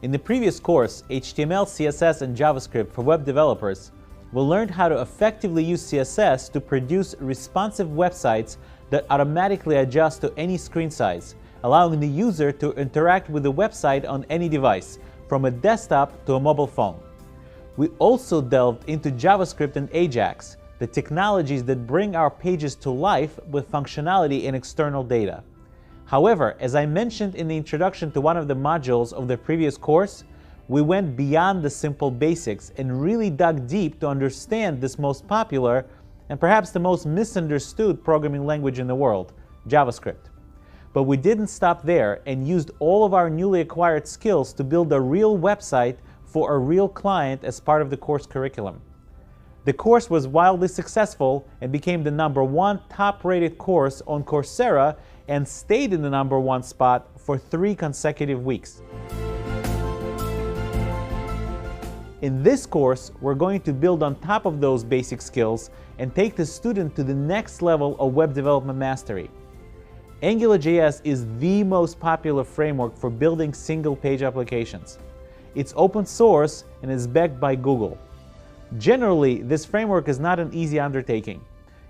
In the previous course, HTML, CSS, and JavaScript for web developers, we learned how to effectively use CSS to produce responsive websites that automatically adjust to any screen size, allowing the user to interact with the website on any device, from a desktop to a mobile phone. We also delved into JavaScript and Ajax, the technologies that bring our pages to life with functionality and external data. However, as I mentioned in the introduction to one of the modules of the previous course, we went beyond the simple basics and really dug deep to understand this most popular and perhaps the most misunderstood programming language in the world, JavaScript. But we didn't stop there and used all of our newly acquired skills to build a real website for a real client as part of the course curriculum. The course was wildly successful and became the #1 top-rated course on Coursera and stayed in the #1 spot for 3 consecutive weeks. In this course, we're going to build on top of those basic skills and take the student to the next level of web development mastery. AngularJS is the most popular framework for building single-page applications. It's open source and is backed by Google. Generally, this framework is not an easy undertaking.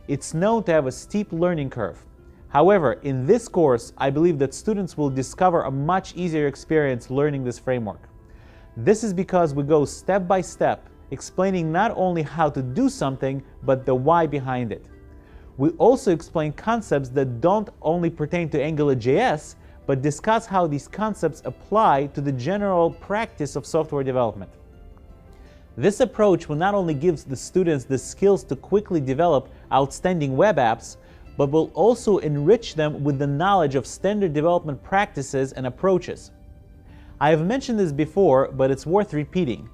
It's known to have a steep learning curve. However, in this course, I believe that students will discover a much easier experience learning this framework. This is because we go step by step, explaining not only how to do something, but the why behind it. We also explain concepts that don't only pertain to AngularJS, but discuss how these concepts apply to the general practice of software development. This approach will not only give the students the skills to quickly develop outstanding web apps, but will also enrich them with the knowledge of standard development practices and approaches. I have mentioned this before, but it's worth repeating,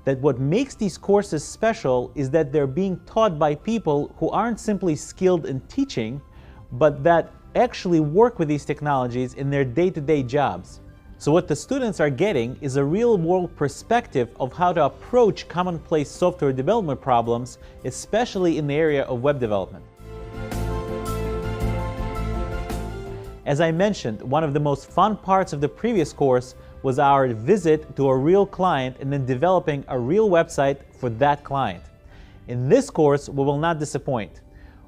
that what makes these courses special is that they're being taught by people who aren't simply skilled in teaching, but that actually work with these technologies in their day-to-day jobs. So what the students are getting is a real-world perspective of how to approach commonplace software development problems, especially in the area of web development. As I mentioned, one of the most fun parts of the previous course was our visit to a real client and then developing a real website for that client. In this course, we will not disappoint.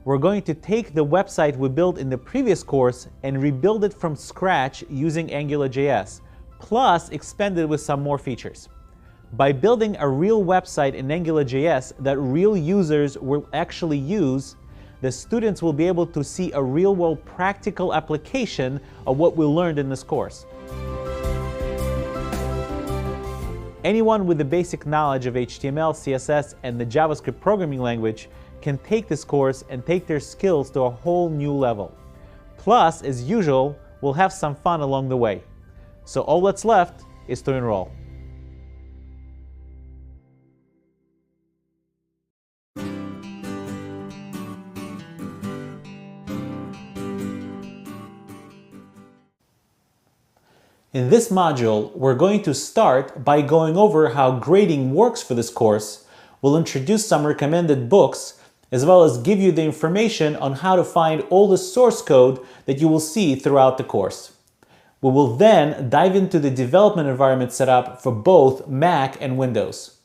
We're going to take the website we built in the previous course and rebuild it from scratch using AngularJS, plus expand it with some more features. By building a real website in AngularJS that real users will actually use, the students will be able to see a real-world practical application of what we learned in this course. Anyone with the basic knowledge of HTML, CSS, and the JavaScript programming language can take this course and take their skills to a whole new level. Plus, as usual, we'll have some fun along the way. So all that's left is to enroll. In this module, we're going to start by going over how grading works for this course. We'll introduce some recommended books, as well as give you the information on how to find all the source code that you will see throughout the course. We will then dive into the development environment setup for both Mac and Windows.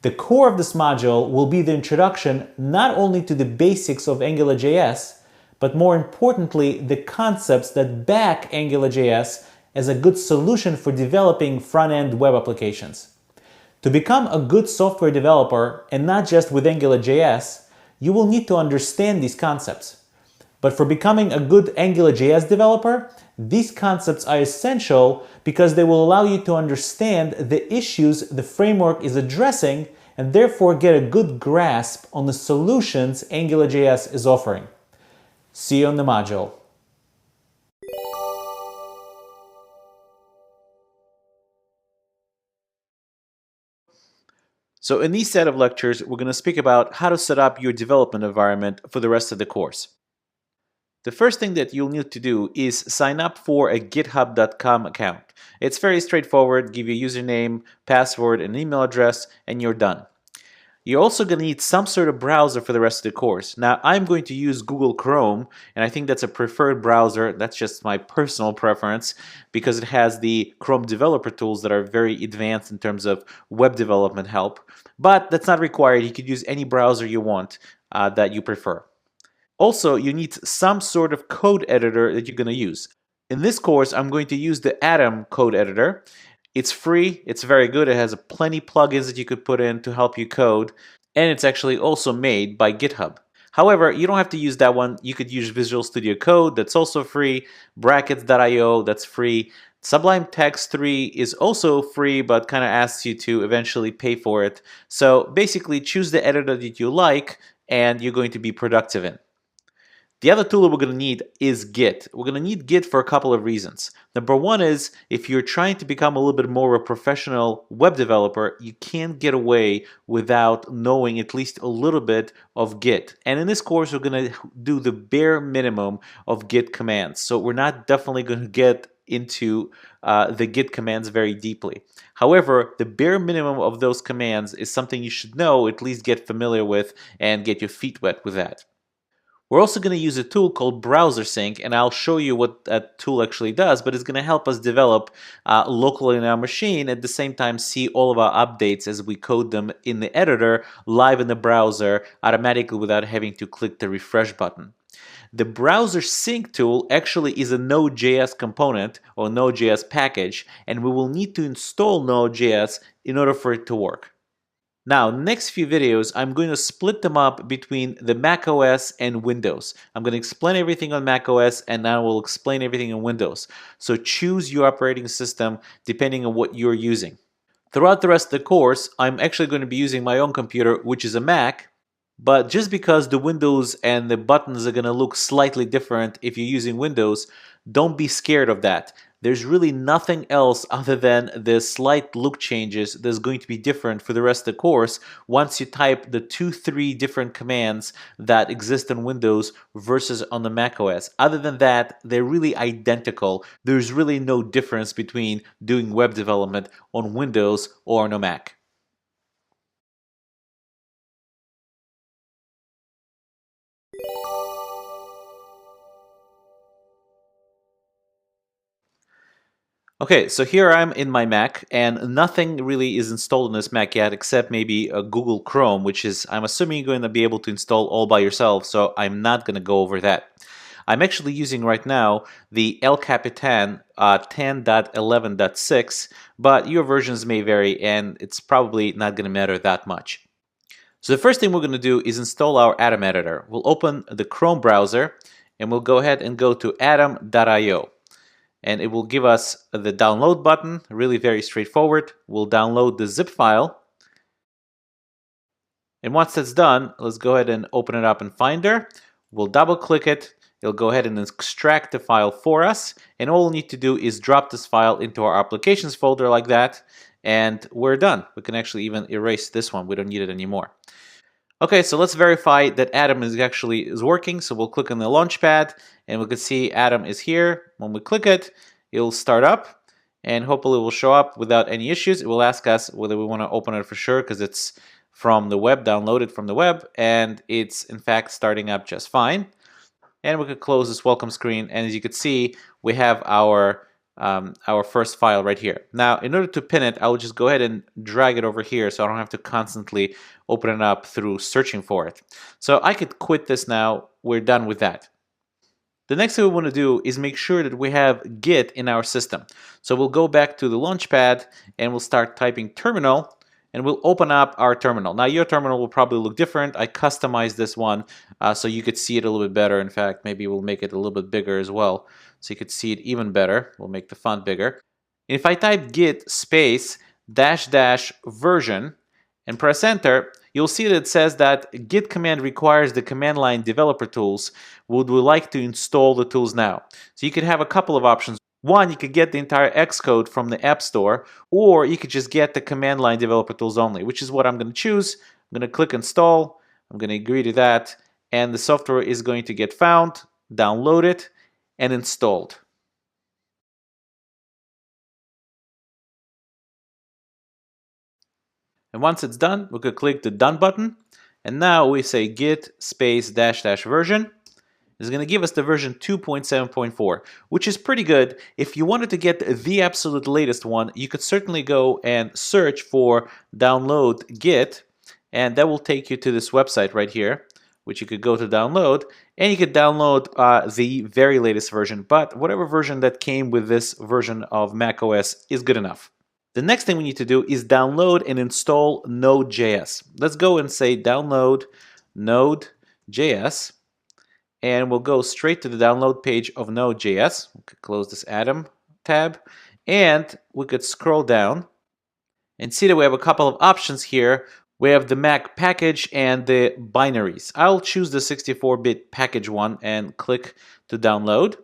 The core of this module will be the introduction not only to the basics of AngularJS, but more importantly, the concepts that back AngularJS as a good solution for developing front-end web applications. To become a good software developer, and not just with AngularJS, you will need to understand these concepts. But for becoming a good AngularJS developer, these concepts are essential because they will allow you to understand the issues the framework is addressing and therefore get a good grasp on the solutions AngularJS is offering. See you on the module. So in this set of lectures, we're going to speak about how to set up your development environment for the rest of the course. The first thing that you'll need to do is sign up for a github.com account. It's very straightforward. Give you a username, password, and email address, and you're done. You're also going to need some sort of browser for the rest of the course. Now, I'm going to use Google Chrome, and I think that's a preferred browser. That's just my personal preference because it has the Chrome developer tools that are very advanced in terms of web development help. But that's not required. You could use any browser you want that you prefer. Also, you need some sort of code editor that you're going to use. In this course, I'm going to use the Atom code editor. It's free, it's very good, it has plenty plugins that you could put in to help you code, and it's actually also made by GitHub. However, you don't have to use that one. You could use Visual Studio Code, that's also free, brackets.io, that's free. Sublime Text 3 is also free, but kind of asks you to eventually pay for it. So basically, choose the editor that you like, and you're going to be productive in. The other tool that we're going to need is Git. We're going to need Git for a couple of reasons. Number one is if you're trying to become a little bit more of a professional web developer, you can't get away without knowing at least a little bit of Git. And in this course, we're going to do the bare minimum of Git commands. So we're not definitely going to get into the Git commands very deeply. However, the bare minimum of those commands is something you should know, at least get familiar with, and get your feet wet with that. We're also going to use a tool called Browser Sync, and I'll show you what that tool actually does, but it's going to help us develop locally in our machine, at the same time see all of our updates as we code them in the editor, live in the browser, automatically without having to click the refresh button. The Browser Sync tool actually is a Node.js component or Node.js package, and we will need to install Node.js in order for it to work. Now, next few videos, I'm going to split them up between the macOS and Windows. I'm going to explain everything on macOS, and now we'll explain everything on Windows. So choose your operating system depending on what you're using. Throughout the rest of the course, I'm actually going to be using my own computer, which is a Mac, but just because the windows and the buttons are going to look slightly different if you're using Windows, don't be scared of that. There's really nothing else other than the slight look changes that's going to be different for the rest of the course once you type the 2-3 different commands that exist on Windows versus on the macOS. Other than that, they're really identical. There's really no difference between doing web development on Windows or on a Mac. Okay, so here I'm in my Mac, and nothing really is installed on this Mac yet except maybe a Google Chrome, which is, I'm assuming you're going to be able to install all by yourself, so I'm not going to go over that. I'm actually using right now the El Capitan 10.11.6, but your versions may vary, and it's probably not going to matter that much. So the first thing we're going to do is install our Atom editor. We'll open the Chrome browser, and we'll go ahead and go to atom.io. And it will give us the download button, really very straightforward. We'll download the zip file. And once that's done, let's go ahead and open it up in Finder. We'll double click it. It'll go ahead and extract the file for us. And all we'll need to do is drop this file into our applications folder like that. And we're done. We can actually even erase this one. We don't need it anymore. Okay, so let's verify that Atom is working. So we'll click on the Launchpad, and we can see Atom is here. When we click it, it'll start up, and hopefully it will show up without any issues. It will ask us whether we want to open it for sure, because it's from the web, downloaded from the web, and it's in fact starting up just fine. And we could close this welcome screen, and as you can see, we have our first file right here. Now, in order to pin it, I'll just go ahead and drag it over here so I don't have to constantly open it up through searching for it. So I could quit this now. We're done with that. The next thing we want to do is make sure that we have Git in our system. So we'll go back to the Launchpad and we'll start typing terminal, and we'll open up our terminal. Now your terminal will probably look different. I customized this one so you could see it a little bit better. In fact, maybe we'll make it a little bit bigger as well so you could see it even better. We'll make the font bigger. If I type git space -- version and press enter, you'll see that it says that git command requires the command line developer tools. Would we like to install the tools now? So you could have a couple of options. One, you could get the entire Xcode from the App Store, or you could just get the command line developer tools only, which is what I'm going to choose. I'm going to click install. I'm going to agree to that, and the software is going to get found, downloaded, and installed. And once it's done, we could click the Done button. And now we say git space dash dash version. It's going to give us the version 2.7.4, which is pretty good. If you wanted to get the absolute latest one, you could certainly go and search for download git, and that will take you to this website right here, which you could go to download, and you could download the very latest version, but whatever version that came with this version of macOS is good enough. The next thing we need to do is download and install Node.js. Let's go and say download Node.js, and we'll go straight to the download page of Node.js. We could close this Atom tab, and we could scroll down and see that we have a couple of options here. We have the Mac package and the binaries. I'll choose the 64-bit package one and click to download.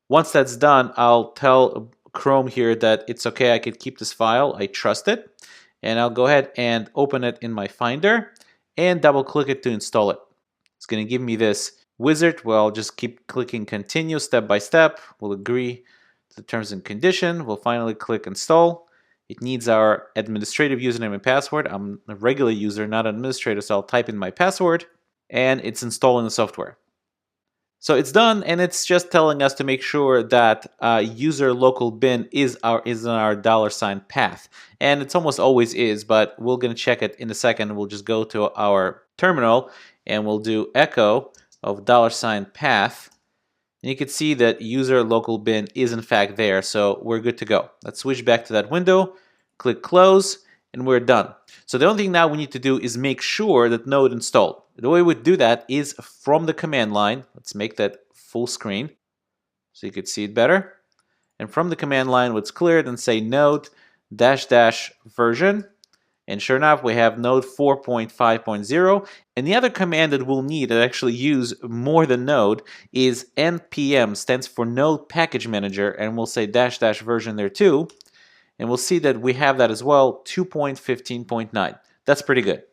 Once that's done, I'll tell Chrome here that it's okay, I could keep this file, I trust it. And I'll go ahead and open it in my Finder and double click it to install it. It's going to give me this wizard. Well, I'll just keep clicking continue step by step. We'll agree to the terms and condition. We'll finally click install. It needs our administrative username and password. I'm a regular user, not an administrator, so I'll type in my password, and it's installing the software. So it's done, and it's just telling us to make sure that user local bin is in our $ path. And it's almost always is, but we're going to check it in a second. We'll just go to our terminal, and we'll do echo of $path. And you can see that user local bin is in fact there, so we're good to go. Let's switch back to that window, click close, and we're done. So the only thing now we need to do is make sure that Node installed. The way we do that is from the command line. Let's make that full screen so you can see it better. And from the command line, let's clear it and say node -- version. And sure enough, we have Node 4.5.0. And the other command that we'll need to actually use more than Node is npm, stands for Node Package Manager, and we'll say -- version there too. And we'll see that we have that as well, 2.15.9. That's pretty good.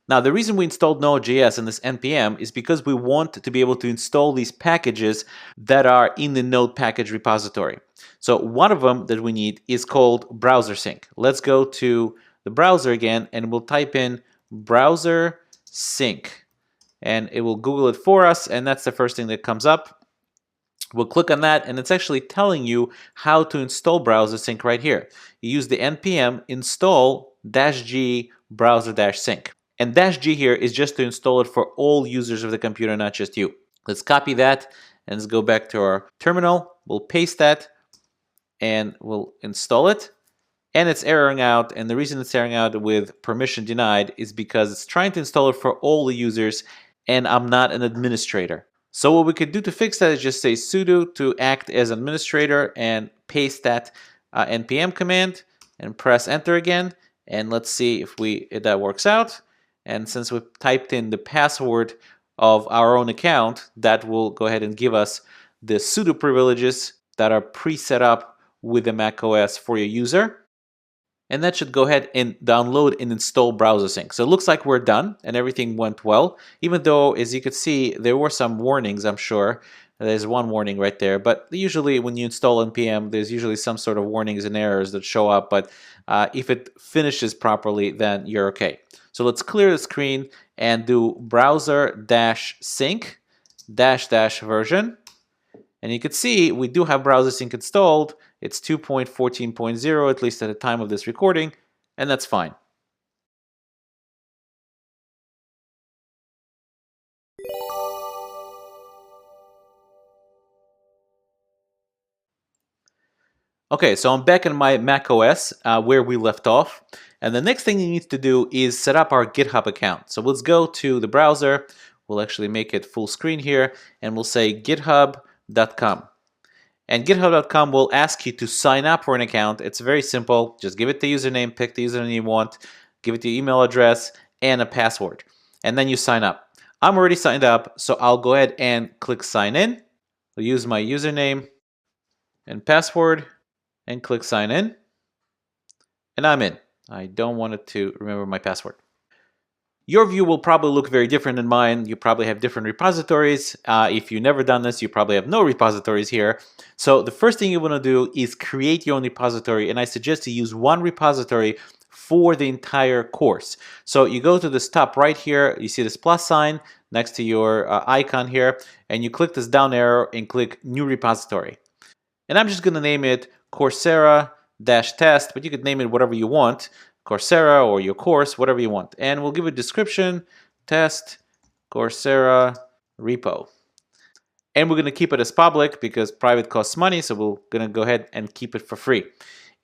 Now, the reason we installed Node.js in this npm is because we want to be able to install these packages that are in the Node package repository. So one of them that we need is called browser sync. Let's go to the browser again, and we'll type in browser sync, and it will Google it for us, and that's the first thing that comes up. We'll click on that, and it's actually telling you how to install browser sync right here. You use the npm install -g browser -sync, and -g here is just to install it for all users of the computer, not just you. Let's copy that, and let's go back to our terminal. We'll paste that, and we'll install it. And it's erroring out, and the reason it's erroring out with permission denied is because it's trying to install it for all the users, and I'm not an administrator. So what we could do to fix that is just say sudo to act as administrator and paste that npm command and press enter again, and let's see if that works out. And since we've typed in the password of our own account, that will go ahead and give us the sudo privileges that are pre-set up with the macOS for your user. And that should go ahead and download and install browser sync. So it looks like we're done and everything went well, even though, as you could see, there were some warnings, I'm sure. There's one warning right there, but usually when you install npm, there's usually some sort of warnings and errors that show up, but if it finishes properly, then you're okay. So let's clear the screen and do browser -sync -- version. And you can see we do have browser sync installed. It's 2.14.0, at least at the time of this recording, and that's fine. Okay, so I'm back in my macOS where we left off. And the next thing you need to do is set up our GitHub account. So let's go to the browser. We'll actually make it full screen here, and we'll say github.com. And github.com will ask you to sign up for an account. It's very simple. Just give it the username, pick the username you want, give it the email address, and a password. And then you sign up. I'm already signed up, so I'll go ahead and click sign in. I'll use my username and password and click sign in. And I'm in. I don't want it to remember my password. Your view will probably look very different than mine. You probably have different repositories. If you've never done this, you probably have no repositories here. So the first thing you want to do is create your own repository, and I suggest you use one repository for the entire course. So you go to this top right here, you see this plus sign next to your icon here, and you click this down arrow and click New Repository. And I'm just going to name it Coursera-test, but you could name it whatever you want, Coursera or your course, whatever you want. And we'll give a description, test Coursera repo. And we're going to keep it as public because private costs money, so we're going to go ahead and keep it for free.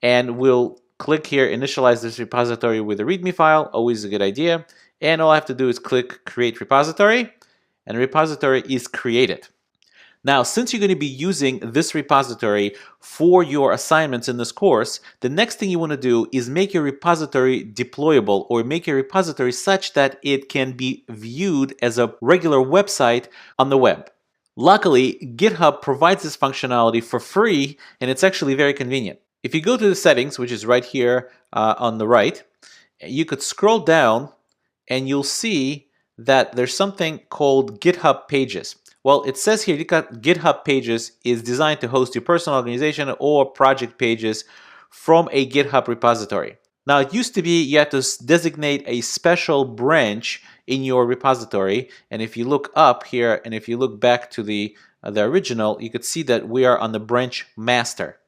And we'll click here, initialize this repository with a README file, always a good idea. And all I have to do is click Create Repository, and the repository is created. Now, since you're going to be using this repository for your assignments in this course, the next thing you want to do is make your repository deployable, or make your repository such that it can be viewed as a regular website on the web. Luckily, GitHub provides this functionality for free, and it's actually very convenient. If you go to the settings, which is right here on the right, you could scroll down and you'll see that there's something called GitHub Pages. Well, it says here GitHub Pages is designed to host your personal organization or project pages from a GitHub repository. Now, it used to be you had to designate a special branch in your repository, and if you look up here and if you look back to the original, you could see that we are on the branch master.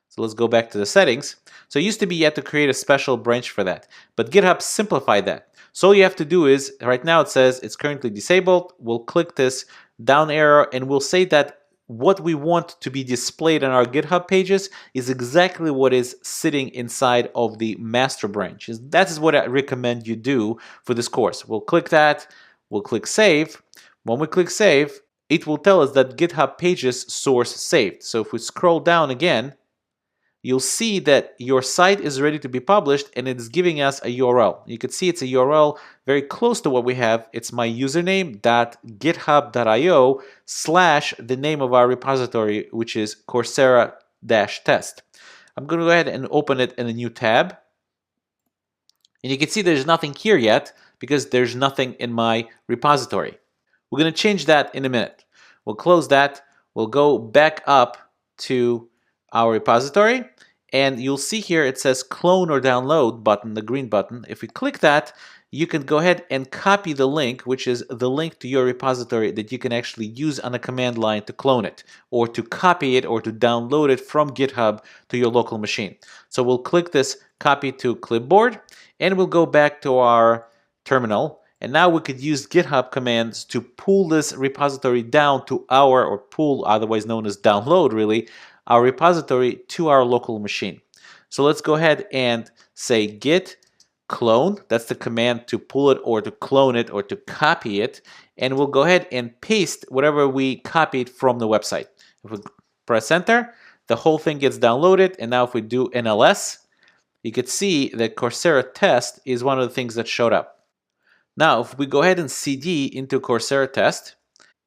So let's go back to the settings. So it used to be you had to create a special branch for that, but GitHub simplified that. So all you have to do is, right now it says it's currently disabled. We'll click this down arrow and we'll say that what we want to be displayed on our GitHub pages is exactly what is sitting inside of the master branch. That is what I recommend you do for this course. We'll click that, we'll click save. When we click save, it will tell us that GitHub pages source saved. So if we scroll down again, you'll see that your site is ready to be published and it's giving us a URL. You can see it's a URL very close to what we have. It's my username.github.io / the name of our repository, which is Coursera-test. I'm going to go ahead and open it in a new tab. And you can see there's nothing here yet because there's nothing in my repository. We're going to change that in a minute. We'll close that. We'll go back up to our repository, and you'll see here it says clone or download button, the green button. If we click that, you can go ahead and copy the link, which is the link to your repository that you can actually use on a command line to clone it, or to copy it, or to download it from GitHub to your local machine. So we'll click this copy to clipboard, and we'll go back to our terminal. And now we could use GitHub commands to pull this repository down to our, or pull, otherwise known as download really, our repository to our local machine. So let's go ahead and say git clone. That's the command to pull it or to clone it or to copy it. And we'll go ahead and paste whatever we copied from the website. If we press enter, the whole thing gets downloaded. And now if we do NLS, you could see that Coursera test is one of the things that showed up. Now, if we go ahead and CD into Coursera test,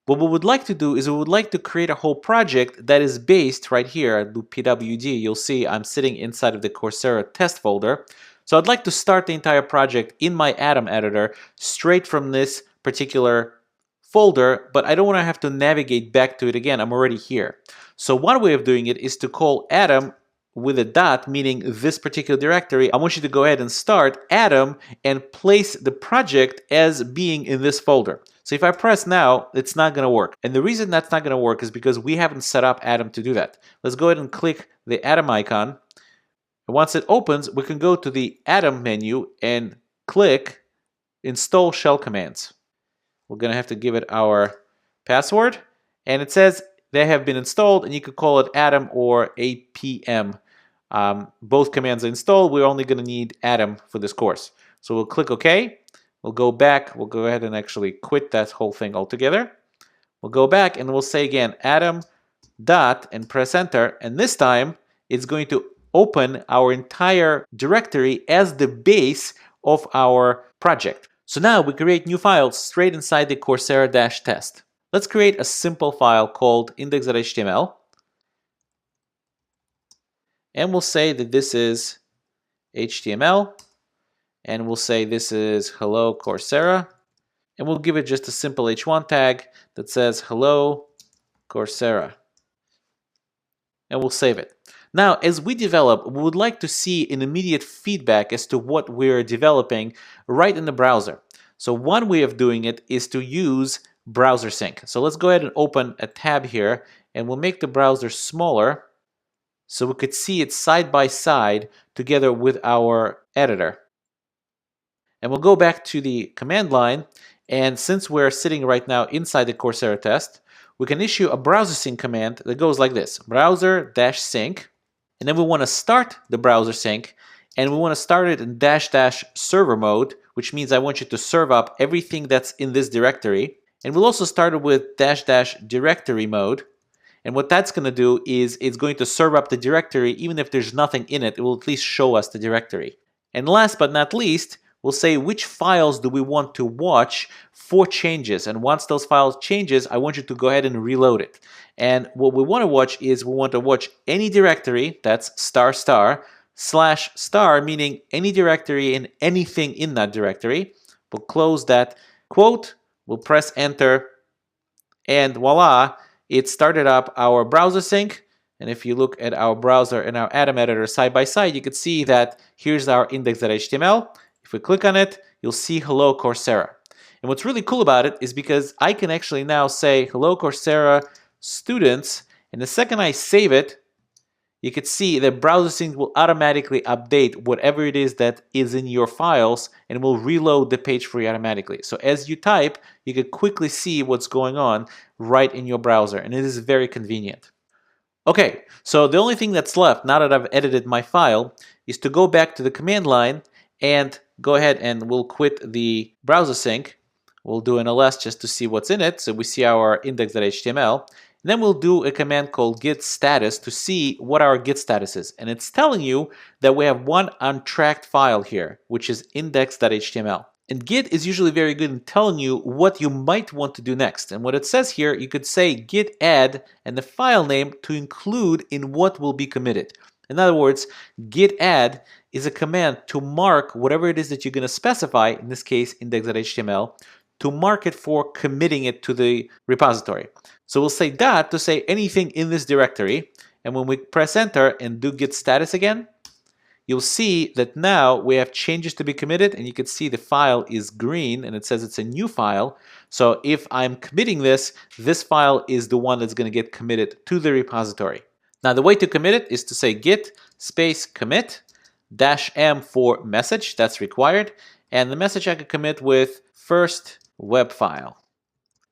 what we would like to do is we would like to create a whole project that is based right here at pwd. You'll see I'm sitting inside of the Coursera test folder. So I'd like to start the entire project in my Atom editor straight from this particular folder, but I don't want to have to navigate back to it again. I'm already here. So one way of doing it is to call Atom with a dot, meaning this particular directory. I want you to go ahead and start Atom and place the project as being in this folder. So if I press now, it's not going to work. And the reason that's not going to work is because we haven't set up Atom to do that. Let's go ahead and click the Atom icon. And once it opens, we can go to the Atom menu and click Install Shell Commands. We're going to have to give it our password. And it says they have been installed, and you could call it Atom or APM. Both commands are installed. We're only going to need Atom for this course. So we'll click OK. We'll go back. We'll go ahead and actually quit that whole thing altogether. We'll go back and we'll say again Atom dot and press enter. And this time it's going to open our entire directory as the base of our project. So now we create new files straight inside the Coursera-test. Let's create a simple file called index.html. And we'll say that this is HTML. And we'll say this is hello Coursera. And we'll give it just a simple h1 tag that says hello Coursera. And we'll save it. Now, as we develop, we would like to see an immediate feedback as to what we're developing right in the browser. So one way of doing it is to use browser sync. So let's go ahead and open a tab here, and we'll make the browser smaller so we could see it side by side together with our editor. And we'll go back to the command line, and since we're sitting right now inside the Coursera test, we can issue a browser sync command that goes like this: browser-sync, and then we want to start the browser sync, and we want to start it in -- server mode, which means I want you to serve up everything that's in this directory. And we'll also start it with -- directory mode. And what that's going to do is it's going to serve up the directory. Even if there's nothing in it, it will at least show us the directory. And last but not least, we'll say which files do we want to watch for changes. And once those files changes, I want you to go ahead and reload it. And what we want to watch is we want to watch any directory, that's */*, meaning any directory and anything in that directory. We'll close that quote, we'll press enter, and voila, it started up our browser sync. And if you look at our browser and our Atom editor side by side, you can see that here's our index.html. If we click on it, you'll see hello Coursera. And what's really cool about it is because I can actually now say hello Coursera students, and the second I save it, you can see that browser sync will automatically update whatever it is that is in your files and will reload the page for you automatically. So as you type, you can quickly see what's going on right in your browser, and it is very convenient. Okay, so the only thing that's left now that I've edited my file is to go back to the command line and go ahead and we'll quit the browser sync. We'll do an ls just to see what's in it, so we see our index.html. And then we'll do a command called git status to see what our git status is. And it's telling you that we have one untracked file here, which is index.html. And Git is usually very good in telling you what you might want to do next. And what it says here, you could say git add and the file name to include in what will be committed. In other words, git add is a command to mark whatever it is that you're going to specify, in this case index.html, to mark it for committing it to the repository. So we'll say that to say anything in this directory, and when we press enter and do git status again, you'll see that now we have changes to be committed, and you can see the file is green and it says it's a new file. So if I'm committing this, this file is the one that's going to get committed to the repository. Now the way to commit it is to say git space commit -m for message, that's required, and the message I could commit with first web file,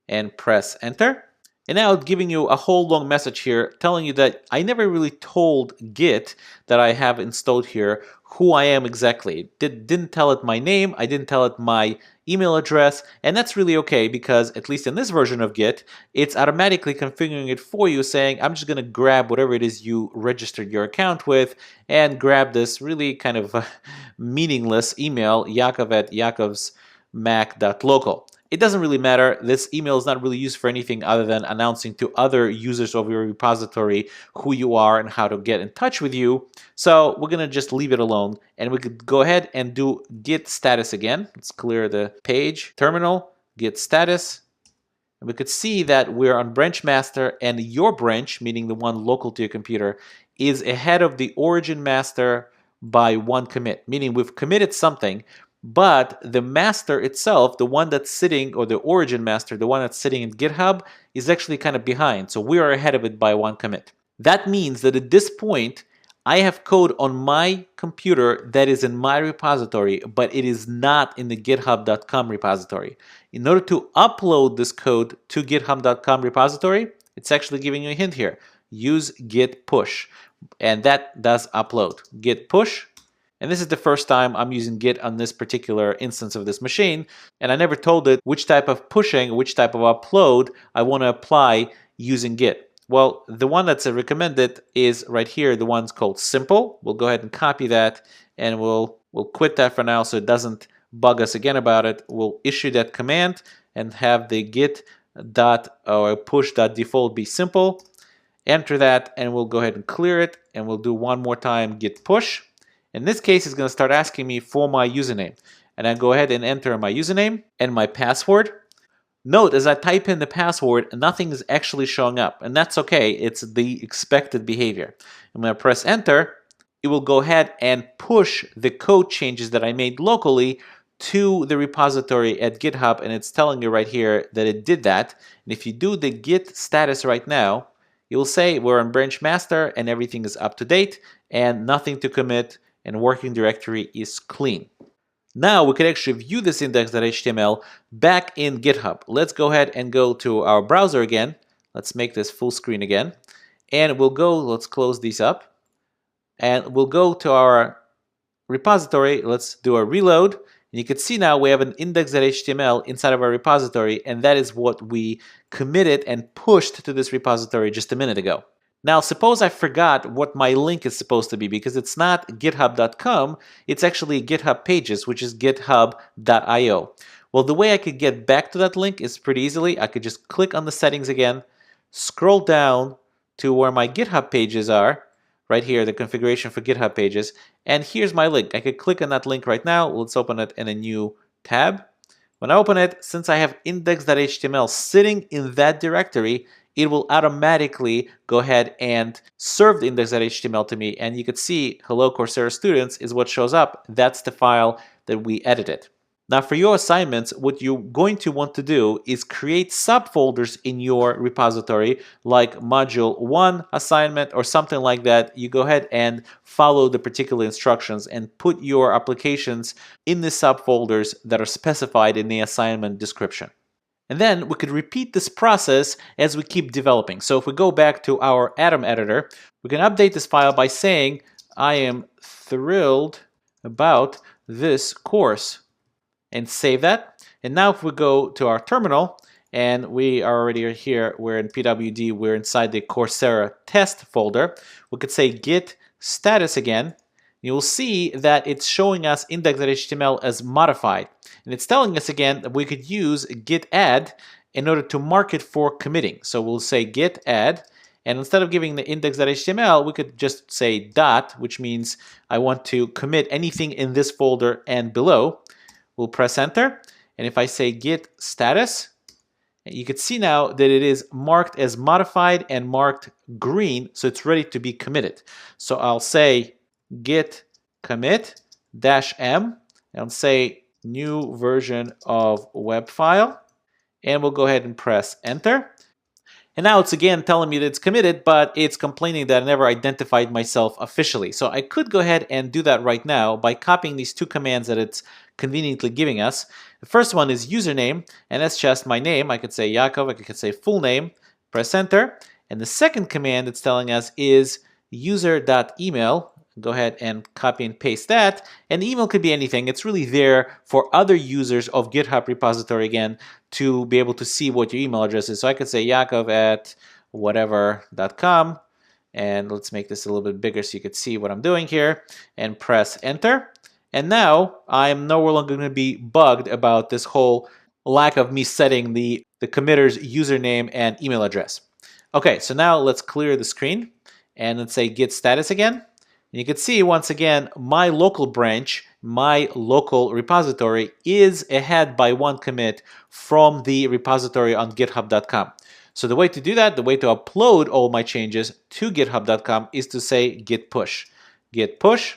and press enter. And now it's giving you a whole long message here telling you that I never really told Git that I have installed here who I am exactly. Didn't tell it my name, I didn't tell it my email address, and that's really okay because at least in this version of Git, it's automatically configuring it for you, saying I'm just going to grab whatever it is you registered your account with and grab this really kind of meaningless email, yakov@yakovsmac.local. It doesn't really matter. This email is not really used for anything other than announcing to other users of your repository who you are and how to get in touch with you. So we're going to just leave it alone, and we could go ahead and do git status again. Let's clear the page. Terminal, git status. And we could see that we're on branch master, and your branch, meaning the one local to your computer, is ahead of the origin master by one commit, meaning we've committed something, but the master itself, the one that's sitting, or the origin master, the one that's sitting in GitHub, is actually kind of behind. So we are ahead of it by one commit. That means that at this point, I have code on my computer that is in my repository, but it is not in the github.com repository. In order to upload this code to github.com repository, it's actually giving you a hint here. Use git push, and that does upload. Git push. And this is the first time I'm using Git on this particular instance of this machine, and I never told it which type of pushing, which type of upload I want to apply using Git. Well, the one that's recommended is right here, the one's called simple. We'll go ahead and copy that, and we'll quit that for now so it doesn't bug us again about it. We'll issue that command and have the git dot or push.default be simple. Enter that, and we'll go ahead and clear it, and we'll do one more time git push. In this case, it's going to start asking me for my username. And I go ahead and enter my username and my password. Note, as I type in the password, nothing is actually showing up, and that's okay. It's the expected behavior. I'm going to press enter. It will go ahead and push the code changes that I made locally to the repository at GitHub, and it's telling you right here that it did that. And if you do the git status right now, it will say we're on branch master and everything is up to date and nothing to commit and working directory is clean. Now we can actually view this index.html back in GitHub. Let's go ahead and go to our browser again. Let's make this full screen again. And we'll go, let's close these up. And we'll go to our repository. Let's do a reload. And you can see now we have an index.html inside of our repository. And that is what we committed and pushed to this repository just a minute ago. Now, suppose I forgot what my link is supposed to be because it's not github.com, it's actually GitHub Pages, which is github.io. Well, the way I could get back to that link is pretty easily. I could just click on the settings again, scroll down to where my GitHub pages are, right here, the configuration for GitHub Pages, and here's my link. I could click on that link right now. Let's open it in a new tab. When I open it, since I have index.html sitting in that directory, it will automatically go ahead and serve the index.html to me. And you can see hello Coursera students is what shows up. That's the file that we edited. Now for your assignments, what you're going to want to do is create subfolders in your repository like module 1 assignment or something like that. You go ahead and follow the particular instructions and put your applications in the subfolders that are specified in the assignment description. And then we could repeat this process as we keep developing. So if we go back to our Atom editor, we can update this file by saying, I am thrilled about this course, and save that. And now if we go to our terminal, and we are already here, we're in PWD, we're inside the Coursera test folder, we could say git status again. You will see that it's showing us index.html as modified. And it's telling us again that we could use git add in order to mark it for committing. So we'll say git add, and instead of giving the index.html, we could just say dot, which means I want to commit anything in this folder and below. We'll press enter, and if I say git status, you can see now that it is marked as modified and marked green, so it's ready to be committed. So I'll say git commit -m, and I'll say new version of web file, and we'll go ahead and press enter. And now it's again telling me that it's committed, but it's complaining that I never identified myself officially. So I could go ahead and do that right now by copying these two commands that it's conveniently giving us. The first one is username, and that's just my name. I could say Yakov, I could say full name, press enter. And the second command it's telling us is user.email. Go ahead and copy and paste that. And the email could be anything. It's really there for other users of GitHub repository again to be able to see what your email address is. So I could say yakov@whatever.com. And let's make this a little bit bigger so you could see what I'm doing here. And press enter. And now I'm no longer going to be bugged about this whole lack of me setting the committer's username and email address. Okay, so now let's clear the screen. And let's say git status again. And you can see once again, my local branch, my local repository is ahead by one commit from the repository on github.com. So the way to do that, the way to upload all my changes to github.com is to say git push. Git push,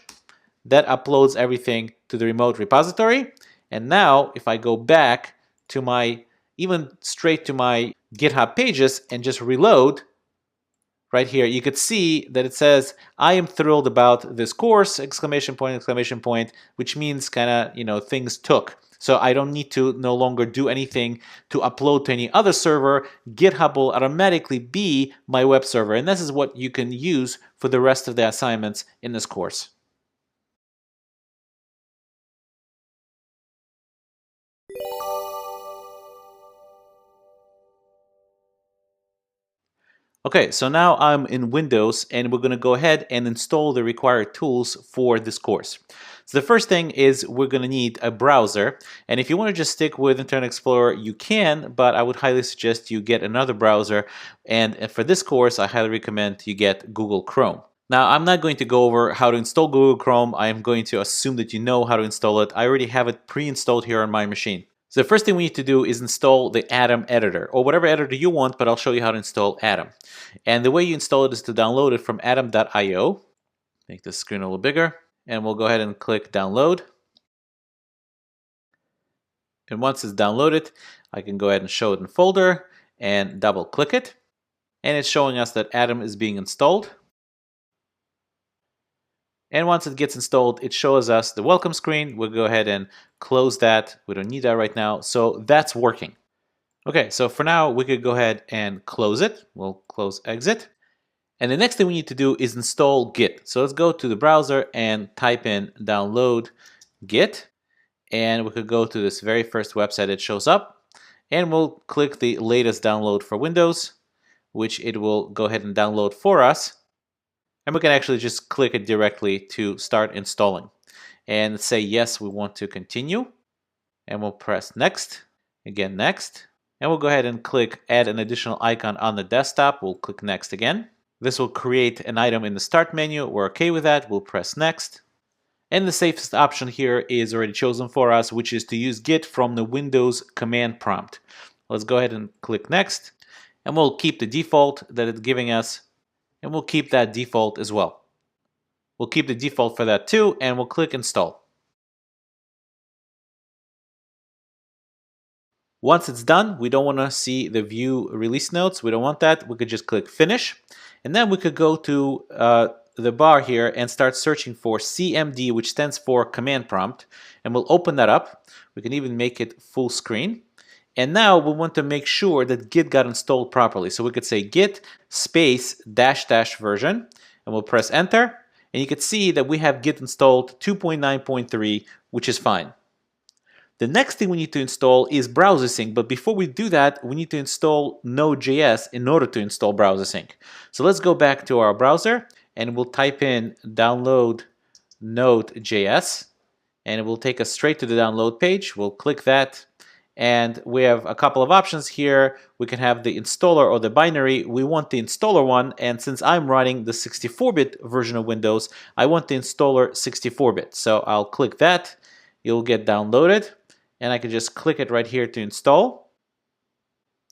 that uploads everything to the remote repository. And now if I go back to even straight to my GitHub pages and just reload, right here, you could see that it says, I am thrilled about this course, exclamation point, which means kind of, things took. So I don't need to no longer do anything to upload to any other server. GitHub will automatically be my web server. And this is what you can use for the rest of the assignments in this course. Okay, so now I'm in Windows and we're going to go ahead and install the required tools for this course. So the first thing is we're going to need a browser, and if you want to just stick with Internet Explorer, you can, but I would highly suggest you get another browser, and for this course I highly recommend you get Google Chrome. Now, I'm not going to go over how to install Google Chrome. I am going to assume that you know how to install it. I already have it pre-installed here on my machine. So the first thing we need to do is install the Atom editor, or whatever editor you want, but I'll show you how to install Atom. And the way you install it is to download it from atom.io. Make this screen a little bigger, and we'll go ahead and click download. And once it's downloaded, I can go ahead and show it in folder and double click it. And it's showing us that Atom is being installed. And once it gets installed, it shows us the welcome screen. We'll go ahead and close that. We don't need that right now. So that's working. Okay, so for now, we could go ahead and close it. We'll close exit. And the next thing we need to do is install Git. So let's go to the browser and type in download Git. And we could go to this very first website that shows up. And we'll click the latest download for Windows, which it will go ahead and download for us. And we can actually just click it directly to start installing. And say, yes, we want to continue. And we'll press next. Again, next. And we'll go ahead and click add an additional icon on the desktop. We'll click next again. This will create an item in the start menu. We're okay with that. We'll press next. And the safest option here is already chosen for us, which is to use Git from the Windows command prompt. Let's go ahead and click next. And we'll keep the default that it's giving us. And we'll keep that default as well. We'll keep the default for that too, and we'll click install. Once it's done, we don't want to see the view release notes. We don't want that. We could just click finish. And then we could go to the bar here and start searching for CMD, which stands for command prompt. And we'll open that up. We can even make it full screen. And now we want to make sure that Git got installed properly. So we could say git space dash dash version, and we'll press enter. And you can see that we have Git installed 2.9.3, which is fine. The next thing we need to install is Browser Sync, but before we do that, we need to install Node.js in order to install Browser Sync. So let's go back to our browser, and we'll type in download Node.js, and it will take us straight to the download page. We'll click that, and we have a couple of options here. We can have the installer or the binary. We want the installer one, and since I'm running the 64-bit version of Windows, I want the installer 64-bit. So I'll click that. It'll get downloaded. And I can just click it right here to install.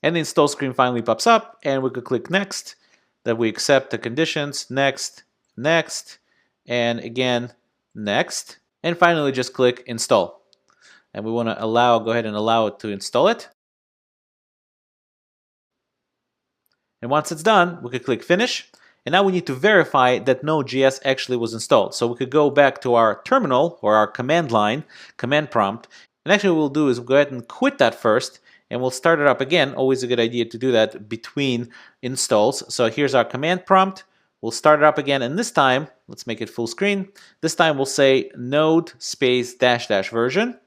And the install screen finally pops up, and we could click next, that we accept the conditions, next, next, and again, next. And finally just click install. And we want to go ahead and allow it to install it. And once it's done, we could click finish. And now we need to verify that Node.js actually was installed. So we could go back to our terminal or our command line, command prompt. And actually what we'll do is we'll go ahead and quit that first, and we'll start it up again. Always a good idea to do that between installs. So here's our command prompt. We'll start it up again, and this time, let's make it full screen. This time we'll say node space dash dash version.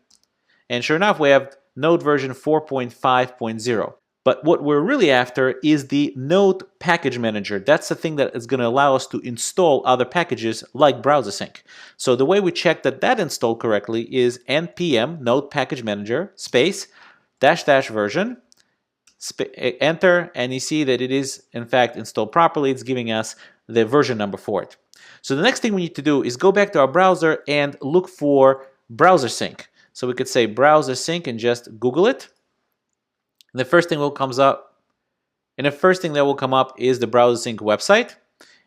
And sure enough, we have Node version 4.5.0. But what we're really after is the Node package manager. That's the thing that is going to allow us to install other packages like Browser Sync. So the way we check that that installed correctly is npm Node package manager space dash dash version, enter, and you see that it is in fact installed properly. It's giving us the version number for it. So the next thing we need to do is go back to our browser and look for Browser Sync. So we could say Browser Sync and just Google it. And the first thing that will come up is the Browser Sync website.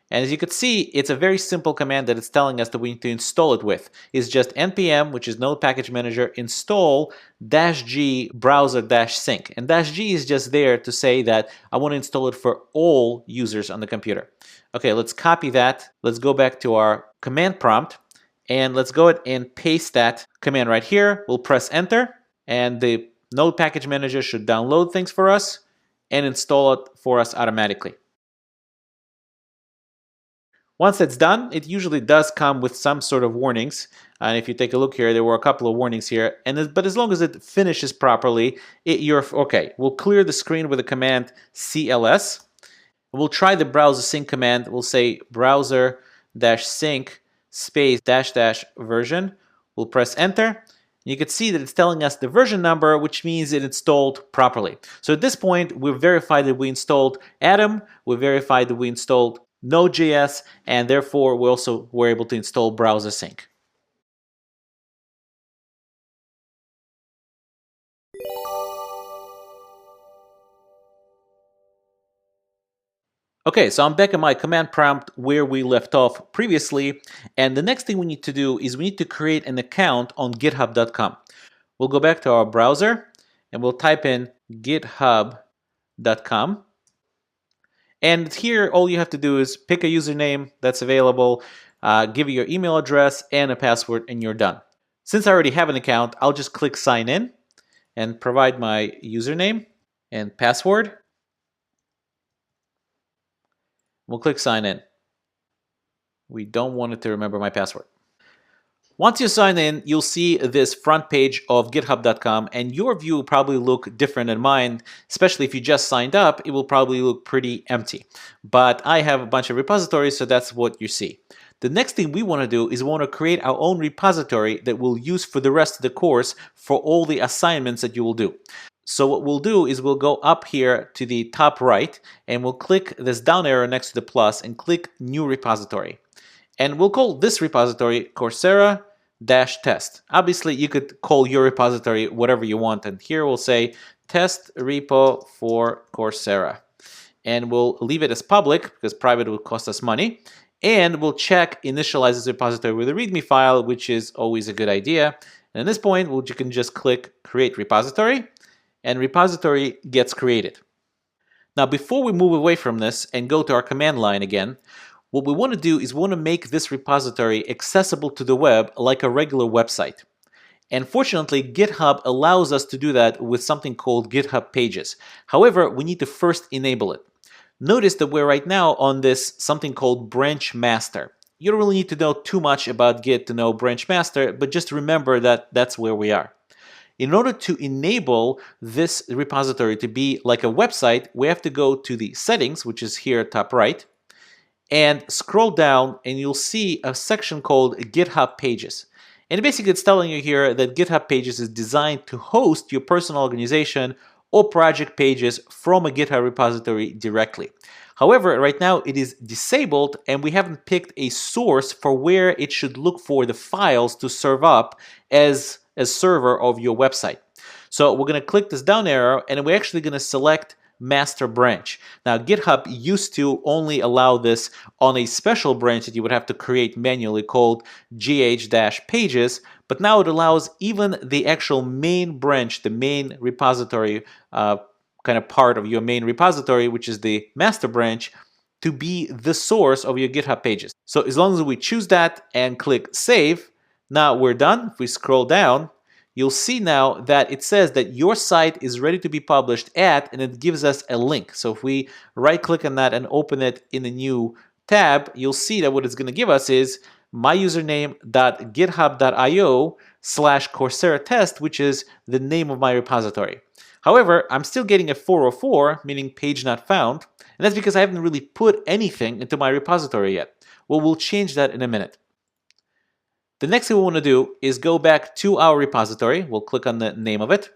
And as you can see, it's a very simple command that it's telling us that we need to install it with. It's just npm, which is Node Package Manager, install -g browser-sync. And -g is just there to say that I want to install it for all users on the computer. Okay, let's copy that. Let's go back to our command prompt, and let's go ahead and paste that command right here. We'll press enter, and the Node Package Manager should download things for us and install it for us automatically. Once it's done, it usually does come with some sort of warnings. And if you take a look here, there were a couple of warnings here. But as long as it finishes properly, you're okay. We'll clear the screen with the command cls. We'll try the browser sync command. We'll say browser-sync space -- version. We'll press enter. You can see that it's telling us the version number, which means it installed properly. So at this point, we've verified that we installed Atom, we've verified that we installed Node.js, and therefore we also were able to install Browser Sync. Okay, so I'm back in my command prompt where we left off previously, and the next thing we need to do is we need to create an account on github.com. We'll go back to our browser and we'll type in github.com. And here, all you have to do is pick a username that's available, give your email address and a password, and you're done. Since I already have an account, I'll just click sign in and provide my username and password. We'll click sign in. We don't want it to remember my password. Once you sign in, you'll see this front page of github.com, and your view will probably look different than mine, especially if you just signed up, it will probably look pretty empty. But I have a bunch of repositories, so that's what you see. The next thing we want to do is we want to create our own repository that we'll use for the rest of the course for all the assignments that you will do. So what we'll do is we'll go up here to the top right, and we'll click this down arrow next to the plus and click New Repository. And we'll call this repository Coursera-test. Obviously, you could call your repository whatever you want. And here we'll say test repo for Coursera. And we'll leave it as public because private will cost us money. And we'll check initialize this repository with a README file, which is always a good idea. And at this point, you can just click create repository, and repository gets created. Now, before we move away from this and go to our command line again, what we want to do is we want to make this repository accessible to the web like a regular website. And fortunately, GitHub allows us to do that with something called GitHub Pages. However, we need to first enable it. Notice that we're right now on this something called branch master. You don't really need to know too much about Git to know branch master, but just remember that that's where we are. In order to enable this repository to be like a website, we have to go to the settings, which is here top right, and scroll down and you'll see a section called GitHub Pages. And basically it's telling you here that GitHub Pages is designed to host your personal organization or project pages from a GitHub repository directly. However, right now it is disabled and we haven't picked a source for where it should look for the files to serve up as a server of your website. So we're going to click this down arrow and we're actually going to select master branch. Now, GitHub used to only allow this on a special branch that you would have to create manually called gh-pages, but now it allows even the actual main branch, the main repository, kind of part of your main repository, which is the master branch, to be the source of your GitHub pages. So as long as we choose that and click save, now we're done. If we scroll down, you'll see now that it says that your site is ready to be published at, and it gives us a link. So if we right click on that and open it in a new tab, you'll see that what it's going to give us is my username.github.io/Coursera test, which is the name of my repository. However, I'm still getting a 404, meaning page not found, and that's because I haven't really put anything into my repository yet. Well, we'll change that in a minute. The next thing we want to do is go back to our repository. We'll click on the name of it,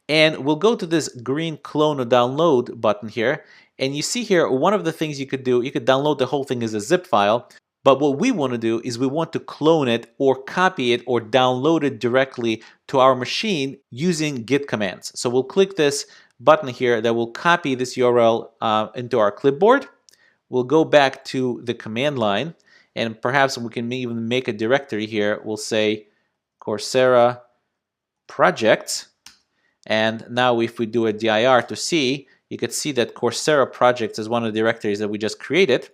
and we'll go to this green clone or download button here. And you see here, one of the things you could do, you could download the whole thing as a zip file. But what we want to do is we want to clone it or copy it or download it directly to our machine using Git commands. So we'll click this button here that will copy this URL into our clipboard. We'll go back to the command line. And perhaps we can even make a directory here. We'll say Coursera projects. And now if we do a dir to see, you could see that Coursera projects is one of the directories that we just created.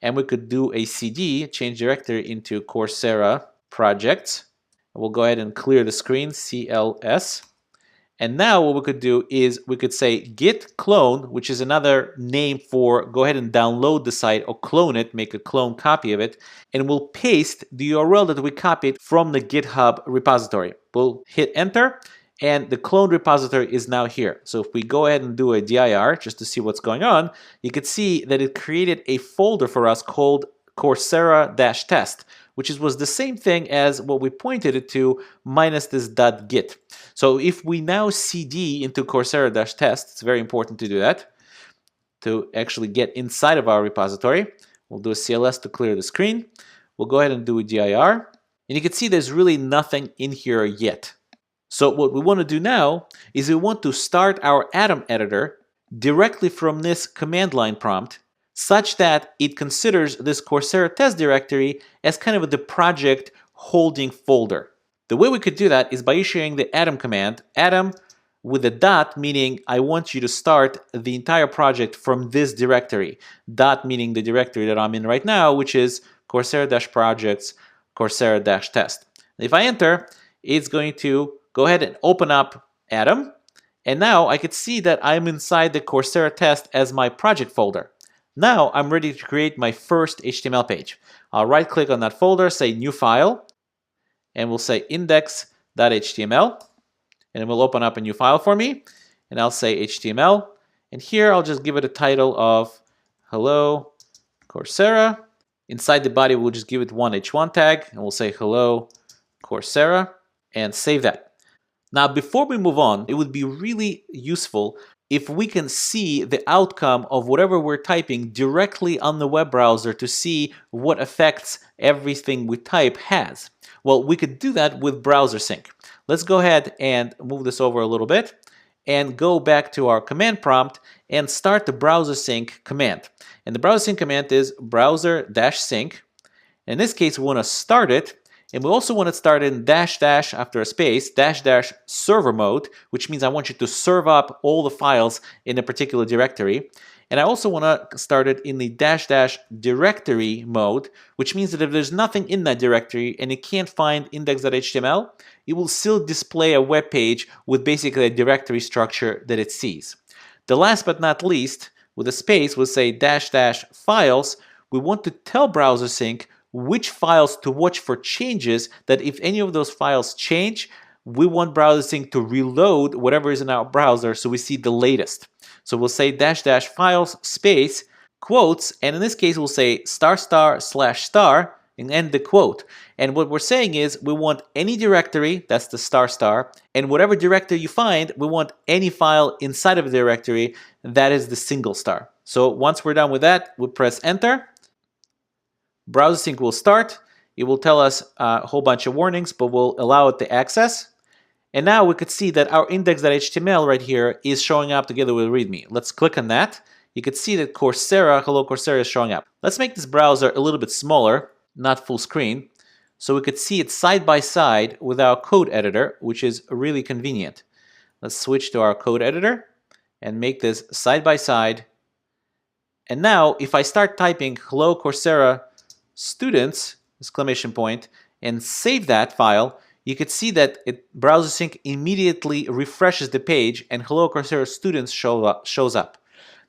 And we could do a cd, change directory into Coursera projects. We'll go ahead and clear the screen, cls. And now what we could do is we could say git clone, which is another name for go ahead and download the site or clone it, make a clone copy of it, and we'll paste the URL that we copied from the GitHub repository. We'll hit enter, and the cloned repository is now here. So if we go ahead and do a dir just to see what's going on, you can see that it created a folder for us called Coursera-test, which was the same thing as what we pointed it to minus this .git. So if we now cd into Coursera-test, it's very important to do that, to actually get inside of our repository. We'll do a CLS to clear the screen. We'll go ahead and do a dir. And you can see there's really nothing in here yet. So what we want to do now is we want to start our Atom editor directly from this command line prompt, such that it considers this Coursera test directory as kind of the project holding folder. The way we could do that is by issuing the atom command, atom with a dot, meaning I want you to start the entire project from this directory. Dot meaning the directory that I'm in right now, which is Coursera-projects, Coursera-test. If I enter, it's going to go ahead and open up atom. And now I could see that I'm inside the Coursera test as my project folder. Now I'm ready to create my first HTML page. I'll right click on that folder, say new file, and we'll say index.html, and it will open up a new file for me, and I'll say HTML, and here I'll just give it a title of hello Coursera. Inside the body we'll just give it one h1 tag, and we'll say hello Coursera, and save that. Now before we move on, it would be really useful if we can see the outcome of whatever we're typing directly on the web browser to see what effects everything we type has. Well, we could do that with browser sync. Let's go ahead and move this over a little bit and go back to our command prompt and start the browser sync command. And the browser sync command is browser-sync. In this case, we want to start it. And we also want to start in -- after a space, -- server mode, which means I want you to serve up all the files in a particular directory. And I also want to start it in the -- directory mode, which means that if there's nothing in that directory and it can't find index.html, it will still display a web page with basically a directory structure that it sees. The last but not least, with a space, we'll say -- files. We want to tell browser sync which files to watch for changes, that if any of those files change, we want browser sync to reload whatever is in our browser so we see the latest. So we'll say -- files space quotes, and in this case we'll say **/* and end the quote. And what we're saying is we want any directory, that's the ***, and whatever directory you find, we want any file inside of the directory, that is the single star. So once we're done with that, we'll press enter. Browser sync will start. It will tell us a whole bunch of warnings, but we'll allow it to access. And now we could see that our index.html right here is showing up together with README. Let's click on that. You could see that Coursera, hello Coursera, is showing up. Let's make this browser a little bit smaller, not full screen, so we could see it side by side with our code editor, which is really convenient. Let's switch to our code editor and make this side by side. And now if I start typing hello Coursera students, ! and save that file, you could see that browser sync immediately refreshes the page and hello Coursera students shows up.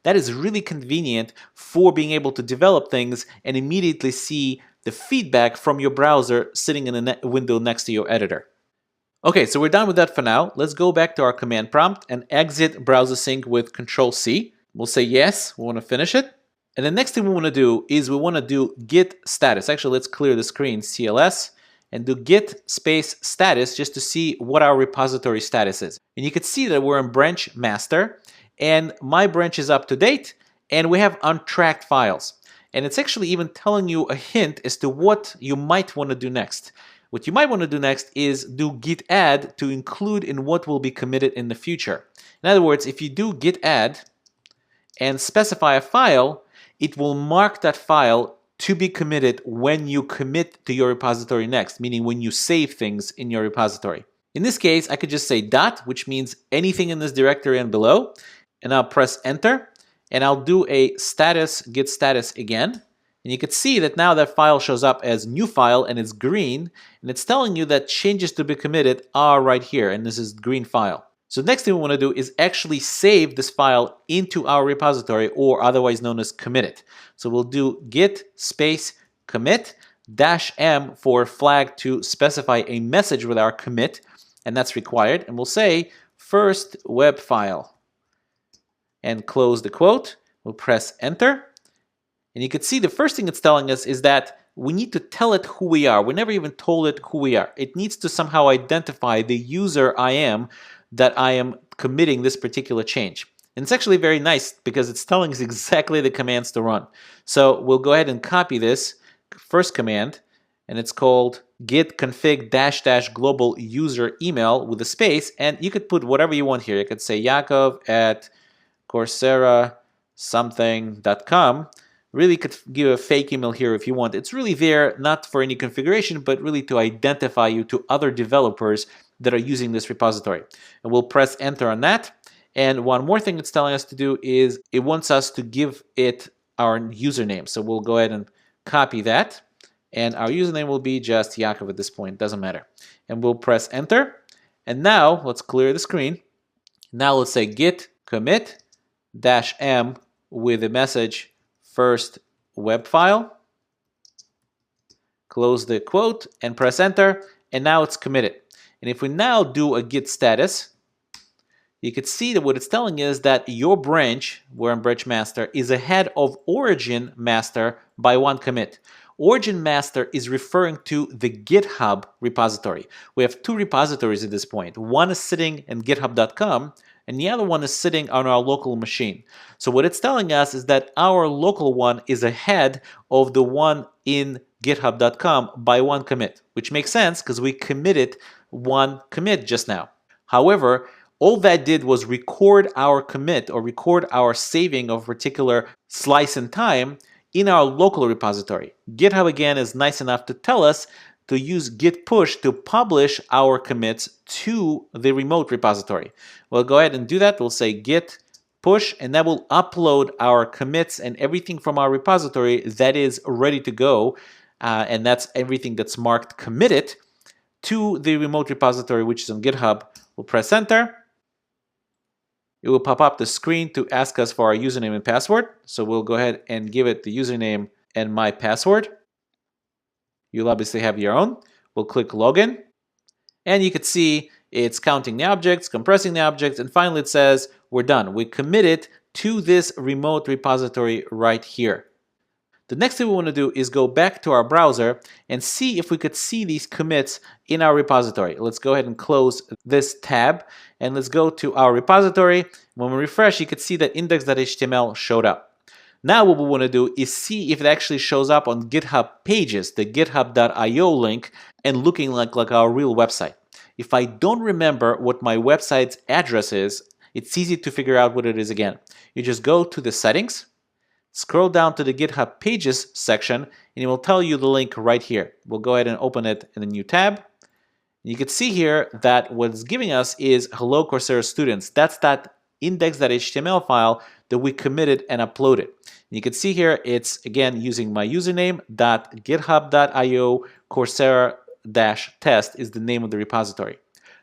That is really convenient for being able to develop things and immediately see the feedback from your browser sitting in a window next to your editor. Okay, so we're done with that for now. Let's go back to our command prompt and exit browser sync with Control-C. We'll say yes, we want to finish it. And the next thing we want to do is we want to do git status. Actually, let's clear the screen, CLS, and do git space status just to see what our repository status is. And you can see that we're in branch master, and my branch is up to date, and we have untracked files. And it's actually even telling you a hint as to what you might want to do next. What you might want to do next is do git add to include in what will be committed in the future. In other words, if you do git add and specify a file, it will mark that file to be committed when you commit to your repository next, meaning when you save things in your repository. In this case, I could just say dot, which means anything in this directory and below, and I'll press enter, and I'll do a status, git status again. And you can see that now that file shows up as new file and it's green, and it's telling you that changes to be committed are right here, and this is green file. So next thing we want to do is actually save this file into our repository, or otherwise known as commit it. So we'll do git space commit -m for flag to specify a message with our commit, and that's required. And we'll say first web file and close the quote. We'll press enter. And you can see the first thing it's telling us is that we need to tell it who we are. We never even told it who we are. It needs to somehow identify the user I am, that I am committing this particular change. And it's actually very nice because it's telling us exactly the commands to run. So we'll go ahead and copy this first command, and it's called git config -- global user email with a space, and you could put whatever you want here. You could say Yakov at Coursera something.com, really could give a fake email here if you want. It's really there not for any configuration, but really to identify you to other developers that are using this repository. And we'll press enter on that. And one more thing it's telling us to do is it wants us to give it our username. So we'll go ahead and copy that. And our username will be just Yakov at this point, doesn't matter. And we'll press enter. And now let's clear the screen. Now let's say git commit -m with the message first web file. Close the quote and press enter. And now it's committed. And if we now do a git status, you can see that what it's telling is that your branch, where I'm branch master, is ahead of origin master by one commit. Origin master is referring to the GitHub repository. We have two repositories at this point. One is sitting in github.com, and the other one is sitting on our local machine. So what it's telling us is that our local one is ahead of the one in github.com by one commit, which makes sense because we committed one commit just now. However, all that did was record our commit or record our saving of a particular slice in time in our local repository. GitHub again is nice enough to tell us to use git push to publish our commits to the remote repository. We'll go ahead and do that. We'll say git push, and that will upload our commits and everything from our repository that is ready to go, and that's everything that's marked committed to the remote repository, which is on GitHub. We'll press enter. It will pop up the screen to ask us for our username and password. So we'll go ahead and give it the username and my password. You'll obviously have your own. We'll click login. And you can see it's counting the objects, compressing the objects, and finally it says we're done. We committed to this remote repository right here. The next thing we want to do is go back to our browser and see if we could see these commits in our repository. Let's go ahead and close this tab and let's go to our repository. When we refresh, you can see that index.html showed up. Now what we want to do is see if it actually shows up on GitHub pages, the github.io link, and looking like our real website. If I don't remember what my website's address is, it's easy to figure out what it is again. You just go to the settings, scroll down to the GitHub Pages section, and it will tell you the link right here. We'll go ahead and open it in a new tab. You can see here that what it's giving us is hello Coursera students. That's that index.html file that we committed and uploaded. You can see here it's again using my username .github.io Coursera-test is the name of the repository.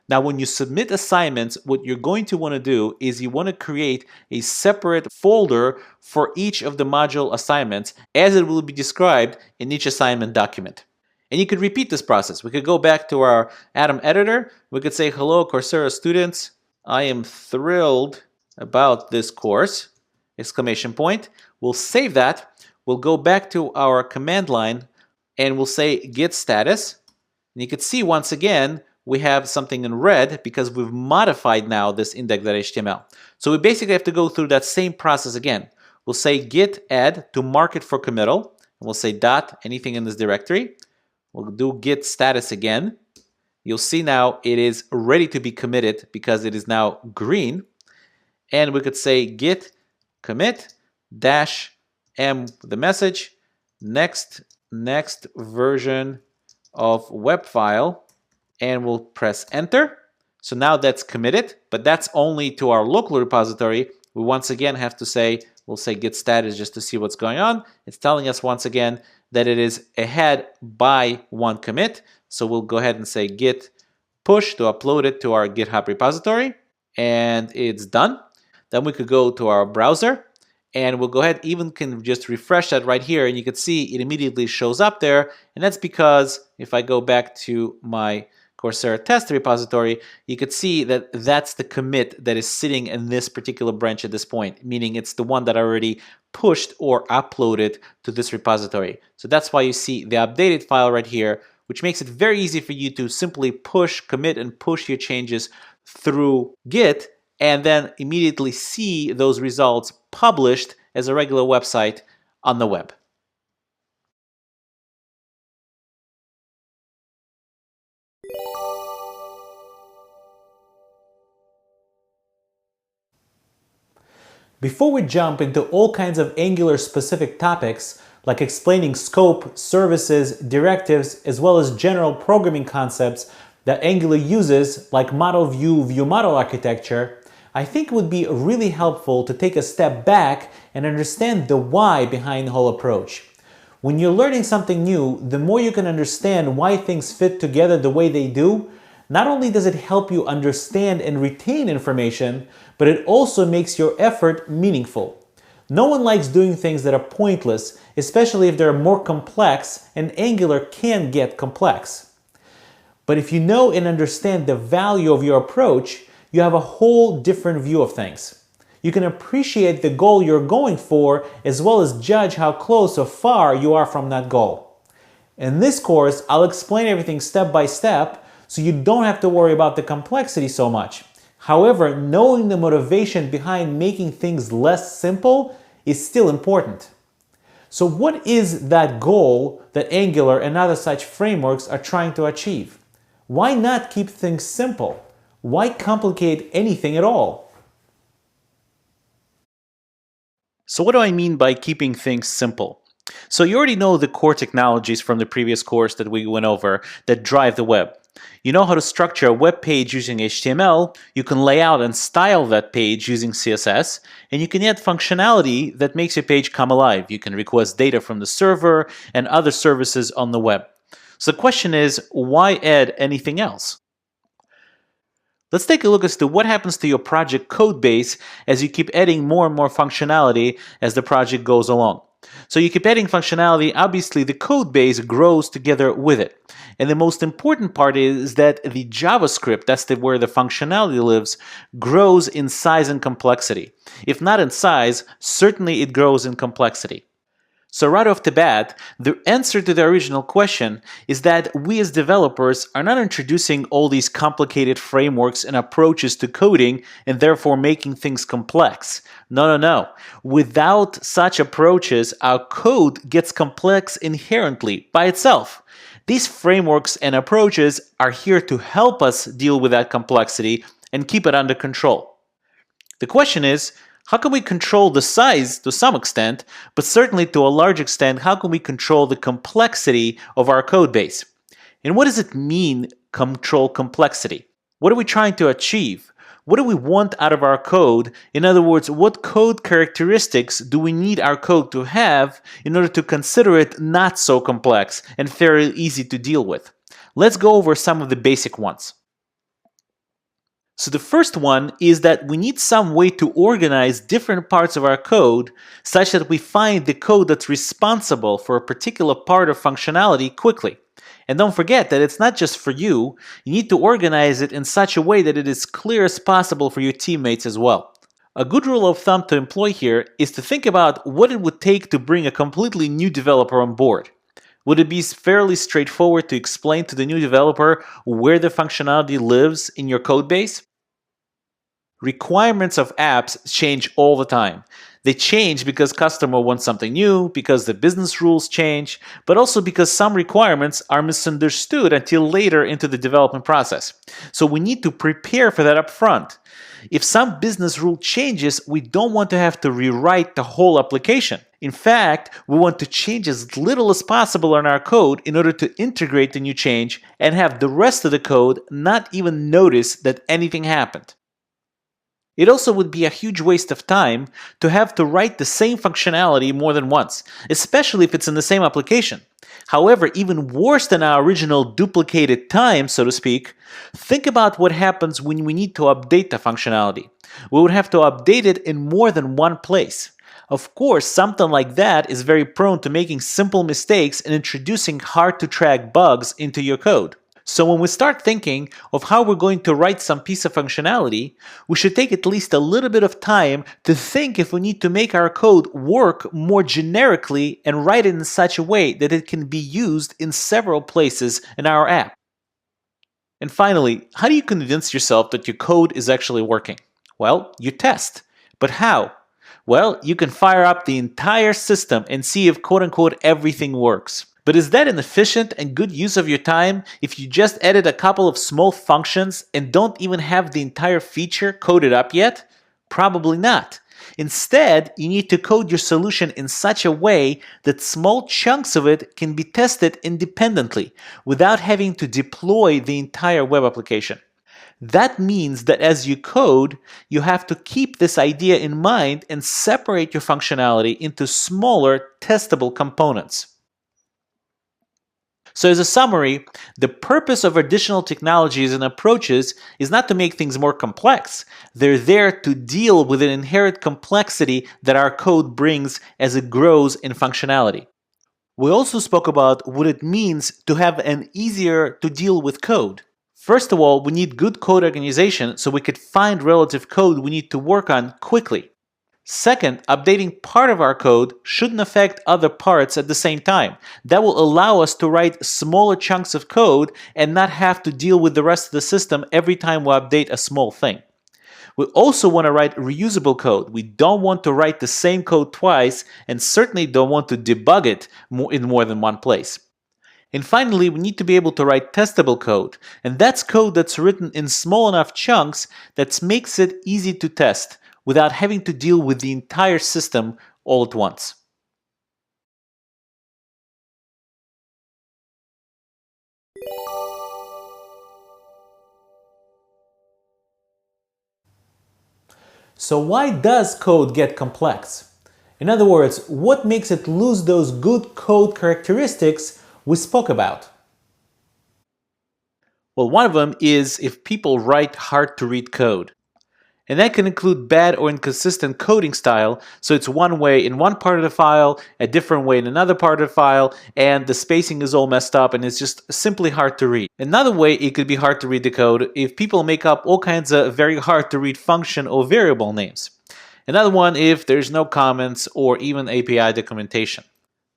Now, when you submit assignments, what you're going to want to do is you want to create a separate folder for each of the module assignments as it will be described in each assignment document. And you could repeat this process. We could go back to our Atom editor. We could say, hello, Coursera students. I am thrilled about this course, exclamation point. We'll save that. We'll go back to our command line and we'll say git status. And you can see once again, we have something in red because we've modified now this index.html. So we basically have to go through that same process again. We'll say git add to mark it for committal. And we'll say dot anything in this directory. We'll do git status again. You'll see now it is ready to be committed because it is now green. And we could say git commit -m the message next version of web file, and we'll press enter. So now that's committed, but that's only to our local repository. We once again have to say, we'll say git status just to see what's going on. It's telling us once again that it is ahead by one commit. So we'll go ahead and say git push to upload it to our GitHub repository, and it's done. Then we could go to our browser and we'll go ahead, even can just refresh that right here, and you can see it immediately shows up there. And that's because if I go back to my Coursera test repository, you could see that that's the commit that is sitting in this particular branch at this point, meaning it's the one that I already pushed or uploaded to this repository. So that's why you see the updated file right here, which makes it very easy for you to simply push, commit, and push your changes through Git, and then immediately see those results published as a regular website on the web. Before we jump into all kinds of Angular specific topics, like explaining scope, services, directives, as well as general programming concepts that Angular uses, like model view, view model architecture, I think it would be really helpful to take a step back and understand the why behind the whole approach. When you're learning something new, the more you can understand why things fit together the way they do, not only does it help you understand and retain information, but it also makes your effort meaningful. No one likes doing things that are pointless, especially if they're more complex, and Angular can get complex. But if you know and understand the value of your approach, you have a whole different view of things. You can appreciate the goal you're going for, as well as judge how close or far you are from that goal. In this course, I'll explain everything step by step, so you don't have to worry about the complexity so much. However, knowing the motivation behind making things less simple is still important. So what is that goal that Angular and other such frameworks are trying to achieve? Why not keep things simple? Why complicate anything at all? So what do I mean by keeping things simple? So you already know the core technologies from the previous course that we went over that drive the web. You know how to structure a web page using HTML, you can lay out and style that page using CSS, and you can add functionality that makes your page come alive. You can request data from the server and other services on the web. So the question is, why add anything else? Let's take a look as to what happens to your project code base as you keep adding more and more functionality as the project goes along. So you keep adding functionality, obviously the code base grows together with it. And the most important part is that the JavaScript, that's where the functionality lives, grows in size and complexity. If not in size, certainly it grows in complexity. So right off the bat, the answer to the original question is that we as developers are not introducing all these complicated frameworks and approaches to coding and therefore making things complex. No. Without such approaches, our code gets complex inherently by itself. These frameworks and approaches are here to help us deal with that complexity and keep it under control. The question is, how can we control the size to some extent, but certainly to a large extent, how can we control the complexity of our code base? And what does it mean, control complexity? What are we trying to achieve? What do we want out of our code? In other words, what code characteristics do we need our code to have in order to consider it not so complex and fairly easy to deal with? Let's go over some of the basic ones. So the first one is that we need some way to organize different parts of our code such that we find the code that's responsible for a particular part of functionality quickly. And don't forget that it's not just for you. You need to organize it in such a way that it is clear as possible for your teammates as well. A good rule of thumb to employ here is to think about what it would take to bring a completely new developer on board. Would it be fairly straightforward to explain to the new developer where the functionality lives in your code base? Requirements of apps change all the time. They change because customer wants something new, because the business rules change, but also because some requirements are misunderstood until later into the development process. So we need to prepare for that up front. If some business rule changes, we don't want to have to rewrite the whole application. In fact, we want to change as little as possible in our code in order to integrate the new change and have the rest of the code not even notice that anything happened. It also would be a huge waste of time to have to write the same functionality more than once, especially if it's in the same application. However, even worse than our original duplicated time, so to speak, think about what happens when we need to update the functionality. We would have to update it in more than one place. Of course, something like that is very prone to making simple mistakes and introducing hard-to-track bugs into your code. So when we start thinking of how we're going to write some piece of functionality, we should take at least a little bit of time to think if we need to make our code work more generically and write it in such a way that it can be used in several places in our app. And finally, how do you convince yourself that your code is actually working? Well, you test. But how? Well, you can fire up the entire system and see if quote-unquote everything works. But is that an efficient and good use of your time if you just added a couple of small functions and don't even have the entire feature coded up yet? Probably not. Instead, you need to code your solution in such a way that small chunks of it can be tested independently without having to deploy the entire web application. That means that as you code, you have to keep this idea in mind and separate your functionality into smaller testable components. So as a summary, the purpose of additional technologies and approaches is not to make things more complex. They're there to deal with an inherent complexity that our code brings as it grows in functionality. We also spoke about what it means to have an easier to deal with code. First of all, we need good code organization so we could find relative code we need to work on quickly. Second, updating part of our code shouldn't affect other parts at the same time. That will allow us to write smaller chunks of code and not have to deal with the rest of the system every time we update a small thing. We also want to write reusable code. We don't want to write the same code twice and certainly don't want to debug it in more than one place. And finally, we need to be able to write testable code, and that's code that's written in small enough chunks that makes it easy to test without having to deal with the entire system all at once. So why does code get complex? In other words, what makes it lose those good code characteristics we spoke about? Well, one of them is if people write hard-to-read code. And that can include bad or inconsistent coding style, so it's one way in one part of the file, a different way in another part of the file, and the spacing is all messed up and it's just simply hard to read. Another way it could be hard to read the code if people make up all kinds of very hard to read function or variable names. Another one if there's no comments or even API documentation.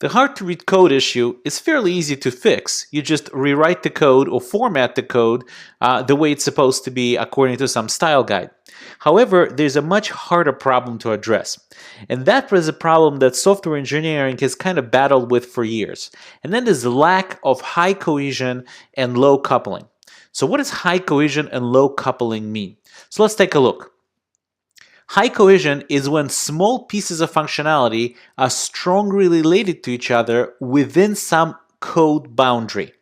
The hard-to-read code issue is fairly easy to fix. You just rewrite the code or format the code the way it's supposed to be according to some style guide. However, there's a much harder problem to address. And that was a problem that software engineering has kind of battled with for years. And that is the lack of high cohesion and low coupling. So what does high cohesion and low coupling mean? So let's take a look. High cohesion is when small pieces of functionality are strongly related to each other within some code boundary.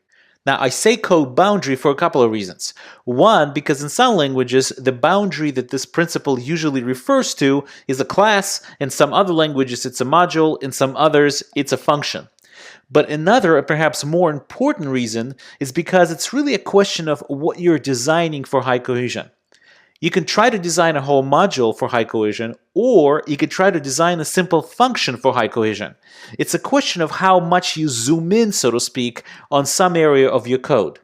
Now, I say code boundary for a couple of reasons. One, because in some languages, the boundary that this principle usually refers to is a class. In some other languages, it's a module. In some others, it's a function. But another, perhaps more important reason is because it's really a question of what you're designing for high cohesion. You can try to design a whole module for high cohesion, or you could try to design a simple function for high cohesion. It's a question of how much you zoom in, so to speak, on some area of your code.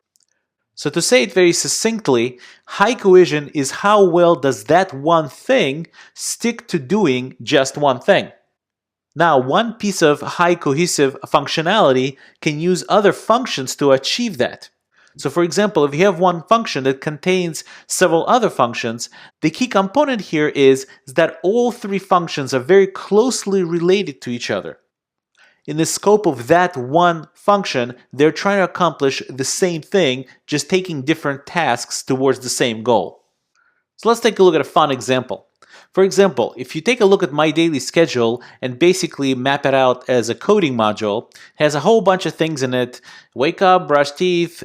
So to say it very succinctly, high cohesion is how well does that one thing stick to doing just one thing. Now, one piece of high cohesive functionality can use other functions to achieve that. So for example, if you have one function that contains several other functions, the key component here is that all three functions are very closely related to each other. In the scope of that one function, they're trying to accomplish the same thing, just taking different tasks towards the same goal. So let's take a look at a fun example. For example, if you take a look at my daily schedule and basically map it out as a coding module, it has a whole bunch of things in it: wake up, brush teeth,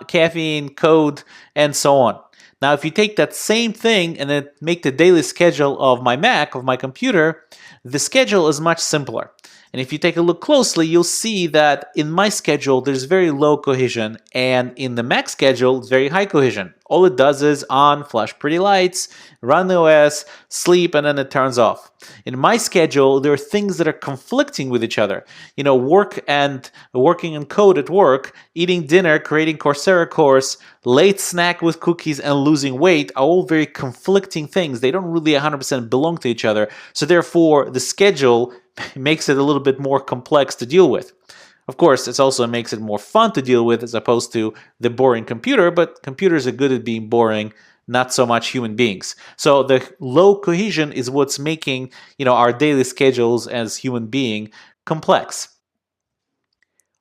caffeine, code, and so on. Now, if you take that same thing and then make the daily schedule of my Mac, of my computer, the schedule is much simpler. And if you take a look closely, you'll see that in my schedule, there's very low cohesion, and in the Mac schedule, it's very high cohesion. All it does is on, flash pretty lights, run the OS, sleep, and then it turns off. In my schedule, there are things that are conflicting with each other. You know, work and working in code at work, eating dinner, creating Coursera course, late snack with cookies, and losing weight are all very conflicting things. They don't really 100% belong to each other. So therefore, the schedule makes it a little bit more complex to deal with. Of course, it also makes it more fun to deal with as opposed to the boring computer, but computers are good at being boring, not so much human beings. So the low cohesion is what's making, our daily schedules as human being complex.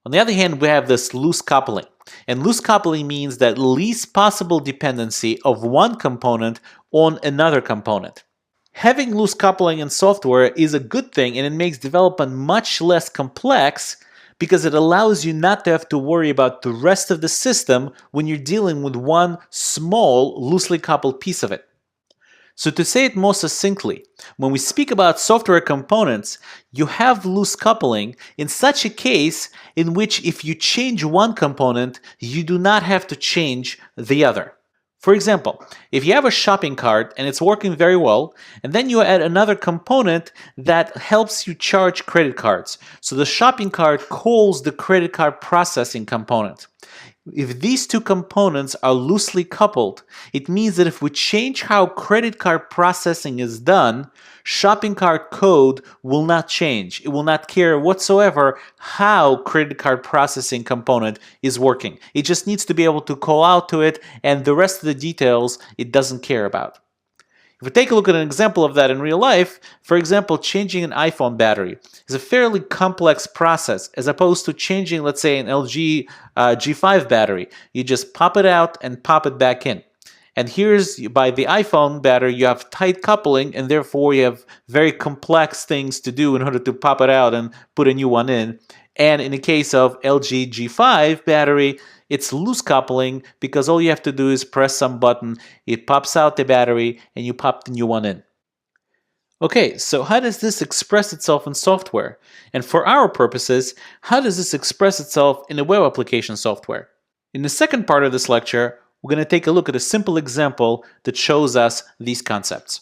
On the other hand, we have this loose coupling. And loose coupling means that least possible dependency of one component on another component. Having loose coupling in software is a good thing, and it makes development much less complex because it allows you not to have to worry about the rest of the system when you're dealing with one small, loosely coupled piece of it. So to say it more succinctly, when we speak about software components, you have loose coupling in such a case in which if you change one component, you do not have to change the other. For example, if you have a shopping cart and it's working very well, and then you add another component that helps you charge credit cards. So the shopping cart calls the credit card processing component. If these two components are loosely coupled, it means that if we change how credit card processing is done, shopping cart code will not change. It will not care whatsoever how credit card processing component is working. It just needs to be able to call out to it, and the rest of the details it doesn't care about. If we take a look at an example of that in real life, for example, changing an iPhone battery is a fairly complex process as opposed to changing, let's say, an LG G5 battery. You just pop it out and pop it back in. And here's, by the iPhone battery, you have tight coupling, and therefore you have very complex things to do in order to pop it out and put a new one in. And in the case of LG G5 battery, it's loose coupling because all you have to do is press some button, it pops out the battery, and you pop the new one in. Okay, so how does this express itself in software? And for our purposes, how does this express itself in a web application software? In the second part of this lecture, we're going to take a look at a simple example that shows us these concepts.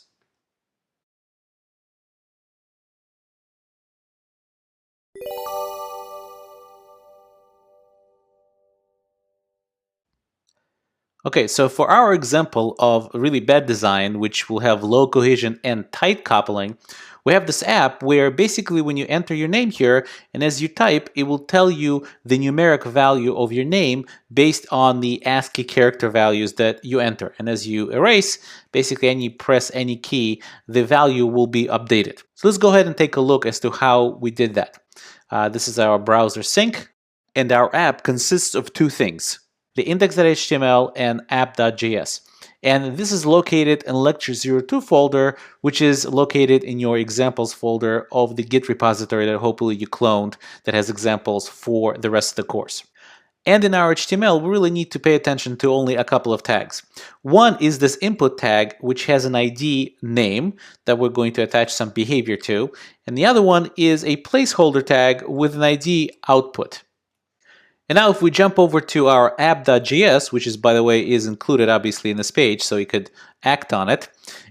Okay, so for our example of really bad design, which will have low cohesion and tight coupling, we have this app where basically when you enter your name here, and as you type, it will tell you the numeric value of your name based on the ASCII character values that you enter. And as you erase, basically any press any key, the value will be updated. So let's go ahead and take a look as to how we did that. This is our browser sync, and our app consists of two things: the index.html and app.js. And this is located in lecture02 folder, which is located in your examples folder of the Git repository that hopefully you cloned that has examples for the rest of the course. And in our HTML, we really need to pay attention to only a couple of tags. One is this input tag, which has an ID name that we're going to attach some behavior to. And the other one is a placeholder tag with an ID output. And now if we jump over to our app.js, which is, by the way, is included obviously in this page, so you could act on it.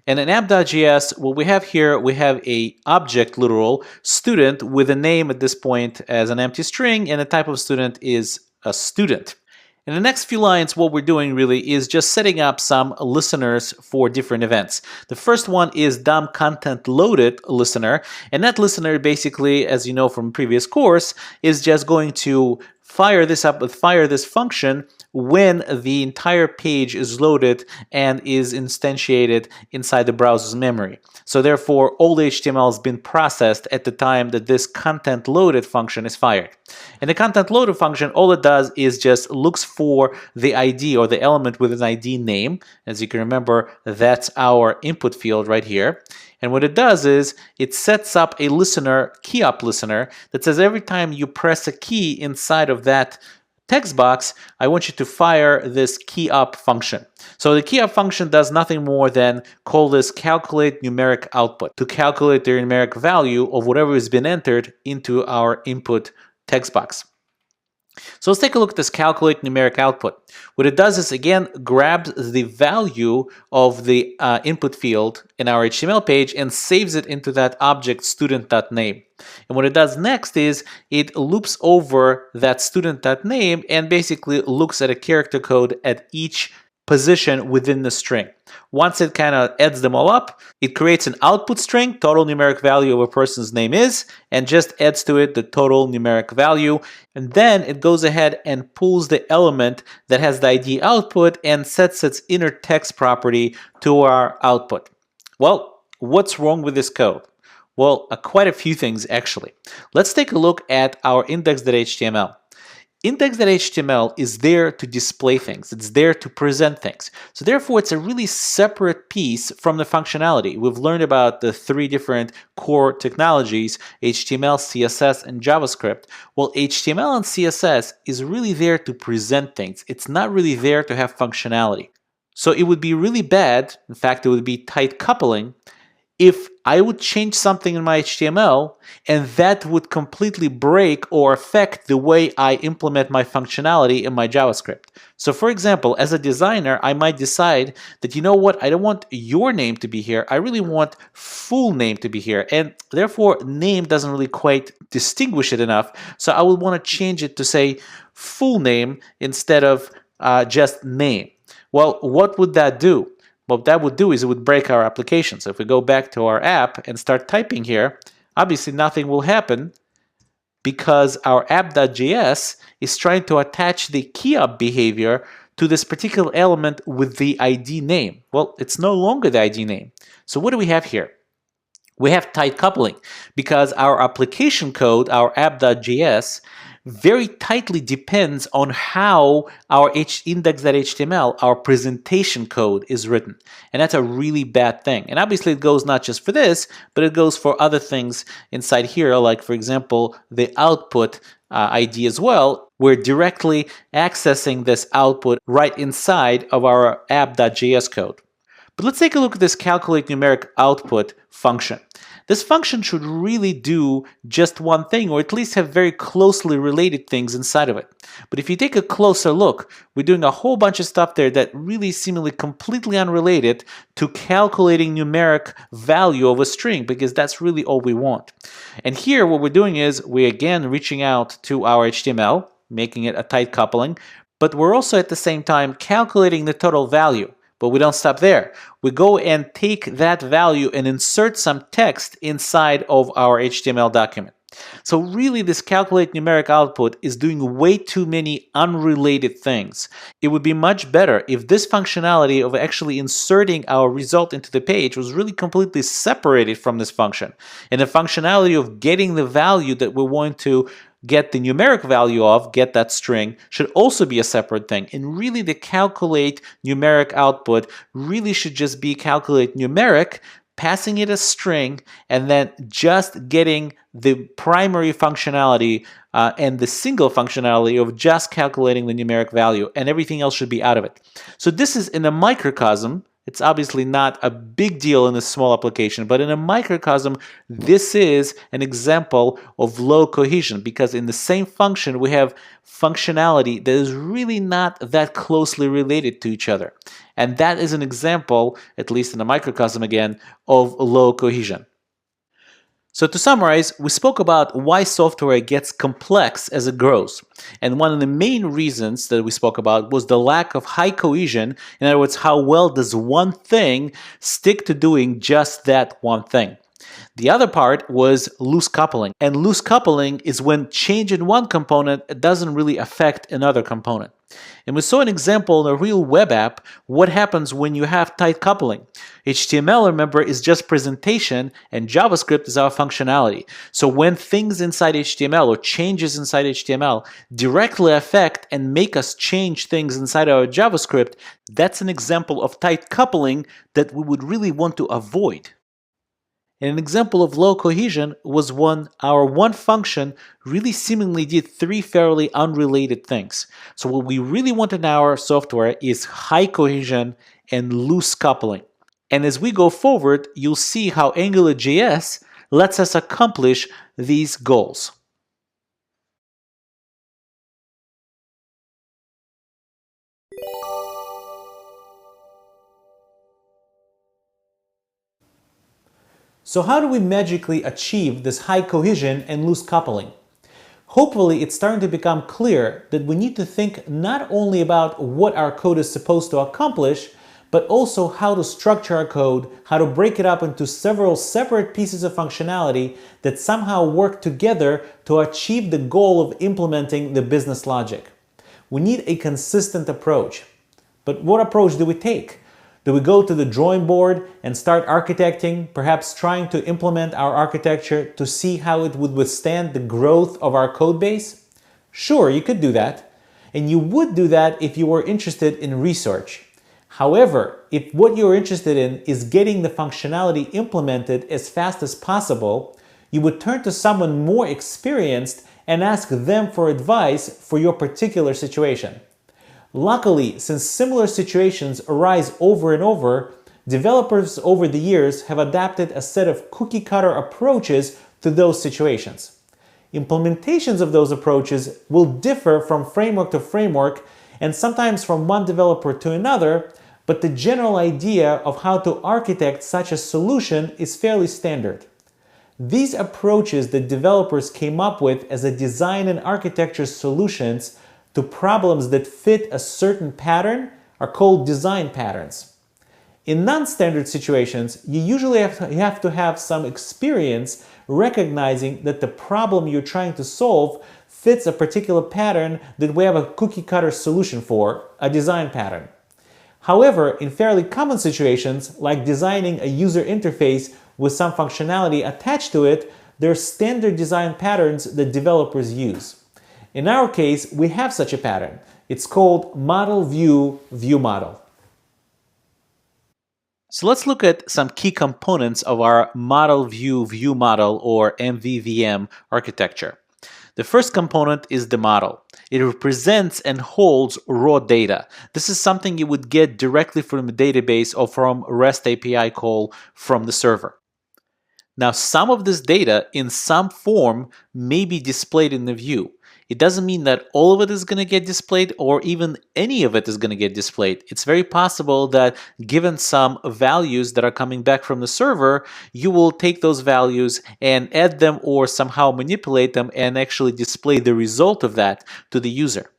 And in app.js, what we have here, we have a object literal student with a name at this point as an empty string, and the type of student is a student. In the next few lines, what we're doing really is just setting up some listeners for different events. The first one is DOM content loaded listener, and that listener basically, as you know from previous course, is just going to fire this up with fire this function when the entire page is loaded and is instantiated inside the browser's memory. So therefore, all the HTML has been processed at the time that this content loaded function is fired. And the content loaded function, all it does is just looks for the ID or the element with an ID name. As you can remember, that's our input field right here. And what it does is it sets up a listener, key up listener, that says every time you press a key inside of that text box, I want you to fire this key up function. So the key up function does nothing more than call this calculate numeric output to calculate the numeric value of whatever has been entered into our input text box. So let's take a look at this calculate numeric output. What it does is, again, grabs the value of the input field in our HTML page and saves it into that object student.name. And what it does next is it loops over that student.name and basically looks at a character code at each position within the string. Once it kind of adds them all up, it creates an output string, total numeric value of a person's name is, and just adds to it the total numeric value. And then it goes ahead and pulls the element that has the ID output and sets its inner text property to our output. Well, what's wrong with this code? Well, quite a few things actually. Let's take a look at our index.html. Index.html is there to display things. It's there to present things. So therefore, it's a really separate piece from the functionality. We've learned about the three different core technologies, HTML, CSS, and JavaScript. Well, HTML and CSS is really there to present things. It's not really there to have functionality. So it would be really bad, in fact, it would be tight coupling, if I would change something in my HTML and that would completely break or affect the way I implement my functionality in my JavaScript. So for example, as a designer, I might decide that, you know what, I don't want your name to be here. I really want full name to be here. And therefore, name doesn't really quite distinguish it enough. So I would want to change it to say full name instead of just name. Well, what would that do? What that would do is it would break our application. So if we go back to our app and start typing here, obviously nothing will happen because our app.js is trying to attach the keyup behavior to this particular element with the ID name. Well, it's no longer the ID name. So what do we have here? We have tight coupling because our application code, our app.js, very tightly depends on how our index.html, our presentation code, is written. And that's a really bad thing. And obviously it goes not just for this, but it goes for other things inside here, like for example, the output ID as well. We're directly accessing this output right inside of our app.js code. But let's take a look at this calculate numeric output function. This function should really do just one thing, or at least have very closely related things inside of it. But if you take a closer look, we're doing a whole bunch of stuff there that really seemingly completely unrelated to calculating numeric value of a string, because that's really all we want. And here what we're doing is we're again reaching out to our HTML, making it a tight coupling, but we're also at the same time calculating the total value. But we don't stop there. We go and take that value and insert some text inside of our HTML document. So really this calculate numeric output is doing way too many unrelated things. It would be much better if this functionality of actually inserting our result into the page was really completely separated from this function. And the functionality of getting the value that we want to get the numeric value of, get that string, should also be a separate thing. And really the calculate numeric output really should just be calculate numeric, passing it a string, and then just getting the primary functionality and the single functionality of just calculating the numeric value, and everything else should be out of it. So this is in a microcosm. It's obviously not a big deal in a small application, but in a microcosm, this is an example of low cohesion, because in the same function, we have functionality that is really not that closely related to each other. And that is an example, at least in a microcosm again, of low cohesion. So to summarize, we spoke about why software gets complex as it grows. And one of the main reasons that we spoke about was the lack of high cohesion. In other words, how well does one thing stick to doing just that one thing? The other part was loose coupling. And loose coupling is when change in one component doesn't really affect another component. And we saw an example in a real web app, what happens when you have tight coupling. HTML, remember, is just presentation, and JavaScript is our functionality. So when things inside HTML or changes inside HTML directly affect and make us change things inside our JavaScript, that's an example of tight coupling that we would really want to avoid. And an example of low cohesion was when our one function really seemingly did three fairly unrelated things. So what we really want in our software is high cohesion and loose coupling. And as we go forward, you'll see how Angularjs lets us accomplish these goals. So how do we magically achieve this high cohesion and loose coupling? Hopefully it's starting to become clear that we need to think not only about what our code is supposed to accomplish, but also how to structure our code, how to break it up into several separate pieces of functionality that somehow work together to achieve the goal of implementing the business logic. We need a consistent approach. But what approach do we take? Do we go to the drawing board and start architecting, perhaps trying to implement our architecture to see how it would withstand the growth of our code base? Sure, you could do that, and you would do that if you were interested in research. However, if what you're interested in is getting the functionality implemented as fast as possible, you would turn to someone more experienced and ask them for advice for your particular situation. Luckily, since similar situations arise over and over, developers over the years have adapted a set of cookie-cutter approaches to those situations. Implementations of those approaches will differ from framework to framework and sometimes from one developer to another, but the general idea of how to architect such a solution is fairly standard. These approaches that developers came up with as a design and architecture solutions to problems that fit a certain pattern are called design patterns. In non-standard situations, you usually have to have some experience recognizing that the problem you're trying to solve fits a particular pattern that we have a cookie-cutter solution for, a design pattern. However, in fairly common situations, like designing a user interface with some functionality attached to it, there are standard design patterns that developers use. In our case, we have such a pattern. It's called model view view model. So let's look at some key components of our model view view model or mvvm architecture. The first component is the model. It represents and holds raw data. This is something you would get directly from the database or from REST API call from the server. Now, some of this data in some form may be displayed in the view. It doesn't mean that all of it is going to get displayed or even any of it is going to get displayed. It's very possible that given some values that are coming back from the server, you will take those values and add them or somehow manipulate them and actually display the result of that to the user.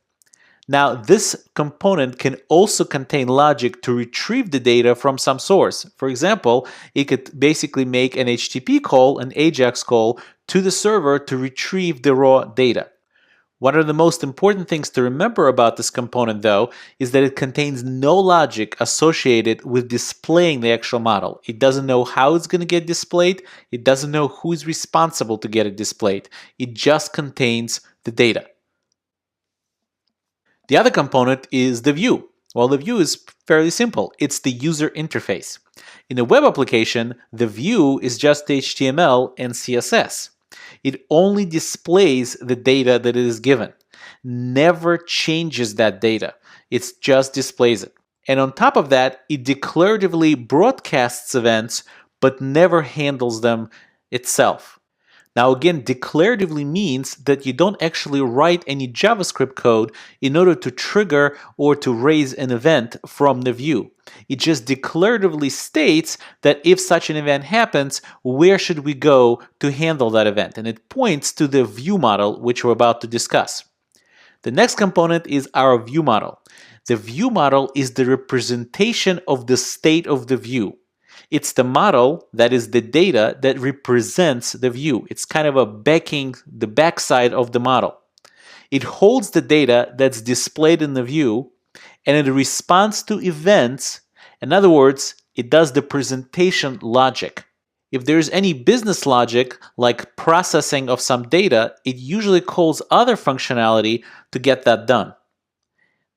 Now, this component can also contain logic to retrieve the data from some source. For example, it could basically make an HTTP call, an Ajax call, to the server to retrieve the raw data. One of the most important things to remember about this component, though, is that it contains no logic associated with displaying the actual model. It doesn't know how it's going to get displayed. It doesn't know who is responsible to get it displayed. It just contains the data. The other component is the view. Well, the view is fairly simple. It's the user interface. In a web application, the view is just HTML and CSS. It only displays the data that it is given, never changes that data. It just displays it. And on top of that, it declaratively broadcasts events, but never handles them itself. Now again, declaratively means that you don't actually write any JavaScript code in order to trigger or to raise an event from the view. It just declaratively states that if such an event happens, where should we go to handle that event? And it points to the view model, which we're about to discuss. The next component is our view model. The view model is the representation of the state of the view. It's the model, that is the data, that represents the view. It's kind of a the backside of the model. It holds the data that's displayed in the view, and it responds to events. In other words, it does the presentation logic. If there's any business logic, like processing of some data, it usually calls other functionality to get that done.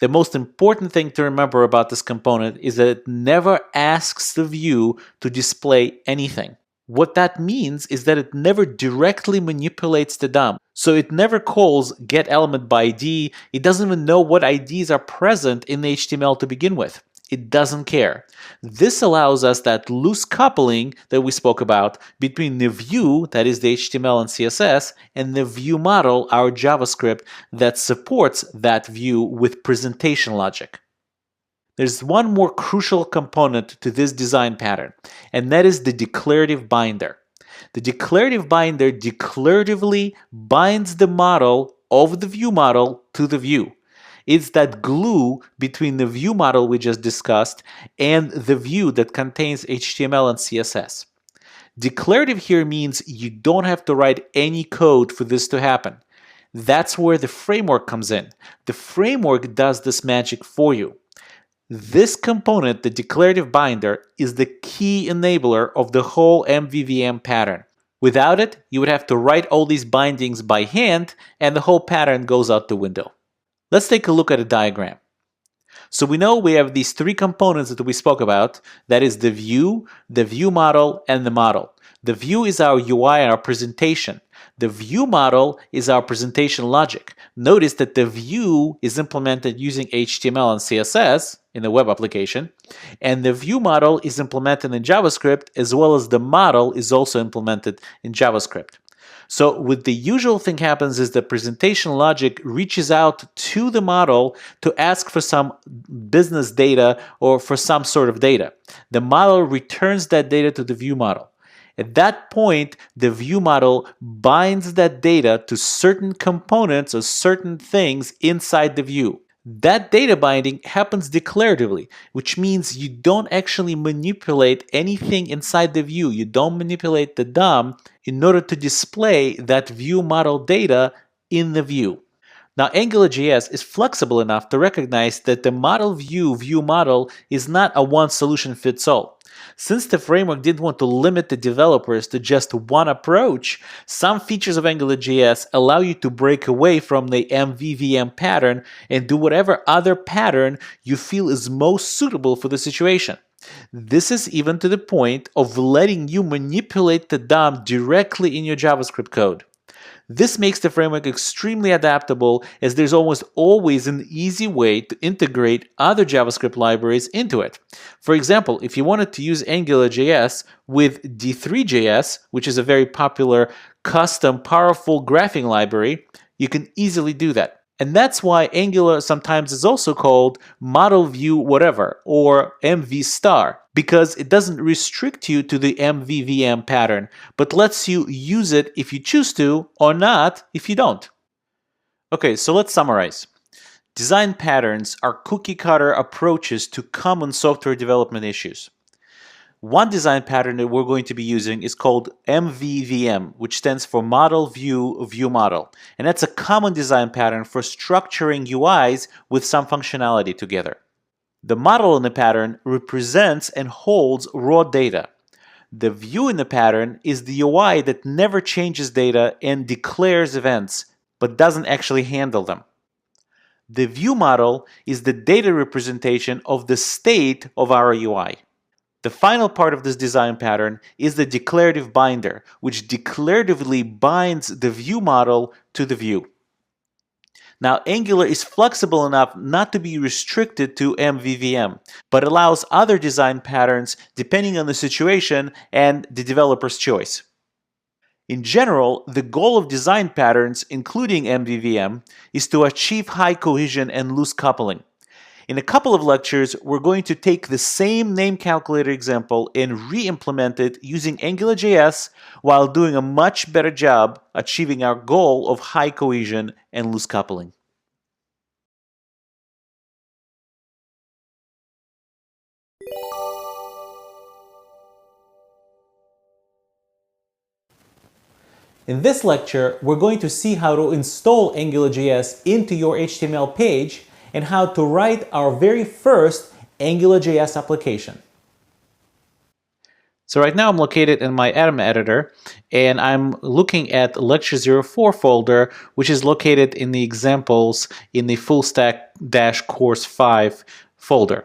The most important thing to remember about this component is that it never asks the view to display anything. What that means is that it never directly manipulates the DOM. So it never calls getElementById. It doesn't even know what IDs are present in the HTML to begin with. It doesn't care. This allows us that loose coupling that we spoke about between the view, that is the HTML and CSS, and the view model, our JavaScript, that supports that view with presentation logic. There's one more crucial component to this design pattern, and that is the declarative binder. The declarative binder declaratively binds the model of the view model to the view. It's that glue between the view model we just discussed and the view that contains HTML and CSS. Declarative here means you don't have to write any code for this to happen. That's where the framework comes in. The framework does this magic for you. This component, the declarative binder, is the key enabler of the whole mvvm pattern. Without it, you would have to write all these bindings by hand, and the whole pattern goes out the window. Let's take a look at a diagram. So we know we have these three components that we spoke about. That is the view model, and the model. The view is our UI, our presentation. The view model is our presentation logic. Notice that the view is implemented using HTML and CSS in the web application, and the view model is implemented in JavaScript, as well as the model is also implemented in JavaScript. So what the usual thing happens is the presentation logic reaches out to the model to ask for some business data or for some sort of data. The model returns that data to the view model. At that point, the view model binds that data to certain components or certain things inside the view. That data binding happens declaratively, which means you don't actually manipulate anything inside the view. You don't manipulate the DOM in order to display that view model data in the view. Now, AngularJS is flexible enough to recognize that the model view model is not a one solution fits all. Since the framework didn't want to limit the developers to just one approach, some features of AngularJS allow you to break away from the mvvm pattern and do whatever other pattern you feel is most suitable for the situation. This is even to the point of letting you manipulate the DOM directly in your JavaScript code. This makes the framework extremely adaptable, as there's almost always an easy way to integrate other JavaScript libraries into it. For example, if you wanted to use AngularJS with D3.js, which is a very popular, custom, powerful graphing library, you can easily do that. And that's why Angular sometimes is also called model view whatever, or MV star, because it doesn't restrict you to the mvvm pattern, but lets you use it if you choose to, or not if you don't. Okay, so let's summarize. Design patterns are cookie-cutter approaches to common software development issues. One design pattern that we're going to be using is called mvvm, which stands for model view model. And that's a common design pattern for structuring UIs with some functionality together. The model in the pattern represents and holds raw data. The view in the pattern is the UI that never changes data and declares events, but doesn't actually handle them. The view model is the data representation of the state of our UI. The final part of this design pattern is the declarative binder, which declaratively binds the view model to the view. Now, Angular is flexible enough not to be restricted to mvvm, but allows other design patterns depending on the situation and the developer's choice. In general, the goal of design patterns, including mvvm, is to achieve high cohesion and loose coupling. In a couple of lectures, we're going to take the same name calculator example and re-implement it using AngularJS while doing a much better job achieving our goal of high cohesion and loose coupling. In this lecture, we're going to see how to install AngularJS into your HTML page and how to write our very first AngularJS application. So right now I'm located in my Atom editor, and I'm looking at Lecture 04 folder, which is located in the examples in the Full Stack Course 5 folder.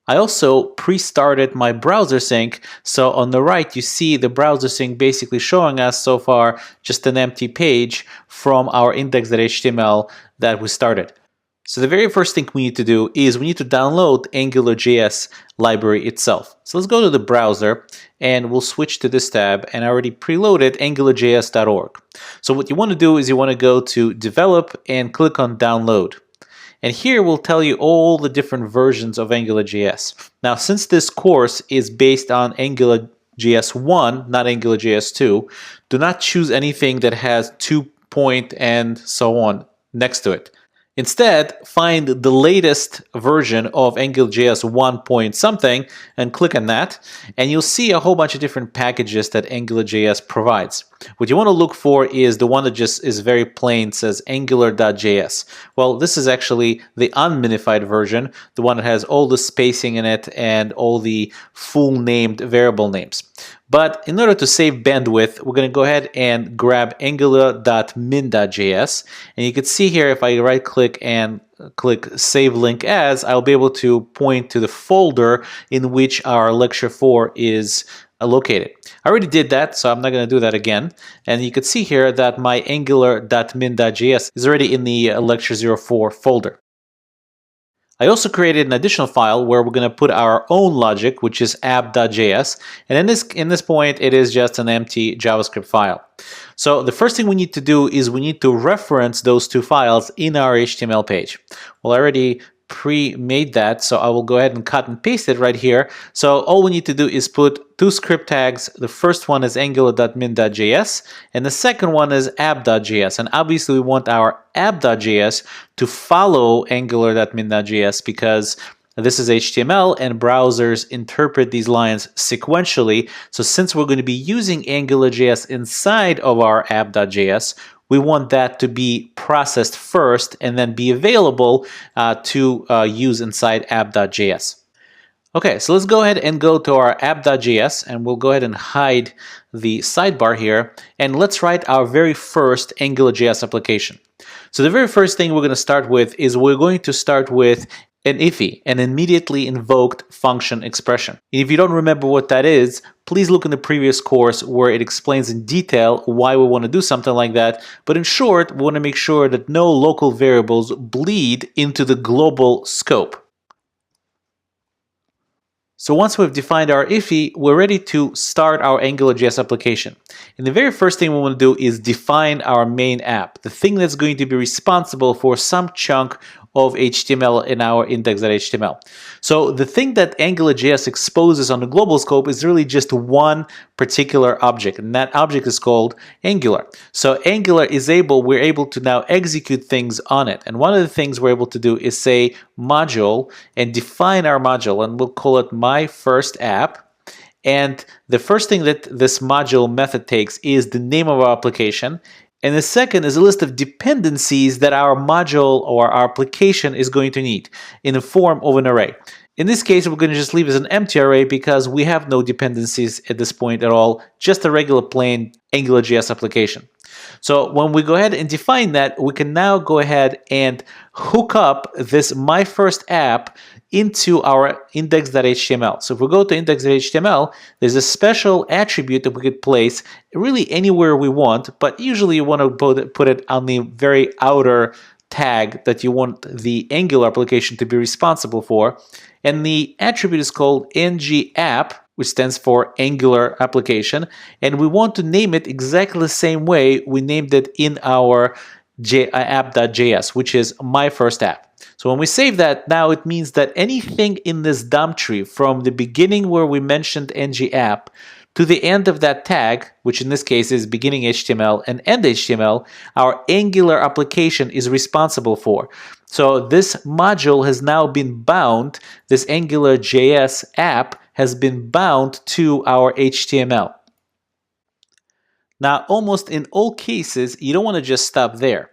I also pre-started my browser sync, so on the right you see the browser sync basically showing us so far just an empty page from our index.html that we started. So the very first thing we need to do is we need to download AngularJS library itself. So let's go to the browser and we'll switch to this tab, and I already preloaded angularjs.org. So what you want to do is you want to go to develop and click on download. And here we'll tell you all the different versions of AngularJS. Now, since this course is based on AngularJS 1, not AngularJS 2, do not choose anything that has 2 point and so on next to it. Instead, find the latest version of AngularJS 1 point something and click on that, and you'll see a whole bunch of different packages that AngularJS provides. What you want to look for is the one that just is very plain, says angular.js. Well, this is actually the unminified version, the one that has all the spacing in it and all the full named variable names. But in order to save bandwidth, we're going to go ahead and grab angular.min.js. And you can see here, if I right click and click Save Link As, I'll be able to point to the folder in which our lecture 4 is located. I already did that, so I'm not going to do that again. And you can see here that my angular.min.js is already in the lecture 04 folder. I also created an additional file where we're going to put our own logic, which is app.js. And in this point, it is just an empty JavaScript file. So the first thing we need to do is we need to reference those two files in our HTML page. Well, I already pre-made that, so I will go ahead and cut and paste it right here. So all we need to do is put two script tags. The first one is angular.min.js and the second one is app.js. And obviously we want our app.js to follow angular.min.js because this is HTML and browsers interpret these lines sequentially. So since we're going to be using AngularJS inside of our app.js, we want that to be processed first and then be available to use inside app.js. Okay, so let's go ahead and go to our app.js and we'll go ahead and hide the sidebar here and let's write our very first AngularJS application. So the very first thing we're going to start with is we're going to start with an IFI, an immediately invoked function expression. If you don't remember what that is, please look in the previous course where it explains in detail why we want to do something like that. But in short, we want to make sure that no local variables bleed into the global scope. So once we've defined our IFI, we're ready to start our AngularJS application. And the very first thing we want to do is define our main app, the thing that's going to be responsible for some chunk of HTML in our index.html. So the thing that AngularJS exposes on the global scope is really just one particular object, and that object is called Angular. So Angular is we're able to now execute things on it. And one of the things we're able to do is say module and define our module, and we'll call it my first app. And the first thing that this module method takes is the name of our application. And the second is a list of dependencies that our module or our application is going to need in the form of an array. In this case, we're going to just leave it as an empty array because we have no dependencies at this point at all, just a regular plain AngularJS application. So when we go ahead and define that, we can now go ahead and hook up this my first app into our index.html. So if we go to index.html, there's a special attribute that we could place really anywhere we want, but usually you want to put it on the very outer tag that you want the Angular application to be responsible for. And the attribute is called ng-app, which stands for Angular application. And we want to name it exactly the same way we named it in our app.js, which is my first app. So when we save that, now it means that anything in this DOM tree from the beginning where we mentioned ng-app to the end of that tag, which in this case is beginning HTML and end HTML, our Angular application is responsible for. So this module has now been bound, this AngularJS app has been bound to our HTML. Now, almost in all cases, you don't want to just stop there.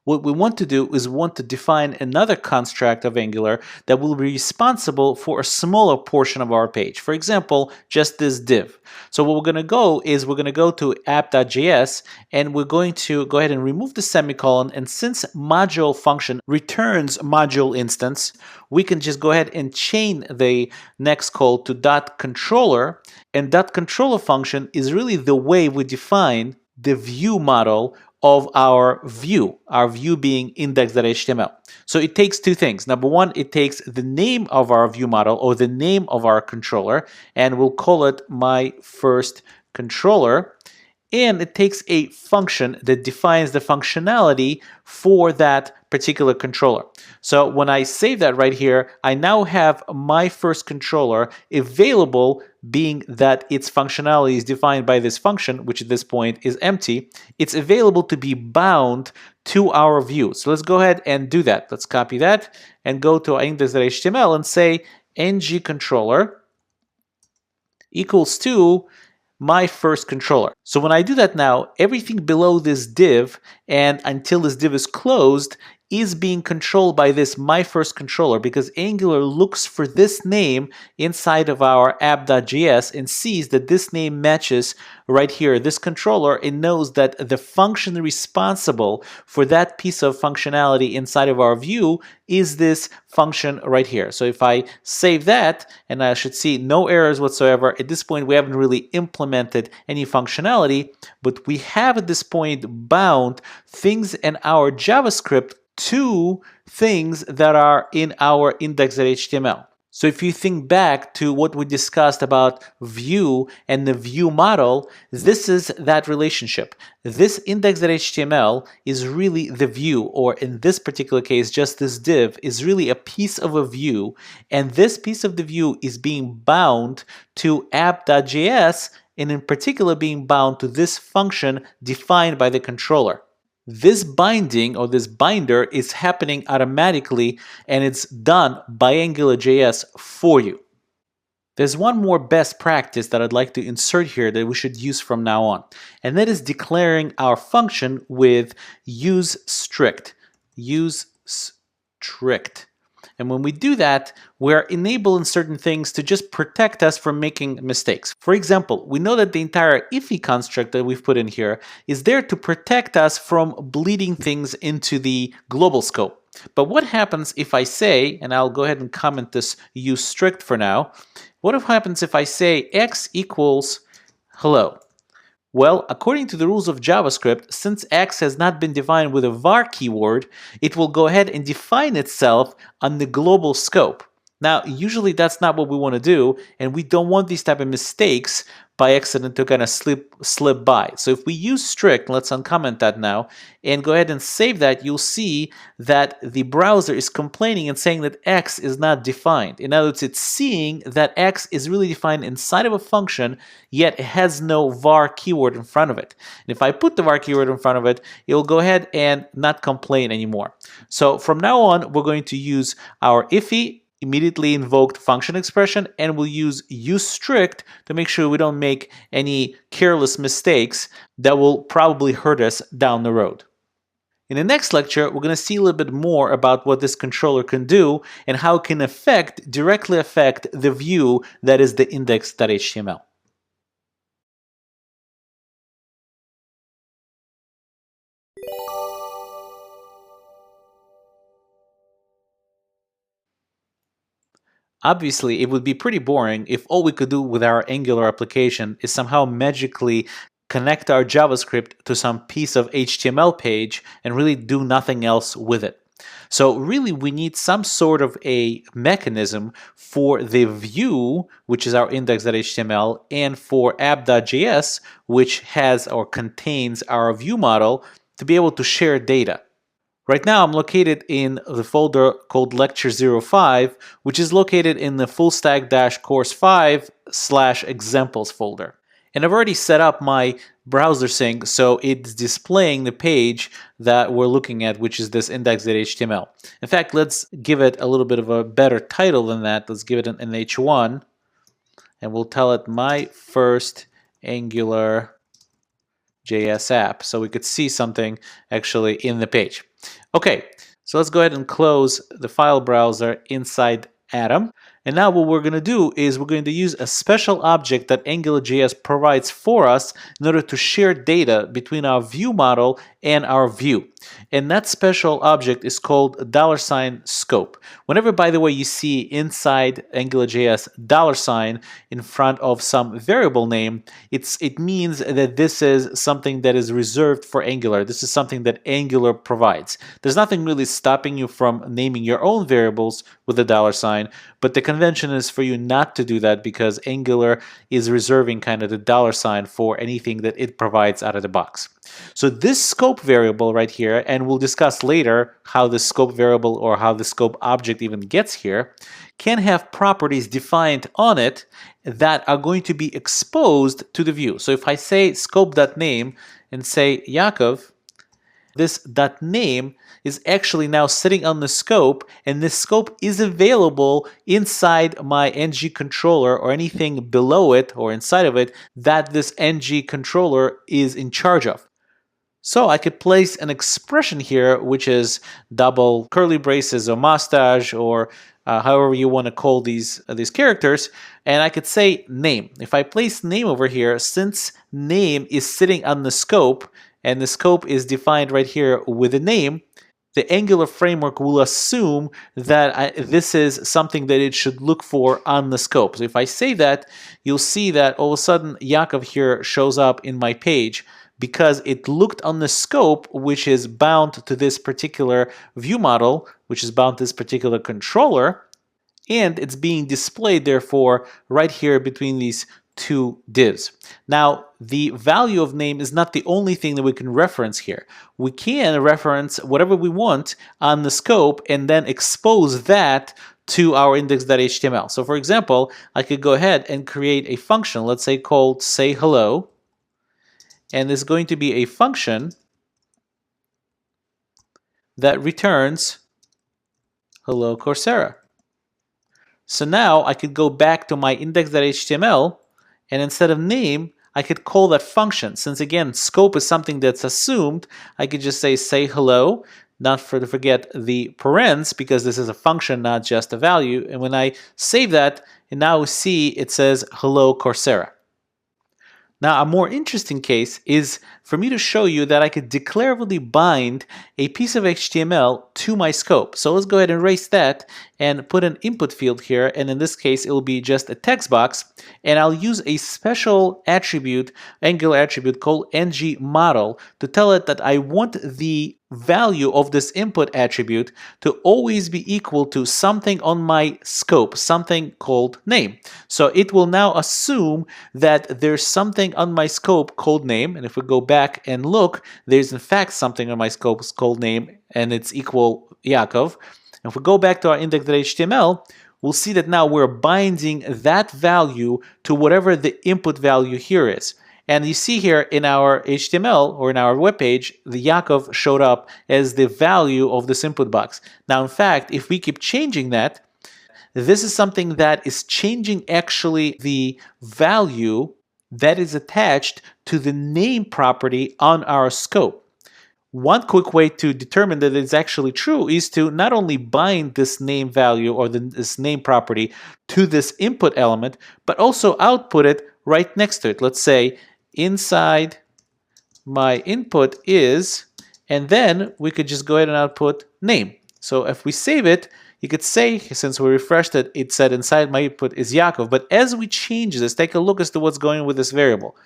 What we want to do is define another construct of Angular that will be responsible for a smaller portion of our page. For example, just this div. So what we're going to go is we're going to go to app.js and we're going to go ahead and remove the semicolon. And since module function returns module instance, we can just go ahead and chain the next call to .controller. And .controller function is really the way we define the view model of our view being index.html. So it takes two things. Number one, it takes the name of our view model or the name of our controller, and we'll call it my first controller. And it takes a function that defines the functionality for that particular controller. So when I save that right here, I now have my first controller available, being that its functionality is defined by this function, which at this point is empty. It's available to be bound to our view. So let's go ahead and do that. Let's copy that and go to our index.html and say ng controller equals to my first controller. So when I do that now, everything below this div and until this div is closed is being controlled by this my first controller, because Angular looks for this name inside of our app.js and sees that this name matches right here, this controller, and knows that the function responsible for that piece of functionality inside of our view is this function right here. So if I save that, and I should see no errors whatsoever, at this point we haven't really implemented any functionality, but we have at this point bound things in our JavaScript to things that are in our index.html. So if you think back to what we discussed about view and the view model, this is that relationship. This index.html is really the view, or in this particular case, just this div is really a piece of a view, and this piece of the view is being bound to app.js, and in particular being bound to this function defined by the controller. This binding or this binder is happening automatically, and it's done by AngularJS for you. There's one more best practice that I'd like to insert here that we should use from now on, and that is declaring our function with useStrict. useStrict. And when we do that, we're enabling certain things to just protect us from making mistakes. For example, we know that the entire ify construct that we've put in here is there to protect us from bleeding things into the global scope. But what happens if I say, and I'll go ahead and comment this useStrict for now, what happens if I say x equals hello? Well, according to the rules of JavaScript, since x has not been defined with a var keyword, it will go ahead and define itself on the global scope. Now, usually that's not what we want to do, and we don't want these type of mistakes by accident to kind of slip by. So if we use strict, let's uncomment that now, and go ahead and save that, you'll see that the browser is complaining and saying that x is not defined. In other words, it's seeing that x is really defined inside of a function, yet it has no var keyword in front of it. And if I put the var keyword in front of it, it'll go ahead and not complain anymore. So from now on, we're going to use our ify immediately invoked function expression, and we'll use useStrict to make sure we don't make any careless mistakes that will probably hurt us down the road. In the next lecture, we're going to see a little bit more about what this controller can do and how it can directly affect the view that is the index.html. Obviously, it would be pretty boring if all we could do with our Angular application is somehow magically connect our JavaScript to some piece of HTML page and really do nothing else with it. So really, we need some sort of a mechanism for the view, which is our index.html, and for app.js, which has or contains our view model, to be able to share data. Right now, I'm located in the folder called Lecture 05, which is located in the fullstack-course 5/examples folder. And I've already set up my browser sync, so it's displaying the page that we're looking at, which is this index.html. In fact, let's give it a little bit of a better title than that. Let's give it an H1, and we'll tell it my first Angular JS app, so we could see something actually in the page. Okay, so let's go ahead and close the file browser inside Atom. And now what we're going to do is we're going to use a special object that AngularJS provides for us in order to share data between our view model and our view. And that special object is called $scope. Whenever, by the way, you see inside AngularJS $, in front of some variable name, it means that this is something that is reserved for Angular. This is something that Angular provides. There's nothing really stopping you from naming your own variables with a $, but the convention is for you not to do that because Angular is reserving kind of the $sign for anything that it provides out of the box. So this scope variable right here, and we'll discuss later how the scope variable or how the scope object even gets here, can have properties defined on it that are going to be exposed to the view. So if I say scope.name and say Yaakov, this .name is actually now sitting on the scope, and this scope is available inside my ng controller or anything below it or inside of it that this ng controller is in charge of. So I could place an expression here, which is double curly braces or mustache or however you want to call these characters, and I could say name. If I place name over here, since name is sitting on the scope, and the scope is defined right here with a name, the Angular framework will assume that this is something that it should look for on the scope. So if I say that, you'll see that all of a sudden Yakov here shows up in my page because it looked on the scope, which is bound to this particular view model, which is bound to this particular controller, and it's being displayed, therefore, right here between these two divs. Now, the value of name is not the only thing that we can reference here. We can reference whatever we want on the scope and then expose that to our index.html. So for example, I could go ahead and create a function, let's say called say hello, and there's going to be a function that returns hello Coursera. So now I could go back to my index.html, and instead of name, I could call that function. Since again, scope is something that's assumed, I could just say hello, not to forget the parens, because this is a function, not just a value. And when I save that, and now we see it says hello Coursera. Now, a more interesting case is for me to show you that I could declaratively bind a piece of HTML to my scope. So let's go ahead and erase that and put an input field here. And in this case, it will be just a text box. And I'll use a special attribute, Angular attribute called ngModel, to tell it that I want the value of this input attribute to always be equal to something on my scope, something called name. So it will now assume that there's something on my scope called name, and if we go back and look, there's in fact something on my scope called name, and it's equal Yakov. And if we go back to our index.html, we'll see that now we're binding that value to whatever the input value here is. And you see here in our HTML or in our web page, the Yakov showed up as the value of this input box. Now, in fact, if we keep changing that, this is something that is changing actually the value that is attached to the name property on our scope. One quick way to determine that it's actually true is to not only bind this name value or this name property to this input element, but also output it right next to it. Let's say inside my input is, and then we could just go ahead and output name. So if we save it, you could say, since we refreshed it, it said inside my input is Yakov. But as we change this, take a look as to what's going on with this variable.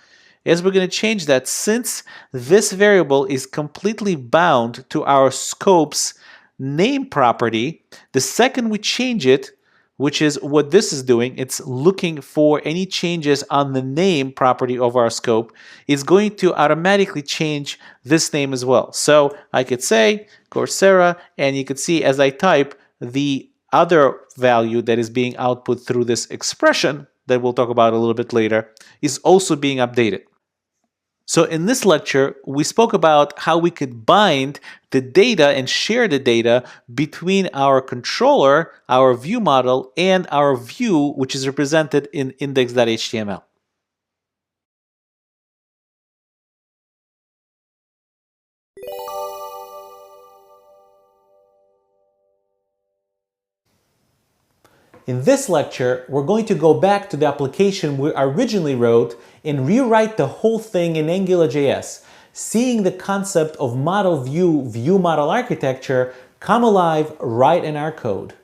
As we're going to change that, since this variable is completely bound to our scope's name property, the second we change it, which is what this is doing, it's looking for any changes on the name property of our scope, it's going to automatically change this name as well. So I could say Coursera, and you could see as I type, the other value that is being output through this expression that we'll talk about a little bit later is also being updated. So in this lecture, we spoke about how we could bind the data and share the data between our controller, our view model, and our view, which is represented in index.html. In this lecture, we're going to go back to the application we originally wrote and rewrite the whole thing in Angular.js, seeing the concept of model view model architecture come alive right in our code.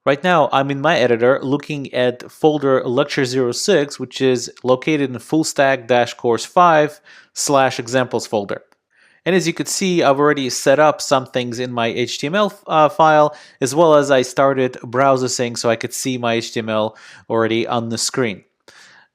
Right now, I'm in my editor looking at folder lecture 06, which is located in fullstack-course 5/examples folder. And as you could see, I've already set up some things in my HTML file, as well as I started browsing so I could see my HTML already on the screen.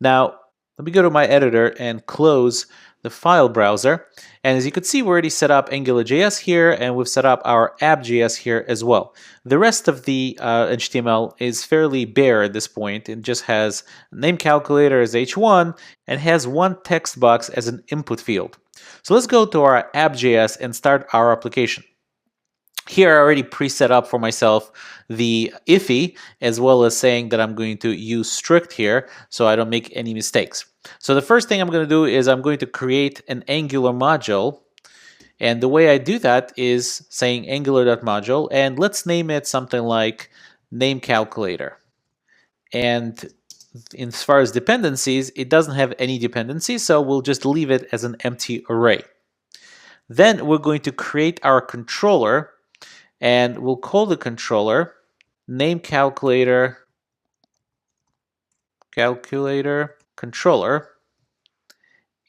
Now, let me go to my editor and close the file browser. And as you can see, we already set up Angular.js here, and we've set up our app.js here as well. The rest of the HTML is fairly bare at this point. It just has name calculator as h1 and has one text box as an input field. So let's go to our app.js and start our application. Here I already preset up for myself the iffy, as well as saying that I'm going to use strict here so I don't make any mistakes. So the first thing I'm going to do is I'm going to create an Angular module. And the way I do that is saying angular.module, and let's name it something like name calculator. And as far as dependencies, it doesn't have any dependencies, so we'll just leave it as an empty array. Then we're going to create our controller, and we'll call the controller name calculator controller.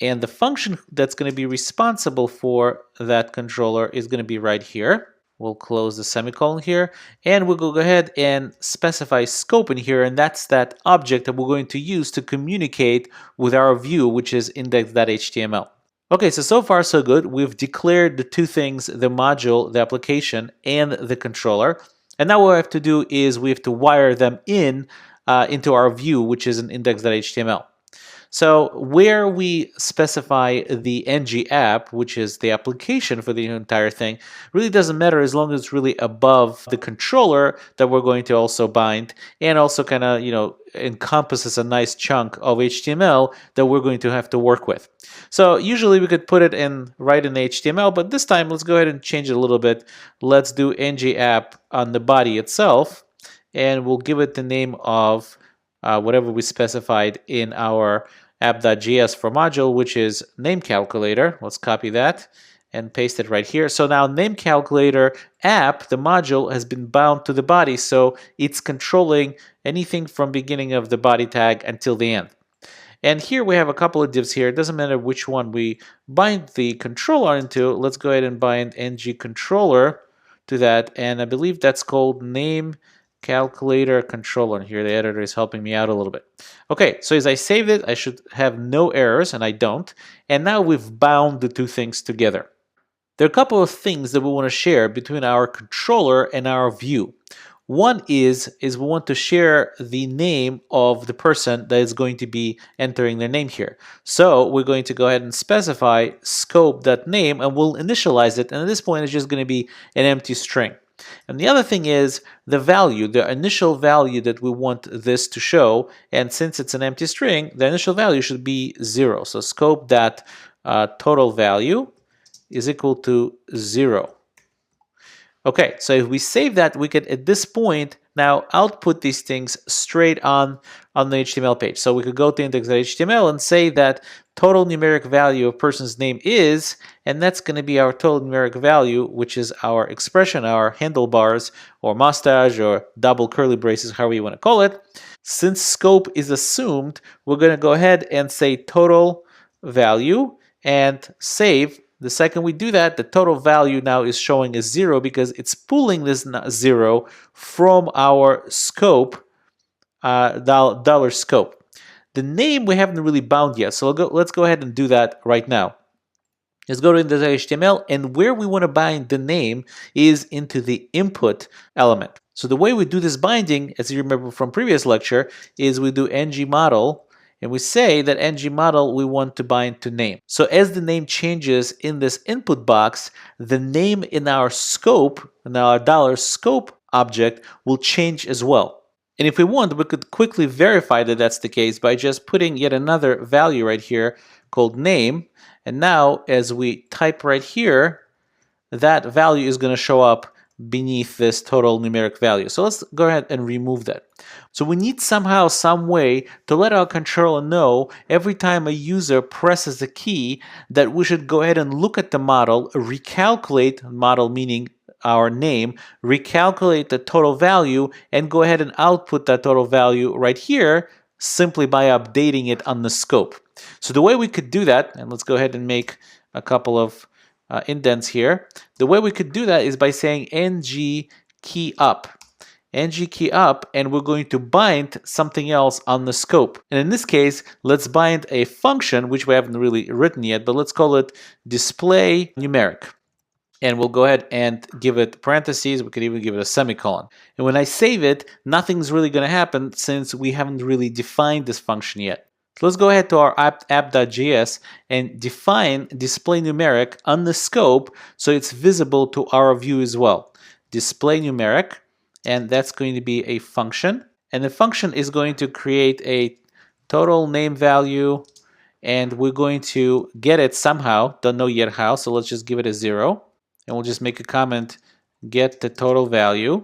And the function that's going to be responsible for that controller is going to be right here. We'll close the semicolon here, and we'll go ahead and specify scope in here, and that's that object that we're going to use to communicate with our view, which is index.html. Okay, so far so good. We've declared the two things, the module, the application, and the controller. And now what we have to do is we have to wire them into our view, which is an index.html. So where we specify the ng app, which is the application for the entire thing, really doesn't matter as long as it's really above the controller that we're going to also bind, and also kind of, encompasses a nice chunk of HTML that we're going to have to work with. So usually we could put it right in HTML, but this time let's go ahead and change it a little bit. Let's do ng app on the body itself, and we'll give it the name of whatever we specified in our app.js for module, which is name calculator. Let's copy that and paste it right here. So now name calculator app, the module, has been bound to the body, so it's controlling anything from beginning of the body tag until the end. And here we have a couple of divs here. It doesn't matter which one we bind the controller into. Let's go ahead and bind ng controller to that, and I believe that's called name calculator controller. And here the editor is helping me out a little bit. Okay, so as I saved it, I should have no errors, and I don't. And now we've bound the two things together. There are a couple of things that we want to share between our controller and our view. One is we want to share the name of the person that is going to be entering their name here. So we're going to go ahead and specify scope.name, and we'll initialize it. And at this point, it's just going to be an empty string. And the other thing is the value, the initial value that we want this to show. And since it's an empty string, the initial value should be 0. So scope.total value is equal to 0. Okay, so if we save that, we can at this point now output these things straight on the HTML page. So we could go to index.html and say that total numeric value of person's name is, and that's going to be our total numeric value, which is our expression, our handlebars, or mustache, or double curly braces, however you want to call it. Since scope is assumed, we're going to go ahead and say total value and save. The second we do that, the total value now is showing as 0 because it's pulling this 0 from our scope, dollar scope. The name we haven't really bound yet, so let's go ahead and do that right now. Let's go to index.html, and where we want to bind the name is into the input element. So the way we do this binding, as you remember from previous lecture, is we do ng model, and we say that ng model we want to bind to name. So as the name changes in this input box, the name in our scope, in our dollar scope object, will change as well. And if we want, we could quickly verify that that's the case by just putting yet another value right here called name. And now as we type right here, that value is going to show up beneath this total numeric value. So let's go ahead and remove that. So we need somehow, some way to let our controller know every time a user presses a key that we should go ahead and look at the model, recalculate, model meaning our name, recalculate the total value, and go ahead and output that total value right here simply by updating it on the scope. So the way we could do that, and let's go ahead and make a couple of indents here. The way we could do that is by saying ng key up. Ng key up, and we're going to bind something else on the scope. And in this case, let's bind a function, which we haven't really written yet, but let's call it display numeric. And we'll go ahead and give it parentheses. We could even give it a semicolon. And when I save it, nothing's really going to happen since we haven't really defined this function yet. So let's go ahead to our app.js and define display numeric on the scope so it's visible to our view as well. Display numeric, and that's going to be a function. And the function is going to create a total name value and we're going to get it somehow. Don't know yet how, so let's just give it a 0, and we'll just make a comment, get the total value.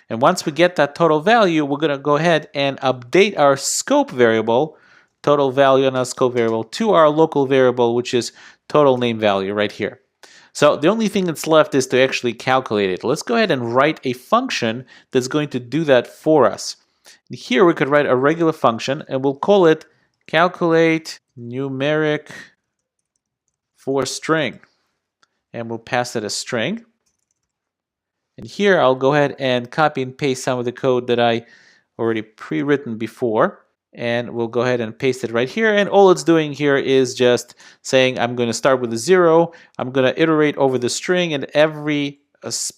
And once we get that total value, we're going to go ahead and update our scope variable, total value on our scope variable, to our local variable, which is total name value right here. So the only thing that's left is to actually calculate it. Let's go ahead and write a function that's going to do that for us. Here we could write a regular function, and we'll call it calculate numeric for string. And we'll pass it a string. And here I'll go ahead and copy and paste some of the code that I already pre-written before. And we'll go ahead and paste it right here. And all it's doing here is just saying I'm going to start with a 0. I'm going to iterate over the string, and every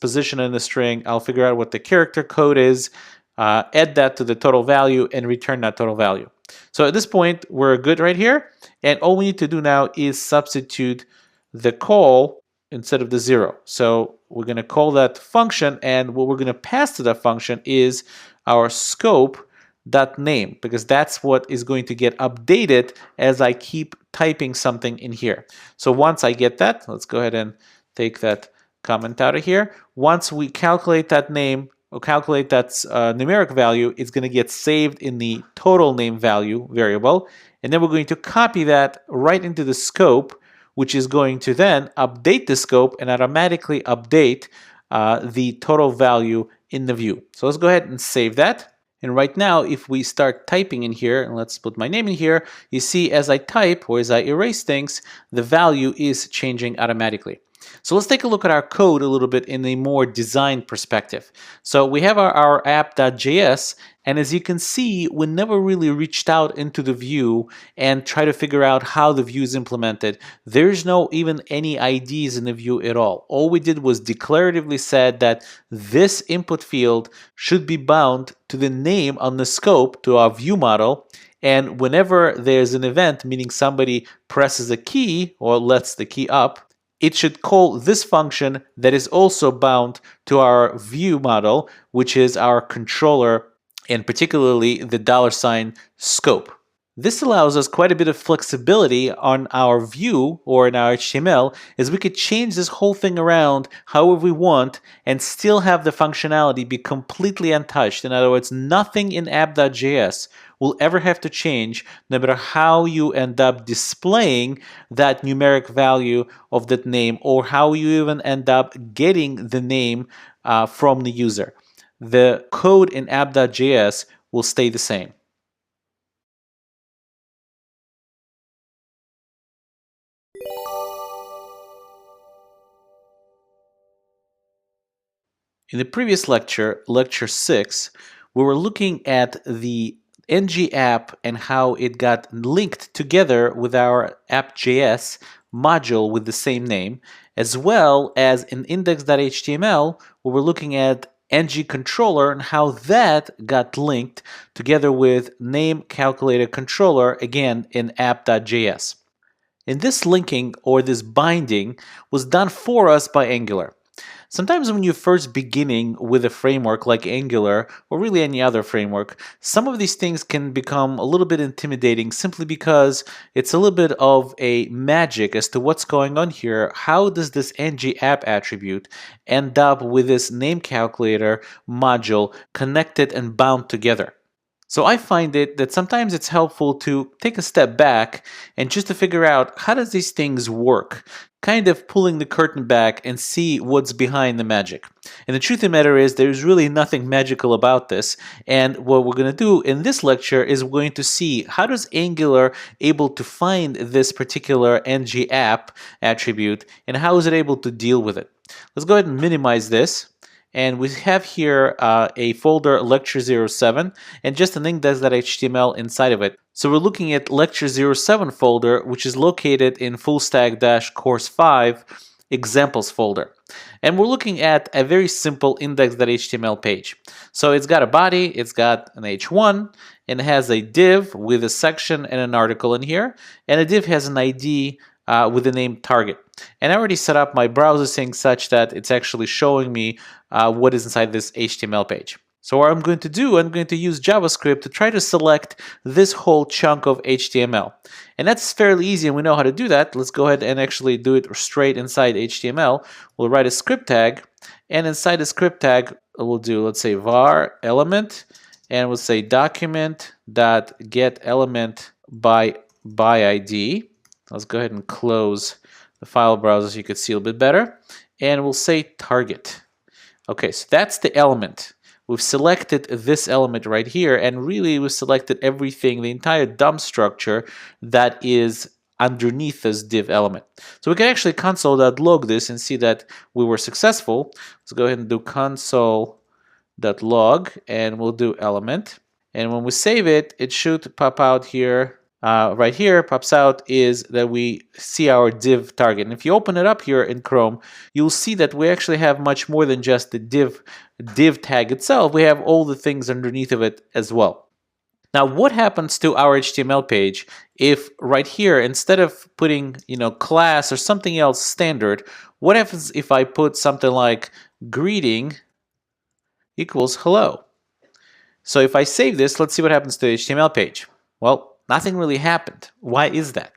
position in the string, I'll figure out what the character code is, add that to the total value, and return that total value. So at this point, we're good right here. And all we need to do now is substitute the call instead of the 0. So we're going to call that function, and what we're going to pass to that function is our scope.name, because that's what is going to get updated as I keep typing something in here. So once I get that, let's go ahead and take that comment out of here. Once we calculate that name, or calculate that numeric value, it's going to get saved in the total name value variable, and then we're going to copy that right into the scope, which is going to then update the scope and automatically update the total value in the view. So let's go ahead and save that. And right now, if we start typing in here, and let's put my name in here, you see as I type or as I erase things, the value is changing automatically. So let's take a look at our code a little bit in a more design perspective. So we have our app.js, and as you can see, we never really reached out into the view and try to figure out how the view is implemented. There's no even any IDs in the view at all. All we did was declaratively said that this input field should be bound to the name on the scope, to our view model, and whenever there's an event, meaning somebody presses a key or lets the key up, it should call this function that is also bound to our view model, which is our controller, and particularly the $scope. This allows us quite a bit of flexibility on our view or in our HTML, as we could change this whole thing around however we want and still have the functionality be completely untouched. In other words, nothing in app.js will ever have to change, no matter how you end up displaying that numeric value of that name, or how you even end up getting the name from the user. The code in app.js will stay the same. In the previous lecture, lecture 6, we were looking at the ng app and how it got linked together with our app.js module with the same name, as well as in index.html, we were looking at ng controller and how that got linked together with name calculator controller, again in app.js. And this linking or this binding was done for us by Angular. Sometimes when you're first beginning with a framework like Angular, or really any other framework, some of these things can become a little bit intimidating simply because it's a little bit of a magic as to what's going on here. How does this ng app attribute end up with this name calculator module connected and bound together? So I find it that sometimes it's helpful to take a step back and just to figure out how does these things work, kind of pulling the curtain back and see what's behind the magic. And the truth of the matter is there's really nothing magical about this, and what we're going to do in this lecture is we're going to see how does Angular able to find this particular ng app attribute and how is it able to deal with it. Let's go ahead and minimize this. And we have here a folder lecture 07 and just an index.html inside of it. So we're looking at lecture 07 folder, which is located in fullstack-course 5 examples folder. And we're looking at a very simple index.html page. So it's got a body, it's got an h1, and it has a div with a section and an article in here. And a div has an ID with the name target. And I already set up my browser sync such that it's actually showing me what is inside this HTML page. So what I'm going to do, I'm going to use JavaScript to try to select this whole chunk of HTML. And that's fairly easy, and we know how to do that. Let's go ahead and actually do it straight inside HTML. We'll write a script tag, and inside the script tag, we'll do, let's say, var element, and we'll say document.getElement by ID. Let's go ahead and close the file browser so you can see a little bit better. And we'll say target. Okay, so that's the element. We've selected this element right here, and really we've selected everything, the entire DOM structure that is underneath this div element. So we can actually console.log this and see that we were successful. Let's go ahead and do console.log, and we'll do element. And when we save it, it should pop out here. Right here pops out is that we see our div target. And if you open it up here in Chrome, you'll see that we actually have much more than just the div tag itself. We have all the things underneath of it as well. Now, what happens to our HTML page if right here, instead of putting, class or something else standard, what happens if I put something like greeting equals hello? So if I save this, let's see what happens to the HTML page. Well, nothing really happened. Why is that?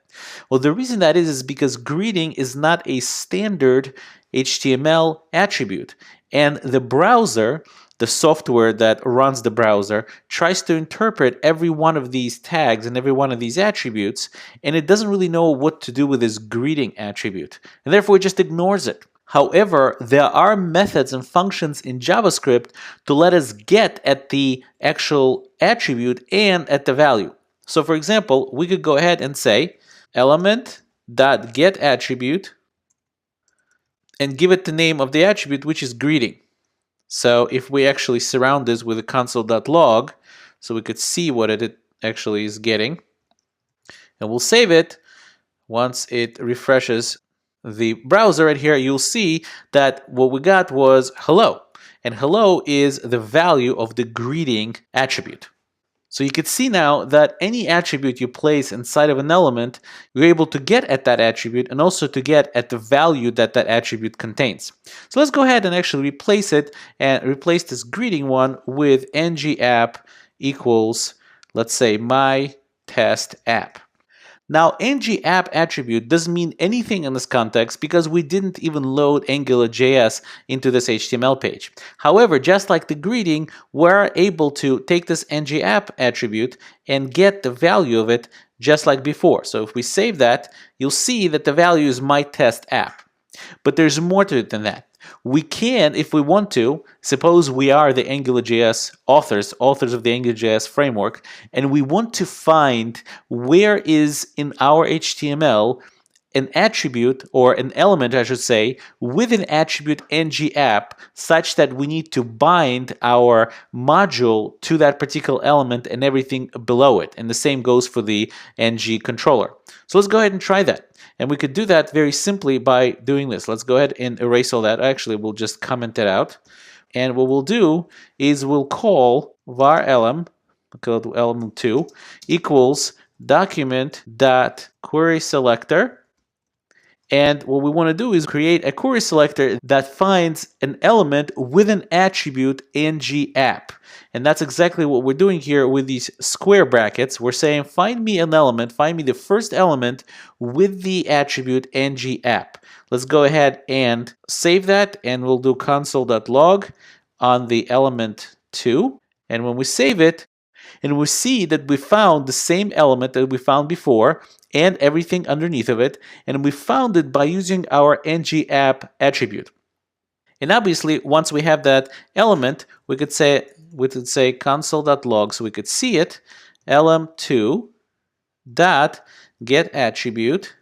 Well, the reason that is because greeting is not a standard HTML attribute. And the browser, the software that runs the browser, tries to interpret every one of these tags and every one of these attributes, and it doesn't really know what to do with this greeting attribute. And therefore, it just ignores it. However, there are methods and functions in JavaScript to let us get at the actual attribute and at the value. So for example, we could go ahead and say element.getAttribute and give it the name of the attribute, which is greeting. So if we actually surround this with a console.log, so we could see what it actually is getting, and we'll save it. Once it refreshes the browser right here, you'll see that what we got was hello. And hello is the value of the greeting attribute. So you can see now that any attribute you place inside of an element, you're able to get at that attribute and also to get at the value that that attribute contains. So let's go ahead and actually replace it and replace this greeting one with ngapp equals, let's say, my test app. Now, ngapp attribute doesn't mean anything in this context because we didn't even load Angular.js into this HTML page. However, just like the greeting, we're able to take this ngapp attribute and get the value of it just like before. So if we save that, you'll see that the value is my test app. But there's more to it than that. We can, if we want to, suppose we are the Angular.js authors of the Angular.js framework, and we want to find where is in our HTML an attribute, or an element, I should say, with an attribute ngapp, such that we need to bind our module to that particular element and everything below it. And the same goes for the ng controller. So let's go ahead and try that. And we could do that very simply by doing this. Let's go ahead and erase all that. Actually, we'll just comment it out. And what we'll do is we'll call var element2 equals document.querySelector. And what we want to do is create a query selector that finds an element with an attribute ngapp. And that's exactly what we're doing here with these square brackets. We're saying, find me an element, find me the first element with the attribute ngapp. Let's go ahead and save that, and we'll do console.log on the element2. And when we save it, and we see that we found the same element that we found before and everything underneath of it, and we found it by using our ngapp attribute. And obviously, once we have that element, we could say console.log, so we could see it, element2 dot get attribute,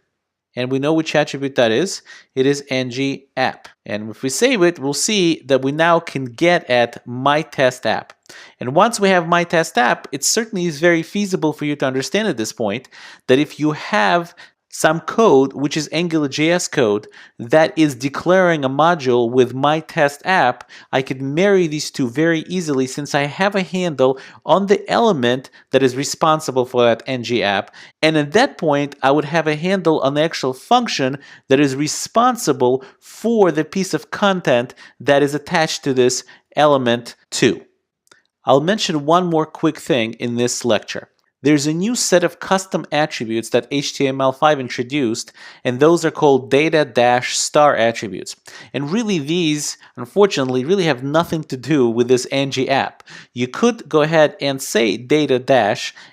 and we know which attribute that is. It is ngapp. And if we save it, we'll see that we now can get at my test app. And once we have my test app, it certainly is very feasible for you to understand at this point that if you have some code, which is Angular.js code, that is declaring a module with my test app, I could marry these two very easily since I have a handle on the element that is responsible for that ngapp. And at that point, I would have a handle on the actual function that is responsible for the piece of content that is attached to this element 2. I'll mention one more quick thing in this lecture. There's a new set of custom attributes that HTML5 introduced, and those are called data-star attributes. And really these, unfortunately, really have nothing to do with this Angie app. You could go ahead and say data-,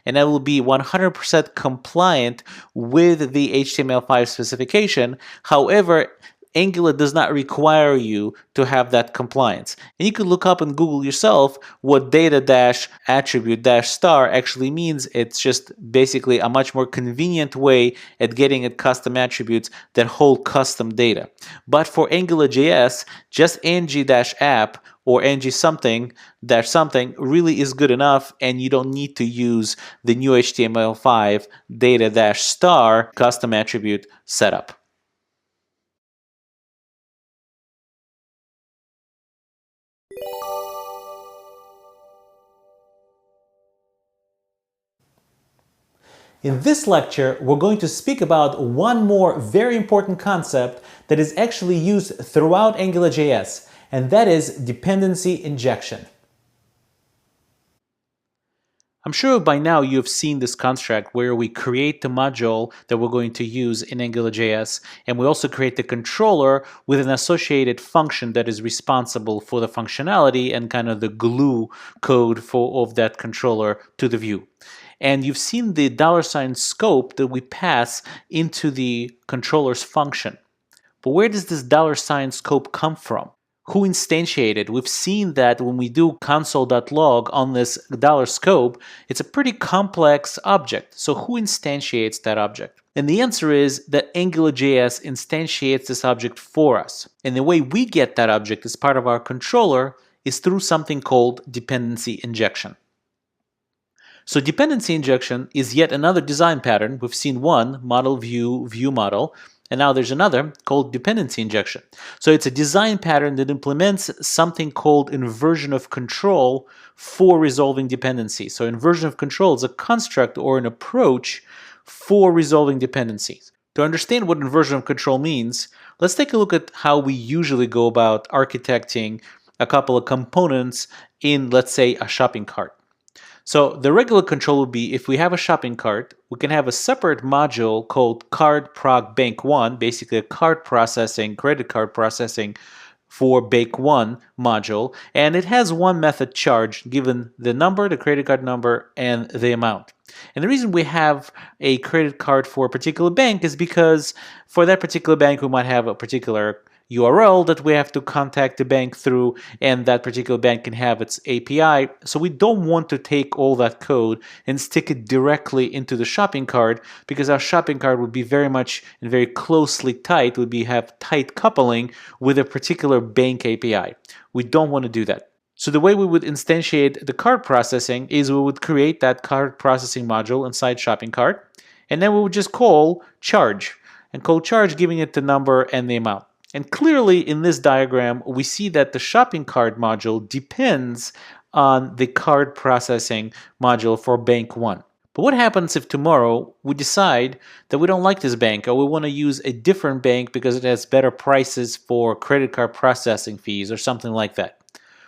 and that will be 100% compliant with the HTML5 specification. However, Angular does not require you to have that compliance. And you can look up in Google yourself what data-attribute-star actually means. It's just basically a much more convenient way at getting at custom attributes that hold custom data. But for AngularJS, just ng-app or ng something dash something really is good enough, and you don't need to use the new HTML5 data-star custom attribute setup. In this lecture, we're going to speak about one more very important concept that is actually used throughout AngularJS, and that is dependency injection. I'm sure by now you've seen this construct where we create the module that we're going to use in AngularJS, and we also create the controller with an associated function that is responsible for the functionality and kind of the glue code of that controller to the view. And you've seen the $scope that we pass into the controller's function. But where does this $scope come from? Who instantiated? We've seen that when we do console.log on this $scope, it's a pretty complex object. So who instantiates that object? And the answer is that AngularJS instantiates this object for us. And the way we get that object as part of our controller is through something called dependency injection. So dependency injection is yet another design pattern. We've seen one, model view, view model, and now there's another called dependency injection. So it's a design pattern that implements something called inversion of control for resolving dependencies. So inversion of control is a construct or an approach for resolving dependencies. To understand what inversion of control means, let's take a look at how we usually go about architecting a couple of components in, let's say, a shopping cart. So the regular control would be if we have a shopping cart, we can have a separate module called card proc bank 1, basically a card processing, credit card processing for bank 1 module, and it has one method charge given the number, the credit card number, and the amount. And the reason we have a credit card for a particular bank is because for that particular bank we might have a particular URL that we have to contact the bank through, and that particular bank can have its API. So we don't want to take all that code and stick it directly into the shopping cart, because our shopping cart would be very much and very closely tied, have tight coupling with a particular bank API. We don't want to do that. So the way we would instantiate the card processing is we would create that card processing module inside shopping cart, and then we would just call charge, and call charge giving it the number and the amount. And clearly in this diagram, we see that the shopping cart module depends on the card processing module for bank 1. But what happens if tomorrow we decide that we don't like this bank, or we want to use a different bank because it has better prices for credit card processing fees or something like that?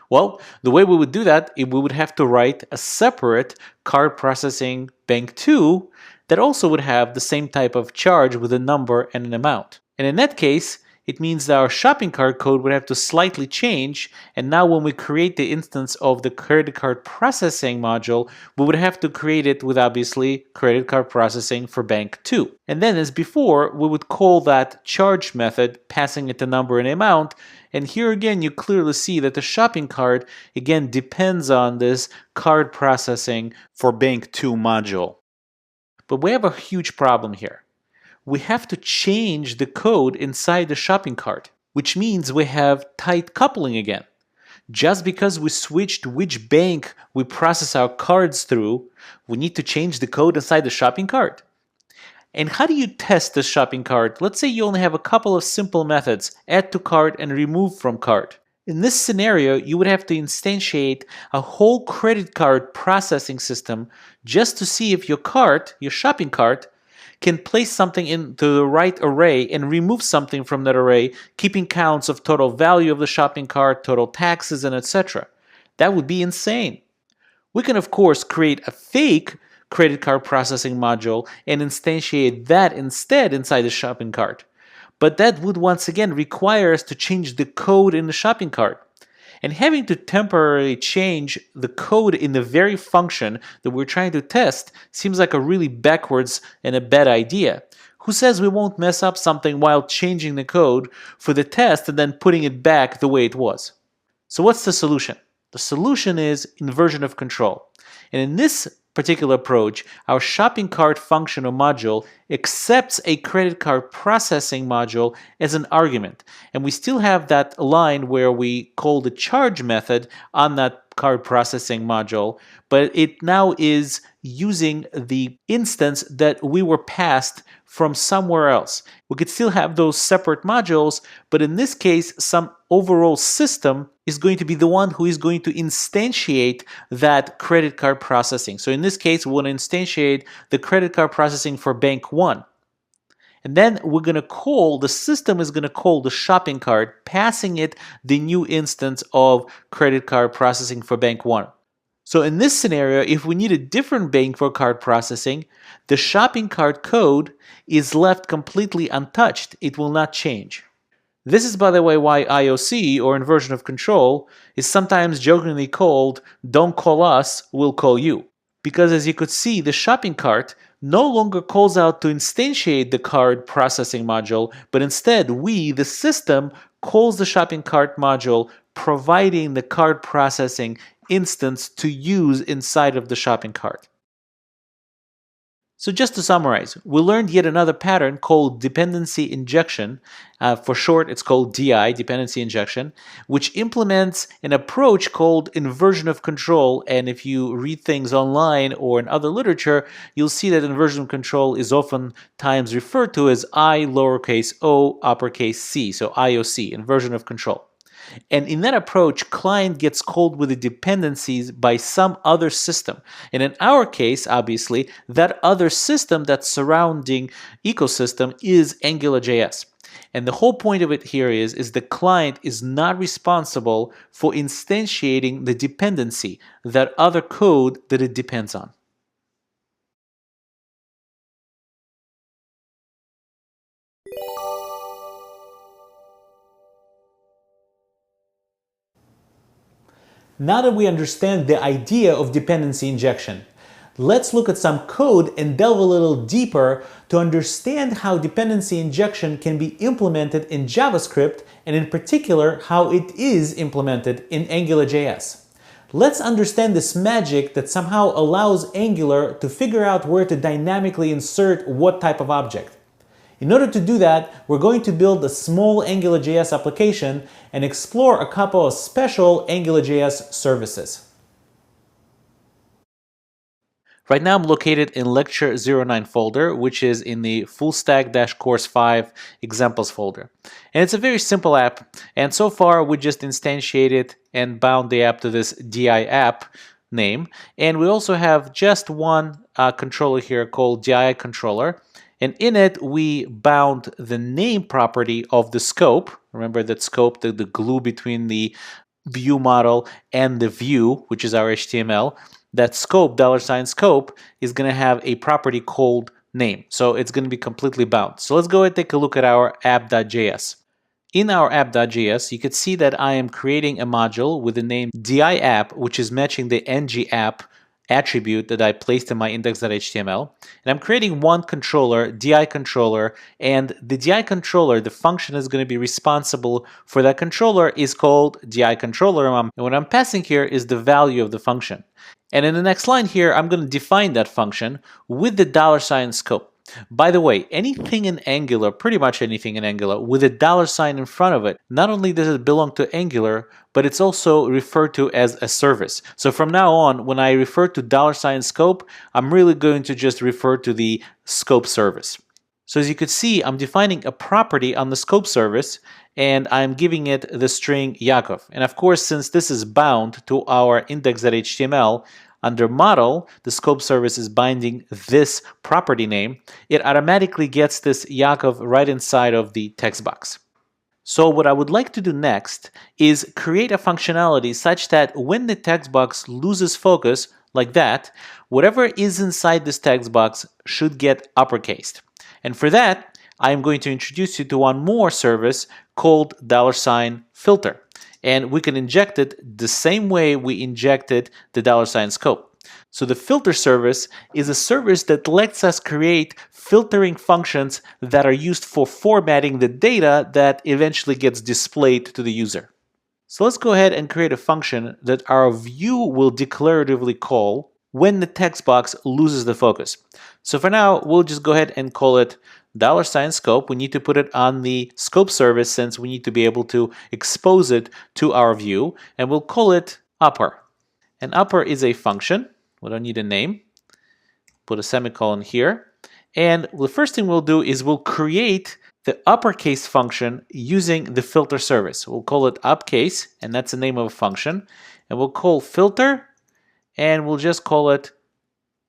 Well, the way we would do that is we would have to write a separate card processing bank 2 that also would have the same type of charge with a number and an amount. And in that case, it means that our shopping cart code would have to slightly change, and now when we create the instance of the credit card processing module, we would have to create it with obviously credit card processing for bank 2. And then as before, we would call that charge method, passing it the number and amount, and here again you clearly see that the shopping cart again depends on this card processing for bank 2 module. But we have a huge problem here. We have to change the code inside the shopping cart, which means we have tight coupling again. Just because we switched which bank we process our cards through, we need to change the code inside the shopping cart. And how do you test the shopping cart? Let's say you only have a couple of simple methods, add to cart and remove from cart. In this scenario, you would have to instantiate a whole credit card processing system just to see if your cart, your shopping cart, can place something into the right array and remove something from that array, keeping counts of total value of the shopping cart, total taxes, and etc. That would be insane. We can, of course, create a fake credit card processing module and instantiate that instead inside the shopping cart. But that would once again require us to change the code in the shopping cart. And having to temporarily change the code in the very function that we're trying to test seems like a really backwards and a bad idea. Who says we won't mess up something while changing the code for the test and then putting it back the way it was? So what's the solution? The solution is inversion of control. And in this particular approach, our shopping cart function or module accepts a credit card processing module as an argument. And we still have that line where we call the charge method on that card processing module, but it now is using the instance that we were passed from somewhere else. We could still have those separate modules, but in this case, some overall system is going to be the one who is going to instantiate that credit card processing. So in this case, we want to instantiate the credit card processing for bank 1. And then we're going to call, the system is going to call the shopping cart, passing it the new instance of credit card processing for bank 1. So in this scenario, if we need a different bank for card processing, the shopping cart code is left completely untouched. It will not change. This is, by the way, why IOC, or inversion of control, is sometimes jokingly called "don't call us, we'll call you." Because as you could see, the shopping cart no longer calls out to instantiate the card processing module, but instead we, the system, calls the shopping cart module, providing the card processing instance to use inside of the shopping cart. So just to summarize, we learned yet another pattern called dependency injection. For short, it's called DI, dependency injection, which implements an approach called inversion of control. And if you read things online or in other literature, you'll see that inversion of control is oftentimes referred to as I lowercase o uppercase c, so IOC, inversion of control. And in that approach, client gets called with the dependencies by some other system. And in our case, obviously, that other system, that surrounding ecosystem, is Angularjs. And the whole point of it here is the client is not responsible for instantiating the dependency, that other code that it depends on. Now that we understand the idea of dependency injection, let's look at some code and delve a little deeper to understand how dependency injection can be implemented in JavaScript, and in particular, how it is implemented in AngularJS. Let's understand this magic that somehow allows Angular to figure out where to dynamically insert what type of object. In order to do that, we're going to build a small AngularJS application and explore a couple of special AngularJS services. Right now I'm located in Lecture 09 folder, which is in the fullstack-course 5 examples folder. And it's a very simple app, and so far we just instantiated and bound the app to this DI app name. And we also have just one controller here called DI controller. And in it, we bound the name property of the scope. Remember that scope, the glue between the view model and the view, which is our HTML. That scope, $scope, is going to have a property called name. So it's going to be completely bound. So let's go and take a look at our app.js. In our app.js, you can see that I am creating a module with the name DI-app, which is matching the ng-app attribute that I placed in my index.html. And I'm creating one controller, DI controller, and the DI controller, the function is going to be responsible for that controller, is called DI controller. And what I'm passing here is the value of the function. And in the next line here, I'm going to define that function with the $scope. By the way, anything in Angular, pretty much anything in Angular, with a $sign in front of it, not only does it belong to Angular, but it's also referred to as a service. So from now on, when I refer to $scope, I'm really going to just refer to the scope service. So as you could see, I'm defining a property on the scope service, and I'm giving it the string Yakov. And of course, since this is bound to our index.html, under model, the scope service is binding this property name. It automatically gets this Yakov right inside of the text box. So what I would like to do next is create a functionality such that when the text box loses focus, like that, whatever is inside this text box should get uppercased. And for that, I'm going to introduce you to one more service called $filter. And we can inject it the same way we injected the $scope. So the filter service is a service that lets us create filtering functions that are used for formatting the data that eventually gets displayed to the user. So let's go ahead and create a function that our view will declaratively call when the text box loses the focus. So for now, we'll just go ahead and call it $scope. We need to put it on the scope service since we need to be able to expose it to our view, and we'll call it upper. And upper is a function. We don't need a name. Put a semicolon here. And the first thing we'll do is we'll create the uppercase function using the filter service. We'll call it upcase, and that's the name of a function. And we'll call filter, and we'll just call it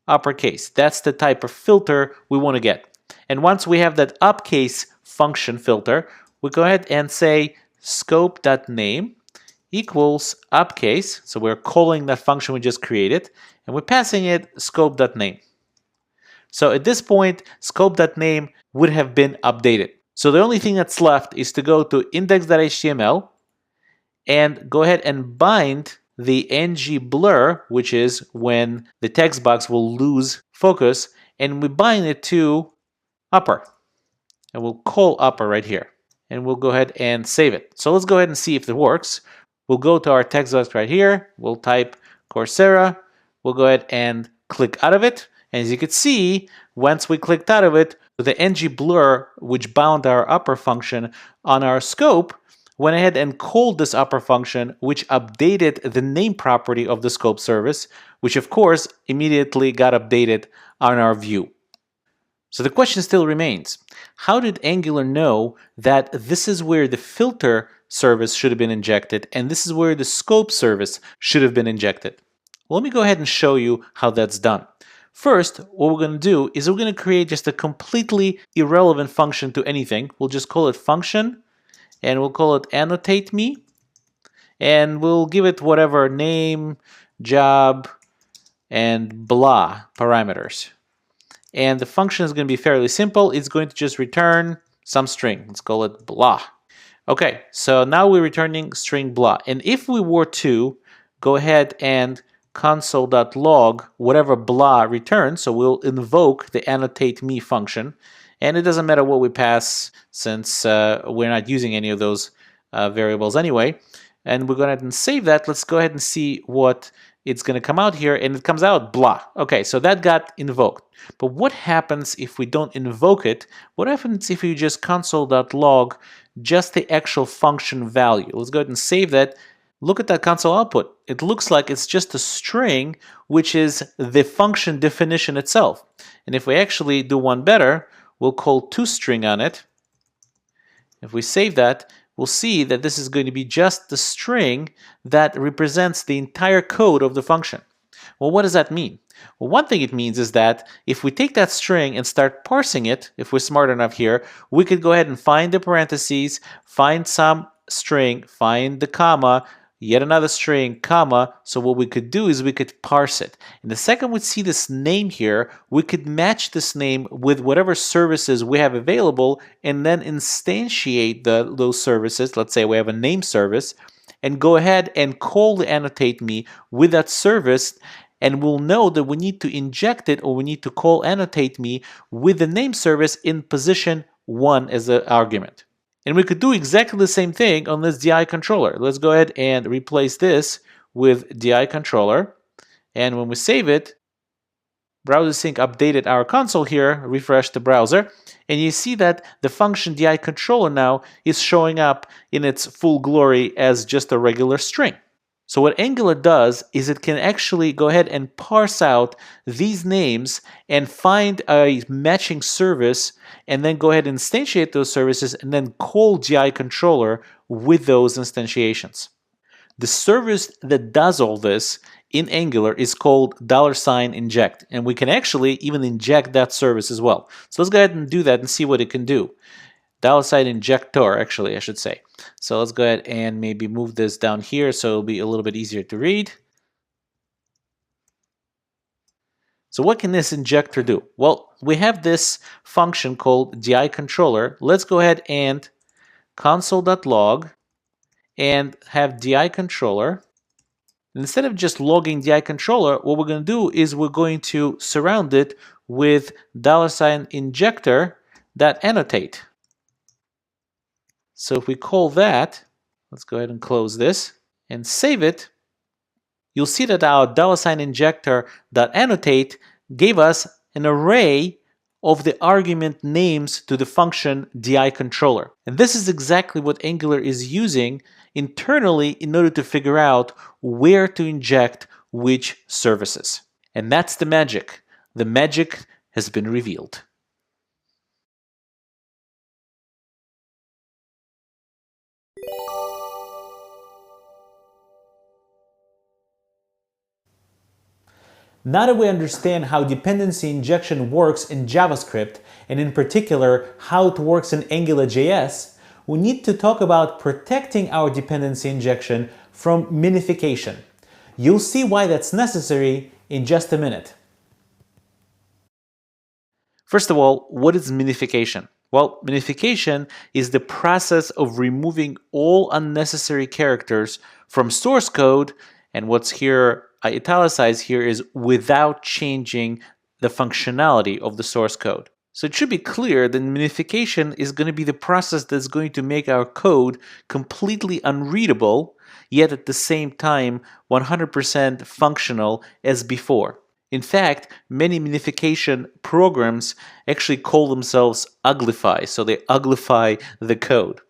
uppercase. That's the type of filter we want to get. And once we have that upcase function filter, we go ahead and say scope.name equals upcase. So we're calling that function we just created, and we're passing it scope.name. So at this point, scope.name would have been updated. So the only thing that's left is to go to index.html and go ahead and bind the ngBlur, which is when the text box will lose focus, and we bind it to upper. And we'll call upper right here. And we'll go ahead and save it. So let's go ahead and see if it works. We'll go to our text box right here. We'll type Coursera. We'll go ahead and click out of it. And as you can see, once we clicked out of it, the ngBlur, which bound our upper function on our scope, went ahead and called this upper function, which updated the name property of the scope service, which of course immediately got updated on our view. So the question still remains, how did Angular know that this is where the filter service should have been injected and this is where the scope service should have been injected? Well, let me go ahead and show you how that's done. First, what we're going to do is we're going to create just a completely irrelevant function to anything. We'll just call it function, and we'll call it annotate me, and we'll give it whatever name, job, and blah parameters. And the function is going to be fairly simple. It's going to just return some string. Let's call it blah. Okay, so now we're returning string blah. And if we were to go ahead and console.log whatever blah returns, so we'll invoke the annotate me function, and it doesn't matter what we pass since we're not using any of those variables anyway, and we're going to save that. Let's go ahead and see what it's going to come out here, and it comes out blah. Okay, so that got invoked. But what happens if we don't invoke it? What happens if you just console.log just the actual function value? Let's go ahead and save that. Look at that console output. It looks like it's just a string, which is the function definition itself. And if we actually do one better, we'll call toString on it. If we save that, we'll see that this is going to be just the string that represents the entire code of the function. Well, what does that mean? Well, one thing it means is that if we take that string and start parsing it, if we're smart enough here, we could go ahead and find the parentheses, find some string, find the comma, yet another string, comma. So what we could do is we could parse it. And the second we see this name here, we could match this name with whatever services we have available and then instantiate those services. Let's say we have a name service, and go ahead and call the annotate me with that service, and we'll know that we need to inject it, or we need to call annotate me with the name service in position 1 as the argument. And we could do exactly the same thing on this DI controller. Let's go ahead and replace this with DI controller. And when we save it, Browser Sync updated our console here, refresh the browser, and you see that the function DI controller now is showing up in its full glory as just a regular string. So what Angular does is it can actually go ahead and parse out these names and find a matching service, and then go ahead and instantiate those services and then call DI controller with those instantiations. The service that does all this in Angular is called $inject, and we can actually even inject that service as well. So let's go ahead and do that and see what it can do. $injector, actually, I should say. So let's go ahead and maybe move this down here so it'll be a little bit easier to read. So what can this injector do? Well, we have this function called di controller. Let's go ahead and console.log and have di controller. Instead of just logging di controller, what we're going to do is we're going to surround it with $injector.annotate. So if we call that, let's go ahead and close this and save it, you'll see that our $injector.annotate gave us an array of the argument names to the function di controller. And this is exactly what Angular is using internally in order to figure out where to inject which services. And that's the magic. The magic has been revealed. Now that we understand how dependency injection works in JavaScript, and in particular how it works in Angular.js, we need to talk about protecting our dependency injection from minification. You'll see why that's necessary in just a minute. First of all, what is minification? Well, minification is the process of removing all unnecessary characters from source code, and what's here I italicize here is without changing the functionality of the source code. So it should be clear that minification is going to be the process that's going to make our code completely unreadable, yet at the same time 100% functional as before. In fact, many minification programs actually call themselves uglify, so they uglify the code.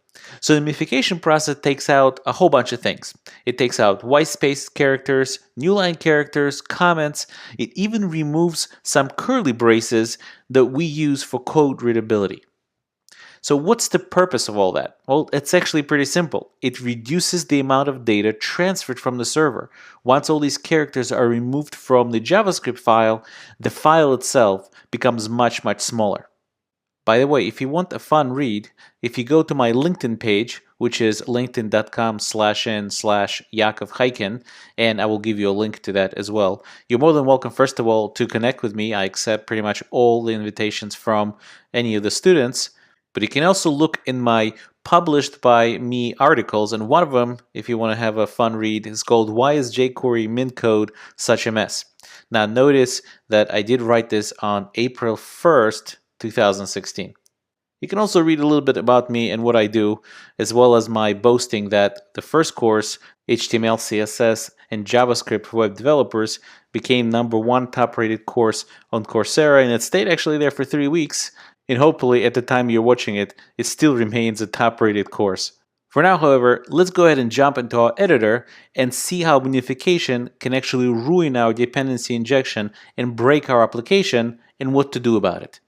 So the minification process takes out a whole bunch of things. It takes out white space characters, new line characters, comments. It even removes some curly braces that we use for code readability. So what's the purpose of all that? Well, it's actually pretty simple. It reduces the amount of data transferred from the server. Once all these characters are removed from the JavaScript file, the file itself becomes much, much smaller. By the way, if you want a fun read, if you go to my LinkedIn page, which is linkedin.com/n/Yakov Chaikin, and I will give you a link to that as well, you're more than welcome, first of all, to connect with me. I accept pretty much all the invitations from any of the students, but you can also look in my published by me articles, and one of them, if you want to have a fun read, is called Why is jQuery Min Code Such a Mess? Now notice that I did write this on April 1st, 2016. You can also read a little bit about me and what I do, as well as my boasting that the first course, HTML, CSS, and JavaScript for web developers, became #1 top-rated course on Coursera, and it stayed actually there for 3 weeks, and hopefully at the time you're watching it, it still remains a top-rated course. For now, however, let's go ahead and jump into our editor and see how minification can actually ruin our dependency injection and break our application, and what to do about it.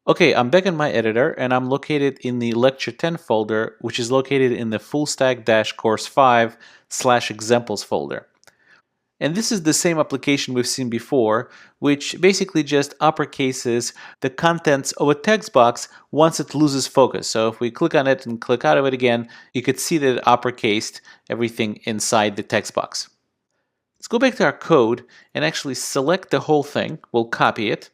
Okay, I'm back in my editor, and I'm located in the Lecture 10 folder, which is located in the fullstack-course 5/examples folder. And this is the same application we've seen before, which basically just uppercases the contents of a text box once it loses focus. So if we click on it and click out of it again, you could see that it uppercased everything inside the text box. Let's go back to our code and actually select the whole thing. We'll copy it.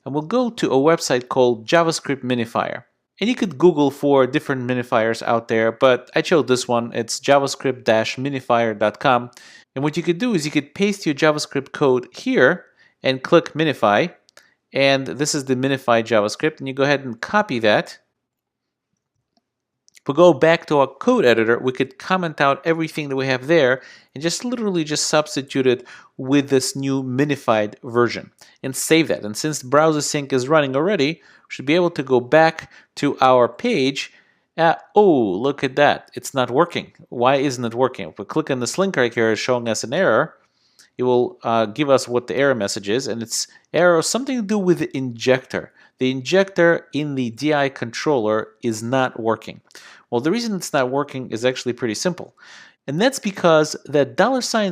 And we'll go to a website called JavaScript Minifier. And you could Google for different minifiers out there, but I chose this one. It's javascript-minifier.com. And what you could do is you could paste your JavaScript code here and click Minify. And this is the Minify JavaScript. And you go ahead and copy that. If we go back to our code editor, we could comment out everything that we have there and just literally just substitute it with this new minified version and save that. And since browser sync is running already, we should be able to go back to our page. Oh, look at that. It's not working. Why isn't it working? If we click on this link right here, it's showing us an error. It will give us what the error message is, and it's error something to do with the injector. The injector in the DI controller is not working. Well, the reason it's not working is actually pretty simple. And that's because that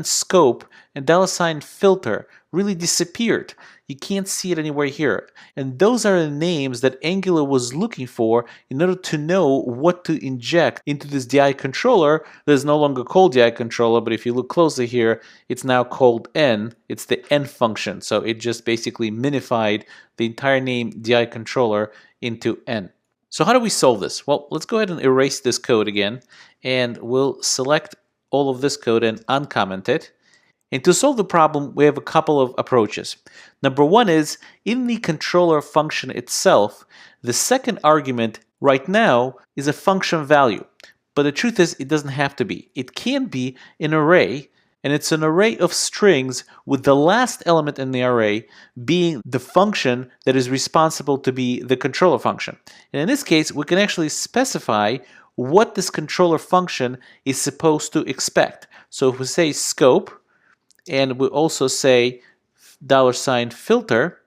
$scope and $filter really disappeared. You can't see it anywhere here. And those are the names that Angular was looking for in order to know what to inject into this DI controller that is no longer called DI controller, but if you look closely here, it's now called N. It's the N function. So it just basically minified the entire name DI controller into N. So how do we solve this? Well, let's go ahead and erase this code again, and we'll select all of this code and uncomment it. And to solve the problem, we have a couple of approaches. Number one is, in the controller function itself, the second argument right now is a function value. But the truth is, it doesn't have to be. It can be an array, and it's an array of strings with the last element in the array being the function that is responsible to be the controller function. And in this case, we can actually specify what this controller function is supposed to expect. So if we say scope, and we also say $filter,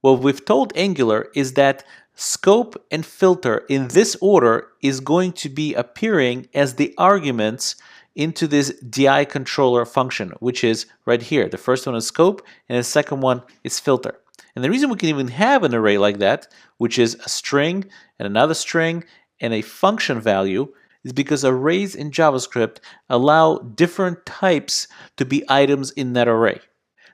what we've told Angular is that scope and filter in this order is going to be appearing as the arguments into this DI controller function, which is right here. The first one is scope, and the second one is filter. And the reason we can even have an array like that, which is a string and another string and a function value, is because arrays in JavaScript allow different types to be items in that array.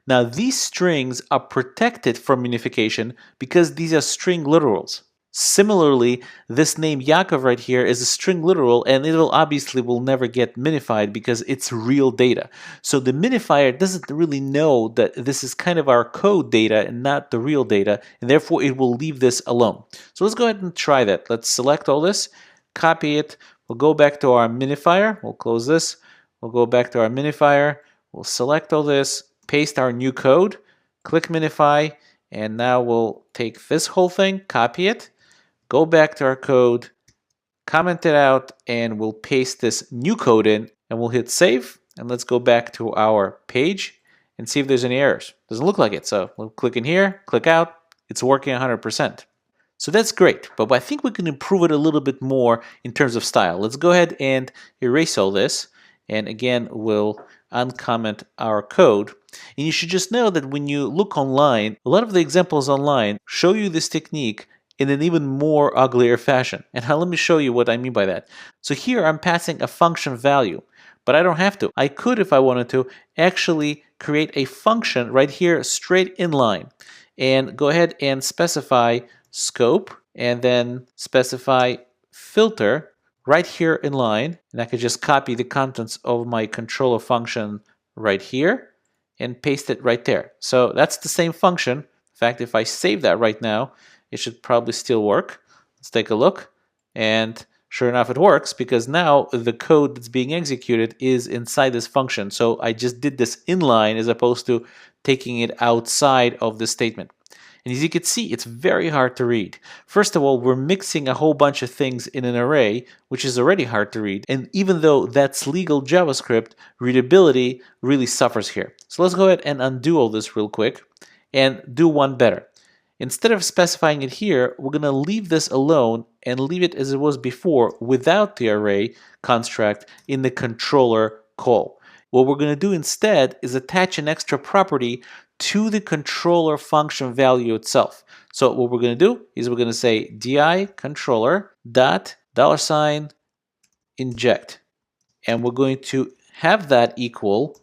Now, these strings are protected from minification because these are string literals. Similarly, this name Yakov right here is a string literal, and it will never get minified because it's real data. So the minifier doesn't really know that this is kind of our code data and not the real data, and therefore it will leave this alone. So let's go ahead and try that. Let's select all this, copy it. We'll go back to our minifier. We'll close this. We'll go back to our minifier. We'll select all this, paste our new code, click minify, and now we'll take this whole thing, copy it, go back to our code, comment it out, and we'll paste this new code in, and we'll hit save, and let's go back to our page and see if there's any errors. Doesn't look like it, so we'll click in here, click out, it's working 100%. So that's great, but I think we can improve it a little bit more in terms of style. Let's go ahead and erase all this, and again, we'll uncomment our code. And you should just know that when you look online, a lot of the examples online show you this technique in an even more uglier fashion. And let me show you what I mean by that. So here I'm passing a function value, but I don't have to. I could, if I wanted to, actually create a function right here straight in line and go ahead and specify scope and then specify filter right here in line, and I could just copy the contents of my controller function right here and paste it right there. So that's the same function. In fact, if I save that right now, it should probably still work. Let's take a look, and sure enough it works because now the code that's being executed is inside this function. So I just did this inline as opposed to taking it outside of the statement. And as you can see, it's very hard to read. First of all, we're mixing a whole bunch of things in an array, which is already hard to read. And even though that's legal JavaScript, readability really suffers here. So let's go ahead and undo all this real quick and do one better. Instead of specifying it here, we're going to leave this alone and leave it as it was before without the array construct in the controller call. What we're going to do instead is attach an extra property to the controller function value itself. So what we're going to do is we're going to say di controller dot $inject, and we're going to have that equal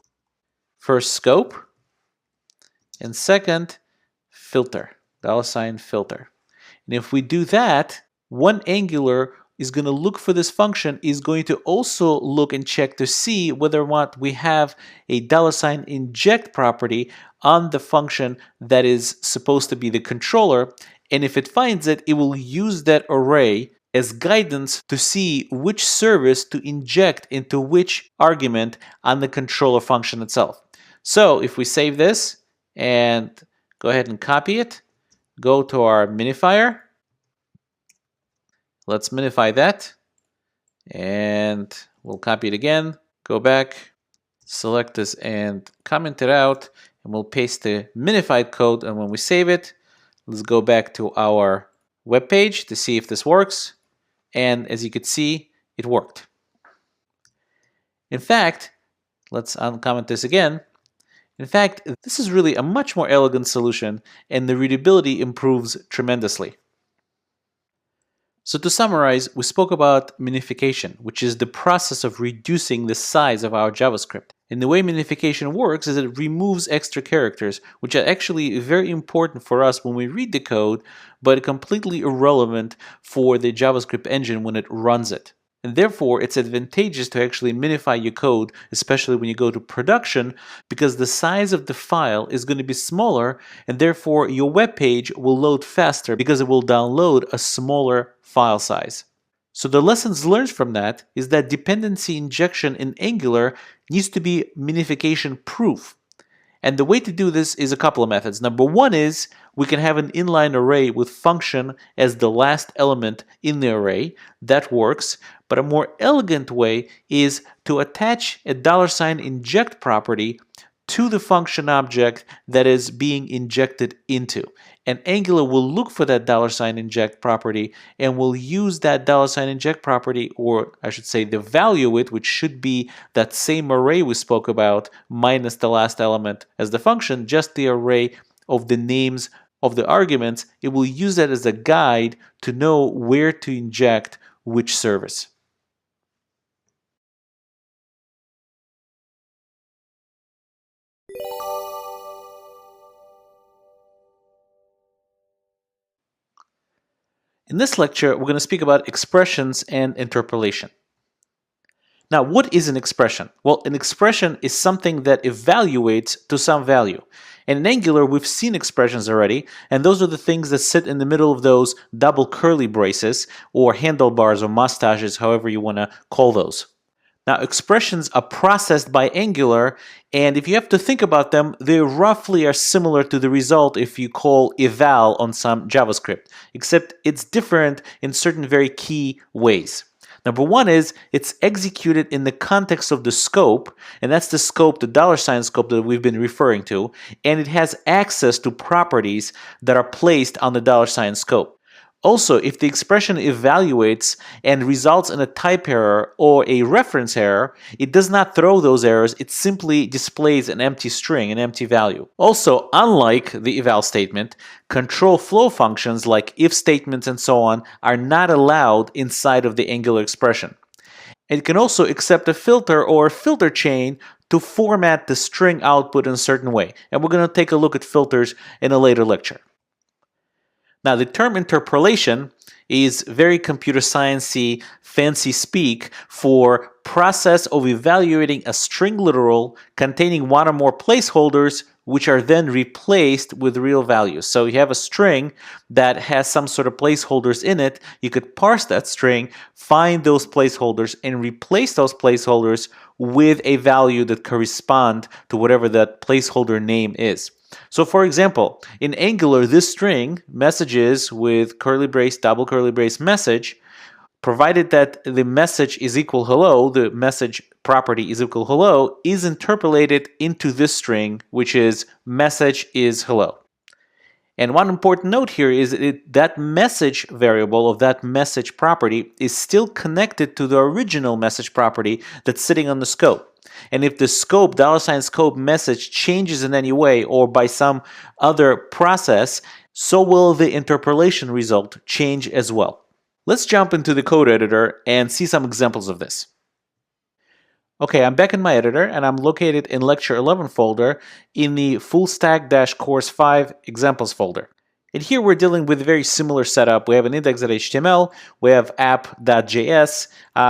first scope and second filter, $filter. And if we do that, one Angular is going to look for this function, is going to also look and check to see whether or not we have a $inject property on the function that is supposed to be the controller. And if it finds it, it will use that array as guidance to see which service to inject into which argument on the controller function itself. So if we save this and go ahead and copy it, go to our minifier, let's minify that, and we'll copy it again, go back, select this and comment it out, and we'll paste the minified code, and when we save it, let's go back to our web page to see if this works. and as you could see, it worked. In fact, let's uncomment this again. In fact, this is really a much more elegant solution, and the readability improves tremendously. So to summarize, we spoke about minification, which is the process of reducing the size of our JavaScript. And the way minification works is it removes extra characters, which are actually very important for us when we read the code, but completely irrelevant for the JavaScript engine when it runs it. And therefore, it's advantageous to actually minify your code, especially when you go to production, because the size of the file is going to be smaller, and therefore your web page will load faster because it will download a smaller file size. So the lessons learned from that is that dependency injection in Angular needs to be minification proof. And the way to do this is a couple of methods. Number one is we can have an inline array with function as the last element in the array. That works. But a more elegant way is to attach a $inject property to the function object that is being injected into. And Angular will look for that $inject property and will use that $inject property, or I should say the value of it, which should be that same array we spoke about minus the last element as the function, just the array of the names of the arguments. It will use that as a guide to know where to inject which service. In this lecture, we're going to speak about expressions and interpolation. Now, what is an expression? Well, an expression is something that evaluates to some value. And in Angular, we've seen expressions already, and those are the things that sit in the middle of those double curly braces, or handlebars or mustaches, however you want to call those. Now, expressions are processed by Angular, and if you have to think about them, they roughly are similar to the result if you call eval on some JavaScript, except it's different in certain very key ways. Number one is it's executed in the context of the scope, and that's the scope, the $sign scope that we've been referring to, and it has access to properties that are placed on the $sign scope. Also, if the expression evaluates and results in a type error or a reference error, it does not throw those errors, it simply displays an empty string, an empty value. Also, unlike the eval statement, control flow functions like if statements and so on are not allowed inside of the Angular expression. It can also accept a filter or a filter chain to format the string output in a certain way. And we're going to take a look at filters in a later lecture. Now, the term interpolation is very computer sciencey, fancy speak for process of evaluating a string literal containing one or more placeholders which are then replaced with real values. So you have a string that has some sort of placeholders in it. You could parse that string, find those placeholders, and replace those placeholders with a value that corresponds to whatever that placeholder name is. So for example, in Angular, this string, messages with curly brace, double curly brace message, provided that the message is equal hello, the message property is equal hello, is interpolated into this string, which is message is hello. And one important note here is that message variable of that message property is still connected to the original message property that's sitting on the scope. And if the scope, $scope message changes in any way or by some other process, so will the interpolation result change as well. Let's jump into the code editor and see some examples of this. Okay, I'm back in my editor and I'm located in Lecture 11 folder in the Full Stack-Course 5 Examples folder. And here we're dealing with a very similar setup. We have an index.html, we have app.js,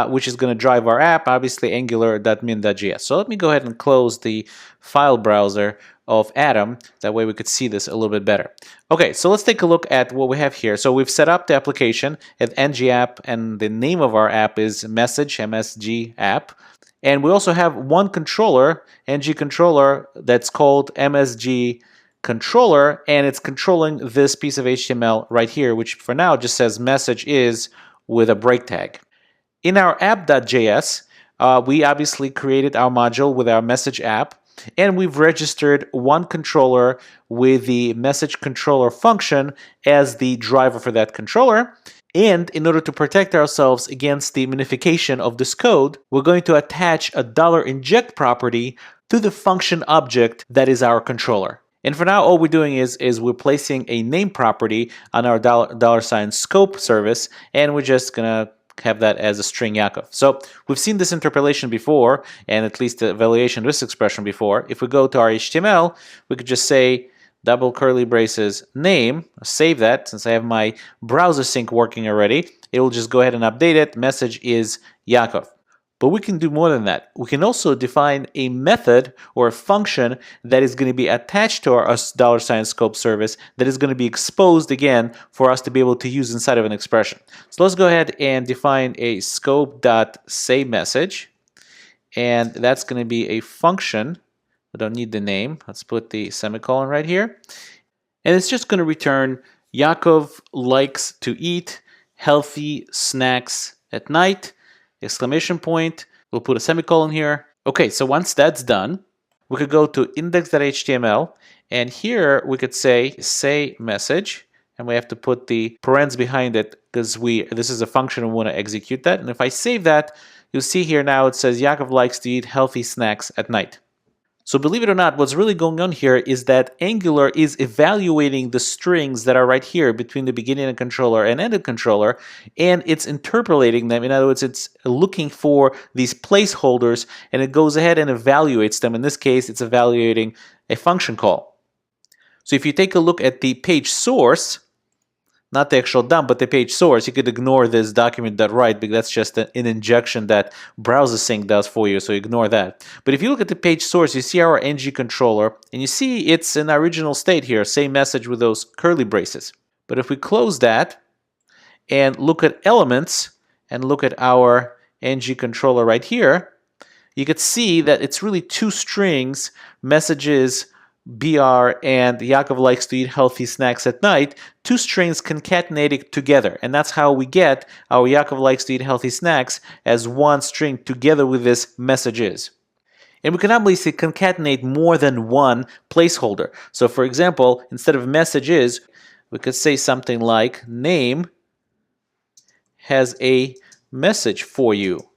which is going to drive our app, obviously angular.min.js. So let me go ahead and close the file browser of Atom. That way we could see this a little bit better. Okay, so let's take a look at what we have here. So we've set up the application at ng-app, and the name of our app is message, MSG app. And we also have one controller, ng controller, that's called MSG controller, and it's controlling this piece of HTML right here, which for now just says message is with a break tag. In our app.js, we obviously created our module with our message app, and we've registered one controller with the message controller function as the driver for that controller. And in order to protect ourselves against the minification of this code, we're going to attach a $inject property to the function object that is our controller. And for now, all we're doing is we're placing a name property on our $scope service, and we're just gonna have that as a string Yakov. So we've seen this interpolation before, and at least the evaluation of this expression before. If we go to our HTML, we could just say double curly braces name, save that. Since I have my browser sync working already, it will just go ahead and update it. Message is Yakov. But we can do more than that. We can also define a method or a function that is going to be attached to our $scope service that is going to be exposed again for us to be able to use inside of an expression. So let's go ahead and define a scope.saveMessage, and that's going to be a function. We don't need the name. Let's put the semicolon right here. And it's just going to return Yakov likes to eat healthy snacks at night, exclamation point. We'll put a semicolon here. Okay, so once that's done, we could go to index.html, and here we could say message, and we have to put the parens behind it because this is a function we want to execute that. And if I save that, you'll see here now it says Yakov likes to eat healthy snacks at night. So believe it or not, what's really going on here is that Angular is evaluating the strings that are right here between the beginning of controller and end of controller, and it's interpolating them. In other words, it's looking for these placeholders, and it goes ahead and evaluates them. In this case, it's evaluating a function call. So if you take a look at the page source, not the actual dump, but the page source, you could ignore this document.write because that's just an injection that browser sync does for you, so ignore that. But if you look at the page source, you see our ng controller, and you see it's in original state here, same message with those curly braces. But if we close that and look at elements and look at our ng controller right here, you could see that it's really two strings, messages BR and Yakov likes to eat healthy snacks at night, two strings concatenated together. And that's how we get our Yakov likes to eat healthy snacks as one string together with this messages. And we can obviously concatenate more than one placeholder. So for example, instead of messages, we could say something like name has a message for you,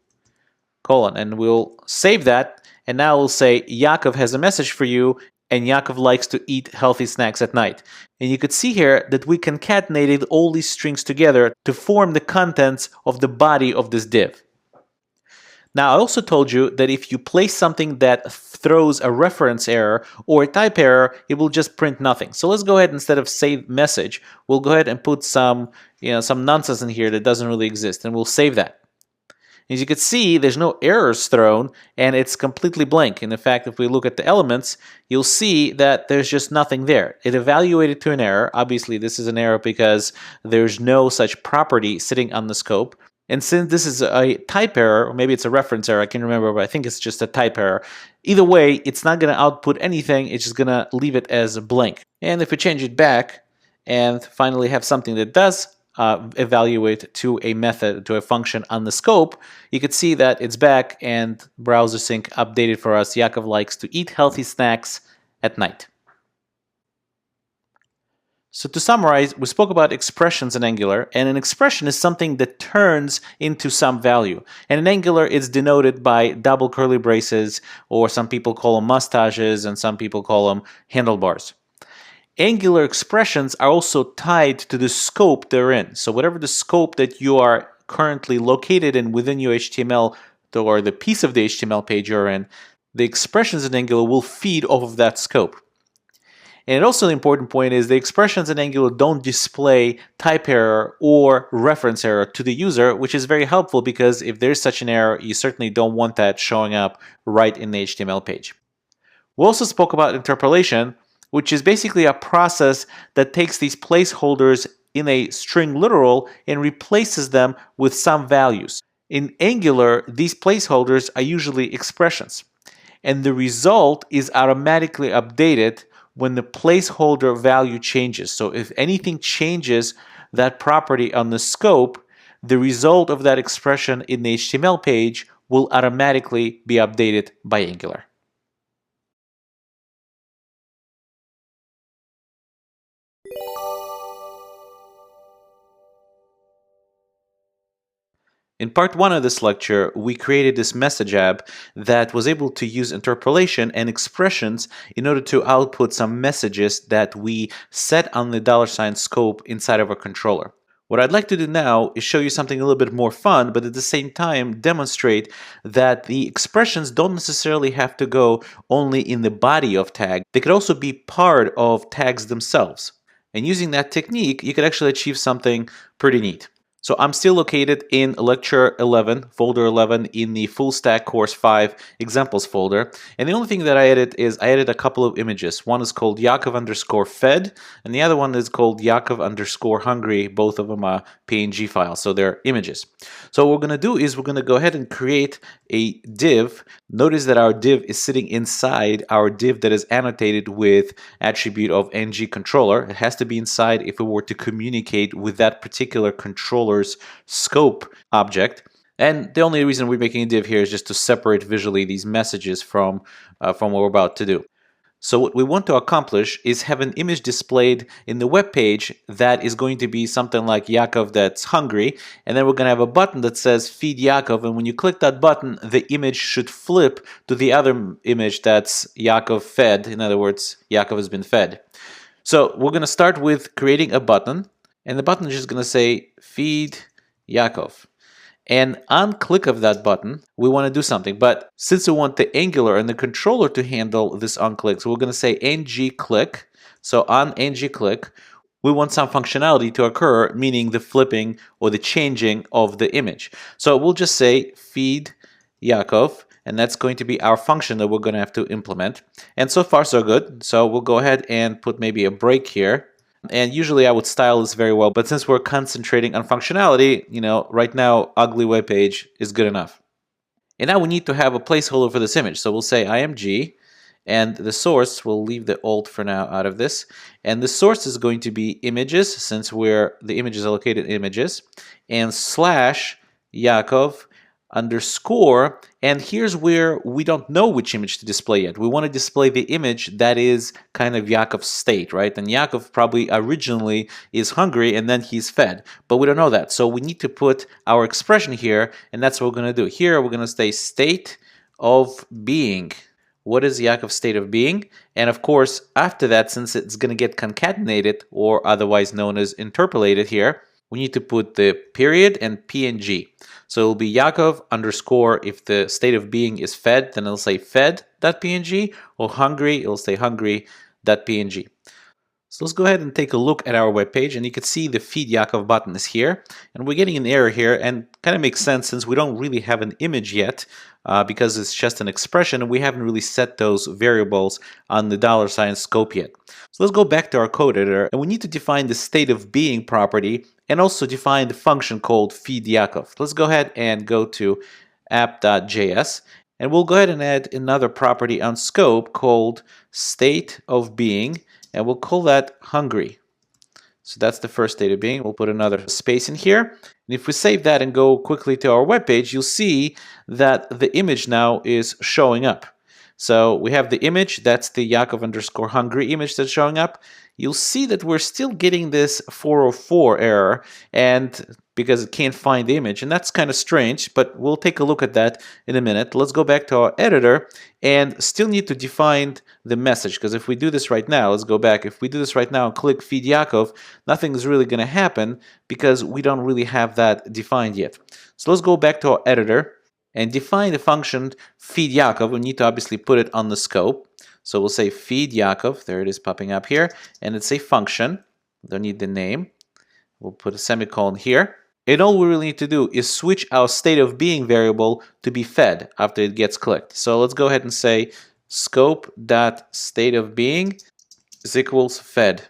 colon, and we'll save that. And now we'll say Yakov has a message for you, and Yakov likes to eat healthy snacks at night. And you could see here that we concatenated all these strings together to form the contents of the body of this div. Now, I also told you that if you place something that throws a reference error or a type error, it will just print nothing. So let's go ahead, instead of save message, we'll go ahead and put some nonsense in here that doesn't really exist, and we'll save that. As you can see, there's no errors thrown, and it's completely blank. And in fact, if we look at the elements, you'll see that there's just nothing there. It evaluated to an error. Obviously, this is an error because there's no such property sitting on the scope. And since this is a type error, or maybe it's a reference error, I can't remember, but I think it's just a type error. Either way, it's not going to output anything. It's just going to leave it as a blank. And if we change it back and finally have something that does evaluate to a method, to a function on the scope, you could see that it's back and browser sync updated for us. Yakov likes to eat healthy snacks at night. So to summarize, we spoke about expressions in Angular, and an expression is something that turns into some value. And in Angular, it's denoted by double curly braces, or some people call them mustaches, and some people call them handlebars. Angular expressions are also tied to the scope they're in. So whatever the scope that you are currently located in within your HTML, or the piece of the HTML page you're in, the expressions in Angular will feed off of that scope. And also the important point is the expressions in Angular don't display type error or reference error to the user, which is very helpful because if there's such an error, you certainly don't want that showing up right in the HTML page. We also spoke about interpolation, which is basically a process that takes these placeholders in a string literal and replaces them with some values. In Angular, these placeholders are usually expressions, and the result is automatically updated when the placeholder value changes. So if anything changes that property on the scope, the result of that expression in the HTML page will automatically be updated by Angular. In part one of this lecture, we created this message app that was able to use interpolation and expressions in order to output some messages that we set on the $sign scope inside of our controller. What I'd like to do now is show you something a little bit more fun, but at the same time demonstrate that the expressions don't necessarily have to go only in the body of tag. They could also be part of tags themselves. And using that technique, you could actually achieve something pretty neat. So I'm still located in lecture 11, folder 11 in the full stack course 5 examples folder. And the only thing that I added is I added a couple of images. One is called Yakov_fed and the other one is called Yakov_hungry. Both of them are PNG files, so they're images. So what we're going to do is we're going to go ahead and create a div. Notice that our div is sitting inside our div that is annotated with attribute of ngController. It has to be inside if we were to communicate with that particular controller's scope object. And the only reason we're making a div here is just to separate visually these messages from what we're about to do. So what we want to accomplish is have an image displayed in the web page that is going to be something like Yakov that's hungry, and then we're going to have a button that says feed Yakov, and when you click that button, the image should flip to the other image that's Yakov fed. In other words, Yakov has been fed. So we're going to start with creating a button, and the button is just going to say feed Yakov. And on click of that button, we want to do something. But since we want the Angular and the controller to handle this on click, so we're going to say ng-click. So on ng-click, we want some functionality to occur, meaning the flipping or the changing of the image. So we'll just say feed Yakov, and that's going to be our function that we're going to have to implement. And so far, so good. So we'll go ahead and put maybe a break here. And usually I would style this very well, but since we're concentrating on functionality, right now, ugly web page is good enough. And now we need to have a placeholder for this image. So we'll say img, and the source, we'll leave the alt for now out of this. And the source is going to be images, since the images are located in images, and slash Yakov underscore, and here's where we don't know which image to display yet. We want to display the image that is kind of Yakov's state, right? And Yakov probably originally is hungry and then he's fed, but we don't know that. So we need to put our expression here, and that's what we're going to do. Here we're going to say state of being. What is Yakov's state of being? And of course, after that, since it's going to get concatenated, or otherwise known as interpolated here, we need to put the period and PNG. So it'll be Yakov underscore, if the state of being is fed, then it'll say fed.png, or hungry, it'll say hungry.png. So let's go ahead and take a look at our web page, and you can see the feed Yakov button is here, and we're getting an error here, and kind of makes sense since we don't really have an image yet, because it's just an expression, and we haven't really set those variables on the $sign scope yet. So let's go back to our code editor, and we need to define the state of being property, and also define the function called feed Yakov. Let's go ahead and go to app.js, and we'll go ahead and add another property on scope called state of being, and we'll call that hungry. So that's the first state of being. We'll put another space in here. And if we save that and go quickly to our web page, you'll see that the image now is showing up. So we have the image, that's the Yakov underscore hungry image that's showing up. You'll see that we're still getting this 404 error, and because it can't find the image, and that's kind of strange, but we'll take a look at that in a minute. Let's go back to our editor and still need to define the message, because if we do this right now, let's go back. If we do this right now and click feed Yakov, nothing is really going to happen because we don't really have that defined yet. So let's go back to our editor and define the function feed Yakov. We need to obviously put it on the scope. So we'll say feed Yakov, there it is popping up here, and it's a function. We don't need the name. We'll put a semicolon here. And all we really need to do is switch our state of being variable to be fed after it gets clicked. So let's go ahead and say scope.stateofbeing is equals fed.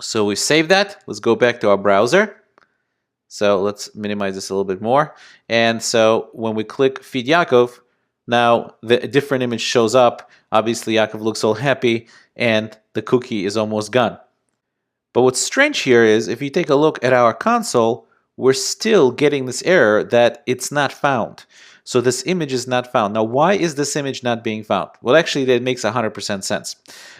So we save that. Let's go back to our browser. So let's minimize this a little bit more. And so when we click feed Yakov, now the different image shows up. Obviously Yakov looks all happy and the cookie is almost gone. But what's strange here is if you take a look at our console, we're still getting this error that it's not found. So this image is not found. Now, why is this image not being found? Well, actually, that makes 100% sense.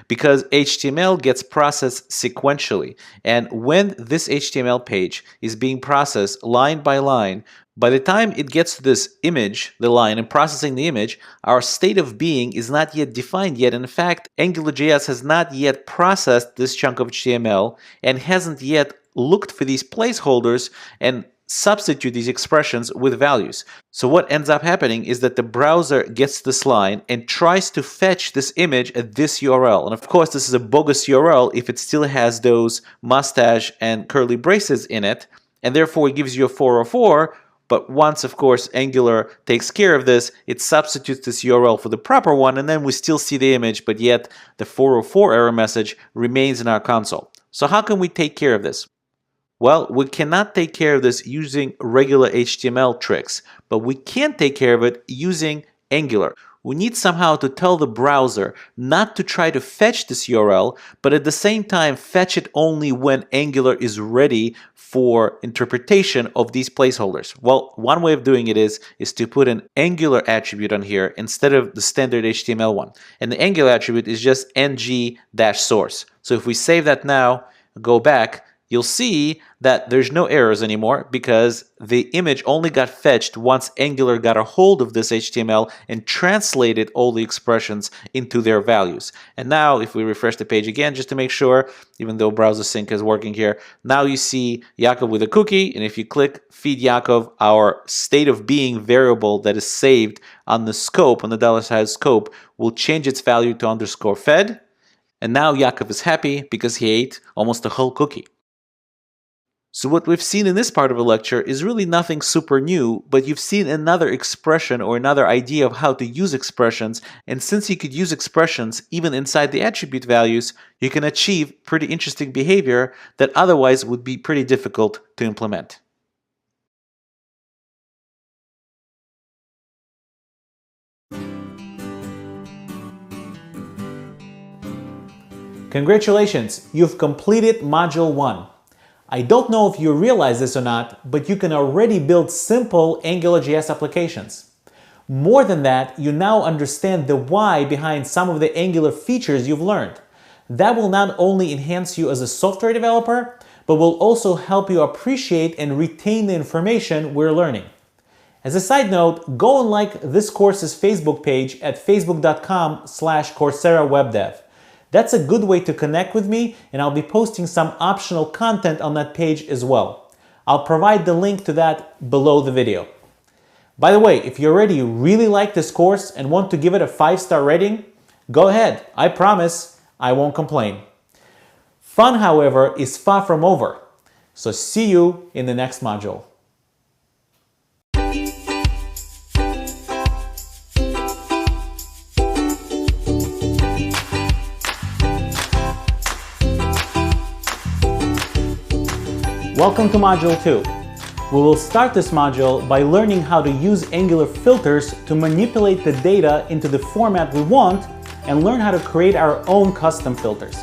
Because HTML gets processed sequentially. And when this HTML page is being processed line by line, by the time it gets to this image, the line, and processing the image, our state of being is not yet defined yet. In fact, AngularJS has not yet processed this chunk of HTML and hasn't yet looked for these placeholders and substitute these expressions with values. So what ends up happening is that the browser gets this line and tries to fetch this image at this URL. And of course, this is a bogus URL if it still has those mustache and curly braces in it, and therefore it gives you a 404. But once, of course, Angular takes care of this, it substitutes this URL for the proper one, and then we still see the image, but yet the 404 error message remains in our console. So how can we take care of this? Well, we cannot take care of this using regular HTML tricks, but we can take care of it using Angular. We need somehow to tell the browser not to try to fetch this URL, but at the same time fetch it only when Angular is ready for interpretation of these placeholders. Well, one way of doing it is to put an Angular attribute on here instead of the standard HTML one. And the Angular attribute is just ng-source. So if we save that now, go back, you'll see that there's no errors anymore because the image only got fetched once Angular got a hold of this HTML and translated all the expressions into their values. And now if we refresh the page again just to make sure, even though browser sync is working here, now you see Yaakov with a cookie, and if you click feed Yaakov, our state of being variable that is saved on the scope, on the $sign scope, will change its value to _fed. And now Yaakov is happy because he ate almost a whole cookie. So what we've seen in this part of the lecture is really nothing super new, but you've seen another expression or another idea of how to use expressions, and since you could use expressions even inside the attribute values, you can achieve pretty interesting behavior that otherwise would be pretty difficult to implement. Congratulations, you've completed Module 1. I don't know if you realize this or not, but you can already build simple AngularJS applications. More than that, you now understand the why behind some of the Angular features you've learned. That will not only enhance you as a software developer, but will also help you appreciate and retain the information we're learning. As a side note, go and like this course's Facebook page at facebook.com/Coursera WebDev. That's a good way to connect with me, and I'll be posting some optional content on that page as well. I'll provide the link to that below the video. By the way, if you already really like this course and want to give it a 5-star rating, go ahead. I promise I won't complain. Fun, however, is far from over. So see you in the next module. Welcome to Module 2. We will start this module by learning how to use Angular filters to manipulate the data into the format we want and learn how to create our own custom filters.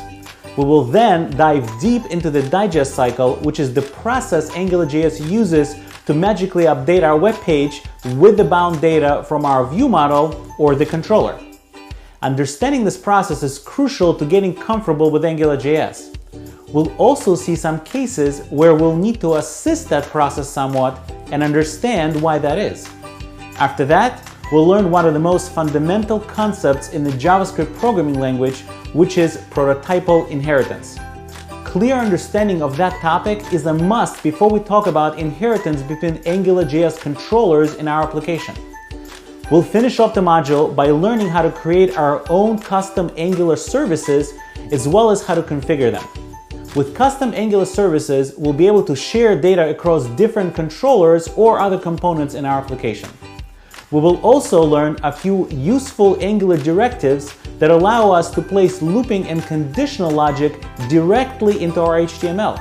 We will then dive deep into the digest cycle, which is the process AngularJS uses to magically update our web page with the bound data from our view model or the controller. Understanding this process is crucial to getting comfortable with AngularJS. We'll also see some cases where we'll need to assist that process somewhat and understand why that is. After that, we'll learn one of the most fundamental concepts in the JavaScript programming language, which is prototypal inheritance. Clear understanding of that topic is a must before we talk about inheritance between AngularJS controllers in our application. We'll finish off the module by learning how to create our own custom Angular services as well as how to configure them. With custom Angular services, we'll be able to share data across different controllers or other components in our application. We will also learn a few useful Angular directives that allow us to place looping and conditional logic directly into our HTML.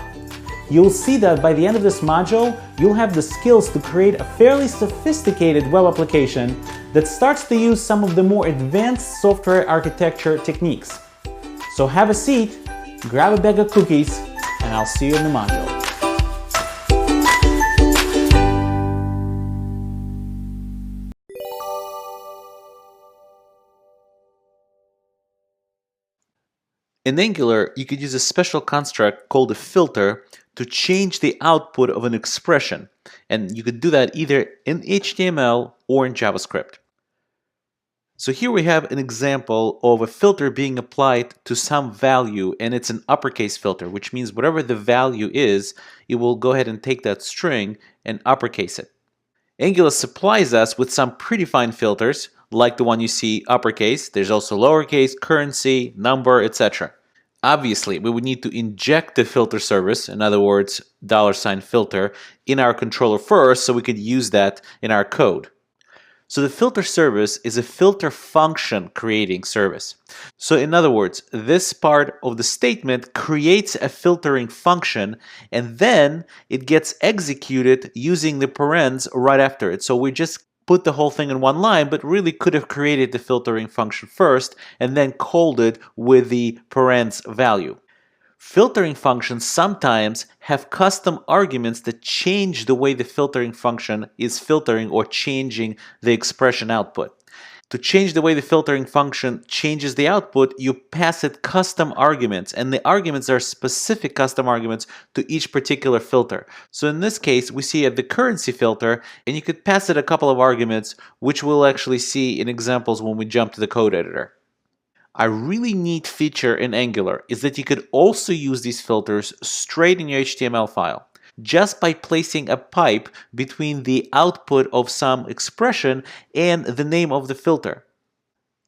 You'll see that by the end of this module, you'll have the skills to create a fairly sophisticated web application that starts to use some of the more advanced software architecture techniques. So have a seat, grab a bag of cookies, and I'll see you in the module. In Angular, you could use a special construct called a filter to change the output of an expression. And you could do that either in HTML or in JavaScript. So here we have an example of a filter being applied to some value, and it's an uppercase filter, which means whatever the value is, it will go ahead and take that string and uppercase it. Angular supplies us with some predefined filters, like the one you see uppercase. There's also lowercase, currency, number, etc. Obviously, we would need to inject the filter service, in other words, $filter, in our controller first so we could use that in our code. So the filter service is a filter function creating service. So in other words, this part of the statement creates a filtering function and then it gets executed using the parens right after it. So we just put the whole thing in one line, but really could have created the filtering function first and then called it with the parens value. Filtering functions sometimes have custom arguments that change the way the filtering function is filtering or changing the expression output. To change the way the filtering function changes the output, you pass it custom arguments, and the arguments are specific custom arguments to each particular filter. So in this case, we see the currency filter, and you could pass it a couple of arguments, which we'll actually see in examples when we jump to the code editor. A really neat feature in Angular is that you could also use these filters straight in your HTML file, just by placing a pipe between the output of some expression and the name of the filter.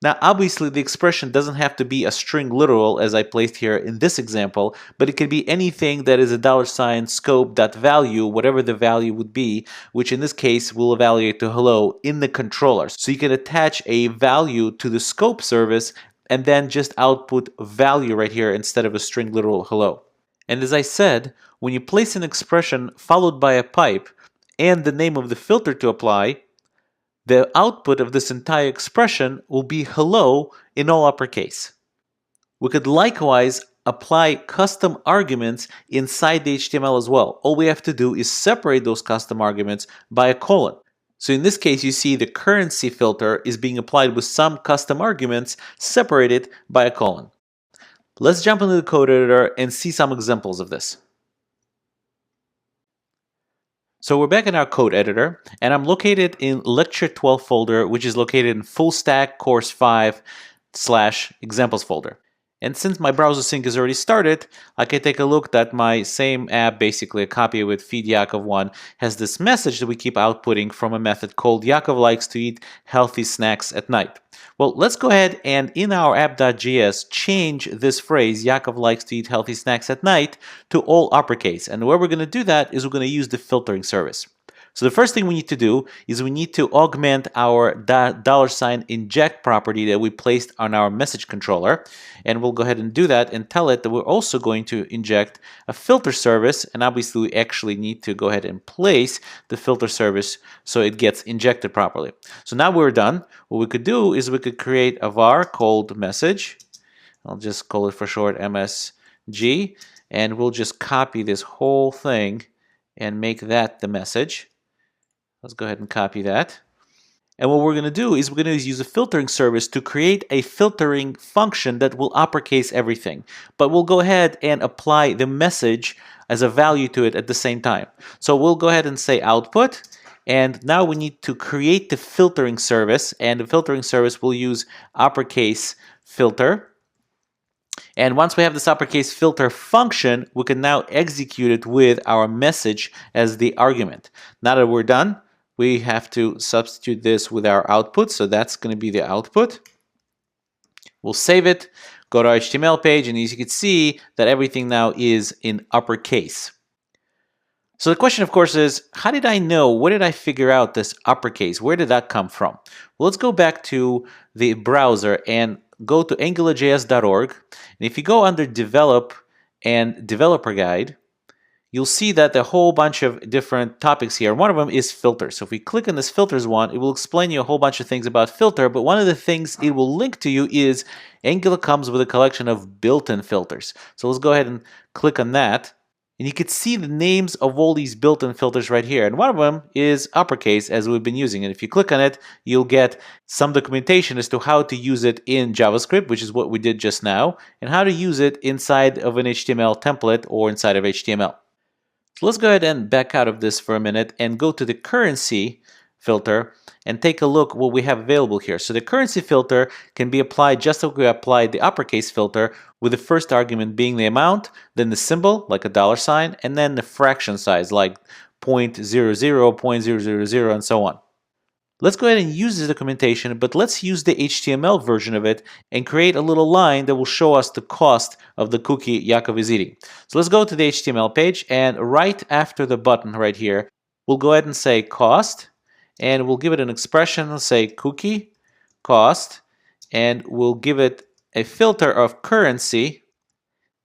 Now, obviously, the expression doesn't have to be a string literal as I placed here in this example, but it could be anything that is a $scope.value, whatever the value would be, which in this case will evaluate to hello in the controller. So you can attach a value to the scope service and then just output value right here instead of a string literal hello. And as I said, when you place an expression followed by a pipe and the name of the filter to apply, the output of this entire expression will be hello in all uppercase. We could likewise apply custom arguments inside the HTML as well. All we have to do is separate those custom arguments by a colon. So in this case, you see the currency filter is being applied with some custom arguments separated by a colon. Let's jump into the code editor and see some examples of this. So we're back in our code editor, and I'm located in lecture 12 folder, which is located in full stack course 5/examples folder. And since my browser sync is already started, I can take a look that my same app, basically a copy with feed Yakov1, has this message that we keep outputting from a method called Yakov likes to eat healthy snacks at night. Well, let's go ahead and in our app.js change this phrase, Yakov likes to eat healthy snacks at night, to all uppercase. And the way we're going to do that is we're going to use the filtering service. So the first thing we need to do is we need to augment our $inject property that we placed on our message controller. And we'll go ahead and do that and tell it that we're also going to inject a filter service. And obviously we actually need to go ahead and place the filter service so it gets injected properly. So now we're done. What we could do is we could create a var called message. I'll just call it for short MSG. And we'll just copy this whole thing and make that the message. Let's go ahead and copy that. And what we're going to do is we're going to use a filtering service to create a filtering function that will uppercase everything. But we'll go ahead and apply the message as a value to it at the same time. So we'll go ahead and say output. And now we need to create the filtering service. And the filtering service will use uppercase filter. And once we have this uppercase filter function, we can now execute it with our message as the argument. Now that we're done, we have to substitute this with our output. So that's going to be the output. We'll save it, go to our HTML page, and as you can see that everything now is in uppercase. So the question, of course, is how did I know? Where did I figure out this uppercase? Where did that come from? Well, let's go back to the browser and go to angularjs.org. And if you go under Develop and Developer Guide, you'll see that a whole bunch of different topics here. One of them is filters. So if we click on this filters one, it will explain you a whole bunch of things about filter. But one of the things it will link to you is Angular comes with a collection of built-in filters. So let's go ahead and click on that. And you can see the names of all these built-in filters right here. And one of them is uppercase, as we've been using. And if you click on it, you'll get some documentation as to how to use it in JavaScript, which is what we did just now, and how to use it inside of an HTML template or inside of HTML. So let's go ahead and back out of this for a minute and go to the currency filter and take a look what we have available here. So the currency filter can be applied just like we applied the uppercase filter, with the first argument being the amount, then the symbol like a dollar sign, and then the fraction size like 0.00, 0.000, and so on. Let's go ahead and use this documentation, but let's use the HTML version of it and create a little line that will show us the cost of the cookie Yakov is eating. So let's go to the HTML page, and right after the button right here, we'll go ahead and say cost, and we'll give it an expression. Let's say cookie cost, and we'll give it a filter of currency,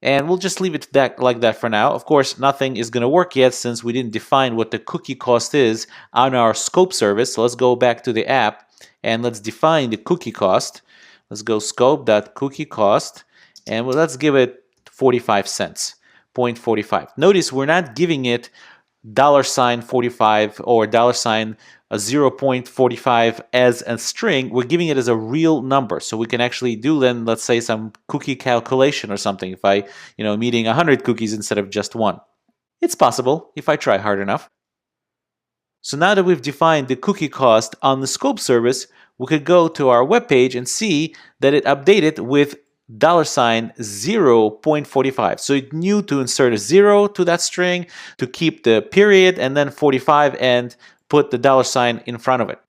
and we'll just leave it like that for now. Of course, nothing is going to work yet since we didn't define what the cookie cost is on our scope service. So let's go back to the app and let's define the cookie cost. Let's go scope.cookie cost, and let's give it 45 cents, 0.45. Notice we're not giving it $45 or $0.45 as a string. We're giving it as a real number, so we can actually do then, let's say, some cookie calculation or something. If I, I'm eating 100 cookies instead of just one, it's possible if I try hard enough. So now that we've defined the cookie cost on the scope service, we could go to our web page and see that it updated with $0.45. So it knew to insert a 0 to that string, to keep the period, and then 45, and put the $sign in front of it.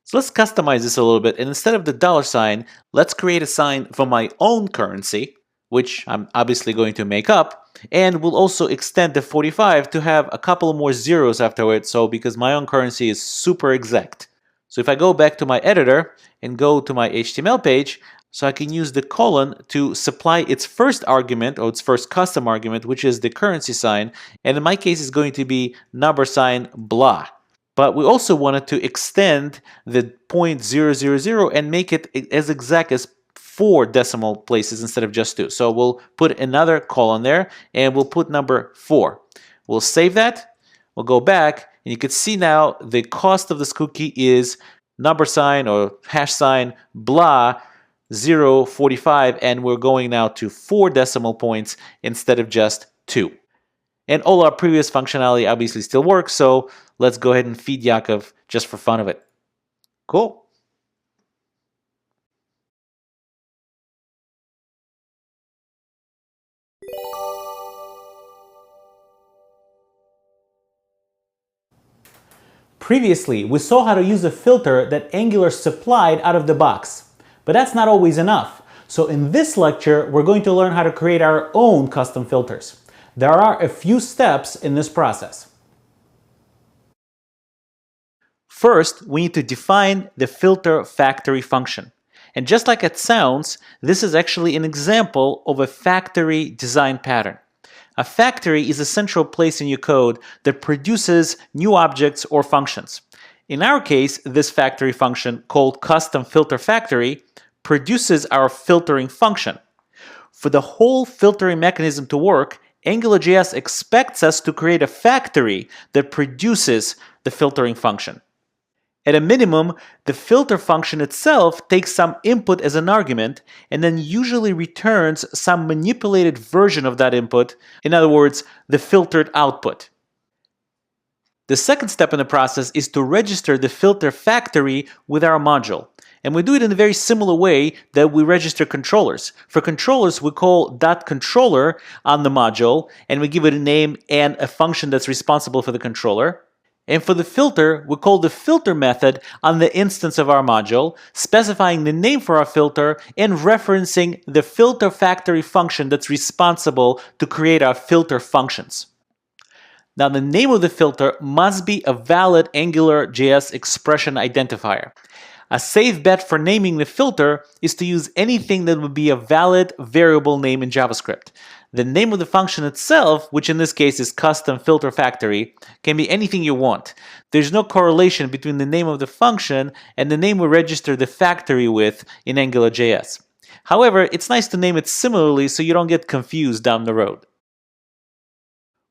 So let's customize this a little bit, and instead of the $sign, let's create a sign for my own currency, which I'm obviously going to make up, and we'll also extend the 45 to have a couple more zeros afterwards, so because my own currency is super exact. So if I go back to my editor and go to my HTML page, so I can use the colon to supply its first argument, or its first custom argument, which is the currency sign, and in my case it's going to be number sign blah. But we also wanted to extend the 0.000 and make it as exact as 4 decimal places instead of just 2. So we'll put another colon there, and we'll put number 4. We'll save that, we'll go back, and you can see now the cost of this cookie is number sign or hash sign blah 0.45, and we're going now to 4 decimal points instead of just 2. And all our previous functionality obviously still works, so let's go ahead and feed Yakov just for fun of it. Cool. Previously, we saw how to use a filter that Angular supplied out of the box. But that's not always enough. So in this lecture, we're going to learn how to create our own custom filters. There are a few steps in this process. First, we need to define the filter factory function. And just like it sounds, this is actually an example of a factory design pattern. A factory is a central place in your code that produces new objects or functions. In our case, this factory function, called custom filter factory, produces our filtering function. For the whole filtering mechanism to work, AngularJS expects us to create a factory that produces the filtering function. At a minimum, the filter function itself takes some input as an argument and then usually returns some manipulated version of that input, in other words, the filtered output. The second step in the process is to register the filter factory with our module. And we do it in a very similar way that we register controllers. For controllers, we call .controller on the module, and we give it a name and a function that's responsible for the controller. And for the filter, we call the filter method on the instance of our module, specifying the name for our filter and referencing the filter factory function that's responsible to create our filter functions. Now, the name of the filter must be a valid AngularJS expression identifier. A safe bet for naming the filter is to use anything that would be a valid variable name in JavaScript. The name of the function itself, which in this case is custom filter factory, can be anything you want. There's no correlation between the name of the function and the name we register the factory with in AngularJS. However, it's nice to name it similarly so you don't get confused down the road.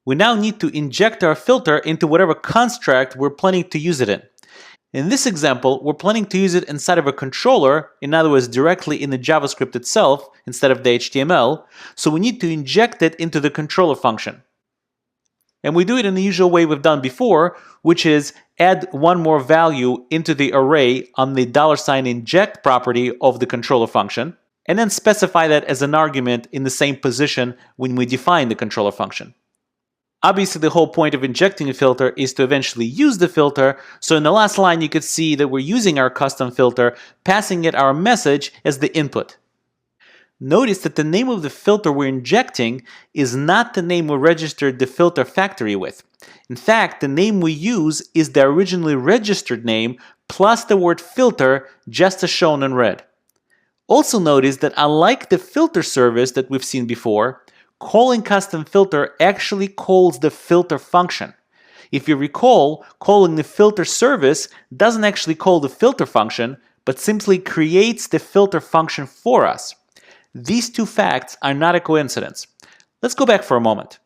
We now need to inject our filter into whatever construct we're planning to use it in. In this example, we're planning to use it inside of a controller, in other words, directly in the JavaScript itself instead of the HTML, so we need to inject it into the controller function. And we do it in the usual way we've done before, which is add one more value into the array on the $inject property of the controller function, and then specify that as an argument in the same position when we define the controller function. Obviously, the whole point of injecting a filter is to eventually use the filter, so in the last line you could see that we're using our custom filter, passing it our message as the input. Notice that the name of the filter we're injecting is not the name we registered the filter factory with. In fact, the name we use is the originally registered name plus the word filter, just as shown in red. Also notice that unlike the filter service that we've seen before, calling custom filter actually calls the filter function. If you recall, calling the filter service doesn't actually call the filter function, but simply creates the filter function for us. These two facts are not a coincidence. Let's go back for a moment.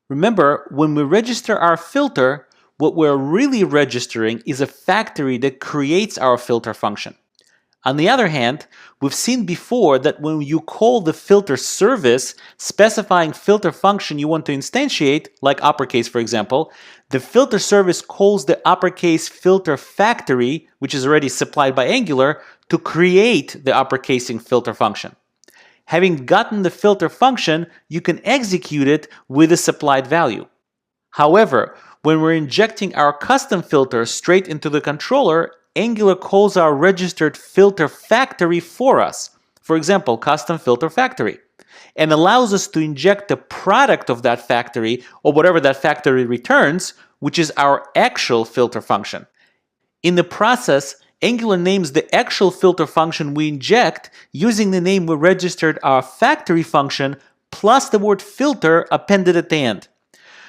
Remember, when we register our filter, what we're really registering is a factory that creates our filter function. On the other hand, we've seen before that when you call the filter service, specifying filter function you want to instantiate, like uppercase for example, the filter service calls the uppercase filter factory, which is already supplied by Angular, to create the uppercasing filter function. Having gotten the filter function, you can execute it with a supplied value. However, when we're injecting our custom filter straight into the controller, Angular calls our registered filter factory for us, for example, custom filter factory, and allows us to inject the product of that factory or whatever that factory returns, which is our actual filter function. In the process, Angular names the actual filter function we inject using the name we registered our factory function plus the word filter appended at the end.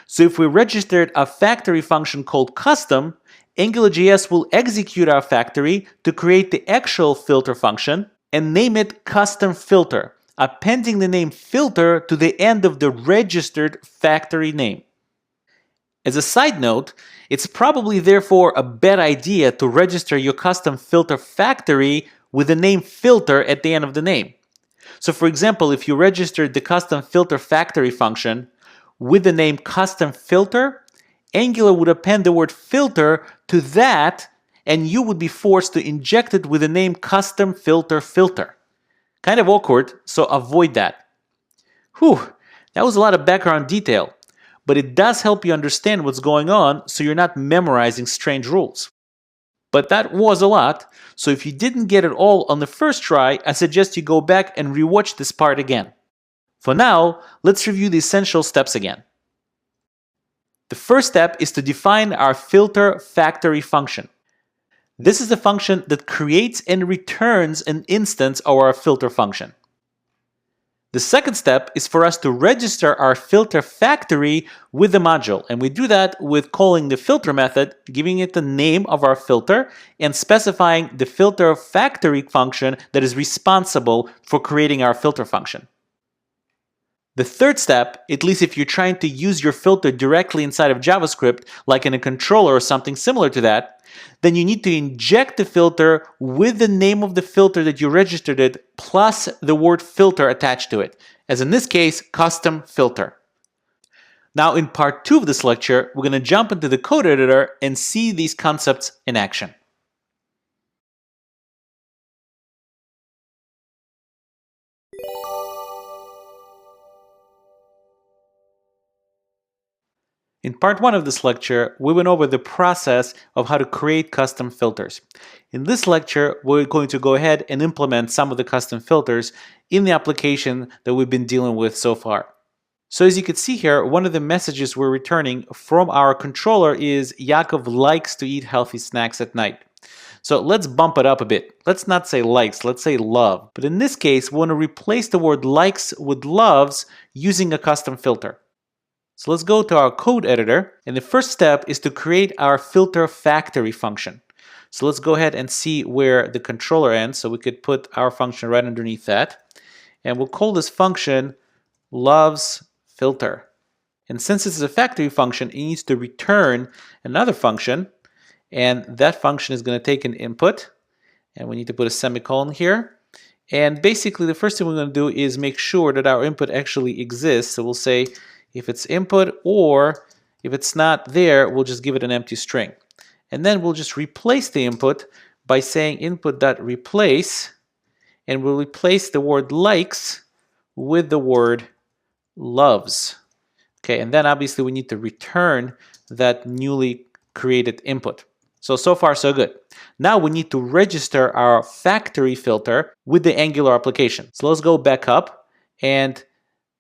So if we registered a factory function called custom, AngularJS will execute our factory to create the actual filter function and name it custom filter, appending the name filter to the end of the registered factory name. As a side note, it's probably therefore a bad idea to register your custom filter factory with the name filter at the end of the name. So for example, if you registered the custom filter factory function with the name custom filter, Angular would append the word filter to that, and you would be forced to inject it with the name custom filter filter. Kind of awkward, so avoid that. Whew, that was a lot of background detail, but it does help you understand what's going on so you're not memorizing strange rules. But that was a lot, so if you didn't get it all on the first try, I suggest you go back and rewatch this part again. For now, let's review the essential steps again. The first step is to define our filter factory function. This is the function that creates and returns an instance of our filter function. The second step is for us to register our filter factory with the module, and we do that with calling the filter method, giving it the name of our filter, and specifying the filter factory function that is responsible for creating our filter function. The third step, at least if you're trying to use your filter directly inside of JavaScript, like in a controller or something similar to that, then you need to inject the filter with the name of the filter that you registered it, plus the word filter attached to it, as in this case, custom filter. Now in part 2 of this lecture, we're going to jump into the code editor and see these concepts in action. In part 1 of this lecture, we went over the process of how to create custom filters. In this lecture, we're going to go ahead and implement some of the custom filters in the application that we've been dealing with so far. So as you can see here, one of the messages we're returning from our controller is Yakov likes to eat healthy snacks at night. So let's bump it up a bit. Let's not say likes, let's say love. But in this case, we want to replace the word likes with loves using a custom filter. So let's go to our code editor, and the first step is to create our filter factory function. So let's go ahead and see where the controller ends, so we could put our function right underneath that. And we'll call this function loves filter. And since it's a factory function, it needs to return another function, and that function is going to take an input, and we need to put a semicolon here. And basically the first thing we're going to do is make sure that our input actually exists. So we'll say if it's input, or if it's not there, we'll just give it an empty string. And then we'll just replace the input by saying input.replace, and we'll replace the word likes with the word loves. Okay, and then obviously we need to return that newly created input. So far so good. Now we need to register our factory filter with the Angular application. So let's go back up, and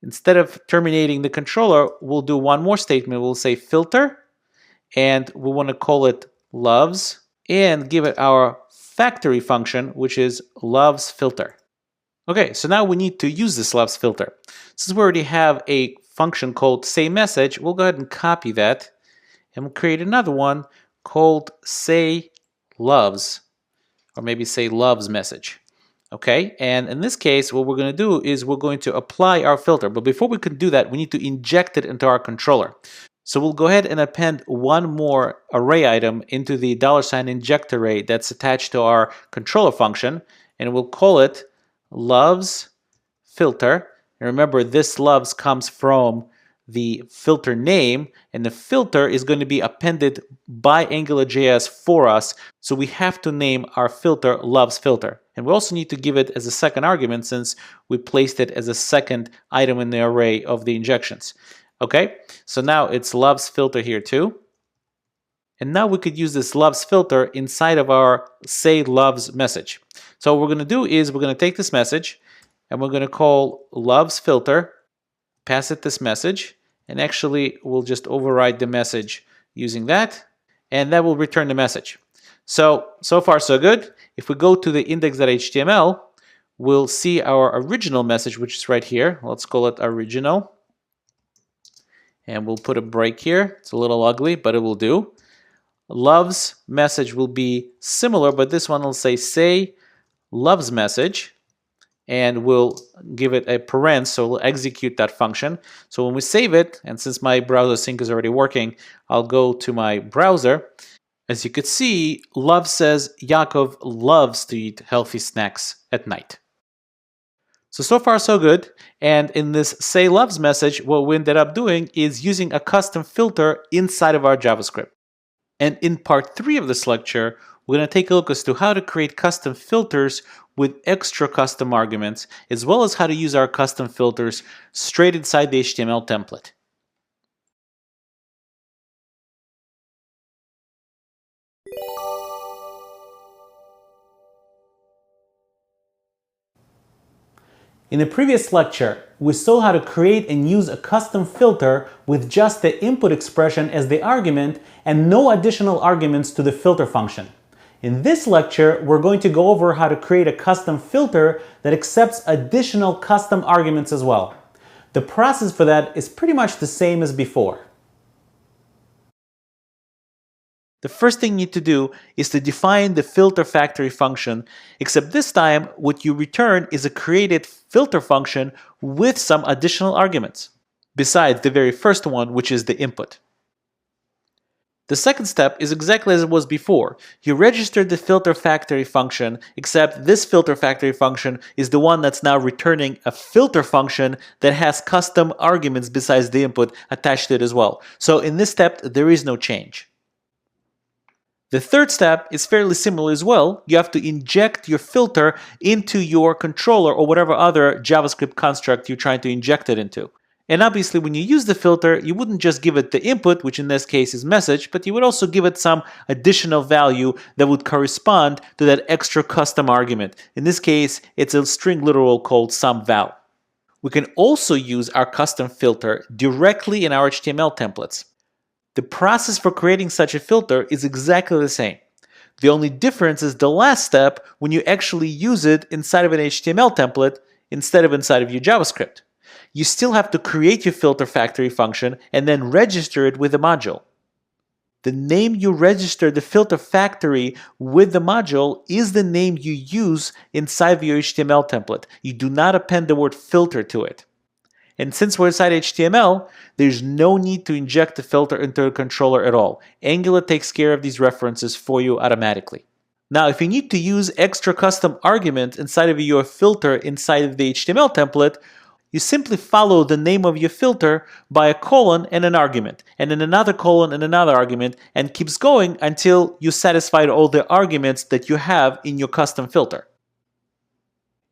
instead of terminating the controller, we'll do one more statement. We'll say filter, and we want to call it loves, and give it our factory function, which is loves filter. Okay, so now we need to use this loves filter. Since we already have a function called sayMessage, we'll go ahead and copy that, and we'll create another one called sayLoves, or maybe say loves message. Okay, and in this case, what we're going to do is we're going to apply our filter. But before we can do that, we need to inject it into our controller. So we'll go ahead and append one more array item into the $inject array that's attached to our controller function, and we'll call it loves filter. And remember, this loves comes from the filter name, and the filter is going to be appended by AngularJS for us. So we have to name our filter loves filter. And we also need to give it as a second argument, since we placed it as a second item in the array of the injections. Okay, so now it's loves filter here too. And now we could use this loves filter inside of our say loves message. So what we're going to do is we're going to take this message, and we're going to call loves filter, pass it this message, and actually we'll just override the message using that, and that will return the message. So far so good. If we go to the index.html, we'll see our original message, which is right here. Let's call it original. And we'll put a break here. It's a little ugly, but it will do. Loves message will be similar, but this one will say loves message, and we'll give it a parent, so we'll execute that function. So when we save it, and since my browser sync is already working, I'll go to my browser. As you could see, love says Yaakov loves to eat healthy snacks at night. So far so good. And in this say loves message, what we ended up doing is using a custom filter inside of our JavaScript. And in part 3 of this lecture, we're going to take a look as to how to create custom filters with extra custom arguments, as well as how to use our custom filters straight inside the HTML template. In the previous lecture, we saw how to create and use a custom filter with just the input expression as the argument and no additional arguments to the filter function. In this lecture, we're going to go over how to create a custom filter that accepts additional custom arguments as well. The process for that is pretty much the same as before. The first thing you need to do is to define the filter factory function, except this time what you return is a created filter function with some additional arguments, besides the very first one, which is the input. The second step is exactly as it was before. You registered the filter factory function, except this filter factory function is the one that's now returning a filter function that has custom arguments besides the input attached to it as well. So in this step, there is no change. The third step is fairly similar as well. You have to inject your filter into your controller or whatever other JavaScript construct you're trying to inject it into. And obviously when you use the filter, you wouldn't just give it the input, which in this case is message, but you would also give it some additional value that would correspond to that extra custom argument. In this case, it's a string literal called someVal. We can also use our custom filter directly in our HTML templates. The process for creating such a filter is exactly the same. The only difference is the last step when you actually use it inside of an HTML template instead of inside of your JavaScript. You still have to create your filter factory function and then register it with a module. The name you register the filter factory with the module is the name you use inside of your HTML template. You do not append the word filter to it. And since we're inside HTML, there's no need to inject the filter into the controller at all. Angular takes care of these references for you automatically. Now, if you need to use extra custom argument inside of your filter inside of the HTML template, you simply follow the name of your filter by a colon and an argument, and then another colon and another argument, and keeps going until you satisfied all the arguments that you have in your custom filter.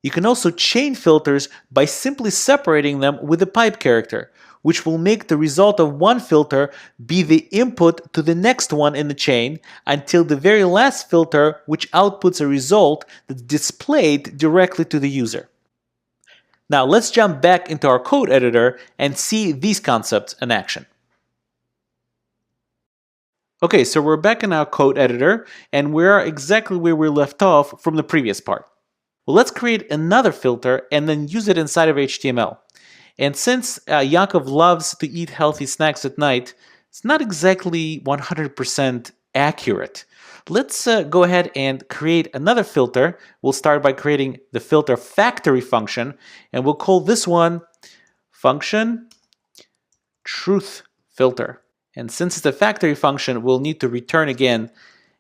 You can also chain filters by simply separating them with a pipe character, which will make the result of one filter be the input to the next one in the chain until the very last filter, which outputs a result that's displayed directly to the user. Now let's jump back into our code editor and see these concepts in action. Okay, so we're back in our code editor and we're exactly where we left off from the previous part. Well, let's create another filter and then use it inside of HTML. And since Yakov loves to eat healthy snacks at night, it's not exactly 100% accurate. Let's go ahead and create another filter. We'll start by creating the filter factory function, and we'll call this one function truth filter. And since it's a factory function, we'll need to return again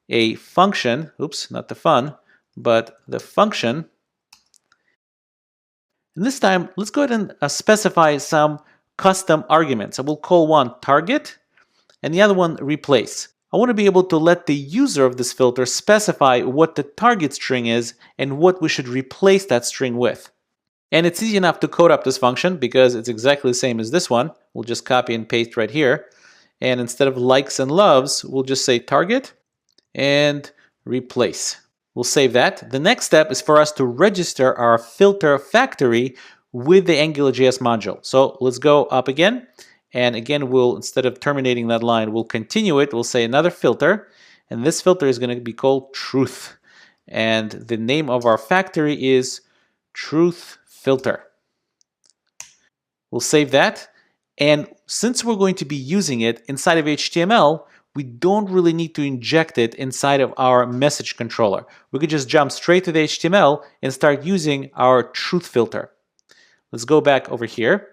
a function, oops, not the fun, but the function. And this time, let's go ahead and specify some custom arguments. I will call one target and the other one replace. I want to be able to let the user of this filter specify what the target string is and what we should replace that string with. And it's easy enough to code up this function because it's exactly the same as this one. We'll just copy and paste right here. And instead of likes and loves, we'll just say target and replace. We'll save that. The next step is for us to register our filter factory with the AngularJS module. So let's go up again. And again, we'll, instead of terminating that line, we'll continue it. We'll say another filter. And this filter is going to be called truth. And the name of our factory is truth filter. We'll save that. And since we're going to be using it inside of HTML, we don't really need to inject it inside of our message controller. We could just jump straight to the HTML and start using our truth filter. Let's go back over here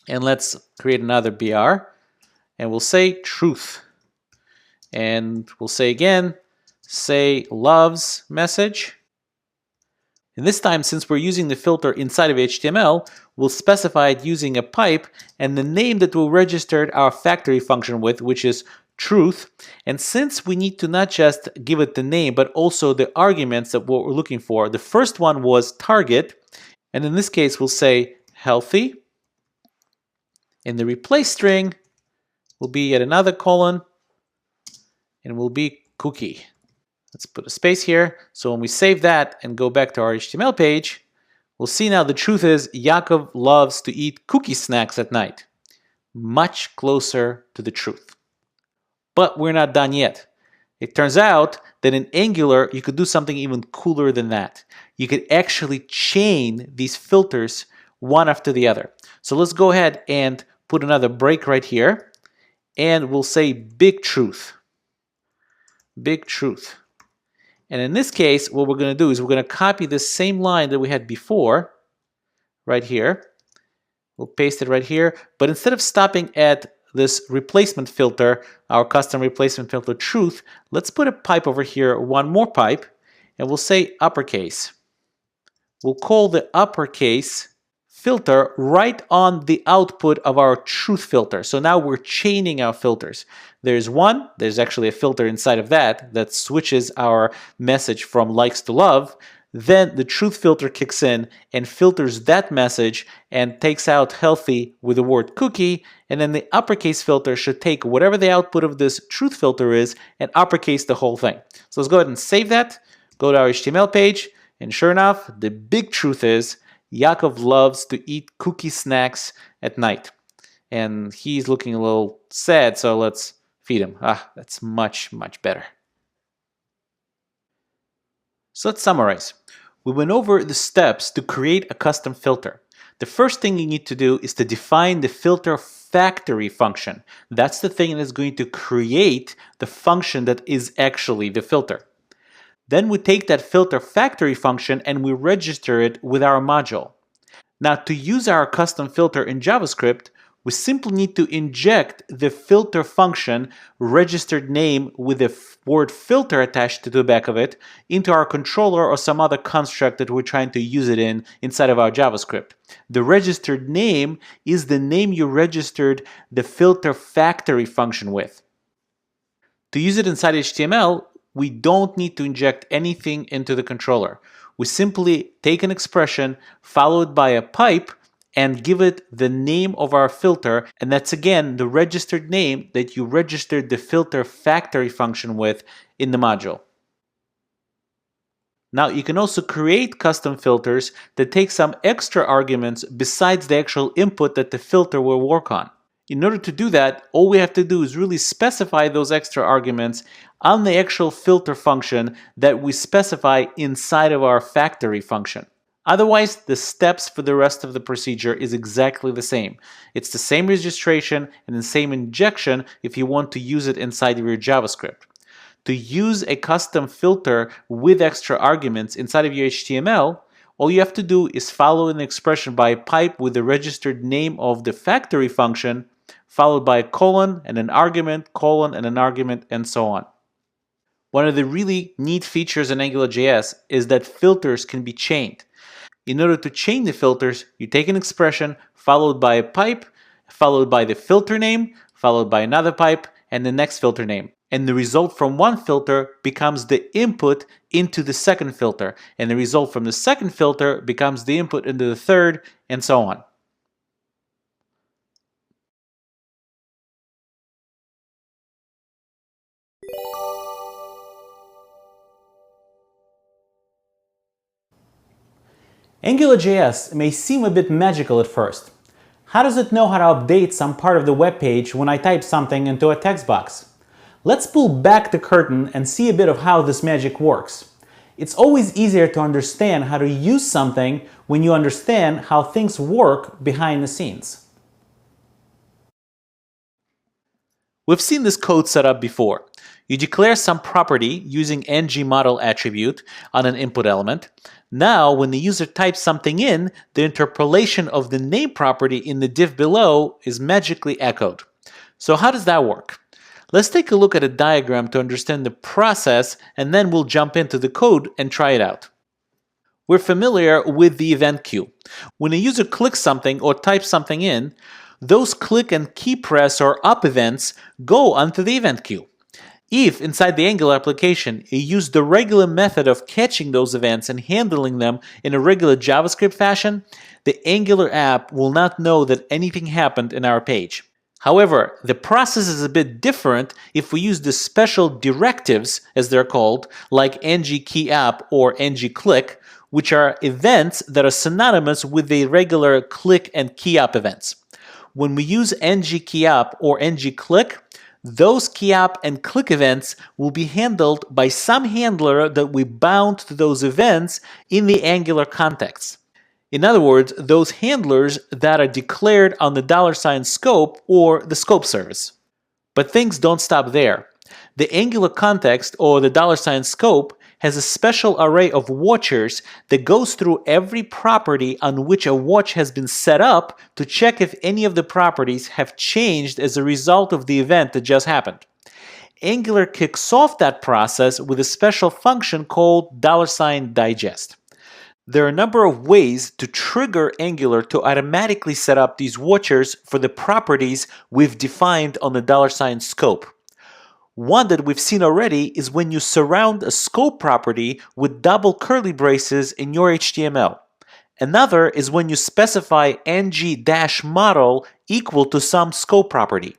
and let's create another BR and we'll say truth. And we'll say again, say loves message. And this time, since we're using the filter inside of HTML, we'll specify it using a pipe and the name that we'll register our factory function with, which is truth. And since we need to not just give it the name, but also the arguments that what we're looking for, the first one was target. And in this case, we'll say healthy. And the replace string will be yet another colon and will be cookie. Let's put a space here. So when we save that and go back to our HTML page, we'll see now the truth is Yakov loves to eat cookie snacks at night. Much closer to the truth. But we're not done yet. It turns out that in Angular, you could do something even cooler than that. You could actually chain these filters one after the other. So let's go ahead and put another break right here. And we'll say big truth. Big truth. And in this case, what we're going to do is we're going to copy the same line that we had before, right here. We'll paste it right here. But instead of stopping at this replacement filter, our custom replacement filter truth, let's put a pipe over here, one more pipe, and we'll say uppercase. We'll call the uppercase filter right on the output of our truth filter. So now we're chaining our filters. There's actually a filter inside of that switches our message from likes to love. Then the truth filter kicks in and filters that message and takes out healthy with the word cookie. And then the uppercase filter should take whatever the output of this truth filter is and uppercase the whole thing. So let's go ahead and save that, go to our HTML page, and sure enough, the big truth is Yakov loves to eat cookie snacks at night. And he's looking a little sad, so let's feed him. That's much, much better. So let's summarize. We went over the steps to create a custom filter. The first thing you need to do is to define the filter factory function. That's the thing that is going to create the function that is actually the filter. Then we take that filter factory function and we register it with our module. Now, to use our custom filter in JavaScript, we simply need to inject the filter function registered name with the word filter attached to the back of it into our controller or some other construct that we're trying to use it in inside of our JavaScript. The registered name is the name you registered the filter factory function with. To use it inside HTML, we don't need to inject anything into the controller. We simply take an expression followed by a pipe and give it the name of our filter, and that's again the registered name that you registered the filter factory function with in the module. Now you can also create custom filters that take some extra arguments besides the actual input that the filter will work on. In order to do that, all we have to do is really specify those extra arguments on the actual filter function that we specify inside of our factory function. Otherwise, the steps for the rest of the procedure is exactly the same. It's the same registration and the same injection if you want to use it inside of your JavaScript. To use a custom filter with extra arguments inside of your HTML, all you have to do is follow an expression by a pipe with the registered name of the factory function, followed by a colon and an argument, colon and an argument, and so on. One of the really neat features in AngularJS is that filters can be chained. In order to chain the filters, you take an expression followed by a pipe, followed by the filter name, followed by another pipe, and the next filter name. And the result from one filter becomes the input into the second filter, and the result from the second filter becomes the input into the third, and so on. AngularJS may seem a bit magical at first. How does it know how to update some part of the web page when I type something into a text box? Let's pull back the curtain and see a bit of how this magic works. It's always easier to understand how to use something when you understand how things work behind the scenes. We've seen this code set up before. You declare some property using ngModel attribute on an input element. Now, when the user types something in, the interpolation of the name property in the div below is magically echoed. So how does that work? Let's take a look at a diagram to understand the process, and then we'll jump into the code and try it out. We're familiar with the event queue. When a user clicks something or types something in, those click and key press or up events go onto the event queue. If inside the Angular application you use the regular method of catching those events and handling them in a regular JavaScript fashion, the Angular app will not know that anything happened in our page. However, the process is a bit different if we use the special directives, as they're called, like ngKeyUp or ngClick, which are events that are synonymous with the regular click and keyUp events. When we use ngKeyUp or ngClick, those keyUp and click events will be handled by some handler that we bound to those events in the Angular context. In other words, those handlers that are declared on the $scope or the scope service. But things don't stop there. The Angular context or the $scope has a special array of watchers that goes through every property on which a watch has been set up to check if any of the properties have changed as a result of the event that just happened. Angular kicks off that process with a special function called $digest. There are a number of ways to trigger Angular to automatically set up these watchers for the properties we've defined on the $scope. One that we've seen already is when you surround a scope property with double curly braces in your HTML. Another is when you specify ng-model equal to some scope property.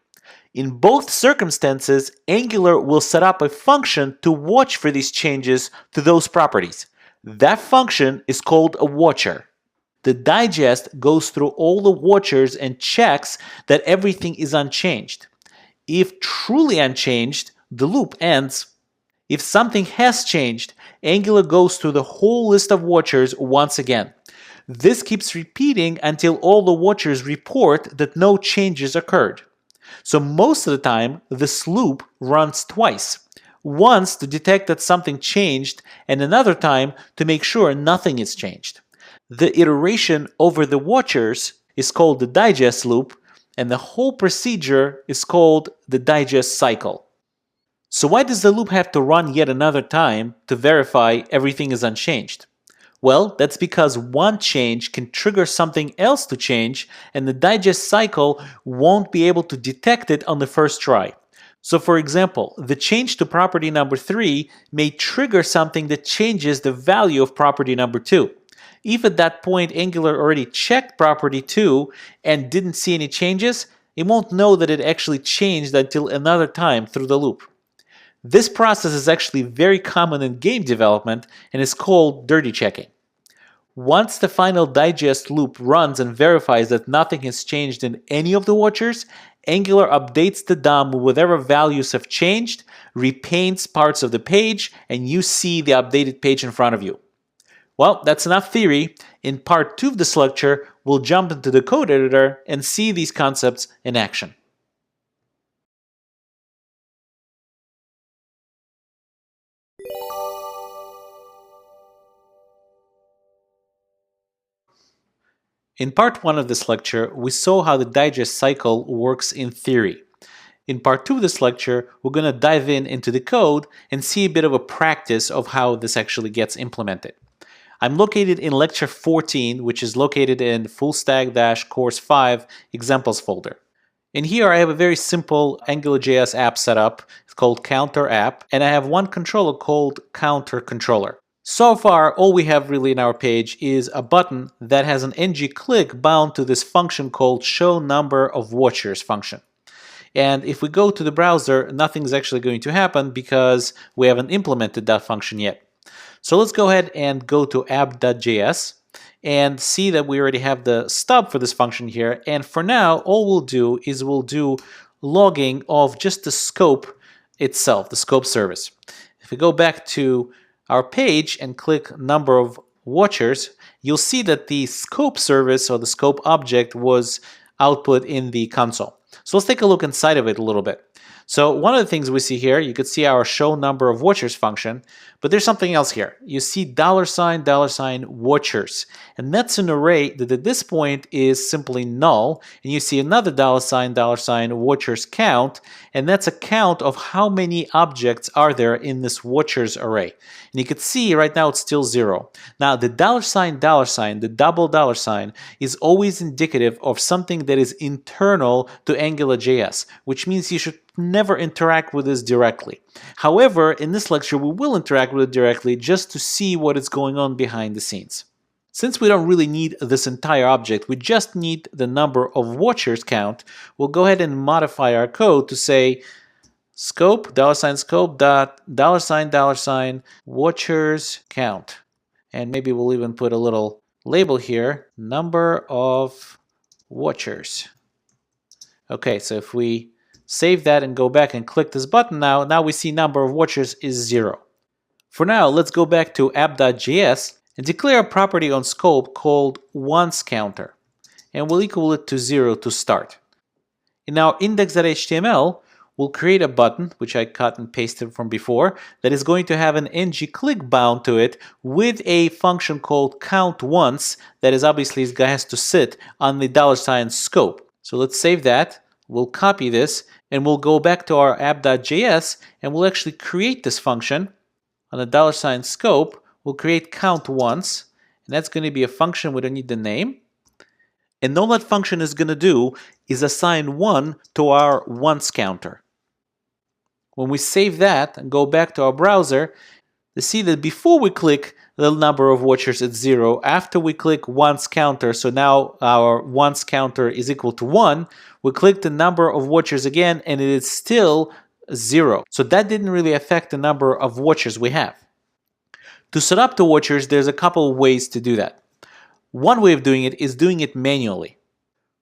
In both circumstances, Angular will set up a function to watch for these changes to those properties. That function is called a watcher. The digest goes through all the watchers and checks that everything is unchanged. If truly unchanged, the loop ends. If something has changed, Angular goes through the whole list of watchers once again. This keeps repeating until all the watchers report that no changes occurred. So most of the time, this loop runs twice. Once to detect that something changed, and another time to make sure nothing is changed. The iteration over the watchers is called the digest loop, and the whole procedure is called the digest cycle. So why does the loop have to run yet another time to verify everything is unchanged? Well, that's because one change can trigger something else to change, and the digest cycle won't be able to detect it on the first try. So for example, the change to property number 3 may trigger something that changes the value of property number 2. If at that point Angular already checked property 2 and didn't see any changes, it won't know that it actually changed until another time through the loop. This process is actually very common in game development and is called dirty checking. Once the final digest loop runs and verifies that nothing has changed in any of the watchers, Angular updates the DOM with whatever values have changed, repaints parts of the page, and you see the updated page in front of you. Well, that's enough theory. In part 2 of this lecture, we'll jump into the code editor and see these concepts in action. In part 1 of this lecture, we saw how the digest cycle works in theory. In part 2 of this lecture, we're going to dive into the code and see a bit of a practice of how this actually gets implemented. I'm located in lecture 14, which is located in fullstack-course 5 examples folder. In here, I have a very simple AngularJS app setup. It's called counter app, and I have one controller called counter controller. So far, all we have really in our page is a button that has an ng-click bound to this function called show number of watchers function. And if we go to the browser, nothing's actually going to happen because we haven't implemented that function yet. So let's go ahead and go to app.js and see that we already have the stub for this function here. And for now, all we'll do is we'll do logging of just the scope itself, the scope service. If we go back to our page and click number of watchers, you'll see that the scope service or the scope object was output in the console. So let's take a look inside of it a little bit. So one of the things we see here, you could see our show number of watchers function, but there's something else here. You see $$ watchers, and that's an array that at this point is simply null, and you see another $$ watchers count, and that's a count of how many objects are there in this watchers array. And you can see right now it's still 0. Now the $, the double $, is always indicative of something that is internal to AngularJS, which means you should never interact with this directly. However, in this lecture, we will interact with it directly just to see what is going on behind the scenes. Since we don't really need this entire object, we just need the number of watchers count, we'll go ahead and modify our code to say scope, $scope dot $, watchers count. And maybe we'll even put a little label here, number of watchers. Okay, so if we save that and go back and click this button now we see number of watchers is 0. For now, let's go back to app.js and declare a property on scope called onceCounter, and we'll equal it to 0 to start. In our index.html, we'll create a button, which I cut and pasted from before, that is going to have an ng-click bound to it with a function called countOnce that is obviously has to sit on the $ scope. So let's save that. We'll copy this and we'll go back to our app.js and we'll actually create this function on the $ scope. We'll create countOnce, and that's going to be a function. We don't need the name. And all that function is going to do is assign 1 to our once counter. When we save that and go back to our browser, you see that before we click the number of watchers it's 0, after we click once counter, so now our once counter is equal to 1, we click the number of watchers again and it is still 0. So that didn't really affect the number of watchers we have. To set up the watchers, there's a couple of ways to do that. One way of doing it is doing it manually.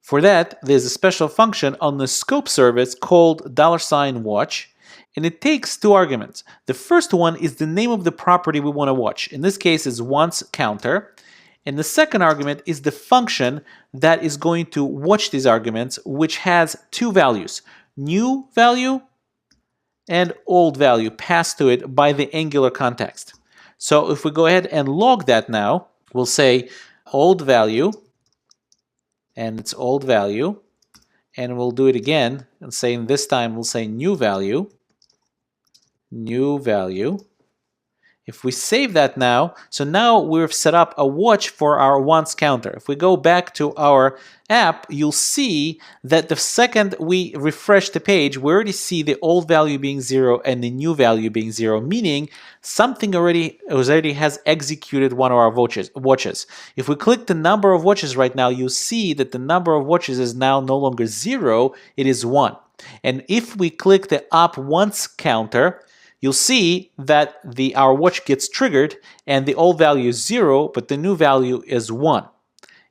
For that, there's a special function on the scope service called $watch, and it takes 2 arguments. The first one is the name of the property we want to watch. In this case, is onceCounter. And the second argument is the function that is going to watch these arguments, which has 2 values, new value and old value passed to it by the Angular context. So if we go ahead and log that now, we'll say old value, and it's old value, and we'll do it again and saying this time we'll say new value, new value. If we save that now, so now we've set up a watch for our once counter. If we go back to our app, you'll see that the second we refresh the page, we already see the old value being 0 and the new value being 0, meaning something already has executed one of our watches. If we click the number of watches right now, you'll see that the number of watches is now no longer 0, it is 1. And if we click the up once counter, you'll see that our watch gets triggered and the old value is 0, but the new value is 1.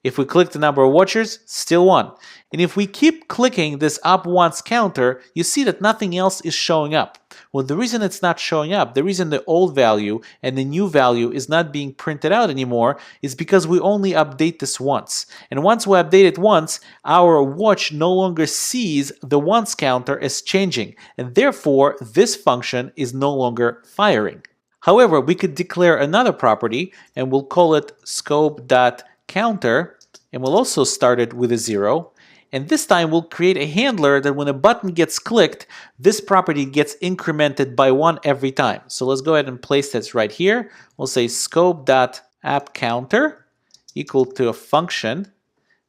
If we click the number of watchers, still 1. And if we keep clicking this up once counter, you see that nothing else is showing up. Well, the reason it's not showing up, the reason the old value and the new value is not being printed out anymore is because we only update this once. And once we update it once, our watch no longer sees the once counter as changing, and therefore this function is no longer firing. However, we could declare another property and we'll call it scope.counter, and we'll also start it with a 0. And this time we'll create a handler that when a button gets clicked, this property gets incremented by 1 every time. So let's go ahead and place this right here. We'll say scope.appCounter equal to a function.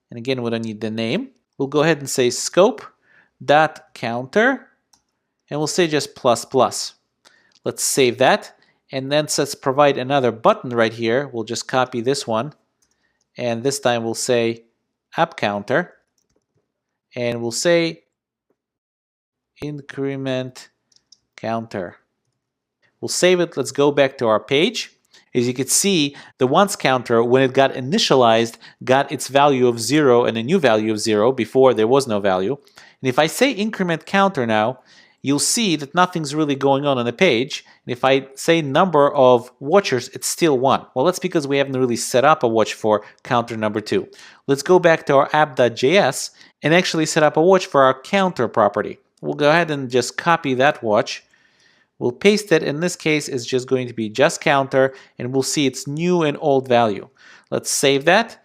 And again, we don't need the name. We'll go ahead and say scope.counter, and we'll say just plus plus. Let's save that. And then let's provide another button right here. We'll just copy this one. And this time we'll say appCounter. And we'll say increment counter. We'll save it. Let's go back to our page. As you can see, the once counter, when it got initialized, got its value of 0 and a new value of 0. Before there was no value. And if I say increment counter now, you'll see that nothing's really going on the page. And if I say number of watchers, it's still 1. Well, that's because we haven't really set up a watch for counter number 2. Let's go back to our app.js and actually set up a watch for our counter property. We'll go ahead and just copy that watch. We'll paste it. In this case, it's just going to be just counter, and we'll see its new and old value. Let's save that.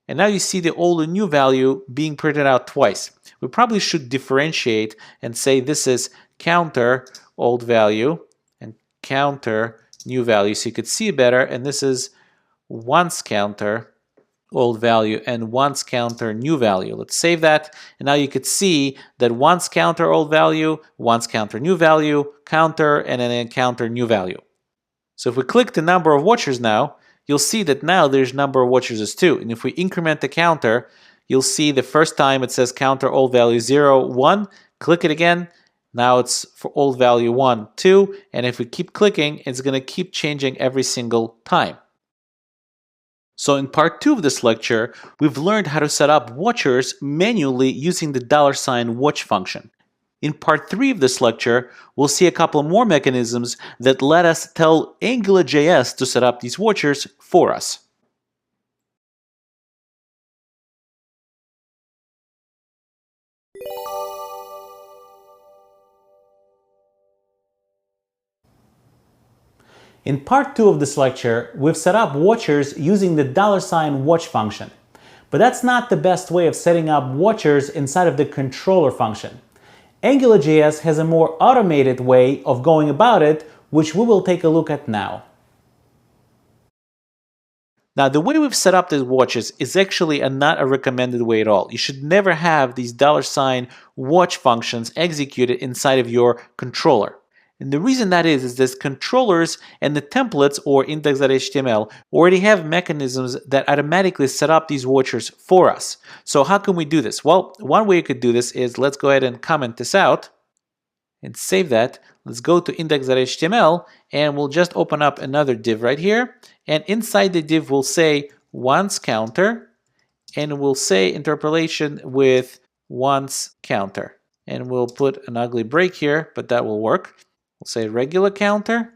And now you see the old and new value being printed out twice. We probably should differentiate and say this is counter old value and counter new value so you could see better. And this is once counter old value and once counter new value. Let's save that. And now you could see that once counter old value, once counter new value, counter, and then counter new value. So if we click the number of watchers now, you'll see that now there's number of watchers is 2. And if we increment the counter, you'll see the first time it says counter old value 0, 1. Click it again. Now it's for old value 1, 2. And if we keep clicking, it's going to keep changing every single time. So in part 2 of this lecture, we've learned how to set up watchers manually using the $watch function. In part 3 of this lecture, we'll see a couple more mechanisms that let us tell Angularjs to set up these watchers for us. In part 2 of this lecture, we've set up watchers using the $watch function. But that's not the best way of setting up watchers inside of the controller function. Angularjs has a more automated way of going about it, which we will take a look at now. Now, the way we've set up these watches is actually not a recommended way at all. You should never have these $watch functions executed inside of your controller. And the reason that is that controllers and the templates or index.html already have mechanisms that automatically set up these watchers for us. So how can we do this? Well, one way you could do this is let's go ahead and comment this out and save that. Let's go to index.html and we'll just open up another div right here. And inside the div we'll say once counter and we'll say interpolation with once counter. And we'll put an ugly break here, but that will work. We'll say regular counter,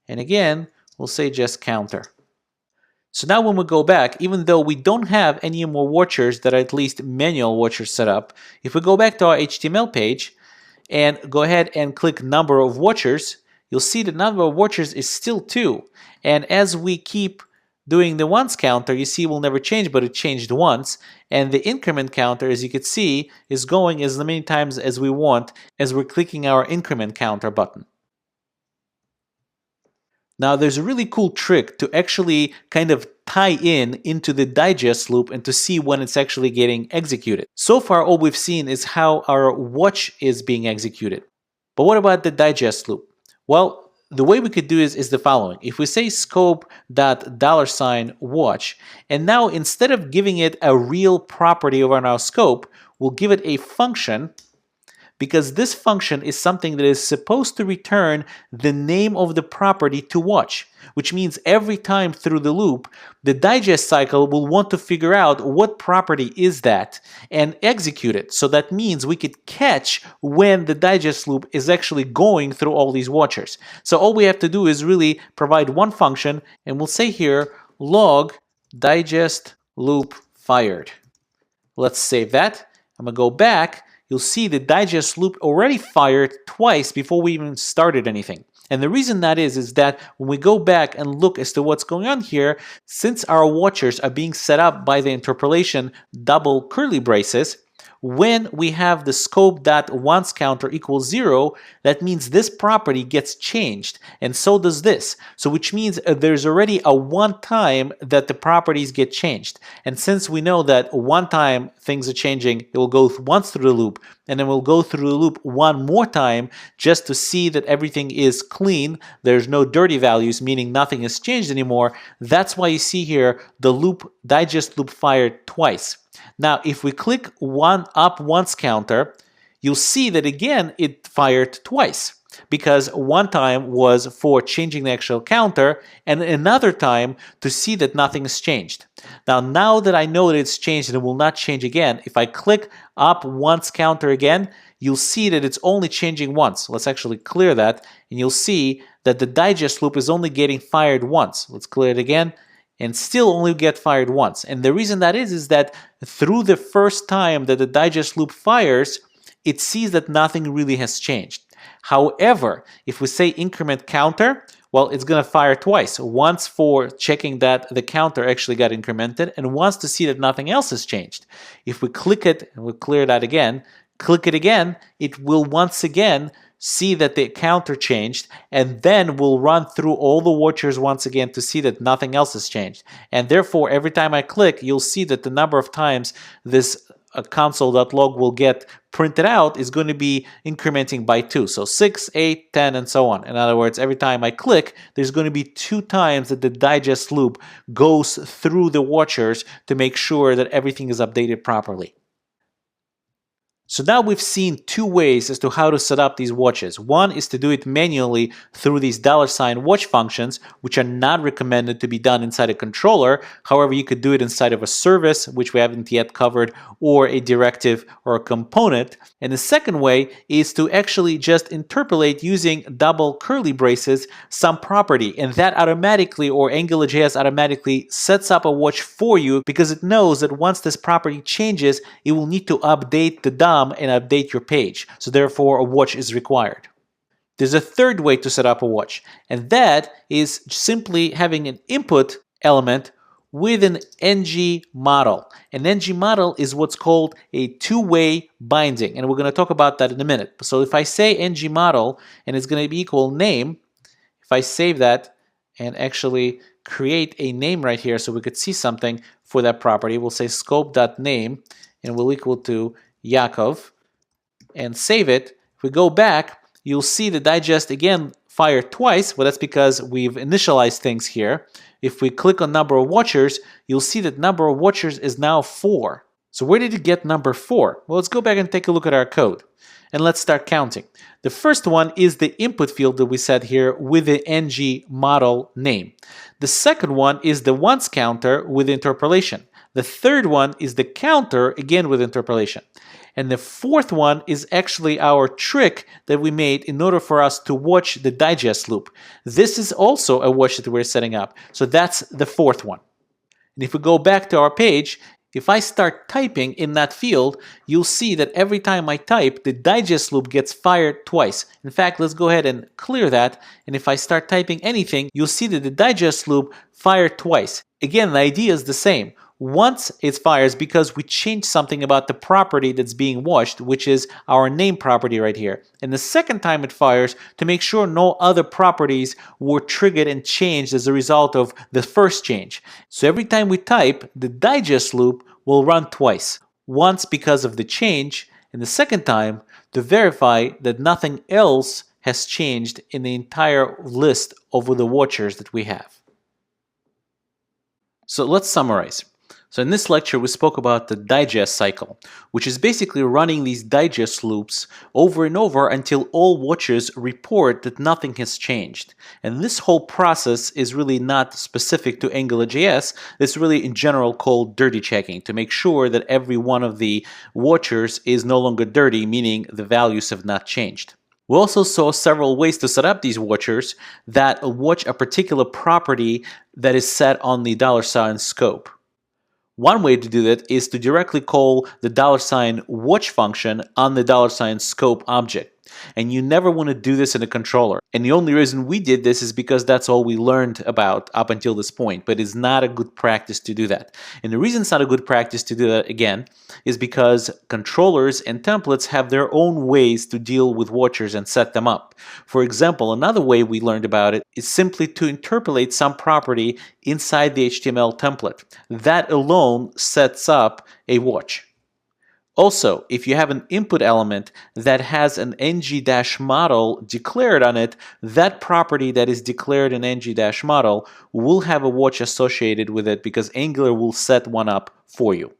and again, we'll say just counter. So now when we go back, even though we don't have any more watchers that are at least manual watchers set up, if we go back to our HTML page and go ahead and click number of watchers, you'll see the number of watchers is still 2. And as we keep doing the once counter, you see will never change, but it changed once. And the increment counter, as you can see, is going as many times as we want as we're clicking our increment counter button. Now there's a really cool trick to actually kind of tie into the digest loop and to see when it's actually getting executed. So far all we've seen is how our watch is being executed. But what about the digest loop? Well, the way we could do is the following. If we say scope.$watch, and now instead of giving it a real property over in our scope, we'll give it a function, because this function is something that is supposed to return the name of the property to watch, which means every time through the loop, the digest cycle will want to figure out what property is that and execute it. So that means we could catch when the digest loop is actually going through all these watchers. So all we have to do is really provide one function, and we'll say here log digest loop fired. Let's save that. I'm going to go back. You'll see the digest loop already fired twice before we even started anything. And the reason that is that when we go back and look as to what's going on here, since our watchers are being set up by the interpolation double curly braces, when we have the scope.once counter equals 0, that means this property gets changed, and so does this. So which means there's already a one time that the properties get changed. And since we know that one time things are changing, it will go once through the loop, and then we'll go through the loop one more time just to see that everything is clean, there's no dirty values, meaning nothing has changed anymore. That's why you see here the digest loop fired twice. Now, if we click once counter, you'll see that again it fired twice, because one time was for changing the actual counter and another time to see that nothing has changed. Now that I know that it's changed and it will not change again, if I click once counter again, you'll see that it's only changing once. Let's actually clear that, and you'll see that the digest loop is only getting fired once. Let's clear it again, and still only get fired once. And the reason that is that through the first time that the digest loop fires, it sees that nothing really has changed. However, if we say increment counter, well, it's going to fire twice. Once for checking that the counter actually got incremented, and once to see that nothing else has changed. If we click it, and we'll clear that again, click it again, it will once again see that the counter changed, and then we'll run through all the watchers once again to see that nothing else has changed. And therefore, every time I click, you'll see that the number of times this console.log will get printed out is going to be incrementing by 2. So 6, 8, 10, and so on. In other words, every time I click, there's going to be 2 times that the digest loop goes through the watchers to make sure that everything is updated properly. So now we've seen 2 ways as to how to set up these watches. One is to do it manually through these $watch functions, which are not recommended to be done inside a controller. However, you could do it inside of a service, which we haven't yet covered, or a directive or a component. And the second way is to actually just interpolate using double curly braces some property, and that automatically, or AngularJS automatically sets up a watch for you, because it knows that once this property changes, it will need to update the DOM and update your page. So therefore, a watch is required. There's a third way to set up a watch, and that is simply having an input element with an ng model. An ng model is what's called a two-way binding, and we're going to talk about that in a minute. So if I say ng model, and it's going to be equal name, if I save that and actually create a name right here so we could see something for that property, we'll say scope.name, and we'll equal to Yaakov, and save it. If we go back, you'll see the digest again fired twice. Well, that's because we've initialized things here. If we click on number of watchers, you'll see that number of watchers is now 4. So where did it get number 4? Well, let's go back and take a look at our code, and let's start counting. The first one is the input field that we set here with the ng model name. The second one is the once counter with interpolation. The third one is the counter, again with interpolation. And the fourth one is actually our trick that we made in order for us to watch the digest loop. This is also a watch that we're setting up. So that's the fourth one. And if we go back to our page, If I start typing in that field, you'll see that every time I type, the digest loop gets fired twice. In fact, let's go ahead and clear that. And if I start typing anything, you'll see that the digest loop fired twice. Again, the idea is the same. Once it fires because we changed something about the property that's being watched, which is our name property right here. And the second time it fires to make sure no other properties were triggered and changed as a result of the first change. So every time we type, the digest loop will run twice. Once because of the change, and the second time to verify that nothing else has changed in the entire list of the watchers that we have. So let's summarize. So in this lecture, we spoke about the digest cycle, which is basically running these digest loops over and over until all watchers report that nothing has changed. And this whole process is really not specific to Angular.js. It's really in general called dirty checking, to make sure that every one of the watchers is no longer dirty, meaning the values have not changed. We also saw several ways to set up these watchers that watch a particular property that is set on the $ scope. One way to do that is to directly call the $watch function on the $scope object. And you never want to do this in a controller. And the only reason we did this is because that's all we learned about up until this point. But it's not a good practice to do that. And the reason it's not a good practice to do that, again, is because controllers and templates have their own ways to deal with watchers and set them up. For example, another way we learned about it is simply to interpolate some property inside the HTML template. That alone sets up a watch. Also, if you have an input element that has an ng-model declared on it, that property that is declared in ng-model will have a watch associated with it because Angular will set one up for you.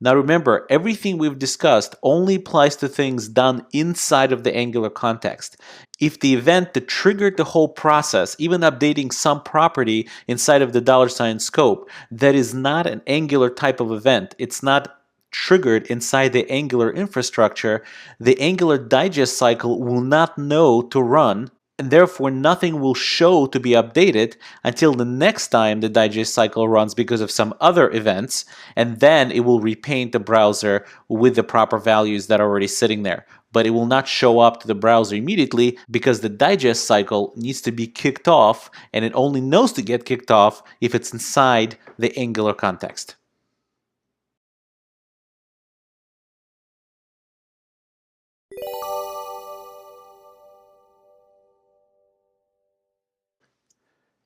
Now remember, everything we've discussed only applies to things done inside of the Angular context. If the event that triggered the whole process, even updating some property inside of the $scope, that is not an Angular type of event, it's not triggered inside the Angular infrastructure, the Angular digest cycle will not know to run, and therefore nothing will show to be updated until the next time the digest cycle runs because of some other events, and then it will repaint the browser with the proper values that are already sitting there. But it will not show up to the browser immediately because the digest cycle needs to be kicked off, and it only knows to get kicked off if it's inside the Angular context.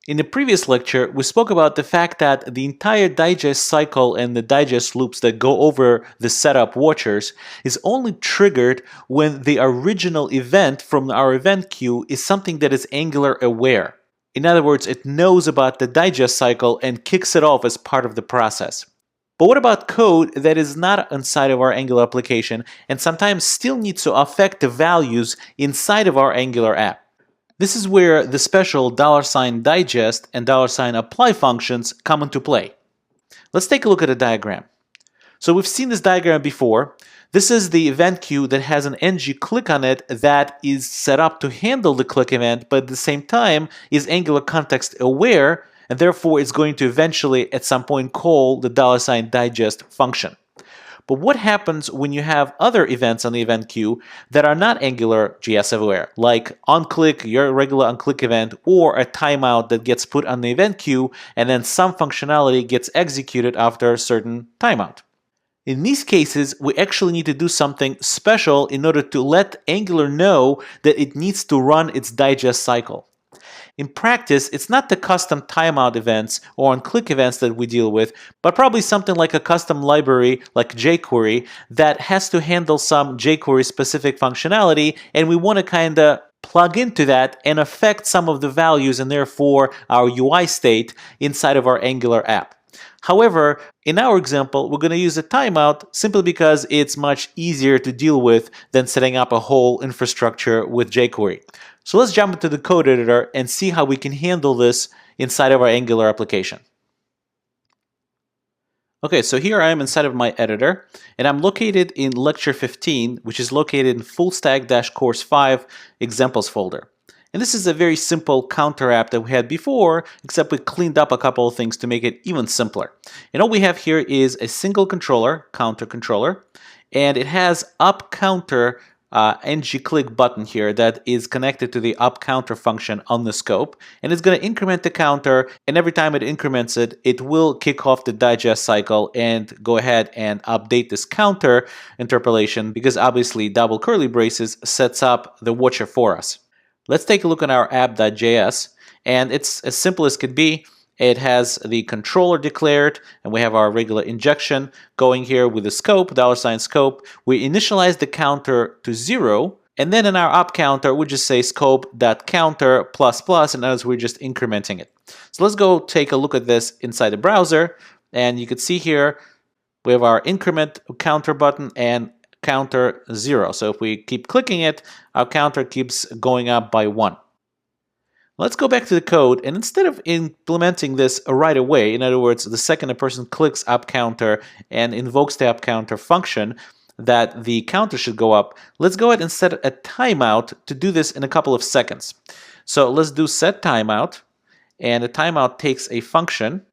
In the previous lecture, we spoke about the fact that the entire digest cycle and the digest loops that go over the setup watchers is only triggered when the original event from our event queue is something that is Angular aware. In other words, it knows about the digest cycle and kicks it off as part of the process. But what about code that is not inside of our Angular application and sometimes still needs to affect the values inside of our Angular app? This is where the special $digest and $apply functions come into play. Let's take a look at a diagram. So we've seen this diagram before. This is the event queue that has an ng click on it that is set up to handle the click event, but at the same time is Angular context aware, and therefore it's going to eventually at some point call the $digest function. But what happens when you have other events on the event queue that are not Angular.js aware, like onClick, your regular onClick event, or a timeout that gets put on the event queue and then some functionality gets executed after a certain timeout? In these cases, we actually need to do something special in order to let Angular know that it needs to run its digest cycle. In practice, it's not the custom timeout events or on-click events that we deal with, but probably something like a custom library like jQuery that has to handle some jQuery specific functionality, and we want to kind of plug into that and affect some of the values and therefore our UI state inside of our Angular app. However, in our example, we're going to use a timeout simply because it's much easier to deal with than setting up a whole infrastructure with jQuery. So let's jump into the code editor and see how we can handle this inside of our Angular application. Okay, so here I am inside of my editor, and I'm located in lecture 15, which is located in fullstack-course 5 examples folder. And this is a very simple counter app that we had before, except we cleaned up a couple of things to make it even simpler. And all we have here is a single controller, counter controller, and it has up counter ng-click button here that is connected to the up counter function on the scope, and it's going to increment the counter, and every time it increments it, it will kick off the digest cycle and go ahead and update this counter interpolation, because obviously double curly braces sets up the watcher for us. Let's take a look at our app.js, and it's as simple as could be. It has the controller declared, and we have our regular injection going here with the scope, $scope. We initialize the counter to 0, and then in our up counter, we just say scope.counter++, and as we're just incrementing it. So let's go take a look at this inside the browser, and you can see here we have our increment counter button and counter 0. So if we keep clicking it, our counter keeps going up by 1. Let's go back to the code, and instead of implementing this right away, in other words, the second a person clicks up counter and invokes the up counter function, that the counter should go up, let's go ahead and set a timeout to do this in a couple of seconds. So let's do set timeout, and the timeout takes a function.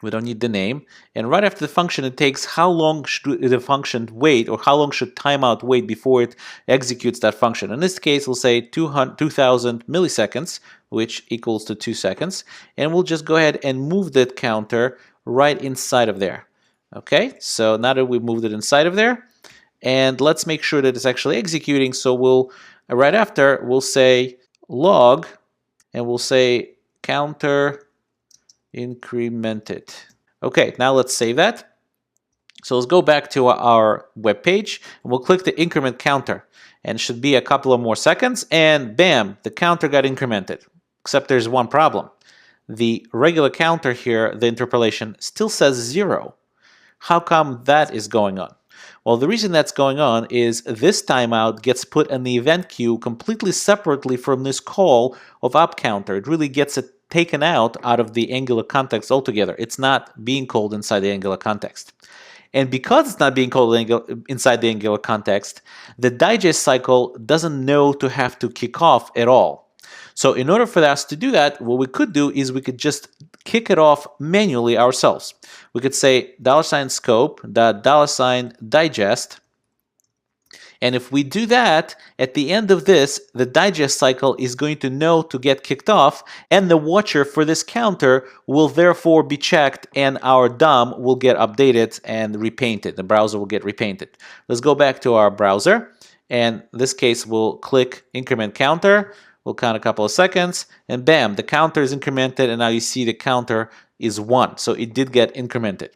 We don't need the name. And right after the function, it takes how long should the function wait, or how long should timeout wait before it executes that function. In this case, we'll say 2000 milliseconds, which equals to 2 seconds. And we'll just go ahead and move that counter right inside of there. Okay, so now that we've moved it inside of there, and let's make sure that it's actually executing. So we'll, right after, we'll say log, and we'll say counter incremented. Okay, now let's save that. So let's go back to our web page, and we'll click the increment counter, and it should be a couple of more seconds, and bam, the counter got incremented. Except there's one problem. The regular counter here, the interpolation, still says 0. How come that is going on? Well, the reason that's going on is this timeout gets put in the event queue completely separately from this call of up counter. It really gets it taken out of the Angular context altogether. It's not being called inside the Angular context. And because it's not being called inside the Angular context, the digest cycle doesn't know to have to kick off at all. So in order for us to do that, what we could do is we could just kick it off manually ourselves. We could say $scope $digest. And if we do that, at the end of this, the digest cycle is going to know to get kicked off, and the watcher for this counter will therefore be checked, and our DOM will get updated and repainted. The browser will get repainted. Let's go back to our browser, and in this case, we'll click increment counter. We'll count a couple of seconds, and bam, the counter is incremented, and now you see the counter is 1. So it did get incremented.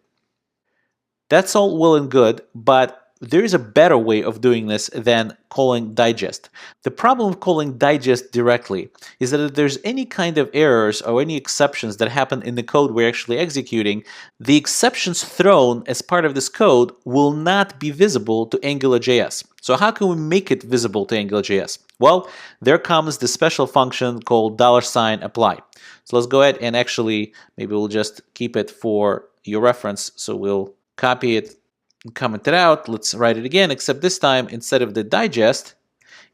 That's all well and good, but there is a better way of doing this than calling digest. The problem of calling digest directly is that if there's any kind of errors or any exceptions that happen in the code we're actually executing, the exceptions thrown as part of this code will not be visible to AngularJS. So how can we make it visible to AngularJS? Well, there comes the special function called $apply. So let's go ahead and actually, maybe we'll just keep it for your reference. So we'll copy it, comment it out. Let's write it again, except this time, instead of the digest,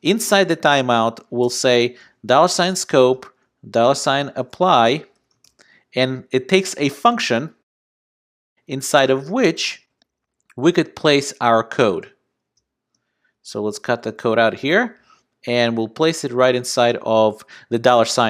inside the timeout, we'll say $scope $apply, and it takes a function inside of which we could place our code. So let's cut the code out here, and we'll place it right inside of the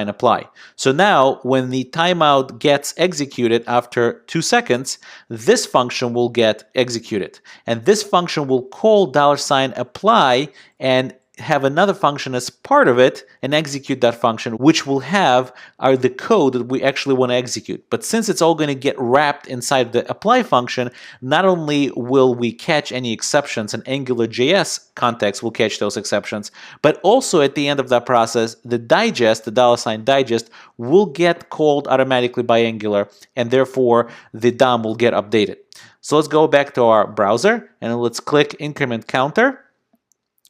$apply. So now when the timeout gets executed after 2 seconds, this function will get executed. And this function will call $apply and have another function as part of it and execute that function, which will have the code that we actually want to execute. But since it's all going to get wrapped inside the apply function, not only will we catch any exceptions, and AngularJS context will catch those exceptions, but also at the end of that process, the digest, the $digest, will get called automatically by Angular, and therefore the DOM will get updated. So let's go back to our browser, and let's click increment counter.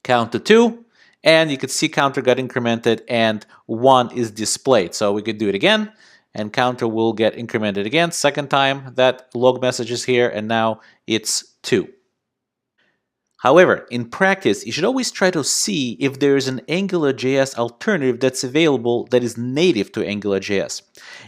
Count to 2, and you can see counter got incremented and 1 is displayed. So we could do it again, and counter will get incremented again. Second time that log message is here, and now it's 2. However, in practice, you should always try to see if there is an AngularJS alternative that's available that is native to AngularJS.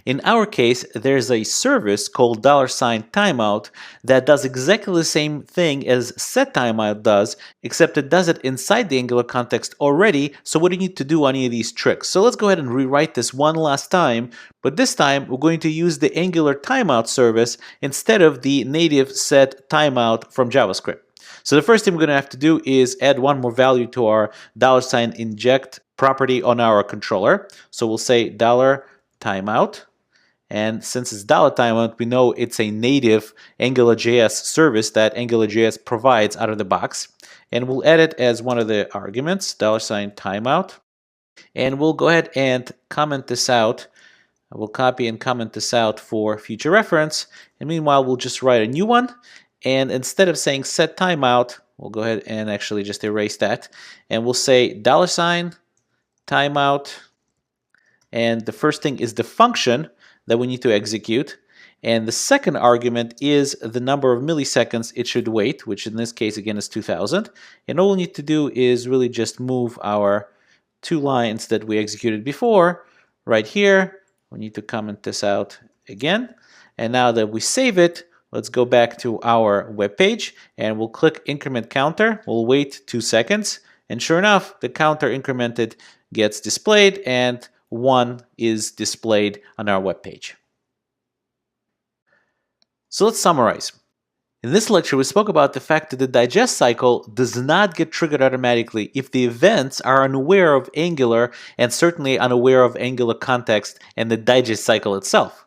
In our case, there's a service called $timeout that does exactly the same thing as setTimeout does, except it does it inside the Angular context already, so we don't need to do any of these tricks. So let's go ahead and rewrite this one last time, but this time we're going to use the Angular timeout service instead of the native setTimeout from JavaScript. So the first thing we're going to have to do is add one more value to our $inject property on our controller. So we'll say $timeout. And since it's $timeout, we know it's a native AngularJS service that AngularJS provides out of the box. And we'll add it as one of the arguments, $timeout. And we'll go ahead and comment this out. We'll copy and comment this out for future reference. And meanwhile, we'll just write a new one. And instead of saying set timeout, we'll go ahead and actually just erase that. And we'll say $timeout. And the first thing is the function that we need to execute. And the second argument is the number of milliseconds it should wait, which in this case, again, is 2000. And all we need to do is really just move our 2 lines that we executed before right here. We need to comment this out again. And now that we save it, let's go back to our web page and we'll click increment counter. We'll wait 2 seconds. And sure enough, the counter incremented gets displayed and 1 is displayed on our web page. So let's summarize. In this lecture, we spoke about the fact that the digest cycle does not get triggered automatically if the events are unaware of Angular and certainly unaware of Angular context and the digest cycle itself.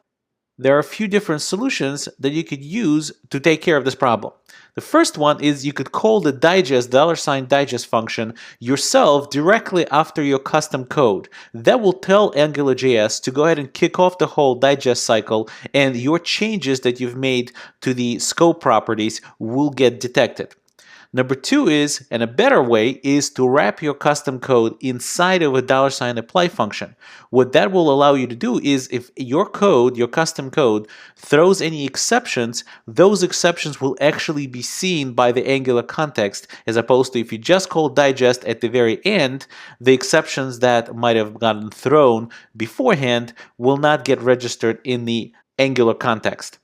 There are a few different solutions that you could use to take care of this problem. The first one is you could call the digest, $digest function yourself directly after your custom code. That will tell AngularJS to go ahead and kick off the whole digest cycle, and your changes that you've made to the scope properties will get detected. Number 2 is, and a better way, is to wrap your custom code inside of a $apply function. What that will allow you to do is if your code, your custom code, throws any exceptions, those exceptions will actually be seen by the Angular context, as opposed to if you just call digest at the very end, the exceptions that might have gotten thrown beforehand will not get registered in the Angular context.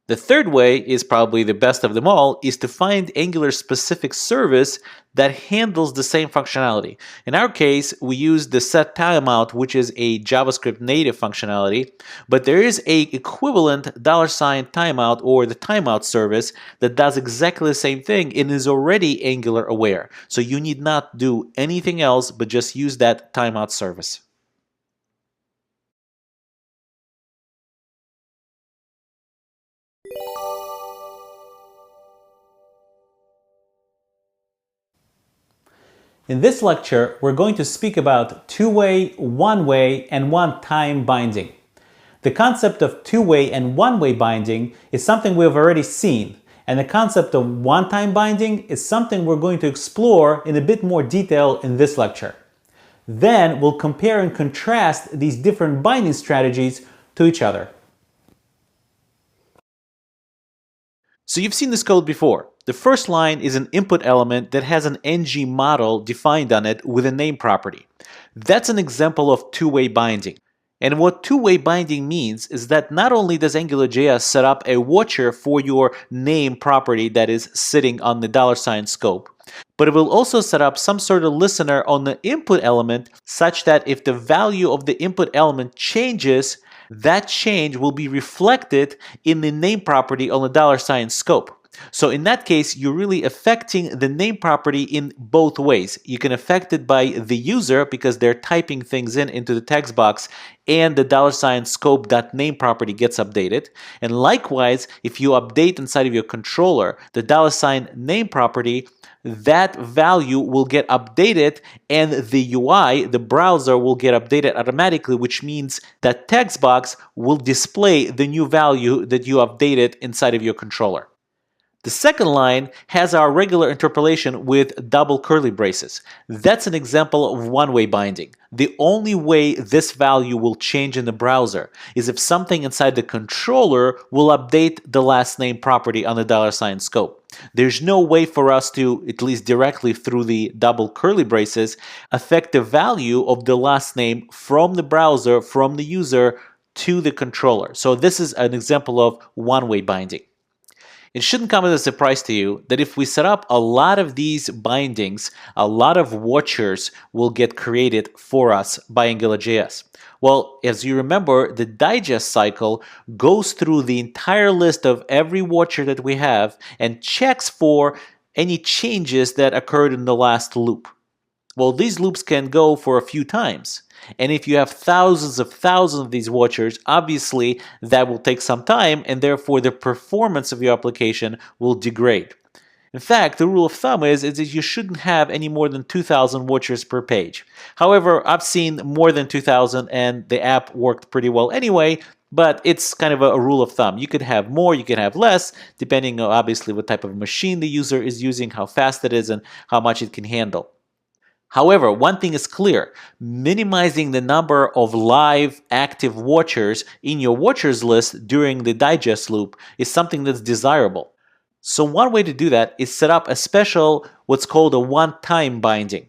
The third way is probably the best of them all, is to find Angular-specific service that handles the same functionality. In our case, we use the setTimeout, which is a JavaScript native functionality, but there is a equivalent $timeout or the timeout service that does exactly the same thing and is already Angular aware. So you need not do anything else but just use that timeout service. In this lecture, we're going to speak about two-way, one-way, and one-time binding. The concept of two-way and one-way binding is something we've already seen, and the concept of one-time binding is something we're going to explore in a bit more detail in this lecture. Then we'll compare and contrast these different binding strategies to each other. So you've seen this code before. The first line is an input element that has an ng model defined on it with a name property. That's an example of two-way binding. And what two-way binding means is that not only does AngularJS set up a watcher for your name property that is sitting on the $scope, but it will also set up some sort of listener on the input element such that if the value of the input element changes, that change will be reflected in the name property on the $scope. So in that case, you're really affecting the name property in both ways. You can affect it by the user because they're typing things into the text box and the $scope.name property gets updated. And likewise, if you update inside of your controller the $name property, that value will get updated and the UI, the browser, will get updated automatically, which means that text box will display the new value that you updated inside of your controller. The second line has our regular interpolation with double curly braces. That's an example of one-way binding. The only way this value will change in the browser is if something inside the controller will update the last name property on the $scope. There's no way for us to, at least directly through the double curly braces, affect the value of the last name from the browser, from the user, to the controller. So this is an example of one-way binding. It shouldn't come as a surprise to you that if we set up a lot of these bindings, a lot of watchers will get created for us by AngularJS. Well, as you remember, the digest cycle goes through the entire list of every watcher that we have and checks for any changes that occurred in the last loop. Well, these loops can go for a few times. And if you have thousands of these watchers, obviously that will take some time, and therefore the performance of your application will degrade. In fact, the rule of thumb is that you shouldn't have any more than 2,000 watchers per page. However, I've seen more than 2,000 and the app worked pretty well anyway, but it's kind of a rule of thumb. You could have more, you could have less, depending on obviously what type of machine the user is using, how fast it is, and how much it can handle. However, one thing is clear, minimizing the number of live active watchers in your watchers list during the digest loop is something that's desirable. So one way to do that is set up a special, what's called a one-time binding.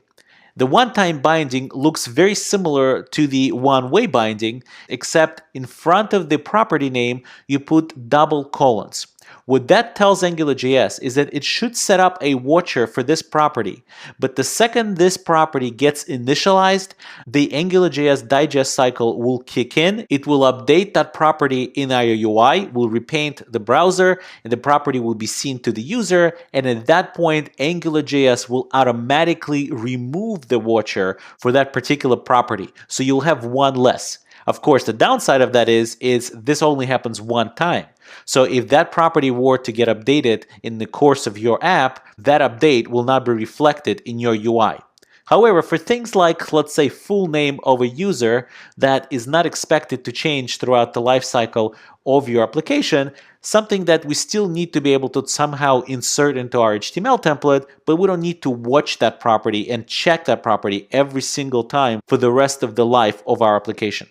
The one-time binding looks very similar to the one-way binding, except in front of the property name, you put double colons. What that tells AngularJS is that it should set up a watcher for this property, but the second this property gets initialized, the AngularJS digest cycle will kick in. It will update that property in our UI, will repaint the browser, and the property will be seen to the user, and at that point, AngularJS will automatically remove the watcher for that particular property, so you'll have one less. Of course, the downside of that is this only happens one time. So if that property were to get updated in the course of your app, that update will not be reflected in your UI. However, for things like, let's say, full name of a user that is not expected to change throughout the lifecycle of your application, something that we still need to be able to somehow insert into our HTML template, but we don't need to watch that property and check that property every single time for the rest of the life of our application.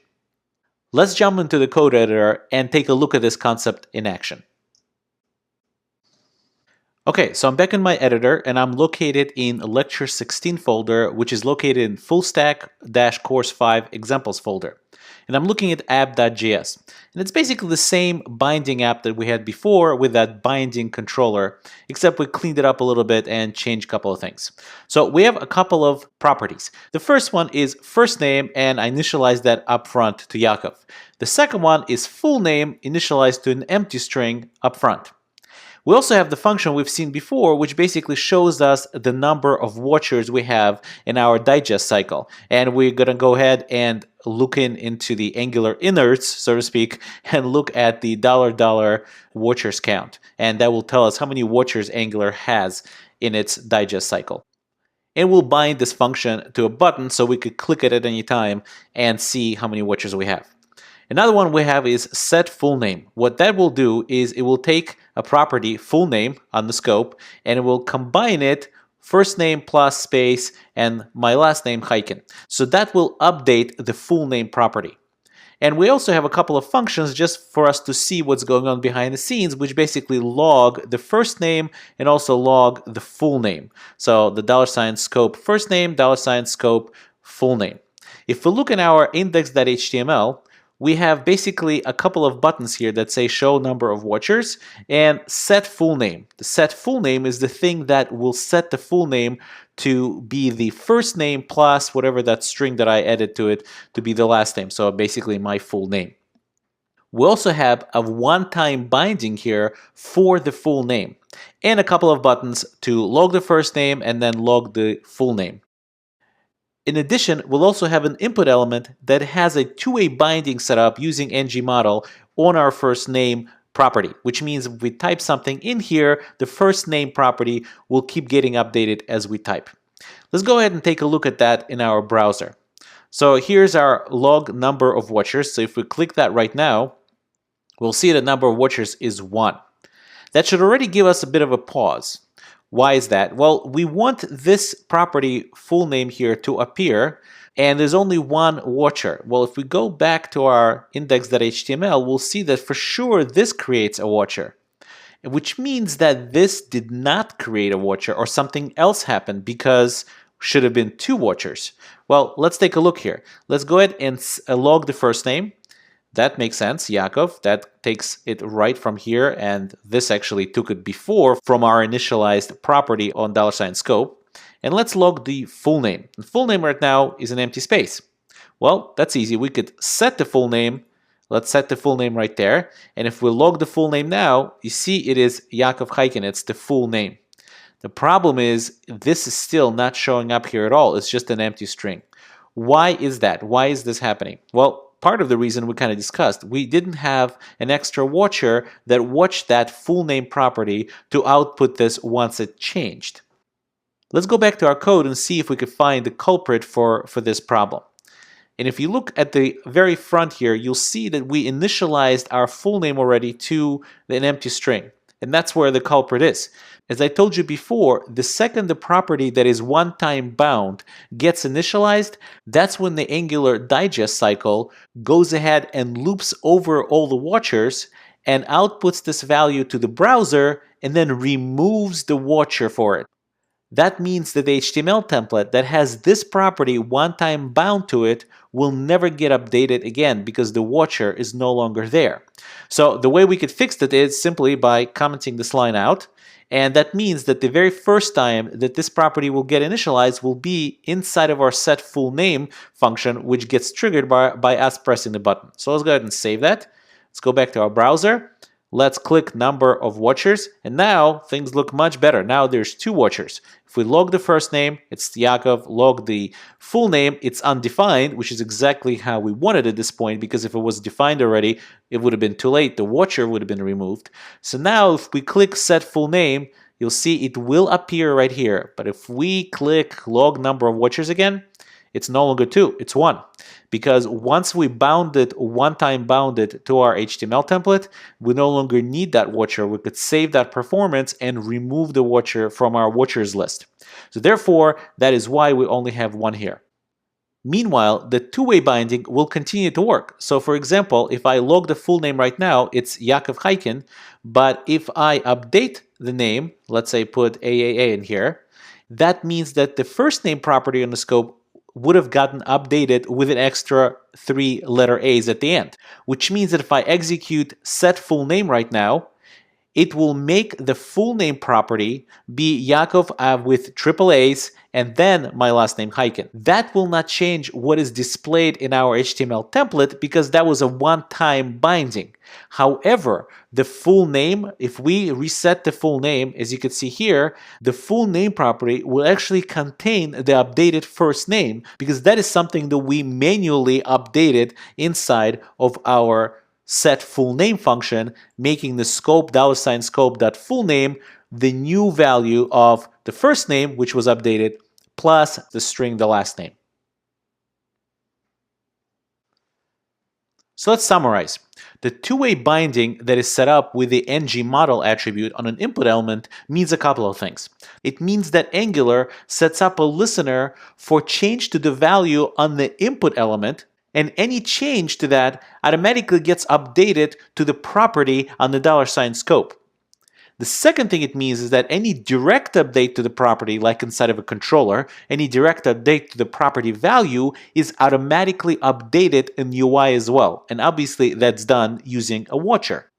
Let's jump into the code editor and take a look at this concept in action. Okay, so I'm back in my editor and I'm located in lecture 16 folder, which is located in full stack-course 5 examples folder. And I'm looking at app.js. And it's basically the same binding app that we had before with that binding controller, except we cleaned it up a little bit and changed a couple of things. So we have a couple of properties. The first one is first name, and I initialized that up front to Yakov. The second one is full name, initialized to an empty string up front. We also have the function we've seen before, which basically shows us the number of watchers we have in our digest cycle. And we're going to go ahead and look into the Angular innards, so to speak, and look at the $$ watchers count. And that will tell us how many watchers Angular has in its digest cycle. And we'll bind this function to a button so we could click it at any time and see how many watchers we have. Another one we have is set full name. What that will do is it will take a property full name on the scope and it will combine it first name plus space and my last name Heiken. So that will update the full name property. And we also have a couple of functions just for us to see what's going on behind the scenes, which basically log the first name and also log the full name. So the $scope first name, $scope full name. If we look in our index.html, we have basically a couple of buttons here that say show number of watchers and set full name. The set full name is the thing that will set the full name to be the first name plus whatever that string that I added to it to be the last name. So basically my full name. We also have a one-time binding here for the full name and a couple of buttons to log the first name and then log the full name. In addition, we'll also have an input element that has a two-way binding set up using ngModel on our first name property, which means if we type something in here, the first name property will keep getting updated as we type. Let's go ahead and take a look at that in our browser. So here's our log number of watchers. So if we click that right now, we'll see the number of watchers is 1. That should already give us a bit of a pause. Why is that? Well, we want this property full name here to appear, and there's only one watcher. Well, if we go back to our index.html, we'll see that for sure this creates a watcher, which means that this did not create a watcher or something else happened because should have been two watchers. Well, let's take a look here. Let's go ahead and log the first name. That makes sense, Yakov. That takes it right from here, and this actually took it before from our initialized property on $scope. And let's log the full name. The full name right now is an empty space. Well, that's easy. We could set the full name. Let's set the full name right there. And if we log the full name now, you see it is Yakov Heiken. It's the full name. The problem is this is still not showing up here at all. It's just an empty string. Why is that? Why is this happening? Well, part of the reason we kind of discussed, we didn't have an extra watcher that watched that full name property to output this once it changed. Let's go back to our code and see if we could find the culprit for this problem. And if you look at the very front here, you'll see that we initialized our full name already to an empty string. And that's where the culprit is. As I told you before, the second the property that is one-time bound gets initialized, that's when the Angular digest cycle goes ahead and loops over all the watchers and outputs this value to the browser and then removes the watcher for it. That means that the HTML template that has this property one-time bound to it will never get updated again because the watcher is no longer there. So the way we could fix that is simply by commenting this line out. And that means that the very first time that this property will get initialized will be inside of our setFullName function, which gets triggered by us pressing the button. So let's go ahead and save that. Let's go back to our browser. Let's click number of watchers, and now things look much better. Now there's two watchers. If we log the first name, it's Yakov. Log the full name, it's undefined, which is exactly how we wanted at this point, because if it was defined already, it would have been too late. The watcher would have been removed. So now if we click set full name, you'll see it will appear right here. But if we click log number of watchers again, it's no longer 2, it's 1. Because once we one-time bounded to our HTML template, we no longer need that watcher. We could save that performance and remove the watcher from our watchers list. So therefore, that is why we only have 1 here. Meanwhile, the two-way binding will continue to work. So for example, if I log the full name right now, it's Yakov Heiken, but if I update the name, let's say put AAA in here, that means that the first name property on the scope would have gotten updated with an extra 3 letter A's at the end, which means that if I execute set full name right now, it will make the full name property be Yakov with triple A's and then my last name Heiken. That will not change what is displayed in our HTML template because that was a one-time binding. However, the full name, if we reset the full name, as you can see here, the full name property will actually contain the updated first name because that is something that we manually updated inside of our set full name function, making the scope $scope.fullname the new value of the first name, which was updated, plus the string the last name. So let's summarize. The two-way binding that is set up with the ngModel attribute on an input element means a couple of things. It means that Angular sets up a listener for change to the value on the input element, and any change to that automatically gets updated to the property on the $scope. The second thing it means is that any direct update to the property, like inside of a controller, any direct update to the property value is automatically updated in UI as well. And obviously that's done using a watcher.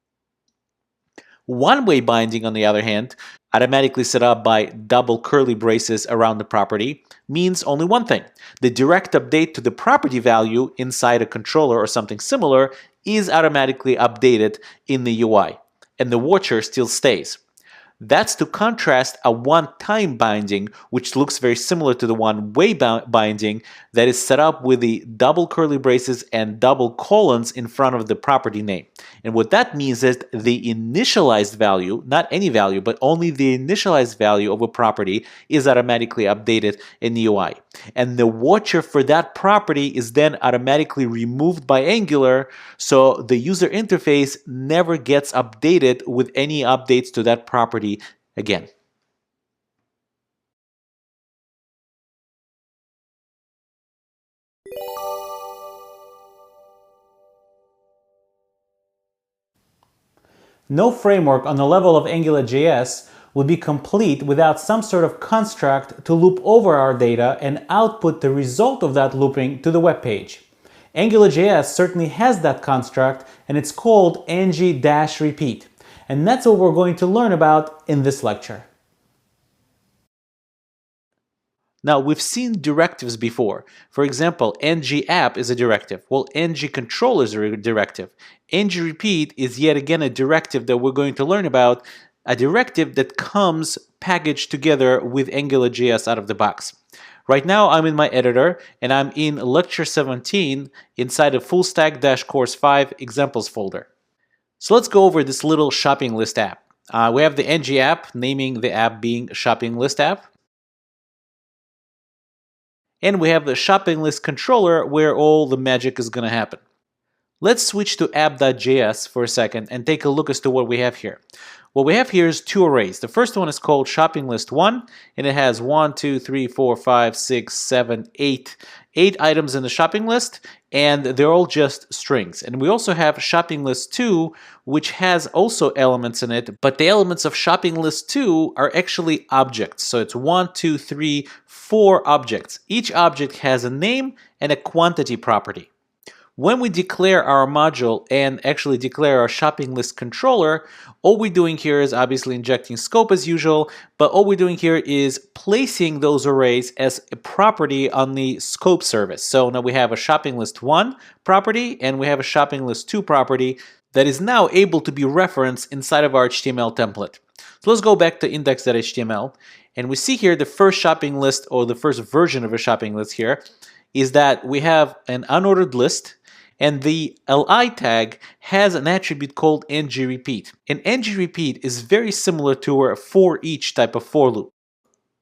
One-way binding, on the other hand, automatically set up by double curly braces around the property, means only one thing. The direct update to the property value inside a controller or something similar is automatically updated in the UI, and the watcher still stays. That's to contrast a one-time binding, which looks very similar to the one-way binding that is set up with the double curly braces and double colons in front of the property name. And what that means is the initialized value, not any value, but only the initialized value of a property is automatically updated in the UI. And the watcher for that property is then automatically removed by Angular, so the user interface never gets updated with any updates to that property again. No framework on the level of AngularJS would be complete without some sort of construct to loop over our data and output the result of that looping to the web page. AngularJS certainly has that construct, and it's called ng-repeat. And that's what we're going to learn about in this lecture. Now, we've seen directives before. For example, ng-app is a directive. Well, ng-control is a directive. ng-repeat is yet again a directive that we're going to learn about, a directive that comes packaged together with AngularJS out of the box. Right now, I'm in my editor, and I'm in Lecture 17 inside of Full Stack Course 5 Examples folder. So let's go over this little shopping list app. We have the ng-app, naming the app being shopping list app. And we have the shopping list controller where all the magic is going to happen. Let's switch to app.js for a second and take a look as to what we have here. What we have here is two arrays. The first one is called shopping list 1, and it has 1, 2, 3, 4, 5, 6, 7, 8 items in the shopping list, and they're all just strings. And we also have shopping list 2, which has also elements in it, but the elements of shopping list 2 are actually objects. So it's 1, 2, 3, 4 objects. Each object has a name and a quantity property. When we declare our module and actually declare our shopping list controller, all we're doing here is obviously injecting scope as usual, but all we're doing here is placing those arrays as a property on the scope service. So now we have a shopping list 1 property and we have a shopping list 2 property that is now able to be referenced inside of our HTML template. So let's go back to index.html, and we see here the first shopping list, or the first version of a shopping list here, is that we have an unordered list, and the li tag has an attribute called ng-repeat. And ng-repeat is very similar to a for each type of for loop.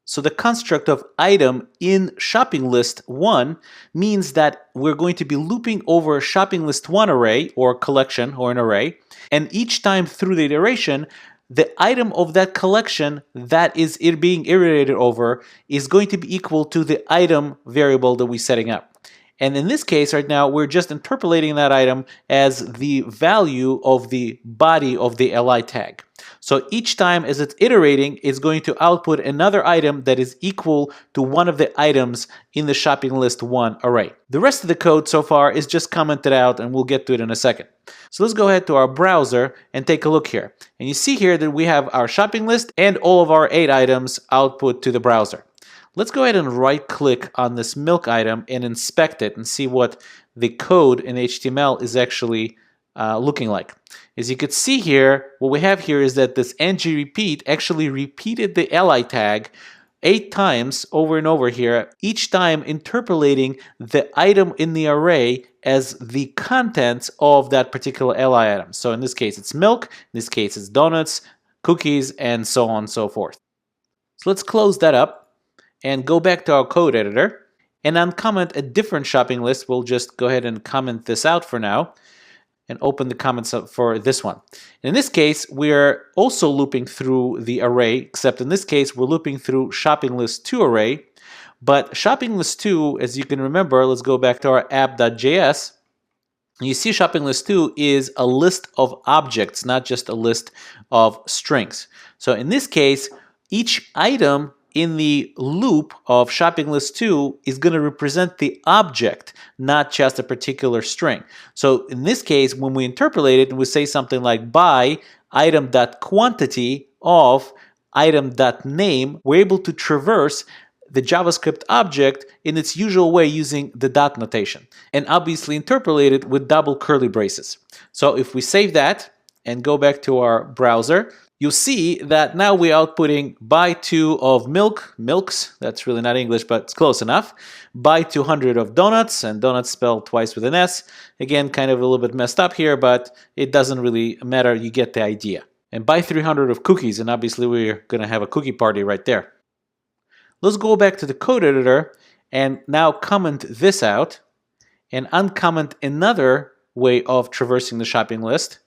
So the construct of item in shopping list 1 means that we're going to be looping over a shopping list 1 array, or collection, or an array, and each time through the iteration, the item of that collection that is being iterated over is going to be equal to the item variable that we're setting up. And in this case right now, we're just interpolating that item as the value of the body of the li tag. So each time as it's iterating, it's going to output another item that is equal to one of the items in the shopping list 1 array. The rest of the code so far is just commented out, and we'll get to it in a second. So let's go ahead to our browser and take a look here. And you see here that we have our shopping list and all of our 8 items output to the browser. Let's go ahead and right-click on this milk item and inspect it and see what the code in HTML is actually looking like. As you can see here, what we have here is that this ng-repeat actually repeated the li tag 8 times over and over here, each time interpolating the item in the array as the contents of that particular li item. So in this case, it's milk, in this case, it's donuts, cookies, and so on and so forth. So let's close that up and go back to our code editor and uncomment a different shopping list. We'll just go ahead and comment this out for now and open the comments up for this one. In this case, we're also looping through the array, except in this case, we're looping through shopping list 2 array. But shopping list 2, as you can remember, let's go back to our app.js. You see shopping list 2 is a list of objects, not just a list of strings. So in this case, each item in the loop of shopping list 2 is going to represent the object, not just a particular string. So in this case, when we interpolate it and we say something like by item.quantity of item.name, we're able to traverse the JavaScript object in its usual way using the dot notation, and obviously interpolate it with double curly braces. So if we save that and go back to our browser, you'll see that now we're outputting by 2 of milks, that's really not English, but it's close enough, by 200 of donuts, and donuts spelled twice with an S. Again, kind of a little bit messed up here, but it doesn't really matter, you get the idea. And by 300 of cookies, and obviously we're going to have a cookie party right there. Let's go back to the code editor and now comment this out and uncomment another way of traversing the shopping list.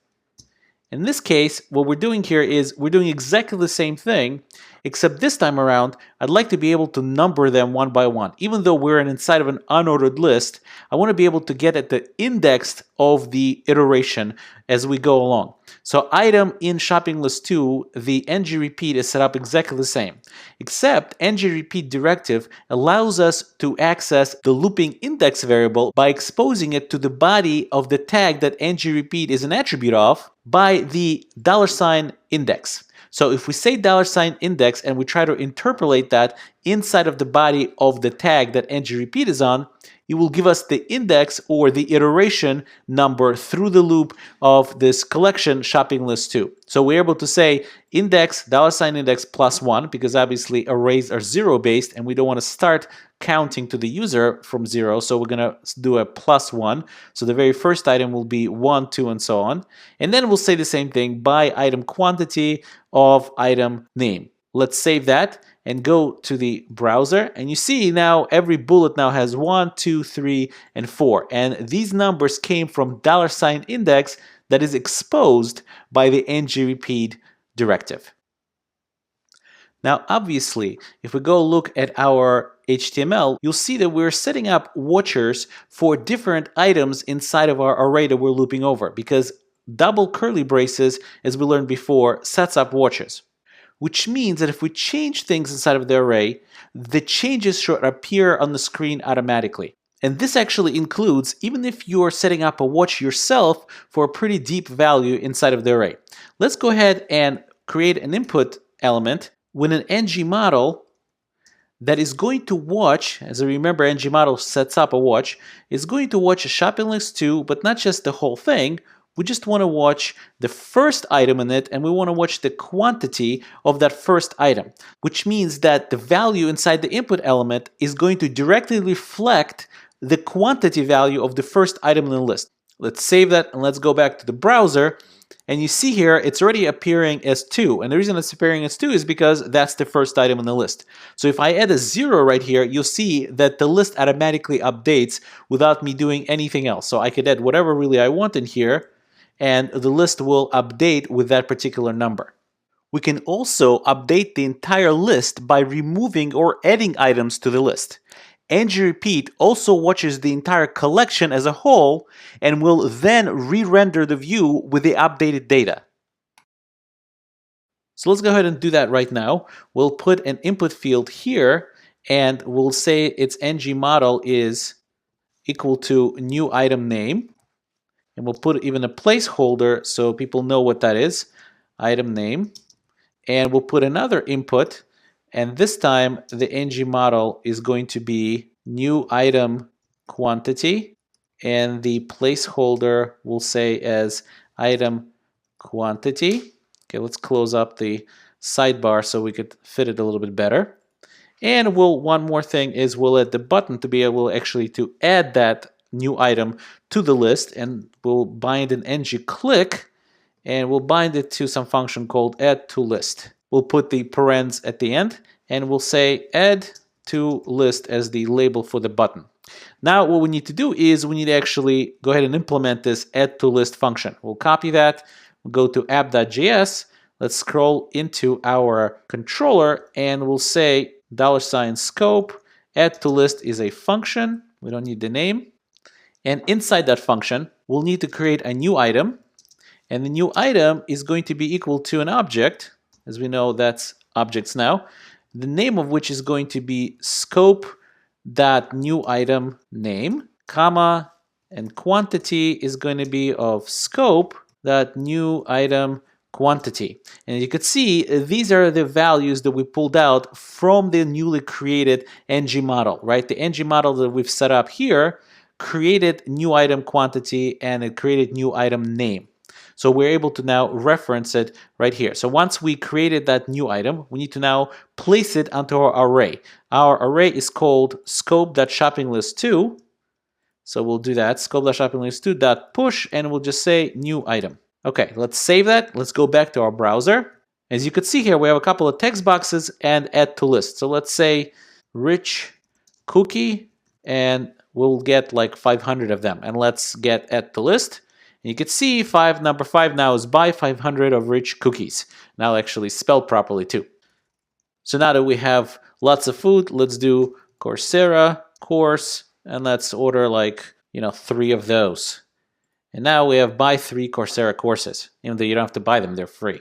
In this case, what we're doing here is we're doing exactly the same thing, except this time around, I'd like to be able to number them one by one. Even though we're inside of an unordered list, I want to be able to get at the index of the iteration as we go along. So item in shopping list 2, the ngRepeat is set up exactly the same, except ngRepeat directive allows us to access the looping index variable by exposing it to the body of the tag that ngRepeat is an attribute of by the $index. So if we say $index and we try to interpolate that inside of the body of the tag that ngRepeat is on, it will give us the index or the iteration number through the loop of this collection shopping list 2. So we're able to say index, $index plus 1, because obviously arrays are 0 based and we don't want to start counting to the user from 0. So we're going to do a plus 1. So the very first item will be 1, 2, and so on. And then we'll say the same thing by item quantity of item name. Let's save that and go to the browser, and you see now every bullet now has 1, 2, 3, and 4, and these numbers came from $index that is exposed by the ngRepeat directive. Now obviously, if we go look at our HTML, you'll see that we're setting up watchers for different items inside of our array that we're looping over, because double curly braces, as we learned before, sets up watchers. Which means that if we change things inside of the array, the changes should appear on the screen automatically. And this actually includes even if you're setting up a watch yourself for a pretty deep value inside of the array. Let's go ahead and create an input element with an ngModel that is going to watch, as I remember ngModel sets up a watch, is going to watch a shopping list 2, but not just the whole thing. We just want to watch the first item in it, and we want to watch the quantity of that first item, which means that the value inside the input element is going to directly reflect the quantity value of the first item in the list. Let's save that and let's go back to the browser. And you see here, it's already appearing as 2. And the reason it's appearing as 2 is because that's the first item in the list. So if I add a 0 right here, you'll see that the list automatically updates without me doing anything else. So I could add whatever really I want in here, and the list will update with that particular number. We can also update the entire list by removing or adding items to the list. ngRepeat also watches the entire collection as a whole and will then re-render the view with the updated data. So let's go ahead and do that right now. We'll put an input field here and we'll say its ngModel is equal to new item name. And we'll put even a placeholder so people know what that is, item name. And we'll put another input, and this time the ngModel is going to be new item quantity, and the placeholder will say as item quantity. Okay, let's close up the sidebar so we could fit it a little bit better. And one more thing is we'll add the button to be able actually to add that new item to the list, and we'll bind an ngClick, and we'll bind it to some function called add to list. We'll put the parens at the end, and we'll say add to list as the label for the button. Now what we need to do is we need to actually go ahead and implement this add to list function. We'll copy that, we'll go to app.js, let's scroll into our controller, and we'll say $scope, add to list is a function, we don't need the name. And inside that function, we'll need to create a new item. And the new item is going to be equal to an object. As we know, that's objects now. The name of which is going to be scope.newItem name, comma, and quantity is going to be of scope.newItem quantity. And you could see these are the values that we pulled out from the newly created ngModel, right? The ngModel that we've set up here created new item quantity and it created new item name. So we're able to now reference it right here. So once we created that new item, we need to now place it onto our array. Our array is called scope.shoppinglist2. So we'll do that, scope.shoppinglist2.push, and we'll just say new item. Okay, let's save that. Let's go back to our browser. As you can see here, we have a couple of text boxes and add to list. So let's say rich cookie, and we'll get like 500 of them. And let's get at the list. And you can see number 5 now is buy 500 of rich cookies. Now actually spelled properly too. So now that we have lots of food, let's do Coursera course, and let's order like, 3 of those. And now we have buy 3 Coursera courses, even though you don't have to buy them, they're free.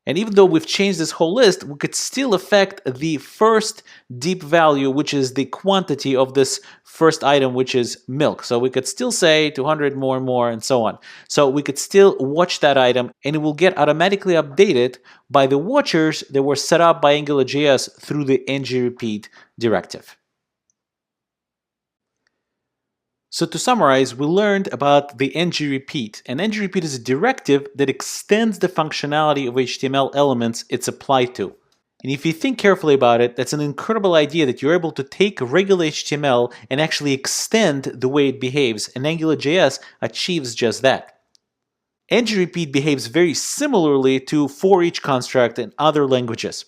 And even though we've changed this whole list, we could still affect the first deep value, which is the quantity of this first item, which is milk. So we could still say 200 more and more and so on. So we could still watch that item, and it will get automatically updated by the watchers that were set up by Angularjs through the ngRepeat directive. So to summarize, we learned about the ngRepeat, and ngRepeat is a directive that extends the functionality of HTML elements it's applied to. And if you think carefully about it, that's an incredible idea that you're able to take regular HTML and actually extend the way it behaves, and AngularJS achieves just that. ngRepeat behaves very similarly to for each construct in other languages.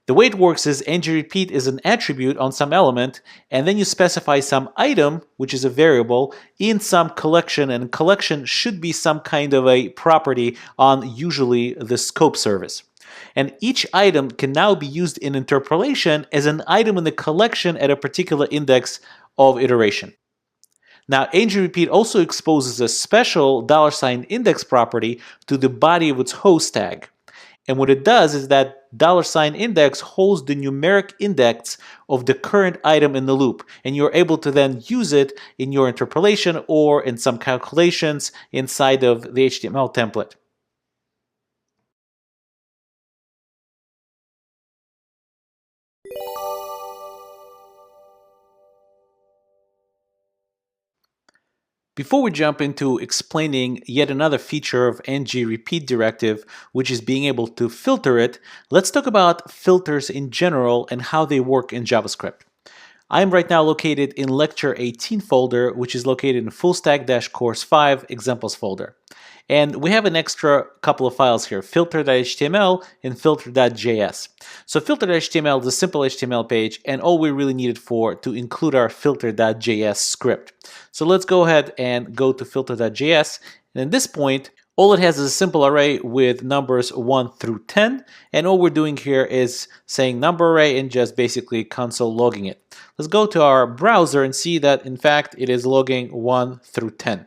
The way it works is ngRepeat is an attribute on some element, and then you specify some item, which is a variable, in some collection, and collection should be some kind of a property on usually the scope service. And each item can now be used in interpolation as an item in the collection at a particular index of iteration. Now, ngRepeat also exposes a special $index property to the body of its host tag. And what it does is that $index holds the numeric index of the current item in the loop, and you're able to then use it in your interpolation or in some calculations inside of the HTML template. Before we jump into explaining yet another feature of ngRepeat directive, which is being able to filter it, let's talk about filters in general and how they work in JavaScript. I am right now located in Lecture 18 folder, which is located in fullstack-course 5 examples folder. And we have an extra couple of files here, filter.html and filter.js. So filter.html is a simple HTML page, and all we really need it for to include our filter.js script. So let's go ahead and go to filter.js. And at this point, all it has is a simple array with numbers 1 through 10. And all we're doing here is saying number array and just basically console logging it. Let's go to our browser and see that, in fact, it is logging 1 through 10.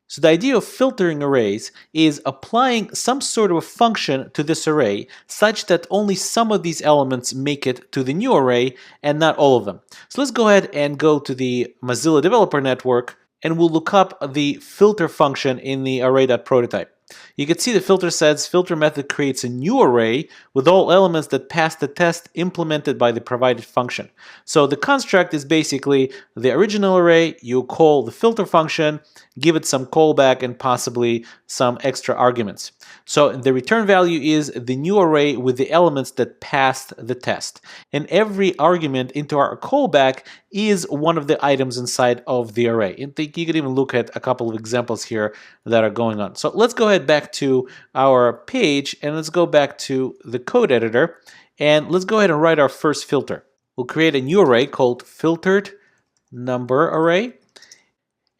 So the idea of filtering arrays is applying some sort of a function to this array such that only some of these elements make it to the new array and not all of them. So let's go ahead and go to the Mozilla Developer Network, and we'll look up the filter function in the array.prototype. You can see the filter says filter method creates a new array with all elements that pass the test implemented by the provided function. So the construct is basically the original array, you call the filter function, give it some callback and possibly some extra arguments. So the return value is the new array with the elements that passed the test. And every argument into our callback is one of the items inside of the array. And you can even look at a couple of examples here that are going on. So let's go ahead back to our page and let's go back to the code editor and let's go ahead and write our first filter. We'll create a new array called filtered number array.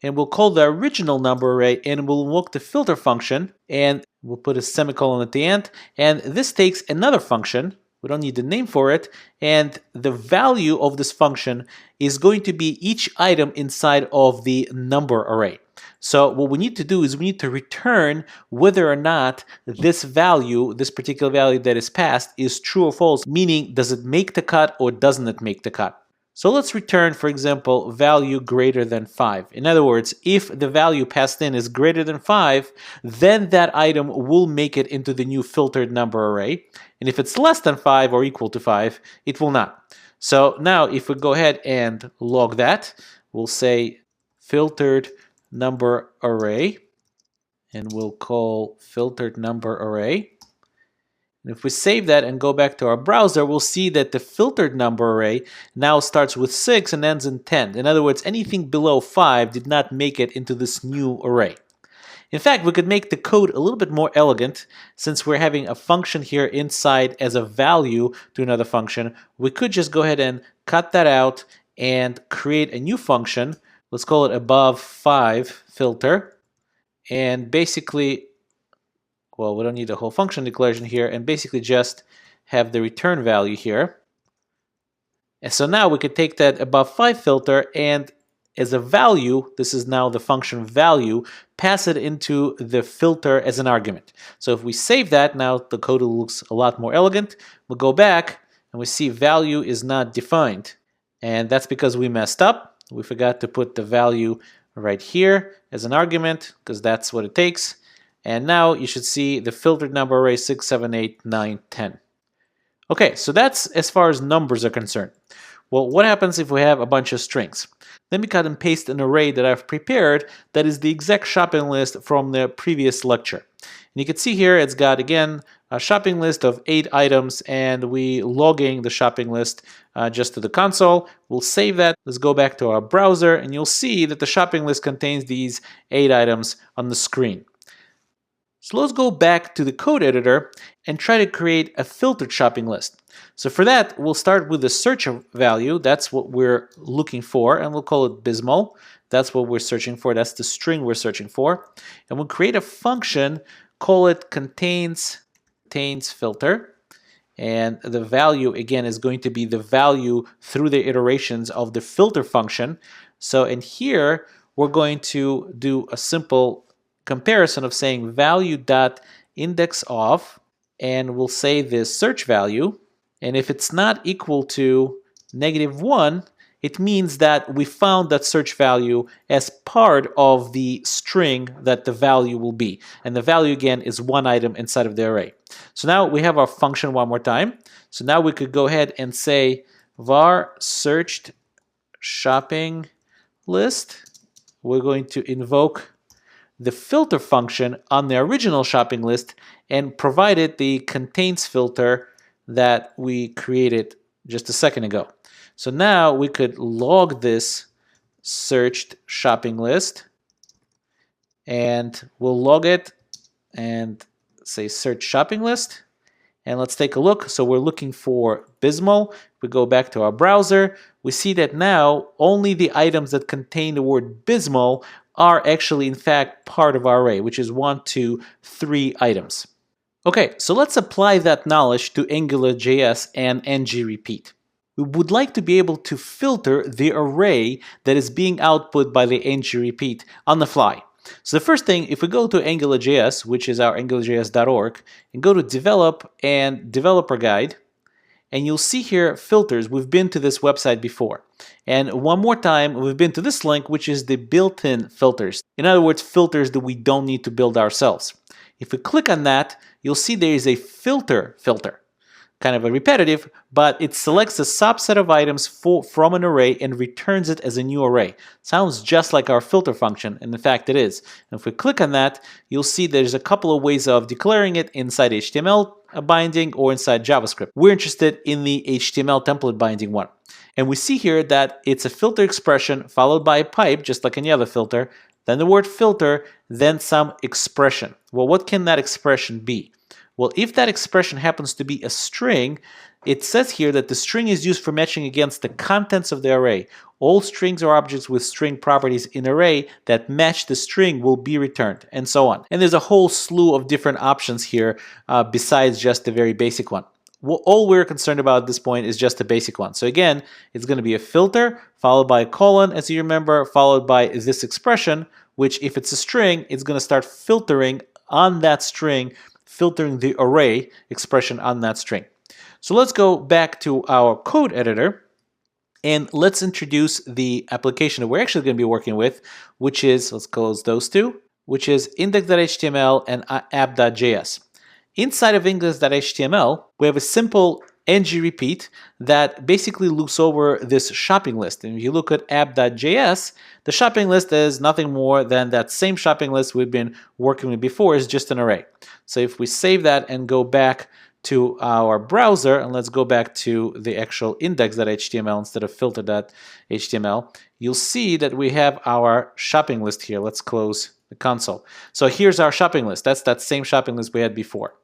And we'll call the original number array and we'll invoke the filter function and we'll put a semicolon at the end. And this takes another function. We don't need the name for it. And the value of this function is going to be each item inside of the number array. So what we need to do is we need to return whether or not this value, this particular value that is passed, is true or false, meaning does it make the cut or doesn't it make the cut. So let's return, for example, value greater than 5. In other words, if the value passed in is greater than 5, then that item will make it into the new filtered number array. And if it's less than 5 or equal to 5, it will not. So now if we go ahead and log that, we'll say filtered number array, and we'll call filtered number array. And if we save that and go back to our browser, we'll see that the filtered number array now starts with 6 and ends in 10. In other words, anything below 5 did not make it into this new array. In fact, we could make the code a little bit more elegant. Since we're having a function here inside as a value to another function, we could just go ahead and cut that out and create a new function. Let's call it above 5 filter. And basically, well, we don't need the whole function declaration here, and basically just have the return value here. And so now we could take that above 5 filter and as a value, this is now the function value, pass it into the filter as an argument. So if we save that, now the code looks a lot more elegant. We'll go back and we see value is not defined. And that's because we messed up. We forgot to put the value right here as an argument because that's what it takes. And now you should see the filtered number array 6, 7, 8, 9, 10. Okay, so that's as far as numbers are concerned. Well, what happens if we have a bunch of strings? Let me cut and paste an array that I've prepared that is the exact shopping list from the previous lecture. And you can see here it's got, again, a shopping list of 8 items, and we logging the shopping list just to the console. We'll save that. Let's go back to our browser, and you'll see that the shopping list contains these 8 items on the screen. So let's go back to the code editor and try to create a filtered shopping list. So for that, we'll start with the search value. That's what we're looking for, and we'll call it bismol. That's what we're searching for. That's the string we're searching for. And we'll create a function, call it contains filter. And the value, again, is going to be the value through the iterations of the filter function. So in here, we're going to do a simple comparison of saying value.index of, and we'll say this search value. And if it's not equal to -1, it means that we found that search value as part of the string that the value will be. And the value, again, is one item inside of the array. So now we have our function one more time. So now we could go ahead and say var searched shopping list. We're going to invoke the filter function on the original shopping list and provide it the contains filter that we created just a second ago. So now we could log this searched shopping list, and we'll log it and say search shopping list. And let's take a look. So we're looking for bismol. We go back to our browser. We see that now only the items that contain the word bismol are actually in fact part of our array, which is 1, 2, 3 items. Okay, so let's apply that knowledge to Angularjs and ngRepeat. We would like to be able to filter the array that is being output by the ngRepeat on the fly. So the first thing, if we go to Angularjs, which is our angularjs.org, and go to develop and developer guide, and you'll see here filters. We've been to this website before. And one more time, we've been to this link, which is the built-in filters. In other words, filters that we don't need to build ourselves. If we click on that, you'll see there is a filter. Kind of a repetitive, but it selects a subset of items from an array and returns it as a new array. Sounds just like our filter function, and in fact it is. And if we click on that, you'll see there's a couple of ways of declaring it inside HTML binding or inside JavaScript. We're interested in the HTML template binding one. And we see here that it's a filter expression followed by a pipe, just like any other filter, then the word filter, then some expression. Well, what can that expression be? Well, if that expression happens to be a string, it says here that the string is used for matching against the contents of the array. All strings or objects with string properties in array that match the string will be returned, and so on. And there's a whole slew of different options here besides just the very basic one. Well, all we're concerned about at this point is just the basic one. So again, it's going to be a filter followed by a colon, as you remember, followed by this expression, which if it's a string, it's going to start filtering on that string, filtering the array expression on that string. So let's go back to our code editor and let's introduce the application that we're actually going to be working with, which is, let's close those two, which is index.html and app.js. Inside of index.html, we have a simple ngRepeat that basically loops over this shopping list. And if you look at app.js, the shopping list is nothing more than that same shopping list we've been working with before, is just an array. So if we save that and go back to our browser, and let's go back to the actual index.html instead of filter.html, you'll see that we have our shopping list here. Let's close the console. So here's our shopping list. That's that same shopping list we had before.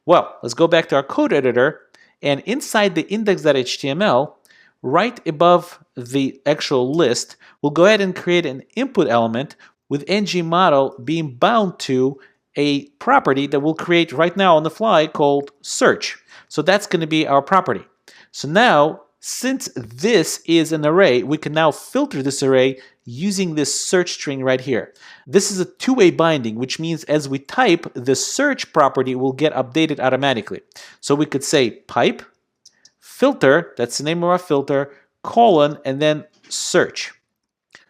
Well, let's go back to our code editor, and inside the index.html, right above the actual list, we'll go ahead and create an input element with ngModel being bound to a property that we'll create right now on the fly called search. So that's going to be our property. So now, since this is an array, we can now filter this array using this search string right here. This is a two-way binding, which means as we type, the search property will get updated automatically. So we could say pipe filter, that's the name of our filter, colon, and then search.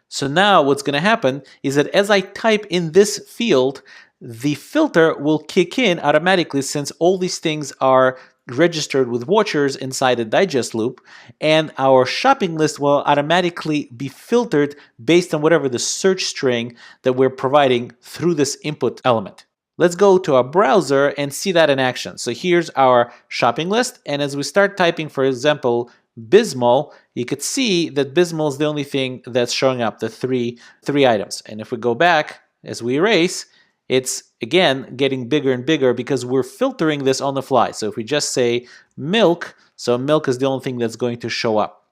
So now what's going to happen is that as I type in this field, the filter will kick in automatically since all these things are registered with watchers inside a digest loop, and our shopping list will automatically be filtered based on whatever the search string that we're providing through this input element. Let's go to our browser and see that in action. So here's our shopping list, and as we start typing, for example, Bismol, you could see that Bismol is the only thing that's showing up, the three items. And if we go back, as we erase, it's again getting bigger and bigger because we're filtering this on the fly. So if we just say milk, so milk is the only thing that's going to show up.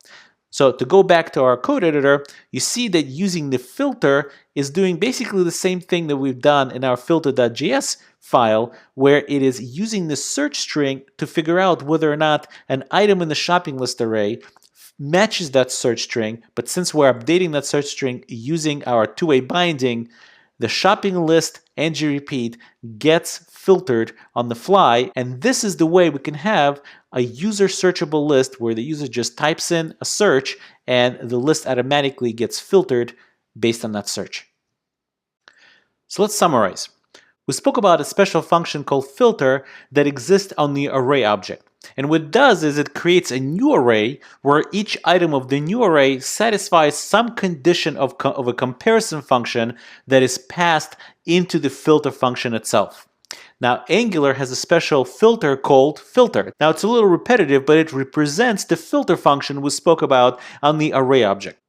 So to go back to our code editor, you see that using the filter is doing basically the same thing that we've done in our filter.js file, where it is using the search string to figure out whether or not an item in the shopping list array matches that search string. But since we're updating that search string using our two-way binding, the shopping list ngRepeat gets filtered on the fly, and this is the way we can have a user searchable list where the user just types in a search and the list automatically gets filtered based on that search. So let's summarize. We spoke about a special function called filter that exists on the array object. And what it does is it creates a new array where each item of the new array satisfies some condition of a comparison function that is passed into the filter function itself. Now, Angular has a special filter called filter. Now, it's a little repetitive, but it represents the filter function we spoke about on the array object.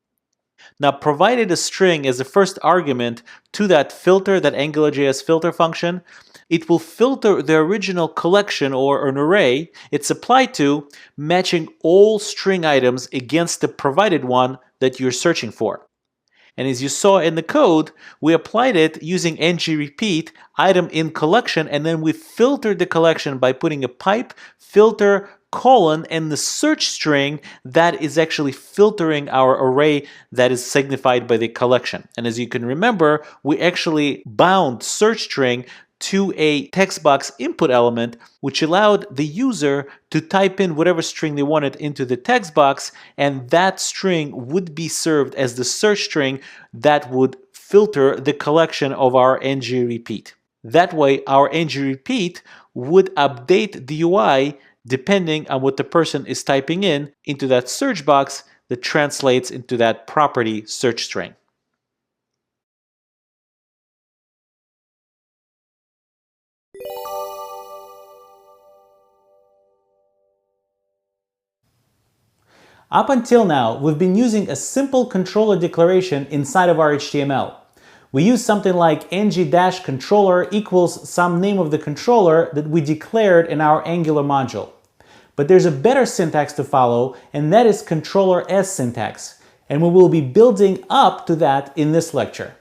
Now, provided a string as the first argument to that filter, that AngularJS filter function, it will filter the original collection or an array it's applied to, matching all string items against the provided one that you're searching for. And as you saw in the code, we applied it using ngRepeat item in collection, and then we filtered the collection by putting a pipe filter colon and the search string that is actually filtering our array that is signified by the collection. And as you can remember, we actually bound search string to a text box input element, which allowed the user to type in whatever string they wanted into the text box, and that string would be served as the search string that would filter the collection of our ngRepeat. That way, our ngRepeat would update the UI depending on what the person is typing in into that search box that translates into that property search string. Up until now, we've been using a simple controller declaration inside of our HTML. We use something like ng-controller equals some name of the controller that we declared in our Angular module. But there's a better syntax to follow, and that is controller S syntax, and we will be building up to that in this lecture.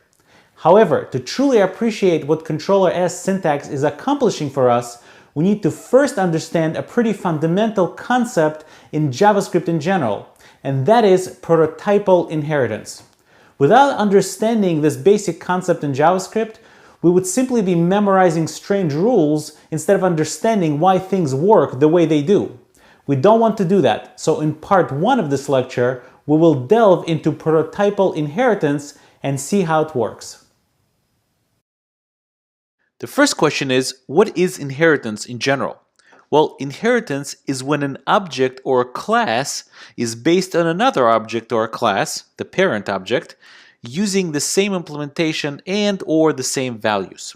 However, to truly appreciate what controller S syntax is accomplishing for us, we need to first understand a pretty fundamental concept in JavaScript in general, and that is prototypal inheritance. Without understanding this basic concept in JavaScript, we would simply be memorizing strange rules instead of understanding why things work the way they do. We don't want to do that, so in part 1 of this lecture, we will delve into prototypal inheritance and see how it works. The first question is, what is inheritance in general? Well, inheritance is when an object or a class is based on another object or a class, the parent object, using the same implementation and or the same values.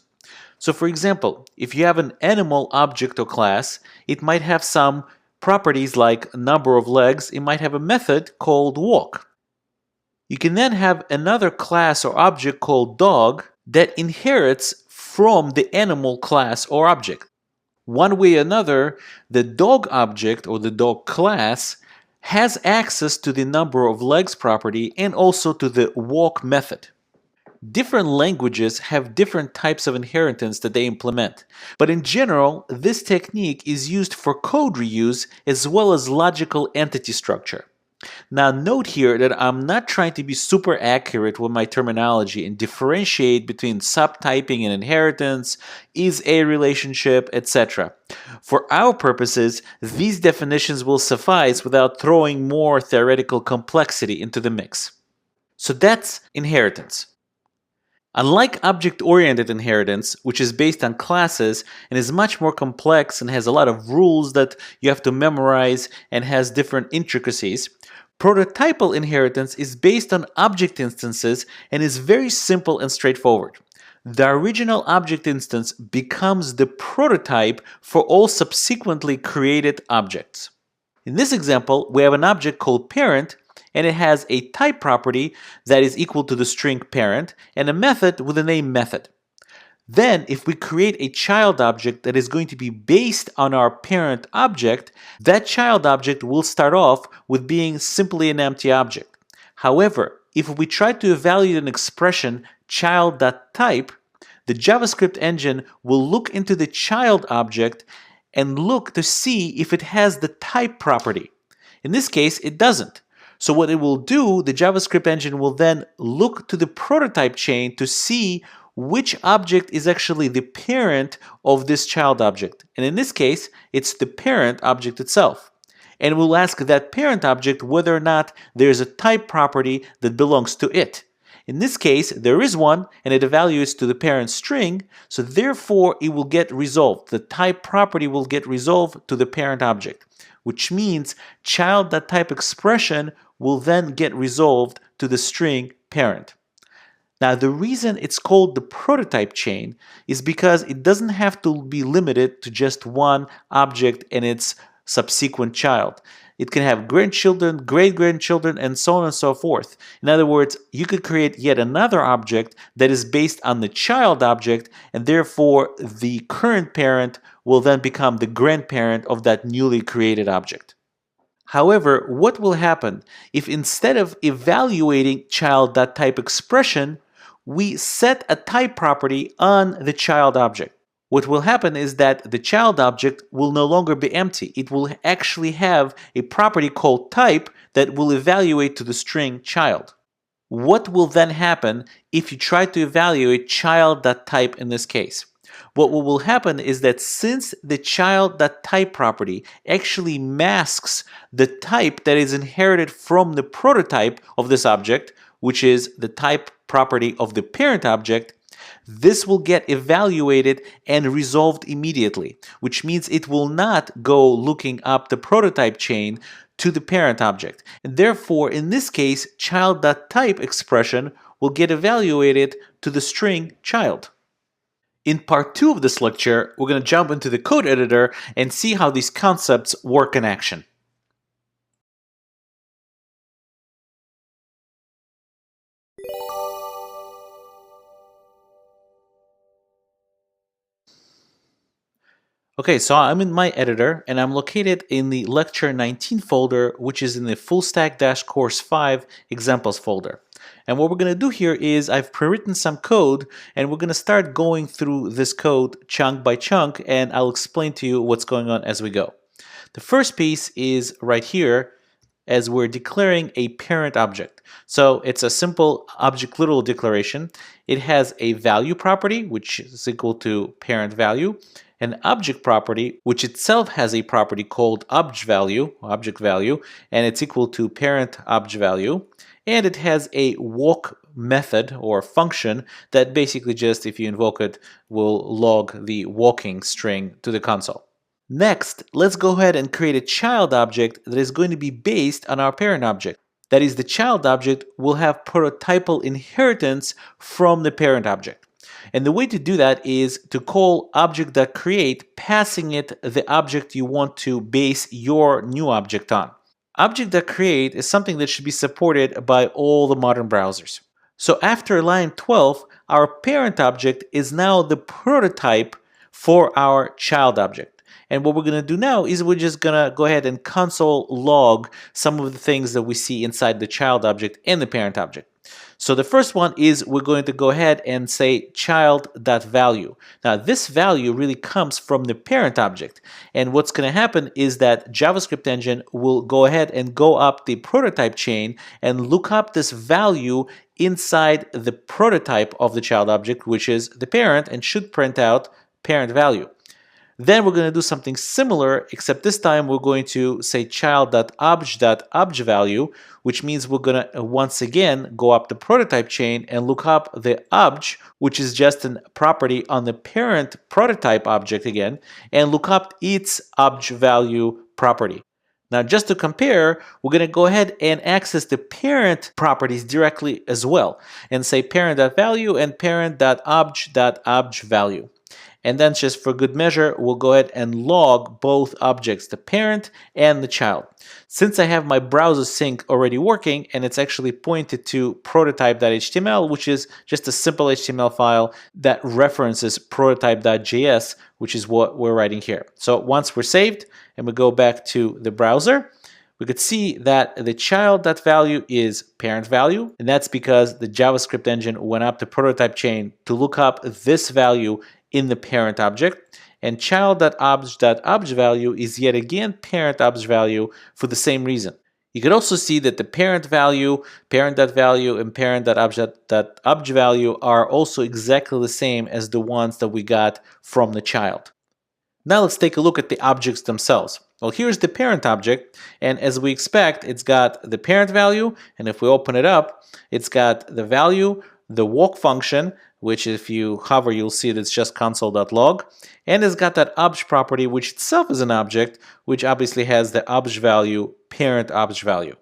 So for example, if you have an animal object or class, it might have some properties like number of legs. It might have a method called walk. You can then have another class or object called dog that inherits from the animal class or object. One way or another, the dog object or the dog class has access to the number of legs property and also to the walk method. Different languages have different types of inheritance that they implement, but in general, this technique is used for code reuse as well as logical entity structure. Now note here that I'm not trying to be super accurate with my terminology and differentiate between subtyping and inheritance, is a relationship, etc. For our purposes, these definitions will suffice without throwing more theoretical complexity into the mix. So that's inheritance. Unlike object-oriented inheritance, which is based on classes and is much more complex and has a lot of rules that you have to memorize and has different intricacies, prototypal inheritance is based on object instances and is very simple and straightforward. The original object instance becomes the prototype for all subsequently created objects. In this example, we have an object called parent, and it has a type property that is equal to the string parent and a method with the name method. Then, if we create a child object that is going to be based on our parent object, that child object will start off with being simply an empty object. However, if we try to evaluate an expression child.type, the JavaScript engine will look into the child object and look to see if it has the type property. In this case, it doesn't. So what it will do, the JavaScript engine will then look to the prototype chain to see which object is actually the parent of this child object. And in this case, it's the parent object itself. And we'll ask that parent object whether or not there's a type property that belongs to it. In this case, there is one, and it evaluates to the parent string, so therefore it will get resolved. The type property will get resolved to the parent object, which means child.type expression will then get resolved to the string parent. Now, the reason it's called the prototype chain is because it doesn't have to be limited to just one object and its subsequent child. It can have grandchildren, great-grandchildren, and so on and so forth. In other words, you could create yet another object that is based on the child object, and therefore the current parent will then become the grandparent of that newly created object. However, what will happen if instead of evaluating child.type expression, we set a type property on the child object? What will happen is that the child object will no longer be empty. It will actually have a property called type that will evaluate to the string child. What will then happen if you try to evaluate child.type in this case? What will happen is that since the child.type property actually masks the type that is inherited from the prototype of this object, which is the type property of the parent object, this will get evaluated and resolved immediately, which means it will not go looking up the prototype chain to the parent object. And therefore, in this case, child.type expression will get evaluated to the string child. In part 2 of this lecture, we're going to jump into the code editor and see how these concepts work in action. Okay, so I'm in my editor and I'm located in the lecture 19 folder, which is in the full stack-course 5 examples folder. And what we're going to do here is I've pre-written some code and we're going to start going through this code chunk by chunk, and I'll explain to you what's going on as we go. The first piece is right here, as we're declaring a parent object. So it's a simple object literal declaration. It has a value property, which is equal to parent value, an object property, which itself has a property called object value, and it's equal to parent object value. And it has a walk method or function that basically just, if you invoke it, will log the walking string to the console. Next, let's go ahead and create a child object that is going to be based on our parent object. That is, the child object will have prototypal inheritance from the parent object. And the way to do that is to call object.create, passing it the object you want to base your new object on. Object.create is something that should be supported by all the modern browsers. So after line 12, our parent object is now the prototype for our child object. And what we're going to do now is we're just going to go ahead and console log some of the things that we see inside the child object and the parent object. So the first one is we're going to go ahead and say child.value. Now this value really comes from the parent object. And what's going to happen is that JavaScript engine will go ahead and go up the prototype chain and look up this value inside the prototype of the child object, which is the parent, and should print out parent value. Then we're going to do something similar, except this time we're going to say child.obj.obj_value, which means we're going to once again go up the prototype chain and look up the obj, which is just a property on the parent prototype object again, and look up its obj value property. Now, just to compare, we're going to go ahead and access the parent properties directly as well, and say parent.value and parent.obj.obj_value. And then just for good measure, we'll go ahead and log both objects, the parent and the child. Since I have my browser sync already working, and it's actually pointed to prototype.html, which is just a simple HTML file that references prototype.js, which is what we're writing here. So once we're saved and we go back to the browser, we could see that the child.value is parent value, and that's because the JavaScript engine went up the prototype chain to look up this value in the parent object, and child.obj.obj_value is yet again parent obj value for the same reason. You could also see that the parent value, parent.value, and parent.obj.obj_value are also exactly the same as the ones that we got from the child. Now let's take a look at the objects themselves. Well, here's the parent object, and as we expect, it's got the parent value, and if we open it up, it's got the value, the walk function, which if you hover, you'll see that it's just console.log, and it's got that obj property, which itself is an object, which obviously has the obj value, parent obj value.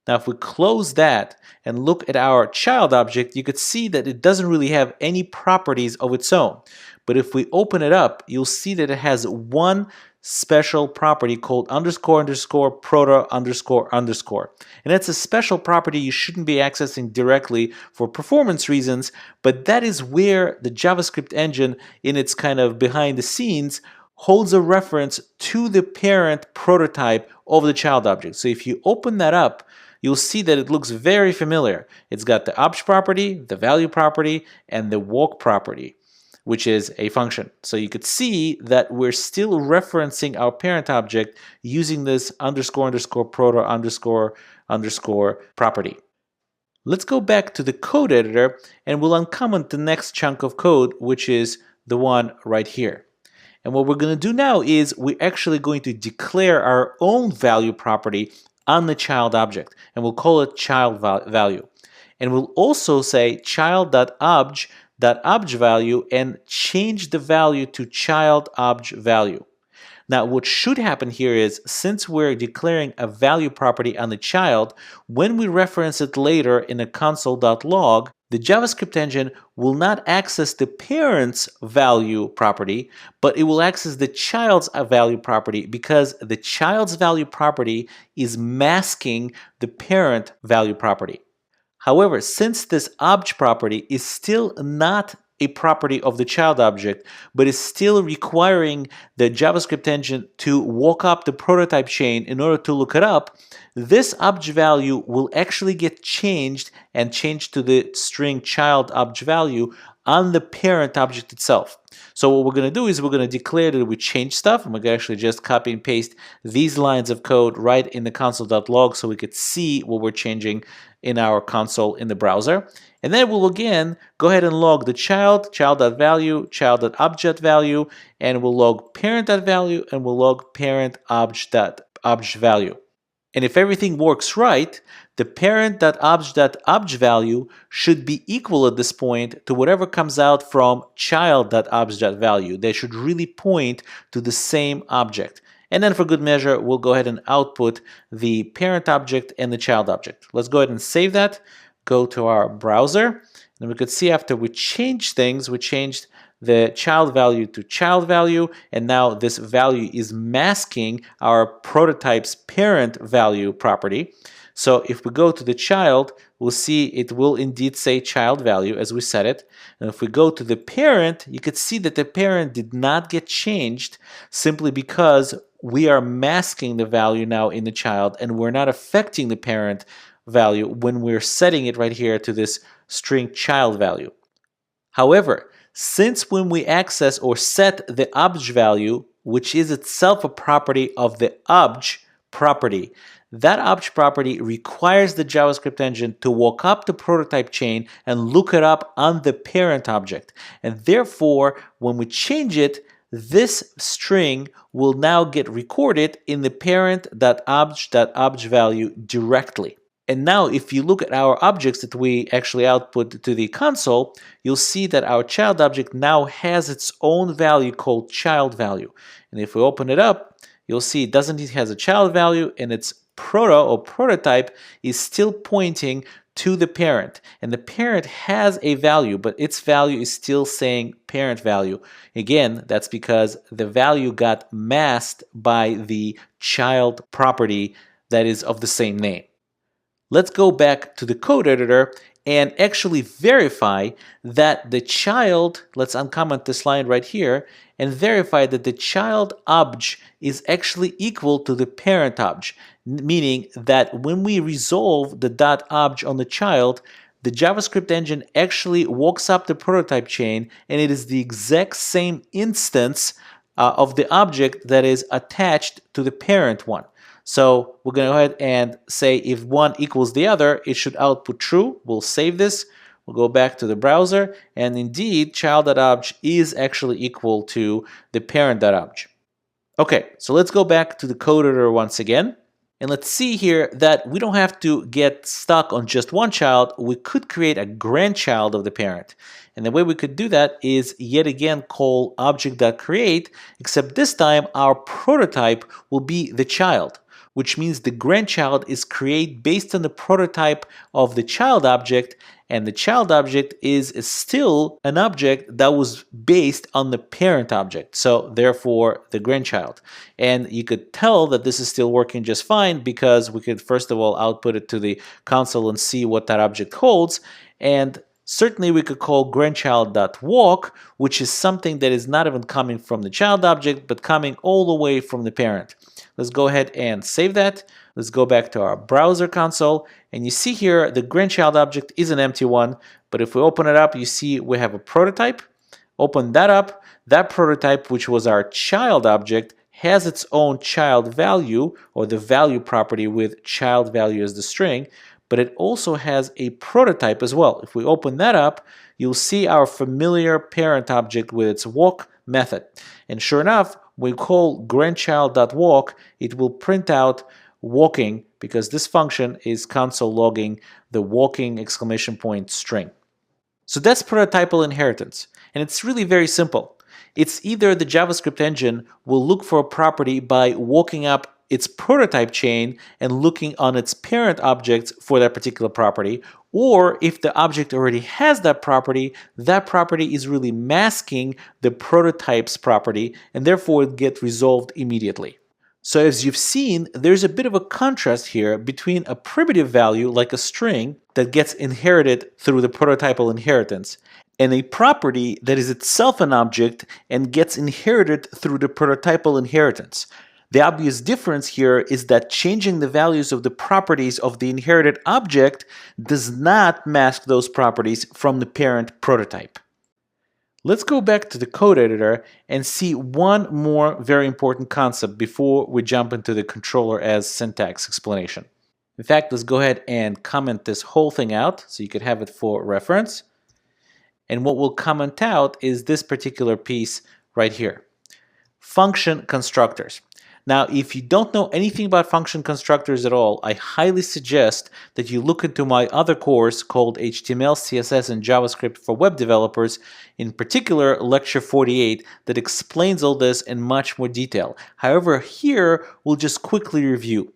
Now, if we close that and look at our child object, you could see that it doesn't really have any properties of its own. But if we open it up, you'll see that it has one special property called __proto__. And that's a special property you shouldn't be accessing directly for performance reasons, but that is where the JavaScript engine, in its kind of behind the scenes, holds a reference to the parent prototype of the child object. So if you open that up, you'll see that it looks very familiar. It's got the obj property, the value property, and the walk property, which is a function. So you could see that we're still referencing our parent object using this __proto___ property. Let's go back to the code editor and we'll uncomment the next chunk of code, which is the one right here. And what we're going to do now is we're actually going to declare our own value property on the child object, and we'll call it child value. And we'll also say child.obj.obj_value and change the value to child obj value. Now, what should happen here is, since we're declaring a value property on the child, when we reference it later in a console.log, the JavaScript engine will not access the parent's value property, but it will access the child's value property, because the child's value property is masking the parent value property. However, since this obj property is still not a property of the child object, but is still requiring the JavaScript engine to walk up the prototype chain in order to look it up, this obj value will actually get changed and changed to the string child obj value on the parent object itself. So what we're going to do is we're going to declare that we change stuff, and we're going to actually just copy and paste these lines of code right in the console.log so we could see what we're changing in our console in the browser. And then we'll again go ahead and log the child.value, child.obj.value, and we'll log parent.value, and we'll log parent obj.obj_value. And if everything works right, the parent.obj.obj_value should be equal at this point to whatever comes out from child.obj.value. They should really point to the same object. And then for good measure, we'll go ahead and output the parent object and the child object. Let's go ahead and save that. Go to our browser, and we could see after we changed things, we changed the child value to child value, and now this value is masking our prototype's parent value property. So if we go to the child, we'll see it will indeed say child value as we set it. And if we go to the parent, you could see that the parent did not get changed simply because we are masking the value now in the child, and we're not affecting the parent value when we're setting it right here to this string child value. However, since when we access or set the obj value, which is itself a property of the obj property, that obj property requires the JavaScript engine to walk up the prototype chain and look it up on the parent object. And therefore, when we change it, this string will now get recorded in the parent.obj.obj value directly. And now if you look at our objects that we actually output to the console, you'll see that our child object now has its own value called child value. And if we open it up, you'll see it has a child value, and its prototype is still pointing to the parent. And the parent has a value, but its value is still saying parent value. Again, that's because the value got masked by the child property that is of the same name. Let's go back to the code editor and actually verify that the child, let's uncomment this line right here, and verify that the child obj is actually equal to the parent obj, meaning that when we resolve the .obj on the child, the JavaScript engine actually walks up the prototype chain, and it is the exact same instance of the object that is attached to the parent one. So we're going to go ahead and say if one equals the other, it should output true. We'll save this. We'll go back to the browser, and indeed, child.obj is actually equal to the parent.obj. Okay, so let's go back to the code editor once again. And let's see here that we don't have to get stuck on just one child. We could create a grandchild of the parent. And the way we could do that is yet again call object.create, except this time our prototype will be the child, which means the grandchild is created based on the prototype of the child object, and the child object is still an object that was based on the parent object, so therefore the grandchild. And you could tell that this is still working just fine because we could first of all output it to the console and see what that object holds, and certainly we could call grandchild.walk, which is something that is not even coming from the child object, but coming all the way from the parent. Let's go ahead and save that. Let's go back to our browser console, and you see here the grandchild object is an empty one, but if we open it up, you see we have a prototype. Open that up. That prototype, which was our child object, has its own child value, or the value property with child value as the string, but it also has a prototype as well. If we open that up, you'll see our familiar parent object with its walk method. And sure enough, when we call grandchild.walk, it will print out walking because this function is console logging the walking exclamation point string. So that's prototypal inheritance, and it's really very simple. It's either the JavaScript engine will look for a property by walking up its prototype chain and looking on its parent objects for that particular property, or if the object already has that property is really masking the prototype's property, and therefore it gets resolved immediately. So as you've seen, there's a bit of a contrast here between a primitive value like a string that gets inherited through the prototypal inheritance and a property that is itself an object and gets inherited through the prototypal inheritance. The obvious difference here is that changing the values of the properties of the inherited object does not mask those properties from the parent prototype. Let's go back to the code editor and see one more very important concept before we jump into the controller as syntax explanation. In fact, let's go ahead and comment this whole thing out so you could have it for reference. And what we'll comment out is this particular piece right here. Function constructors. Now, if you don't know anything about function constructors at all, I highly suggest that you look into my other course called HTML, CSS, and JavaScript for Web Developers, in particular Lecture 48, that explains all this in much more detail. However, here we'll just quickly review.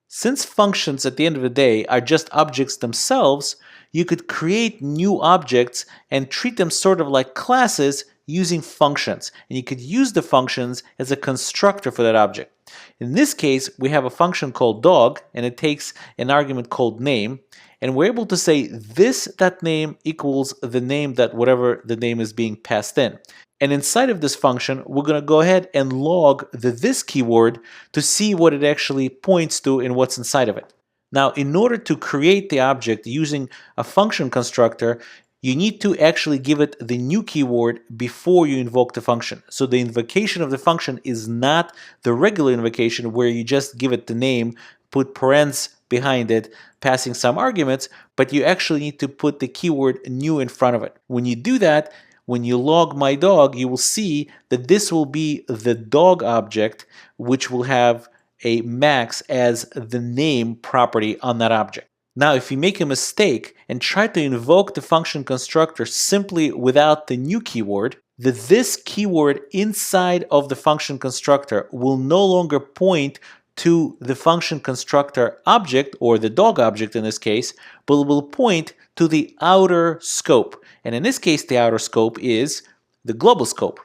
Since functions at the end of the day are just objects themselves, you could create new objects and treat them sort of like classes using functions, and you could use the functions as a constructor for that object. In this case, we have a function called dog, and it takes an argument called name, and we're able to say this.name equals the name that whatever the name is being passed in. And inside of this function, we're going to go ahead and log the this keyword to see what it actually points to and what's inside of it. Now, in order to create the object using a function constructor, you need to actually give it the new keyword before you invoke the function. So the invocation of the function is not the regular invocation where you just give it the name, put parens behind it, passing some arguments, but you actually need to put the keyword new in front of it. When you do that, when you log my dog, you will see that this will be the dog object, which will have a max as the name property on that object. Now, if you make a mistake and try to invoke the function constructor simply without the new keyword, this keyword inside of the function constructor will no longer point to the function constructor object, or the dog object in this case, but will point to the outer scope. And in this case, the outer scope is the global scope.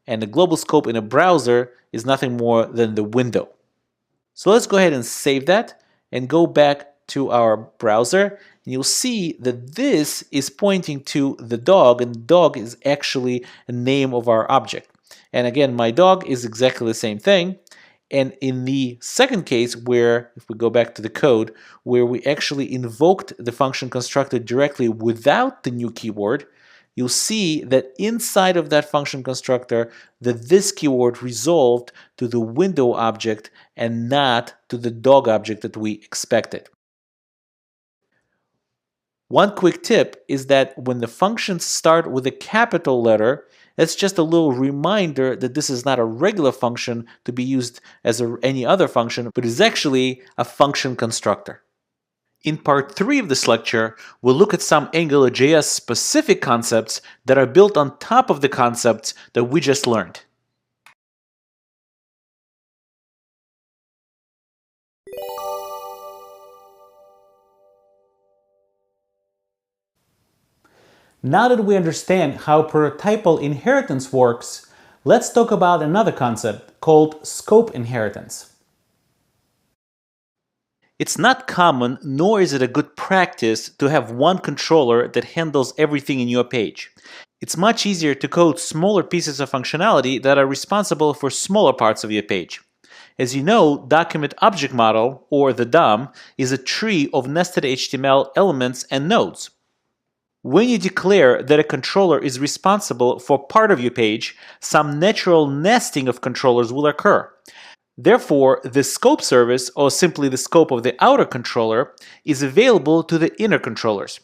And the global scope in a browser is nothing more than the window. So let's go ahead and save that and go back to our browser. And you'll see that this is pointing to the dog, and the dog is actually a name of our object. And again, my dog is exactly the same thing. And in the second case, where if we go back to the code, where we actually invoked the function constructor directly without the new keyword, you'll see that inside of that function constructor, that this keyword resolved to the window object and not to the dog object that we expected. One quick tip is that when the functions start with a capital letter, it's just a little reminder that this is not a regular function to be used as any other function, but is actually a function constructor. In part 3 of this lecture, we'll look at some AngularJS specific concepts that are built on top of the concepts that we just learned. Now that we understand how prototypal inheritance works, let's talk about another concept called scope inheritance. It's not common, nor is it a good practice, to have one controller that handles everything in your page. It's much easier to code smaller pieces of functionality that are responsible for smaller parts of your page. As you know, Document Object Model, or the DOM, is a tree of nested HTML elements and nodes. When you declare that a controller is responsible for part of your page, some natural nesting of controllers will occur. Therefore, the scope service, or simply the scope of the outer controller, is available to the inner controllers.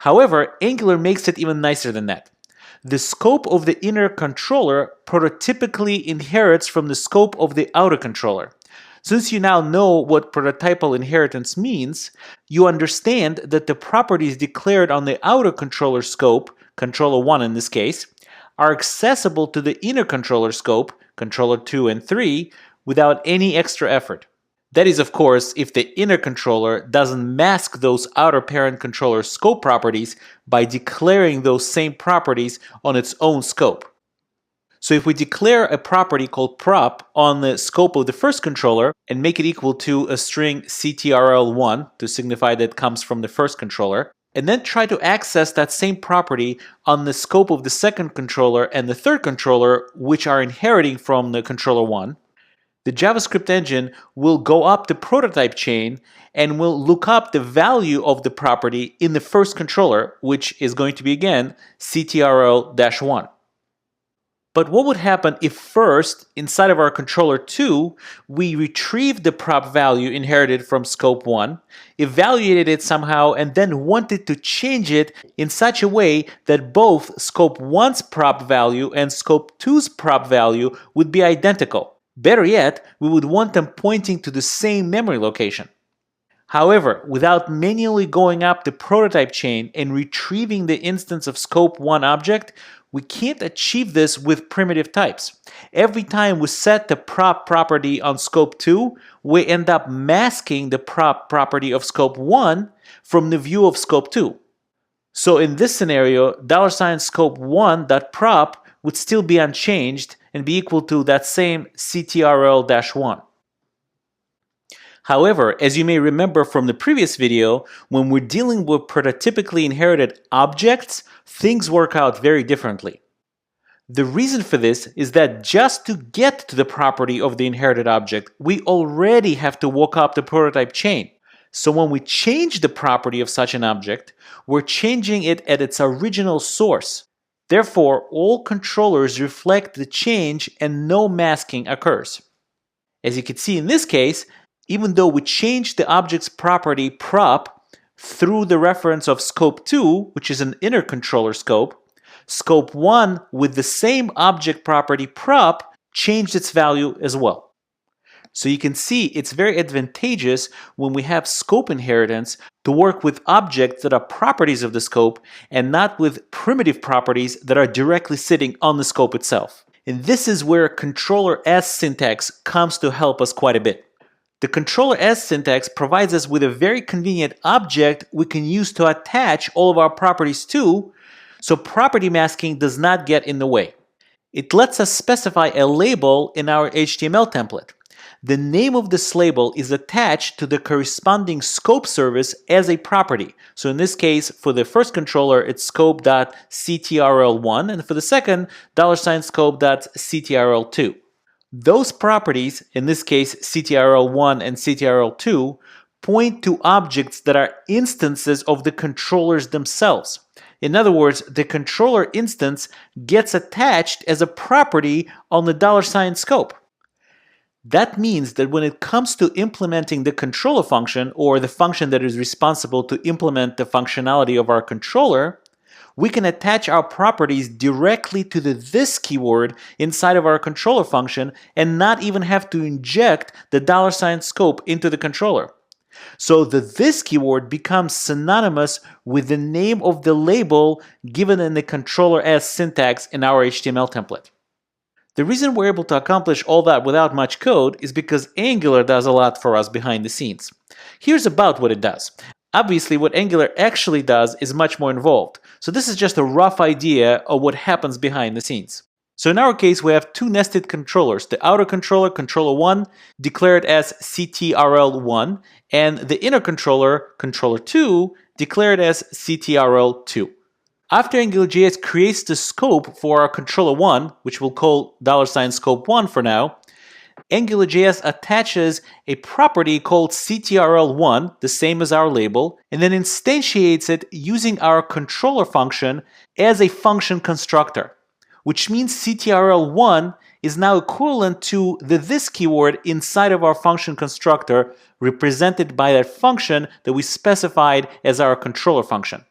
However, Angular makes it even nicer than that. The scope of the inner controller prototypically inherits from the scope of the outer controller. Since you now know what prototypal inheritance means, you understand that the properties declared on the outer controller scope, controller 1 in this case, are accessible to the inner controller scope, controller 2 and 3, without any extra effort. That is, of course, if the inner controller doesn't mask those outer parent controller scope properties by declaring those same properties on its own scope. So if we declare a property called prop on the scope of the first controller and make it equal to a string ctrl1 to signify that it comes from the first controller, and then try to access that same property on the scope of the second controller and the third controller, which are inheriting from the controller 1, the JavaScript engine will go up the prototype chain and will look up the value of the property in the first controller, which is going to be again ctrl-1. But what would happen if first, inside of our controller 2, we retrieved the prop value inherited from scope 1, evaluated it somehow, and then wanted to change it in such a way that both scope 1's prop value and scope 2's prop value would be identical? Better yet, we would want them pointing to the same memory location. However, without manually going up the prototype chain and retrieving the instance of scope 1 object, we can't achieve this with primitive types. Every time we set the prop property on scope 2, we end up masking the prop property of scope 1 from the view of scope 2. So in this scenario, $scope1.prop would still be unchanged and be equal to that same CTRL-1. However, as you may remember from the previous video, when we're dealing with prototypically inherited objects, things work out very differently. The reason for this is that just to get to the property of the inherited object, we already have to walk up the prototype chain. So when we change the property of such an object, we're changing it at its original source. Therefore, all controllers reflect the change and no masking occurs. As you can see in this case, even though we changed the object's property prop through the reference of scope 2, which is an inner controller scope, scope 1 with the same object property prop changed its value as well. So you can see it's very advantageous when we have scope inheritance to work with objects that are properties of the scope and not with primitive properties that are directly sitting on the scope itself. And this is where controller as syntax comes to help us quite a bit. The controller as syntax provides us with a very convenient object we can use to attach all of our properties to, so property masking does not get in the way. It lets us specify a label in our HTML template. The name of this label is attached to the corresponding scope service as a property. So in this case, for the first controller, it's scope.ctrl1, and for the second, $scope.ctrl2. Those properties, in this case ctrl1 and ctrl2, point to objects that are instances of the controllers themselves. In other words, the controller instance gets attached as a property on the $scope. That means that when it comes to implementing the controller function, or the function that is responsible to implement the functionality of our controller, we can attach our properties directly to the this keyword inside of our controller function and not even have to inject the $scope into the controller. So the this keyword becomes synonymous with the name of the label given in the controller as syntax in our HTML template. The reason we're able to accomplish all that without much code is because Angular does a lot for us behind the scenes. Here's about what it does. Obviously, what Angular actually does is much more involved. So this is just a rough idea of what happens behind the scenes. So in our case, we have two nested controllers, the outer controller, controller1, declared as CTRL1, and the inner controller, controller2, declared as CTRL2. After AngularJS creates the scope for our controller1, which we'll call $scope1 for now, AngularJS attaches a property called CTRL1, the same as our label, and then instantiates it using our controller function as a function constructor, which means CTRL1 is now equivalent to the this keyword inside of our function constructor, represented by that function that we specified as our controller function.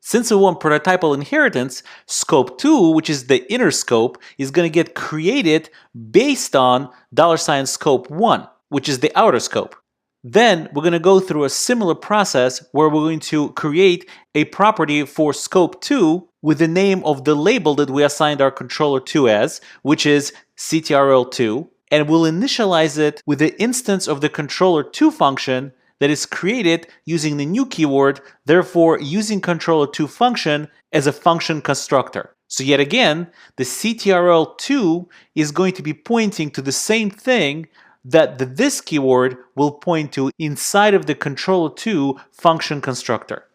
Since we want prototypal inheritance, scope 2, which is the inner scope, is going to get created based on $scope 1, which is the outer scope. Then we're going to go through a similar process where we're going to create a property for scope 2 with the name of the label that we assigned our controller 2 as, which is CTRL2, and we'll initialize it with the instance of the controller 2 function that is created using the new keyword, therefore using controller2 function as a function constructor. So yet again, the CTRL2 is going to be pointing to the same thing that the this keyword will point to inside of the controller2 function constructor.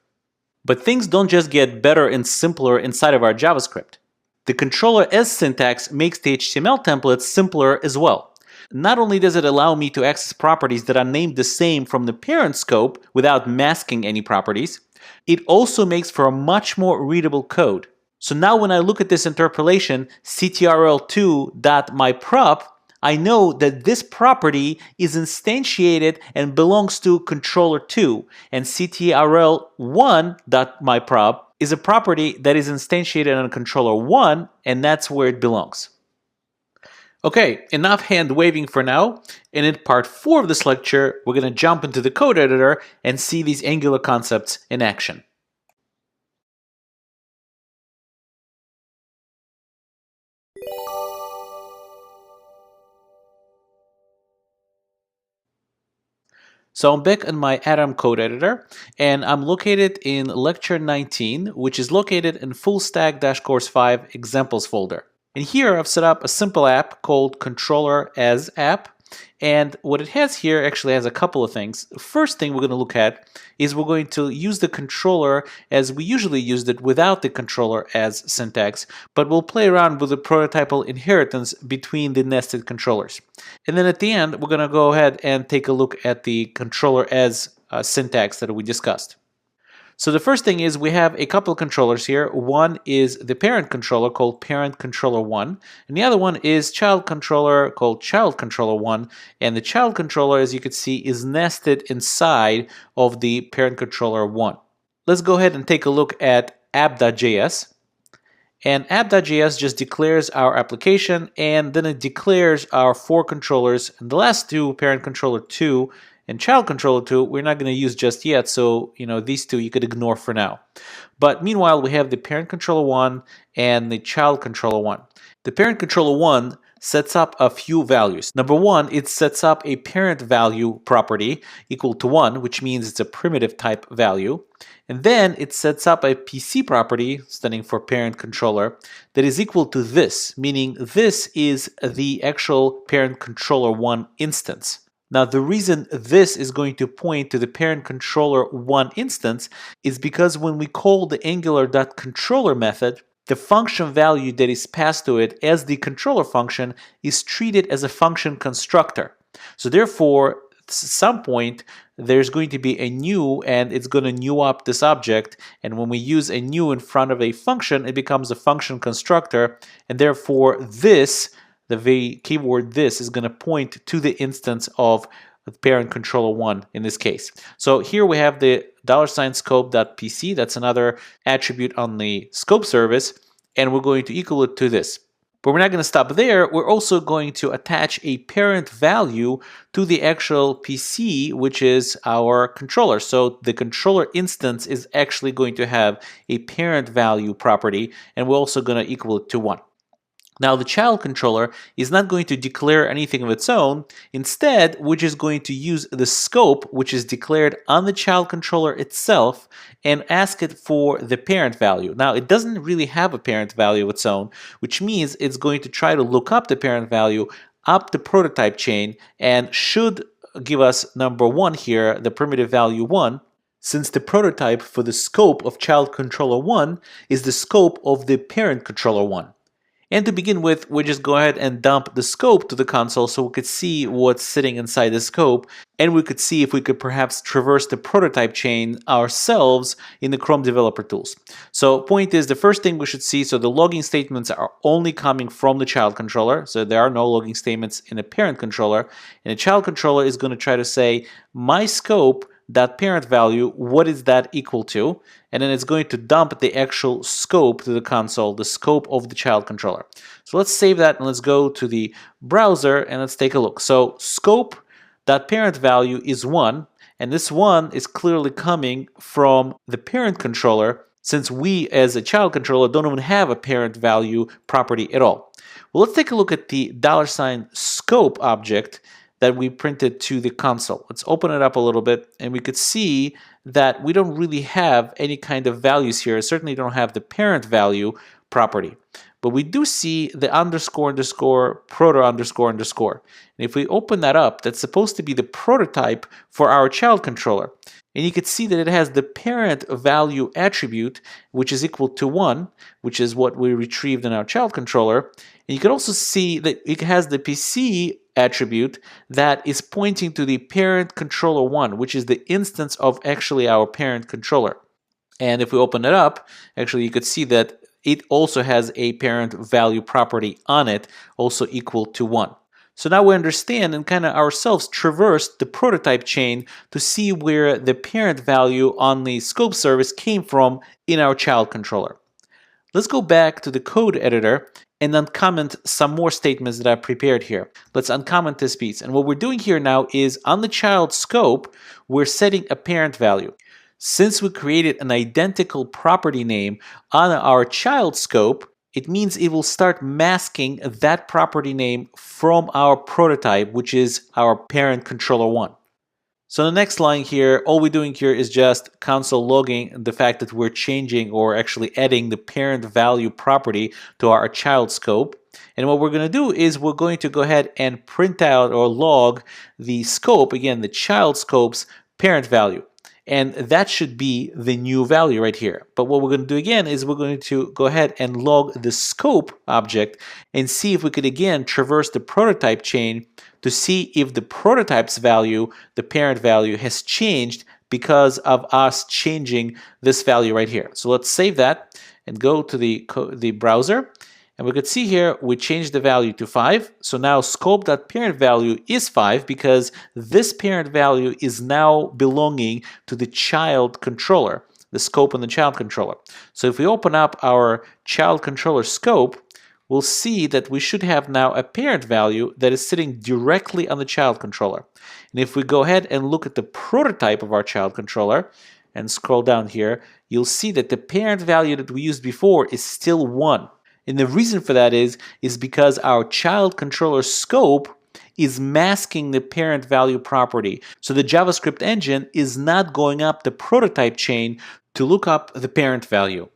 But things don't just get better and simpler inside of our JavaScript. The controller as syntax makes the HTML template simpler as well. Not only does it allow me to access properties that are named the same from the parent scope without masking any properties, it also makes for a much more readable code. So now when I look at this interpolation, ctrl2.myprop, I know that this property is instantiated and belongs to controller2, and ctrl1.myprop is a property that is instantiated on controller1, and that's where it belongs. Okay, enough hand waving for now, and in part 4 of this lecture, we're going to jump into the code editor and see these Angular concepts in action. So I'm back in my Atom code editor, and I'm located in lecture 19, which is located in full stack-course 5 examples folder. And here I've set up a simple app called controller as app. And what it has here actually has a couple of things. The first thing we're going to look at is we're going to use the controller as we usually used it without the controller as syntax, but we'll play around with the prototypal inheritance between the nested controllers. And then at the end, we're going to go ahead and take a look at the controller as syntax that we discussed. So the first thing is we have a couple of controllers here. One is the parent controller called parent controller 1, and the other one is child controller called child controller 1. And the child controller, as you can see, is nested inside of the parent controller 1. Let's go ahead and take a look at app.js. And app.js just declares our application, and then it declares our 4 controllers. And the last two, parent controller 2 and child controller 2, we're not going to use just yet, so these two you could ignore for now. But meanwhile, we have the parent controller 1 and the child controller 1. The parent controller 1 sets up a few values. Number 1, it sets up a parent value property equal to 1, which means it's a primitive type value. And then it sets up a PC property, standing for parent controller, that is equal to this, meaning this is the actual parent controller 1 instance. Now, the reason this is going to point to the parent controller 1 instance is because when we call the angular.controller method, the function value that is passed to it as the controller function is treated as a function constructor. So therefore, at some point, there's going to be a new, and it's going to new up this object. And when we use a new in front of a function, it becomes a function constructor. And therefore, this, the keyword this, is going to point to the instance of the parent controller 1 in this case. So here we have the $scope.pc. That's another attribute on the scope service. And we're going to equal it to this. But we're not going to stop there. We're also going to attach a parent value to the actual PC, which is our controller. So the controller instance is actually going to have a parent value property, and we're also going to equal it to 1. Now, the child controller is not going to declare anything of its own. Instead, we're just going to use the scope, which is declared on the child controller itself, and ask it for the parent value. Now, it doesn't really have a parent value of its own, which means it's going to try to look up the parent value up the prototype chain and should give us number 1 here, the primitive value 1, since the prototype for the scope of child controller 1 is the scope of the parent controller 1. And to begin with, we'll just go ahead and dump the scope to the console so we could see what's sitting inside the scope, and we could see if we could perhaps traverse the prototype chain ourselves in the Chrome Developer Tools. So point is, the first thing we should see, so the logging statements are only coming from the child controller, so there are no logging statements in the parent controller, and the child controller is going to try to say, my scope, that parent value, what is that equal to? And then it's going to dump the actual scope to the console, the scope of the child controller. So let's save that and let's go to the browser and let's take a look. So scope.parent value is 1, and this 1 is clearly coming from the parent controller, since we as a child controller don't even have a parent value property at all. Well, let's take a look at the $scope object that we printed to the console. Let's open it up a little bit, and we could see that we don't really have any kind of values here. Certainly don't have the parent value property. But we do see the __proto__. And if we open that up, that's supposed to be the prototype for our child controller. And you can see that it has the parent value attribute, which is equal to 1, which is what we retrieved in our child controller. And you can also see that it has the PC attribute that is pointing to the parent controller 1, which is the instance of actually our parent controller. And if we open it up, actually you could see that it also has a parent value property on it, also equal to 1. So now we understand and kind of ourselves traverse the prototype chain to see where the parent value on the scope service came from in our child controller. Let's go back to the code editor and uncomment some more statements that I prepared here. Let's uncomment this piece. And what we're doing here now is on the child scope, we're setting a parent value. Since we created an identical property name on our child scope, it means it will start masking that property name from our prototype, which is our parent controller 1. So the next line here, all we're doing here is just console logging the fact that we're changing or actually adding the parent value property to our child scope. And what we're going to do is we're going to go ahead and print out or log the scope, again, the child scope's parent value. And that should be the new value right here. But what we're going to do again is we're going to go ahead and log the scope object and see if we could again traverse the prototype chain to see if the prototype's value, the parent value, has changed because of us changing this value right here. So let's save that and go to the browser. And we could see here we changed the value to 5. So now scope.parent value is 5 because this parent value is now belonging to the child controller, the scope on the child controller. So if we open up our child controller scope, we'll see that we should have now a parent value that is sitting directly on the child controller. And if we go ahead and look at the prototype of our child controller and scroll down here, you'll see that the parent value that we used before is still 1. And the reason for that is because our child controller scope is masking the parent value property. So the JavaScript engine is not going up the prototype chain to look up the parent value.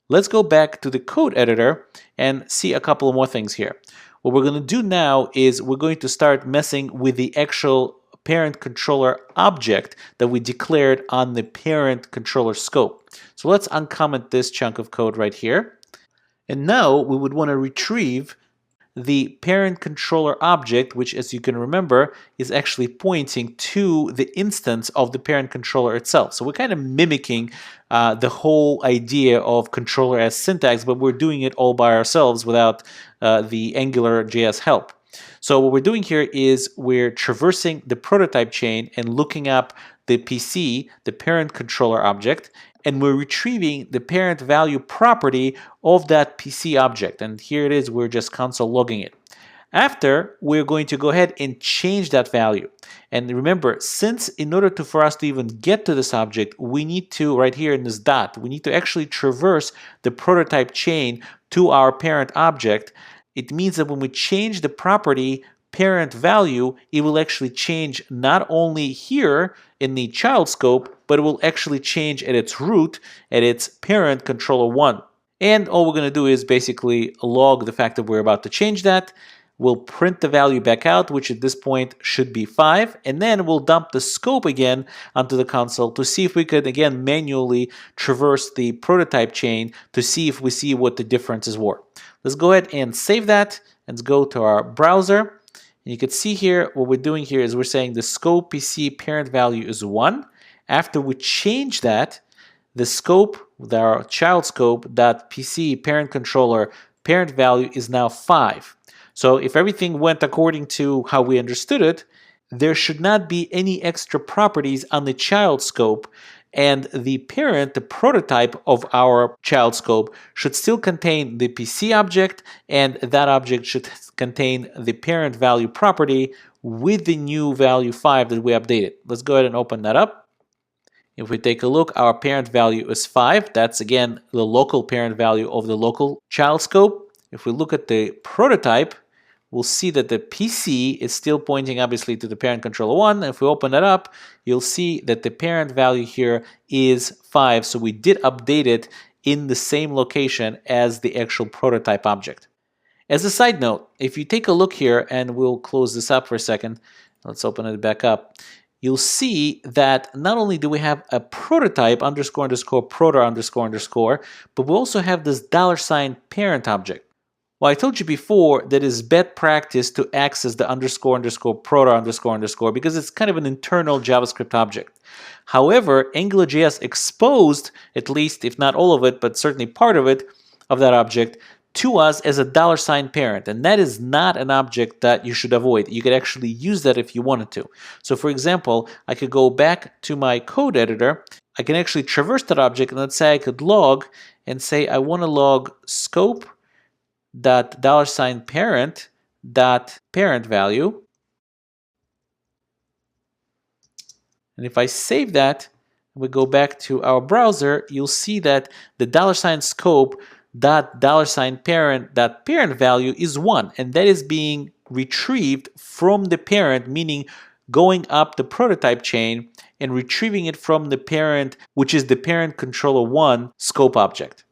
Let's go back to the code editor and see a couple more things here. What we're going to do now is we're going to start messing with the actual parent controller object that we declared on the parent controller scope. So let's uncomment this chunk of code right here. And now we would want to retrieve the parent controller object, which, as you can remember, is actually pointing to the instance of the parent controller itself. So we're kind of mimicking the whole idea of controller as syntax, but we're doing it all by ourselves without the Angularjs help. So what we're doing here is we're traversing the prototype chain and looking up the PC, the parent controller object, and we're retrieving the parent value property of that PC object. And here it is, we're just console logging it. After, we're going to go ahead and change that value. And remember, since in order for us to even get to this object, we need to, right here in this dot, we need to actually traverse the prototype chain to our parent object. It means that when we change the property parent value, it will actually change not only here in the child scope, but it will actually change at its root, at its parent controller 1. And all we're going to do is basically log the fact that we're about to change that. We'll print the value back out, which at this point should be 5, and then we'll dump the scope again onto the console to see if we could again manually traverse the prototype chain to see if we see what the differences were. Let's go ahead and save that and let's go to our browser. And you can see here what we're doing here is we're saying the scope PC parent value is 1. After we change that, the scope, our child scope, that PC parent controller parent value is now 5. So if everything went according to how we understood it, there should not be any extra properties on the child scope, and the parent, the prototype of our child scope, should still contain the PC object, and that object should contain the parent value property with the new value 5 that we updated. Let's go ahead and open that up. If we take a look, our parent value is 5. That's again the local parent value of the local child scope. If we look at the prototype, we'll see that the PC is still pointing obviously to the parent controller 1. If we open that up, you'll see that the parent value here is 5. So we did update it in the same location as the actual prototype object. As a side note, if you take a look here, and we'll close this up for a second, let's open it back up, you'll see that not only do we have a prototype underscore underscore proto underscore underscore, but we also have this $ parent object. Well, I told you before that it's bad practice to access the underscore underscore proto underscore underscore because it's kind of an internal JavaScript object. However, AngularJS exposed, at least if not all of it, but certainly part of it, of that object, to us as a $ parent, and that is not an object that you should avoid. You could actually use that if you wanted to. So for example, I could go back to my code editor, I can actually traverse that object, and let's say I could log and say I want to log scope dot $parent dot parent value, and if I save that, we go back to our browser, you'll see that the $scope dot $parent dot parent value is 1, and that is being retrieved from the parent, meaning going up the prototype chain and retrieving it from the parent, which is the parent controller1 scope object.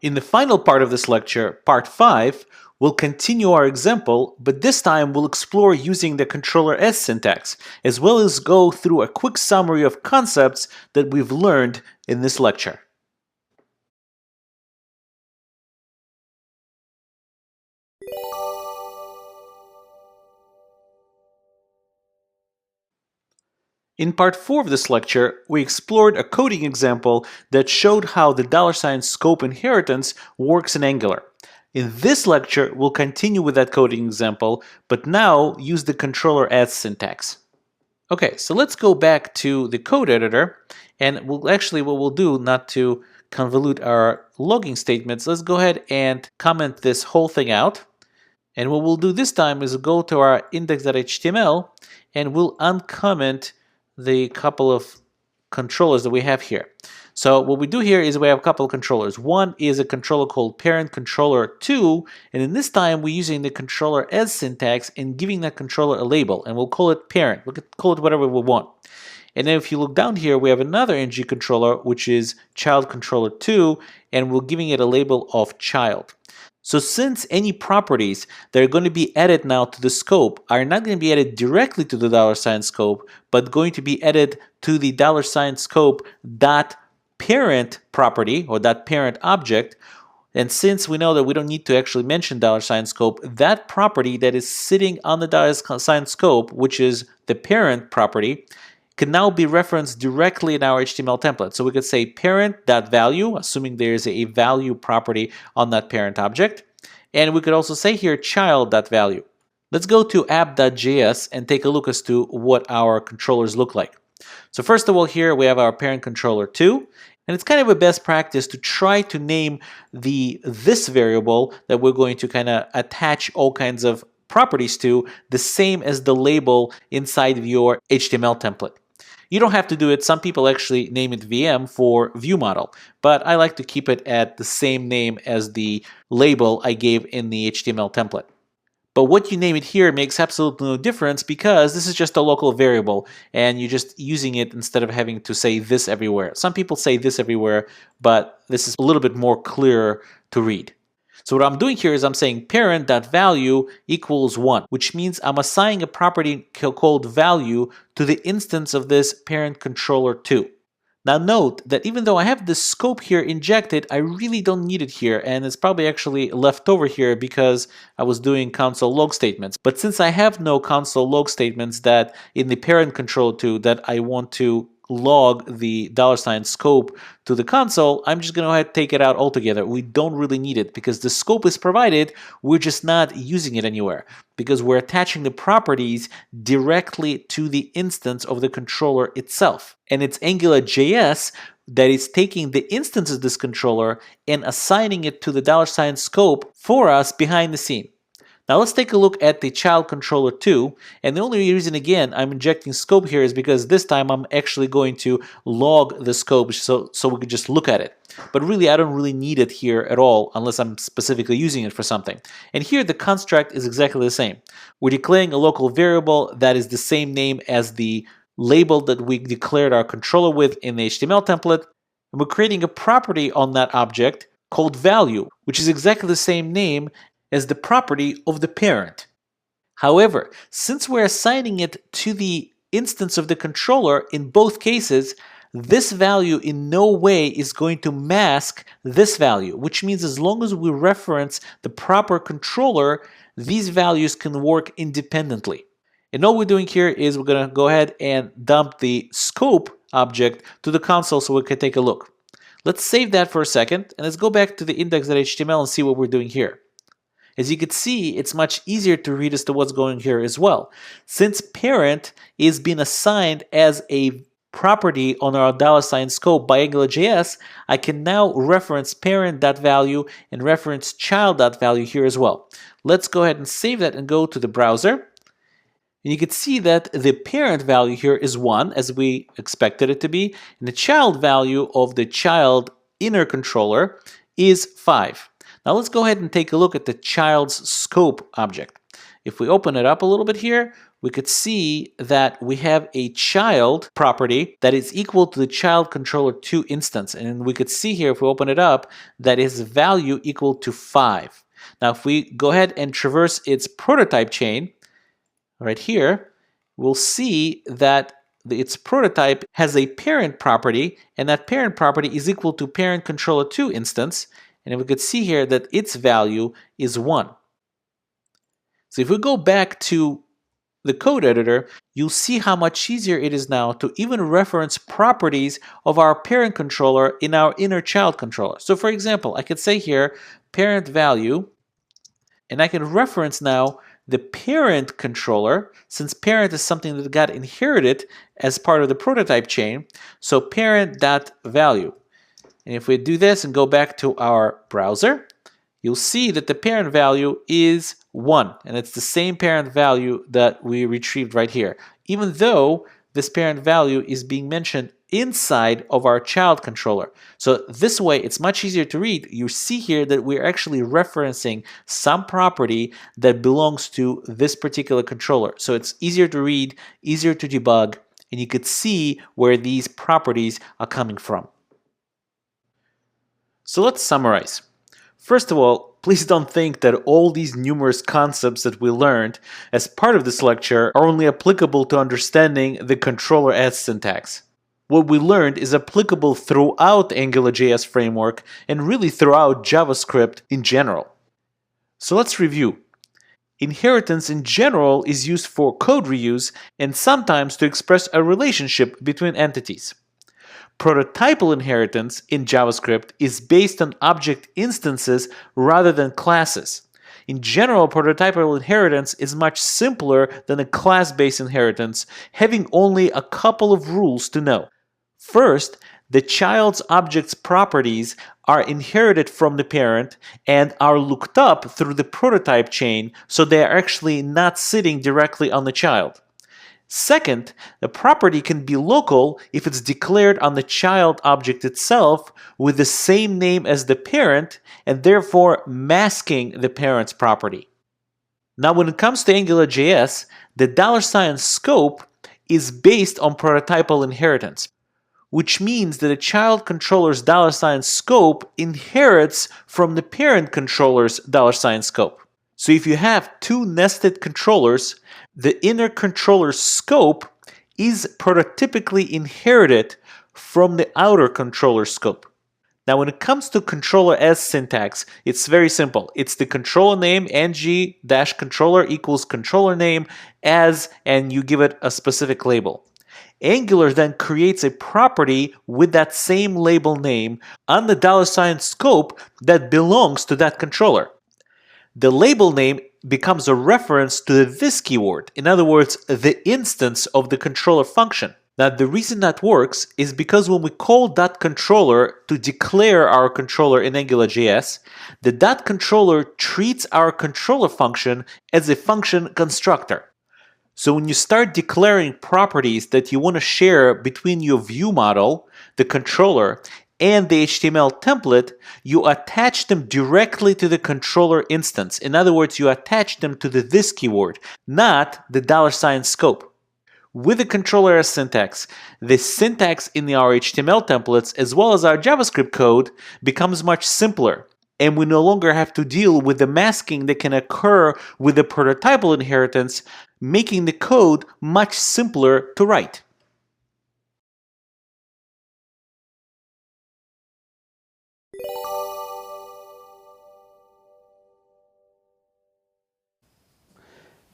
In the final part of this lecture, part 5, we'll continue our example, but this time we'll explore using the controller S syntax, as well as go through a quick summary of concepts that we've learned in this lecture. In part 4 of this lecture, we explored a coding example that showed how the $scope inheritance works in Angular. In this lecture, we'll continue with that coding example, but now use the controller S syntax. Okay, so let's go back to the code editor, and what we'll do, not to convolute our logging statements, let's go ahead and comment this whole thing out. And what we'll do this time is go to our index.html and we'll uncomment the couple of controllers that we have here. So what we do here is we have a couple of controllers. One is a controller called parent controller 2, and in this time we're using the controller as syntax and giving that controller a label, and we'll call it parent. We can call it whatever we want. And then if you look down here, we have another ng controller, which is child controller 2, and we're giving it a label of child. So since any properties that are going to be added now to the scope are not going to be added directly to the $scope, but going to be added to the $scope dot parent property or that parent object, and since we know that we don't need to actually mention $scope, that property that is sitting on the $scope, which is the parent property, can now be referenced directly in our HTML template. So we could say parent.value, assuming there is a value property on that parent object. And we could also say here child.value. Let's go to app.js and take a look as to what our controllers look like. So first of all, here we have our parent controller 2. And it's kind of a best practice to try to name this variable that we're going to kind of attach all kinds of properties to the same as the label inside of your HTML template. You don't have to do it. Some people actually name it VM for viewmodel, but I like to keep it at the same name as the label I gave in the HTML template. But what you name it here makes absolutely no difference because this is just a local variable and you're just using it instead of having to say this everywhere. Some people say this everywhere, but this is a little bit more clear to read. So what I'm doing here is I'm saying parent.value equals 1, which means I'm assigning a property called value to the instance of this parent controller 2. Now note that even though I have the scope here injected, I really don't need it here, and it's probably actually left over here because I was doing console log statements. But since I have no console log statements that in the parent controller 2 that I want to log the $scope to the console, I'm just going to go ahead and take it out altogether. We don't really need it because the scope is provided, we're just not using it anywhere because we're attaching the properties directly to the instance of the controller itself. And it's Angularjs that is taking the instance of this controller and assigning it to the $scope for us behind the scene. Now let's take a look at the child controller 2, and the only reason again I'm injecting scope here is because this time I'm actually going to log the scope so we could just look at it. But really I don't really need it here at all unless I'm specifically using it for something. And here the construct is exactly the same. We're declaring a local variable that is the same name as the label that we declared our controller with in the HTML template, and we're creating a property on that object called value, which is exactly the same name as the property of the parent. However, since we're assigning it to the instance of the controller in both cases, this value in no way is going to mask this value, which means as long as we reference the proper controller, these values can work independently. And all we're doing here is we're going to go ahead and dump the scope object to the console so we can take a look. Let's save that for a second and let's go back to the index.html and see what we're doing here. As you can see, it's much easier to read as to what's going here as well. Since parent is being assigned as a property on our $scope by Angularjs, I can now reference parent.value and reference child.value here as well. Let's go ahead and save that and go to the browser. And you can see that the parent value here is 1, as we expected it to be, and the child value of the child inner controller is 5. Now let's go ahead and take a look at the child's scope object. If we open it up a little bit here, we could see that we have a child property that is equal to the child controller2 instance. And we could see here, if we open it up, that is value equal to 5. Now, if we go ahead and traverse its prototype chain right here, we'll see that its prototype has a parent property, and that parent property is equal to parent controller2 instance. And we could see here that its value is 1. So if we go back to the code editor, you'll see how much easier it is now to even reference properties of our parent controller in our inner child controller. So for example, I could say here parent value, and I can reference now the parent controller, since parent is something that got inherited as part of the prototype chain. So parent.value. And if we do this and go back to our browser, you'll see that the parent value is 1, and it's the same parent value that we retrieved right here, even though this parent value is being mentioned inside of our child controller. So this way, it's much easier to read. You see here that we're actually referencing some property that belongs to this particular controller. So it's easier to read, easier to debug, and you could see where these properties are coming from. So let's summarize. First of all, please don't think that all these numerous concepts that we learned as part of this lecture are only applicable to understanding the controller as syntax. What we learned is applicable throughout Angular.js framework and really throughout JavaScript in general. So let's review. Inheritance in general is used for code reuse and sometimes to express a relationship between entities. Prototypal inheritance in JavaScript is based on object instances rather than classes. In general, prototypal inheritance is much simpler than a class-based inheritance, having only a couple of rules to know. First, the child's object's properties are inherited from the parent and are looked up through the prototype chain, so they are actually not sitting directly on the child. Second, the property can be local if it's declared on the child object itself with the same name as the parent and therefore masking the parent's property. Now, when it comes to Angular.js, the $scope is based on prototypal inheritance, which means that a child controller's $scope inherits from the parent controller's $scope. So if you have two nested controllers, the inner controller's scope is prototypically inherited from the outer controller's scope. Now, when it comes to controller as syntax, it's very simple. It's the controller name, ng-controller equals controller name as, and you give it a specific label. Angular then creates a property with that same label name on the $scope that belongs to that controller. The label name becomes a reference to this keyword, in other words, the instance of the controller function. Now, the reason that works is because when we call .controller to declare our controller in Angular.js, the .controller treats our controller function as a function constructor. So when you start declaring properties that you want to share between your view model, the controller, and the HTML template, you attach them directly to the controller instance. In other words, you attach them to the this keyword, not the $scope. With the controller as syntax, the syntax in our HTML templates as well as our JavaScript code becomes much simpler, and we no longer have to deal with the masking that can occur with the prototypal inheritance, making the code much simpler to write.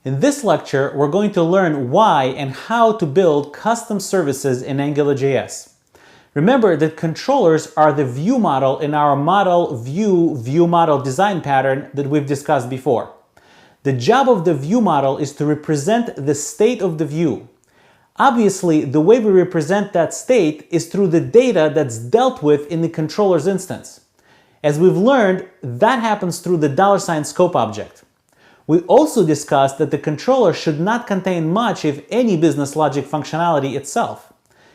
In this lecture, we're going to learn why and how to build custom services in Angular.js. Remember that controllers are the view model in our model view model design pattern that we've discussed before. The job of the view model is to represent the state of the view. Obviously, the way we represent that state is through the data that's dealt with in the controller's instance. As we've learned, that happens through the $scope object. We also discussed that the controller should not contain much, if any, business logic functionality itself.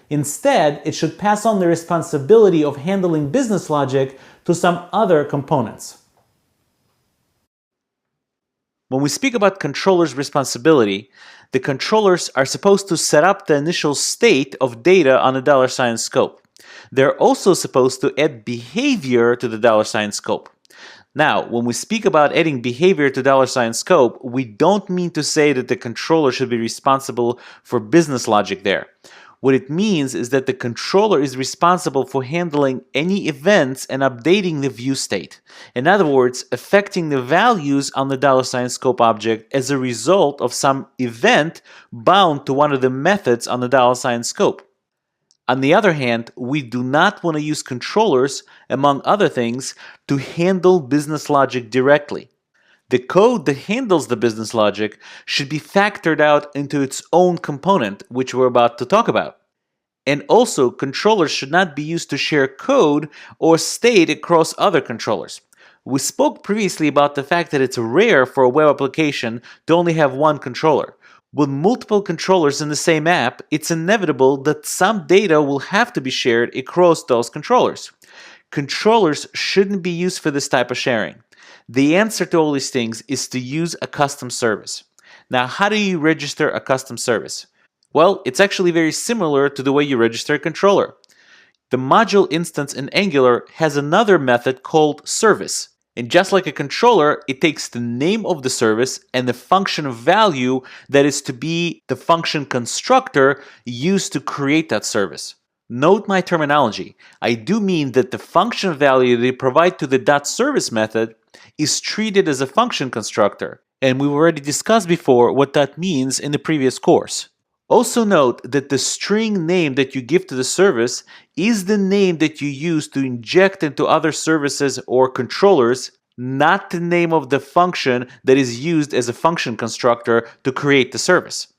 Instead, it should pass on the responsibility of handling business logic to some other components. When we speak about controller's responsibility, The controllers are supposed to set up the initial state of data on the $sign scope. They're also supposed to add behavior to the $sign scope. Now, when we speak about adding behavior to $sign scope, we don't mean to say that the controller should be responsible for business logic there. What it means is that the controller is responsible for handling any events and updating the view state. In other words, affecting the values on the $sign scope object as a result of some event bound to one of the methods on the $sign scope. On the other hand, we do not want to use controllers, among other things, to handle business logic directly. The code that handles the business logic should be factored out into its own component, which we're about to talk about. And also, controllers should not be used to share code or state across other controllers. We spoke previously about the fact that it's rare for a web application to only have one controller. With multiple controllers in the same app, it's inevitable that some data will have to be shared across those controllers. Controllers shouldn't be used for this type of sharing. The answer to all these things is to use a custom service. Now, how do you register a custom service? Well, it's actually very similar to the way you register a controller. The module instance in Angular has another method called service. And just like a controller, it takes the name of the service and the function value that is to be the function constructor used to create that service. Note my terminology. I do mean that the function value they provide to the .service method is treated as a function constructor. And we've already discussed before what that means in the previous course. Also note that the string name that you give to the service is the name that you use to inject into other services or controllers, not the name of the function that is used as a function constructor to create the service.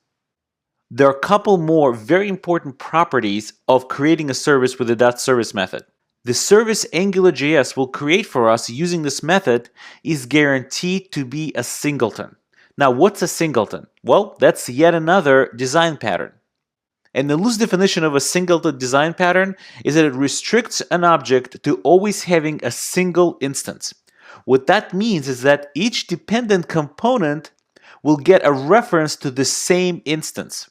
There are a couple more very important properties of creating a service with the .service method. The service Angularjs will create for us using this method is guaranteed to be a singleton. Now, what's a singleton? Well, that's yet another design pattern. And the loose definition of a singleton design pattern is that it restricts an object to always having a single instance. What that means is that each dependent component will get a reference to the same instance,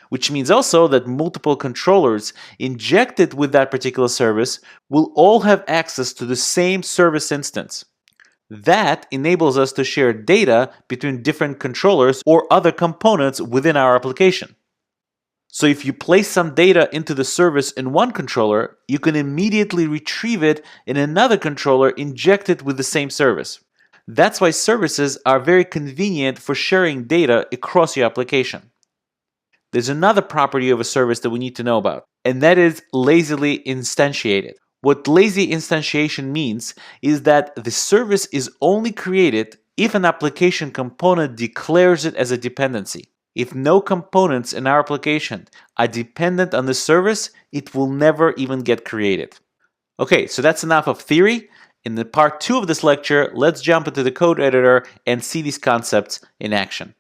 which means also that multiple controllers injected with that particular service will all have access to the same service instance. That enables us to share data between different controllers or other components within our application. So if you place some data into the service in one controller, you can immediately retrieve it in another controller injected with the same service. That's why services are very convenient for sharing data across your application. There's another property of a service that we need to know about, and that is lazily instantiated. What lazy instantiation means is that the service is only created if an application component declares it as a dependency. If no components in our application are dependent on the service, it will never even get created. Okay, so that's enough of theory. In the part 2 of this lecture, let's jump into the code editor and see these concepts in action.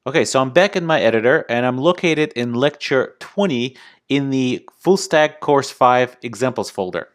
Okay, so I'm back in my editor and I'm located in lecture 20 in the Full Stack Course 5 examples folder.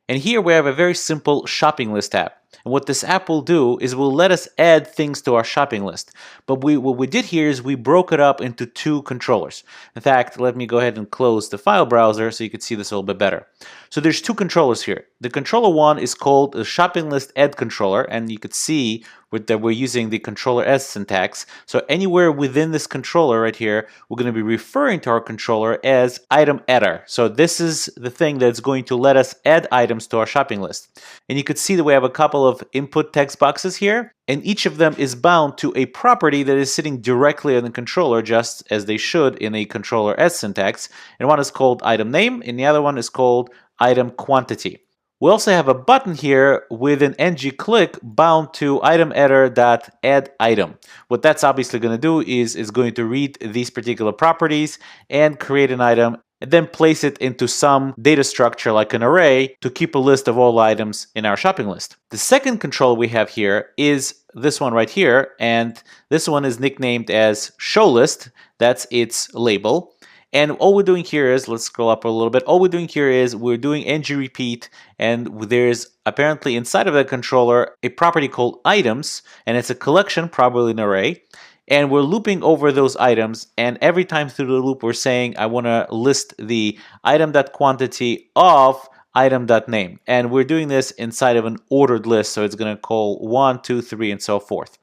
And here we have a very simple shopping list app. And what this app will do is will let us add things to our shopping list. But what we did here is we broke it up into two controllers. In fact, let me go ahead and close the file browser so you can see this a little bit better. So there's two controllers here. The controller one is called the shopping list add controller, and you could see that we're using the controller as syntax. So anywhere within this controller right here, we're going to be referring to our controller as item adder. So this is the thing that's going to let us add items to our shopping list. And you could see that we have a couple of input text boxes here, and each of them is bound to a property that is sitting directly on the controller, just as they should in a controller as syntax. And one is called item name, and the other one is called item quantity. We also have a button here with an ng click bound to item adder.add item. What that's obviously going to do is going to read these particular properties and create an item and then place it into some data structure like an array to keep a list of all items in our shopping list. The second control we have here is this one right here, and this one is nicknamed as show list. That's its label. And all we're doing here is, let's scroll up a little bit, all we're doing here is we're doing ng repeat, and there's apparently inside of that controller a property called items, and it's a collection, probably an array. And we're looping over those items, and every time through the loop we're saying I want to list the item.quantity of item.name. And we're doing this inside of an ordered list, so it's going to call 1, 2, 3, and so forth.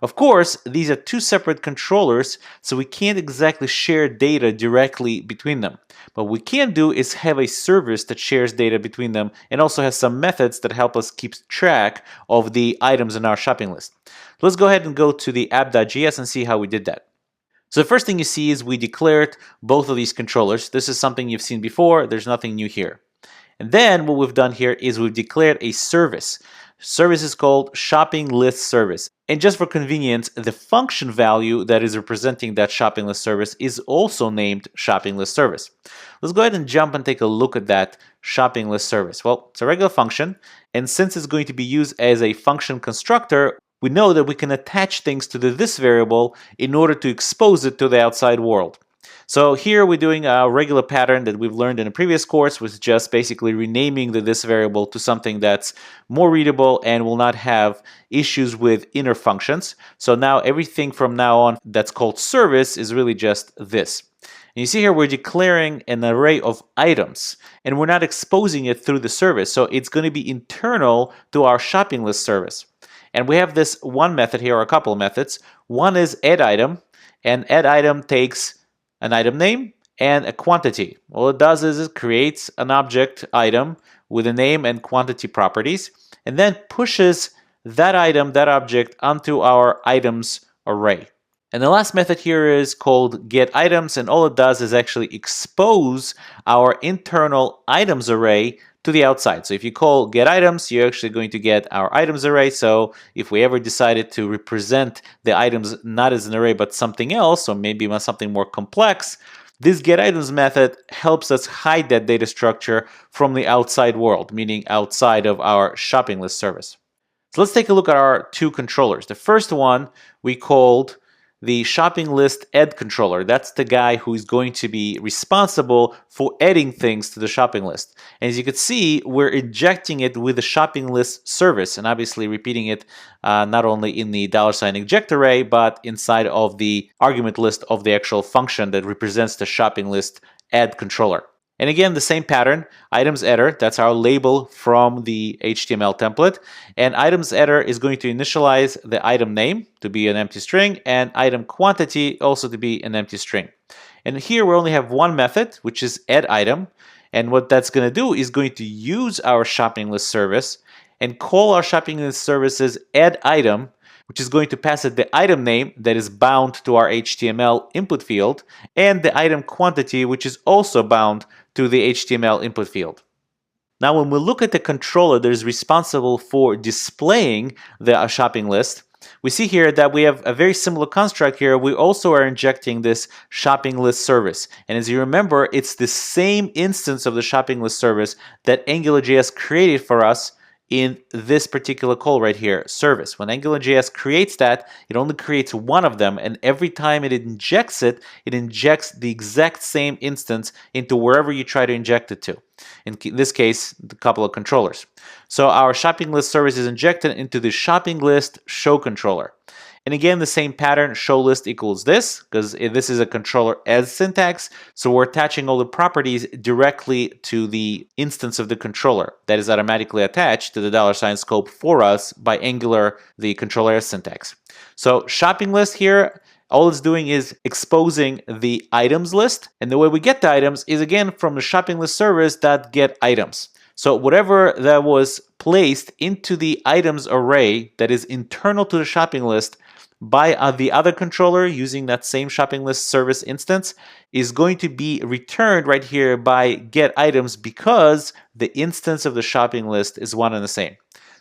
Of course, these are two separate controllers, so we can't exactly share data directly between them. What we can do is have a service that shares data between them and also has some methods that help us keep track of the items in our shopping list. Let's go ahead and go to the app.js and see how we did that. So the first thing you see is we declared both of these controllers. This is something you've seen before. There's nothing new here. And then what we've done here is we've declared a service. Service is called shopping list service. And just for convenience, the function value that is representing that shopping list service is also named shopping list service. Let's go ahead and jump and take a look at that shopping list service. Well, it's a regular function, and since it's going to be used as a function constructor, we know that we can attach things to the this variable in order to expose it to the outside world. So here we're doing a regular pattern that we've learned in a previous course, with just basically renaming the this variable to something that's more readable and will not have issues with inner functions. So now everything from now on that's called service is really just this. And you see here we're declaring an array of items, and we're not exposing it through the service. So it's going to be internal to our shopping list service. And we have this one method here, or a couple of methods. One is add item, and add item takes an item name and a quantity. All it does is it creates an object item with a name and quantity properties, and then pushes that item, that object, onto our items array. And the last method here is called getItems, and all it does is actually expose our internal items array to the outside. So if you call getItems, you're actually going to get our items array. So if we ever decided to represent the items not as an array but something else, or maybe something more complex, this getItems method helps us hide that data structure from the outside world, meaning outside of our shopping list service. So let's take a look at our two controllers. The first one we called the shopping list add controller. That's the guy who is going to be responsible for adding things to the shopping list. And as you can see, we're injecting it with the shopping list service, and obviously repeating it not only in the $inject array, but inside of the argument list of the actual function that represents the shopping list add controller. And again, the same pattern, items header, that's our label from the HTML template. And items header is going to initialize the item name to be an empty string, and item quantity also to be an empty string. And here we only have one method, which is add item. And what that's going to do is going to use our shopping list service and call our shopping list services add item, which is going to pass it the item name that is bound to our HTML input field, and the item quantity, which is also bound to the HTML input field. Now, when we look at the controller that is responsible for displaying the shopping list, we see here that we have a very similar construct here. We also are injecting this shopping list service. And as you remember, it's the same instance of the shopping list service that AngularJS created for us in this particular call right here, service. When AngularJS creates that, it only creates one of them, and every time it injects it, it injects the exact same instance into wherever you try to inject it to. In this case, a couple of controllers. So our shopping list service is injected into the shopping list show controller. And again, the same pattern, show list equals this, because this is a controller as syntax. So we're attaching all the properties directly to the instance of the controller that is automatically attached to the $scope for us by Angular, the controller as syntax. So shopping list here, all it's doing is exposing the items list. And the way we get the items is again from the shopping list service that get items. So whatever that was placed into the items array that is internal to the shopping list by the other controller using that same shopping list service instance is going to be returned right here by getItems, because the instance of the shopping list is one and the same.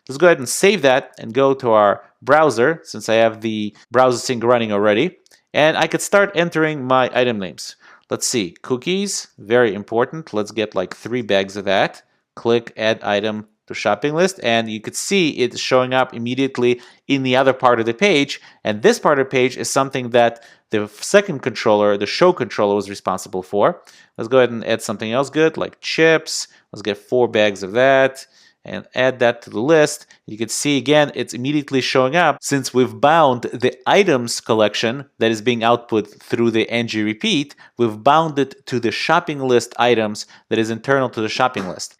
Let's go ahead and save that and go to our browser, since I have the browser sync running already, and I could start entering my item names. Let's see, cookies, very important. Let's get like 3 bags of that. Click add item to shopping list, and you could see it's showing up immediately in the other part of the page. And this part of the page is something that the second controller, the show controller, was responsible for. Let's go ahead and add something else good, like chips. Let's get 4 bags of that and add that to the list. You can see again, it's immediately showing up since we've bound the items collection that is being output through the ngRepeat. We've bound it to the shopping list items that is internal to the shopping list.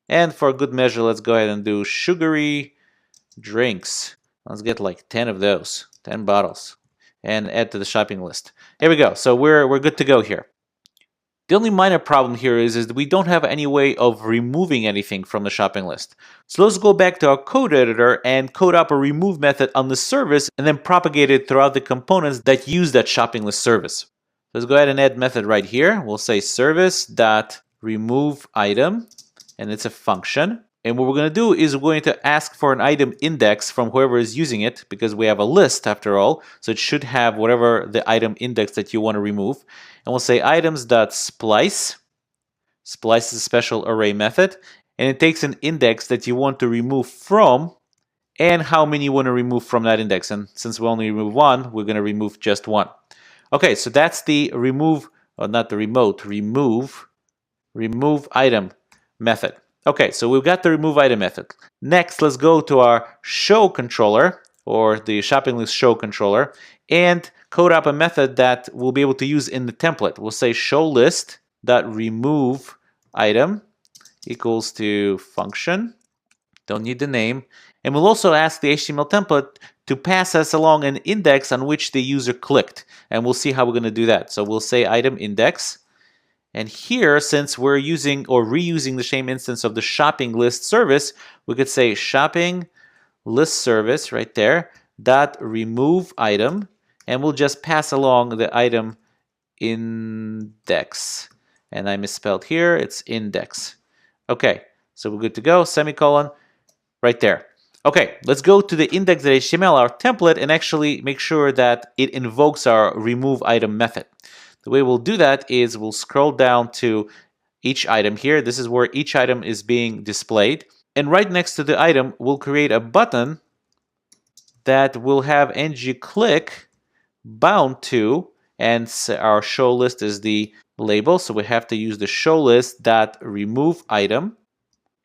And for a good measure, let's go ahead and do sugary drinks. Let's get like 10 of those, 10 bottles, and add to the shopping list. Here we go. So we're good to go here. The only minor problem here is that we don't have any way of removing anything from the shopping list. So let's go back to our code editor and code up a remove method on the service and then propagate it throughout the components that use that shopping list service. Let's go ahead and add method right here. We'll say service.remove item, and it's a function. And what we're going to do is we're going to ask for an item index from whoever is using it, because we have a list after all. So it should have whatever the item index that you want to remove. And we'll say items.splice. Splice is a special array method. And it takes an index that you want to remove from and how many you want to remove from that index. And since we only remove one, we're going to remove just one. Okay, so that's the remove, or not the remote, remove item method. Okay, so we've got the remove item method. Next, let's go to our show controller, or the shopping list show controller, and code up a method that we'll be able to use in the template. We'll say show list.remove item equals to function. Don't need the name. And we'll also ask the HTML template to pass us along an index on which the user clicked. And we'll see how we're going to do that. So we'll say item index. And here, since we're using or reusing the same instance of the shopping list service, we could say shopping list service right there dot remove item, and we'll just pass along the item index. And I misspelled here, it's index. Okay, so we're good to go, semicolon, right there. Okay, let's go to the index.html, our template, and actually make sure that it invokes our remove item method. The way we'll do that is we'll scroll down to each item here. This is where each item is being displayed. And right next to the item, we'll create a button that will have ngClick bound to, and our show list is the label. So we have to use the show list.remove item.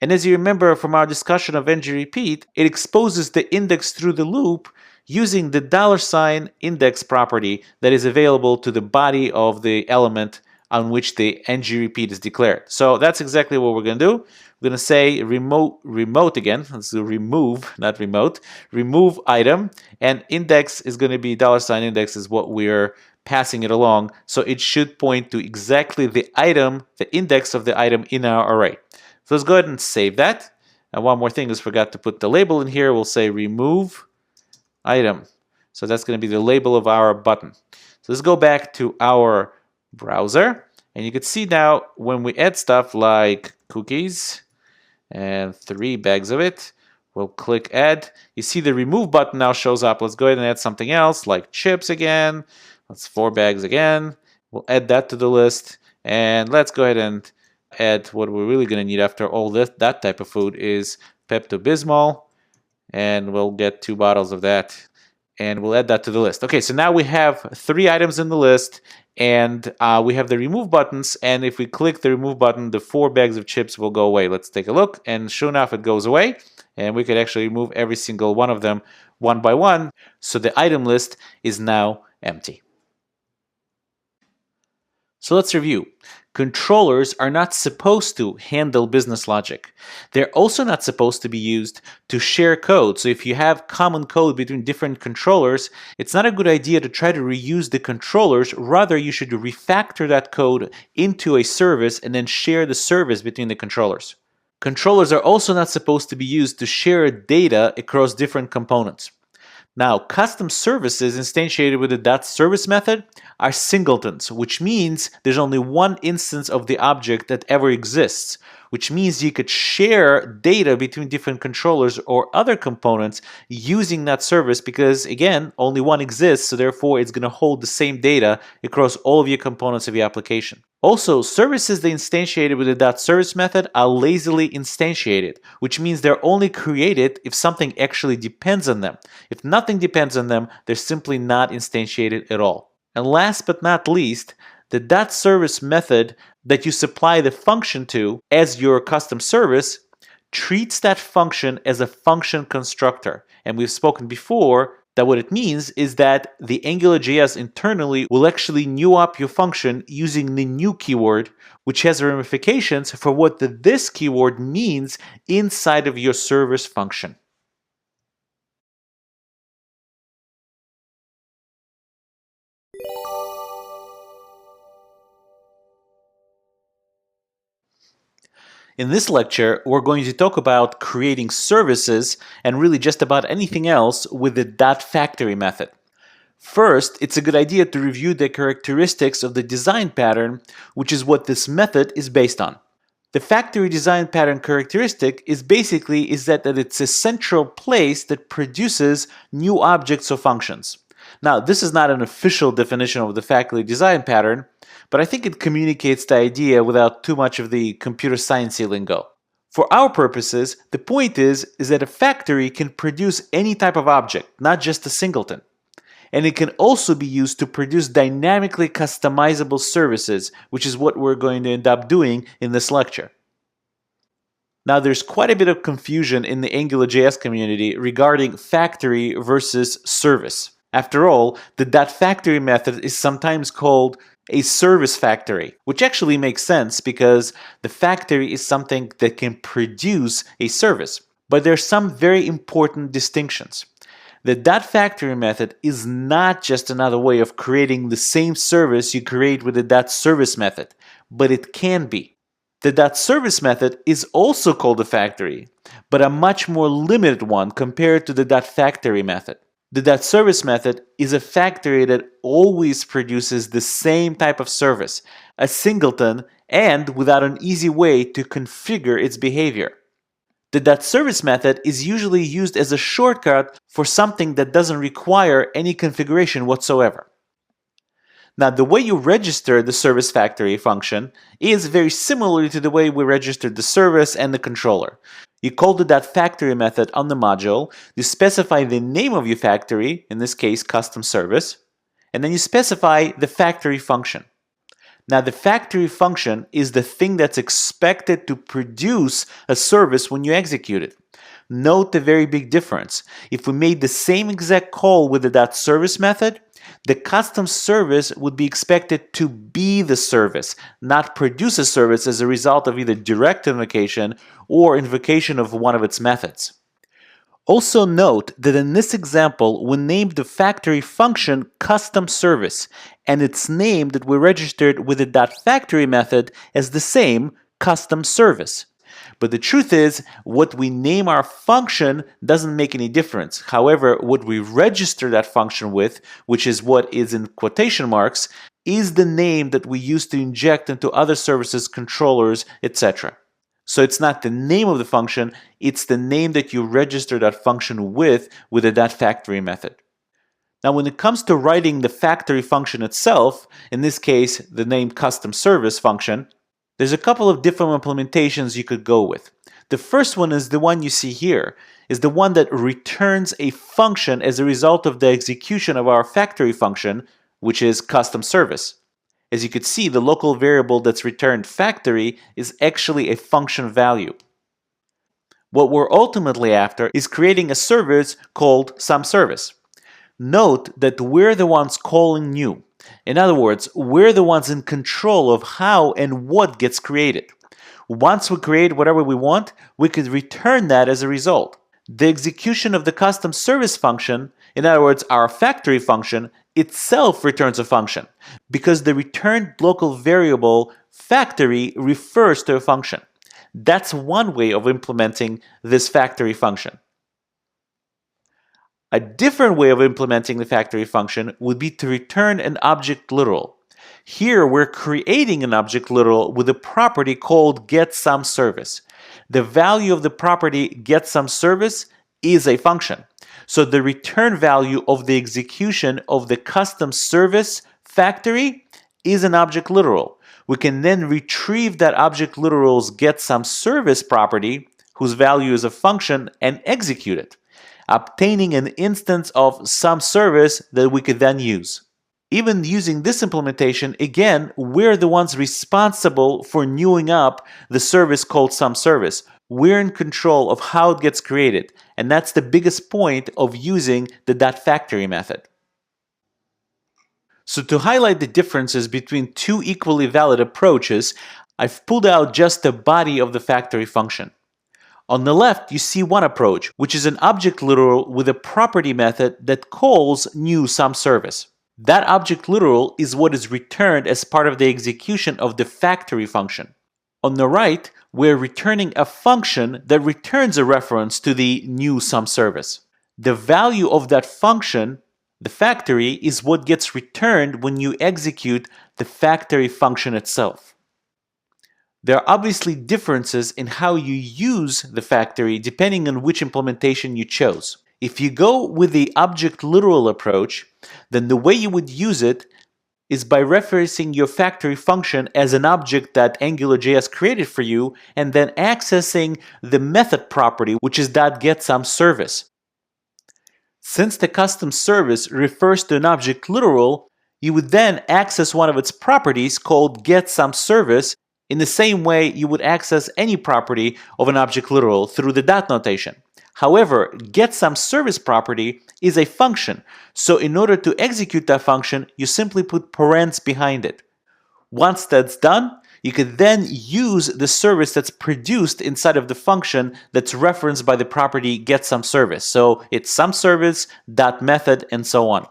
And as you remember from our discussion of ngRepeat, it exposes the index through the loop using the $index property that is available to the body of the element on which the ngRepeat is declared. So that's exactly what we're going to do. We're going to say remote again. Let's do remove, not remote. Remove item, and index is going to be $index is what we're passing it along. So it should point to exactly the item, the index of the item in our array. So let's go ahead and save that. And one more thing is forgot to put the label in here. We'll say remove item. So that's going to be the label of our button. So let's go back to our browser. And you can see now when we add stuff like cookies and 3 bags of it, we'll click add. You see the remove button now shows up. Let's go ahead and add something else like chips again. That's 4 bags again. We'll add that to the list. And let's go ahead and add what we're really going to need after all that type of food is Pepto-Bismol. And we'll get 2 bottles of that, and we'll add that to the list. Okay, so now we have 3 items in the list, and we have the remove buttons, and if we click the remove button, the 4 bags of chips will go away. Let's take a look, and sure enough, it goes away, and we could actually remove every single one of them one by one, so the item list is now empty. So let's review. Controllers are not supposed to handle business logic. They're also not supposed to be used to share code. So if you have common code between different controllers, it's not a good idea to try to reuse the controllers. Rather, you should refactor that code into a service and then share the service between the controllers. Controllers are also not supposed to be used to share data across different components. Now, custom services instantiated with the .service method are singletons, which means there's only one instance of the object that ever exists, which means you could share data between different controllers or other components using that service because, again, only one exists, so therefore it's going to hold the same data across all of your components of your application. Also, services that instantiated with the .service method are lazily instantiated, which means they're only created if something actually depends on them. If nothing depends on them, they're simply not instantiated at all. And last but not least, the .service method that you supply the function to as your custom service treats that function as a function constructor. And we've spoken before that what it means is that the AngularJS internally will actually new up your function using the new keyword, which has ramifications for what the this keyword means inside of your service function. In this lecture, we're going to talk about creating services and really just about anything else with the .factory method. First, it's a good idea to review the characteristics of the design pattern, which is what this method is based on. The factory design pattern characteristic is that it's a central place that produces new objects or functions. Now, this is not an official definition of the factory design pattern, but I think it communicates the idea without too much of the computer sciencey lingo. For our purposes, the point is that a factory can produce any type of object, not just a singleton. And it can also be used to produce dynamically customizable services, which is what we're going to end up doing in this lecture. Now, there's quite a bit of confusion in the AngularJS community regarding factory versus service. After all, the .factory method is sometimes called a service factory, which actually makes sense because the factory is something that can produce a service. But there are some very important distinctions. The .factory method is not just another way of creating the same service you create with the .service method, but it can be. The .service method is also called a factory, but a much more limited one compared to the .factory method. The .service method is a factory that always produces the same type of service, a singleton, and without an easy way to configure its behavior. The .service method is usually used as a shortcut for something that doesn't require any configuration whatsoever. Now, the way you register the service factory function is very similar to the way we registered the service and the controller. You call the .factory method on the module, you specify the name of your factory, in this case custom service, and then you specify the factory function. Now, the factory function is the thing that's expected to produce a service when you execute it. Note the very big difference. If we made the same exact call with the .service method, the custom service would be expected to be the service, not produce a service as a result of either direct invocation or invocation of one of its methods. Also note that in this example, we named the factory function custom service, and its name that we registered with the .factory method as the same custom service. But the truth is, what we name our function doesn't make any difference. However, what we register that function with, which is what is in quotation marks, is the name that we use to inject into other services, controllers, etc. So it's not the name of the function, it's the name that you register that function with the .factory method. Now, when it comes to writing the factory function itself, in this case, the name custom service function, there's a couple of different implementations you could go with. The first one is the one you see here, is the one that returns a function as a result of the execution of our factory function, which is custom service. As you could see, the local variable that's returned factory is actually a function value. What we're ultimately after is creating a service called SomeService. Note that we're the ones calling new. In other words, we're the ones in control of how and what gets created. Once we create whatever we want, we could return that as a result. The execution of the custom service function, in other words, our factory function, itself returns a function because the returned local variable factory refers to a function. That's one way of implementing this factory function. A different way of implementing the factory function would be to return an object literal. Here we're creating an object literal with a property called getSomeService. The value of the property getSomeService is a function. So the return value of the execution of the custom service factory is an object literal. We can then retrieve that object literal's getSomeService property, whose value is a function, and execute it, obtaining an instance of SomeService that we could then use. Even using this implementation, again, we're the ones responsible for newing up the service called SomeService. We're in control of how it gets created, and that's the biggest point of using the .factory method. So to highlight the differences between two equally valid approaches, I've pulled out just the body of the factory function. On the left, you see one approach, which is an object literal with a property method that calls new SomeService. That object literal is what is returned as part of the execution of the factory function. On the right, we're returning a function that returns a reference to the new SomeService. The value of that function, the factory, is what gets returned when you execute the factory function itself. There are obviously differences in how you use the factory depending on which implementation you chose. If you go with the object literal approach, then the way you would use it is by referencing your factory function as an object that AngularJS created for you and then accessing the method property, which is .getSomeService. Since the custom service refers to an object literal, you would then access one of its properties called getSomeService in the same way you would access any property of an object literal through the dot notation. However, getSomeService property is a function, so in order to execute that function, you simply put parens behind it. Once that's done, you can then use the service that's produced inside of the function that's referenced by the property getSomeService. So it's SomeService, .method, and so on.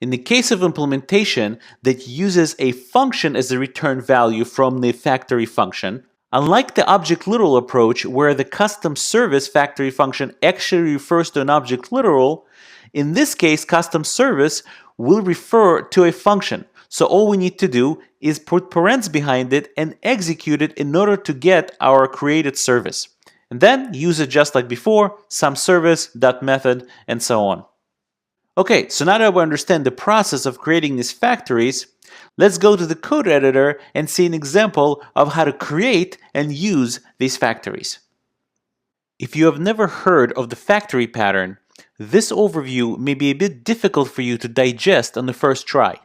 In the case of implementation that uses a function as a return value from the factory function, unlike the object literal approach where the custom service factory function actually refers to an object literal, in this case custom service will refer to a function. So all we need to do is put parens behind it and execute it in order to get our created service. And then use it just like before, SomeService, .method, and so on. Okay, so now that we understand the process of creating these factories, let's go to the code editor and see an example of how to create and use these factories. If you have never heard of the factory pattern, this overview may be a bit difficult for you to digest on the first try.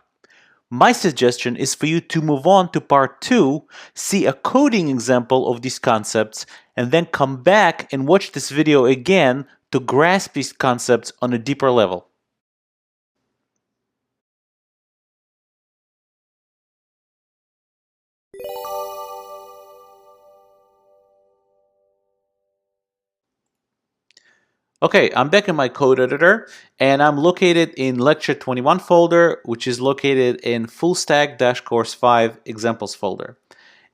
My suggestion is for you to move on to part 2, see a coding example of these concepts, and then come back and watch this video again to grasp these concepts on a deeper level. Okay, I'm back in my code editor, and I'm located in Lecture 21 folder, which is located in Full Stack Course 5 Examples folder.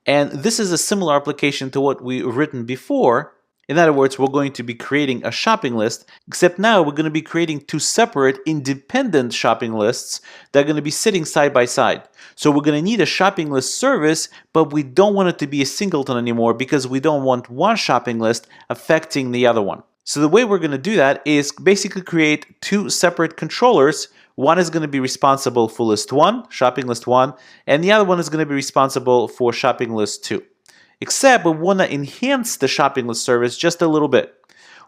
And this is a similar application to what we've written before. In other words, we're going to be creating a shopping list, except now we're going to be creating two separate independent shopping lists that are going to be sitting side by side. So we're going to need a shopping list service, but we don't want it to be a singleton anymore because we don't want one shopping list affecting the other one. So the way we're going to do that is basically create two separate controllers. One is going to be responsible for list 1, shopping list 1, and the other one is going to be responsible for shopping list 2. Except we want to enhance the shopping list service just a little bit.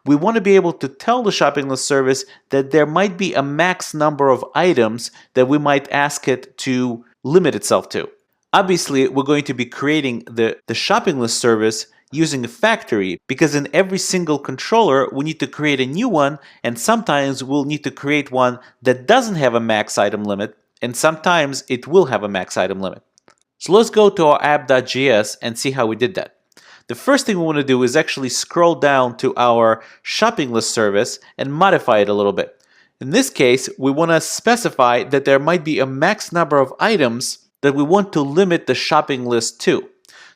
We want to be able to tell the shopping list service that there might be a max number of items that we might ask it to limit itself to. Obviously, we're going to be creating the shopping list service using a factory, because in every single controller we need to create a new one, and sometimes we'll need to create one that doesn't have a max item limit, and sometimes it will have a max item limit. So let's go to our app.js and see how we did that. The first thing we want to do is actually scroll down to our shopping list service and modify it a little bit. In this case, we want to specify that there might be a max number of items that we want to limit the shopping list to.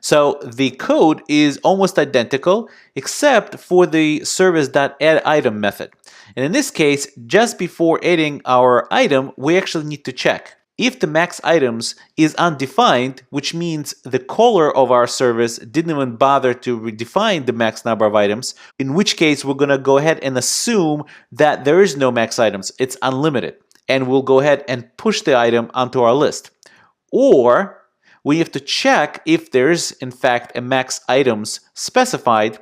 So the code is almost identical except for the service.addItem method. And in this case, just before adding our item, we actually need to check. If the max items is undefined, which means the caller of our service didn't even bother to redefine the max number of items, in which case we're going to go ahead and assume that there is no max items, it's unlimited. And we'll go ahead and push the item onto our list. Or we have to check if there is in fact a max items specified,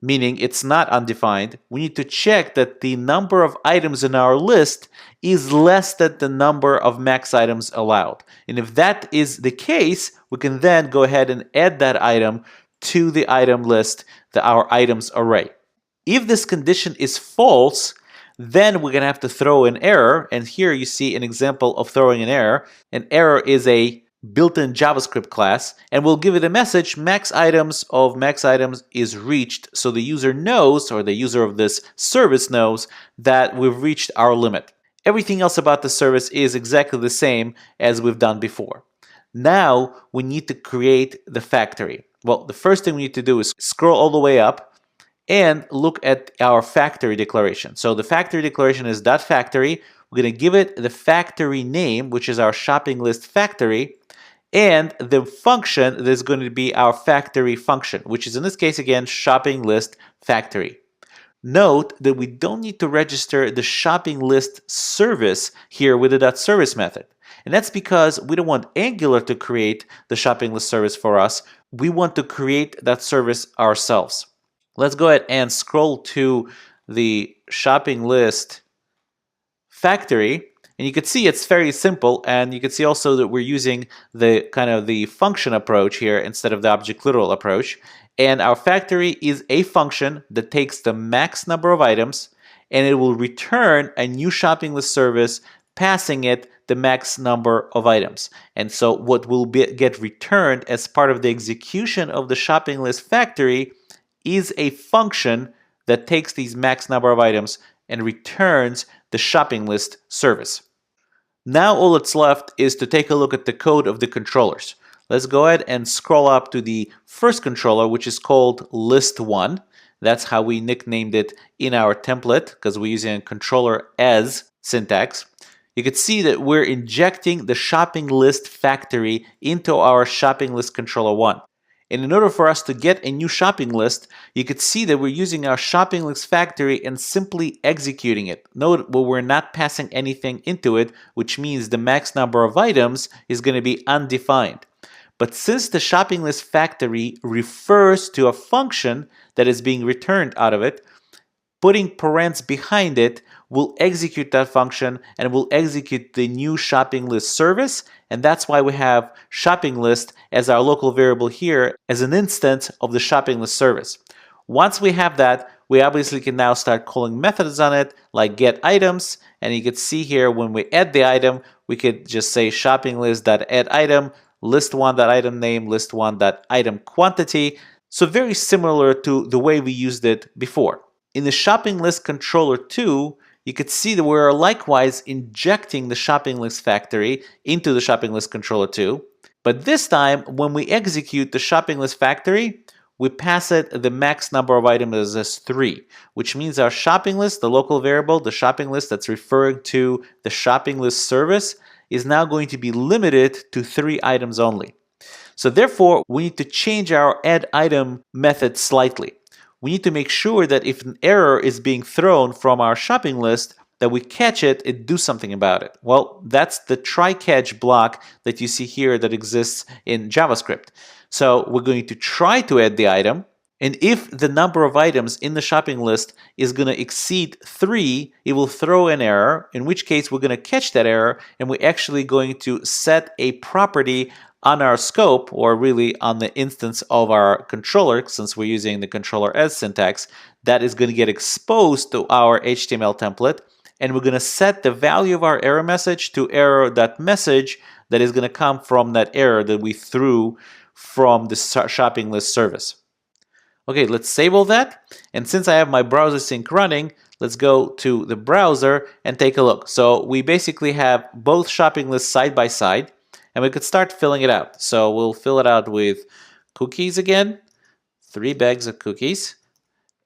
meaning it's not undefined, we need to check that the number of items in our list is less than the number of max items allowed. And if that is the case, we can then go ahead and add that item to the item list, our items array. If this condition is false, then we're going to have to throw an error. And here you see an example of throwing an error. An error is a built-in JavaScript class, and we'll give it a message, max items of max items is reached. So the user knows, or the user of this service knows, that we've reached our limit. Everything else about the service is exactly the same as we've done before. Now we need to create the factory. Well, the first thing we need to do is scroll all the way up and look at our factory declaration. So the factory declaration is .factory. We're going to give it the factory name, which is our shopping list factory, and the function that is going to be our factory function, which is in this case, again, shopping list factory. Note that we don't need to register the shopping list service here with the .service method. And that's because we don't want Angular to create the shopping list service for us. We want to create that service ourselves. Let's go ahead and scroll to the shopping list factory, and you can see it's very simple, and you can see also that we're using the kind of the function approach here instead of the object literal approach. And our factory is a function that takes the max number of items, and it will return a new shopping list service passing it the max number of items. And so what will get returned as part of the execution of the shopping list factory is a function that takes these max number of items and returns the shopping list service. Now all that's left is to take a look at the code of the controllers. Let's go ahead and scroll up to the first controller, which is called list1. That's how we nicknamed it in our template, because we're using a controller as syntax. You can see that we're injecting the shopping list factory into our shopping list controller 1. And in order for us to get a new shopping list, you could see that we're using our shopping list factory and simply executing it. Note, well, we're not passing anything into it, which means the max number of items is going to be undefined. But since the shopping list factory refers to a function that is being returned out of it, putting parens behind it will execute that function and will execute the new shopping list service. And that's why we have shopping list as our local variable here as an instance of the shopping list service. Once we have that, we obviously can now start calling methods on it like get items. And you can see here when we add the item, we could just say shopping list.add item, list1.item name, list1.item quantity. So very similar to the way we used it before. In the shopping list controller 2, you could see that we're likewise injecting the shopping list factory into the shopping list controller 2. But this time, when we execute the shopping list factory, we pass it the max number of items as 3, which means our shopping list, the local variable, the shopping list that's referring to the shopping list service, is now going to be limited to 3 items only. So therefore, we need to change our add item method slightly. We need to make sure that if an error is being thrown from our shopping list, that we catch it and do something about it. Well, that's the try-catch block that you see here that exists in JavaScript. So we're going to try to add the item, and if the number of items in the shopping list is going to exceed 3, it will throw an error, in which case we're going to catch that error, and we're actually going to set a property on our scope, or really on the instance of our controller, since we're using the controller as syntax, that is going to get exposed to our HTML template, and we're going to set the value of our error message to error.message that is going to come from that error that we threw from the shopping list service. Okay, let's save all that, and since I have my browser sync running, let's go to the browser and take a look. So we basically have both shopping lists side by side, and we could start filling it out. So we'll fill it out with cookies again, 3 bags of cookies,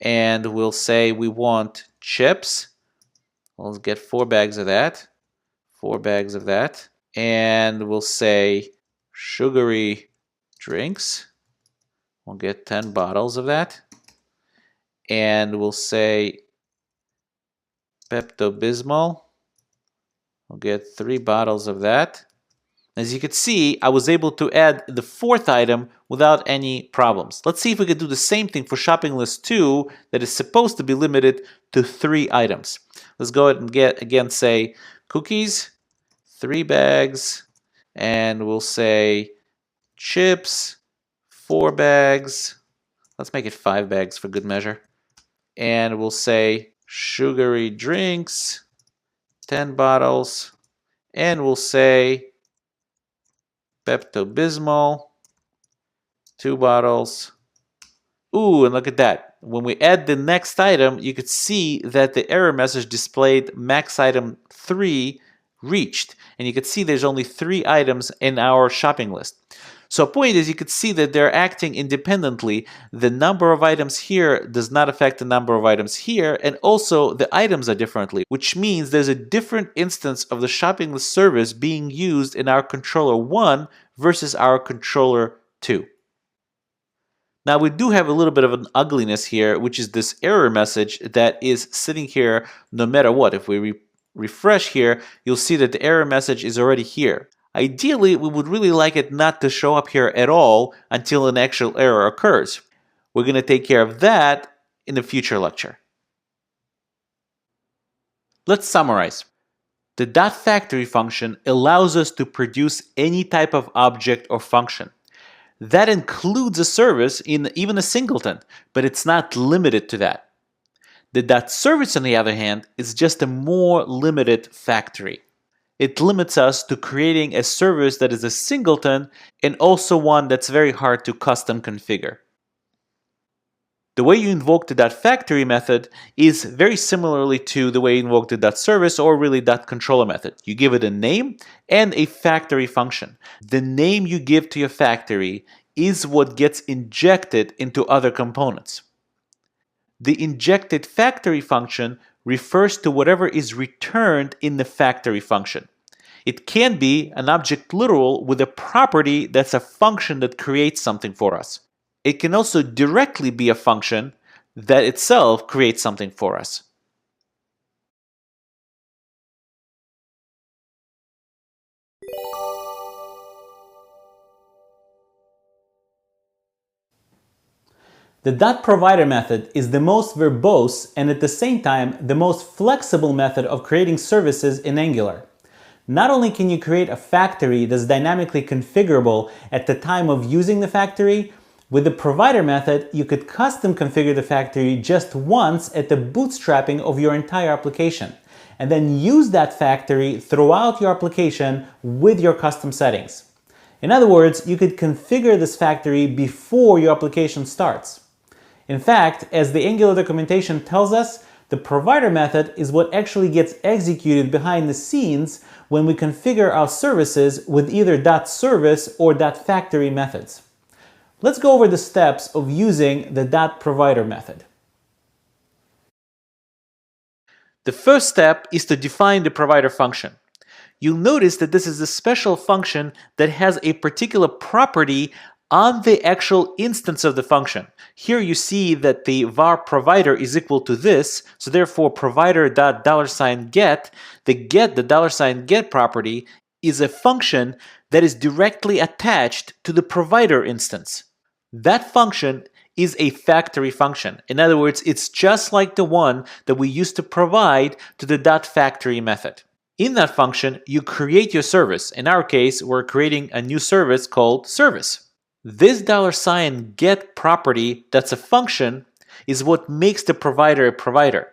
and we'll say we want chips. We'll get 4 bags of that, 4 bags of that, and we'll say sugary drinks. We'll get 10 bottles of that, and we'll say Pepto-Bismol. We'll get 3 bottles of that. As you can see, I was able to add the fourth item without any problems. Let's see if we can do the same thing for shopping list 2 that is supposed to be limited to 3 items. Let's go ahead and again say cookies, 3 bags, and we'll say chips, 4 bags. Let's make it 5 bags for good measure. And we'll say sugary drinks, 10 bottles, and we'll say Pepto-Bismol, 2 bottles. Ooh, and look at that. When we add the next item, you could see that the error message displayed max item 3 reached. And you could see there's only 3 items in our shopping list. So a point is you could see that they're acting independently. The number of items here does not affect the number of items here, and also the items are differently, which means there's a different instance of the shopping list service being used in our controller 1 versus our controller 2. Now we do have a little bit of an ugliness here, which is this error message that is sitting here no matter what. If we refresh here, you'll see that the error message is already here. Ideally, we would really like it not to show up here at all until an actual error occurs. We're going to take care of that in a future lecture. Let's summarize. The .factory function allows us to produce any type of object or function. That includes a service in even a singleton, but it's not limited to that. The .service, on the other hand, is just a more limited factory. It limits us to creating a service that is a singleton and also one that's very hard to custom configure. The way you invoke the .factory method is very similarly to the way you invoke the .service or really .controller method. You give it a name and a factory function. The name you give to your factory is what gets injected into other components. The injected factory function refers to whatever is returned in the factory function. It can be an object literal with a property that's a function that creates something for us. It can also directly be a function that itself creates something for us. The .provider method is the most verbose and at the same time the most flexible method of creating services in Angular. Not only can you create a factory that's dynamically configurable at the time of using the factory, with the provider method you could custom configure the factory just once at the bootstrapping of your entire application, and then use that factory throughout your application with your custom settings. In other words, you could configure this factory before your application starts. In fact, as the Angular documentation tells us, the provider method is what actually gets executed behind the scenes when we configure our services with either .service or .factory methods. Let's go over the steps of using the .provider method. The first step is to define the provider function. You'll notice that this is a special function that has a particular property on the actual instance of the function. Here you see that the var provider is equal to this, so therefore provider.$get, the $get property is a function that is directly attached to the provider instance. That function is a factory function. In other words, it's just like the one that we used to provide to the .factory method. In that function, you create your service. In our case, we're creating a new service called service. This $get property that's a function is what makes the provider a provider.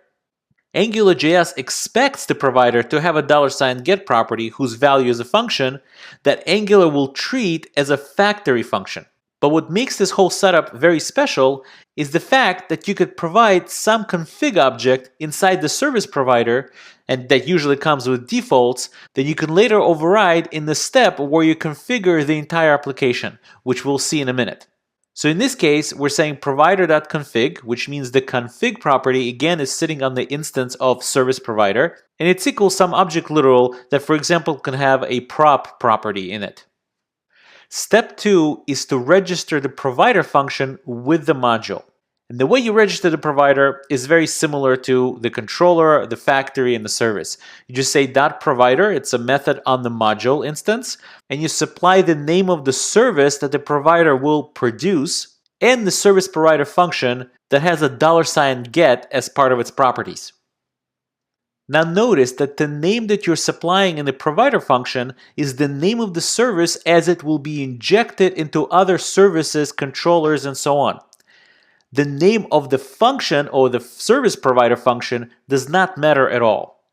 AngularJS expects the provider to have a $get property whose value is a function that Angular will treat as a factory function. But what makes this whole setup very special is the fact that you could provide some config object inside the service provider, and that usually comes with defaults, that you can later override in the step where you configure the entire application, which we'll see in a minute. So in this case, we're saying provider.config, which means the config property again is sitting on the instance of service provider, and it's equals some object literal that, for example, can have a prop property in it. Step 2 is to register the provider function with the module. And the way you register the provider is very similar to the controller, the factory, and the service. You just say .provider, it's a method on the module instance, and you supply the name of the service that the provider will produce and the service provider function that has a $get as part of its properties. Now notice that the name that you're supplying in the provider function is the name of the service as it will be injected into other services, controllers, and so on. The name of the function or the service provider function does not matter at all.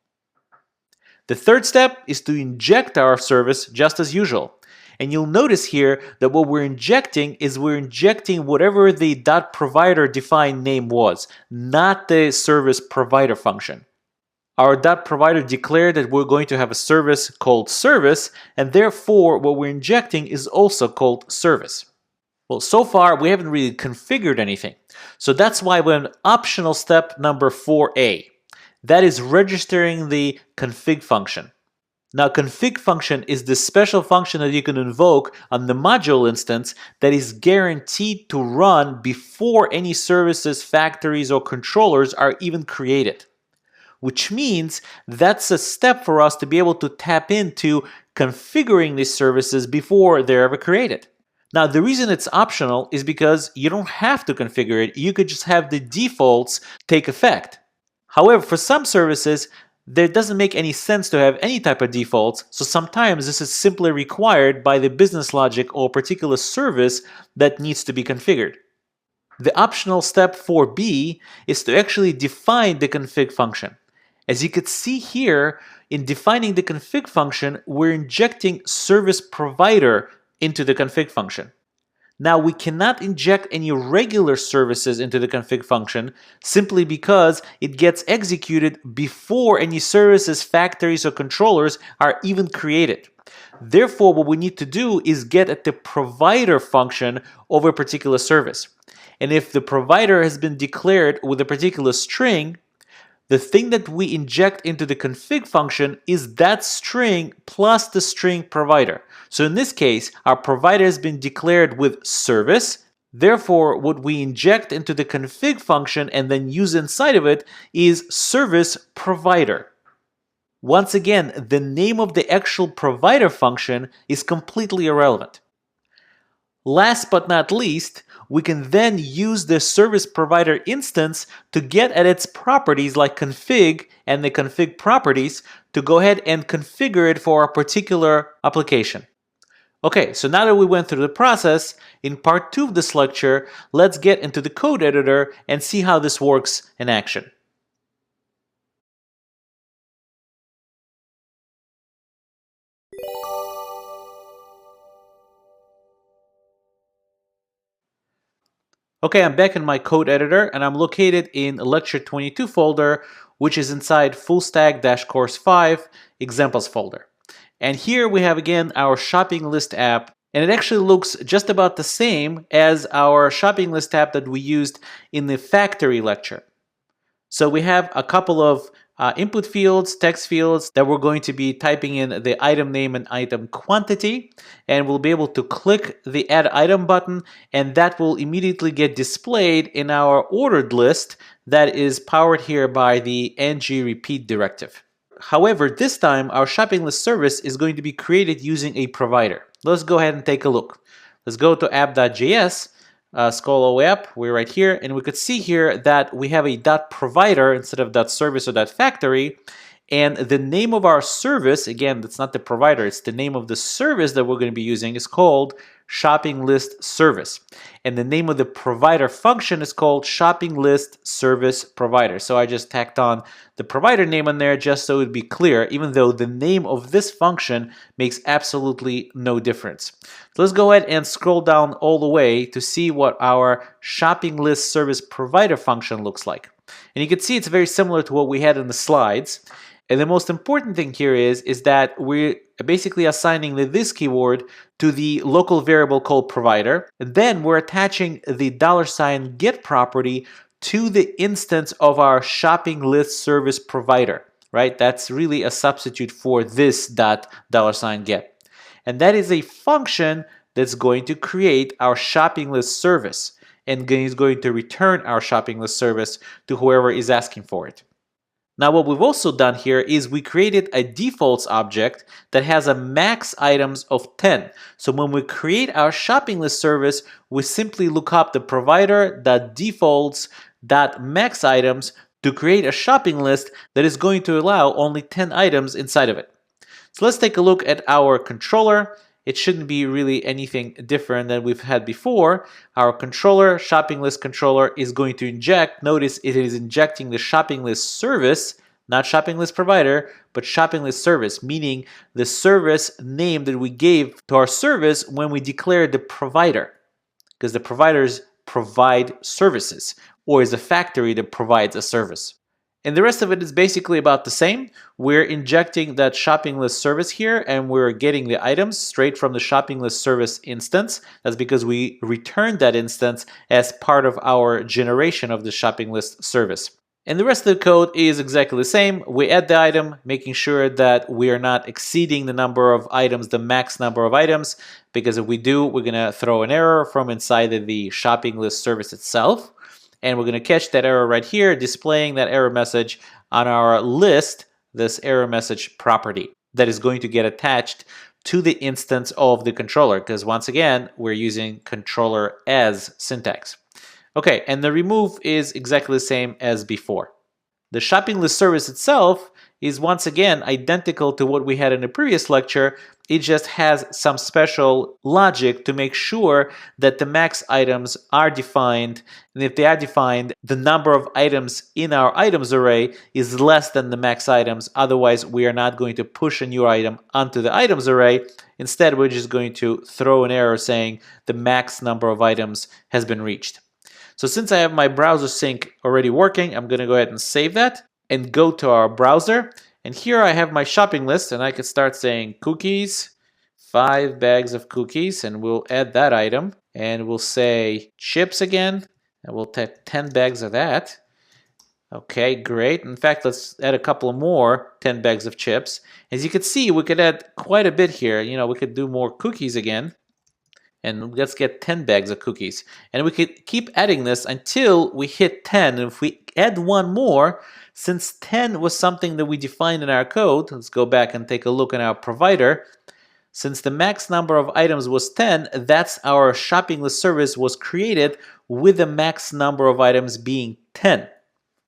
The third step is to inject our service just as usual. And you'll notice here that what we're injecting is we're injecting whatever the .provider defined name was, not the service provider function. Our .provider declared that we're going to have a service called service, and therefore what we're injecting is also called service. Well, so far we haven't really configured anything. So that's why we're on optional step number 4a. That is registering the config function. Now, config function is the special function that you can invoke on the module instance that is guaranteed to run before any services, factories, or controllers are even created. Which means that's a step for us to be able to tap into configuring these services before they're ever created. Now, the reason it's optional is because you don't have to configure it. You could just have the defaults take effect. However, for some services, there doesn't make any sense to have any type of defaults, so sometimes this is simply required by the business logic or particular service that needs to be configured. The optional step 4b is to actually define the config function. As you can see here, in defining the config function, we're injecting service provider into the config function. Now, we cannot inject any regular services into the config function simply because it gets executed before any services, factories, or controllers are even created. Therefore, what we need to do is get at the provider function of a particular service. And if the provider has been declared with a particular string, the thing that we inject into the config function is that string plus the string provider. So in this case, our provider has been declared with service. Therefore, what we inject into the config function and then use inside of it is service provider. Once again, the name of the actual provider function is completely irrelevant. Last but not least, we can then use the service provider instance to get at its properties like config and the config properties to go ahead and configure it for a particular application. Okay, so now that we went through the process, in part 2 of this lecture, let's get into the code editor and see how this works in action. Okay, I'm back in my code editor and I'm located in lecture 22 folder, which is inside fullstack-course 5 examples folder. And here we have again our shopping list app, and it actually looks just about the same as our shopping list app that we used in the factory lecture. So we have a couple of input fields, text fields that we're going to be typing in the item name and item quantity, and we'll be able to click the add item button, and that will immediately get displayed in our ordered list that is powered here by the ng-repeat directive. However, this time our shopping list service is going to be created using a provider. Let's go ahead and take a look. Let's go to app.js. Scroll all the way up, we're right here, and we could see here that we have a .provider instead of .service or .factory, and the name of our service, again, that's not the provider, it's the name of the service that we're going to be using, is called shopping list service. And the name of the provider function is called shopping list service provider. So I just tacked on the provider name on there just so it would be clear, even though the name of this function makes absolutely no difference. So let's go ahead and scroll down all the way to see what our shopping list service provider function looks like. And you can see it's very similar to what we had in the slides. And the most important thing here is that we're basically assigning this keyword to the local variable called provider. And then we're attaching the $get property to the instance of our shopping list service provider, right? That's really a substitute for this $get. And that is a function that's going to create our shopping list service. and is going to return our shopping list service to whoever is asking for it. Now what we've also done here is we created a defaults object that has a max items of 10. So when we create our shopping list service, we simply look up the provider.defaults.max items to create a shopping list that is going to allow only 10 items inside of it. So let's take a look at our controller. It shouldn't be really anything different than we've had before. Our controller, shopping list controller, is going to inject. Notice it is injecting the shopping list service, not shopping list provider, but shopping list service, meaning the service name that we gave to our service when we declared the provider, because the providers provide services, or is a factory that provides a service. And the rest of it is basically about the same. We're injecting that shopping list service here, and we're getting the items straight from the shopping list service instance. That's because we returned that instance as part of our generation of the shopping list service. And the rest of the code is exactly the same. We add the item, making sure that we are not exceeding the number of items, the max number of items, because if we do, we're going to throw an error from inside of the shopping list service itself. And we're going to catch that error right here, displaying that error message on our list, this error message property that is going to get attached to the instance of the controller, because once again, we're using controller as syntax. Okay, and the remove is exactly the same as before. The shopping list service itself is once again identical to what we had in the previous lecture. It just has some special logic to make sure that the max items are defined, and if they are defined, the number of items in our items array is less than the max items. Otherwise, we are not going to push a new item onto the items array. Instead, we're just going to throw an error saying the max number of items has been reached. So since I have my browser sync already working, I'm going to go ahead and save that and go to our browser. And here I have my shopping list, and I can start saying cookies, 5 bags of cookies, and we'll add that item. And we'll say chips again, and we'll take 10 bags of that. Okay, great. In fact, let's add a couple more 10 bags of chips. As you can see, we could add quite a bit here. You know, we could do more cookies again. And let's get 10 bags of cookies. And we could keep adding this until we hit 10. And if we add one more, since 10 was something that we defined in our code, let's go back and take a look at our provider. Since the max number of items was 10, that's our shopping list service was created with the max number of items being 10.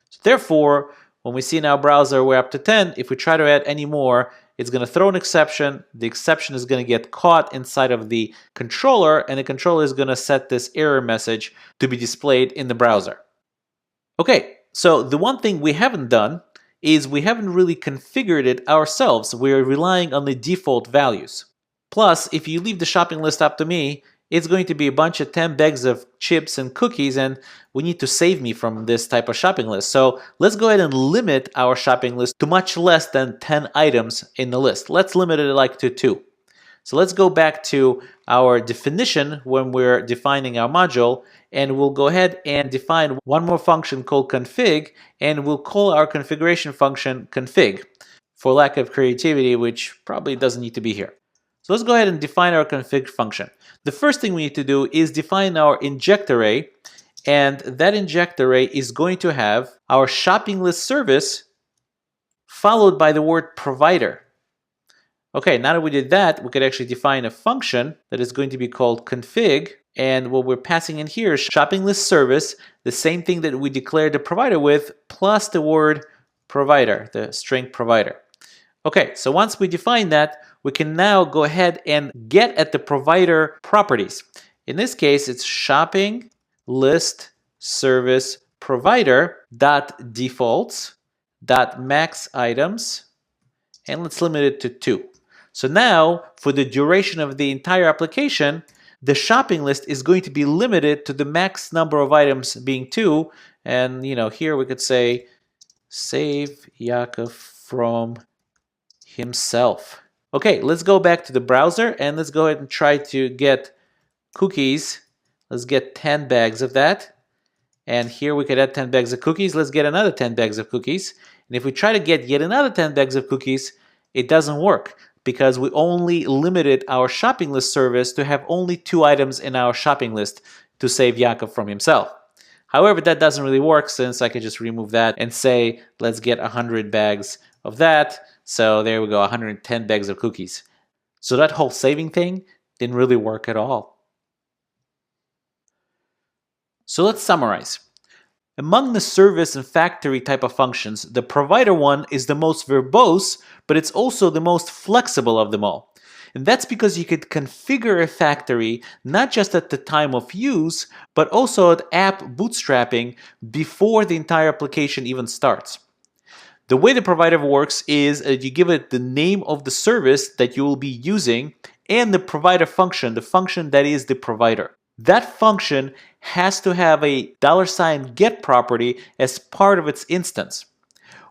So therefore, when we see in our browser we're up to 10, if we try to add any more, it's going to throw an exception. The exception is going to get caught inside of the controller, and the controller is going to set this error message to be displayed in the browser. Okay, so the one thing we haven't done is we haven't really configured it ourselves. We're relying on the default values. Plus, if you leave the shopping list up to me, it's going to be a bunch of 10 bags of chips and cookies, and we need to save me from this type of shopping list. So let's go ahead and limit our shopping list to much less than 10 items in the list. Let's limit it like to 2. So let's go back to our definition when we're defining our module, and we'll go ahead and define one more function called config, and we'll call our configuration function config for lack of creativity, which probably doesn't need to be here. So let's go ahead and define our config function. The first thing we need to do is define our inject array, and that inject array is going to have our shopping list service followed by the word provider. Okay, now that we did that, we could actually define a function that is going to be called config, and what we're passing in here is shopping list service, the same thing that we declared the provider with, plus the word provider, the string provider. Okay, so once we define that, we can now go ahead and get at the provider properties. In this case, it's shopping list service provider dot defaults dot max items, and let's limit it to 2. So now, for the duration of the entire application, the shopping list is going to be limited to the max number of items being 2. And here we could say save Yakov from himself. Okay, let's go back to the browser and let's go ahead and try to get cookies. Let's get 10 bags of that. And here we could add 10 bags of cookies. Let's get another 10 bags of cookies. And if we try to get yet another 10 bags of cookies, it doesn't work because we only limited our shopping list service to have only 2 items in our shopping list. to save Yakov from himself. However, that doesn't really work since I could just remove that and say, let's get 100 bags of that. So there we go, 110 bags of cookies. So that whole saving thing didn't really work at all. So let's summarize. Among the service and factory type of functions, the provider one is the most verbose, but it's also the most flexible of them all. And that's because you could configure a factory not just at the time of use, but also at app bootstrapping before the entire application even starts. The way the provider works is that you give it the name of the service that you will be using and the provider function, the function that is the provider. That function has to have a $get property as part of its instance.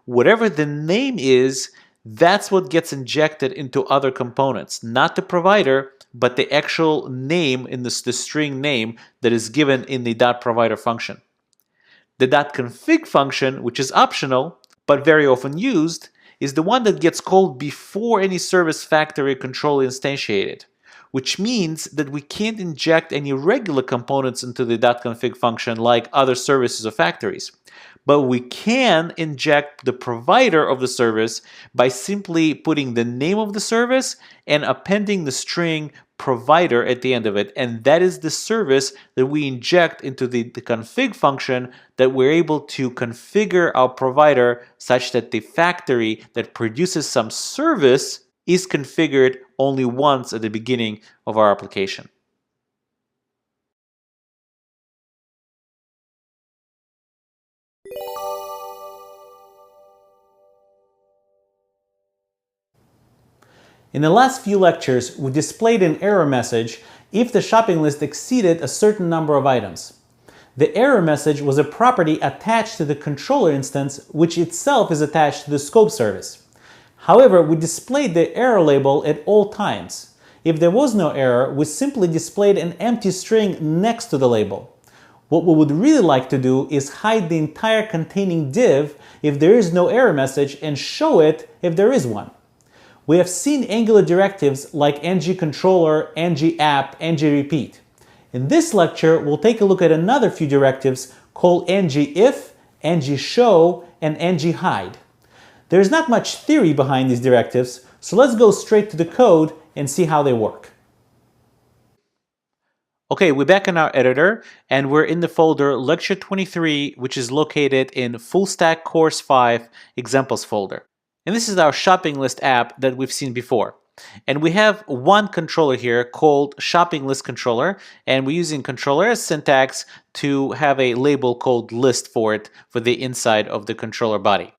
Whatever the name is, that's what gets injected into other components, not the provider, but the actual name in the string name that is given in the .provider function. The .config function, which is optional, but very often used, is the one that gets called before any service factory control is instantiated, which means that we can't inject any regular components into the .config function like other services or factories. But we can inject the provider of the service by simply putting the name of the service and appending the string provider at the end of it. And that is the service that we inject into the config function that we're able to configure our provider such that the factory that produces some service is configured only once at the beginning of our application. In the last few lectures, we displayed an error message if the shopping list exceeded a certain number of items. The error message was a property attached to the controller instance, which itself is attached to the scope service. However, we displayed the error label at all times. If there was no error, we simply displayed an empty string next to the label. What we would really like to do is hide the entire containing div if there is no error message and show it if there is one. We have seen Angular directives like ngController, ngapp, ngRepeat. In this lecture, we'll take a look at another few directives called ngIf, ngShow, and ngHide. There's not much theory behind these directives, so let's go straight to the code and see how they work. Okay, we're back in our editor, and we're in the folder Lecture 23, which is located in Full Stack Course 5 Examples folder. And this is our shopping list app that we've seen before. And we have one controller here called shopping list controller, and we're using controller as syntax to have a label called list for it for the inside of the controller body.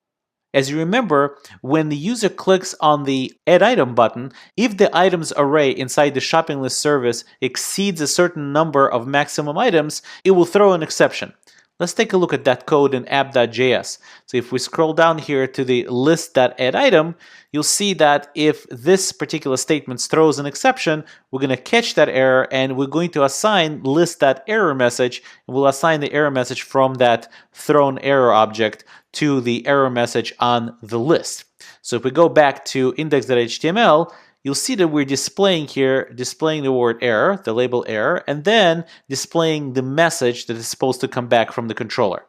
As you remember, when the user clicks on the Add Item button, if the items array inside the shopping list service exceeds a certain number of maximum items, it will throw an exception. Let's take a look at that code in app.js. So if we scroll down here to the list.addItem, you'll see that if this particular statement throws an exception, we're going to catch that error and we're going to assign list.errorMessage, and we'll assign the error message from that thrown error object to the error message on the list. So if we go back to index.html, you'll see that we're displaying the word error, the label error, and then displaying the message that is supposed to come back from the controller.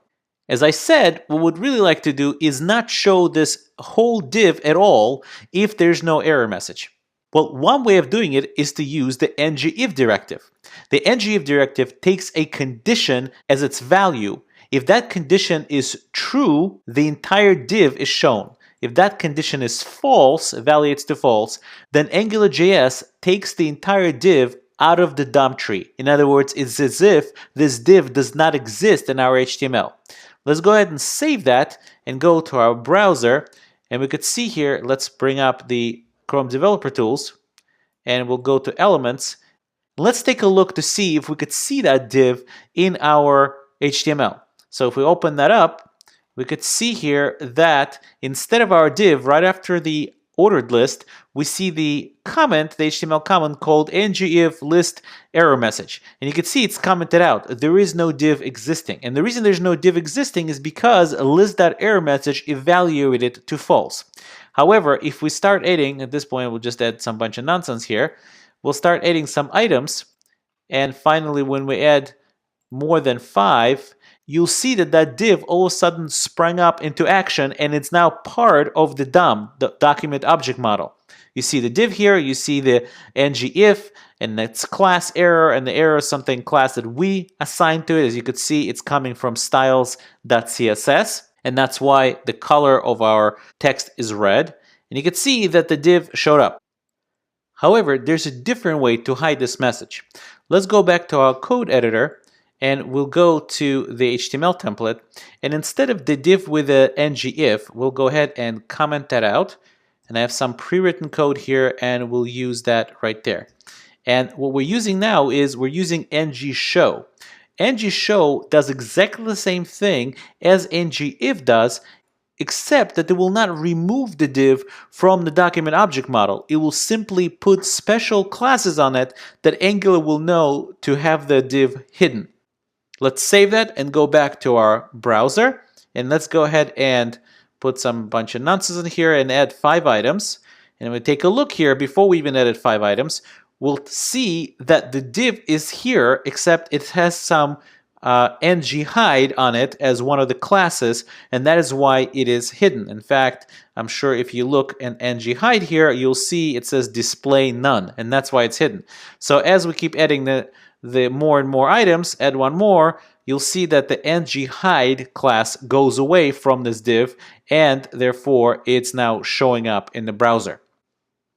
As I said, what we'd really like to do is not show this whole div at all if there's no error message. Well, one way of doing it is to use the ngIf directive. The ngIf directive takes a condition as its value. If that condition is true, the entire div is shown. If that condition is false, evaluates to false, then AngularJS takes the entire div out of the DOM tree. In other words, it's as if this div does not exist in our HTML. Let's go ahead and save that and go to our browser. And we could see here, let's bring up the Chrome Developer Tools and we'll go to Elements. Let's take a look to see if we could see that div in our HTML. So if we open that up, we could see here that instead of our div, right after the ordered list, we see the comment, the HTML comment called ngIf list error message. And you can see it's commented out. There is no div existing. And the reason there's no div existing is because list.error message evaluated to false. However, if we start adding, at this point, we'll just add some bunch of nonsense here. We'll start adding some items. And finally, when we add more than 5, you'll see that that div all of a sudden sprang up into action, and it's now part of the DOM, the document object model. You see the div here, you see the ngIf, and that's class error, and the error is something class that we assigned to it. As you could see, it's coming from styles.css, and that's why the color of our text is red. And you can see that the div showed up. However, there's a different way to hide this message. Let's go back to our code editor, and we'll go to the HTML template, and instead of the div with the ngIf, we'll go ahead and comment that out. And I have some pre-written code here, and we'll use that right there. And what we're using now is we're using ngShow. ngShow does exactly the same thing as ngIf does, except that it will not remove the div from the document object model. It will simply put special classes on it that Angular will know to have the div hidden. Let's save that and go back to our browser, and let's go ahead and put some bunch of nonsense in here and add 5 items. And when we take a look here, before we even added 5 items, we'll see that the div is here, except it has some ngHide on it as one of the classes, and that is why it is hidden. In fact, I'm sure if you look at ngHide here, you'll see it says display none, and that's why it's hidden. So as we keep adding the more and more items, add one more, you'll see that the ngHide class goes away from this div, and therefore it's now showing up in the browser.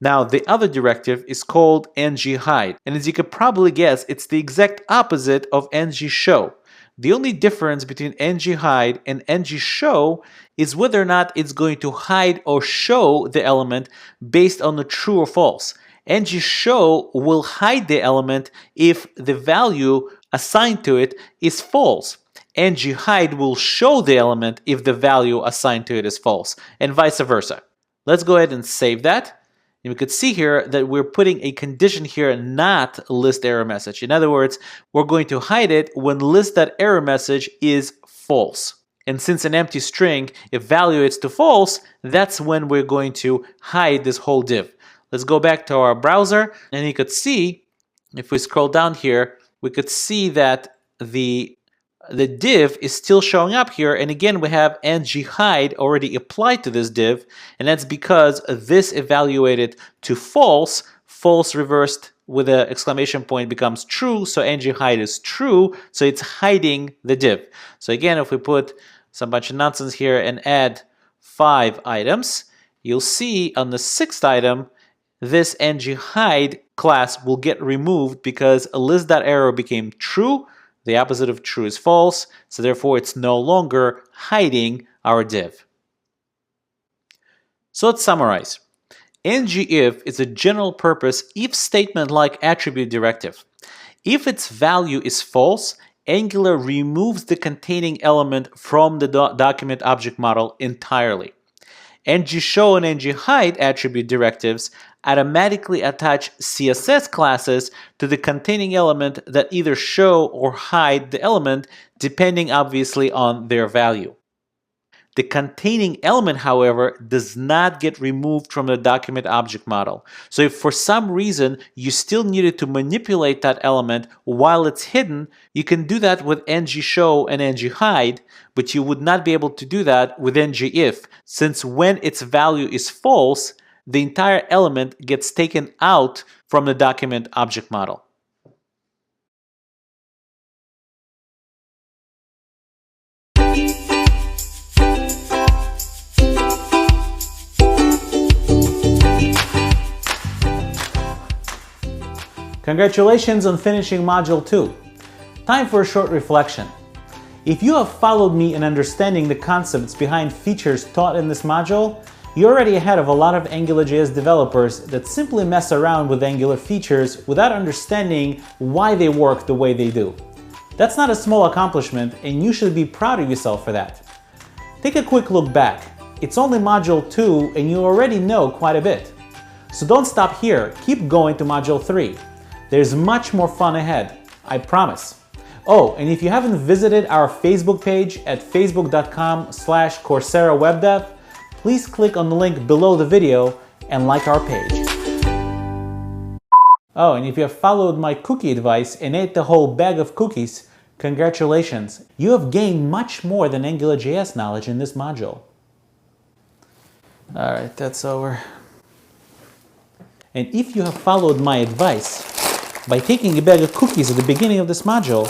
Now, the other directive is called ngHide, and as you could probably guess, it's the exact opposite of ngShow. The only difference between ngHide and ngShow is whether or not it's going to hide or show the element based on the true or false. ngShow will hide the element if the value assigned to it is false. ngHide will show the element if the value assigned to it is false, and vice versa. Let's go ahead and save that. And we could see here that we're putting a condition here, not list error message. In other words, we're going to hide it when list.error message is false. And since an empty string evaluates to false, that's when we're going to hide this whole div. Let's go back to our browser, and you could see, if we scroll down here, we could see that the div is still showing up here, and again we have ngHide already applied to this div, and that's because this evaluated to false, false reversed with an exclamation point becomes true, so ngHide is true, so it's hiding the div. So again, if we put some bunch of nonsense here and add 5 items, you'll see on the 6th item, this ngHide class will get removed because a list.error became true. The opposite of true is false, so therefore it's no longer hiding our div. So let's summarize. ngIf is a general purpose if statement-like attribute directive. If its value is false, Angular removes the containing element from the document object model entirely. ngShow and ngHide attribute directives automatically attach CSS classes to the containing element that either show or hide the element, depending obviously on their value. The containing element, however, does not get removed from the document object model. So if for some reason you still needed to manipulate that element while it's hidden, you can do that with ngShow and ngHide, but you would not be able to do that with ngIf, since when its value is false, the entire element gets taken out from the document object model. Congratulations on finishing Module 2. Time for a short reflection. If you have followed me in understanding the concepts behind features taught in this module, you're already ahead of a lot of AngularJS developers that simply mess around with Angular features without understanding why they work the way they do. That's not a small accomplishment, and you should be proud of yourself for that. Take a quick look back. It's only Module 2 and you already know quite a bit. So don't stop here, keep going to Module 3. There's much more fun ahead, I promise. Oh, and if you haven't visited our Facebook page at facebook.com/Coursera WebDev, please click on the link below the video and like our page. Oh, and if you have followed my cookie advice and ate the whole bag of cookies, Congratulations, you have gained much more than Angularjs knowledge in this module. Alright, that's over. And if you have followed my advice, by taking a bag of cookies at the beginning of this module,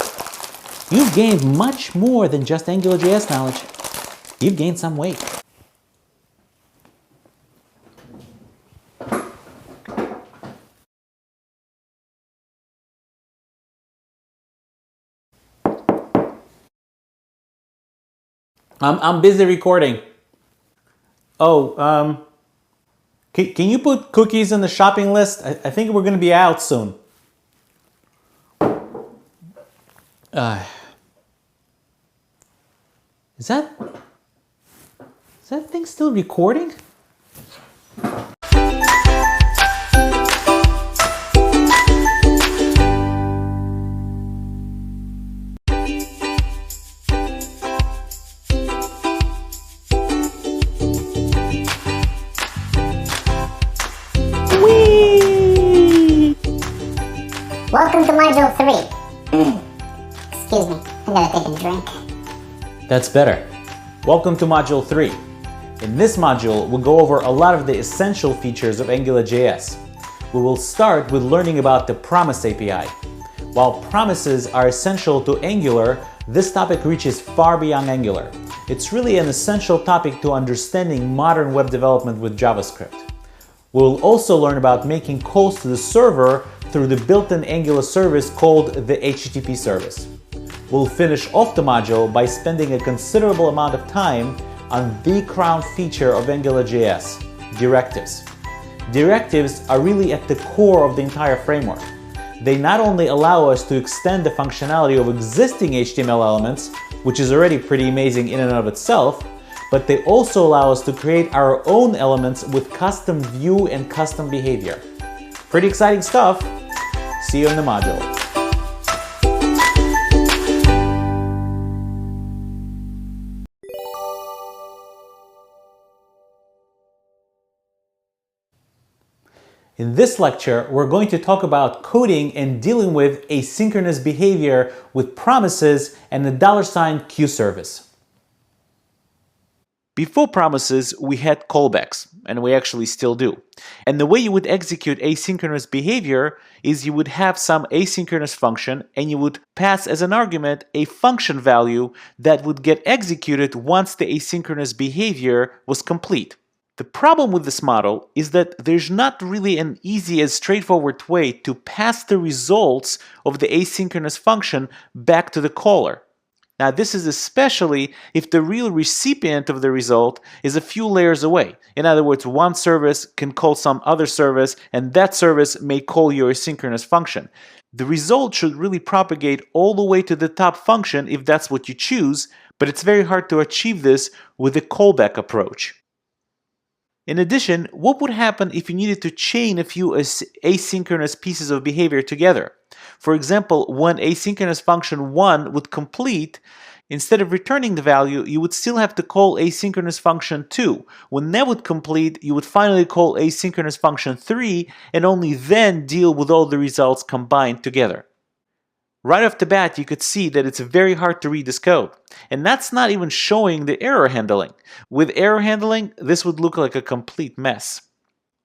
you've gained much more than just Angularjs knowledge. You've gained some weight. I'm busy recording. Oh, can you put cookies in the shopping list? I think we're going to be out soon. Is that thing still recording? Welcome to Module 3. Excuse me, I gotta take a drink. That's better. Welcome to Module 3. In this module, we'll go over a lot of the essential features of Angularjs. We will start with learning about the Promise API. While promises are essential to Angular, this topic reaches far beyond Angular. It's really an essential topic to understanding modern web development with JavaScript. We'll also learn about making calls to the server through the built-in Angular service called the HTTP service. We'll finish off the module by spending a considerable amount of time on the crown feature of Angularjs, Directives. Directives are really at the core of the entire framework. They not only allow us to extend the functionality of existing HTML elements, which is already pretty amazing in and of itself, but they also allow us to create our own elements with custom view and custom behavior. Pretty exciting stuff. See you in the module. In this lecture, we're going to talk about coding and dealing with asynchronous behavior with promises and the $Q service. Before promises, we had callbacks, and we actually still do. And the way you would execute asynchronous behavior is you would have some asynchronous function, and you would pass as an argument a function value that would get executed once the asynchronous behavior was complete. The problem with this model is that there's not really an easy and straightforward way to pass the results of the asynchronous function back to the caller. Now, this is especially if the real recipient of the result is a few layers away. In other words, one service can call some other service, and that service may call your asynchronous function. The result should really propagate all the way to the top function if that's what you choose, but it's very hard to achieve this with the callback approach. In addition, what would happen if you needed to chain a few asynchronous pieces of behavior together? For example, when asynchronous function 1 would complete, instead of returning the value, you would still have to call asynchronous function 2. When that would complete, you would finally call asynchronous function 3 and only then deal with all the results combined together. Right off the bat, you could see that it's very hard to read this code. And that's not even showing the error handling. With error handling, this would look like a complete mess.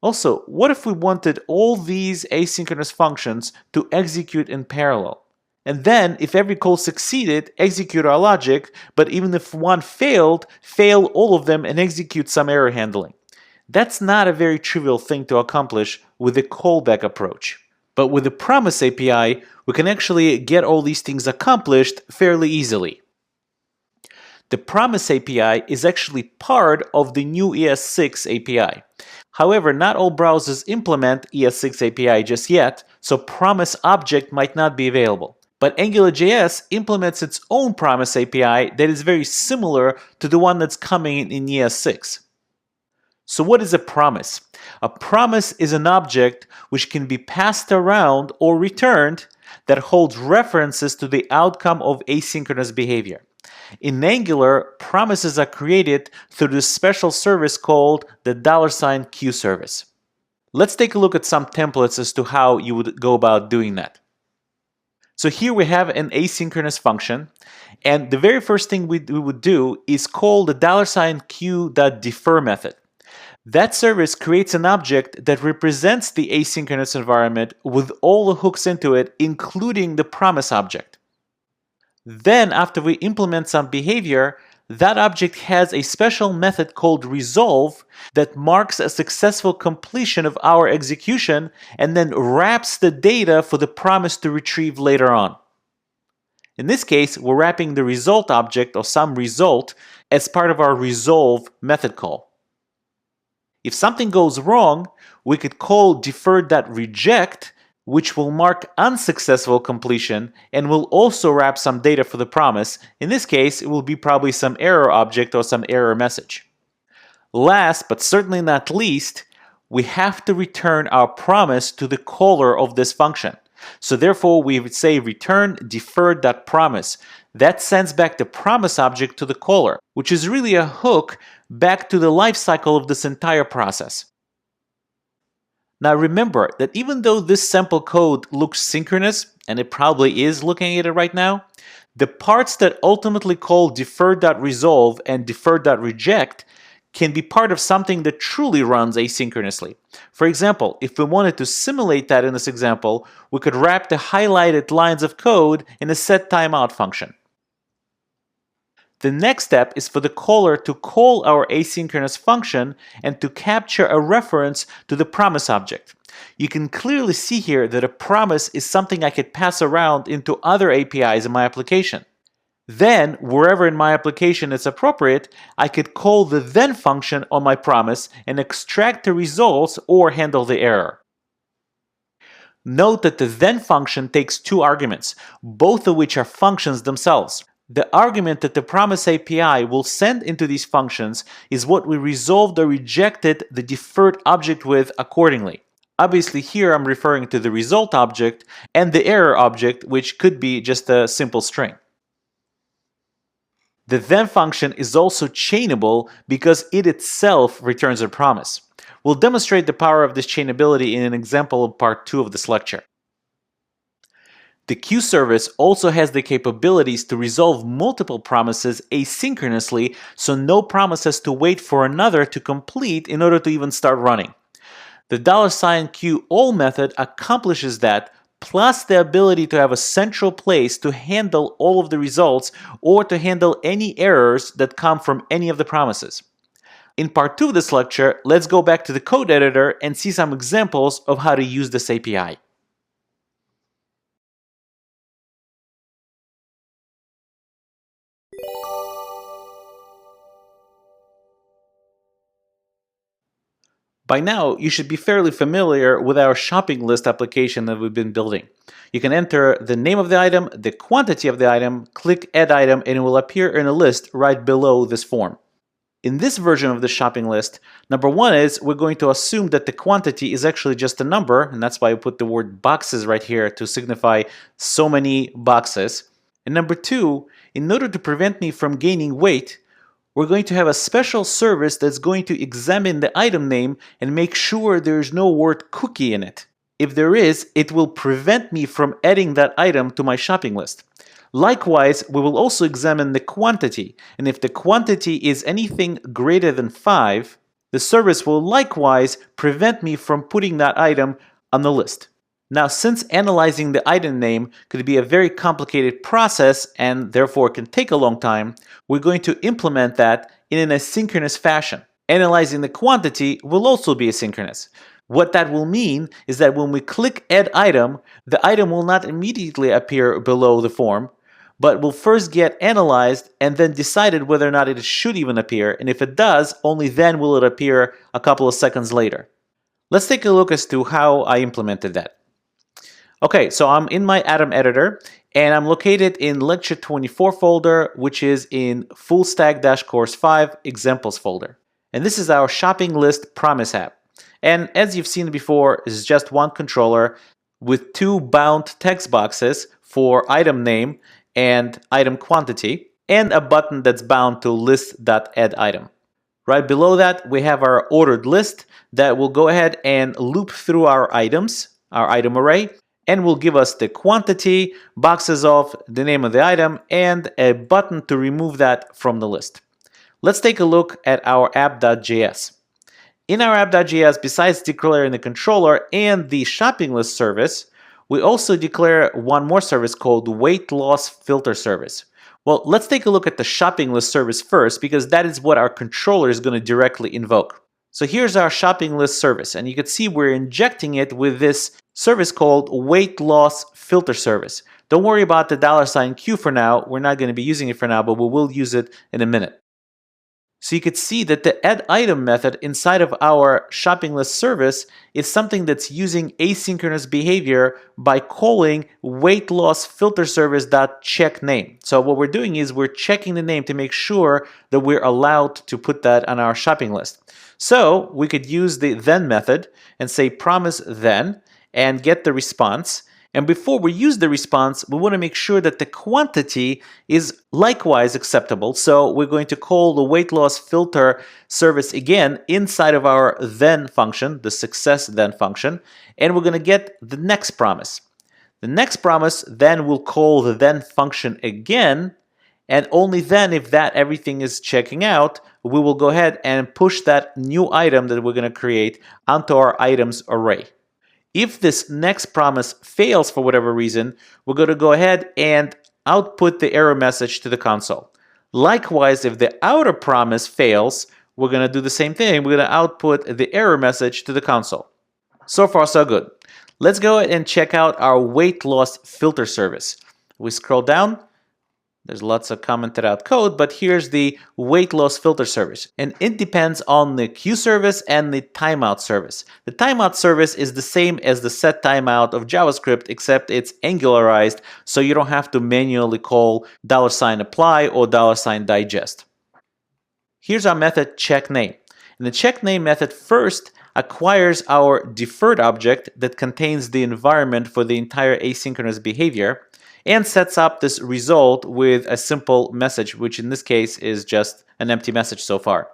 Also, what if we wanted all these asynchronous functions to execute in parallel? And then, if every call succeeded, execute our logic, but even if one failed, fail all of them and execute some error handling. That's not a very trivial thing to accomplish with the callback approach. But with the Promise API, we can actually get all these things accomplished fairly easily. The Promise API is actually part of the new ES6 API. However, not all browsers implement ES6 API just yet, so Promise Object might not be available. But Angularjs implements its own Promise API that is very similar to the one that's coming in ES6. So what is a promise? A promise is an object which can be passed around or returned that holds references to the outcome of asynchronous behavior. In Angular, promises are created through this special service called the $Q service. Let's take a look at some templates as to how you would go about doing that. So here we have an asynchronous function, and the very first thing we would do is call the $q.defer method. That service creates an object that represents the asynchronous environment with all the hooks into it, including the promise object. Then, after we implement some behavior, that object has a special method called resolve that marks a successful completion of our execution and then wraps the data for the promise to retrieve later on. In this case, we're wrapping the result object or some result as part of our resolve method call. If something goes wrong, we could call deferred.reject, which will mark unsuccessful completion and will also wrap some data for the promise. In this case, it will be probably some error object or some error message. Last, but certainly not least, we have to return our promise to the caller of this function. So therefore, we would say return deferred.promise. That sends back the promise object to the caller, which is really a hook back to the lifecycle of this entire process. Now remember that even though this sample code looks synchronous, and it probably is looking at it right now, the parts that ultimately call deferred.resolve and deferred.reject can be part of something that truly runs asynchronously. For example, if we wanted to simulate that in this example, we could wrap the highlighted lines of code in a setTimeout function. The next step is for the caller to call our asynchronous function and to capture a reference to the promise object. You can clearly see here that a promise is something I could pass around into other APIs in my application. Then, wherever in my application it's appropriate, I could call the then function on my promise and extract the results or handle the error. Note that the then function takes two arguments, both of which are functions themselves. The argument that the promise API will send into these functions is what we resolved or rejected the deferred object with accordingly. Obviously here I'm referring to the result object and the error object, which could be just a simple string. The then function is also chainable because it itself returns a promise. We'll demonstrate the power of this chainability in an example of part 2 of this lecture. The Q service also has the capabilities to resolve multiple promises asynchronously, so no promise has to wait for another to complete in order to even start running. The $QAll method accomplishes that, plus the ability to have a central place to handle all of the results or to handle any errors that come from any of the promises. In part 2 of this lecture, let's go back to the code editor and see some examples of how to use this API. By now, you should be fairly familiar with our shopping list application that we've been building. You can enter the name of the item, the quantity of the item, click Add Item, and it will appear in a list right below this form. In this version of the shopping list, number one is we're going to assume that the quantity is actually just a number, and that's why I put the word boxes right here to signify so many boxes. And number two, in order to prevent me from gaining weight, we're going to have a special service that's going to examine the item name and make sure there's no word cookie in it. If there is, it will prevent me from adding that item to my shopping list. Likewise, we will also examine the quantity, and if the quantity is anything greater than 5, the service will likewise prevent me from putting that item on the list. Now, since analyzing the item name could be a very complicated process and therefore can take a long time, we're going to implement that in an asynchronous fashion. Analyzing the quantity will also be asynchronous. What that will mean is that when we click Add Item, the item will not immediately appear below the form, but will first get analyzed and then decided whether or not it should even appear, and if it does, only then will it appear a couple of seconds later. Let's take a look as to how I implemented that. Okay, so I'm in my Atom editor, and I'm located in Lecture 24 folder, which is in Full Stack Course 5 Examples folder. And this is our shopping list promise app. And as you've seen before, it's just one controller with two bound text boxes for item name and item quantity, and a button that's bound to list.addItem. Right below that, we have our ordered list that will go ahead and loop through our items, our item array, and will give us the quantity, boxes of the name of the item, and a button to remove that from the list. Let's take a look at our app.js. In our app.js, besides declaring the controller and the shopping list service, we also declare one more service called weight loss filter service. Well, let's take a look at the shopping list service first, because that is what our controller is going to directly invoke. So here's our shopping list service, and you can see we're injecting it with this service called weight loss filter service. Don't worry about the $Q for now. We're not going to be using it for now, but we will use it in a minute. So you could see that the add item method inside of our shopping list service is something that's using asynchronous behavior by calling weight loss filter service.check name. So what we're doing is we're checking the name to make sure that we're allowed to put that on our shopping list. So we could use the then method and say promise then and get the response. And before we use the response, we want to make sure that the quantity is likewise acceptable. So we're going to call the weight loss filter service again inside of our then function, the success then function, and we're going to get the next promise. The next promise then will call the then function again, and only then, if that everything is checking out, we will go ahead and push that new item that we're going to create onto our items array. If this next promise fails for whatever reason, we're going to go ahead and output the error message to the console. Likewise, if the outer promise fails, we're going to do the same thing. We're going to output the error message to the console. So far, so good. Let's go ahead and check out our weight loss filter service. We scroll down. There's lots of commented out code, but here's the weight loss filter service. And it depends on the queue service and the timeout service. The timeout service is the same as the set timeout of JavaScript, except it's angularized, so you don't have to manually call $apply or $digest. Here's our method check name. And the check name method first acquires our deferred object that contains the environment for the entire asynchronous behavior, and sets up this result with a simple message, which in this case is just an empty message so far.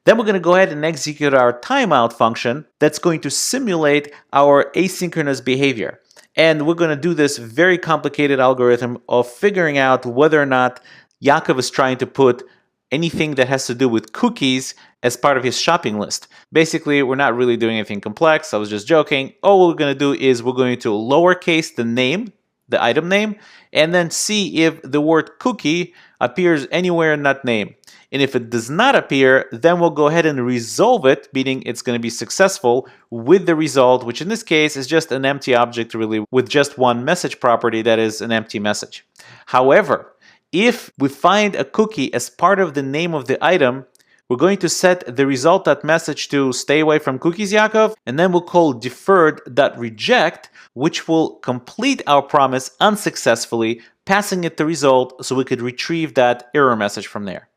Then we're going to go ahead and execute our timeout function that's going to simulate our asynchronous behavior. And we're going to do this very complicated algorithm of figuring out whether or not Yaakov is trying to put anything that has to do with cookies as part of his shopping list. Basically, we're not really doing anything complex. I was just joking. All we're going to do is we're going to lowercase the name, the item name, and then see if the word cookie appears anywhere in that name. And if it does not appear, then we'll go ahead and resolve it, meaning it's going to be successful with the result, which in this case is just an empty object really with just one message property that is an empty message. However, if we find a cookie as part of the name of the item, we're going to set the result.message to stay away from cookies, Yaakov, and then we'll call deferred.reject, which will complete our promise unsuccessfully, passing it the result so we could retrieve that error message from there.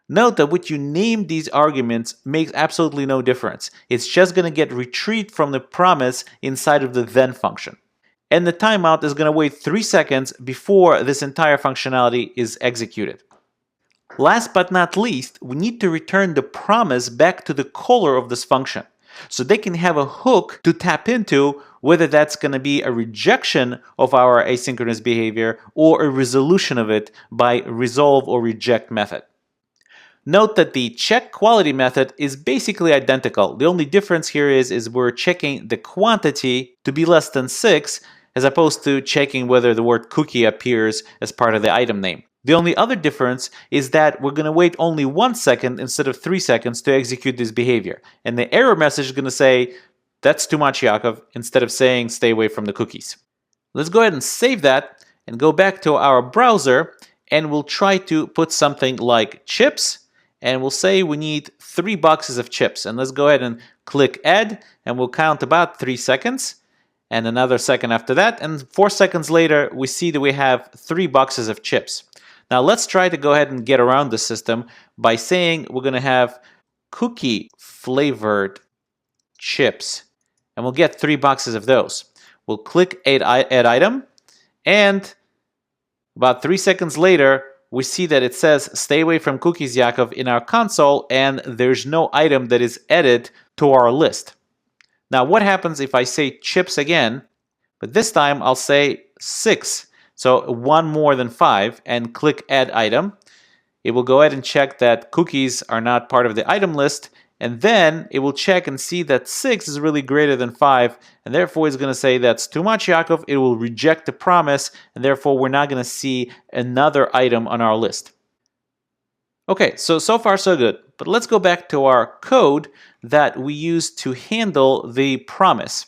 Note that what you name these arguments makes absolutely no difference. It's just going to get retrieved from the promise inside of the then function. And the timeout is going to wait 3 seconds before this entire functionality is executed. Last but not least, we need to return the promise back to the caller of this function, so they can have a hook to tap into, whether that's going to be a rejection of our asynchronous behavior or a resolution of it by resolve or reject method. Note that the check quality method is basically identical. The only difference here is we're checking the quantity to be less than 6, as opposed to checking whether the word cookie appears as part of the item name. The only other difference is that we're going to wait only 1 second instead of 3 seconds to execute this behavior. And the error message is going to say, that's too much, Yaakov, instead of saying stay away from the cookies. Let's go ahead and save that and go back to our browser, and we'll try to put something like chips, and we'll say we need 3 boxes of chips. And let's go ahead and click add, and we'll count about 3 seconds. And another second after that, and 4 seconds later, we see that we have 3 boxes of chips. Now let's try to go ahead and get around the system by saying we're going to have cookie flavored chips, and we'll get 3 boxes of those. We'll click add item, and about 3 seconds later, we see that it says stay away from cookies, Yaakov, in our console, and there's no item that is added to our list. Now what happens if I say chips again, But this time I'll say 6. So one more than 5, and click add item. It will go ahead and check that cookies are not part of the item list, and then it will check and see that 6 is really greater than 5, and therefore it's going to say that's too much, Yaakov. It will reject the promise, and therefore we're not going to see another item on our list. Okay, so far so good. But let's go back to our code that we use to handle the promise.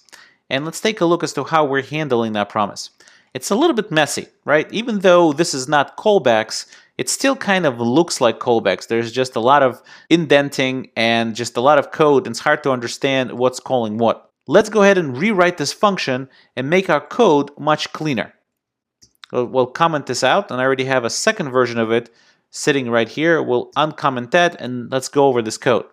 And let's take a look as to how we're handling that promise. It's a little bit messy, right? Even though this is not callbacks, it still kind of looks like callbacks. There's just a lot of indenting and just a lot of code, and it's hard to understand what's calling what. Let's go ahead and rewrite this function and make our code much cleaner. We'll comment this out, and I already have a second version of it sitting right here. We'll uncomment that, and let's go over this code.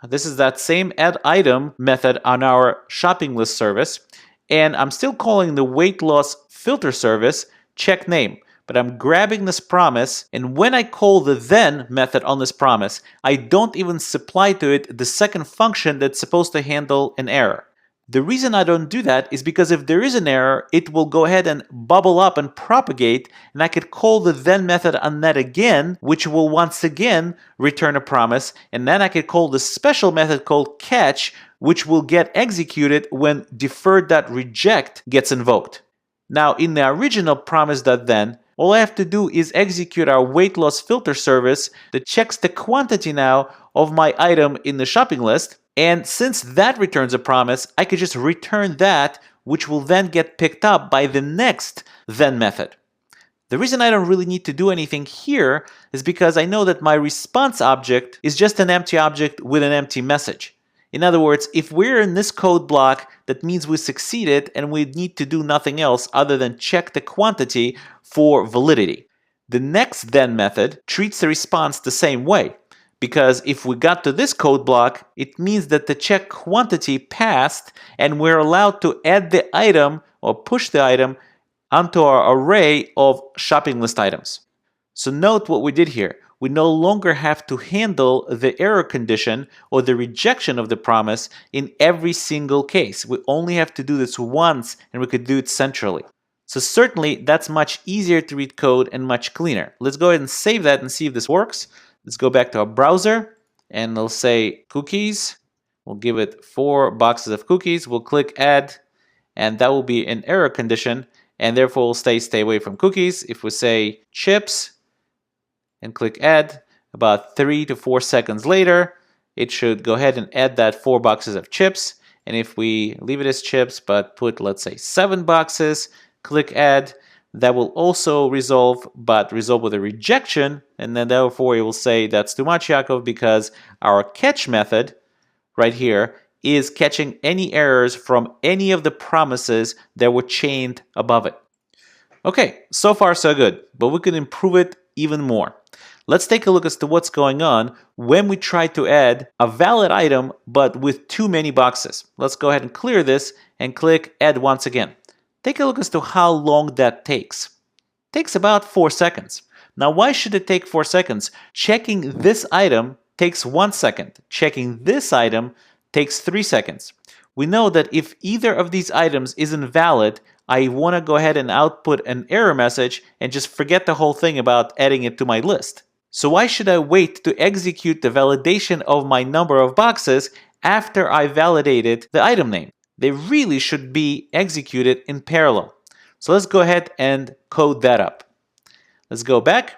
This is that same add item method on our shopping list service, and I'm still calling the weight loss filter service check name, but I'm grabbing this promise, and when I call the then method on this promise, I don't even supply to it the second function that's supposed to handle an error. The reason I don't do that is because if there is an error, it will go ahead and bubble up and propagate, and I could call the then method on that again, which will once again return a promise, and then I could call the special method called catch, which will get executed when deferred.reject gets invoked. Now in the original promise.then, all I have to do is execute our weight loss filter service that checks the quantity now of my item in the shopping list. And since that returns a promise, I could just return that, which will then get picked up by the next then method. The reason I don't really need to do anything here is because I know that my response object is just an empty object with an empty message. In other words, if we're in this code block, that means we succeeded and we need to do nothing else other than check the quantity for validity. The next then method treats the response the same way, because if we got to this code block, it means that the check quantity passed and we're allowed to add the item or push the item onto our array of shopping list items. So note what we did here. We no longer have to handle the error condition or the rejection of the promise in every single case. We only have to do this once, and we could do it centrally. So certainly that's much easier to read code and much cleaner. Let's go ahead and save that and see if this works. Let's go back to our browser, and we'll say cookies. We'll give it 4 boxes of cookies. We'll click add, and that will be an error condition, and therefore we'll stay away from cookies. If we say chips and click add, about 3 to 4 seconds later, it should go ahead and add that 4 boxes of chips. And if we leave it as chips, but put, let's say, 7 boxes, click add, that will also resolve, but resolve with a rejection. And then therefore it will say that's too much, Yaakov, because our catch method right here is catching any errors from any of the promises that were chained above it. Okay, so far so good, but we can improve it even more. Let's take a look as to what's going on when we try to add a valid item but with too many boxes. Let's go ahead and clear this and click add once again. Take a look as to how long that takes. It takes about 4 seconds. Now why should it take 4 seconds? Checking this item takes 1 second. Checking this item takes 3 seconds. We know that if either of these items isn't valid, I want to go ahead and output an error message and just forget the whole thing about adding it to my list. So why should I wait to execute the validation of my number of boxes after I validated the item name? They really should be executed in parallel. So let's go ahead and code that up. Let's go back,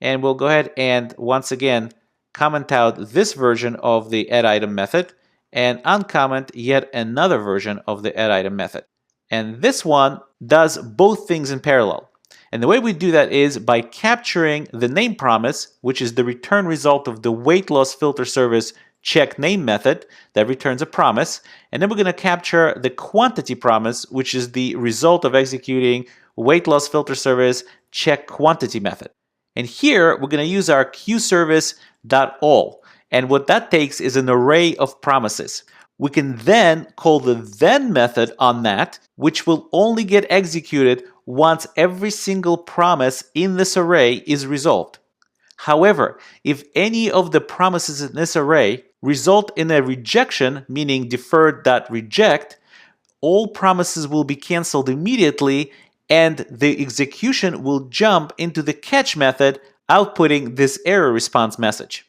and we'll go ahead and once again comment out this version of the add item method and uncomment yet another version of the add item method. And this one does both things in parallel. And the way we do that is by capturing the name promise, which is the return result of the weight loss filter service check name method that returns a promise. And then we're going to capture the quantity promise, which is the result of executing weight loss filter service check quantity method. And here we're going to use our qservice.all. And what that takes is an array of promises. We can then call the then method on that, which will only get executed once every single promise in this array is resolved. However, if any of the promises in this array result in a rejection, meaning deferred.reject, all promises will be canceled immediately, and the execution will jump into the catch method, outputting this error response message.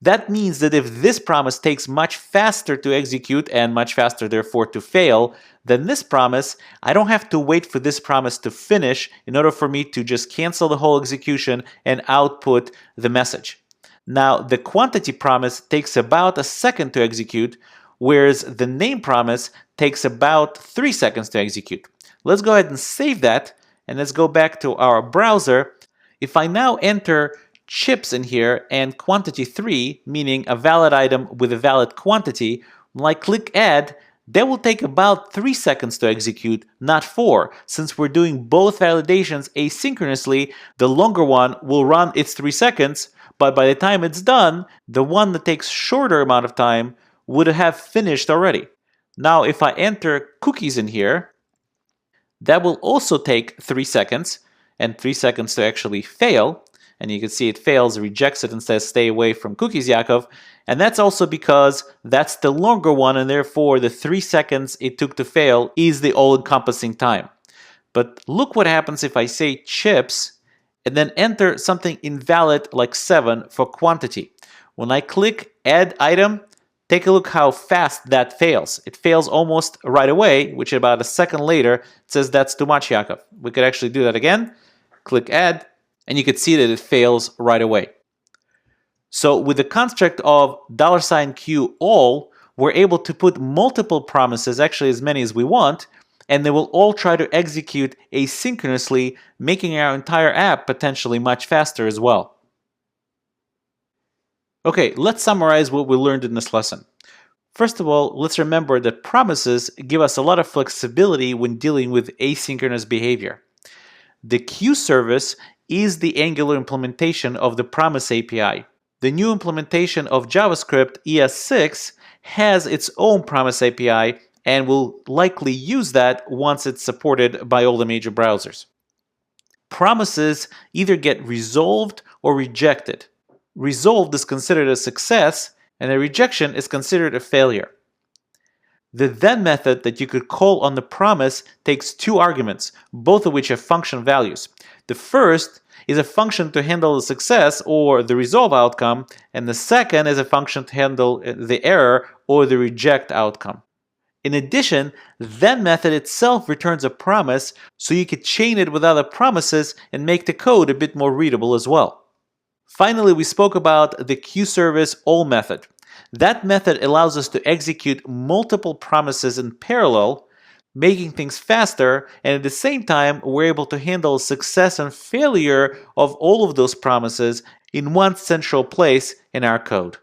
That means that if this promise takes much faster to execute and much faster therefore to fail than this promise, I don't have to wait for this promise to finish in order for me to just cancel the whole execution and output the message. Now, the quantity promise takes about a second to execute, whereas the name promise takes about 3 seconds to execute. Let's go ahead and save that, and let's go back to our browser. If I now enter chips in here and quantity 3, meaning a valid item with a valid quantity, when I click add, that will take about 3 seconds to execute, not 4. Since we're doing both validations asynchronously, the longer one will run its 3 seconds, but by the time it's done, the one that takes shorter amount of time would have finished already. Now, if I enter cookies in here, that will also take 3 seconds, and 3 seconds to actually fail. And you can see it fails, rejects it, and says stay away from cookies, Yakov. And that's also because that's the longer one, and therefore the 3 seconds it took to fail is the all-encompassing time. But look what happens if I say chips and then enter something invalid like 7 for quantity. When I click add item, take a look how fast that fails. It fails almost right away, which about a second later it says that's too much, Yakov. We could actually do that again. Click add, and you can see that it fails right away. So with the construct of $Q all, we're able to put multiple promises, actually as many as we want, and they will all try to execute asynchronously, making our entire app potentially much faster as well. Okay, let's summarize what we learned in this lesson. First of all, let's remember that promises give us a lot of flexibility when dealing with asynchronous behavior. The queue service is the Angular implementation of the Promise API. The new implementation of JavaScript ES6 has its own Promise API and will likely use that once it's supported by all the major browsers. Promises either get resolved or rejected. Resolved is considered a success, and a rejection is considered a failure. The then method that you could call on the promise takes 2 arguments, both of which have function values. The first is a function to handle the success or the resolve outcome, and the second is a function to handle the error or the reject outcome. In addition, then method itself returns a promise, so you could chain it with other promises and make the code a bit more readable as well. Finally, we spoke about the queueService all method. That method allows us to execute multiple promises in parallel, making things faster, and at the same time, we're able to handle success and failure of all of those promises in one central place in our code.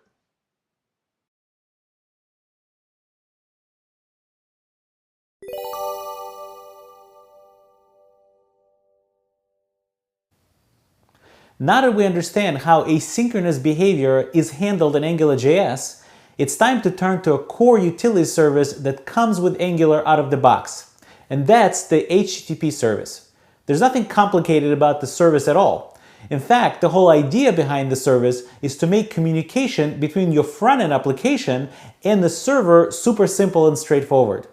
Now that we understand how asynchronous behavior is handled in Angular.js, it's time to turn to a core utility service that comes with Angular out of the box, and that's the HTTP service. There's nothing complicated about the service at all. In fact, the whole idea behind the service is to make communication between your front-end application and the server super simple and straightforward.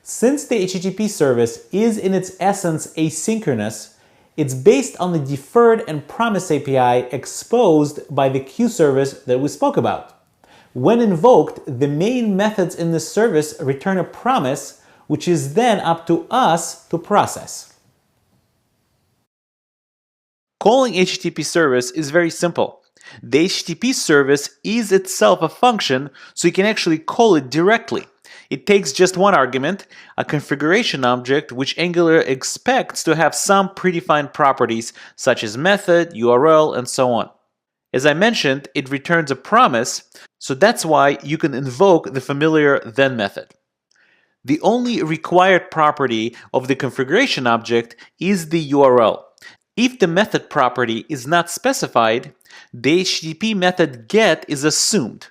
Since the HTTP service is in its essence asynchronous, it's based on the deferred and promise API exposed by the queue service that we spoke about. When invoked, the main methods in this service return a promise, which is then up to us to process. Calling HTTP service is very simple. The HTTP service is itself a function, so you can actually call it directly. It takes just one argument, a configuration object, which Angular expects to have some predefined properties such as method, URL, and so on. As I mentioned, it returns a promise, so that's why you can invoke the familiar then method. The only required property of the configuration object is the URL. If the method property is not specified, the HTTP method get is assumed.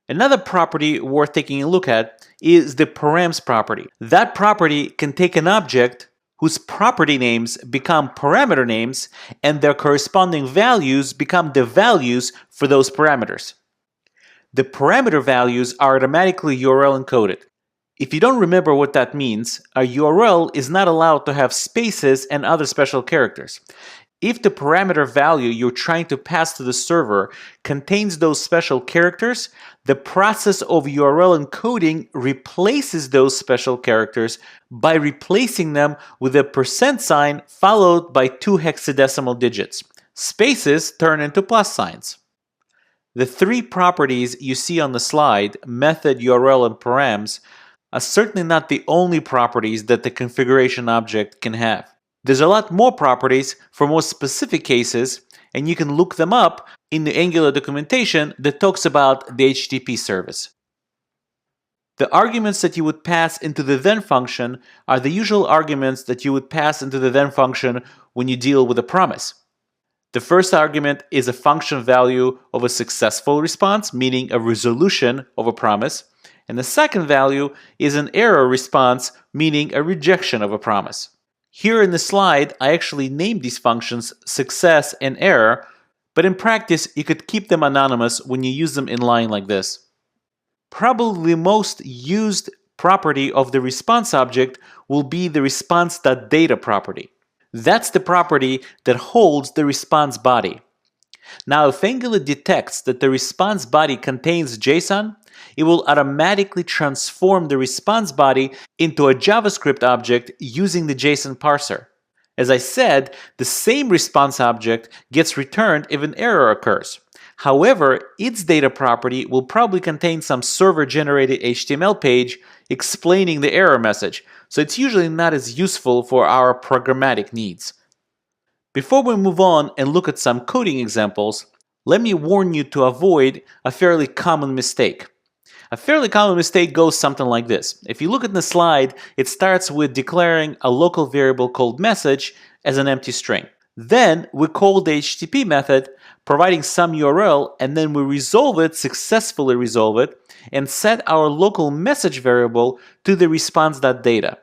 Another property worth taking a look at is the params property. That property can take an object whose property names become parameter names and their corresponding values become the values for those parameters. The parameter values are automatically URL encoded. If you don't remember what that means, a URL is not allowed to have spaces and other special characters. If the parameter value you're trying to pass to the server contains those special characters, the process of URL encoding replaces those special characters by replacing them with a % followed by 2 hexadecimal digits. Spaces turn into plus signs. The 3 properties you see on the slide, method, URL, and params, are certainly not the only properties that the configuration object can have. There's a lot more properties for more specific cases, and you can look them up in the Angular documentation that talks about the HTTP service. The arguments that you would pass into the then function are the usual arguments that you would pass into the then function when you deal with a promise. The first argument is a function value of a successful response, meaning a resolution of a promise, and the second value is an error response, meaning a rejection of a promise. Here in the slide, I actually named these functions success and error, but in practice, you could keep them anonymous when you use them in line like this. Probably the most used property of the response object will be the response.data property. That's the property that holds the response body. Now, if Angular detects that the response body contains JSON, it will automatically transform the response body into a JavaScript object using the JSON parser. As I said, the same response object gets returned if an error occurs. However, its data property will probably contain some server-generated HTML page explaining the error message, so it's usually not as useful for our programmatic needs. Before we move on and look at some coding examples, let me warn you to avoid a fairly common mistake. A fairly common mistake goes something like this. If you look at the slide, it starts with declaring a local variable called message as an empty string. Then we call the HTTP method, providing some URL, and then we successfully resolve it, and set our local message variable to the response.data.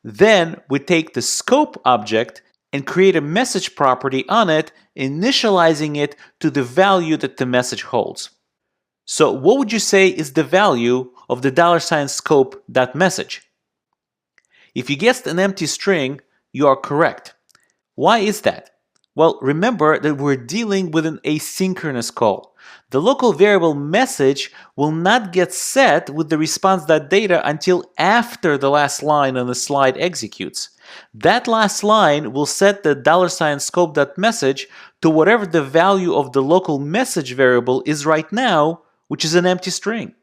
Then we take the scope object and create a message property on it, initializing it to the value that the message holds. So what would you say is the value of the $scope.message? If you guessed an empty string, you are correct. Why is that? Well, remember that we're dealing with an asynchronous call. The local variable message will not get set with the response.data until after the last line on the slide executes. That last line will set the $scope.message to whatever the value of the local message variable is right now, which is an empty string.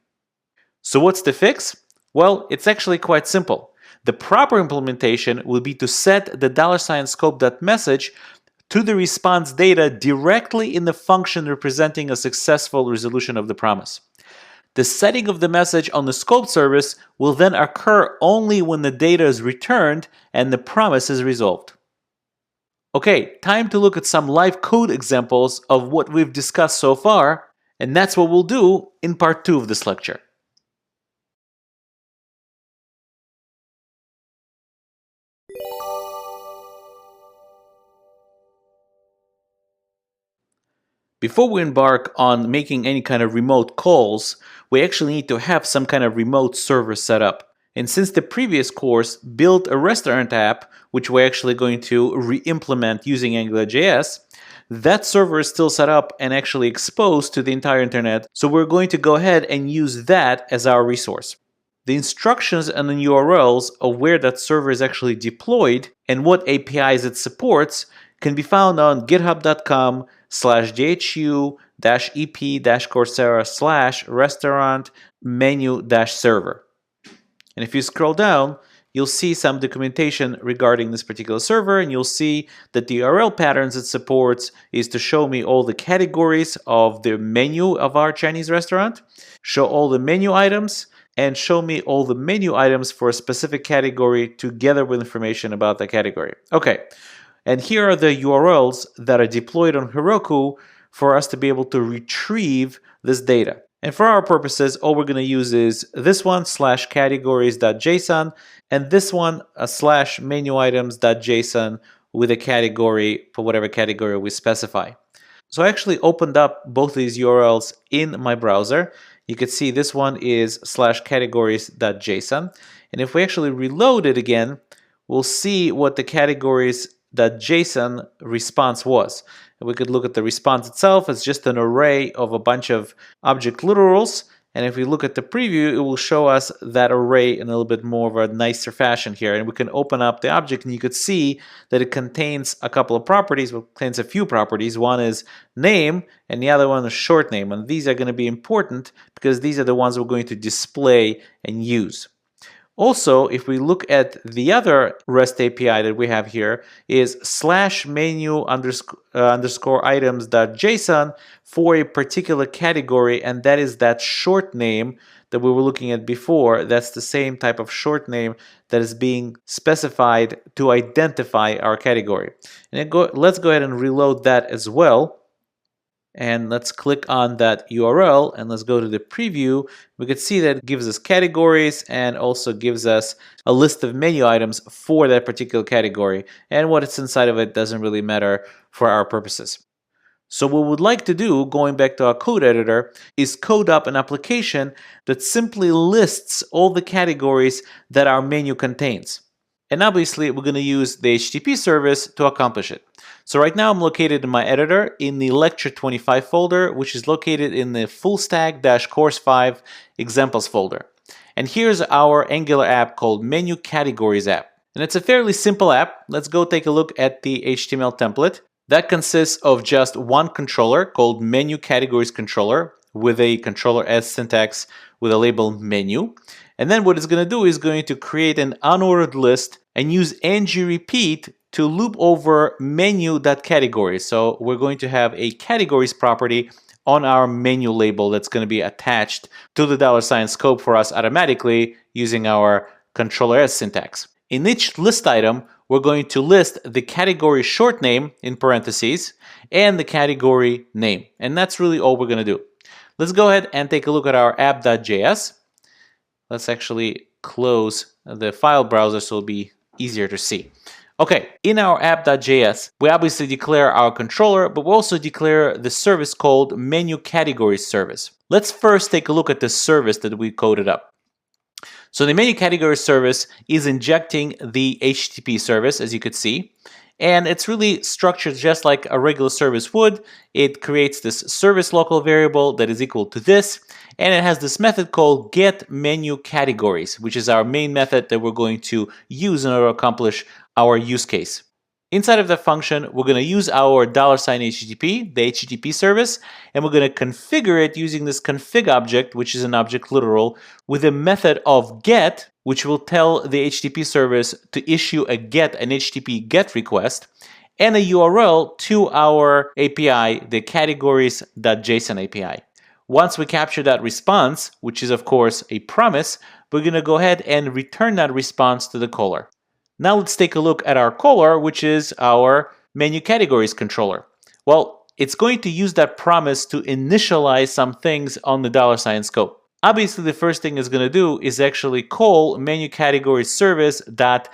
So what's the fix? Well, it's actually quite simple. The proper implementation will be to set the $scope.message to the response data directly in the function representing a successful resolution of the promise. The setting of the message on the scope service will then occur only when the data is returned and the promise is resolved. Okay, time to look at some live code examples of what we've discussed so far, and that's what we'll do in part 2 of this lecture. Before we embark on making any kind of remote calls, we actually need to have some kind of remote server set up. And since the previous course built a restaurant app, which we're actually going to re-implement using Angularjs, that server is still set up and actually exposed to the entire internet, so we're going to go ahead and use that as our resource. The instructions and the URLs of where that server is actually deployed and what APIs it supports can be found on github.com/dhu-ep-coursera/restaurant-menu-server. And if you scroll down, you'll see some documentation regarding this particular server, and you'll see that the URL patterns it supports is to show me all the categories of the menu of our Chinese restaurant, show all the menu items, and show me all the menu items for a specific category together with information about the category. Okay, and here are the URLs that are deployed on Heroku for us to be able to retrieve this data. And for our purposes, all we're going to use is this one /categories.json and this one /menuitems.json with a category for whatever category we specify. So I actually opened up both these URLs in my browser. You can see this one is /categories.json. And if we actually reload it again, we'll see what the categories.json response was. And we could look at the response itself. It's just an array of a bunch of object literals. And if we look at the preview, it will show us that array in a little bit more of a nicer fashion here. And we can open up the object and you could see that it contains a couple of properties. Well, it contains a few properties. One is name and the other one is short name. And these are going to be important because these are the ones we're going to display and use. Also, if we look at the other REST API that we have here is /menu_items.json for a particular category, and that is that short name that we were looking at before. That's the same type of short name that is being specified to identify our category. And let's go ahead and reload that as well. And let's click on that URL and let's go to the preview. We can see that it gives us categories and also gives us a list of menu items for that particular category. And what is inside of it doesn't really matter for our purposes. So what we'd like to do, going back to our code editor, is code up an application that simply lists all the categories that our menu contains. And obviously, we're going to use the HTTP service to accomplish it. So right now, I'm located in my editor in the Lecture 25 folder, which is located in the fullstack-course 5 examples folder. And here's our Angular app called Menu Categories app. And it's a fairly simple app. Let's go take a look at the HTML template. That consists of just one controller called Menu Categories Controller with a controller as syntax with a label menu. And then what it's going to do is going to create an unordered list and use ngRepeat to loop over menu.categories. So we're going to have a categories property on our menu label that's going to be attached to the $ scope for us automatically using our controller as syntax. In each list item, we're going to list the category short name in parentheses and the category name. And that's really all we're going to do. Let's go ahead and take a look at our app.js. Let's actually close the file browser so it'll be easier to see. Okay, in our app.js, we obviously declare our controller, but we also declare the service called menu categories service. Let's first take a look at the service that we coded up. So the menu categories service is injecting the HTTP service, as you could see. And it's really structured just like a regular service would. It creates this service local variable that is equal to this. And it has this method called getMenuCategories, which is our main method that we're going to use in order to accomplish our use case. Inside of that function, we're going to use our $HTTP, the HTTP service, and we're going to configure it using this config object, which is an object literal, with a method of get, which will tell the HTTP service to issue an HTTP GET request, and a URL to our API, the categories.json API. Once we capture that response, which is of course a promise, we're going to go ahead and return that response to the caller. Now let's take a look at our caller, which is our menu categories controller. Well, it's going to use that promise to initialize some things on the $ scope. Obviously, the first thing it's going to do is actually call menu categories service dot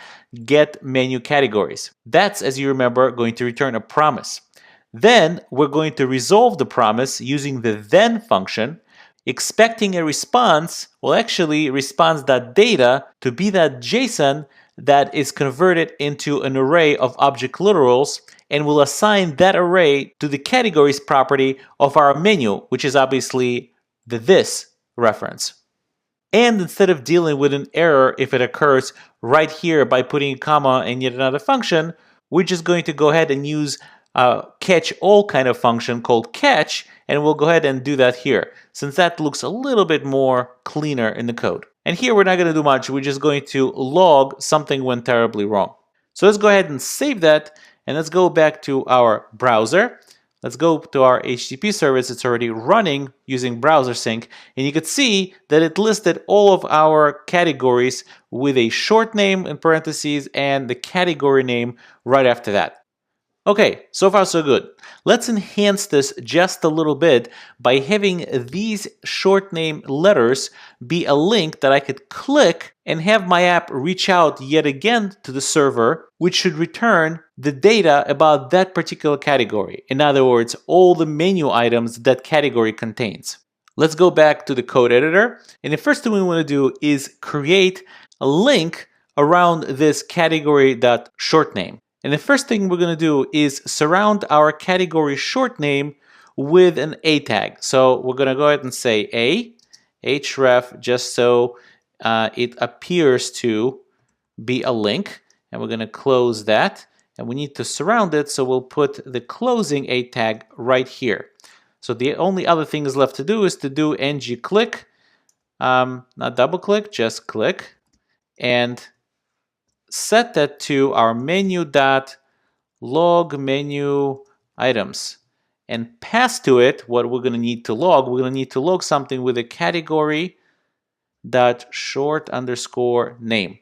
get menu categories. That's, as you remember, going to return a promise. Then we're going to resolve the promise using the then function, expecting a response, well, actually response.data to be that JSON that is converted into an array of object literals, and will assign that array to the categories property of our menu, which is obviously the this reference. And instead of dealing with an error if it occurs right here by putting a comma in yet another function, we're just going to go ahead and use a catch all kind of function called catch, and we'll go ahead and do that here, since that looks a little bit more cleaner in the code. And here we're not going to do much, we're just going to log something went terribly wrong. So let's go ahead and save that, and let's go back to our browser. Let's go to our HTTP service. It's already running using browser sync, and you can see that it listed all of our categories with a short name in parentheses and the category name right after that. Okay, so far so good. Let's enhance this just a little bit by having these short name letters be a link that I could click and have my app reach out yet again to the server, which should return the data about that particular category. In other words, all the menu items that category contains. Let's go back to the code editor. And the first thing we want to do is create a link around this category.shortName. And the first thing we're going to do is surround our category short name with an A tag. So we're going to go ahead and say A, href, just so it appears to be a link. And we're going to close that. And we need to surround it, so we'll put the closing A tag right here. So the only other thing is left to do is to do ng-click, not double click, just click, and set that to our menu.log menu items, and pass to it what we're going to need to log. We're going to need to log something with a category.short_name.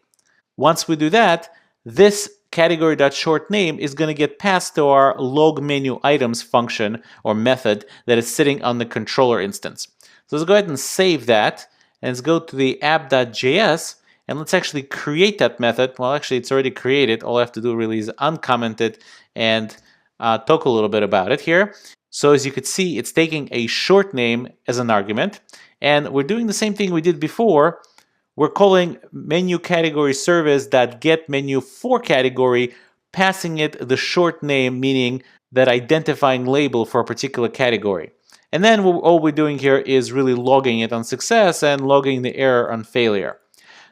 Once we do that, this category.shortName is going to get passed to our log menu items function or method that is sitting on the controller instance. So let's go ahead and save that, and let's go to the app.js, and let's actually create that method. Well, actually, it's already created. All I have to do really is uncomment it and talk a little bit about it here. So as you could see, it's taking a short name as an argument, and we're doing the same thing we did before. We're calling menu category service that get menu for category, passing it the short name, meaning that identifying label for a particular category. And then all we're doing here is really logging it on success and logging the error on failure.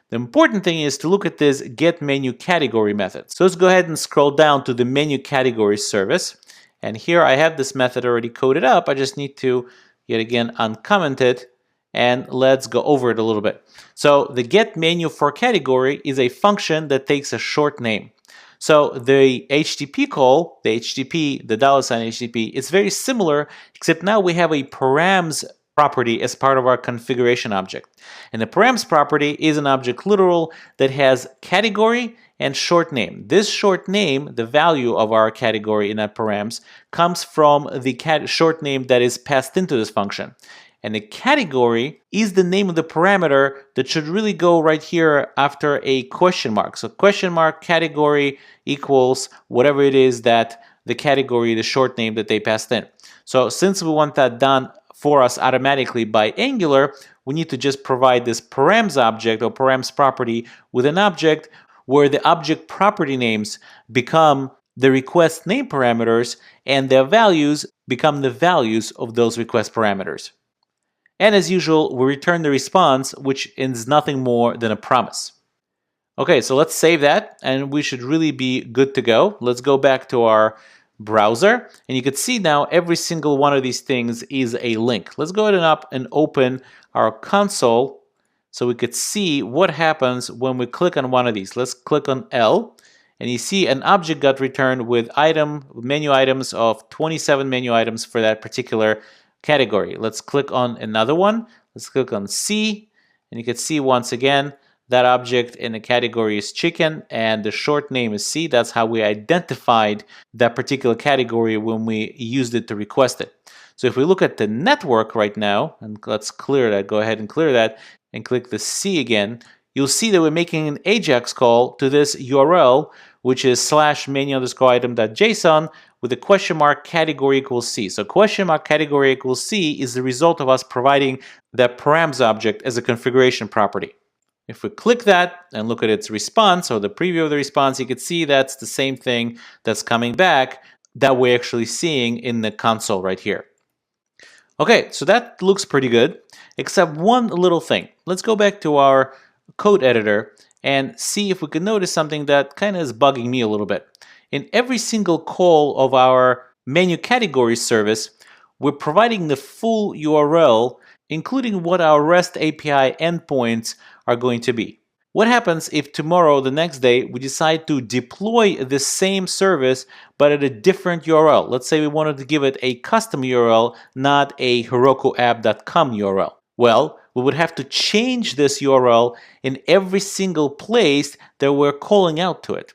The important thing is to look at this get menu category method. So let's go ahead and scroll down to the menu category service. And here I have this method already coded up. I just need to, yet again, uncomment it. And let's go over it a little bit. So the get menu for category is a function that takes a short name. So the HTTP call, the $HTTP, the $HTTP, it's very similar, except now we have a params property as part of our configuration object. And the params property is an object literal that has category and short name. This short name, the value of our category in that params, comes from the short name that is passed into this function. And the category is the name of the parameter that should really go right here after a question mark. So question mark category equals whatever it is that the category, the short name that they passed in. So since we want that done for us automatically by Angular, we need to just provide this params object or params property with an object where the object property names become the request name parameters and their values become the values of those request parameters. And as usual, we return the response, which is nothing more than a promise. Okay, so let's save that, and we should really be good to go. Let's go back to our browser, and you can see now every single one of these things is a link. Let's go ahead and open our console so we could see what happens when we click on one of these. Let's click on L, and you see an object got returned with menu items of 27 menu items for that particular category. Let's click on another one. Let's click on C, and you can see once again that object in the category is chicken and the short name is C. That's how we identified that particular category when we used it to request it. So if we look at the network right now, and let's clear that, go ahead and clear that, and click the C again, you'll see that we're making an Ajax call to this URL, which is /menu_item.json with the question mark category equals C. So question mark category equals C is the result of us providing that params object as a configuration property. If we click that and look at its response or the preview of the response, you can see that's the same thing that's coming back that we're actually seeing in the console right here. Okay, so that looks pretty good, except one little thing. Let's go back to our code editor and see if we can notice something that kind of is bugging me a little bit. In every single call of our menu category service, we're providing the full URL, including what our REST API endpoints are going to be. What happens if tomorrow, the next day, we decide to deploy the same service but at a different URL? Let's say we wanted to give it a custom URL, not a herokuapp.com URL. Well, we would have to change this URL in every single place that we're calling out to it.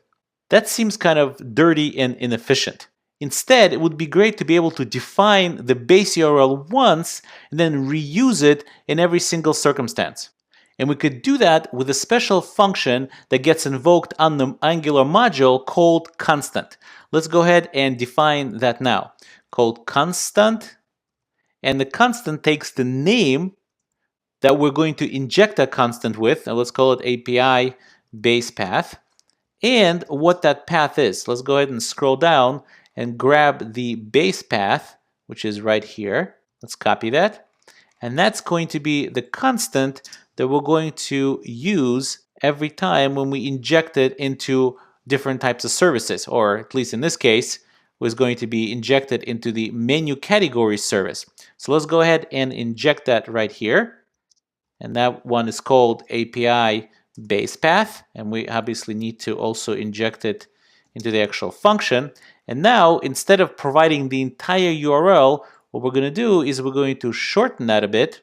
That seems kind of dirty and inefficient. Instead, it would be great to be able to define the base URL once and then reuse it in every single circumstance. And we could do that with a special function that gets invoked on the Angular module called constant. Let's go ahead and define that now. Called constant. and the constant takes the name that we're going to inject that constant with. Now let's call it API base path, and what that path is. Let's go ahead and scroll down and grab the base path, which is right here. Let's copy that. And that's going to be the constant that we're going to use every time when we inject it into different types of services, or at least in this case, was going to be injected into the menu categories service. So let's go ahead and inject that right here. And that one is called API base path. And we obviously need to also inject it into the actual function. And now, instead of providing the entire URL, what we're going to do is we're going to shorten that a bit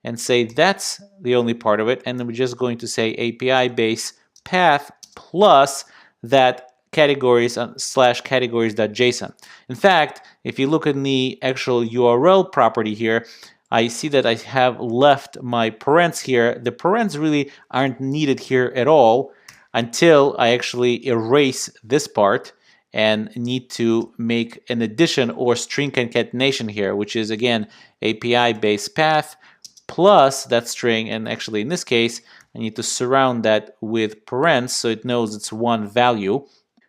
and say that's the only part of it. And then we're just going to say API base path plus that categories slash categories.json. In fact, if you look in the actual URL property here, I see that I have left my parens here. The parens really aren't needed here at all until I actually erase this part and need to make an addition or string concatenation here, which is again API base path plus that string. And actually in this case, I need to surround that with parens so it knows it's one value.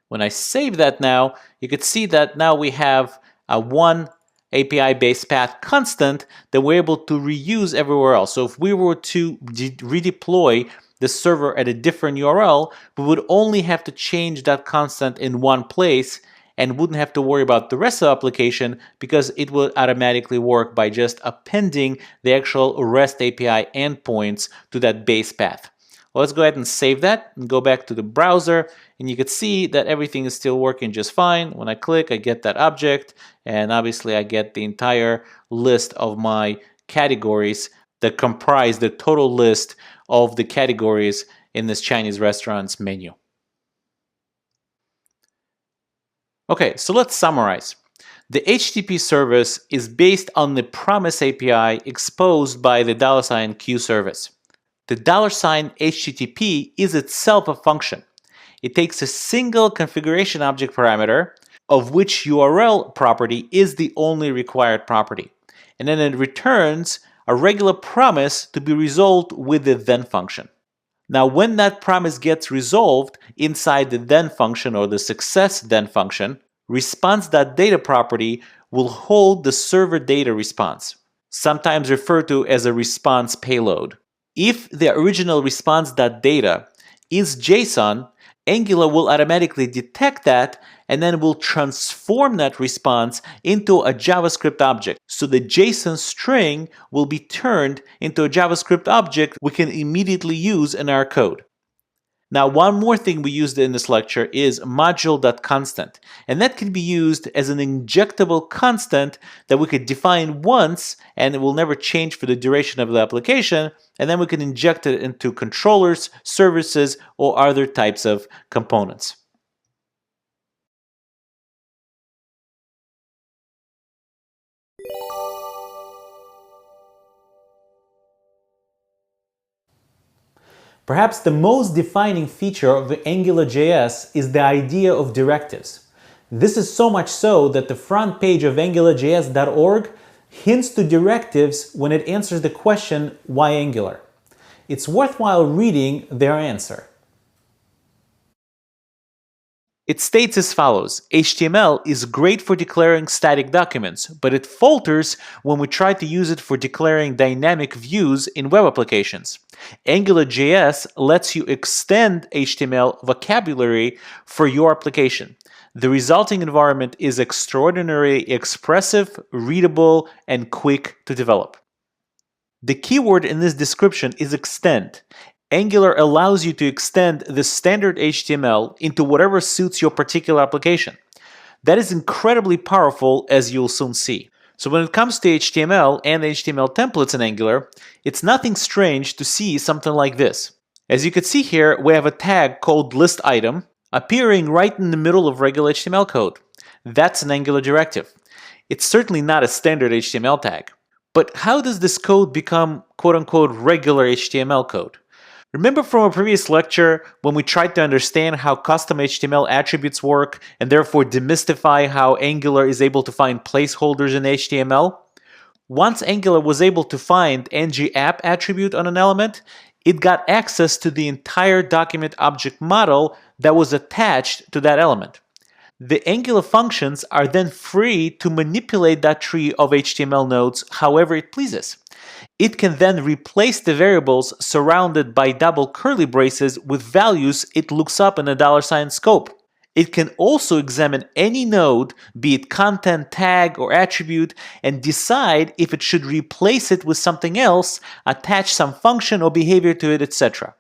When I save that now, you could see that now we have a one API base path constant that we're able to reuse everywhere else. So if we were to redeploy the server at a different URL, we would only have to change that constant in one place and wouldn't have to worry about the rest of the application because it would automatically work by just appending the actual REST API endpoints to that base path. Well, let's go ahead and save that and go back to the browser, and you can see that everything is still working just fine. When I click, I get that object, and obviously I get the entire list of my categories that comprise the total list of the categories in this Chinese restaurant's menu. Okay, so let's summarize. The HTTP service is based on the promise API exposed by the $Q service. The $HTTP is itself a function. It takes a single configuration object parameter, of which URL property is the only required property. And then it returns a regular promise to be resolved with the then function. Now, when that promise gets resolved inside the then function or the success then function, response.data property will hold the server data response, sometimes referred to as a response payload. If the original response.data is JSON, Angular will automatically detect that and then will transform that response into a JavaScript object. So the JSON string will be turned into a JavaScript object we can immediately use in our code. Now, one more thing we used in this lecture is module.constant, and that can be used as an injectable constant that we could define once and it will never change for the duration of the application, and then we can inject it into controllers, services, or other types of components. Perhaps the most defining feature of AngularJS is the idea of directives. This is so much so that the front page of angularjs.org hints to directives when it answers the question, why Angular? It's worthwhile reading their answer. It states as follows: HTML is great for declaring static documents, but it falters when we try to use it for declaring dynamic views in web applications. AngularJS lets you extend HTML vocabulary for your application. The resulting environment is extraordinarily expressive, readable, and quick to develop. The keyword in this description is extend. Angular allows you to extend the standard HTML into whatever suits your particular application. That is incredibly powerful, as you'll soon see. So when it comes to HTML and HTML templates in Angular, it's nothing strange to see something like this. As you can see here, we have a tag called list item appearing right in the middle of regular HTML code. That's an Angular directive. It's certainly not a standard HTML tag. But how does this code become quote-unquote regular HTML code? Remember from a previous lecture when we tried to understand how custom HTML attributes work and therefore demystify how Angular is able to find placeholders in HTML? Once Angular was able to find ng-app attribute on an element, it got access to the entire document object model that was attached to that element. The Angular functions are then free to manipulate that tree of HTML nodes however it pleases. It can then replace the variables surrounded by double curly braces with values it looks up in a $sign scope. It can also examine any node, be it content, tag, or attribute, and decide if it should replace it with something else, attach some function or behavior to it, etc.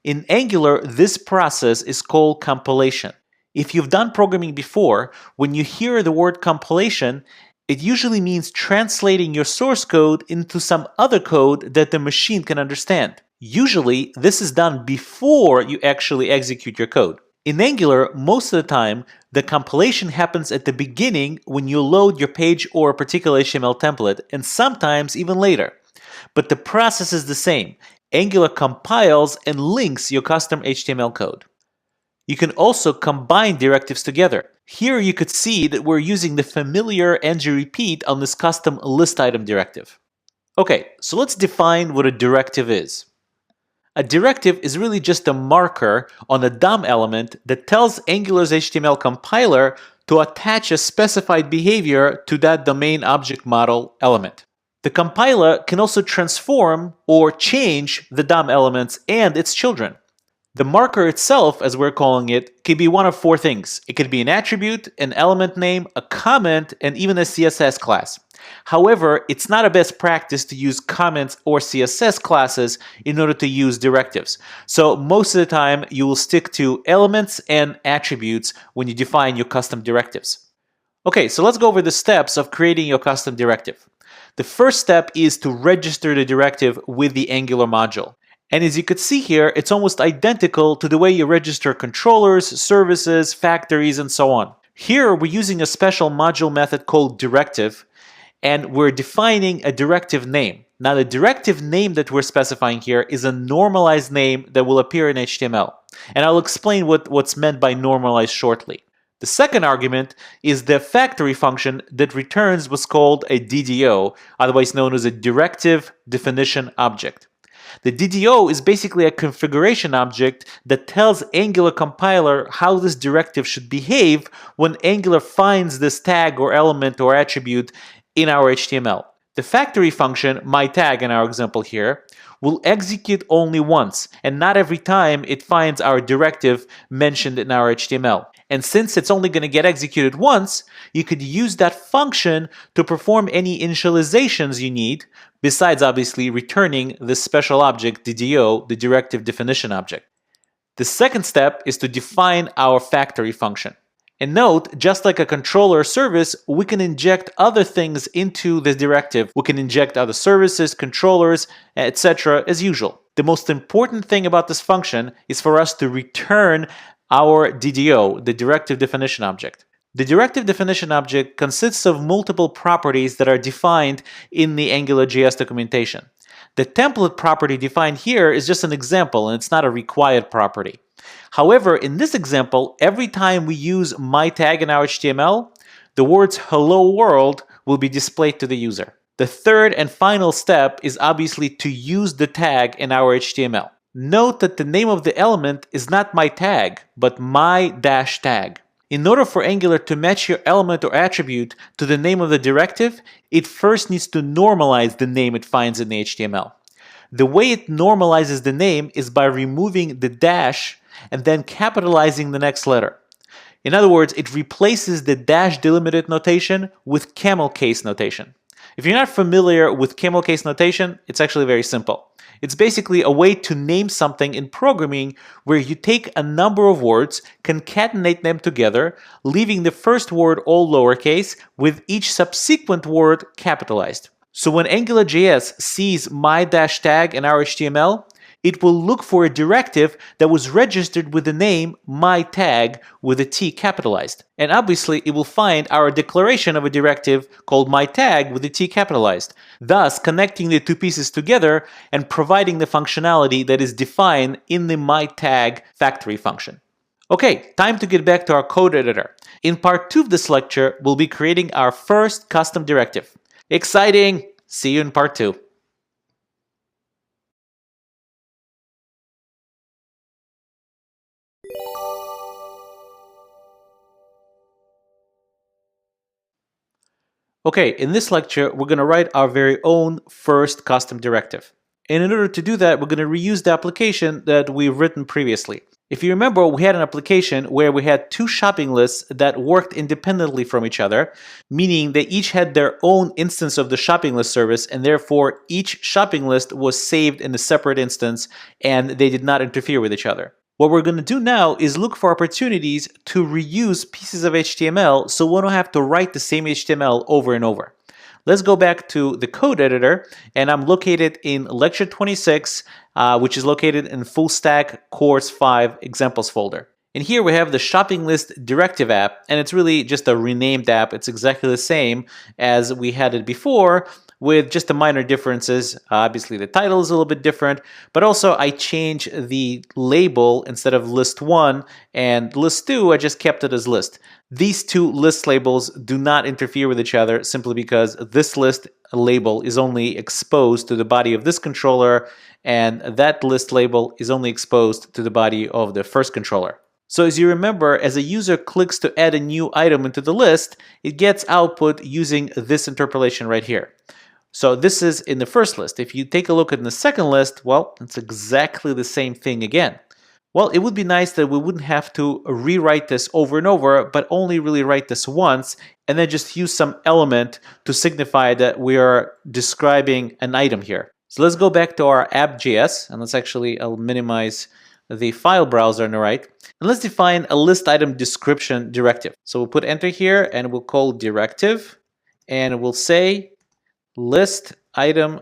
In Angular, this process is called compilation. If you've done programming before, when you hear the word compilation, it usually means translating your source code into some other code that the machine can understand. Usually, this is done before you actually execute your code. In Angular, most of the time, the compilation happens at the beginning when you load your page or a particular HTML template, and sometimes even later. But the process is the same. Angular compiles and links your custom HTML code. You can also combine directives together. Here you could see that we're using the familiar ng-repeat on this custom list item directive. Okay, so let's define what a directive is. A directive is really just a marker on a DOM element that tells Angular's HTML compiler to attach a specified behavior to that domain object model element. The compiler can also transform or change the DOM elements and its children. The marker itself, as we're calling it, can be one of four things. It could be an attribute, an element name, a comment, and even a CSS class. However, it's not a best practice to use comments or CSS classes in order to use directives. So most of the time, you will stick to elements and attributes when you define your custom directives. Okay, so let's go over the steps of creating your custom directive. The first step is to register the directive with the Angular module. And as you could see here, it's almost identical to the way you register controllers, services, factories, and so on. Here, we're using a special module method called directive, and we're defining a directive name. Now, the directive name that we're specifying here is a normalized name that will appear in HTML. And I'll explain what's meant by normalized shortly. The second argument is the factory function that returns what's called a DDO, otherwise known as a directive definition object. The DDO is basically a configuration object that tells Angular compiler how this directive should behave when Angular finds this tag or element or attribute in our HTML. The factory function, myTag in our example here, will execute only once and not every time it finds our directive mentioned in our HTML. And since it's only going to get executed once, you could use that function to perform any initializations you need, besides obviously returning this special object, DDO, the directive definition object. The second step is to define our factory function. And note, just like a controller service, we can inject other things into this directive. We can inject other services, controllers, etc. as usual. The most important thing about this function is for us to return our DDO, the directive definition object. The directive definition object consists of multiple properties that are defined in the Angular.js documentation. The template property defined here is just an example, and it's not a required property. However, in this example, every time we use myTag in our HTML, the words hello world will be displayed to the user. The third and final step is obviously to use the tag in our HTML. Note that the name of the element is not myTag, but my-tag. In order for Angular to match your element or attribute to the name of the directive, it first needs to normalize the name it finds in the HTML. The way it normalizes the name is by removing the dash and then capitalizing the next letter. In other words, it replaces the dash delimited notation with camel case notation. If you're not familiar with camel case notation, it's actually very simple. It's basically a way to name something in programming where you take a number of words, concatenate them together, leaving the first word all lowercase with each subsequent word capitalized. So when Angular.js sees my-tag in our HTML, it will look for a directive that was registered with the name myTag with a T capitalized. And obviously, it will find our declaration of a directive called myTag with a T capitalized, thus connecting the two pieces together and providing the functionality that is defined in the myTag factory function. Okay, time to get back to our code editor. In part 2 of this lecture, we'll be creating our first custom directive. Exciting! See you in part 2. Okay, in this lecture, we're going to write our very own first custom directive. And in order to do that, we're going to reuse the application that we've written previously. If you remember, we had an application where we had two shopping lists that worked independently from each other, meaning they each had their own instance of the shopping list service, and therefore each shopping list was saved in a separate instance, and they did not interfere with each other. What we're going to do now is look for opportunities to reuse pieces of HTML so we don't have to write the same HTML over and over. Let's go back to the code editor, and I'm located in lecture 26, which is located in full stack course 5 examples folder. And here we have the shopping list directive app, and it's really just a renamed app. It's exactly the same as we had it before, with just the minor differences. Obviously the title is a little bit different, but also I changed the label. Instead of list 1 and list 2, I just kept it as list. These two list labels do not interfere with each other simply because this list label is only exposed to the body of this controller, and that list label is only exposed to the body of the first controller. So as you remember, as a user clicks to add a new item into the list, it gets output using this interpolation right here. So this is in the first list. If you take a look at the second list, well, it's exactly the same thing again. Well, it would be nice that we wouldn't have to rewrite this over and over, but only really write this once, and then just use some element to signify that we are describing an item here. So let's go back to our app.js, and I'll minimize the file browser on the right, and let's define a list item description directive. So we'll put enter here, and we'll call directive, and we'll say list item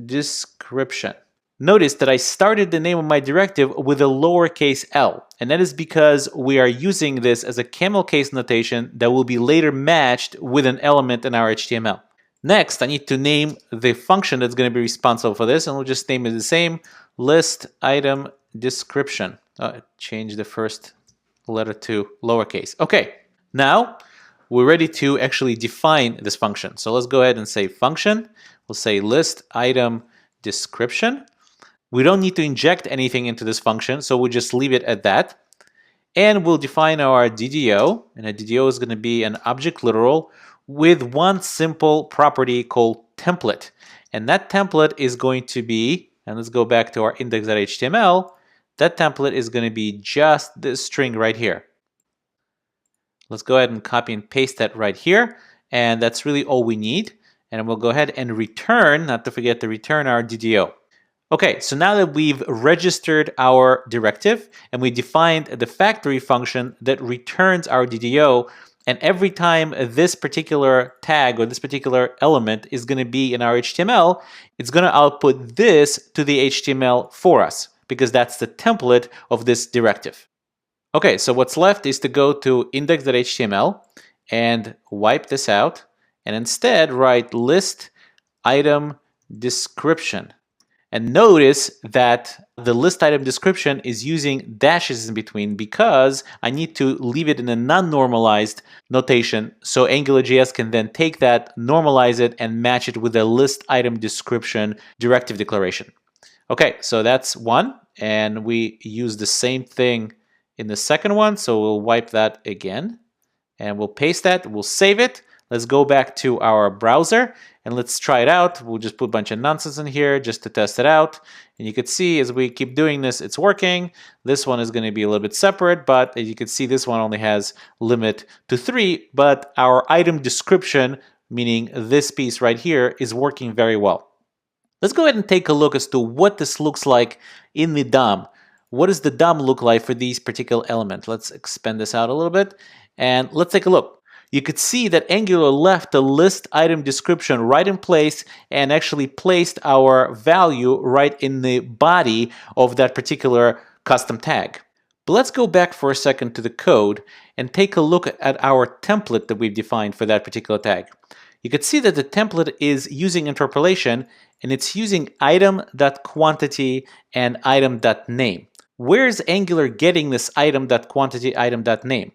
description. Notice that I started the name of my directive with a lowercase l, and that is because we are using this as a camel case notation that will be later matched with an element in our HTML. Next, I need to name the function that's going to be responsible for this, and we'll just name it the same, list item description. Change the first letter to lowercase. Okay, now we're ready to actually define this function. So let's go ahead and say function. We'll say list item description. We don't need to inject anything into this function, so we'll just leave it at that. And we'll define our DDO, and a DDO is going to be an object literal with one simple property called template. And that template is going to be, and let's go back to our index.html, that template is going to be just this string right here. Let's go ahead and copy and paste that right here, and that's really all we need. And we'll go ahead and return, not to forget to return our DDO. Okay, so now that we've registered our directive and we defined the factory function that returns our DDO, and every time this particular tag or this particular element is going to be in our HTML, it's going to output this to the HTML for us, because that's the template of this directive. Okay, so what's left is to go to index.html and wipe this out, and instead write list item description. And notice that the list item description is using dashes in between because I need to leave it in a non-normalized notation, so AngularJS can then take that, normalize it, and match it with a list item description directive declaration. Okay, so that's one, and we use the same thing in the second one, so we'll wipe that again, and we'll paste that, we'll save it. Let's go back to our browser, and let's try it out. We'll just put a bunch of nonsense in here just to test it out. And you can see as we keep doing this, it's working. This one is going to be a little bit separate, but as you can see, this one only has limit to 3, but our item description, meaning this piece right here, is working very well. Let's go ahead and take a look as to what this looks like in the DOM. What does the DOM look like for these particular elements? Let's expand this out a little bit, and let's take a look. You could see that Angular left the list item description right in place and actually placed our value right in the body of that particular custom tag. But let's go back for a second to the code and take a look at our template that we've defined for that particular tag. You could see that the template is using interpolation, and it's using item.quantity and item.name. Where's Angular getting this item.quantity, item.name?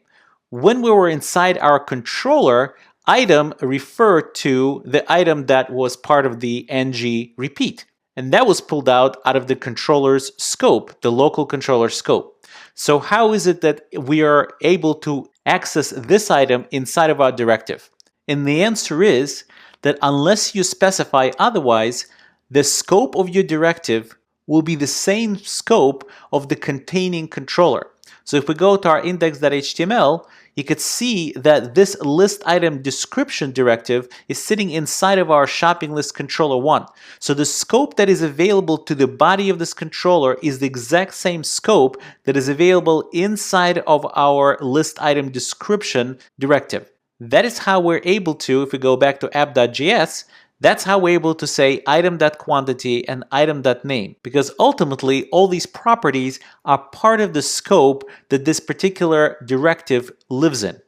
When we were inside our controller, item referred to the item that was part of the ng repeat. And that was pulled out of the controller's scope, the local controller scope. So how is it that we are able to access this item inside of our directive? And the answer is that unless you specify otherwise, the scope of your directive will be the same scope of the containing controller. So if we go to our index.html, you could see that this list item description directive is sitting inside of our shopping list controller 1. So the scope that is available to the body of this controller is the exact same scope that is available inside of our list item description directive. That is how we're able to, if we go back to app.js, that's how we're able to say item.quantity and item.name, because ultimately all these properties are part of the scope that this particular directive lives in.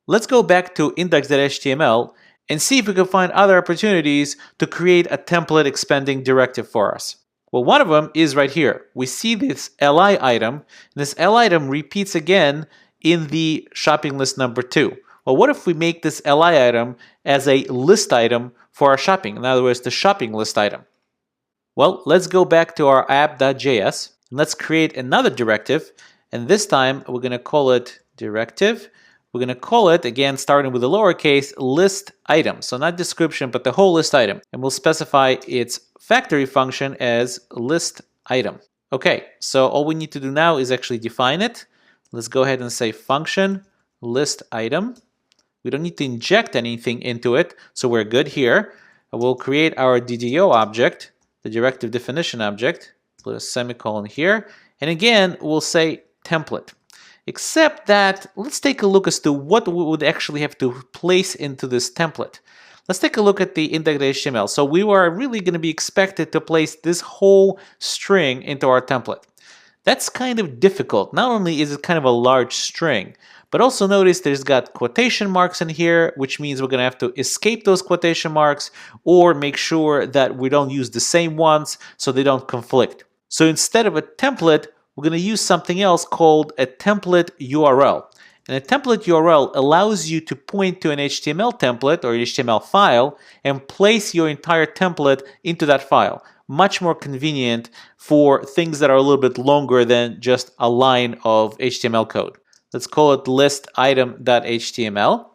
Let's go back to index.html and see if we can find other opportunities to create a template expanding directive for us. Well, one of them is right here. We see this li item, and this li item repeats again in the shopping list number 2. Well, what if we make this li item as a list item for our shopping? In other words, the shopping list item. Well, let's go back to our app.js and let's create another directive. And this time we're going to call it directive. We're going to call it, again, starting with the lowercase, list item. So not description, but the whole list item. And we'll specify its factory function as list item. Okay, so all we need to do now is actually define it. Let's go ahead and say function list item. We don't need to inject anything into it, so we're good here. We'll create our DDO object, the directive definition object, put a semicolon here, and again, we'll say template. Except that, let's take a look as to what we would actually have to place into this template. Let's take a look at the index.html. So we were really going to be expected to place this whole string into our template. That's kind of difficult. Not only is it kind of a large string, but also notice there's got quotation marks in here, which means we're going to have to escape those quotation marks or make sure that we don't use the same ones so they don't conflict. So instead of a template, we're going to use something else called a template URL. And a template URL allows you to point to an HTML template or HTML file and place your entire template into that file. Much more convenient for things that are a little bit longer than just a line of HTML code. Let's call it list item.html,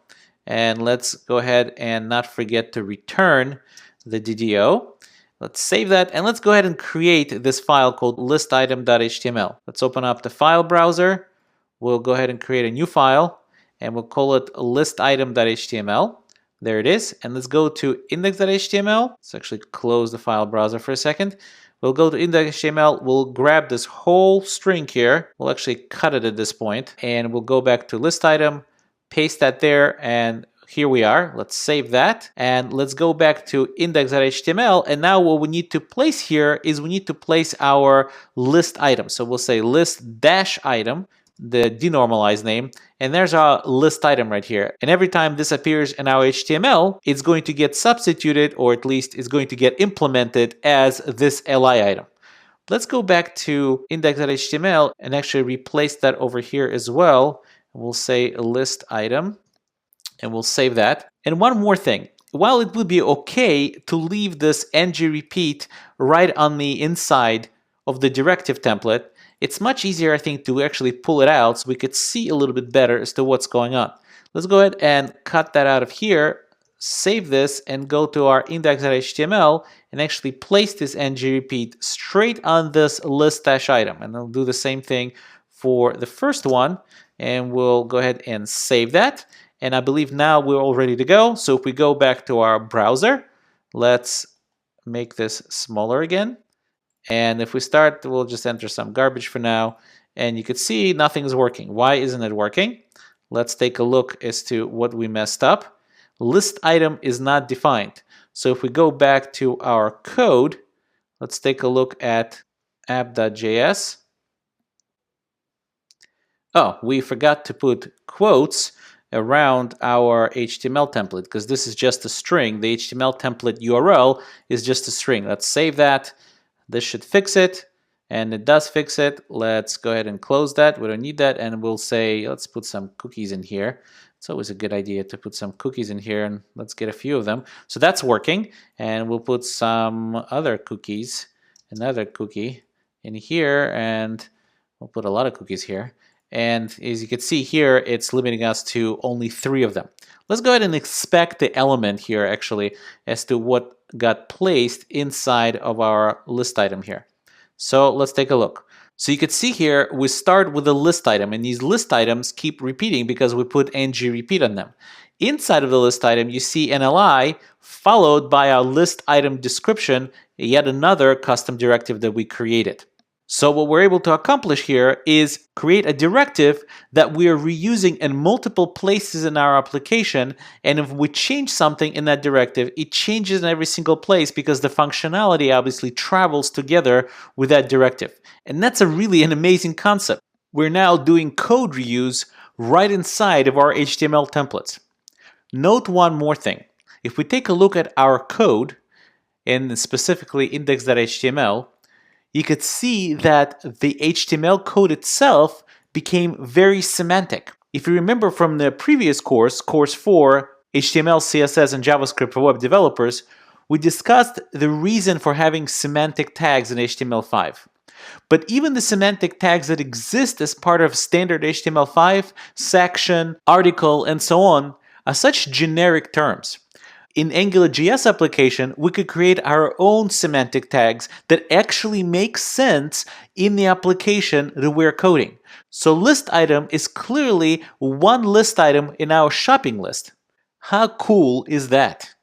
and let's go ahead and not forget to return the DDO. Let's save that, and let's go ahead and create this file called list item.html. Let's open up the file browser. We'll go ahead and create a new file, and we'll call it list item.html. There it is, and let's go to index.html. Let's actually close the file browser for a second. We'll go to index.html, we'll grab this whole string here, we'll actually cut it at this point, and we'll go back to list item, paste that there, and here we are. Let's save that, and let's go back to index.html, and now what we need to place here is we need to place our list item. So we'll say list-item, the denormalized name, and there's our list item right here. And every time this appears in our HTML, it's going to get substituted, or at least it's going to get implemented as this li item. Let's go back to index.html and actually replace that over here as well. We'll say list item, and we'll save that. And one more thing. While it would be okay to leave this ng repeat right on the inside of the directive template, it's much easier, I think, to actually pull it out so we could see a little bit better as to what's going on. Let's go ahead and cut that out of here, save this, and go to our index.html and actually place this ng repeat straight on this list-item. And I'll do the same thing for the first one, and we'll go ahead and save that. And I believe now we're all ready to go. So if we go back to our browser, let's make this smaller again. And if we start, we'll just enter some garbage for now. And you can see nothing's working. Why isn't it working? Let's take a look as to what we messed up. List item is not defined. So if we go back to our code, let's take a look at app.js. Oh, we forgot to put quotes around our HTML template because this is just a string. The HTML template URL is just a string. Let's save that. This should fix it, and it does fix it. Let's go ahead and close that. We don't need that, and we'll say, let's put some cookies in here. It's always a good idea to put some cookies in here, and let's get a few of them. So that's working, and we'll put some other cookies, another cookie in here, and we'll put a lot of cookies here. And as you can see here, it's limiting us to only 3 of them. Let's go ahead and inspect the element here actually as to what got placed inside of our list item here. So let's take a look. So you can see here, we start with a list item, and these list items keep repeating because we put ng repeat on them. Inside of the list item, you see an li followed by our list item description, yet another custom directive that we created. So what we're able to accomplish here is create a directive that we are reusing in multiple places in our application, and if we change something in that directive, it changes in every single place because the functionality obviously travels together with that directive. And that's really an amazing concept. We're now doing code reuse right inside of our HTML templates. Note one more thing. If we take a look at our code, and specifically index.html, you could see that the HTML code itself became very semantic. If you remember from the previous course, course 4, HTML, CSS, and JavaScript for web developers, we discussed the reason for having semantic tags in HTML5. But even the semantic tags that exist as part of standard HTML5, section, article, and so on, are such generic terms. In Angularjs application, we could create our own semantic tags that actually make sense in the application that we're coding. So list item is clearly one list item in our shopping list. How cool is that?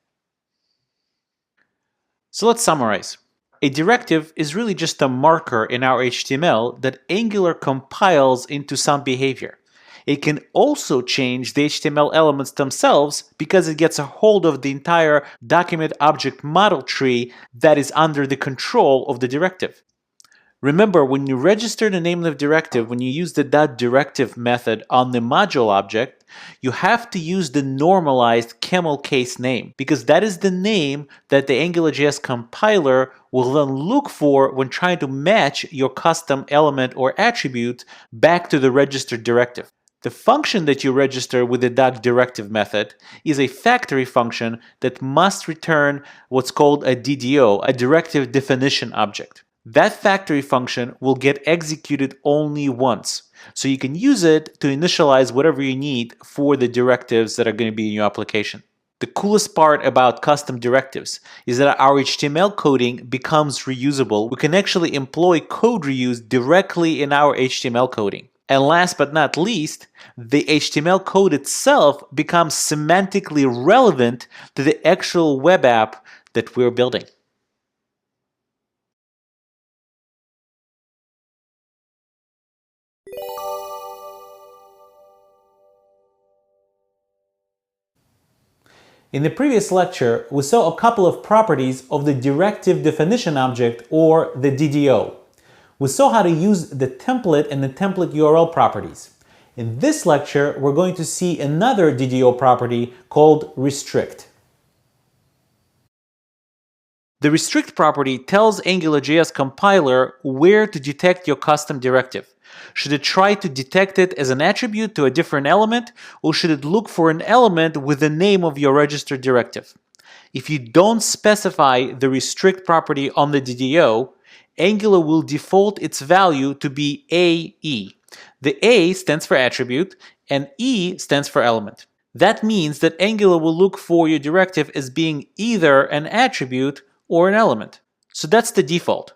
So let's summarize. A directive is really just a marker in our HTML that Angular compiles into some behavior. It can also change the HTML elements themselves because it gets a hold of the entire document object model tree that is under the control of the directive. Remember, when you register the name of the directive, when you use the .directive method on the module object, you have to use the normalized camel case name because that is the name that the AngularJS compiler will then look for when trying to match your custom element or attribute back to the registered directive. The function that you register with the .directive method is a factory function that must return what's called a DDO, a directive definition object. That factory function will get executed only once, so you can use it to initialize whatever you need for the directives that are going to be in your application. The coolest part about custom directives is that our HTML coding becomes reusable. We can actually employ code reuse directly in our HTML coding. And last but not least, the HTML code itself becomes semantically relevant to the actual web app that we're building. In the previous lecture, we saw a couple of properties of the directive definition object, or the DDO. We saw how to use the template and the template URL properties. In this lecture, we're going to see another DDO property called restrict. The restrict property tells AngularJS compiler where to detect your custom directive. Should it try to detect it as an attribute to a different element, or should it look for an element with the name of your registered directive? If you don't specify the restrict property on the DDO, Angular will default its value to be AE. The A stands for attribute and E stands for element. That means that Angular will look for your directive as being either an attribute or an element. So that's the default.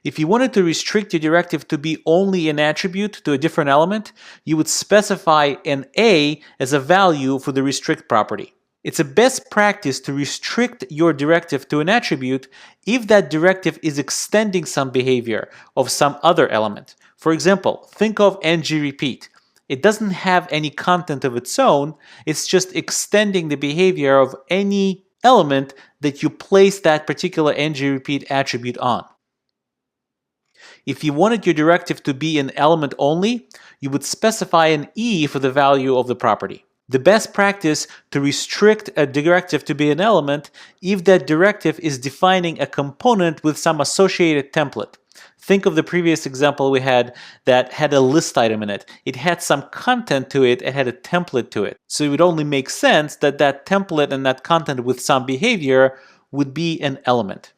If you wanted to restrict your directive to be only an attribute to a different element, you would specify an A as a value for the restrict property. It's a best practice to restrict your directive to an attribute if that directive is extending some behavior of some other element. For example, think of ngRepeat. It doesn't have any content of its own, it's just extending the behavior of any element that you place that particular ngRepeat attribute on. If you wanted your directive to be an element only, you would specify an E for the value of the property. The best practice to restrict a directive to be an element if that directive is defining a component with some associated template. Think of the previous example we had that had a list item in it. It had some content to it, it had a template to it. So it would only make sense that that template and that content with some behavior would be an element.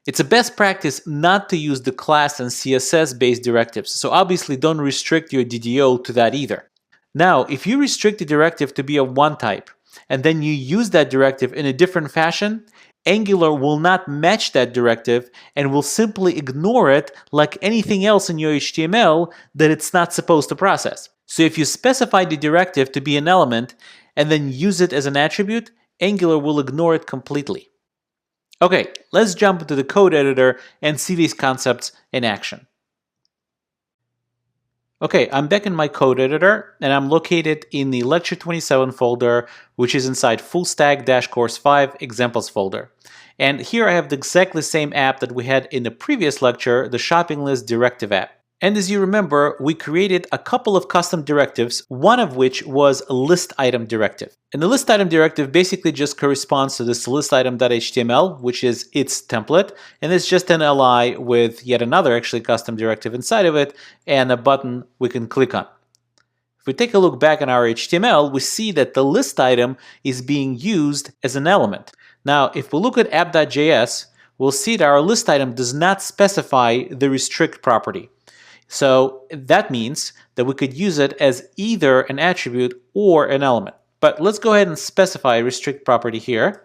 It's a best practice not to use the class and CSS-based directives, so obviously don't restrict your DDO to that either. Now, if you restrict the directive to be of one type, and then you use that directive in a different fashion, Angular will not match that directive and will simply ignore it like anything else in your HTML that it's not supposed to process. So if you specify the directive to be an element and then use it as an attribute, Angular will ignore it completely. Okay, let's jump into the code editor and see these concepts in action. Okay, I'm back in my code editor and I'm located in the Lecture 27 folder, which is inside Full Stack Course 5 Examples folder. And here I have the exactly same app that we had in the previous lecture, the shopping list directive app. And as you remember, we created a couple of custom directives, one of which was a list item directive. And the list item directive basically just corresponds to this list item.html, which is its template, and it's just an li with yet another actually custom directive inside of it and a button we can click on. If we take a look back in our HTML, we see that the list item is being used as an element. Now, if we look at app.js, we'll see that our list item does not specify the restrict property. So that means that we could use it as either an attribute or an element. But let's go ahead and specify a restrict property here,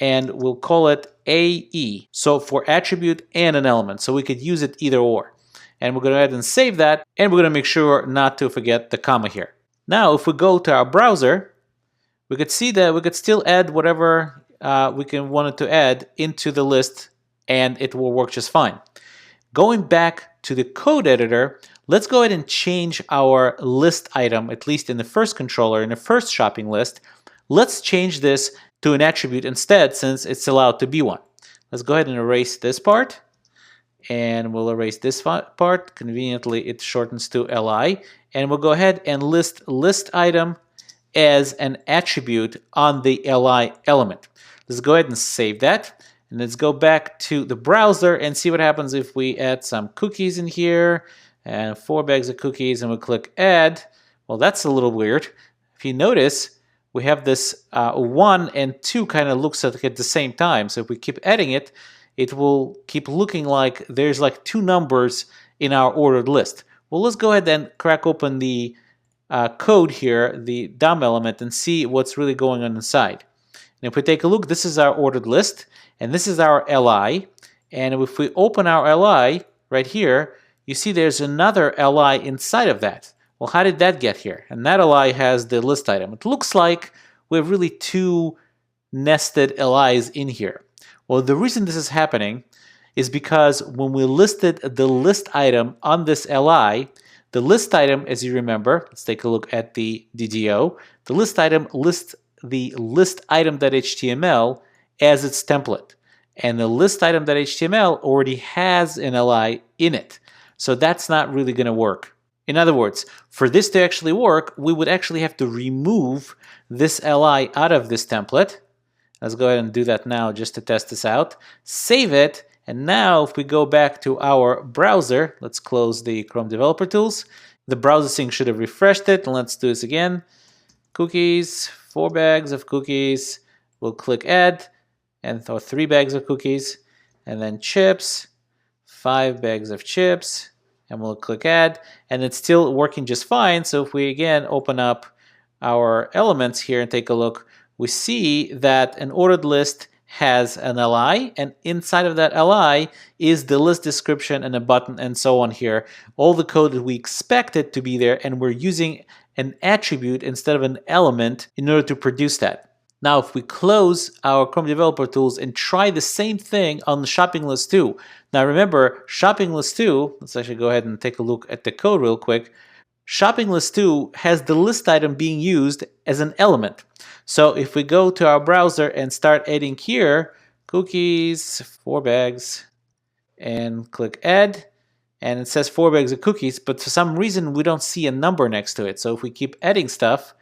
and we'll call it AE. So for attribute and an element, so we could use it either or. And we're going to go ahead and save that, and we're going to make sure not to forget the comma here. Now, if we go to our browser, we could see that we could still add whatever we wanted to add into the list, and it will work just fine. Going back to the code editor, let's go ahead and change our list item, at least in the first controller, in the first shopping list. Let's change this to an attribute instead, since it's allowed to be one. Let's go ahead and erase this part, and we'll erase this part. Conveniently, it shortens to li, and we'll go ahead and list item as an attribute on the li element. Let's go ahead and save that. And let's go back to the browser and see what happens if we add some cookies in here and 4 bags of cookies, and we click add. Well, that's a little weird. If you notice, we have this 1 and 2 kind of looks like at the same time. So if we keep adding it, it will keep looking like there's like 2 numbers in our ordered list. Well, let's go ahead and crack open the code here, the DOM element, and see what's really going on inside. And if we take a look, this is our ordered list. And this is our li, and if we open our li right here, you see there's another li inside of that. Well, how did that get here? And that li has the list item. It looks like we have really 2 nested li's in here. Well, the reason this is happening is because when we listed the list item on this li, the list item, as you remember, let's take a look at the DDO, the list item lists the list item.html as its template. And the list item.html already has an li in it. So that's not really going to work. In other words, for this to actually work, we would actually have to remove this li out of this template. Let's go ahead and do that now just to test this out. Save it. And now if we go back to our browser, let's close the Chrome Developer Tools. The browser sync should have refreshed it. And let's do this again. Cookies, 4 bags of cookies. We'll click add. And throw 3 bags of cookies, and then chips, 5 bags of chips, and we'll click add, and it's still working just fine. So if we again open up our elements here and take a look, we see that an ordered list has an li, and inside of that li is the list description and a button and so on here. All the code that we expected to be there, and we're using an attribute instead of an element in order to produce that. Now, if we close our Chrome Developer Tools and try the same thing on the shopping list 2. Now remember, shopping list 2, let's actually go ahead and take a look at the code real quick. Shopping list 2 has the list item being used as an element. So if we go to our browser and start adding here, cookies, 4 bags, and click add, and it says 4 bags of cookies, but for some reason we don't see a number next to it. So if we keep adding stuff,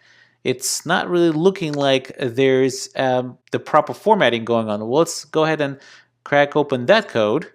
it's not really looking like there's the proper formatting going on. Well, let's go ahead and crack open that code.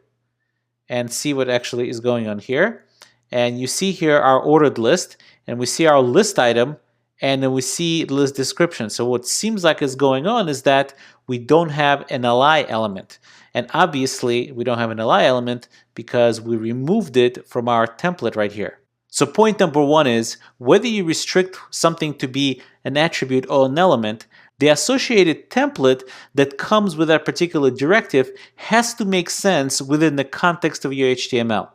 and see what actually is going on here. And you see here our ordered list, and we see our list item, and then we see the list description. So what seems like is going on is that we don't have an li element. And obviously we don't have an li element because we removed it from our template right here. So point number one is, whether you restrict something to be an attribute or an element, the associated template that comes with that particular directive has to make sense within the context of your HTML.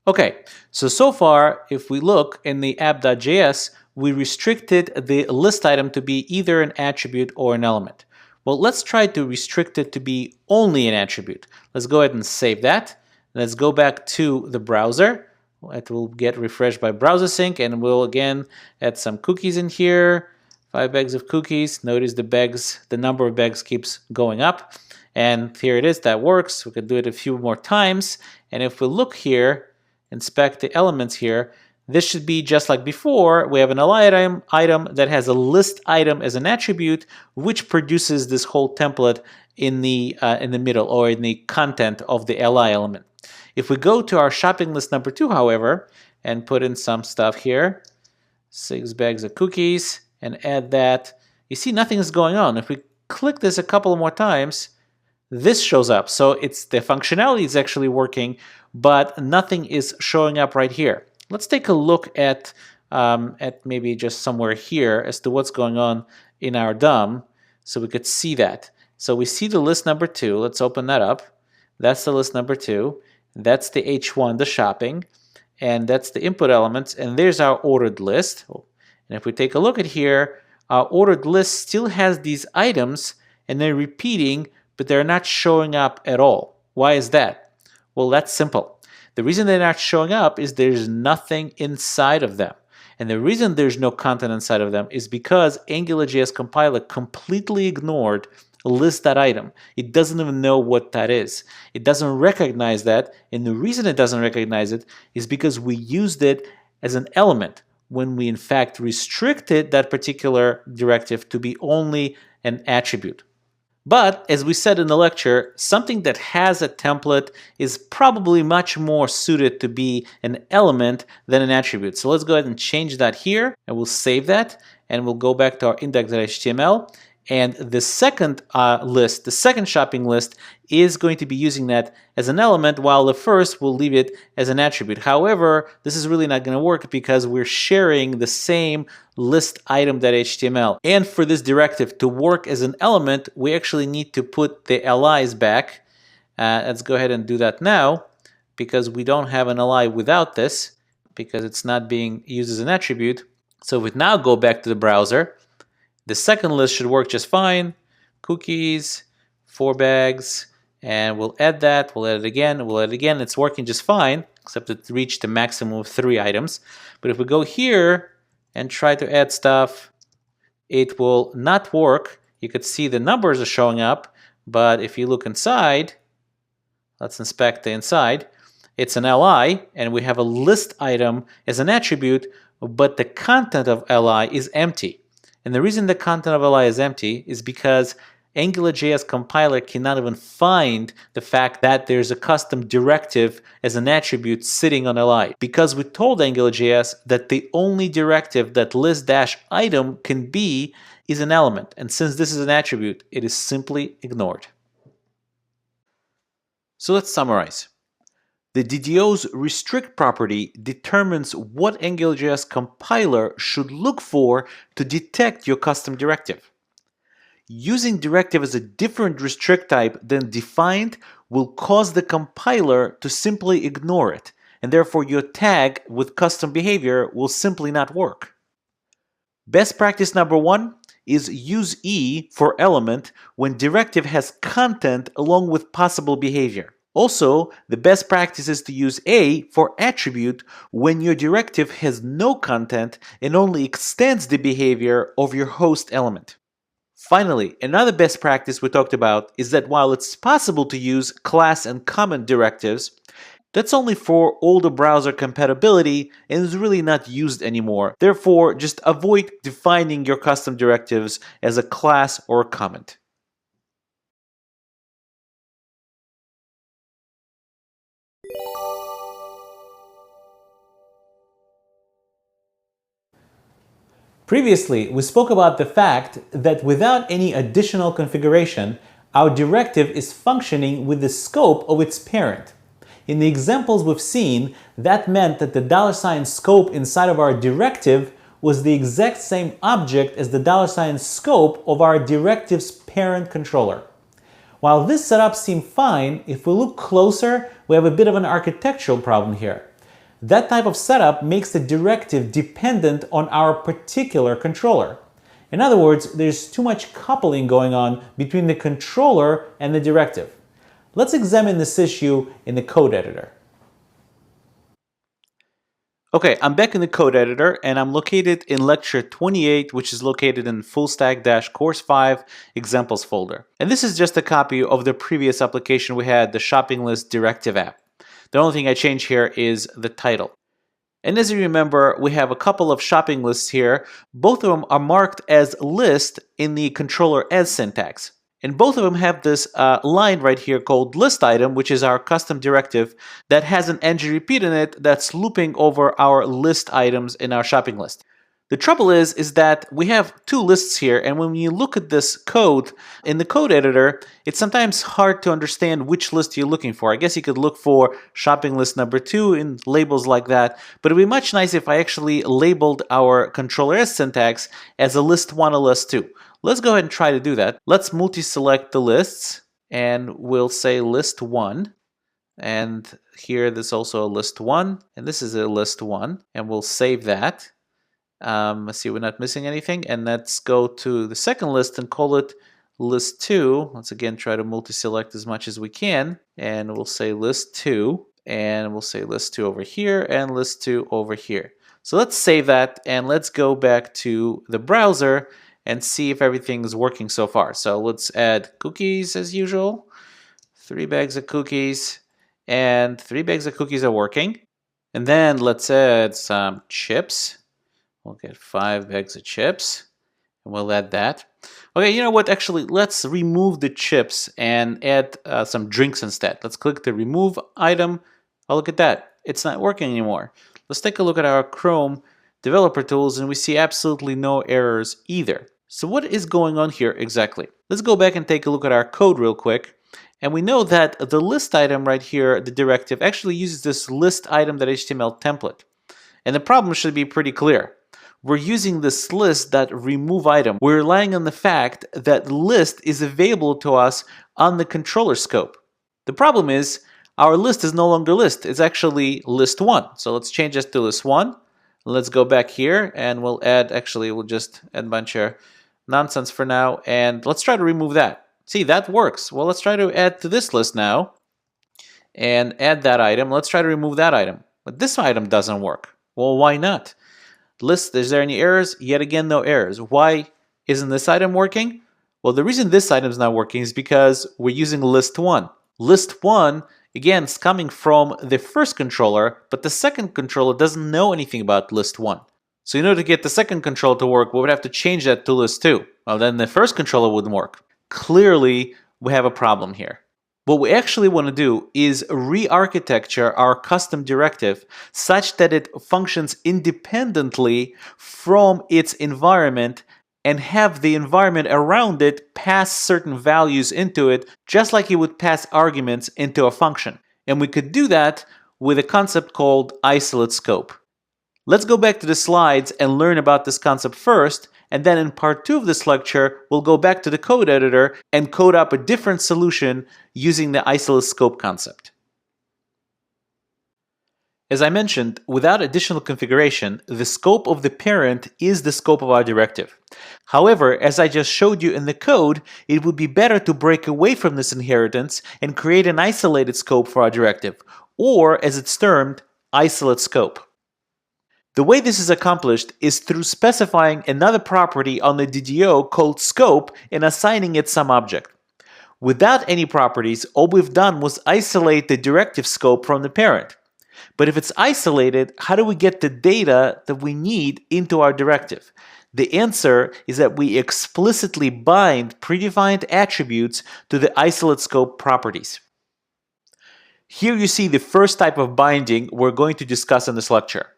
Okay, so far, if we look in the app.js, we restricted the list item to be either an attribute or an element. Well, let's try to restrict it to be only an attribute. Let's go ahead and save that. Let's go back to the browser. It will get refreshed by browser sync, and we'll again add some cookies in here. 5 bags of cookies. Notice the number of bags keeps going up. And here it is, that works. We could do it a few more times. And if we look here, inspect the elements here, this should be just like before. We have an li item that has a list item as an attribute, which produces this whole template in the middle, or in the content of the li element. If we go to our shopping list number 2, however, and put in some stuff here, 6 bags of cookies, and add that, you see nothing is going on. If we click this a couple more times, this shows up. So it's the functionality is actually working, but nothing is showing up right here. Let's take a look at maybe just somewhere here as to what's going on in our DOM, so we could see that. So we see the list number 2. Let's open that up. That's the list number 2. That's the H1, the shopping, and that's the input elements, and there's our ordered list. And if we take a look at here, our ordered list still has these items, and they're repeating, but they're not showing up at all. Why is that? Well, that's simple. The reason they're not showing up is there's nothing inside of them. And the reason there's no content inside of them is because Angularjs compiler completely ignored list.item. It doesn't even know what that is. It doesn't recognize that, and the reason it doesn't recognize it is because we used it as an element when we in fact restricted that particular directive to be only an attribute. But as we said in the lecture, something that has a template is probably much more suited to be an element than an attribute. So let's go ahead and change that here, and we'll save that, and we'll go back to our index.html. And the second list, the second shopping list, is going to be using that as an element, while the first will leave it as an attribute. However, this is really not going to work because we're sharing the same list item.html. And for this directive to work as an element, we actually need to put the LIs back. Let's go ahead and do that now, because we don't have an LI without this, because it's not being used as an attribute. So if we now go back to the browser, the second list should work just fine. Cookies, 4 bags, and we'll add that, we'll add it again, we'll add it again. It's working just fine, except it reached a maximum of 3 items. But if we go here and try to add stuff, it will not work. You could see the numbers are showing up, but if you look inside, let's inspect the inside, it's an li, and we have a list item as an attribute, but the content of li is empty. And the reason the content of li is empty is because Angularjs compiler cannot even find the fact that there's a custom directive as an attribute sitting on li. Because we told Angularjs that the only directive that list-item can be is an element. And since this is an attribute, it is simply ignored. So let's summarize. The DDO's restrict property determines what Angularjs compiler should look for to detect your custom directive. Using directive as a different restrict type than defined will cause the compiler to simply ignore it, and therefore your tag with custom behavior will simply not work. Best practice number 1 is use E for element when directive has content along with possible behavior. Also, the best practice is to use A for attribute when your directive has no content and only extends the behavior of your host element. Finally, another best practice we talked about is that while it's possible to use class and comment directives, that's only for older browser compatibility and is really not used anymore. Therefore, just avoid defining your custom directives as a class or a comment. Previously, we spoke about the fact that without any additional configuration, our directive is functioning with the scope of its parent. In the examples we've seen, that meant that the $scope inside of our directive was the exact same object as the $scope of our directive's parent controller. While this setup seemed fine, if we look closer, we have a bit of an architectural problem here. That type of setup makes the directive dependent on our particular controller. In other words, there's too much coupling going on between the controller and the directive. Let's examine this issue in the code editor. Okay, I'm back in the code editor and I'm located in lecture 28, which is located in fullstack-course 5 examples folder. And this is just a copy of the previous application we had, the shopping list directive app. The only thing I changed here is the title. And as you remember, we have a couple of shopping lists here. Both of them are marked as list in the controller as syntax. And both of them have this line right here called list item, which is our custom directive that has an ng repeat in it that's looping over our list items in our shopping list. The trouble is that we have two lists here, and when you look at this code in the code editor, it's sometimes hard to understand which list you're looking for. I guess you could look for shopping list number 2 in labels like that, but it'd be much nicer if I actually labeled our controller as syntax as a list 1 or list 2. Let's go ahead and try to do that. Let's multi-select the lists, and we'll say list 1. And here there's also a list 1, and this is a list 1, and we'll save that. Let's see, we're not missing anything. And let's go to the second list and call it list 2. Let's again try to multi-select as much as we can. And we'll say list 2. And we'll say list 2 over here and list 2 over here. So let's save that and let's go back to the browser and see if everything is working so far. So let's add cookies as usual. 3 bags of cookies. And 3 bags of cookies are working. And then let's add some chips. We'll get 5 bags of chips, and we'll add that. Okay, you know what? Actually, let's remove the chips and add some drinks instead. Let's click the remove item. Oh, look at that. It's not working anymore. Let's take a look at our Chrome developer tools, and we see absolutely no errors either. So what is going on here exactly? Let's go back and take a look at our code real quick. And we know that the list item right here, the directive, actually uses this list item.html template. And the problem should be pretty clear. We're using this list.remove item. We're relying on the fact that list is available to us on the controller scope. The problem is our list is no longer list. It's actually list 1. So let's change this to list 1. Let's go back here and we'll just add a bunch of nonsense for now. And let's try to remove that. See, that works. Well, let's try to add to this list now and add that item. Let's try to remove that item. But this item doesn't work. Well, why not? List, is there any errors? Yet again, no errors. Why isn't this item working? Well, the reason this item is not working is because we're using list 1. List 1, again, is coming from the first controller, but the second controller doesn't know anything about list 1. So in order to get the second controller to work, we would have to change that to list 2. Well, then the first controller wouldn't work. Clearly, we have a problem here. What we actually want to do is re-architecture our custom directive such that it functions independently from its environment and have the environment around it pass certain values into it, just like it would pass arguments into a function. And we could do that with a concept called isolate scope. Let's go back to the slides and learn about this concept first, and then in part 2 of this lecture, we'll go back to the code editor and code up a different solution using the isolate scope concept. As I mentioned, without additional configuration, the scope of the parent is the scope of our directive. However, as I just showed you in the code, it would be better to break away from this inheritance and create an isolated scope for our directive, or as it's termed, isolate scope. The way this is accomplished is through specifying another property on the DDO called scope and assigning it some object. Without any properties, all we've done was isolate the directive scope from the parent. But if it's isolated, how do we get the data that we need into our directive? The answer is that we explicitly bind predefined attributes to the isolate scope properties. Here you see the first type of binding we're going to discuss in this lecture.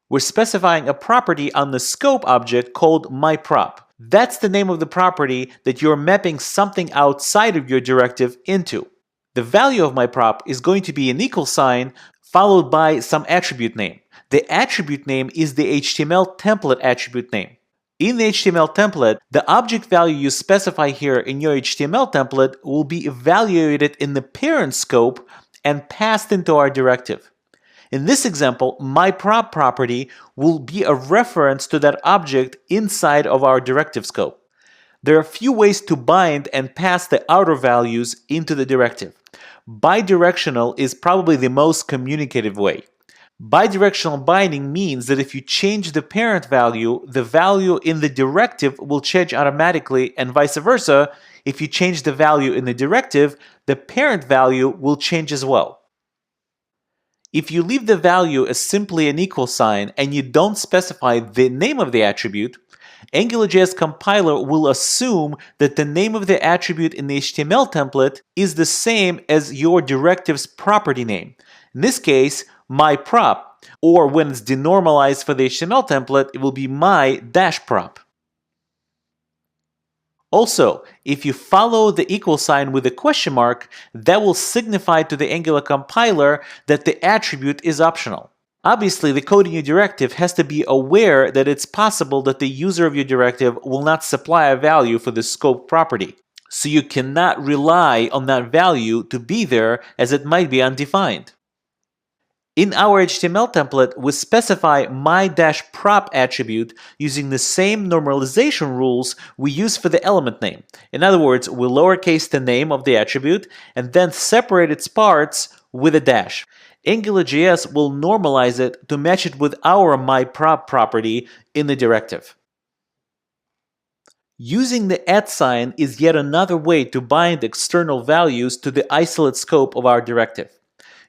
We're specifying a property on the scope object called myProp. That's the name of the property that you're mapping something outside of your directive into. The value of myProp is going to be an equal sign followed by some attribute name. The attribute name is the HTML template attribute name. In the HTML template, the object value you specify here in your HTML template will be evaluated in the parent scope and passed into our directive. In this example, myProp property will be a reference to that object inside of our directive scope. There are a few ways to bind and pass the outer values into the directive. Bidirectional is probably the most communicative way. Bidirectional binding means that if you change the parent value, the value in the directive will change automatically, and vice versa. If you change the value in the directive, the parent value will change as well. If you leave the value as simply an equal sign and you don't specify the name of the attribute, AngularJS compiler will assume that the name of the attribute in the HTML template is the same as your directive's property name. In this case, myProp, or when it's denormalized for the HTML template, it will be my-prop. Also, if you follow the equal sign with a question mark, that will signify to the Angular compiler that the attribute is optional. Obviously, the code in your directive has to be aware that it's possible that the user of your directive will not supply a value for the scope property. So you cannot rely on that value to be there, as it might be undefined. In our HTML template, we specify my-prop attribute using the same normalization rules we use for the element name. In other words, we lowercase the name of the attribute and then separate its parts with a dash. AngularJS will normalize it to match it with our myProp property in the directive. Using the @ sign is yet another way to bind external values to the isolate scope of our directive.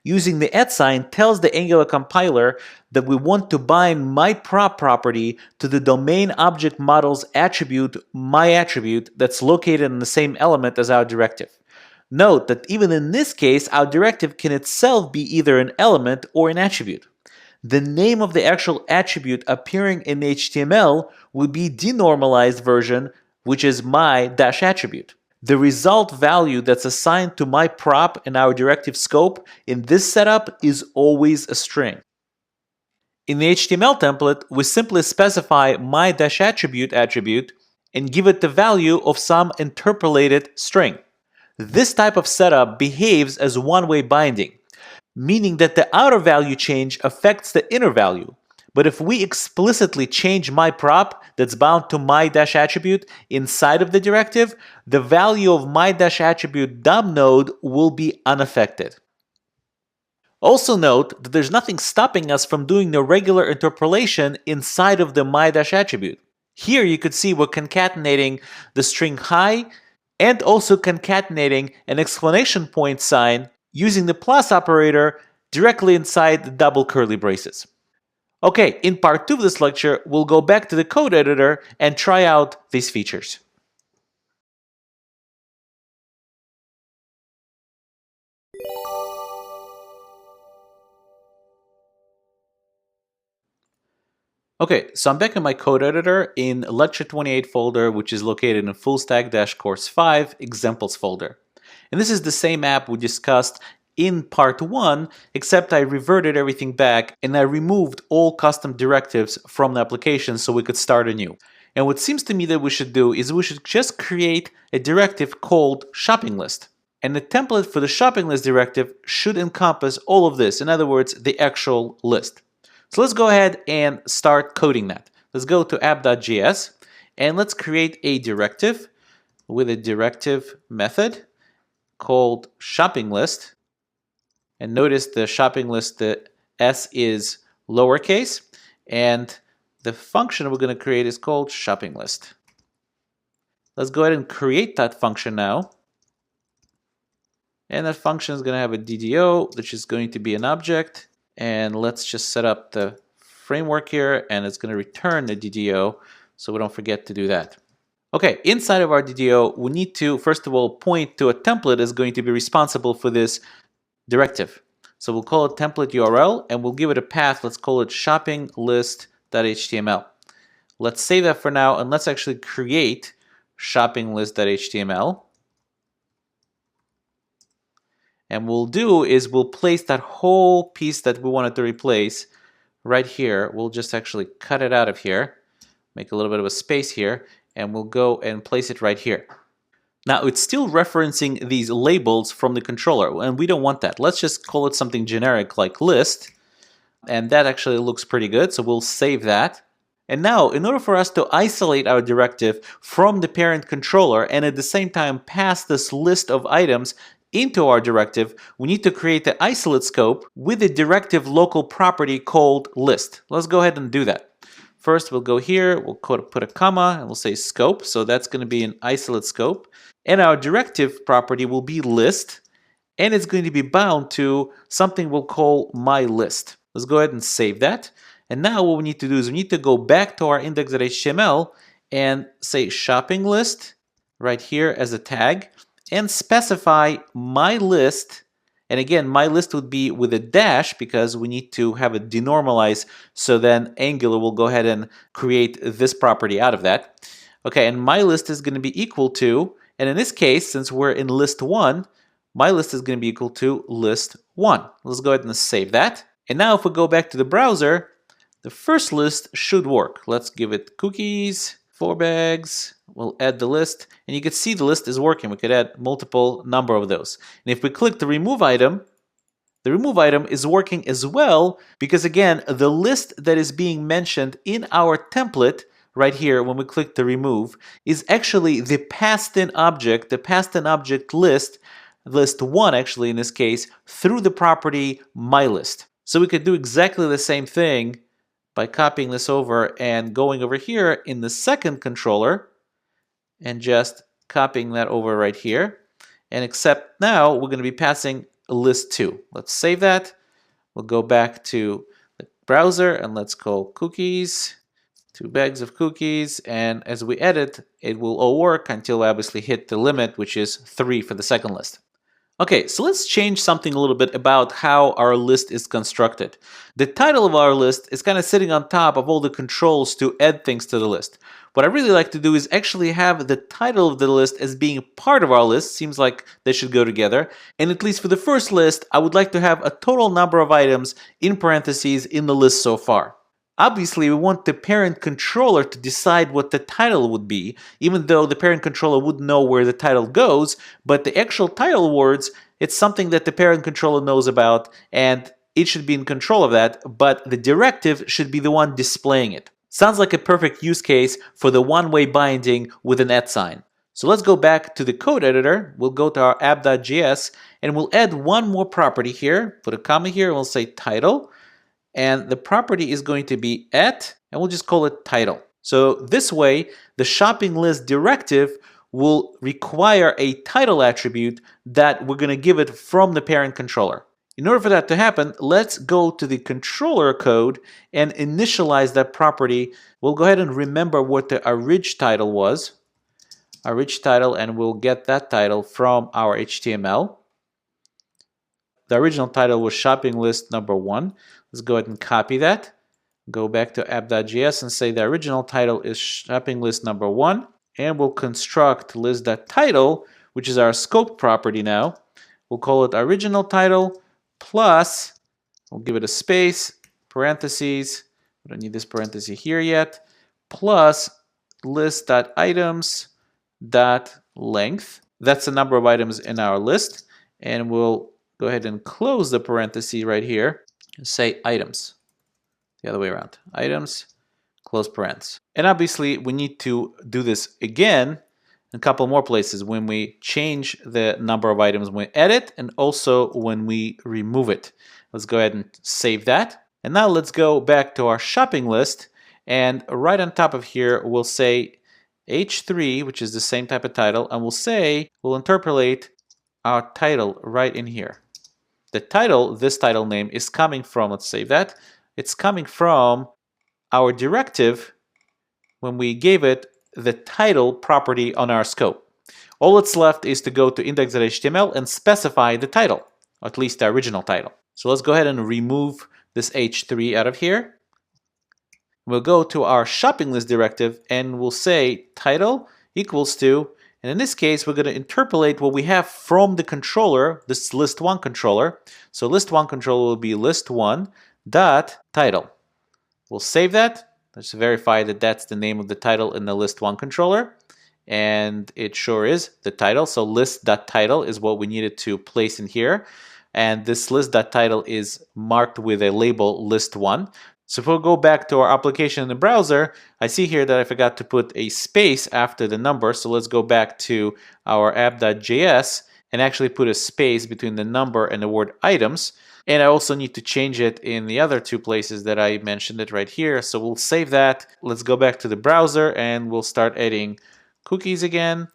Using the @ sign tells the Angular compiler that we want to bind myProp property to the domain object model's attribute myAttribute that's located in the same element as our directive. Note that even in this case, our directive can itself be either an element or an attribute. The name of the actual attribute appearing in HTML will be denormalized version, which is my-attribute. The result value that's assigned to myProp in our directive scope in this setup is always a string. In the HTML template, we simply specify my-attribute attribute and give it the value of some interpolated string. This type of setup behaves as one-way binding, meaning that the outer value change affects the inner value. But if we explicitly change myProp that's bound to my-attribute inside of the directive, the value of my-attribute DOM node will be unaffected. Also note that there's nothing stopping us from doing the regular interpolation inside of the my-attribute. Here you could see we're concatenating the string hi and also concatenating an exclamation point sign using the plus operator directly inside the double curly braces. Okay, in part 2 of this lecture, we'll go back to the code editor and try out these features. Okay, so I'm back in my code editor in Lecture 28 folder, which is located in fullstack-course 5 examples folder. And this is the same app we discussed in part 1, except I reverted everything back and I removed all custom directives from the application so we could start anew. And what seems to me that we should do is we should just create a directive called shopping list. And the template for the shopping list directive should encompass all of this, in other words, the actual list. So let's go ahead and start coding that. Let's go to app.js and let's create a directive with a directive method called shopping list. And notice the shopping list, the S is lowercase, and the function we're going to create is called shopping list. Let's go ahead and create that function now. And that function is going to have a DDO, which is going to be an object. And let's just set up the framework here, and it's going to return the DDO, so we don't forget to do that. Okay, inside of our DDO, we need to, first of all, point to a template that's going to be responsible for this directive. So we'll call it template URL, and we'll give it a path. Let's call it shopping list.html. Let's save that for now, and let's actually create shopping list.html. And what we'll do is we'll place that whole piece that we wanted to replace right here. We'll just actually cut it out of here, make a little bit of a space here, and we'll go and place it right here. Now it's still referencing these labels from the controller, and we don't want that. Let's just call it something generic like list, and that actually looks pretty good, so we'll save that. And now, in order for us to isolate our directive from the parent controller and at the same time pass this list of items into our directive, we need to create the isolate scope with a directive local property called list. Let's go ahead and do that. First, we'll go here, we'll put a comma, and we'll say scope. So that's going to be an isolate scope. And our directive property will be list, and it's going to be bound to something we'll call my list. Let's go ahead and save that. And now what we need to do is we need to go back to our index.html and say shopping list right here as a tag and specify my list. And again, my list would be with a dash because we need to have it denormalize, so then Angular will go ahead and create this property out of that. Okay, and my list is going to be equal to, and in this case, since we're in list 1, my list is going to be equal to list 1. Let's go ahead and save that. And now if we go back to the browser, the first list should work. Let's give it cookies, 4 bags. We'll add the list, and you can see the list is working. We could add multiple number of those. And if we click the remove item is working as well, because again, the list that is being mentioned in our template right here when we click the remove is actually the passed-in object, list 1 actually in this case, through the property myList. So we could do exactly the same thing by copying this over and going over here in the second controller and just copying that over right here. And except now we're going to be passing a list 2. Let's save that. We'll go back to the browser and let's call cookies, 2 bags of cookies. And as we edit, it will all work until we obviously hit the limit, which is 3 for the second list. Okay, so let's change something a little bit about how our list is constructed. The title of our list is kind of sitting on top of all the controls to add things to the list. What I really like to do is actually have the title of the list as being part of our list. Seems like they should go together. And at least for the first list, I would like to have a total number of items in parentheses in the list so far. Obviously, we want the parent controller to decide what the title would be, even though the parent controller wouldn't know where the title goes, but the actual title words, it's something that the parent controller knows about, and it should be in control of that, but the directive should be the one displaying it. Sounds like a perfect use case for the one-way binding with an @ sign. So let's go back to the code editor. We'll go to our app.js, and we'll add one more property here, put a comma here, and we'll say title. And the property is going to be @, and we'll just call it title. So this way, the shopping list directive will require a title attribute that we're going to give it from the parent controller. In order for that to happen, let's go to the controller code and initialize that property. We'll go ahead and remember what the orig title was. Orig title, and we'll get that title from our HTML. The original title was shopping list number 1. Let's go ahead and copy that. Go back to app.js and say the original title is shopping list number 1. And we'll construct list.title, which is our scope property now. We'll call it original title plus, we'll give it a space, parentheses. We don't need this parenthesis here yet. Plus list.items.length. That's the number of items in our list. And we'll go ahead and close the parenthesis right here and say items. The other way around. Items, close parenthesis. And obviously we need to do this again in a couple more places when we change the number of items when we edit and also when we remove it. Let's go ahead and save that. And now let's go back to our shopping list, and right on top of here we'll say h3, which is the same type of title, and we'll interpolate our title right in here. The title, this title name, is coming from, let's save that, it's coming from our directive when we gave it the title property on our scope. All that's left is to go to index.html and specify the title, or at least the original title. So let's go ahead and remove this h3 out of here. We'll go to our shopping list directive and we'll say title equals to, and in this case, we're going to interpolate what we have from the controller, this list1 controller. So list1 controller will be list1 dot title. We'll save that. Let's verify that that's the name of the title in the list1 controller. And it sure is the title. So list.title is what we needed to place in here. And this list.title is marked with a label list1. So if we'll go back to our application in the browser, I see here that I forgot to put a space after the number. So let's go back to our app.js and actually put a space between the number and the word items. And I also need to change it in the other two places that I mentioned it right here. So we'll save that. Let's go back to the browser and we'll start adding cookies again.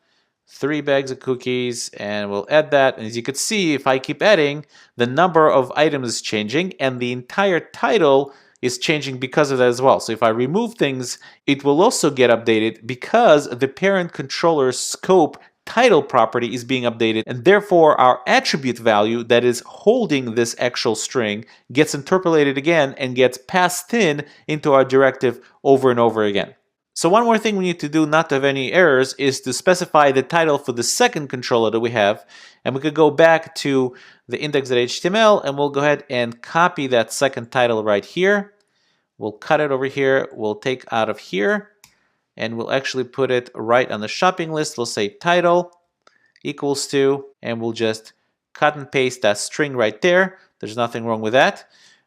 3 bags of cookies, and we'll add that. And as you can see, if I keep adding, the number of items is changing and the entire title is changing because of that as well. So if I remove things, it will also get updated because the parent controller scope title property is being updated, and therefore our attribute value that is holding this actual string gets interpolated again and gets passed into our directive over and over again. So one more thing we need to do not to have any errors is to specify the title for the second controller that we have. And we could go back to the index.html and we'll go ahead and copy that second title right here. We'll cut it over here. We'll take out of here and we'll actually put it right on the shopping list. We'll say title equals to, and we'll just cut and paste that string right there. There's nothing wrong with that.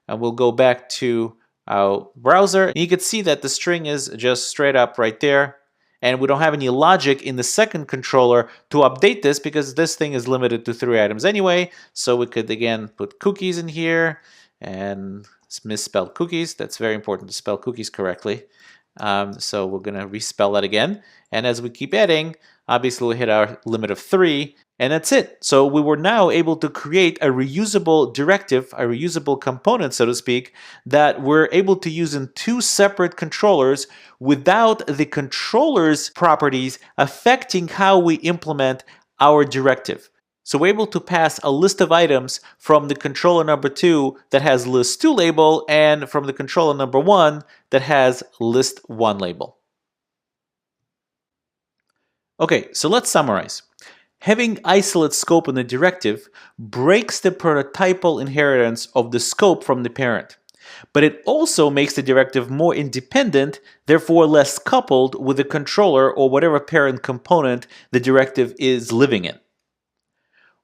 And we'll go back to our browser, and you can see that the string is just straight up right there, and we don't have any logic in the second controller to update this because this thing is limited to 3 items anyway. So we could again put cookies in here, and it's misspelled cookies. That's very important to spell cookies correctly. So we're gonna respell that again, and as we keep adding, obviously we hit our limit of 3, and that's it. So we were now able to create a reusable directive, a reusable component, so to speak, that we're able to use in 2 separate controllers without the controller's properties affecting how we implement our directive. So we're able to pass a list of items from the controller number 2 that has list2 label and from the controller number 1 that has list1 label. Okay, so let's summarize. Having isolate scope in the directive breaks the prototypal inheritance of the scope from the parent, but it also makes the directive more independent, therefore less coupled with the controller or whatever parent component the directive is living in.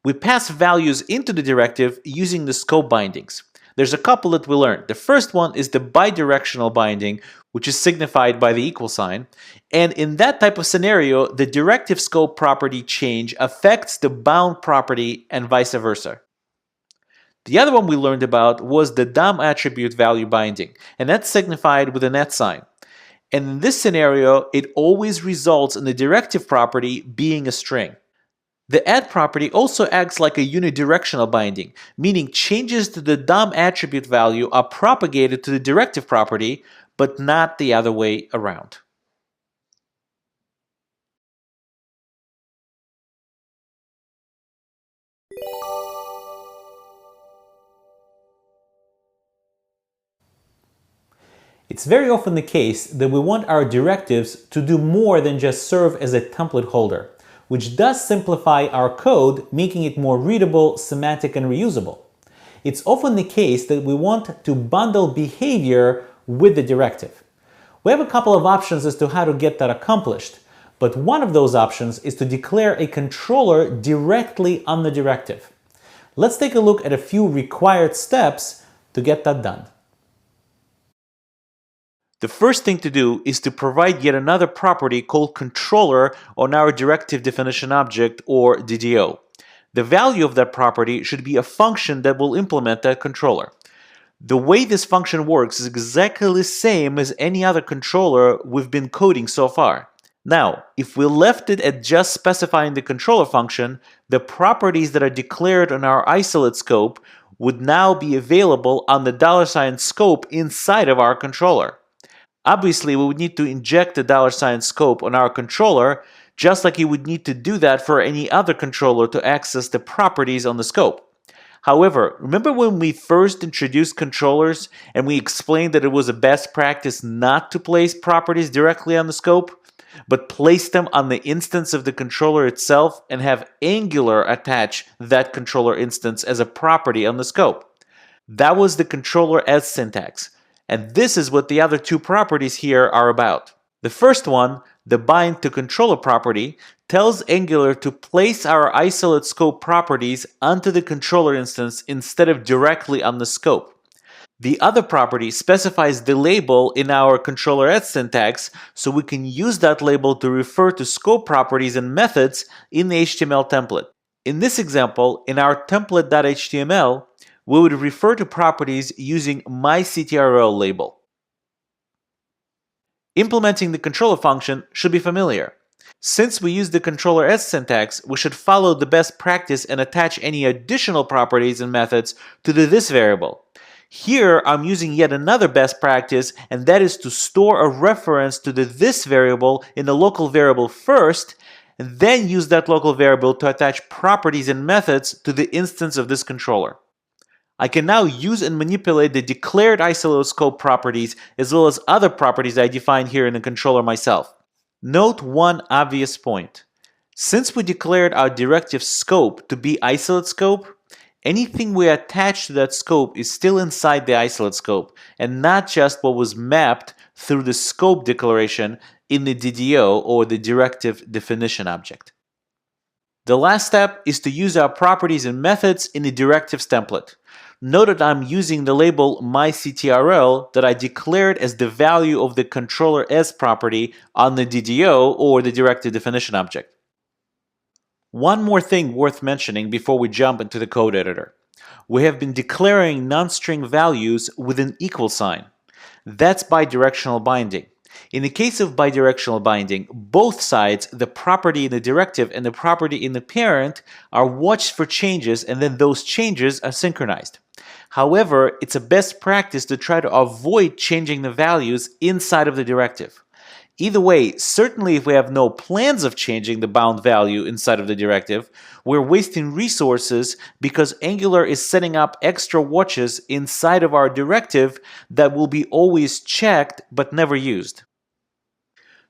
We pass values into the directive using the scope bindings. There's a couple that we learned. The first one is the bidirectional binding, which is signified by the equal sign. And in that type of scenario, the directive scope property change affects the bound property and vice versa. The other one we learned about was the DOM attribute value binding, and that's signified with an @ sign. And in this scenario, it always results in the directive property being a string. The add property also acts like a unidirectional binding, meaning changes to the DOM attribute value are propagated to the directive property, but not the other way around. It's very often the case that we want our directives to do more than just serve as a template holder, which does simplify our code, making it more readable, semantic, and reusable. It's often the case that we want to bundle behavior with the directive. We have a couple of options as to how to get that accomplished, but one of those options is to declare a controller directly on the directive. Let's take a look at a few required steps to get that done. The first thing to do is to provide yet another property called controller on our directive definition object, or DDO. The value of that property should be a function that will implement that controller. The way this function works is exactly the same as any other controller we've been coding so far. Now, if we left it at just specifying the controller function, the properties that are declared on our isolate scope would now be available on the $ scope inside of our controller. Obviously, we would need to inject the $ scope on our controller, just like you would need to do that for any other controller to access the properties on the scope. However, remember when we first introduced controllers and we explained that it was a best practice not to place properties directly on the scope, but place them on the instance of the controller itself and have Angular attach that controller instance as a property on the scope? That was the controller as syntax. And this is what the other two properties here are about. The first one, the bind to controller property, tells Angular to place our isolate scope properties onto the controller instance instead of directly on the scope. The other property specifies the label in our controller as syntax, so we can use that label to refer to scope properties and methods in the HTML template. In this example, in our template.html, we would refer to properties using myCTRL label. Implementing the controller function should be familiar. Since we use the controller as syntax, we should follow the best practice and attach any additional properties and methods to the this variable. Here, I'm using yet another best practice, and that is to store a reference to the this variable in the local variable first, and then use that local variable to attach properties and methods to the instance of this controller. I can now use and manipulate the declared oscilloscope properties as well as other properties I define here in the controller myself. Note one obvious point. Since we declared our directive scope to be isolate scope, anything we attach to that scope is still inside the isolate scope and not just what was mapped through the scope declaration in the DDO or the directive definition object. The last step is to use our properties and methods in the directives template. Note that I'm using the label myCTRL that I declared as the value of the controller as property on the DDO or the directive definition object. One more thing worth mentioning before we jump into the code editor. We have been declaring non-string values with an equal sign. That's bidirectional binding. In the case of bidirectional binding, both sides, the property in the directive and the property in the parent, are watched for changes and then those changes are synchronized. However, it's a best practice to try to avoid changing the values inside of the directive. Either way, certainly if we have no plans of changing the bound value inside of the directive, we're wasting resources because Angular is setting up extra watches inside of our directive that will be always checked but never used.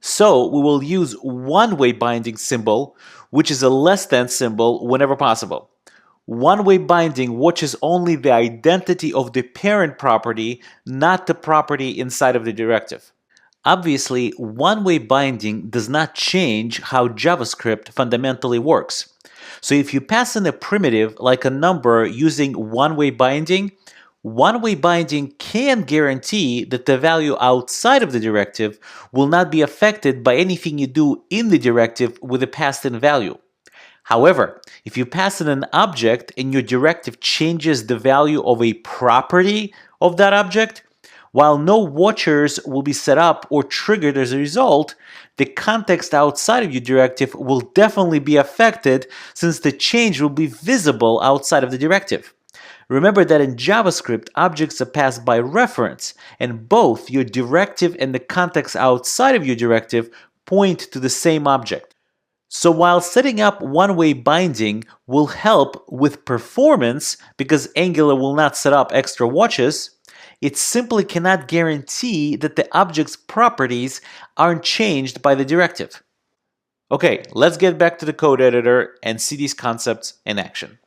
So we will use one-way binding symbol, which is a less than symbol whenever possible. One-way binding watches only the identity of the parent property, not the property inside of the directive. Obviously, one-way binding does not change how JavaScript fundamentally works. So if you pass in a primitive like a number using one-way binding can guarantee that the value outside of the directive will not be affected by anything you do in the directive with a passed-in value. However, if you pass in an object and your directive changes the value of a property of that object, while no watchers will be set up or triggered as a result, the context outside of your directive will definitely be affected since the change will be visible outside of the directive. Remember that in JavaScript, objects are passed by reference, and both your directive and the context outside of your directive point to the same object. So while setting up one-way binding will help with performance because Angular will not set up extra watches, it simply cannot guarantee that the object's properties aren't changed by the directive. Okay, let's get back to the code editor and see these concepts in action.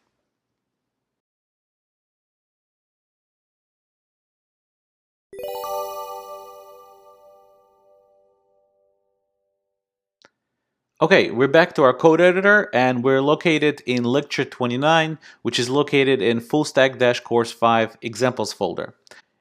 Okay, we're back to our code editor and we're located in lecture 29, which is located in fullstack-course 5 examples folder.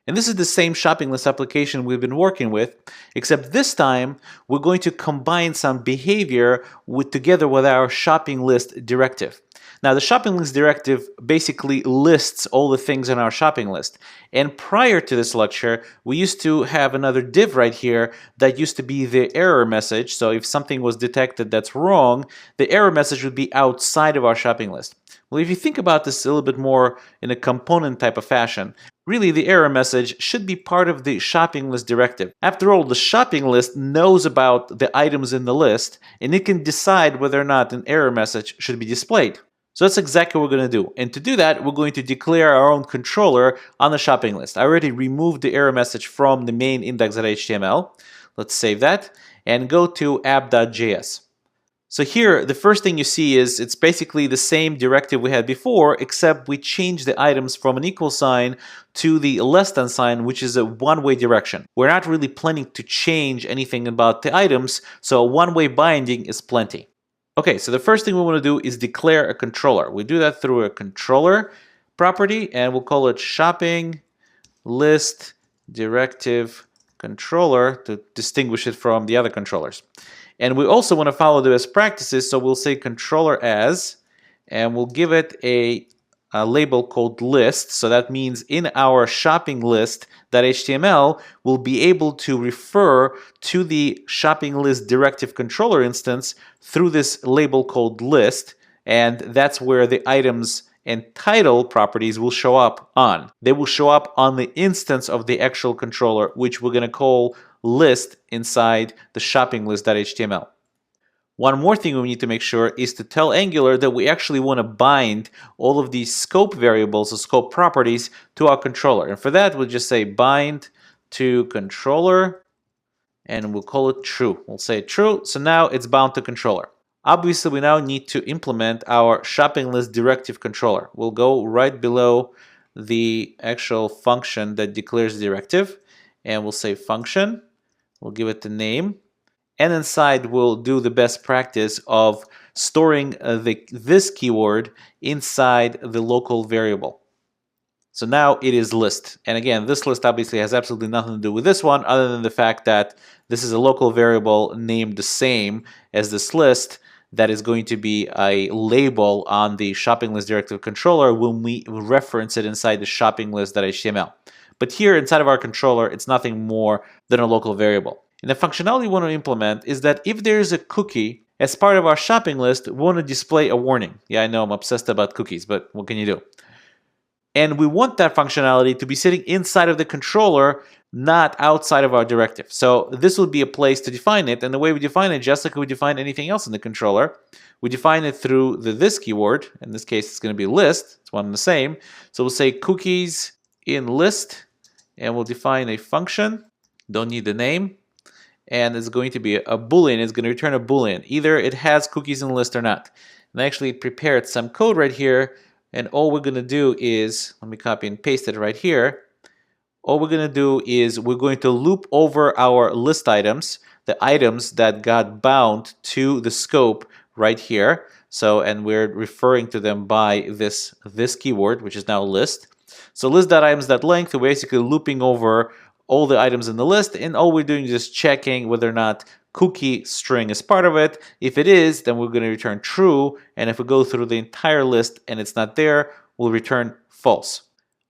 And this is the same shopping list application we've been working with, except this time we're going to combine some behavior together with our shopping list directive. Now the shopping list directive basically lists all the things on our shopping list. And prior to this lecture, we used to have another div right here that used to be the error message. So if something was detected that's wrong, the error message would be outside of our shopping list. Well, if you think about this a little bit more in a component type of fashion, really the error message should be part of the shopping list directive. After all, the shopping list knows about the items in the list, and it can decide whether or not an error message should be displayed. So that's exactly what we're going to do. And to do that, we're going to declare our own controller on the shopping list. I already removed the error message from the main index.html. Let's save that and go to app.js. So here, the first thing you see is it's basically the same directive we had before, except we changed the items from an equal sign to the less than sign, which is a one-way direction. We're not really planning to change anything about the items, so a one-way binding is plenty. Okay, so the first thing we want to do is declare a controller. We do that through a controller property, and we'll call it shopping list directive controller to distinguish it from the other controllers. And we also want to follow the best practices, so we'll say controller as, and we'll give it a label called list. So that means in our shopping list.html, we'll be able to refer to the shopping list directive controller instance through this label called list, and that's where the items and title properties will show up on. They will show up on the instance of the actual controller, which we're going to call list inside the shopping list.html. One more thing we need to make sure is to tell Angular that we actually want to bind all of these scope variables or scope properties to our controller. And for that, we'll just say bind to controller, and we'll call it true. We'll say true, so now it's bound to controller. Obviously, we now need to implement our shopping list directive controller. We'll go right below the actual function that declares the directive, and we'll say function. We'll give it the name, and inside we'll do the best practice of storing this keyword inside the local variable. So now it is list. And again, this list obviously has absolutely nothing to do with this one other than the fact that this is a local variable named the same as this list that is going to be a label on the shopping list directive controller when we reference it inside the shopping list.html. But here inside of our controller, it's nothing more than a local variable. And the functionality we want to implement is that if there's a cookie as part of our shopping list, we want to display a warning. Yeah, I know I'm obsessed about cookies, but what can you do? And we want that functionality to be sitting inside of the controller, not outside of our directive. So this will be a place to define it. And the way we define it, just like we define anything else in the controller, we define it through the this keyword. In this case, it's going to be list. It's one and the same. So we'll say cookies in list, and we'll define a function. Don't need the name. And it's going to be a boolean. It's going to return a boolean. Either it has cookies in the list or not. And I actually prepared some code right here. And all we're going to do is, let me copy and paste it right here. All we're going to do is we're going to loop over our list items, the items that got bound to the scope right here. So, and we're referring to them by this keyword, which is now list. So list.items.length, we're basically looping over all the items in the list, and all we're doing is just checking whether or not cookie string is part of it. If it is, then we're going to return true, and if we go through the entire list and it's not there, we'll return false.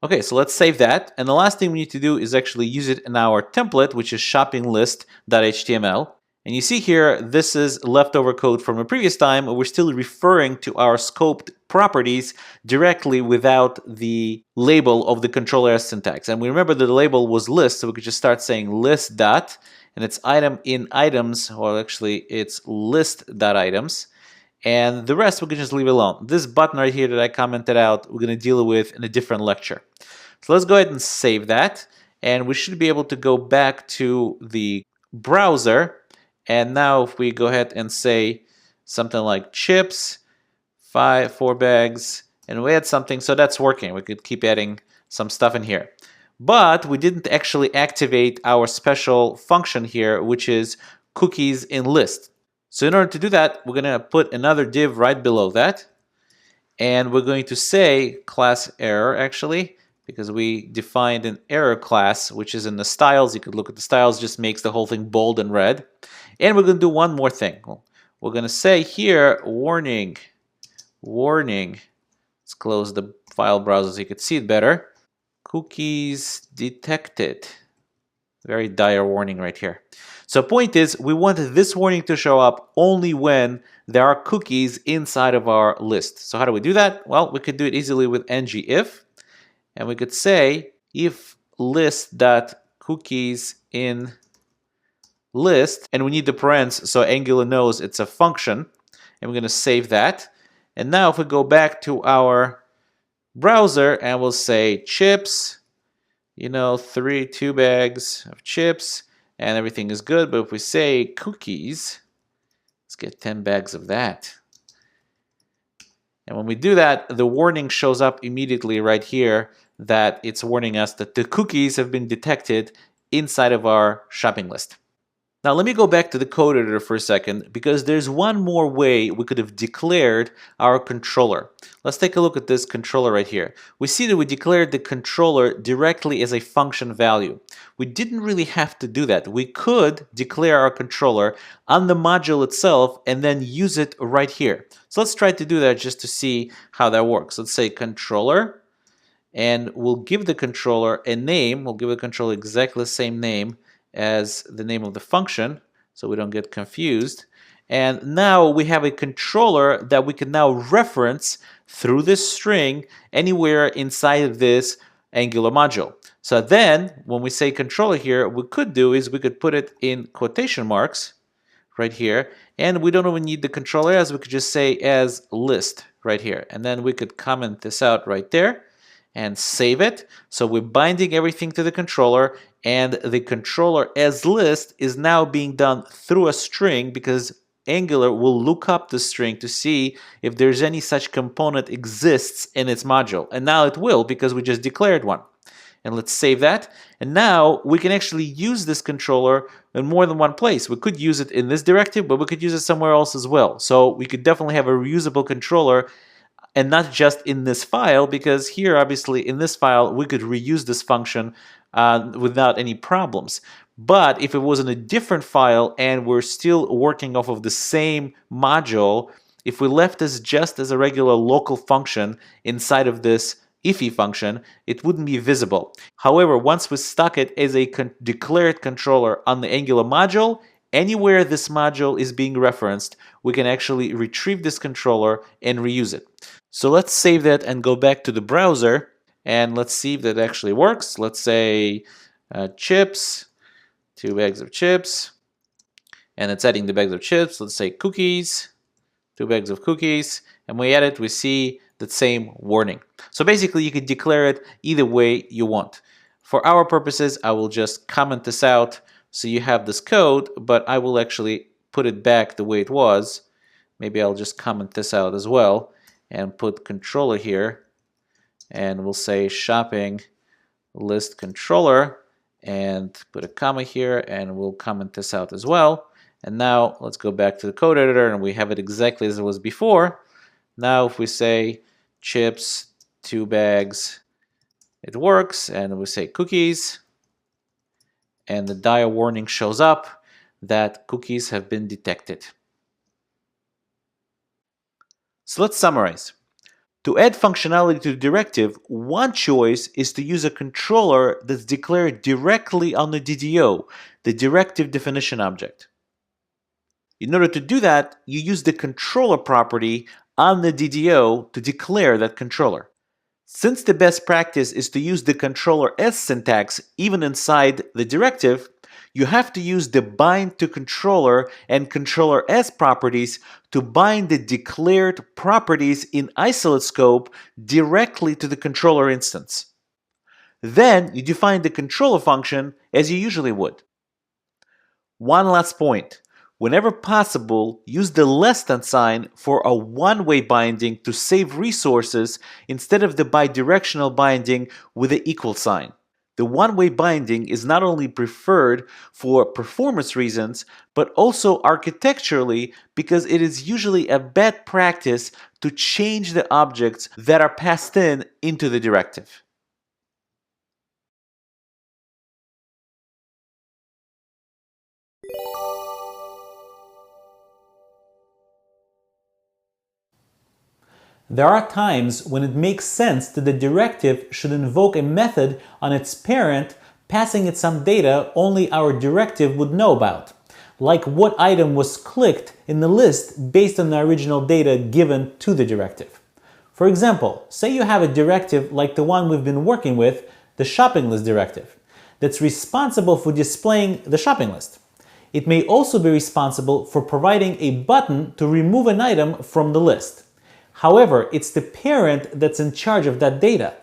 Okay, so let's save that, and the last thing we need to do is actually use it in our template, which is shopping list.html. And you see here, this is leftover code from a previous time. We're still referring to our scoped properties directly without the label of the controller syntax. And we remember that the label was list, so we could just start saying list dot, and it's item in items, or actually it's list.items. And the rest we can just leave alone. This button right here that I commented out, we're going to deal with in a different lecture. So let's go ahead and save that. And we should be able to go back to the browser. And now if we go ahead and say something like chips, 4 bags, and we add something, so that's working. We could keep adding some stuff in here. But we didn't actually activate our special function here, which is cookies in list. So in order to do that, we're going to put another div right below that. And we're going to say class error, actually, because we defined an error class, which is in the styles. You could look at the styles, just makes the whole thing bold and red. And we're going to do one more thing. We're going to say here, warning. Let's close the file browser so you can see it better. Cookies detected. Very dire warning right here. So point is, we want this warning to show up only when there are cookies inside of our list. So how do we do that? Well, we could do it easily with ngIf. And we could say if list.cookies in list, and we need the parens so Angular knows it's a function. And we're going to save that. And now if we go back to our browser and we'll say chips, you know, 2 bags of chips, and everything is good. But if we say cookies, let's get 10 bags of that. And when we do that, the warning shows up immediately right here that it's warning us that the cookies have been detected inside of our shopping list. Now let me go back to the code editor for a second, because there's one more way we could have declared our controller. Let's take a look at this controller right here. We see that we declared the controller directly as a function value. We didn't really have to do that. We could declare our controller on the module itself and then use it right here. So let's try to do that just to see how that works. Let's say controller, and we'll give the controller a name. We'll give the controller exactly the same name as the name of the function, so we don't get confused. And now we have a controller that we can now reference through this string anywhere inside of this Angular module. So then when we say controller here, what we could do is we could put it in quotation marks right here, and we don't even need the controller as, we could just say as list right here, and then we could comment this out right there and save it. So we're binding everything to the controller, and the controller as list is now being done through a string, because Angular will look up the string to see if there's any such component exists in its module. And now it will, because we just declared one. And let's save that. And now we can actually use this controller in more than one place. We could use it in this directive, but we could use it somewhere else as well. So we could definitely have a reusable controller, and not just in this file, because here, obviously, in this file, we could reuse this function without any problems. But if it was in a different file and we're still working off of the same module, if we left this just as a regular local function inside of this ify function, it wouldn't be visible. However, once we stuck it as a declared controller on the Angular module, anywhere this module is being referenced, we can actually retrieve this controller and reuse it. So let's save that and go back to the browser, and let's see if that actually works. Let's say chips, 2 bags of chips, and it's adding the bags of chips. Let's say cookies, 2 bags of cookies, and when we add it, we see the same warning. So basically, you can declare it either way you want. For our purposes, I will just comment this out so you have this code, but I will actually put it back the way it was. Maybe I'll just comment this out as well and put controller here, and we'll say shopping list controller, and put a comma here, and we'll comment this out as well. And now let's go back to the code editor, and we have it exactly as it was before. Now if we say chips, 2 bags, it works, and we say cookies, and the dire warning shows up that cookies have been detected. So let's summarize. To add functionality to the directive, one choice is to use a controller that's declared directly on the DDO, the directive definition object. In order to do that, you use the controller property on the DDO to declare that controller. Since the best practice is to use the controller as syntax even inside the directive, you have to use the bind to controller and controller as properties to bind the declared properties in isolate scope directly to the controller instance. Then you define the controller function as you usually would. One last point. Whenever possible, use the less than sign for a one-way binding to save resources instead of the bidirectional binding with the equal sign. The one-way binding is not only preferred for performance reasons, but also architecturally, because it is usually a bad practice to change the objects that are passed into the directive. There are times when it makes sense that the directive should invoke a method on its parent, passing it some data only our directive would know about, like what item was clicked in the list based on the original data given to the directive. For example, say you have a directive like the one we've been working with, the shopping list directive, that's responsible for displaying the shopping list. It may also be responsible for providing a button to remove an item from the list. However, it's the parent that's in charge of that data.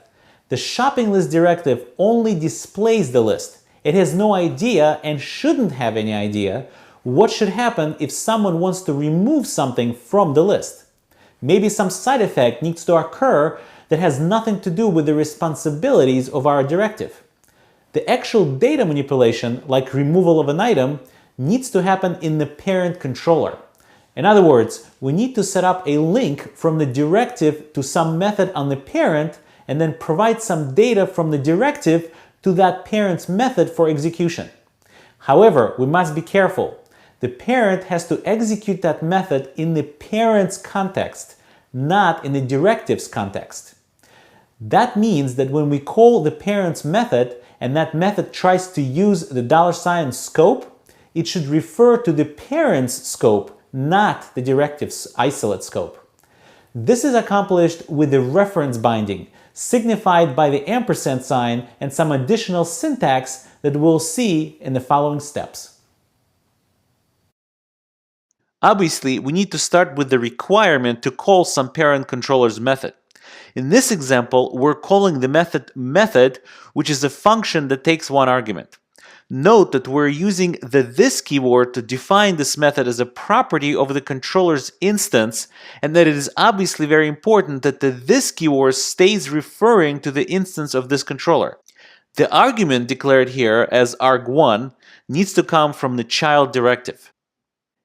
The shopping list directive only displays the list. It has no idea, and shouldn't have any idea, what should happen if someone wants to remove something from the list. Maybe some side effect needs to occur that has nothing to do with the responsibilities of our directive. The actual data manipulation, like removal of an item, needs to happen in the parent controller. In other words, we need to set up a link from the directive to some method on the parent and then provide some data from the directive to that parent's method for execution. However, we must be careful. The parent has to execute that method in the parent's context, not in the directive's context. That means that when we call the parent's method and that method tries to use the $ scope, it should refer to the parent's scope, not the directive's isolate scope. This is accomplished with the reference binding, signified by the ampersand sign and some additional syntax that we'll see in the following steps. Obviously, we need to start with the requirement to call some parent controller's method. In this example, we're calling the method, which is a function that takes one argument. Note that we're using the this keyword to define this method as a property of the controller's instance, and that it is obviously very important that the this keyword stays referring to the instance of this controller. The argument declared here as arg1 needs to come from the child directive.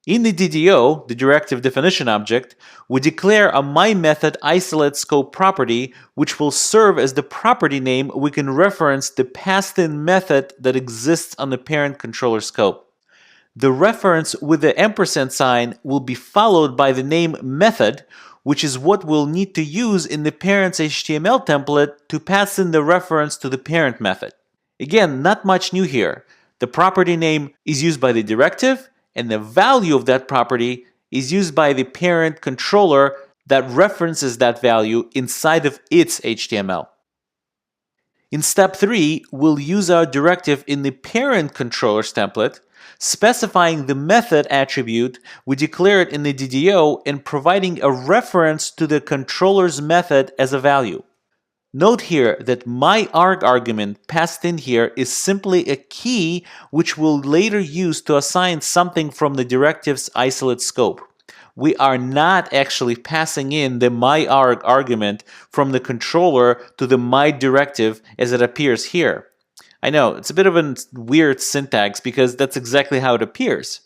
In the DDO, the directive definition object, we declare a myMethodIsolateScope property, which will serve as the property name we can reference the passed-in method that exists on the parent controller scope. The reference with the ampersand sign will be followed by the name method, which is what we'll need to use in the parent's HTML template to pass in the reference to the parent method. Again, not much new here. The property name is used by the directive, and the value of that property is used by the parent controller that references that value inside of its HTML. In step 3, we'll use our directive in the parent controller's template, specifying the method attribute we declared in the DDO and providing a reference to the controller's method as a value. Note here that myArg argument passed in here is simply a key which we'll later use to assign something from the directive's isolate scope. We are not actually passing in the myArg argument from the controller to the myDirective as it appears here. I know, it's a bit of a weird syntax because that's exactly how it appears.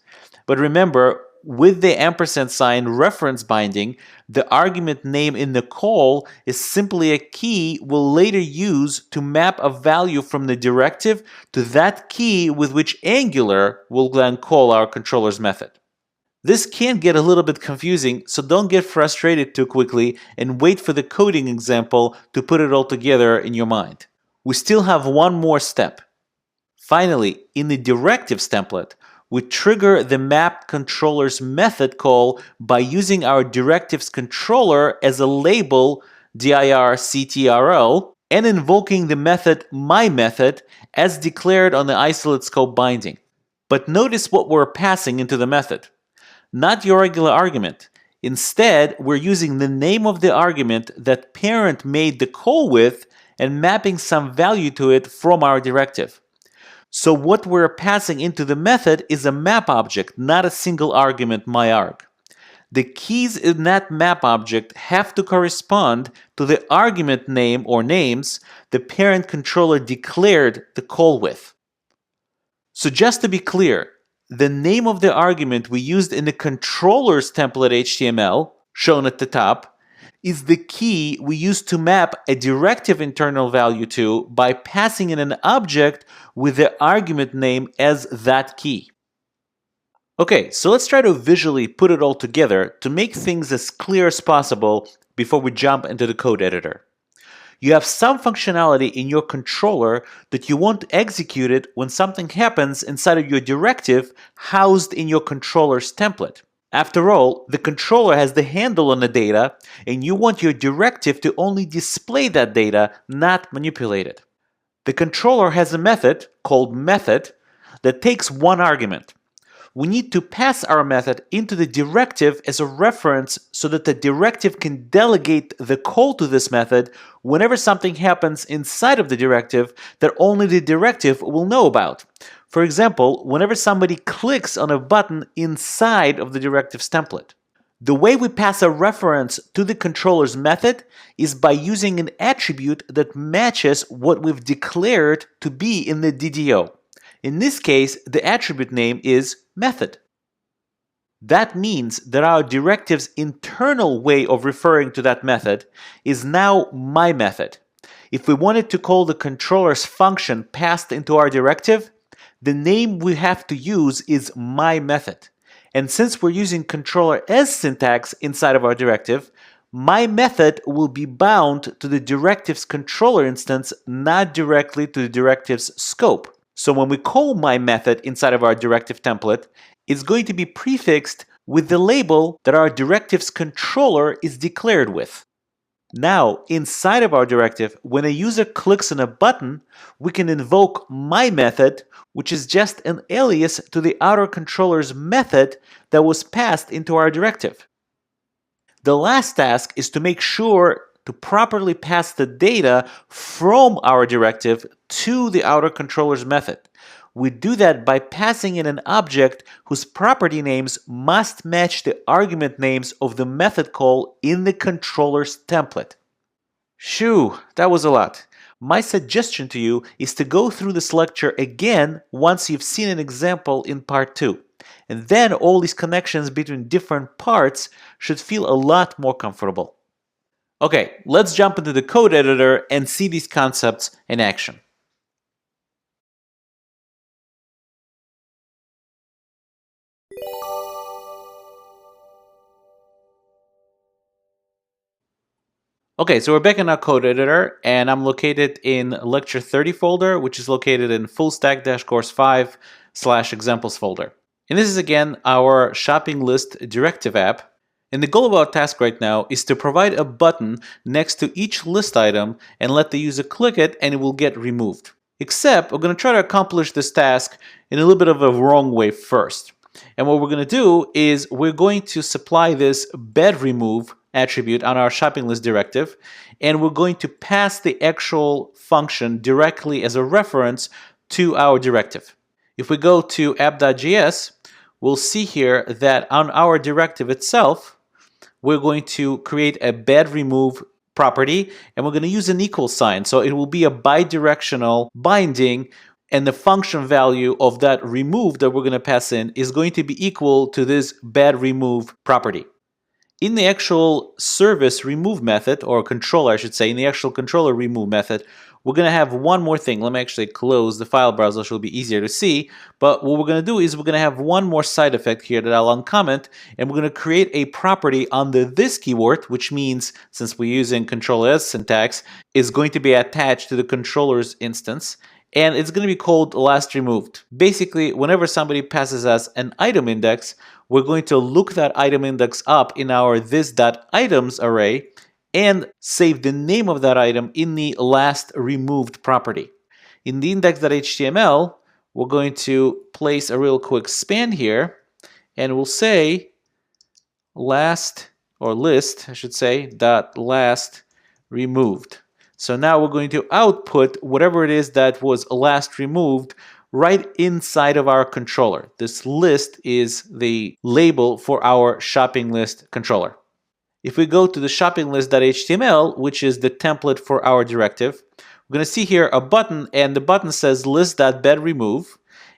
But remember, with the ampersand sign reference binding, the argument name in the call is simply a key we'll later use to map a value from the directive to that key with which Angular will then call our controller's method. This can get a little bit confusing, so don't get frustrated too quickly and wait for the coding example to put it all together in your mind. We still have one more step. Finally, in the directives template, we trigger the map controller's method call by using our directives controller as a label dirctl and invoking the method myMethod as declared on the isolate scope binding. But notice what we're passing into the method. Not your regular argument. Instead, we're using the name of the argument that parent made the call with and mapping some value to it from our directive. So what we're passing into the method is a map object, not a single argument myArg. The keys in that map object have to correspond to the argument name or names the parent controller declared the call with. So just to be clear, the name of the argument we used in the controller's template HTML, shown at the top, is the key we use to map a directive internal value to by passing in an object with the argument name as that key. Okay, so let's try to visually put it all together to make things as clear as possible before we jump into the code editor. You have some functionality in your controller that you want executed when something happens inside of your directive housed in your controller's template. After all, the controller has the handle on the data, and you want your directive to only display that data, not manipulate it. The controller has a method called method that takes one argument. we need to pass our method into the directive as a reference so that the directive can delegate the call to this method whenever something happens inside of the directive that only the directive will know about. For example, whenever somebody clicks on a button inside of the directives template. The way we pass a reference to the controller's method is by using an attribute that matches what we've declared to be in the DDO. In this case, the attribute name is method. That means that our directive's internal way of referring to that method is now my method. If we wanted to call the controller's function passed into our directive, the name we have to use is my method. And since we're using controller as syntax inside of our directive, my method will be bound to the directive's controller instance, not directly to the directive's scope. So when we call my method inside of our directive template, it's going to be prefixed with the label that our directive's controller is declared with. Now, inside of our directive, when a user clicks on a button, we can invoke my method, which is just an alias to the outer controller's method that was passed into our directive. The last task is to make sure to properly pass the data from our directive to the outer controller's method. We do that by passing in an object whose property names must match the argument names of the method call in the controller's template. Shoo, that was a lot. My suggestion to you is to go through this lecture again once you've seen an example in part 2. And then all these connections between different parts should feel a lot more comfortable. Okay, let's jump into the code editor and see these concepts in action. Okay, so we're back in our code editor, and I'm located in lecture 30 folder, which is located in fullstack-course 5/examples folder. And this is again our shopping list directive app. And the goal of our task right now is to provide a button next to each list item and let the user click it and it will get removed. Except we're going to try to accomplish this task in a little bit of a wrong way first. And what we're going to do is we're going to supply this bed remove attribute on our shopping list directive, and we're going to pass the actual function directly as a reference to our directive. If we go to app.js, we'll see here that on our directive itself, we're going to create a bed remove property, and we're going to use an equal sign. So it will be a bidirectional binding, and the function value of that remove that we're going to pass in is going to be equal to this bed remove property. In the actual service remove method, or controller I should say, in the actual controller remove method, we're going to have one more thing. Let me actually close the file browser so it'll be easier to see. But what we're going to do is we're going to have one more side effect here that I'll uncomment, and we're going to create a property under this keyword, which means, since we're using controller as syntax, is going to be attached to the controller's instance. And it's going to be called last removed. Basically, whenever somebody passes us an item index, we're going to look that item index up in our this.items array and save the name of that item in the last removed property. In the index.html, we're going to place a real quick span here, and we'll say last, or list, I should say, dot last removed. So now we're going to output whatever it is that was last removed right inside of our controller. This list is the label for our shopping list controller. If we go to the shopping list.html, which is the template for our directive, we're going to see here a button, and the button says list.bedRemove.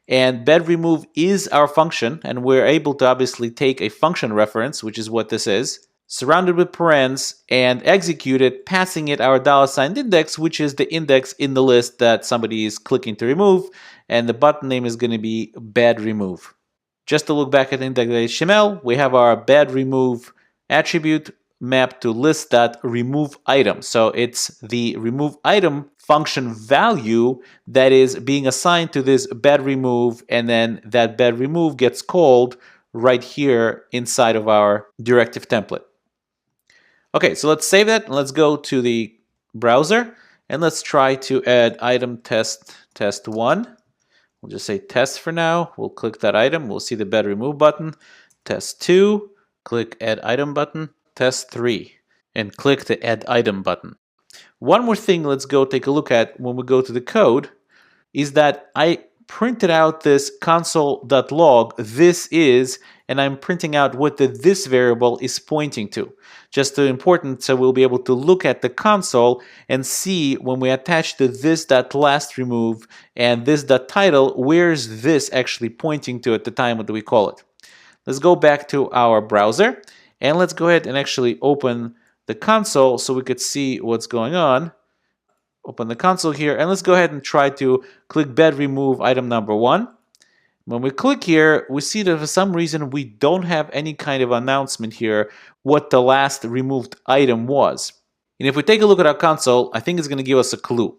And bedRemove is our function, and we're able to obviously take a function reference, which is what this is, surrounded with parens, and execute it, passing it our $ index, which is the index in the list that somebody is clicking to remove, and the button name is going to be bed remove. Just to look back at index.html, we have our bed remove attribute mapped to list.removeItem. So it's the remove item function value that is being assigned to this bed remove, and then that bed remove gets called right here inside of our directive template. Okay, so let's save that and let's go to the browser and let's try to add item test1. We'll just say test for now. We'll click that item. We'll see the bed remove button. Test 2, click add item button. Test 3, and click the add item button. One more thing let's go take a look at when we go to the code is that I printed out this console.log this is, and I'm printing out what the this variable is pointing to. Just important, so we'll be able to look at the console and see when we attach the this.lastRemove and this.title, where's this actually pointing to at the time that we call it. Let's go back to our browser and let's go ahead and actually open the console so we could see what's going on. Open the console here and let's go ahead and try to click bed remove item number 1. When we click here, we see that for some reason we don't have any kind of announcement here what the last removed item was. And if we take a look at our console, I think it's going to give us a clue.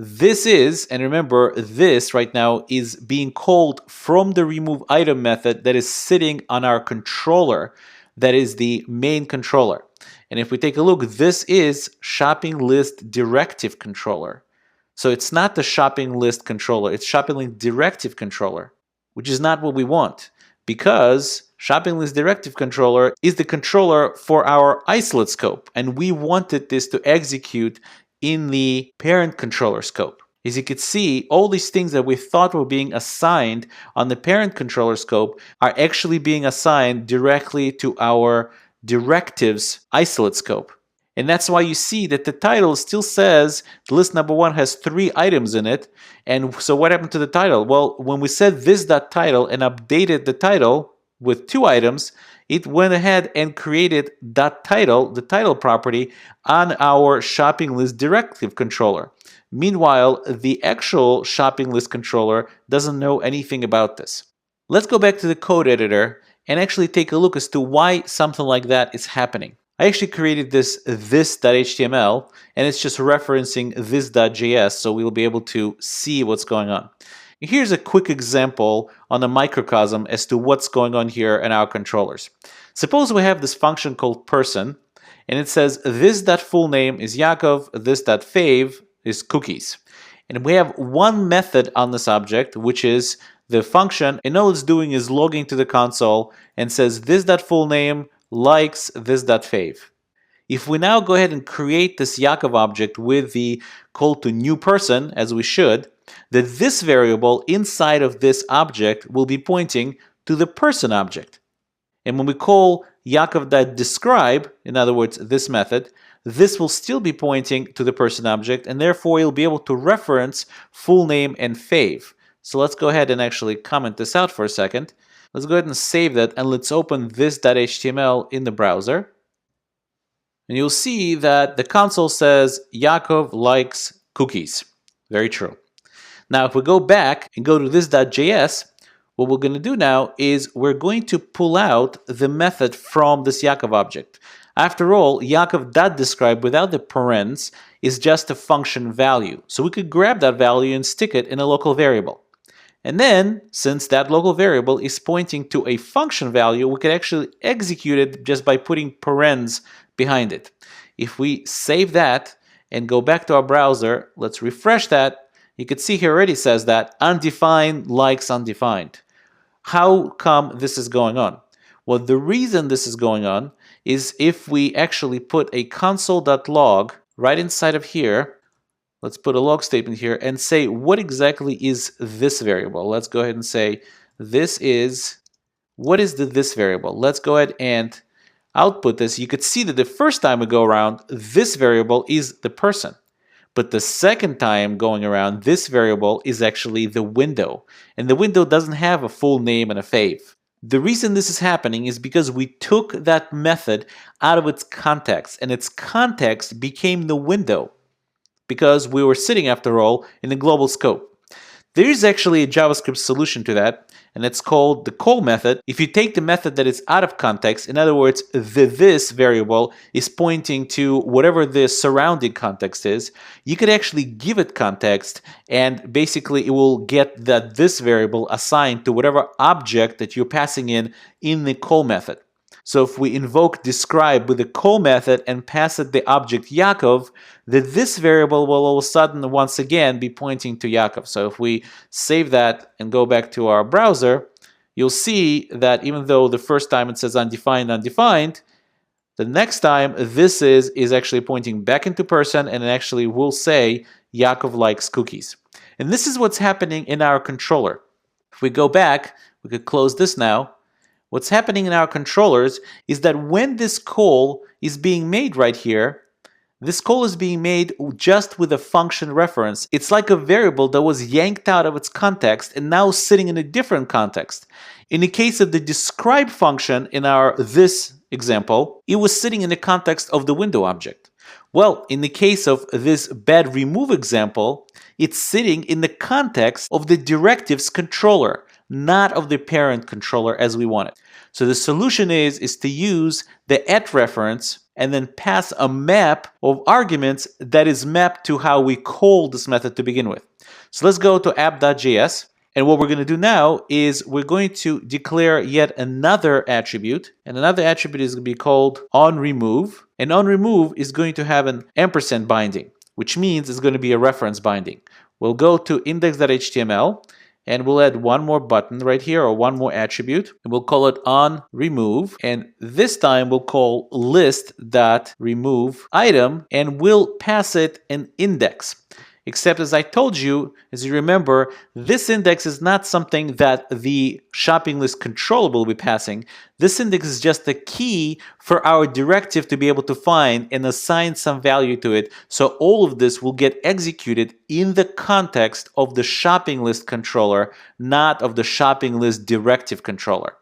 This is, and remember, this right now is being called from the remove item method that is sitting on our controller, that is the main controller. And if we take a look, this is shopping list directive controller. So it's not the shopping list controller, it's shopping list directive controller, which is not what we want, because shopping list directive controller is the controller for our isolate scope, and we wanted this to execute in the parent controller scope. As you can see, all these things that we thought were being assigned on the parent controller scope are actually being assigned directly to our directives isolate scope. And that's why you see that the title still says the list number 1 has 3 items in it. And so what happened to the title? Well, when we said this.title and updated the title with 2 items, it went ahead and created .title, the title property, on our shopping list directive controller. Meanwhile, the actual shopping list controller doesn't know anything about this. Let's go back to the code editor and actually take a look as to why something like that is happening. I actually created this.html, and it's just referencing this.js, so we'll be able to see what's going on. Here's a quick example on a microcosm as to what's going on here in our controllers. Suppose we have this function called person, and it says this.full name is Yakov, this.fav is cookies. And we have one method on this object, which is the function, and all it's doing is logging to the console and says this.full name likes this.fav. If we now go ahead and create this Yakov object with the call to new person, as we should, that this variable inside of this object will be pointing to the person object. And when we call Yakov.describe, in other words, this method, this will still be pointing to the person object, and therefore you'll be able to reference full name and fav. So let's go ahead and actually comment this out for a second. Let's go ahead and save that, and let's open this.html in the browser. And you'll see that the console says Yakov likes cookies. Very true. Now, if we go back and go to this.js, what we're going to do now is we're going to pull out the method from this Yakov object. After all, Yakov.describe without the parens is just a function value. So we could grab that value and stick it in a local variable. And then, since that local variable is pointing to a function value, we could actually execute it just by putting parens behind it. If we save that and go back to our browser, let's refresh that. You can see here already says that undefined likes undefined. How come this is going on? Well, the reason this is going on is if we actually put a console.log right inside of here. Let's put a log statement here and say what exactly is this variable. Let's go ahead and say this is, what is this variable? Let's go ahead and output this. You could see that the first time we go around, this variable is the person. But the second time going around, this variable is actually the window. And the window doesn't have a full name and a fav. The reason this is happening is because we took that method out of its context, and its context became the window, because we were sitting, after all, in the global scope. There is actually a JavaScript solution to that, and it's called the call method. If you take the method that is out of context, in other words, the this variable is pointing to whatever the surrounding context is, you could actually give it context, and basically it will get this variable assigned to whatever object that you're passing in the call method. So if we invoke describe with the call method and pass it the object Yaakov, then this variable will all of a sudden once again be pointing to Yaakov. So if we save that and go back to our browser, you'll see that even though the first time it says undefined, undefined, the next time this is actually pointing back into person, and it actually will say Yaakov likes cookies. And this is what's happening in our controller. If we go back, we could close this now. What's happening in our controllers is that when this call is being made right here, this call is being made just with a function reference. It's like a variable that was yanked out of its context and now sitting in a different context. In the case of the describe function in our this example, it was sitting in the context of the window object. Well, in the case of this bad remove example, it's sitting in the context of the directives controller, not of the parent controller as we want it. So the solution is to use the at reference and then pass a map of arguments that is mapped to how we call this method to begin with. So let's go to app.js. And what we're going to do now is we're going to declare yet another attribute. And another attribute is going to be called onRemove. And onRemove is going to have an ampersand binding, which means it's going to be a reference binding. We'll go to index.html. And we'll add one more button right here, or one more attribute, and we'll call it onRemove. And this time we'll call list.removeItem, and we'll pass it an index. Except as I told you, as you remember, this index is not something that the shopping list controller will be passing. This index is just a key for our directive to be able to find and assign some value to it. So all of this will get executed in the context of the shopping list controller, not of the shopping list directive controller.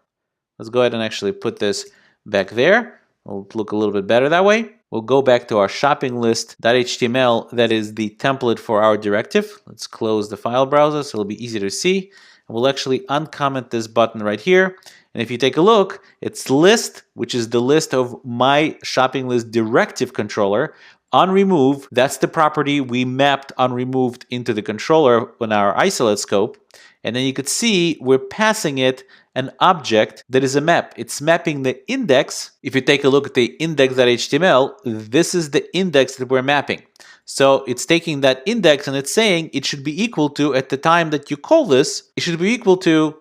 Let's go ahead and actually put this back there. It'll look a little bit better that way. We'll go back to our shopping list.html. That is the template for our directive. Let's close the file browser so it'll be easier to see. And we'll actually uncomment this button right here. And if you take a look, it's list, which is the list of my shopping list directive controller. OnRemove, that's the property we mapped onRemoved into the controller on our isolate scope. And then you could see we're passing it an object that is a map. It's mapping the index. If you take a look at the index.html, this is the index that we're mapping. So it's taking that index and it's saying it should be equal to, at the time that you call this, it should be equal to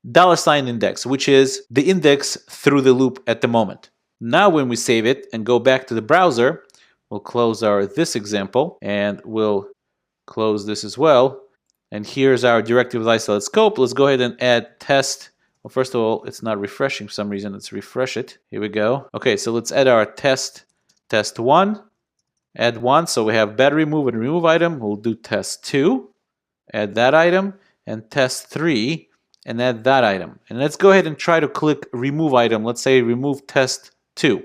$index, which is the index through the loop at the moment. Now when we save it and go back to the browser, we'll close our this example and we'll close this as well. And here's our directive with isolate scope. Let's go ahead and add test. Well, first of all, it's not refreshing for some reason. Let's refresh it. Here we go. Okay, so let's add our test1, add 1. So we have bad remove and remove item. We'll do test2, add that item, and test3, and add that item. And let's go ahead and try to click remove item. Let's say remove test2. If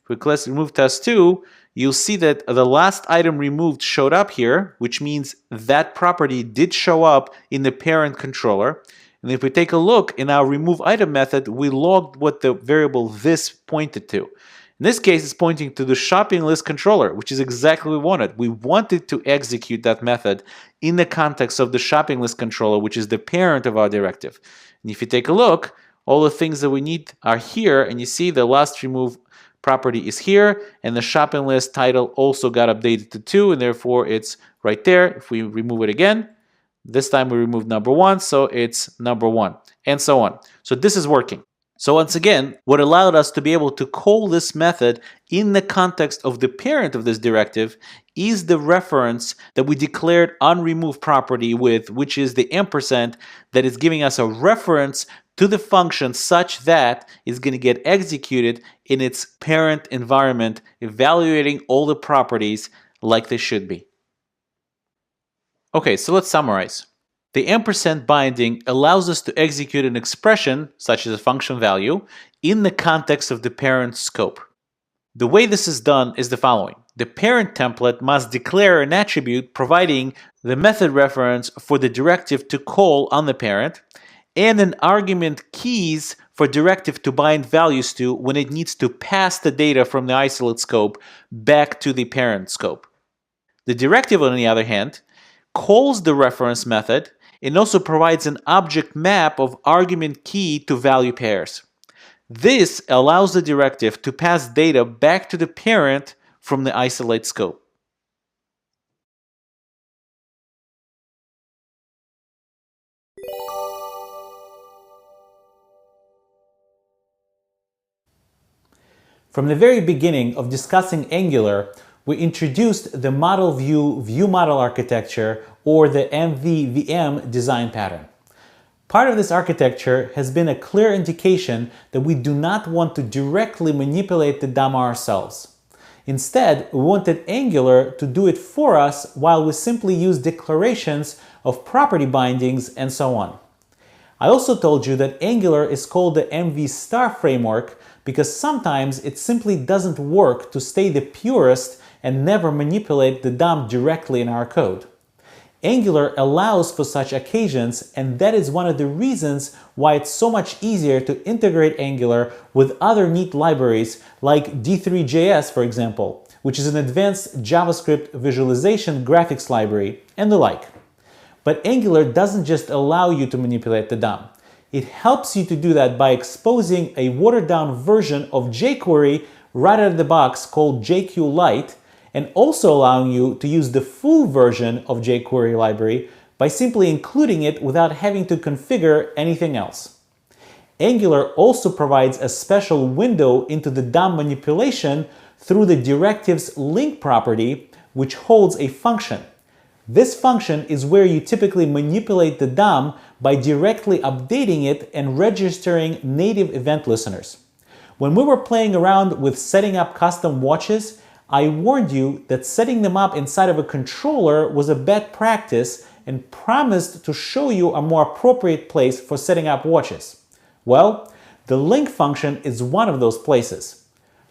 we click remove test2, you'll see that the last item removed showed up here, which means that property did show up in the parent controller. And if we take a look in our remove item method, we logged what the variable this pointed to. In this case, it's pointing to the shopping list controller, which is exactly what we wanted. We wanted to execute that method in the context of the shopping list controller, which is the parent of our directive. And if you take a look, all the things that we need are here, and you see the last remove property is here, and the shopping list title also got updated to 2, and therefore it's right there. If we remove it again, this time we remove number 1, so it's number 1, and so on. So this is working. So once again, what allowed us to be able to call this method in the context of the parent of this directive is the reference that we declared onRemove property with, which is the ampersand that is giving us a reference to the function such that it's going to get executed in its parent environment, evaluating all the properties like they should be. Okay, so let's summarize. The ampersand binding allows us to execute an expression, such as a function value, in the context of the parent scope. The way this is done is the following. The parent template must declare an attribute providing the method reference for the directive to call on the parent, and an argument keys for directive to bind values to when it needs to pass the data from the isolate scope back to the parent scope. The directive, on the other hand, calls the reference method and also provides an object map of argument key to value pairs. This allows the directive to pass data back to the parent from the isolate scope. From the very beginning of discussing Angular, we introduced the model view model architecture, or the mvvm design pattern. Part of this architecture has been a clear indication that we do not want to directly manipulate the DOM ourselves. Instead, we wanted Angular to do it for us while we simply use declarations of property bindings and so on. I also told you that Angular is called the MV star framework because sometimes it simply doesn't work to stay the purest and never manipulate the DOM directly in our code. Angular allows for such occasions, and that is one of the reasons why it's so much easier to integrate Angular with other neat libraries like D3.js, for example, which is an advanced JavaScript visualization graphics library, and the like. But Angular doesn't just allow you to manipulate the DOM. It helps you to do that by exposing a watered-down version of jQuery right out of the box called JQLite, and also allowing you to use the full version of jQuery library by simply including it without having to configure anything else. Angular also provides a special window into the DOM manipulation through the Directives link property, which holds a function. This function is where you typically manipulate the DOM by directly updating it and registering native event listeners. When we were playing around with setting up custom watches, I warned you that setting them up inside of a controller was a bad practice and promised to show you a more appropriate place for setting up watches. Well, the link function is one of those places.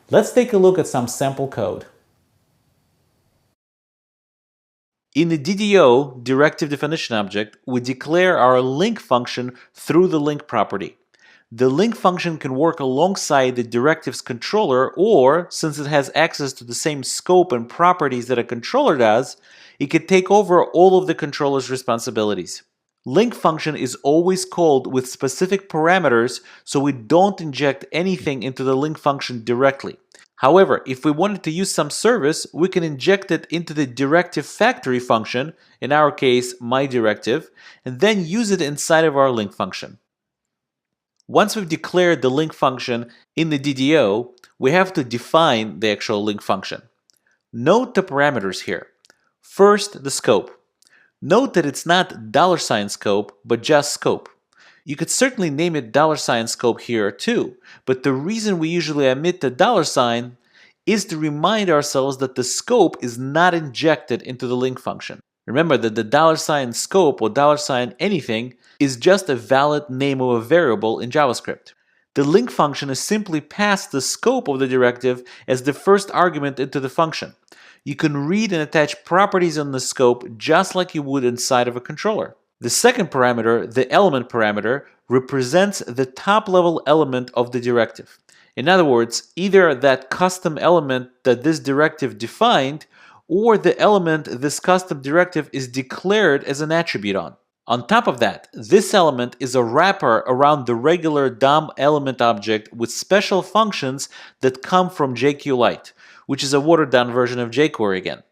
Let's take a look at some sample code. In the DDO, Directive Definition Object, we declare our link function through the link property. The link function can work alongside the directives controller, or, since it has access to the same scope and properties that a controller does, it can take over all of the controller's responsibilities. Link function is always called with specific parameters, so we don't inject anything into the link function directly. However, if we wanted to use some service, we can inject it into the directive factory function, in our case, myDirective, and then use it inside of our link function. Once we've declared the link function in the DDO, we have to define the actual link function. Note the parameters here. First, the scope. Note that it's not $scope, but just scope. You could certainly name it $scope here too, but the reason we usually omit the $sign is to remind ourselves that the scope is not injected into the link function. Remember that the $scope or $anything is just a valid name of a variable in JavaScript. The link function is simply passed the scope of the directive as the first argument into the function. You can read and attach properties on the scope just like you would inside of a controller. The second parameter, the element parameter, represents the top-level element of the directive. In other words, either that custom element that this directive defined, or the element this custom directive is declared as an attribute on. On top of that, this element is a wrapper around the regular DOM element object with special functions that come from JQLite, which is a watered-down version of jQuery again.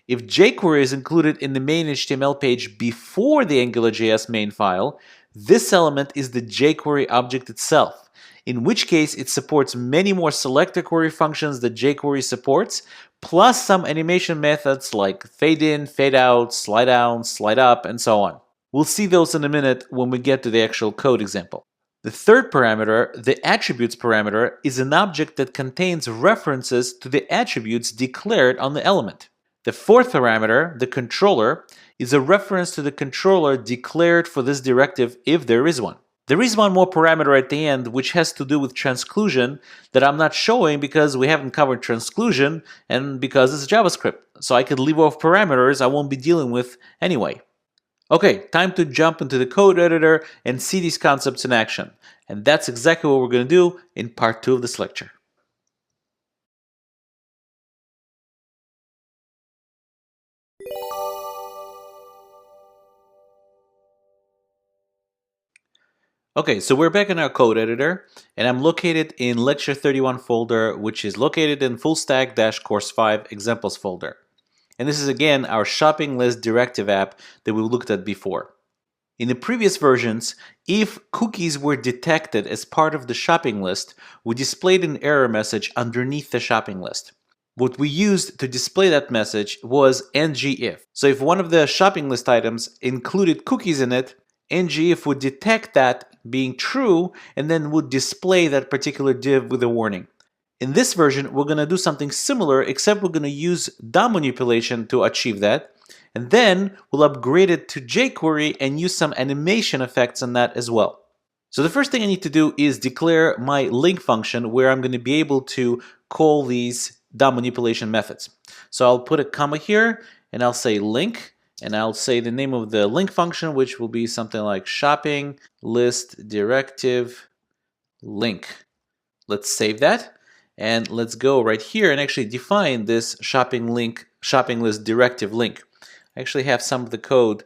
If jQuery is included in the main HTML page before the AngularJS main file, this element is the jQuery object itself, in which case it supports many more selector query functions that jQuery supports, plus some animation methods like fade in, fade out, slide down, slide up, and so on. We'll see those in a minute when we get to the actual code example. The third parameter, the attributes parameter, is an object that contains references to the attributes declared on the element. The fourth parameter, the controller, is a reference to the controller declared for this directive if there is one. There is one more parameter at the end which has to do with transclusion that I'm not showing because we haven't covered transclusion and because it's JavaScript. So I could leave off parameters I won't be dealing with anyway. Okay, time to jump into the code editor and see these concepts in action. And that's exactly what we're going to do in part 2 of this lecture. Okay, so we're back in our code editor, and I'm located in Lecture 31 folder, which is located in Full Stack Course 5 Examples folder. And this is again our shopping list directive app that we looked at before. In the previous versions, if cookies were detected as part of the shopping list, we displayed an error message underneath the shopping list. What we used to display that message was ngIf. So if one of the shopping list items included cookies in it, ngIf would detect that being true and then would display that particular div with a warning. In this version, we're going to do something similar, except we're going to use DOM manipulation to achieve that. And then we'll upgrade it to jQuery and use some animation effects on that as well. So the first thing I need to do is declare my link function where I'm going to be able to call these DOM manipulation methods. So I'll put a comma here and I'll say link, and I'll say the name of the link function, which will be something like shopping list directive link. Let's save that. And let's go right here and actually define this shopping list directive link. I actually have some of the code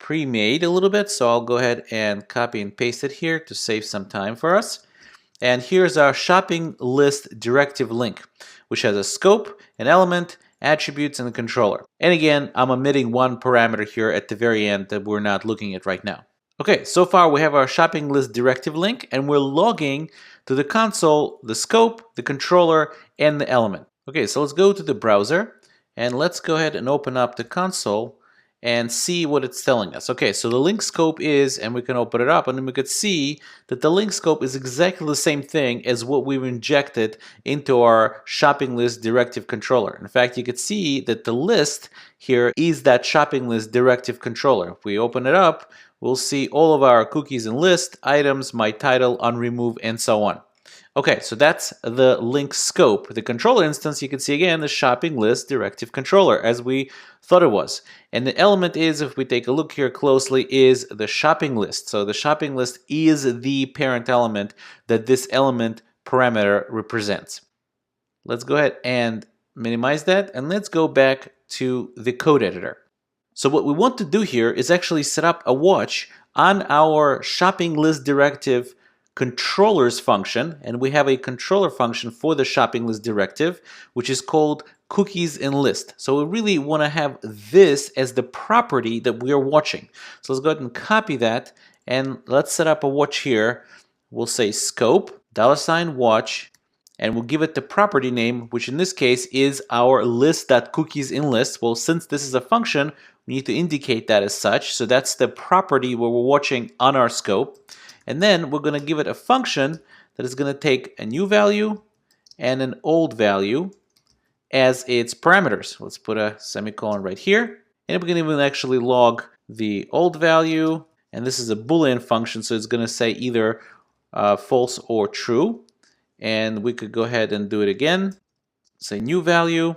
pre-made a little bit, so I'll go ahead and copy and paste it here to save some time for us. And here's our shopping list directive link, which has a scope, an element, attributes, and a controller. And again, I'm omitting one parameter here at the very end that we're not looking at right now. Okay, so far we have our shopping list directive link, and we're logging to the console the scope, the controller, and the element. Okay, so let's go to the browser, and let's go ahead and open up the console and see what it's telling us. Okay, so the link scope is, and we can open it up, and then we could see that the link scope is exactly the same thing as what we've injected into our shopping list directive controller. In fact, you could see that the list here is that shopping list directive controller. If we open it up, we'll see all of our cookies and list, items, my title, unremove, and so on. Okay, so that's the link scope. The controller instance, you can see again the shopping list directive controller as we thought it was. And the element is, if we take a look here closely, is the shopping list. So the shopping list is the parent element that this element parameter represents. Let's go ahead and minimize that, and let's go back to the code editor. So what we want to do here is actually set up a watch on our shopping list directive controllers function, and we have a controller function for the shopping list directive, which is called cookies in list. So we really want to have this as the property that we are watching. So let's go ahead and copy that, and let's set up a watch here. We'll say scope $watch, and we'll give it the property name, which in this case is our list.cookies_in_list. Well, since this is a function, we need to indicate that as such. So that's the property where we're watching on our scope. And then we're going to give it a function that is going to take a new value and an old value as its parameters. Let's put a semicolon right here. And we're going to even actually log the old value. And this is a Boolean function, so it's going to say either false or true. And we could go ahead and do it again. Say new value.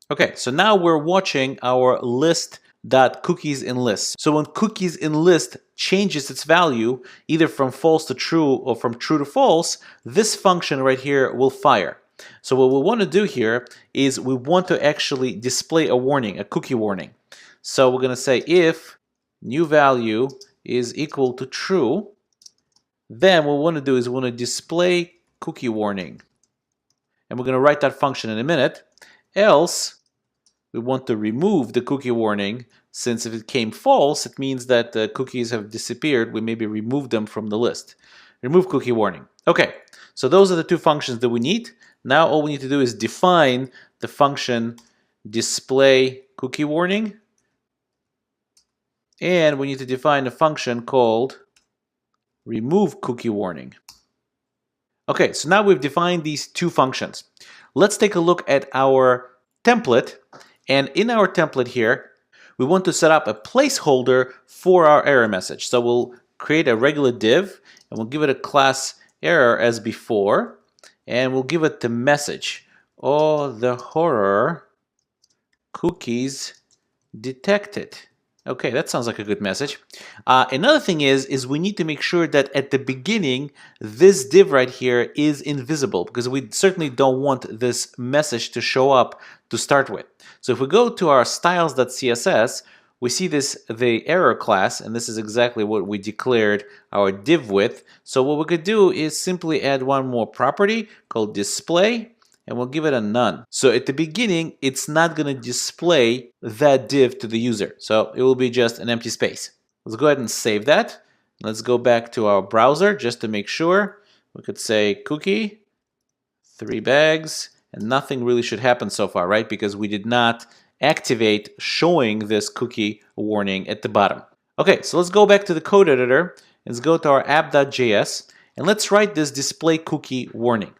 Okay, so now we're watching our list.cookies_in_list. So when cookies_in_list changes its value, either from false to true or from true to false, this function right here will fire. So what we want to do here is we want to actually display a warning, a cookie warning. So we're going to say if new value is equal to true, then what we want to do is we want to display cookie warning. And we're going to write that function in a minute. Else, we want to remove the cookie warning, since if it came false, it means that the cookies have disappeared. We maybe remove them from the list. Remove cookie warning. Okay, so those are the two functions that we need. Now all we need to do is define the function display cookie warning. And we need to define a function called remove cookie warning. Okay, so now we've defined these two functions. Let's take a look at our template. And in our template here, we want to set up a placeholder for our error message. So we'll create a regular div, and we'll give it a class error as before, and we'll give it the message. Oh, the horror, cookies detected. Okay, that sounds like a good message. Another thing is we need to make sure that at the beginning, this div right here is invisible, because we certainly don't want this message to show up to start with. So if we go to our styles.css, we see the error class, and this is exactly what we declared our div with. So what we could do is simply add one more property called display, and we'll give it a none. So at the beginning, it's not going to display that div to the user. So it will be just an empty space. Let's go ahead and save that. Let's go back to our browser just to make sure. We could say cookie, 3 bags, and nothing really should happen so far, right? Because we did not activate showing this cookie warning at the bottom. Okay, so let's go back to the code editor. Let's go to our app.js, and let's write this display cookie warning.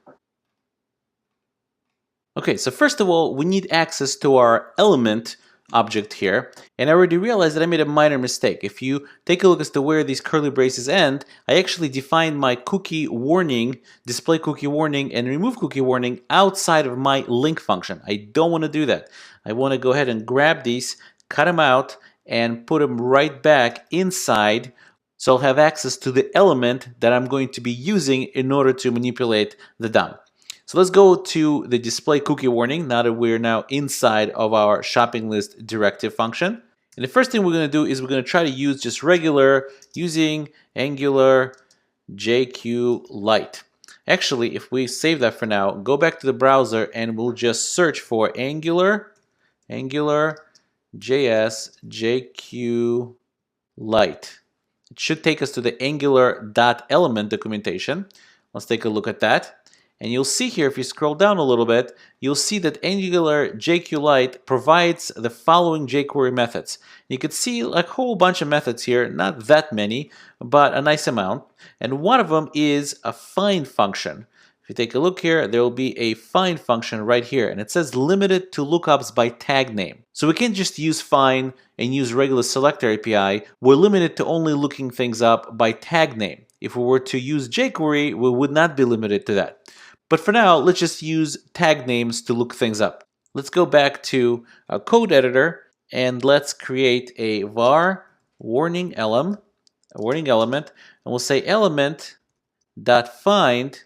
Okay, so first of all, we need access to our element object here, and I already realized that I made a minor mistake. If you take a look as to where these curly braces end, I actually defined my cookie warning, display cookie warning, and remove cookie warning outside of my link function. I don't want to do that. I want to go ahead and grab these, cut them out, and put them right back inside, so I'll have access to the element that I'm going to be using in order to manipulate the DOM. So let's go to the display cookie warning now that we're now inside of our shopping list directive function. And the first thing we're going to do is we're going to try to use just regular using Angular JQLite. Actually, if we save that for now, go back to the browser and we'll just search for Angular JS JQLite. It should take us to the angular.element documentation. Let's take a look at that. And you'll see here, if you scroll down a little bit, you'll see that Angular JQLite provides the following jQuery methods. You could see a whole bunch of methods here, not that many, but a nice amount. And one of them is a find function. If you take a look here, there will be a find function right here, and it says limited to lookups by tag name. So we can't just use find and use regular selector API. We're limited to only looking things up by tag name. If we were to use jQuery, we would not be limited to that. But for now, let's just use tag names to look things up. Let's go back to our code editor and let's create a var warning element, and we'll say element.find,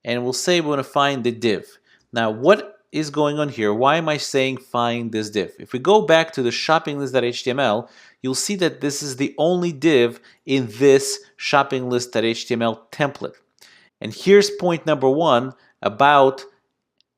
and we'll say we want to find the div. Now, what is going on here? Why am I saying find this div? If we go back to the shopping list.html, you'll see that this is the only div in this shopping list.html template. And here's point number one about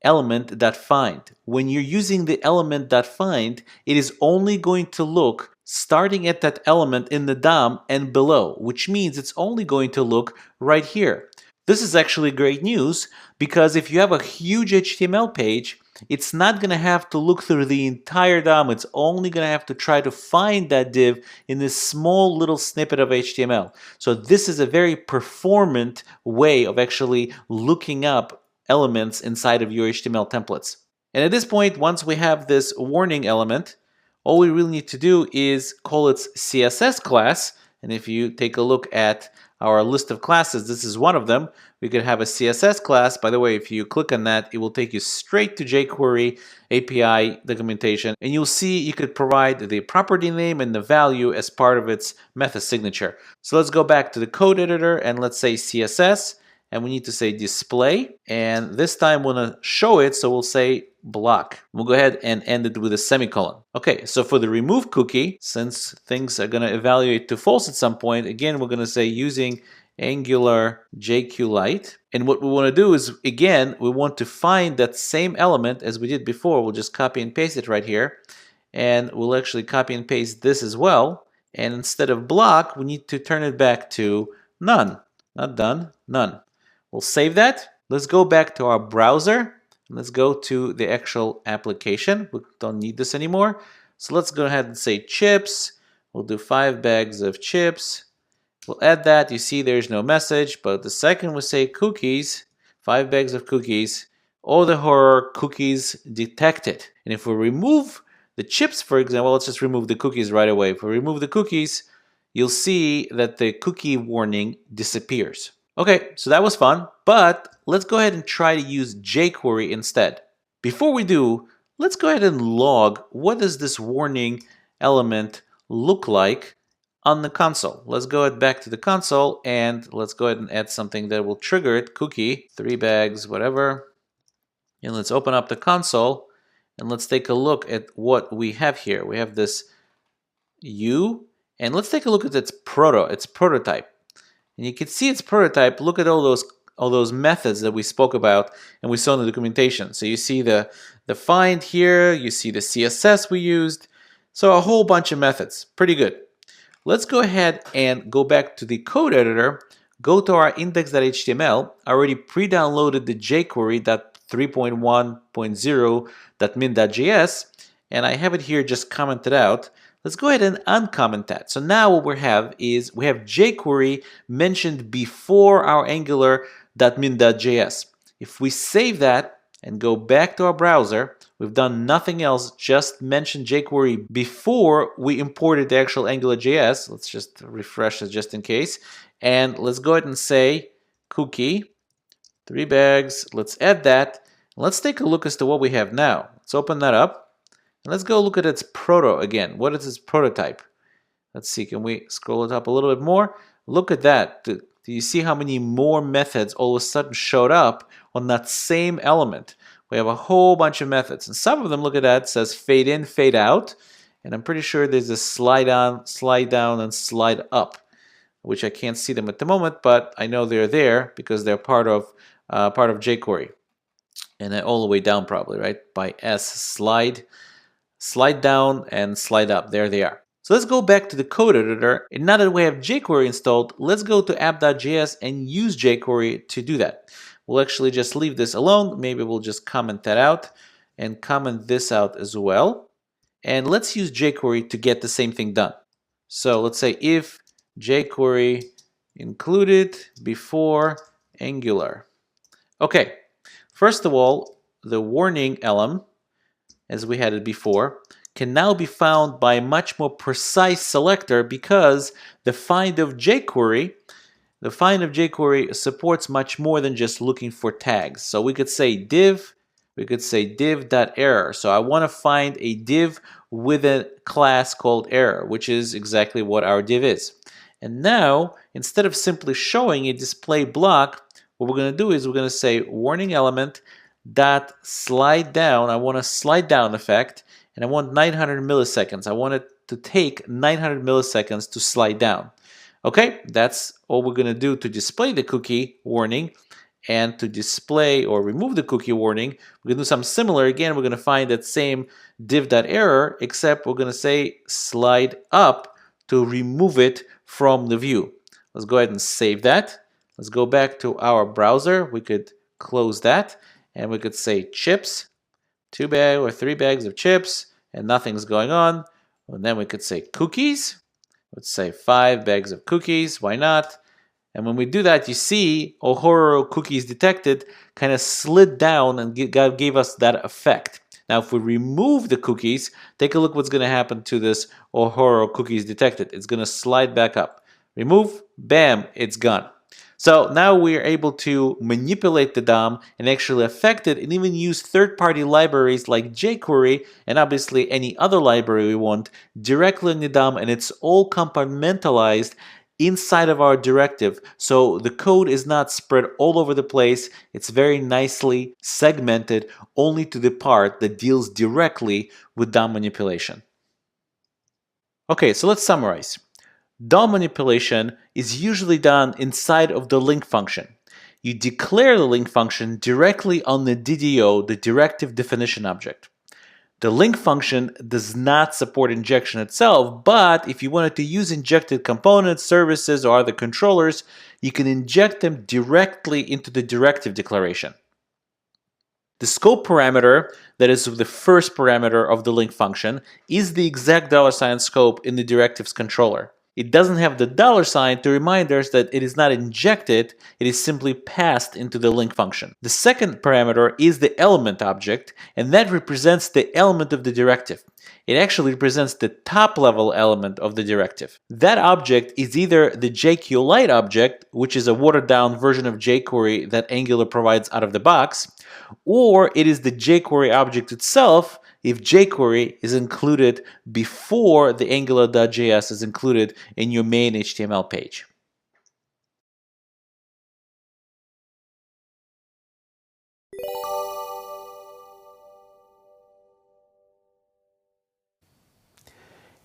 element.find. When you're using the element.find, it is only going to look starting at that element in the DOM and below, which means it's only going to look right here. This is actually great news because if you have a huge HTML page, it's not going to have to look through the entire DOM. It's only going to have to try to find that div in this small little snippet of HTML. So this is a very performant way of actually looking up elements inside of your HTML templates. And at this point, once we have this warning element, all we really need to do is call its CSS class. And if you take a look at our list of classes, this is one of them. We could have a CSS class. By the way, if you click on that, it will take you straight to jQuery API documentation. And you'll see you could provide the property name and the value as part of its method signature. So let's go back to the code editor and let's say CSS. And we need to say display. And this time we're going to show it. So we'll say block. We'll go ahead and end it with a semicolon. Okay, so for the remove cookie, since things are going to evaluate to false at some point, again, we're going to say using Angular JQLite. And what we want to do is, again, we want to find that same element as we did before. We'll just copy and paste it right here. And we'll actually copy and paste this as well. And instead of block, we need to turn it back to none. Not done, none. We'll save that. Let's go back to our browser. Let's go to the actual application. We don't need this anymore. So let's go ahead and say chips. We'll do 5 bags of chips. We'll add that. You see there's no message, but the second we say cookies, 5 bags of cookies, all the horror cookies detected. And if we remove the chips, for example, let's just remove the cookies right away. If we remove the cookies, you'll see that the cookie warning disappears. Okay, so that was fun, but let's go ahead and try to use jQuery instead. Before we do, let's go ahead and log what does this warning element look like on the console. Let's go back to the console and let's go ahead and add something that will trigger it, cookie, 3 bags, whatever. And let's open up the console and let's take a look at what we have here. We have this U, and let's take a look at its prototype. And you can see its prototype. Look at all those methods that we spoke about and we saw in the documentation. So you see the find here, you see the CSS we used. So a whole bunch of methods. Pretty good. Let's go ahead and go back to the code editor, go to our index.html. I already pre-downloaded the jQuery 3.1.0.min.js, and I have it here just commented out. Let's go ahead and uncomment that. So now what we have is we have jQuery mentioned before our angular.min.js. If we save that and go back to our browser, we've done nothing else, just mentioned jQuery before we imported the actual AngularJS. Let's just refresh it just in case. And let's go ahead and say cookie, 3 bags. Let's add that. Let's take a look as to what we have now. Let's open that up. And let's go look at its proto again. What is its prototype? Let's see, can we scroll it up a little bit more? Look at that. Do you see how many more methods all of a sudden showed up on that same element? We have a whole bunch of methods. And some of them, look at that, says fade in, fade out. And I'm pretty sure there's a slide on, slide down, and slide up, which I can't see them at the moment, but I know they're there because they're part of jQuery. And then all the way down probably, right? By S, slide down, and slide up. There they are. So let's go back to the code editor, and now that we have jQuery installed, let's go to app.js and use jQuery to do that. We'll actually just leave this alone. Maybe we'll just comment that out and comment this out as well. And let's use jQuery to get the same thing done. So let's say if jQuery included before Angular. Okay, first of all, the warning element, as we had it before, can now be found by a much more precise selector because the find of jQuery supports much more than just looking for tags. So we could say div, we could say div.error. So I want to find a div with a class called error, which is exactly what our div is. And now, instead of simply showing a display block, what we're going to do is we're going to say warning element dot slide down. I want a slide down effect, and I want 900 milliseconds. I want it to take 900 milliseconds to slide down. Okay, that's all we're going to do to display the cookie warning. And to display or remove the cookie warning, we're going to do something similar. Again, we're going to find that same div.error, except we're going to say slide up to remove it from the view. Let's go ahead and save that. Let's go back to our browser. We could close that. And we could say chips, 2 bags or 3 bags of chips, and nothing's going on. And then we could say cookies. Let's say 5 bags of cookies. Why not? And when we do that, you see Ohoro cookies detected kind of slid down and gave us that effect. Now, if we remove the cookies, take a look what's going to happen to this Ohoro cookies detected. It's going to slide back up. Remove, bam, it's gone. So now we are able to manipulate the DOM and actually affect it and even use third-party libraries like jQuery and obviously any other library we want directly in the DOM, and it's all compartmentalized inside of our directive. So the code is not spread all over the place. It's very nicely segmented only to the part that deals directly with DOM manipulation. Okay, so let's summarize. DOM manipulation is usually done inside of the link function. You declare the link function directly on the DDO, the directive definition object. The link function does not support injection itself, but if you wanted to use injected components, services, or other controllers, you can inject them directly into the directive declaration. The scope parameter, that is the first parameter of the link function, is the exact $ scope in the directives controller. It doesn't have the $ to remind us that it is not injected, it is simply passed into the link function. The second parameter is the element object, and that represents the element of the directive. It actually represents the top level element of the directive. That object is either the caculator object, which is a watered down version of jQuery that Angular provides out of the box, or it is the jQuery object itself if jQuery is included before the Angular.js is included in your main HTML page.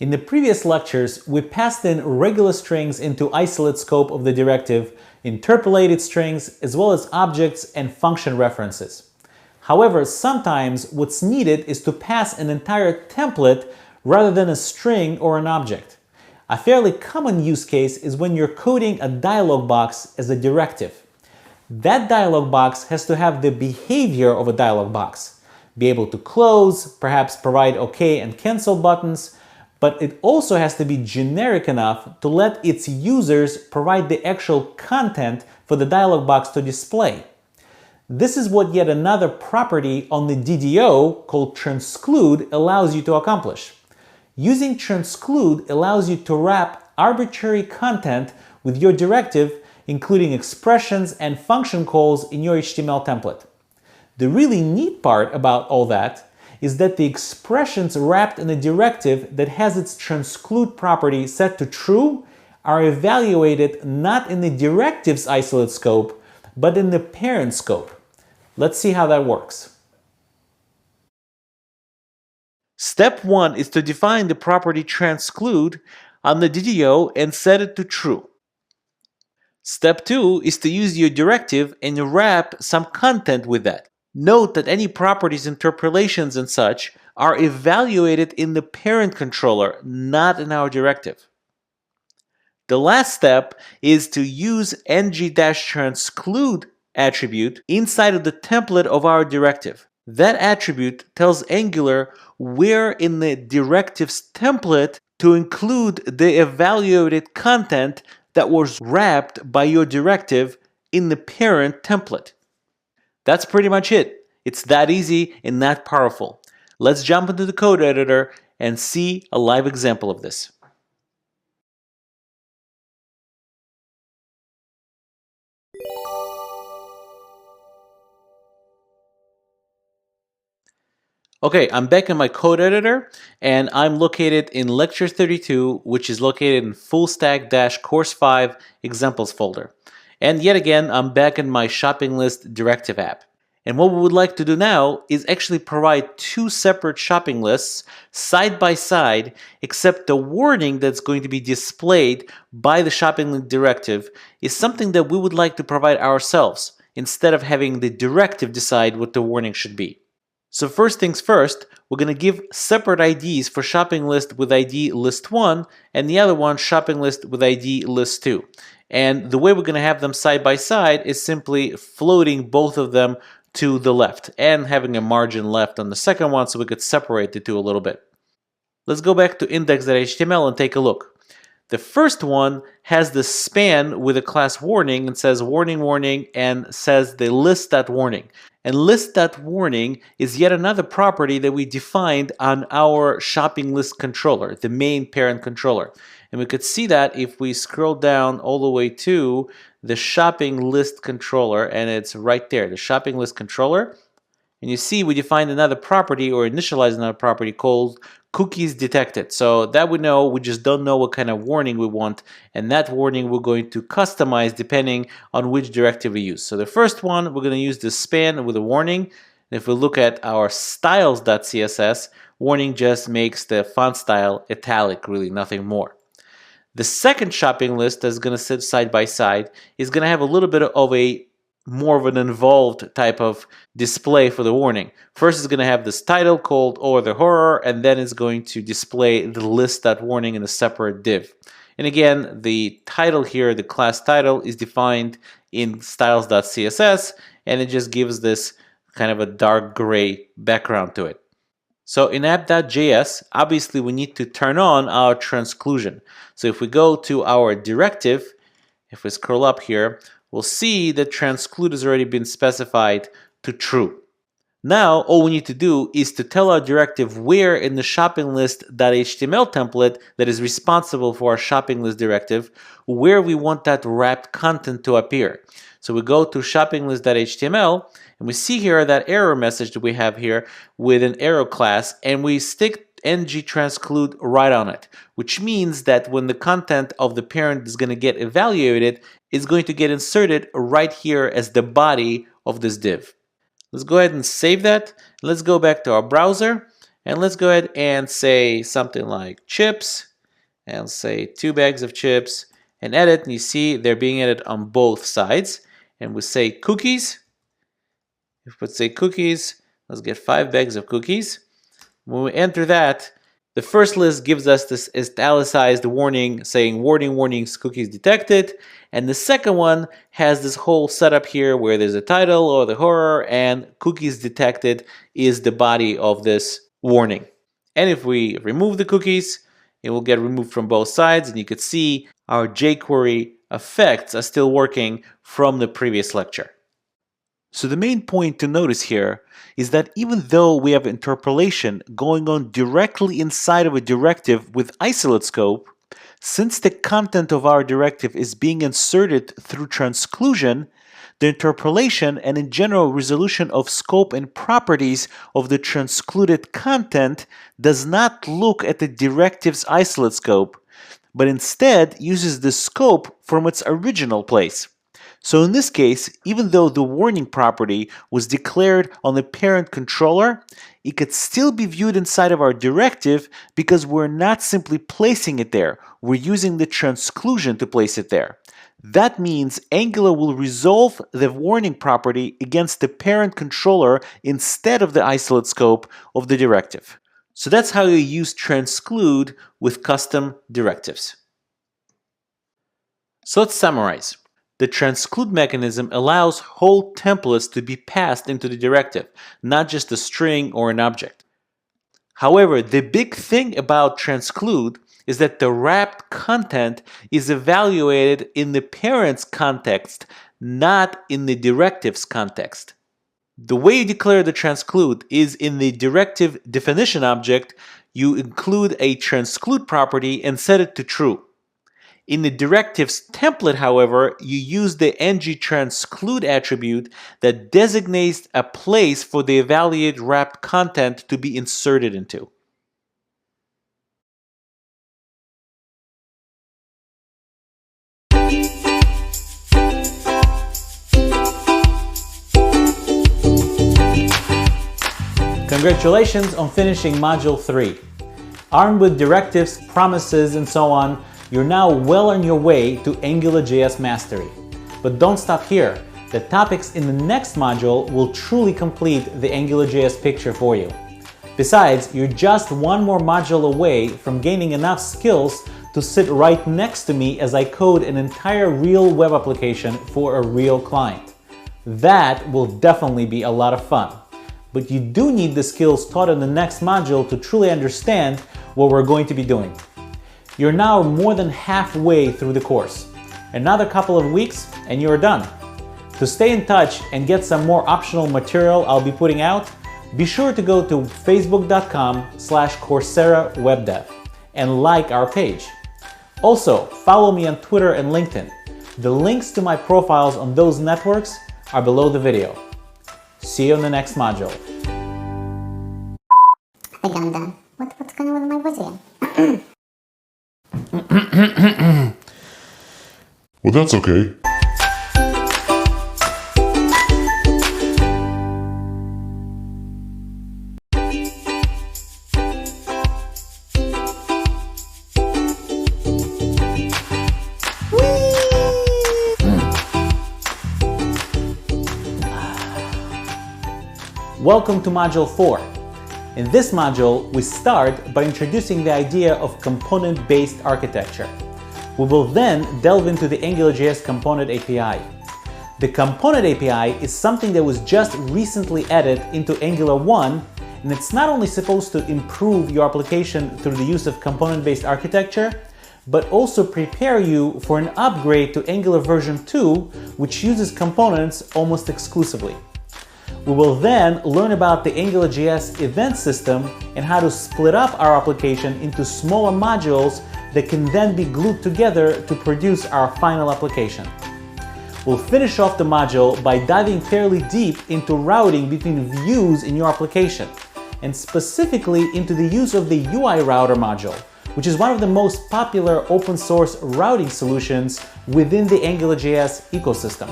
In the previous lectures, we passed in regular strings into isolate scope of the directive, interpolated strings, as well as objects and function references. However, sometimes what's needed is to pass an entire template rather than a string or an object. A fairly common use case is when you're coding a dialog box as a directive. That dialog box has to have the behavior of a dialog box, be able to close, perhaps provide OK and cancel buttons, but it also has to be generic enough to let its users provide the actual content for the dialog box to display. This is what yet another property on the DDO called transclude allows you to accomplish. Using transclude allows you to wrap arbitrary content with your directive, including expressions and function calls in your HTML template. The really neat part about all that is that the expressions wrapped in a directive that has its transclude property set to true are evaluated not in the directive's isolate scope, but in the parent scope. Let's see how that works. Step 1 is to define the property transclude on the DDO and set it to true. Step 2 is to use your directive and wrap some content with that. Note that any properties, interpolations, and such are evaluated in the parent controller, not in our directive. The last step is to use ng-transclude attribute inside of the template of our directive. That attribute tells Angular where in the directive's template to include the evaluated content that was wrapped by your directive in the parent template. That's pretty much it. It's that easy and that powerful. Let's jump into the code editor and see a live example of this. Okay, I'm back in my code editor and I'm located in lecture 32, which is located in fullstack-course 5 examples folder. And yet again, I'm back in my shopping list directive app. And what we would like to do now is actually provide two separate shopping lists side by side, except the warning that's going to be displayed by the shopping list directive is something that we would like to provide ourselves, instead of having the directive decide what the warning should be. So first things first, we're going to give separate IDs for shopping list with ID list 1 and the other one shopping list with ID list 2. And the way we're going to have them side by side is simply floating both of them to the left and having a margin left on the second one so we could separate the two a little bit. Let's go back to index.html and take a look. The first one has the span with a class warning and says warning warning and says the list.warning. And list.warning is yet another property that we defined on our shopping list controller, the main parent controller. And we could see that if we scroll down all the way to the shopping list controller, and it's right there, the shopping list controller. And you see we defined another property or initialized another property called cookies detected. So that we know, we just don't know what kind of warning we want, and that warning we're going to customize depending on which directive we use. So the first one, we're going to use the span with a warning. And if we look at our styles.css, warning just makes the font style italic, really nothing more. The second shopping list that's going to sit side by side is going to have a little bit of a more of an involved type of display for the warning. First, it's going to have this title called "Oh the Horror," and then it's going to display the list.warning in a separate div. And again, the title here, the class title, is defined in styles.css, and it just gives this kind of a dark gray background to it. So in app.js, obviously we need to turn on our transclusion. So if we go to our directive, if we scroll up here, we'll see that transclude has already been specified to true. Now, all we need to do is to tell our directive where in the shopping list.html template that is responsible for our shopping list directive, where we want that wrapped content to appear. So we go to shopping list.html, and we see here that error message that we have here with an arrow class, and we stick ng-transclude right on it, which means that when the content of the parent is going to get evaluated, it's going to get inserted right here as the body of this div. Let's go ahead and save that. Let's go back to our browser, And let's go ahead and say something like chips, and say 2 bags of chips, and edit, and you see they're being edited on both sides. And we say cookies. If we say cookies, let's get 5 bags of cookies. When we enter that, the first list gives us this italicized warning saying warnings, cookies detected. And the second one has this whole setup here where there's a title or the horror, and cookies detected is the body of this warning. And if we remove the cookies, it will get removed from both sides, and you could see our jQuery effects are still working from the previous lecture. So the main point to notice here is that even though we have interpolation going on directly inside of a directive with isolate scope, since the content of our directive is being inserted through transclusion, the interpolation and in general resolution of scope and properties of the transcluded content does not look at the directive's isolate scope, but instead uses the scope from its original place. So in this case, even though the warning property was declared on the parent controller, it could still be viewed inside of our directive because we're not simply placing it there, we're using the transclusion to place it there. That means Angular will resolve the warning property against the parent controller instead of the isolate scope of the directive. So that's how you use transclude with custom directives. So let's summarize. The transclude mechanism allows whole templates to be passed into the directive, not just a string or an object. However, the big thing about transclude is that the wrapped content is evaluated in the parent's context, not in the directive's context. The way you declare the transclude is in the directive definition object, you include a transclude property and set it to true. In the directive's template, however, you use the ngTransclude attribute that designates a place for the evaluated wrapped content to be inserted into. Congratulations on finishing Module 3. Armed with directives, promises, and so on, you're now well on your way to AngularJS mastery. But don't stop here. The topics in the next module will truly complete the AngularJS picture for you. Besides, you're just one more module away from gaining enough skills to sit right next to me as I code an entire real web application for a real client. That will definitely be a lot of fun. But you do need the skills taught in the next module to truly understand what we're going to be doing. You're now more than halfway through the course. Another couple of weeks and you're done. To stay in touch and get some more optional material I'll be putting out, be sure to go to facebook.com/Coursera webdev and like our page. Also, follow me on Twitter and LinkedIn. The links to my profiles on those networks are below the video. See you in the next module. I think I'm done. What's going on with my voice again? Well, that's okay. Welcome to Module 4. In this module, we start by introducing the idea of component-based architecture. We will then delve into the AngularJS Component API. The Component API is something that was just recently added into Angular 1, and it's not only supposed to improve your application through the use of component-based architecture, but also prepare you for an upgrade to Angular version 2, which uses components almost exclusively. We will then learn about the AngularJS event system and how to split up our application into smaller modules that can then be glued together to produce our final application. We'll finish off the module by diving fairly deep into routing between views in your application, and specifically into the use of the UI router module, which is one of the most popular open source routing solutions within the AngularJS ecosystem.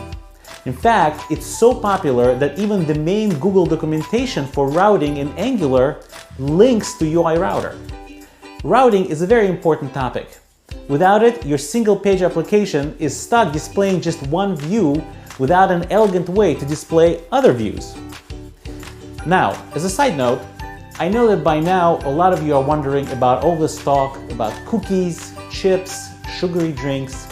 In fact, it's so popular that even the main Google documentation for routing in Angular links to UI router. Routing is a very important topic. Without it, your single-page application is stuck displaying just one view without an elegant way to display other views. Now, as a side note, I know that by now a lot of you are wondering about all this talk about cookies, chips, sugary drinks,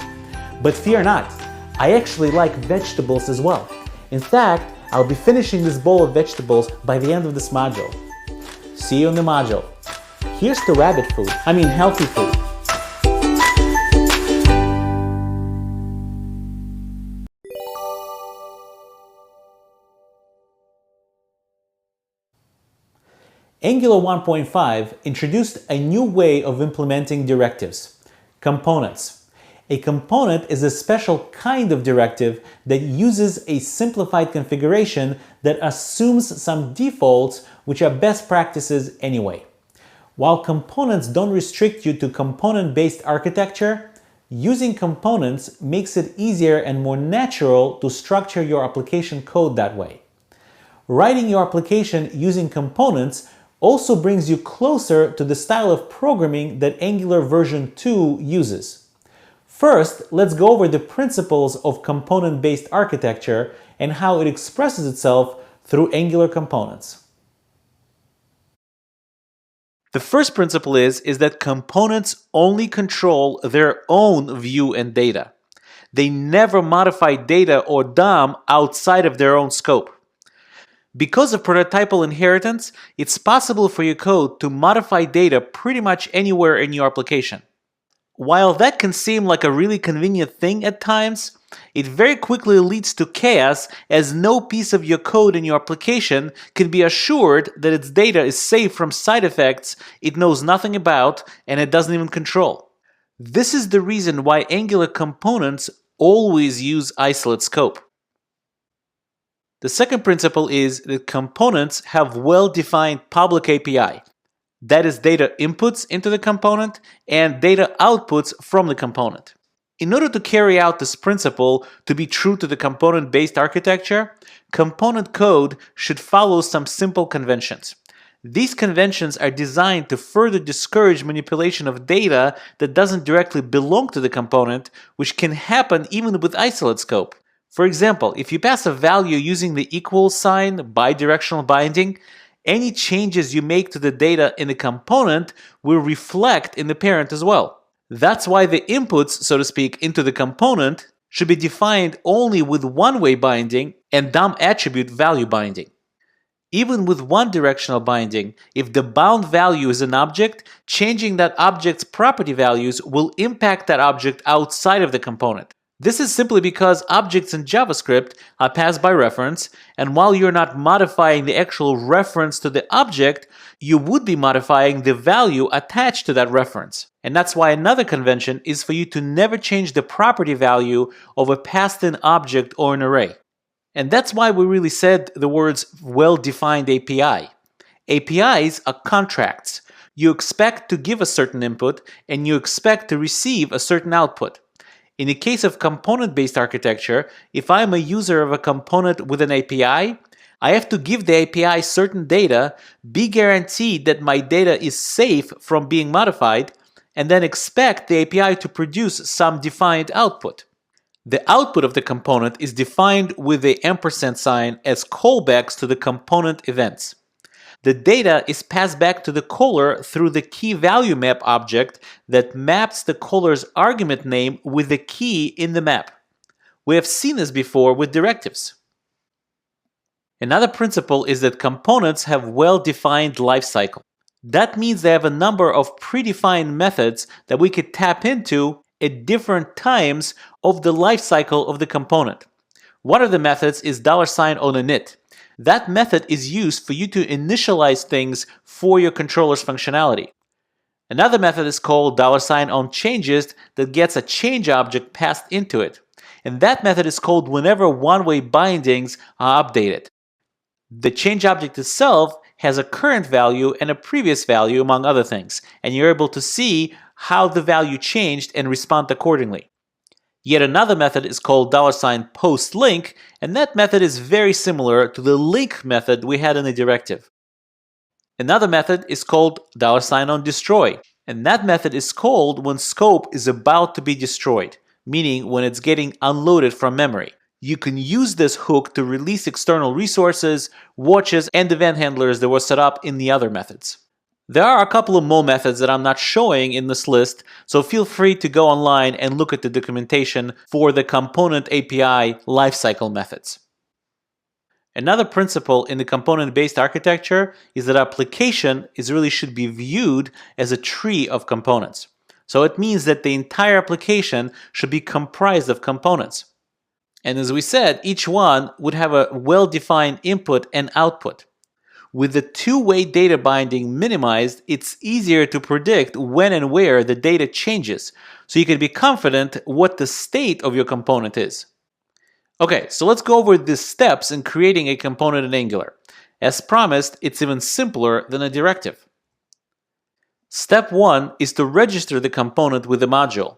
but fear not, I actually like vegetables as well. In fact, I'll be finishing this bowl of vegetables by the end of this module. See you in the module. Here's to rabbit food, healthy food. Angular 1.5 introduced a new way of implementing directives: components. A component is a special kind of directive that uses a simplified configuration that assumes some defaults which are best practices anyway. While components don't restrict you to component-based architecture, using components makes it easier and more natural to structure your application code that way. Writing your application using components also brings you closer to the style of programming that Angular version 2 uses. First, let's go over the principles of component-based architecture and how it expresses itself through Angular components. The first principle is that components only control their own view and data. They never modify data or DOM outside of their own scope. Because of prototypal inheritance, it's possible for your code to modify data pretty much anywhere in your application. While that can seem like a really convenient thing at times, it very quickly leads to chaos, as no piece of your code in your application can be assured that its data is safe from side effects it knows nothing about and it doesn't even control. This is the reason why Angular components always use isolate scope. The second principle is that components have well-defined public API. That is data inputs into the component and data outputs from the component. In order to carry out this principle to be true to the component-based architecture, component code should follow some simple conventions. These conventions are designed to further discourage manipulation of data that doesn't directly belong to the component, which can happen even with isolate scope. For example, if you pass a value using the equal sign bidirectional binding, any changes you make to the data in the component will reflect in the parent as well. That's why the inputs, so to speak, into the component should be defined only with one-way binding and DOM attribute value binding. Even with one directional binding, if the bound value is an object, changing that object's property values will impact that object outside of the component. This is simply because objects in JavaScript are passed by reference, and while you're not modifying the actual reference to the object, you would be modifying the value attached to that reference. And that's why another convention is for you to never change the property value of a passed-in object or an array. And that's why we really said the words well-defined API. APIs are contracts. You expect to give a certain input, and you expect to receive a certain output. In the case of component-based architecture, if I'm a user of a component with an API, I have to give the API certain data, be guaranteed that my data is safe from being modified, and then expect the API to produce some defined output. The output of the component is defined with the ampersand sign as callbacks to the component events. The data is passed back to the caller through the key value map object that maps the caller's argument name with the key in the map. We have seen this before with directives. Another principle is that components have well-defined lifecycle. That means they have a number of predefined methods that we could tap into at different times of the lifecycle of the component. One of the methods is $on_init. That method is used for you to initialize things for your controller's functionality. Another method is called $onChanges that gets a change object passed into it. And that method is called whenever one-way bindings are updated. The change object itself has a current value and a previous value, among other things, and you're able to see how the value changed and respond accordingly. Yet another method is called $postlink, and that method is very similar to the link method we had in the directive. Another method is called $OnDestroy, and that method is called when scope is about to be destroyed, meaning when it's getting unloaded from memory. You can use this hook to release external resources, watches, and event handlers that were set up in the other methods. There are a couple of more methods that I'm not showing in this list, so feel free to go online and look at the documentation for the component API lifecycle methods. Another principle in the component-based architecture is that application should be viewed as a tree of components. So it means that the entire application should be comprised of components. And as we said, each one would have a well-defined input and output. With the two-way data binding minimized, it's easier to predict when and where the data changes, so you can be confident what the state of your component is. Okay, so let's go over the steps in creating a component in Angular. As promised, it's even simpler than a directive. Step 1 is to register the component with the module.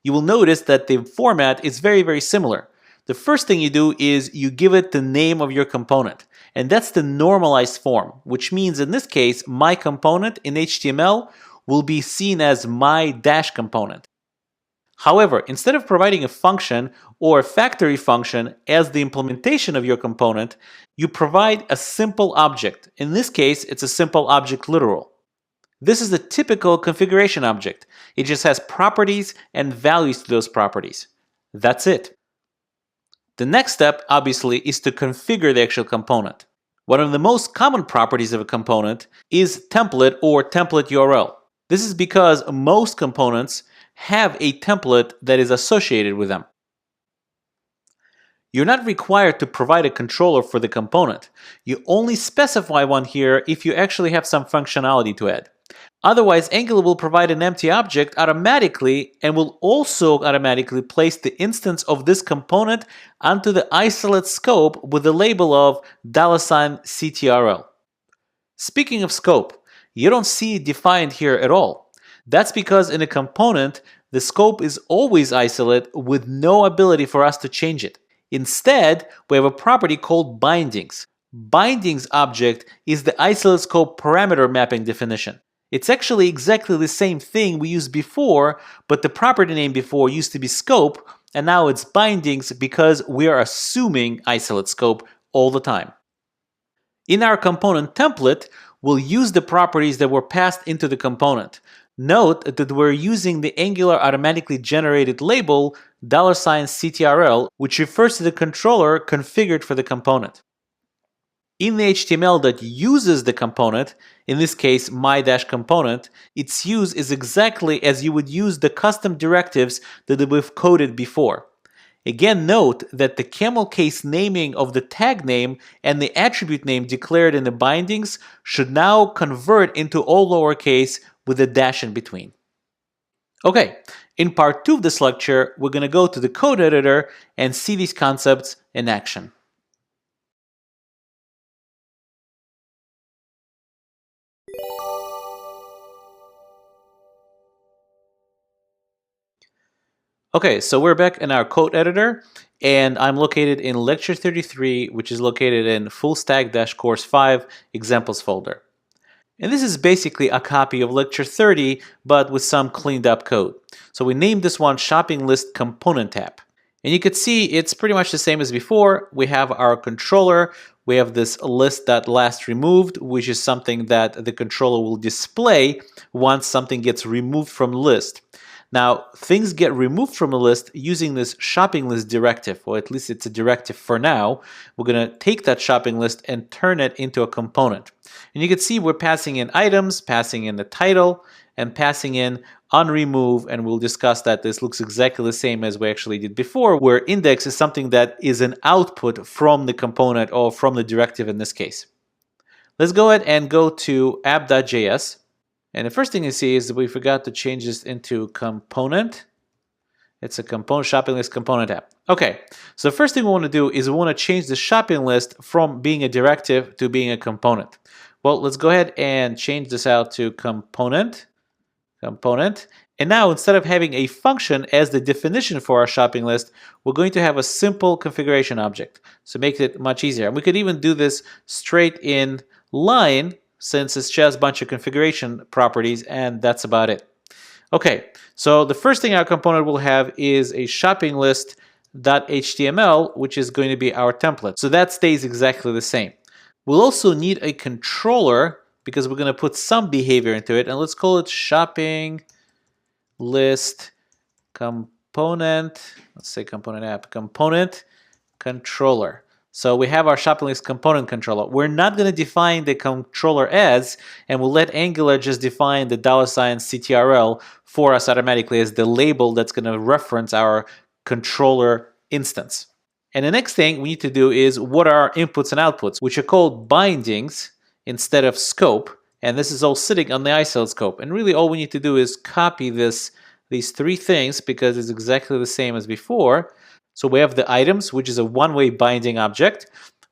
You will notice that the format is very similar. The first thing you do is you give it the name of your component, and that's the normalized form, which means in this case, my component in HTML will be seen as my-component. However, instead of providing a function or a factory function as the implementation of your component, you provide a simple object. In this case, it's a simple object literal. This is the typical configuration object. It just has properties and values to those properties. That's it. The next step, obviously, is to configure the actual component. One of the most common properties of a component is template or template URL. This is because most components have a template that is associated with them. You're not required to provide a controller for the component. You only specify one here if you actually have some functionality to add. Otherwise, Angular will provide an empty object automatically and will also automatically place the instance of this component onto the isolate scope with the label of $CTRL. Speaking of scope, you don't see it defined here at all. That's because in a component, the scope is always isolate with no ability for us to change it. Instead, we have a property called bindings. Bindings object is the isolate scope parameter mapping definition. It's actually exactly the same thing we used before, but the property name before used to be scope, and now it's bindings because we are assuming isolate scope all the time. In our component template, we'll use the properties that were passed into the component. Note that we're using the Angular automatically generated label $CTRL, which refers to the controller configured for the component. In the HTML that uses the component, in this case my-component, its use is exactly as you would use the custom directives that we've coded before. Again, note that the camel case naming of the tag name and the attribute name declared in the bindings should now convert into all lowercase with a dash in between. Okay, in part 2 of this lecture, we're going to go to the code editor and see these concepts in action. Okay, so we're back in our code editor, and I'm located in lecture 33, which is located in full stack-course 5 examples folder. And this is basically a copy of lecture 30, but with some cleaned up code. So we named this one shopping list component tab. And you can see it's pretty much the same as before. We have our controller. We have this list.lastRemoved, which is something that the controller will display once something gets removed from the list. Now, things get removed from a list using this shopping list directive, or at least it's a directive for now. We're going to take that shopping list and turn it into a component. And you can see we're passing in items, passing in the title, and passing in onRemove, and we'll discuss that this looks exactly the same as we actually did before, where index is something that is an output from the component or from the directive in this case. Let's go ahead and go to app.js. And the first thing you see is that we forgot to change this into component. It's a component shopping list component app. Okay, so the first thing we want to do is we want to change the shopping list from being a directive to being a component. Well, let's go ahead and change this out to component. And now instead of having a function as the definition for our shopping list, we're going to have a simple configuration object. So make it much easier. And we could even do this straight in line. since it's just a bunch of configuration properties, and that's about it. Okay, so the first thing our component will have is a shopping list.html, which is going to be our template. So that stays exactly the same. We'll also need a controller because we're going to put some behavior into it, and let's call it shopping list component. Let's say component app, component controller. So we have our shopping list component controller. We're not going to define the controller as, and we'll let Angular just define the $CTRL for us automatically as the label that's going to reference our controller instance. And the next thing we need to do is what are our inputs and outputs, which are called bindings instead of scope. And this is all sitting on the isolate scope. And really all we need to do is copy these three things because it's exactly the same as before. So we have the items, which is a one-way binding object.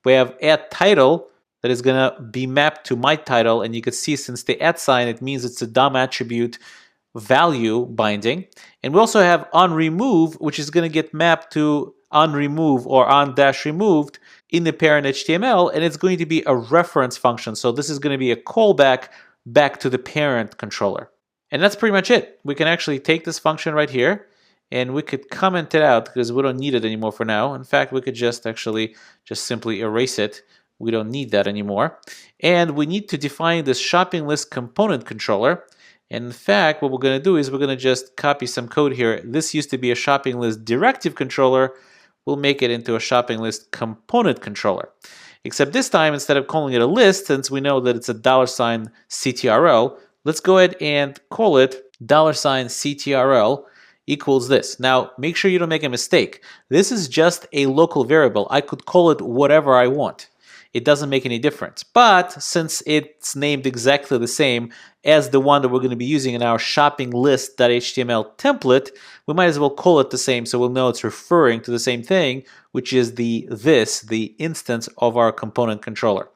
We have add title that is going to be mapped to my title. And you can see since the add sign, it means it's a DOM attribute value binding. And we also have onRemove, which is going to get mapped to onRemove or on-removed in the parent HTML. And it's going to be a reference function. So this is going to be a callback back to the parent controller. And that's pretty much it. We can actually take this function right here and we could comment it out because we don't need it anymore for now. In fact, we could just simply erase it. We don't need that anymore. And we need to define this shopping list component controller. And in fact, what we're going to do is we're going to just copy some code here. This used to be a shopping list directive controller. We'll make it into a shopping list component controller. Except this time, instead of calling it a list, since we know that it's a $CTRL, let's go ahead and call it $CTRL equals this. Now, make sure you don't make a mistake. This is just a local variable. I could call it whatever I want. It doesn't make any difference. But since it's named exactly the same as the one that we're going to be using in our shopping list.html template, we might as well call it the same so we'll know it's referring to the same thing, which is the instance of our component controller.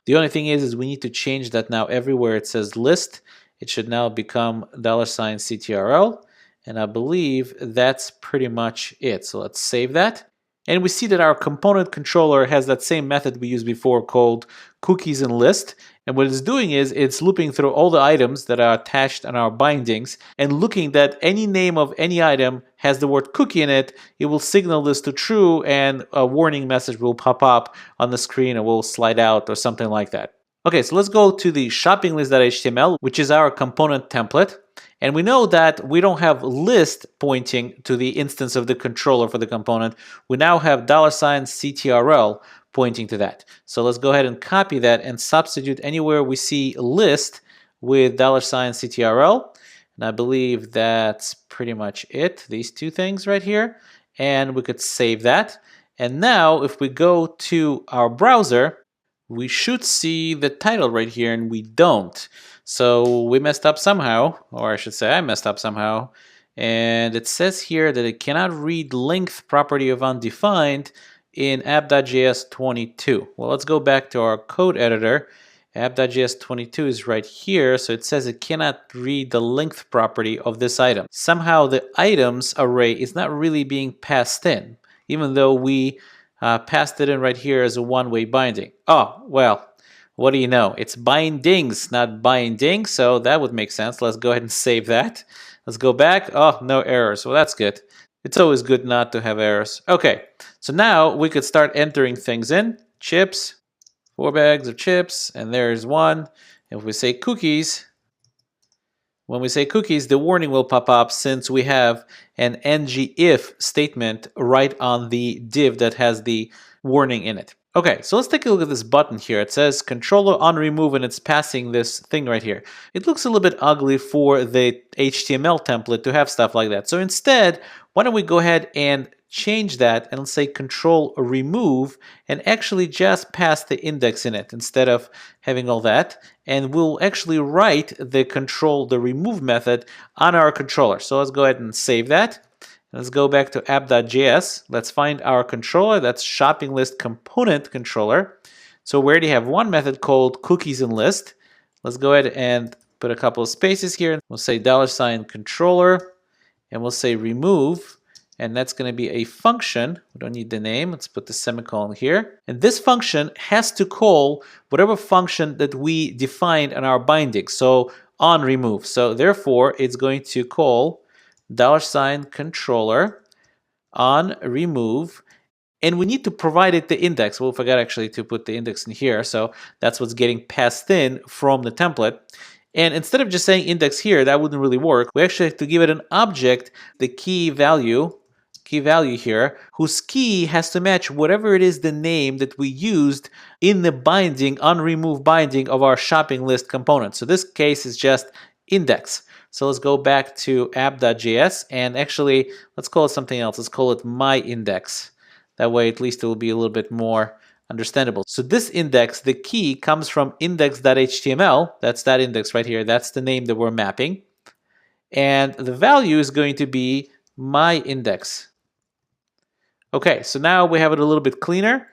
The only thing is we need to change that now everywhere it says list. It should now become $CTRL. And I believe that's pretty much it. So let's save that. And we see that our component controller has that same method we used before called cookies and list. And what it's doing is it's looping through all the items that are attached on our bindings and looking that any name of any item has the word cookie in it. It will signal this to true and a warning message will pop up on the screen and will slide out or something like that. Okay, so let's go to the shopping list.html, which is our component template. And we know that we don't have list pointing to the instance of the controller for the component. We now have $CTRL pointing to that. So let's go ahead and copy that and substitute anywhere we see list with $CTRL. And I believe that's pretty much it, these two things right here. And we could save that. And now if we go to our browser, we should see the title right here and we don't. So we messed up somehow, or I should say I messed up somehow. And it says here that it cannot read length property of undefined in app.js 22. Well, let's go back to our code editor. App.js 22 is right here. So it says it cannot read the length property of this item. Somehow the items array is not really being passed in, even though we passed it in right here as a one-way binding. Oh, well, what do you know? It's bindings, not binding, so that would make sense. Let's go ahead and save that. Let's go back. Oh, no errors. Well, that's good. It's always good not to have errors. Okay, so now we could start entering things in. Chips, 4 bags of chips, and there's one. If we say cookies, when we say cookies, the warning will pop up since we have an ngIf statement right on the div that has the warning in it. Okay, so let's take a look at this button here. It says controller on remove and it's passing this thing right here. It looks a little bit ugly for the HTML template to have stuff like that. So instead, why don't we go ahead and change that and let's say control remove and actually just pass the index in it instead of having all that. And we'll actually write the remove method on our controller. So let's go ahead and save that. Let's go back to app.js. Let's find our controller. That's shopping list component controller. So we already have one method called cookies and list. Let's go ahead and put a couple of spaces here. We'll say $controller and we'll say remove. and that's going to be a function. We don't need the name. Let's put the semicolon here. And this function has to call whatever function that we defined in our binding. So on remove. So therefore, it's going to call $controller on remove. And we need to provide it the index. Well, we forgot actually to put the index in here. So that's what's getting passed in from the template. And instead of just saying index here, that wouldn't really work. We actually have to give it an object, the key value here, whose key has to match whatever it is the name that we used in the binding, on remove binding of our shopping list component. So this case is just index. So let's go back to app.js and actually let's call it something else. Let's call it my index. That way at least it will be a little bit more understandable. So this index, the key comes from index.html. That's that index right here. That's the name that we're mapping. And the value is going to be my index. Okay, so now we have it a little bit cleaner.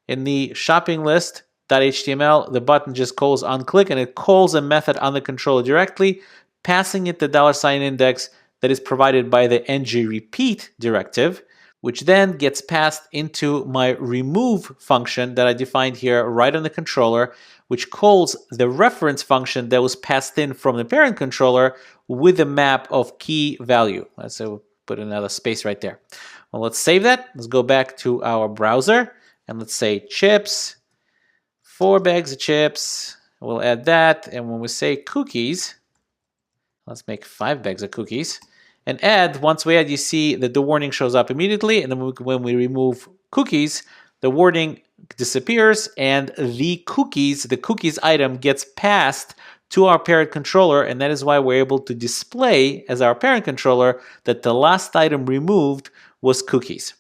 In the shopping list.html, the button just calls onClick and it calls a method on the controller directly, passing it the $index that is provided by the ngRepeat directive, which then gets passed into my remove function that I defined here right on the controller, which calls the reference function that was passed in from the parent controller with a map of key value. Let's put another space right there. Well, let's save that. Let's go back to our browser and let's say chips, 4 bags of chips. We'll add that. And when we say cookies, let's make 5 bags of cookies. And add, once we add, you see that the warning shows up immediately. And then when we remove cookies, the warning disappears and the cookies item gets passed to our parent controller. And that is why we're able to display as our parent controller that the last item removed was cookies.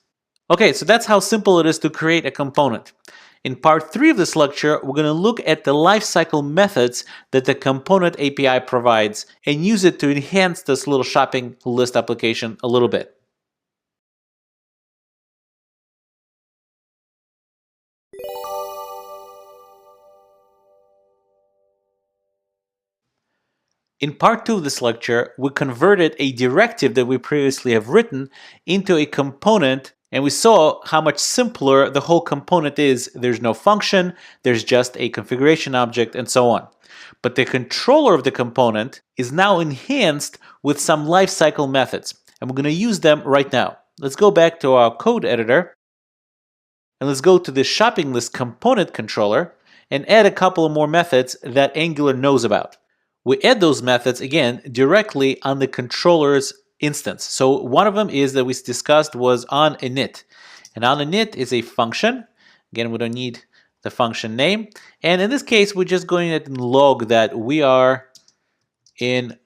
Okay, so that's how simple it is to create a component. In part 3 of this lecture, we're going to look at the lifecycle methods that the component API provides and use it to enhance this little shopping list application a little bit. In part 2 of this lecture, we converted a directive that we previously have written into a component, and we saw how much simpler the whole component is. There's no function, there's just a configuration object, and so on. But the controller of the component is now enhanced with some lifecycle methods, and we're going to use them right now. Let's go back to our code editor, and let's go to the shopping list component controller and add a couple of more methods that Angular knows about. We add those methods, again, directly on the controller's instance. So one of them is that we discussed was onInit. And onInit is a function. Again, we don't need the function name. And in this case, we're just going to log that we are in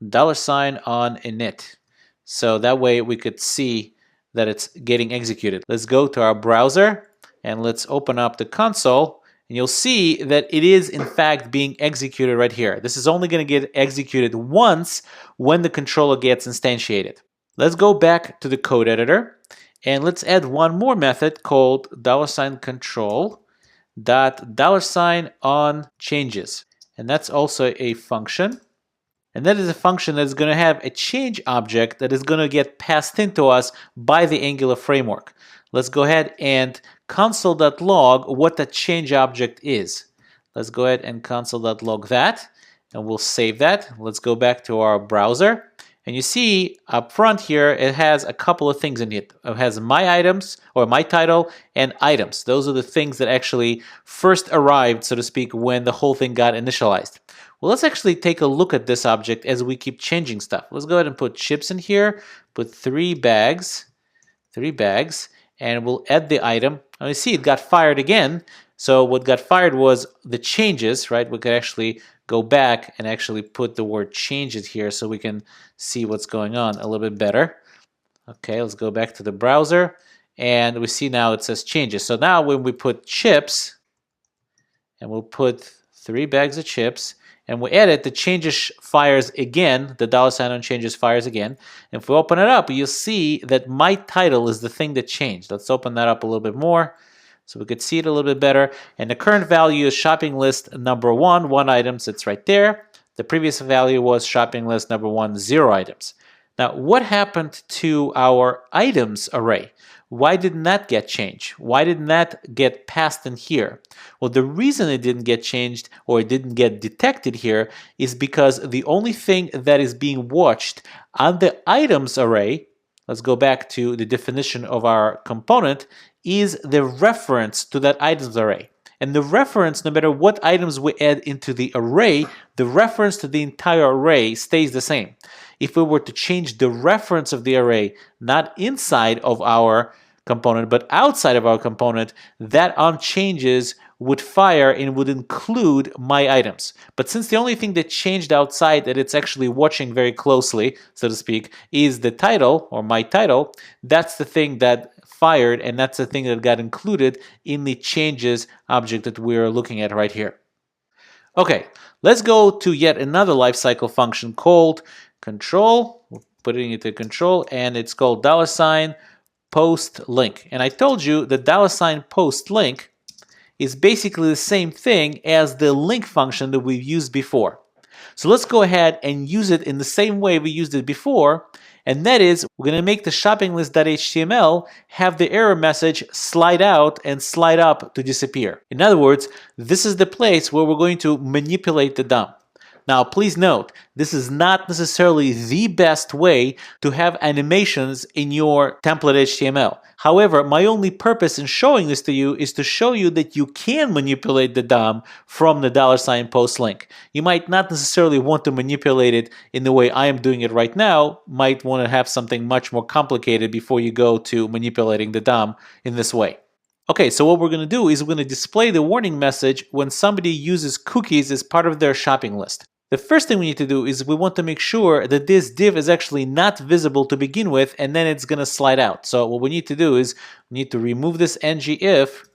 $onInit. So that way we could see that it's getting executed. Let's go to our browser and let's open up the console. And you'll see that it is in fact being executed right here. This is only going to get executed once when the controller gets instantiated. Let's go back to the code editor and let's add one more method called $control $on_changes. And that's also a function. And that is a function that is going to have a change object that is going to get passed into us by the Angular framework. Let's go ahead and console.log what that change object is. Let's go ahead and console.log that, and we'll save that. Let's go back to our browser. And you see up front here, it has a couple of things in it. It has my items, or my title, and items. Those are the things that actually first arrived, so to speak, when the whole thing got initialized. Well, let's actually take a look at this object as we keep changing stuff. Let's go ahead and put chips in here, put 3 bags, and we'll add the item. And you see it got fired again. So what got fired was the changes, right? We could actually go back and actually put the word changes here so we can see what's going on a little bit better. Okay, let's go back to the browser. And we see now it says changes. So now when we put chips, and we'll put 3 bags of chips, and we edit, the changes fires again, the $on changes fires again. And if we open it up, you'll see that my title is the thing that changed. Let's open that up a little bit more so we could see it a little bit better. And the current value is shopping list number 1, 1 item sits right there. The previous value was shopping list number 1, 0 items. Now, what happened to our items array? Why didn't that get changed? Why didn't that get passed in here? Well, the reason it didn't get changed or it didn't get detected here is because the only thing that is being watched on the items array, let's go back to the definition of our component, is the reference to that items array. And the reference, no matter what items we add into the array, the reference to the entire array stays the same. If we were to change the reference of the array, not inside of our component, but outside of our component, that onChanges would fire and would include my items. But since the only thing that changed outside that it's actually watching very closely, so to speak, is the title or my title, that's the thing that fired, and that's the thing that got included in the changes object that we're looking at right here. Okay, let's go to yet another lifecycle function called control. We're putting it to control, and it's called $post link. And I told you that $post link is basically the same thing as the link function that we've used before. So let's go ahead and use it in the same way we used it before, and that is we're going to make the shopping list.html have the error message slide out and slide up to disappear. In other words, this is the place where we're going to manipulate the DOM. Now, please note, this is not necessarily the best way to have animations in your template HTML. However, my only purpose in showing this to you is to show you that you can manipulate the DOM from the $post link. You might not necessarily want to manipulate it in the way I am doing it right now. Might want to have something much more complicated before you go to manipulating the DOM in this way. Okay, so what we're going to do is we're going to display the warning message when somebody uses cookies as part of their shopping list. The first thing we need to do is we want to make sure that this div is actually not visible to begin with, and then it's going to slide out. So what we need to do is we need to remove this ngIf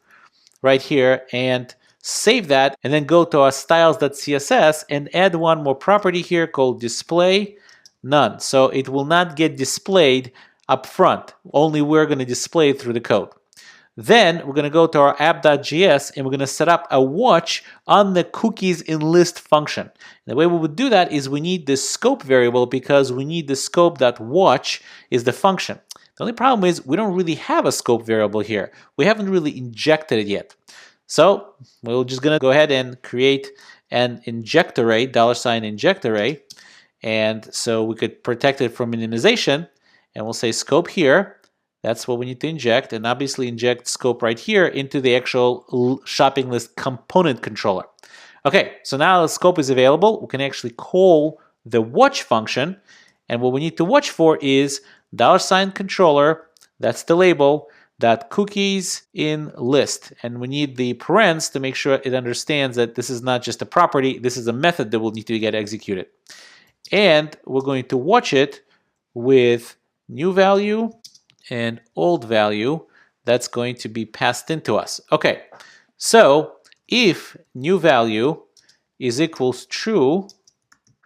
right here and save that, and then go to our styles.css and add one more property here called display none. So it will not get displayed up front. Only we're going to display it through the code. Then we're going to go to our app.js and we're going to set up a watch on the cookies in list function. And the way we would do that is we need the scope variable because we need the scope.watch is the function. The only problem is we don't really have a scope variable here. We haven't really injected it yet. So we're just going to go ahead and create an inject array, $inject array. And so we could protect it from minimization, and we'll say scope here. That's what we need to inject, and obviously inject scope right here into the actual shopping list component controller. Okay, so now the scope is available. We can actually call the watch function, and what we need to watch for is $controller, that's the label, that cookies in list, and we need the parens to make sure it understands that this is not just a property, this is a method that will need to get executed. And we're going to watch it with new value and old value that's going to be passed into us. Okay, so if new value is equals true,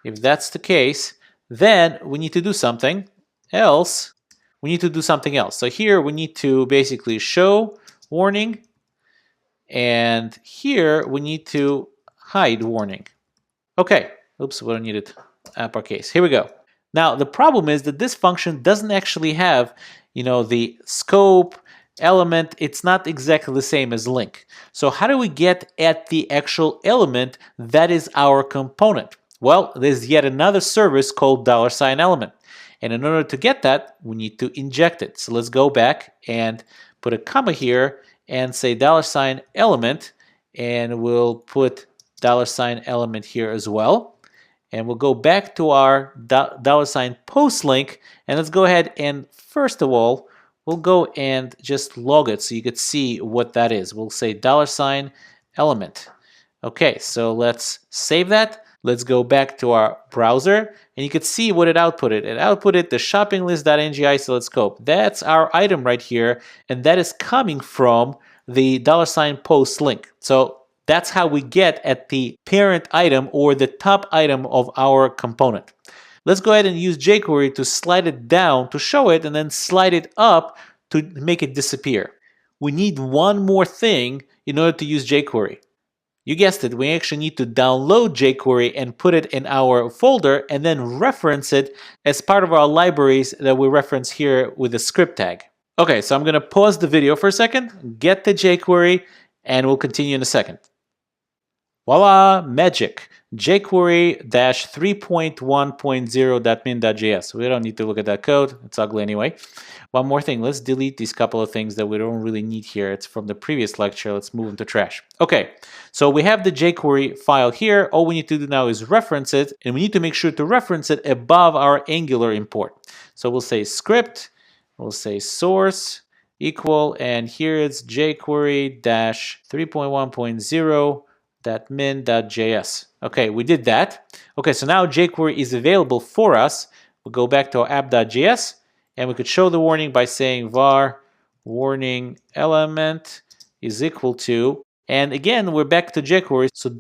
if that's the case, then we need to do something else. We need to do something else. So here we need to basically show warning, and here we need to hide warning. Okay, oops, we don't need it. Uppercase. Here we go. Now the problem is that this function doesn't actually have, the scope element. It's not exactly the same as link. So how do we get at the actual element that is our component? Well, there's yet another service called $element. And in order to get that, we need to inject it. So let's go back and put a comma here and say $element, and we'll put $element here as well. And we'll go back to our $post link, and let's go ahead and first of all, we'll go and just log it so you could see what that is. We'll say $element. Okay, so let's save that. Let's go back to our browser, and you can see what it outputted. It outputted the shopping list.ng isolate scope. That's our item right here, and that is coming from the $post link. So that's how we get at the parent item or the top item of our component. Let's go ahead and use jQuery to slide it down to show it, and then slide it up to make it disappear. We need one more thing in order to use jQuery. You guessed it, we actually need to download jQuery and put it in our folder and then reference it as part of our libraries that we reference here with the script tag. Okay, so I'm going to pause the video for a second, get the jQuery, and we'll continue in a second. Voila, magic. jQuery-3.1.0.min.js. We don't need to look at that code. It's ugly anyway. One more thing. Let's delete these couple of things that we don't really need here. It's from the previous lecture. Let's move them to trash. Okay, so we have the jQuery file here. All we need to do now is reference it, and we need to make sure to reference it above our Angular import. So we'll say script, we'll say source equal, and here it's jQuery-3.1.0.min.js. Okay, we did that. Okay, so now jQuery is available for us. We'll go back to our app.js, and we could show the warning by saying var warning element is equal to, and again, we're back to jQuery. So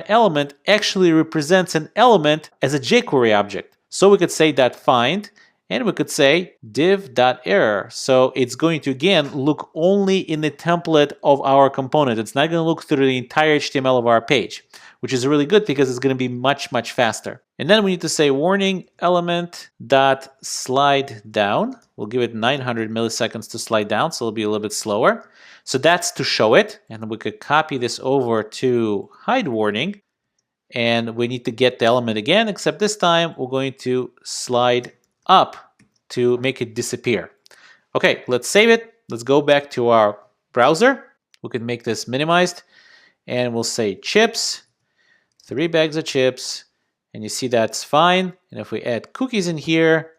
$element actually represents an element as a jQuery object. So we could say that find, and we could say div.error. So it's going to, again, look only in the template of our component. It's not going to look through the entire HTML of our page, which is really good because it's going to be much, much faster. And then we need to say warning element dot slide down. We'll give it 900 milliseconds to slide down, so it'll be a little bit slower. So that's to show it. And we could copy this over to hide warning. And we need to get the element again, except this time we're going to slide up to make it disappear. Okay, let's save it. Let's go back to our browser. We can make this minimized, and we'll say chips, 3 bags of chips, and you see that's fine. And if we add cookies in here,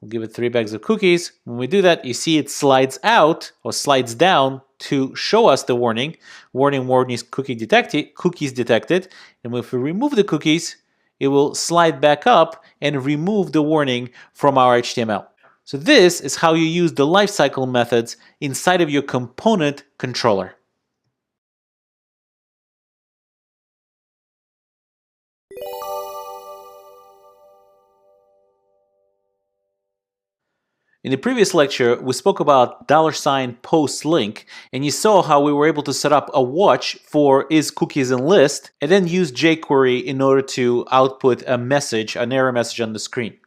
we'll give it 3 bags of cookies. When we do that, you see it slides out or slides down to show us the warning. Warning cookies detected. And if we remove the cookies, it will slide back up and remove the warning from our HTML. So this is how you use the lifecycle methods inside of your component controller. In the previous lecture, we spoke about $post link, and you saw how we were able to set up a watch for is cookies in list, and then use jQuery in order to output a message, an error message on the screen.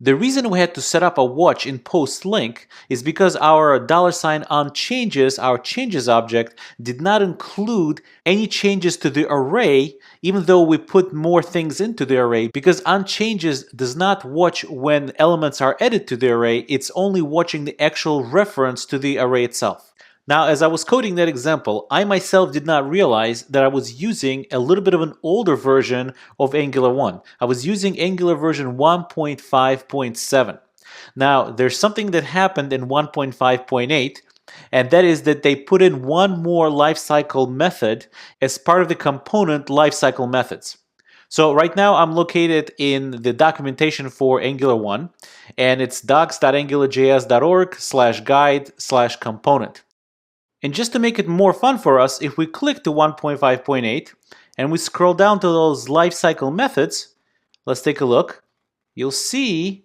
The reason we had to set up a watch in post link is because our $onChanges, our changes object, did not include any changes to the array, even though we put more things into the array, because onChanges does not watch when elements are added to the array, it's only watching the actual reference to the array itself. Now, as I was coding that example, I myself did not realize that I was using a little bit of an older version of Angular 1. I was using Angular version 1.5.7. Now, there's something that happened in 1.5.8, and that is that they put in one more lifecycle method as part of the component lifecycle methods. So right now I'm located in the documentation for Angular 1, and it's docs.angularjs.org/guide/component. And just to make it more fun for us, if we click to 1.5.8 and we scroll down to those lifecycle methods, let's take a look. You'll see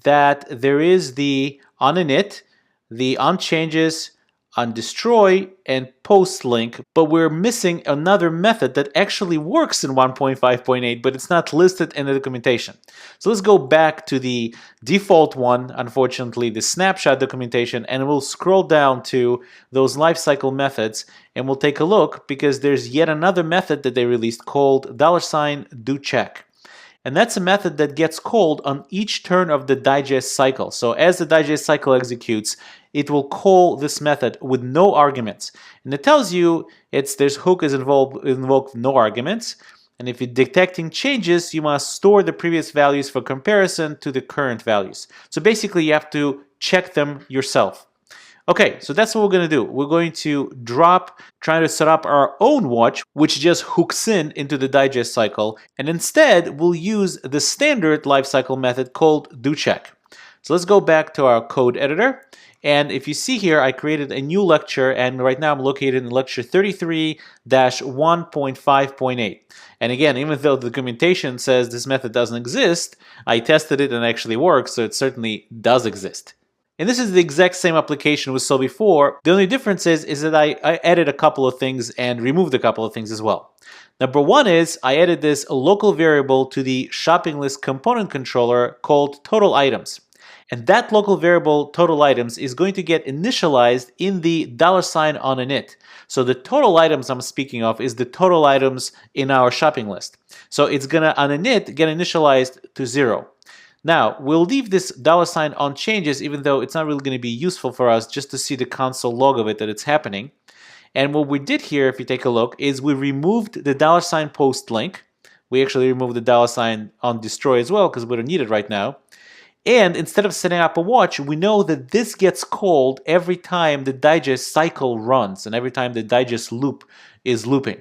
that there is the onInit, the onChanges, onDestroy, and postLink, but we're missing another method that actually works in 1.5.8, but it's not listed in the documentation. So let's go back to the default one, unfortunately, the snapshot documentation, and we'll scroll down to those lifecycle methods, and we'll take a look because there's yet another method that they released called $doCheck. And that's a method that gets called on each turn of the digest cycle. So as the digest cycle executes, it will call this method with no arguments. And it tells you this hook is invoked with no arguments. And if you're detecting changes, you must store the previous values for comparison to the current values. So basically, you have to check them yourself. Okay, so that's what we're going to do. We're going to try to set up our own watch, which just hooks into the digest cycle. And instead, we'll use the standard lifecycle method called doCheck. So let's go back to our code editor. And if you see here, I created a new lecture, and right now I'm located in lecture 33-1.5.8. And again, even though the documentation says this method doesn't exist, I tested it and it actually works, so it certainly does exist. And this is the exact same application we saw before. The only difference is that I added a couple of things and removed a couple of things as well. Number one is I added this local variable to the shopping list component controller called total items. And that local variable total items is going to get initialized in the $sign on init. So the total items I'm speaking of is the total items in our shopping list. So it's gonna on init get initialized to 0. Now we'll leave this $sign on changes, even though it's not really going to be useful for us, just to see the console log of it that it's happening. And what we did here, if you take a look, is we removed the $sign post link. We actually removed the $sign on destroy as well because we don't need it right now. And instead of setting up a watch, we know that this gets called every time the digest cycle runs and every time the digest loop is looping.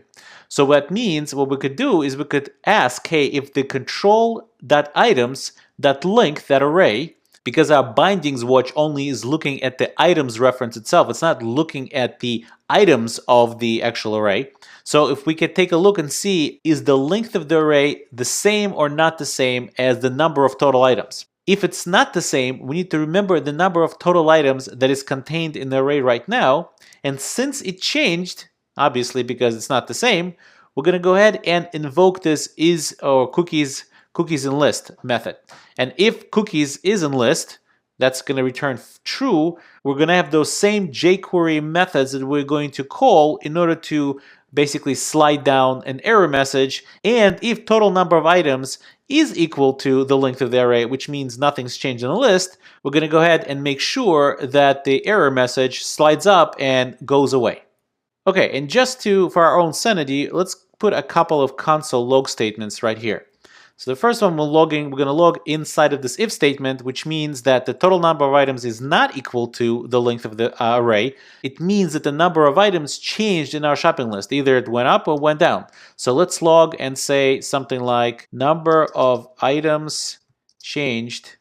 So what means, what we could do is we could ask, hey, if the control.items, that link, that array, because our bindings watch only is looking at the items reference itself, it's not looking at the items of the actual array. So if we could take a look and see, is the length of the array the same or not the same as the number of total items? If it's not the same, we need to remember the number of total items that is contained in the array right now. And since it changed, obviously because it's not the same, we're going to go ahead and invoke this is or cookies in list method. And if cookies is in list, that's going to return true. We're going to have those same jQuery methods that we're going to call in order to basically slide down an error message. And if total number of items is equal to the length of the array, which means nothing's changed in the list, we're going to go ahead and make sure that the error message slides up and goes away. Okay, and just for our own sanity, let's put a couple of console log statements right here. So the first one we're going to log inside of this if statement, which means that the total number of items is not equal to the length of the array. It means that the number of items changed in our shopping list. Either it went up or went down. So let's log and say something like number of items changed,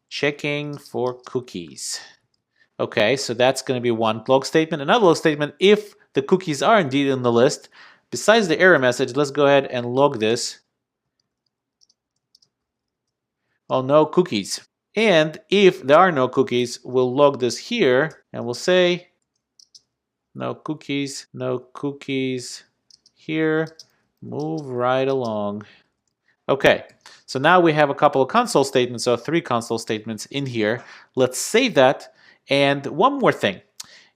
checking for cookies. Okay, so that's going to be one log statement. Another log statement, if the cookies are indeed in the list, besides the error message, let's go ahead and log this. Oh, no cookies. And if there are no cookies, we'll log this here and we'll say no cookies here, move right along. Okay, so now we have a couple of console statements, or 3 console statements in here. Let's save that. And one more thing.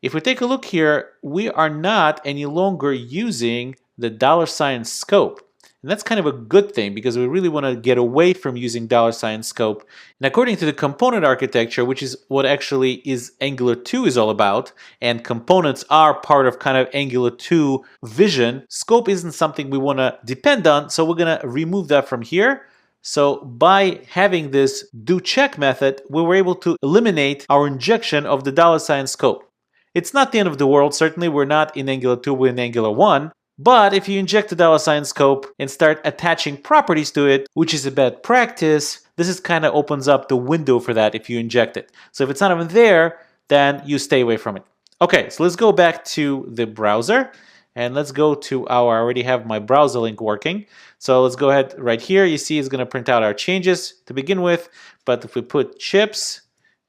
If we take a look here, we are not any longer using the $sign scope. And that's kind of a good thing because we really want to get away from using $sign scope. And according to the component architecture, which is what actually is Angular 2 is all about, and components are part of kind of Angular 2 vision, scope isn't something we want to depend on, so we're going to remove that from here. So by having this doCheck method, we were able to eliminate our injection of the $sign scope. It's not the end of the world, certainly we're not in Angular 2, we're in Angular 1. But if you inject the $sign scope and start attaching properties to it, which is a bad practice, this is kind of opens up the window for that if you inject it. So if it's not even there, then you stay away from it. Okay, so let's go back to the browser and let's go to I already have my browser link working. So let's go ahead right here. You see it's going to print out our changes to begin with. But if we put chips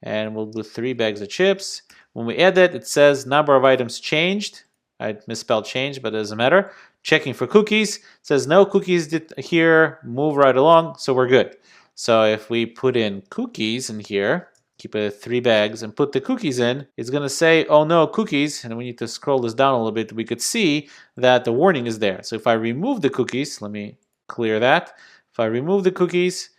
and we'll do 3 bags of chips, when we add it, it says number of items changed. I misspelled change, but it doesn't matter. Checking for cookies. It says no cookies here, move right along, so we're good. So if we put in cookies in here, keep it 3 bags, and put the cookies in, it's going to say, oh no, cookies. And we need to scroll this down a little bit. We could see that the warning is there. So if I remove the cookies, let me clear that. If I remove the cookies,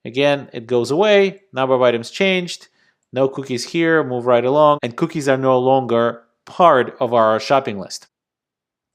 again, it goes away. Number of items changed. No cookies here, move right along. And cookies are no longer part of our shopping list.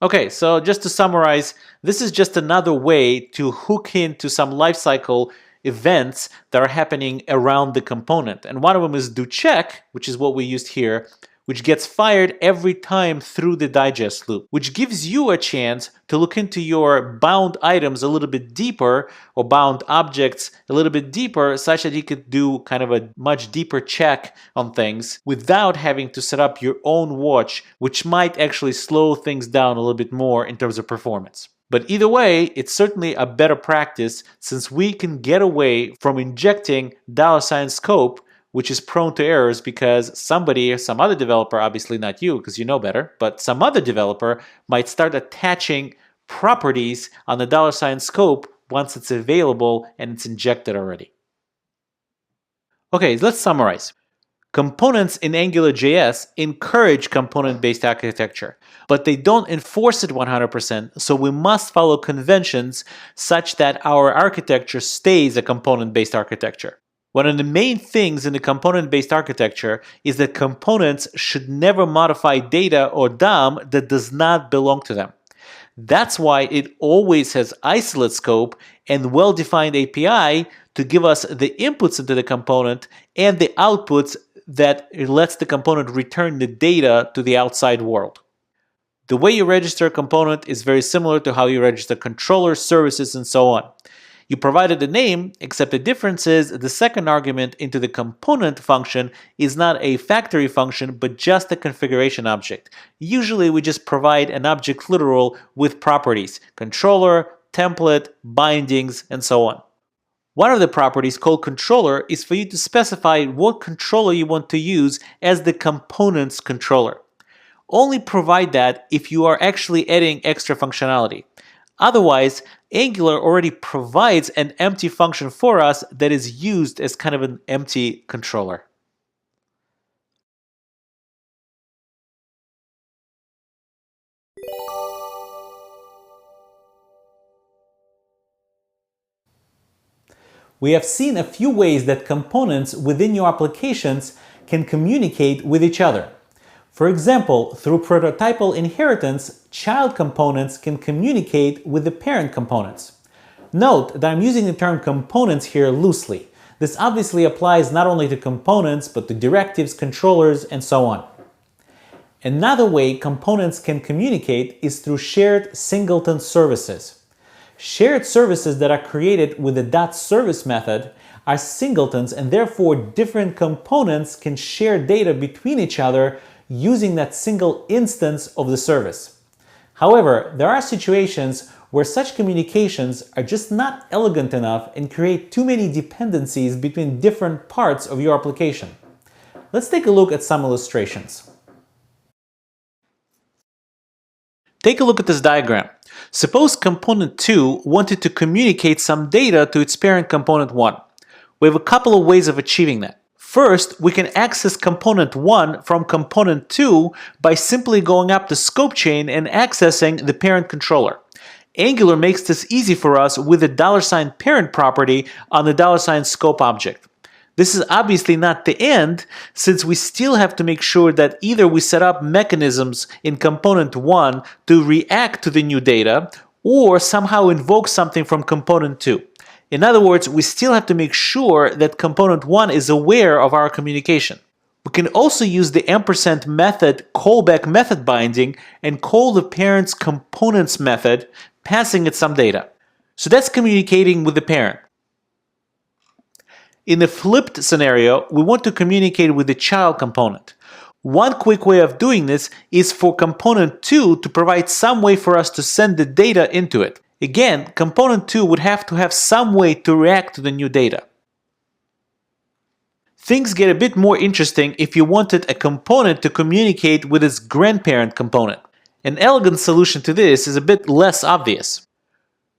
Okay, so just to summarize, this is just another way to hook into some lifecycle events that are happening around the component. And one of them is doCheck, which is what we used here, which gets fired every time through the digest loop, which gives you a chance to look into your bound items a little bit deeper, or bound objects a little bit deeper, such that you could do kind of a much deeper check on things without having to set up your own watch, which might actually slow things down a little bit more in terms of performance. But either way, it's certainly a better practice since we can get away from injecting $sign scope which is prone to errors because somebody or some other developer, obviously not you because you know better, but some other developer might start attaching properties on the $scope once it's available and it's injected already. Okay, let's summarize. Components in AngularJS encourage component-based architecture, but they don't enforce it 100%, so we must follow conventions such that our architecture stays a component-based architecture. One of the main things in the component-based architecture is that components should never modify data or DOM that does not belong to them. That's why it always has isolate scope and well-defined API to give us the inputs into the component and the outputs that lets the component return the data to the outside world. The way you register a component is very similar to how you register controllers, services, and so on. You provided a name, except the difference is the second argument into the component function is not a factory function, but just a configuration object. Usually we just provide an object literal with properties, controller, template, bindings, and so on. One of the properties called controller is for you to specify what controller you want to use as the component's controller. Only provide that if you are actually adding extra functionality. Otherwise, Angular already provides an empty function for us that is used as kind of an empty controller. We have seen a few ways that components within your applications can communicate with each other. For example, through prototypal inheritance, child components can communicate with the parent components. Note that I'm using the term components here loosely. This obviously applies not only to components, but to directives, controllers, and so on. Another way components can communicate is through shared singleton services. Shared services that are created with the .service method are singletons, and therefore different components can share data between each other using that single instance of the service. However, there are situations where such communications are just not elegant enough and create too many dependencies between different parts of your application. Let's take a look at some illustrations. Take a look at this diagram. Suppose component 2 wanted to communicate some data to its parent component 1. We have a couple of ways of achieving that. First, we can access component 1 from component 2 by simply going up the scope chain and accessing the parent controller. Angular makes this easy for us with the $parent property on the $scope object. This is obviously not the end, since we still have to make sure that either we set up mechanisms in component 1 to react to the new data, or somehow invoke something from component 2. In other words, we still have to make sure that component 1 is aware of our communication. We can also use the ampersand method callback method binding and call the parent's components method, passing it some data. So that's communicating with the parent. In the flipped scenario, we want to communicate with the child component. One quick way of doing this is for component 2 to provide some way for us to send the data into it. Again, component 2 would have to have some way to react to the new data. Things get a bit more interesting if you wanted a component to communicate with its grandparent component. An elegant solution to this is a bit less obvious.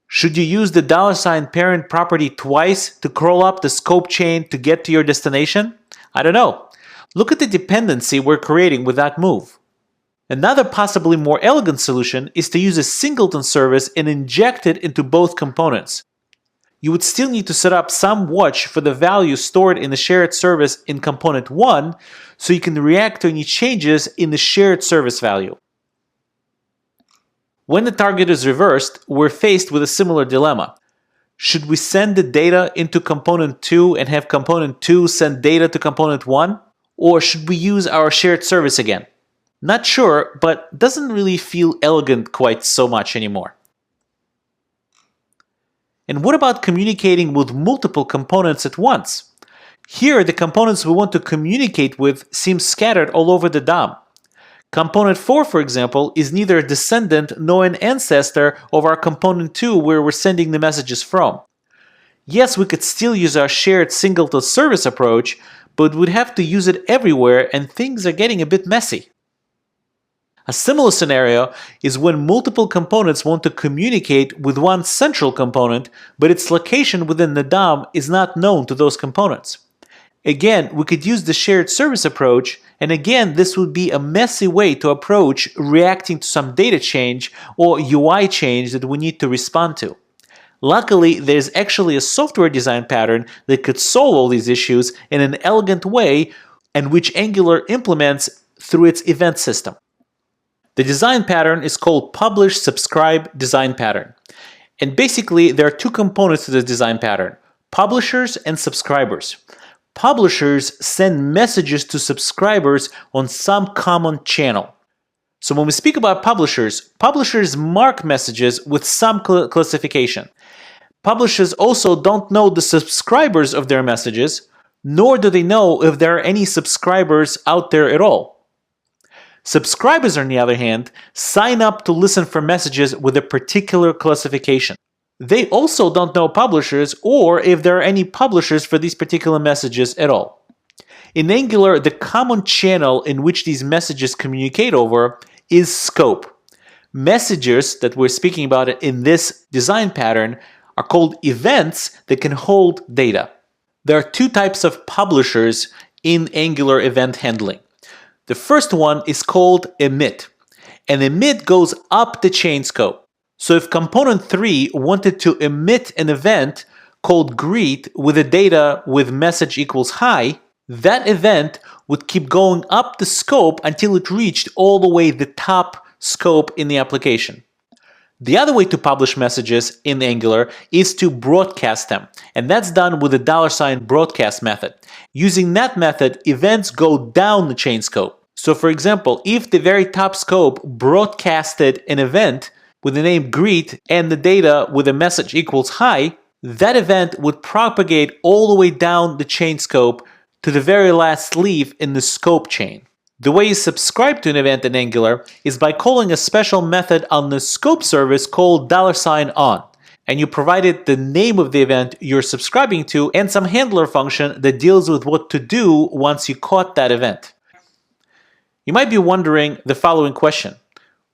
Should you use the $parent property twice to crawl up the scope chain to get to your destination? I don't know. Look at the dependency we're creating with that move. Another possibly more elegant solution is to use a singleton service and inject it into both components. You would still need to set up some watch for the value stored in the shared service in component 1 so you can react to any changes in the shared service value. When the target is reversed, we're faced with a similar dilemma. Should we send the data into component 2 and have component 2 send data to component 1? Or should we use our shared service again? Not sure, but doesn't really feel elegant quite so much anymore. And what about communicating with multiple components at once? Here, the components we want to communicate with seem scattered all over the DOM. Component 4, for example, is neither a descendant nor an ancestor of our component 2 where we're sending the messages from. Yes, we could still use our shared singleton service approach, but would have to use it everywhere and things are getting a bit messy. A similar scenario is when multiple components want to communicate with one central component, but its location within the DOM is not known to those components. Again, we could use the shared service approach, and again, this would be a messy way to approach reacting to some data change or UI change that we need to respond to. Luckily, there's actually a software design pattern that could solve all these issues in an elegant way, and which Angular implements through its event system. The design pattern is called publish subscribe design pattern. And basically, there are two components to this design pattern: publishers and subscribers. Publishers send messages to subscribers on some common channel. So when we speak about publishers, publishers mark messages with some classification. Publishers also don't know the subscribers of their messages, nor do they know if there are any subscribers out there at all. Subscribers, on the other hand, sign up to listen for messages with a particular classification. They also don't know publishers or if there are any publishers for these particular messages at all. In Angular, the common channel in which these messages communicate over is scope. Messages that we're speaking about in this design pattern are called events that can hold data. There are two types of publishers in Angular event handling. The first one is called emit, and emit goes up the chain scope. So if component 3 wanted to emit an event called greet with the data with message equals hi, that event would keep going up the scope until it reached all the way the top scope in the application. The other way to publish messages in Angular is to broadcast them, and that's done with the $broadcast method. Using that method, events go down the chain scope. So for example, if the very top scope broadcasted an event with the name greet and the data with a message equals hi, that event would propagate all the way down the chain scope to the very last leaf in the scope chain. The way you subscribe to an event in Angular is by calling a special method on the scope service called $on, and you provided the name of the event you're subscribing to and some handler function that deals with what to do once you caught that event. You might be wondering the following question: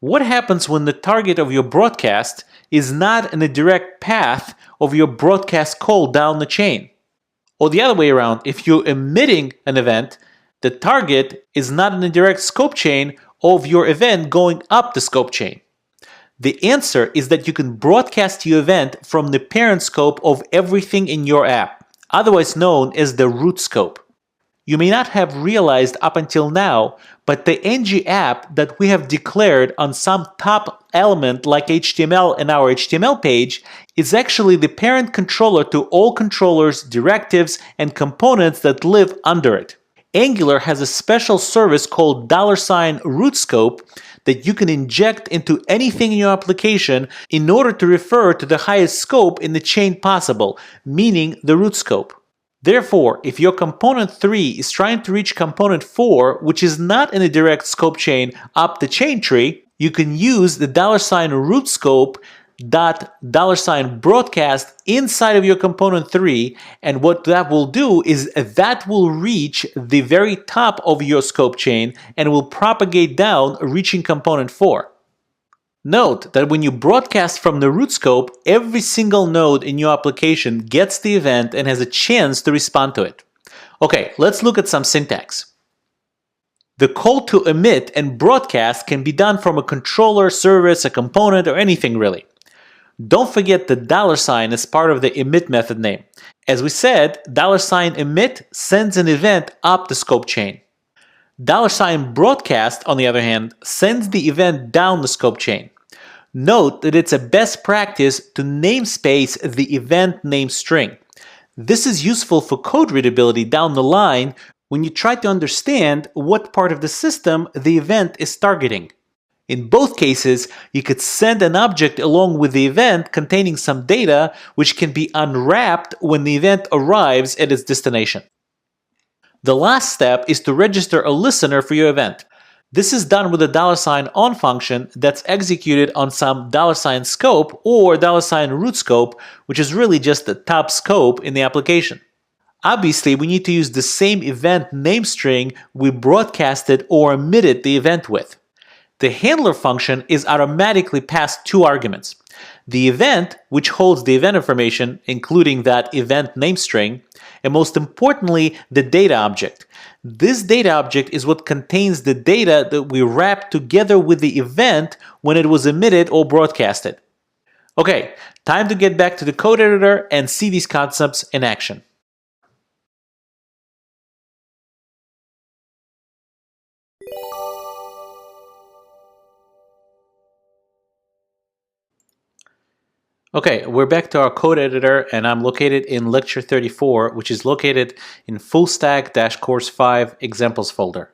what happens when the target of your broadcast is not in the direct path of your broadcast call down the chain? Or the other way around, if you're emitting an event, the target is not in the direct scope chain of your event going up the scope chain. The answer is that you can broadcast your event from the parent scope of everything in your app, otherwise known as the root scope. You may not have realized up until now, but the ng app that we have declared on some top element like HTML in our HTML page is actually the parent controller to all controllers, directives, and components that live under it. Angular has a special service called $root scope that you can inject into anything in your application in order to refer to the highest scope in the chain possible, meaning the root scope. Therefore, if your component 3 is trying to reach component 4, which is not in a direct scope chain up the chain tree, you can use the $root scope $broadcast inside of your component 3, and what that will do is that will reach the very top of your scope chain and will propagate down, reaching component 4. Note that when you broadcast from the root scope, every single node in your application gets the event and has a chance to respond to it. Okay, let's look at some syntax. The call to emit and broadcast can be done from a controller, service, a component, or anything really. Don't forget the $ as part of the emit method name. As we said, $emit sends an event up the scope chain. $broadcast, on the other hand, sends the event down the scope chain. Note that it's a best practice to namespace the event name string. This is useful for code readability down the line when you try to understand what part of the system the event is targeting. In both cases, you could send an object along with the event containing some data which can be unwrapped when the event arrives at its destination. The last step is to register a listener for your event. This is done with a $on function that's executed on some $scope or $root scope, which is really just the top scope in the application. Obviously, we need to use the same event name string we broadcasted or emitted the event with. The handler function is automatically passed two arguments. The event, which holds the event information, including that event name string, and most importantly, the data object. This data object is what contains the data that we wrap together with the event when it was emitted or broadcasted. Okay, time to get back to the code editor and see these concepts in action. Okay, we're back to our code editor, and I'm located in lecture 34, which is located in fullstack-course 5 examples folder.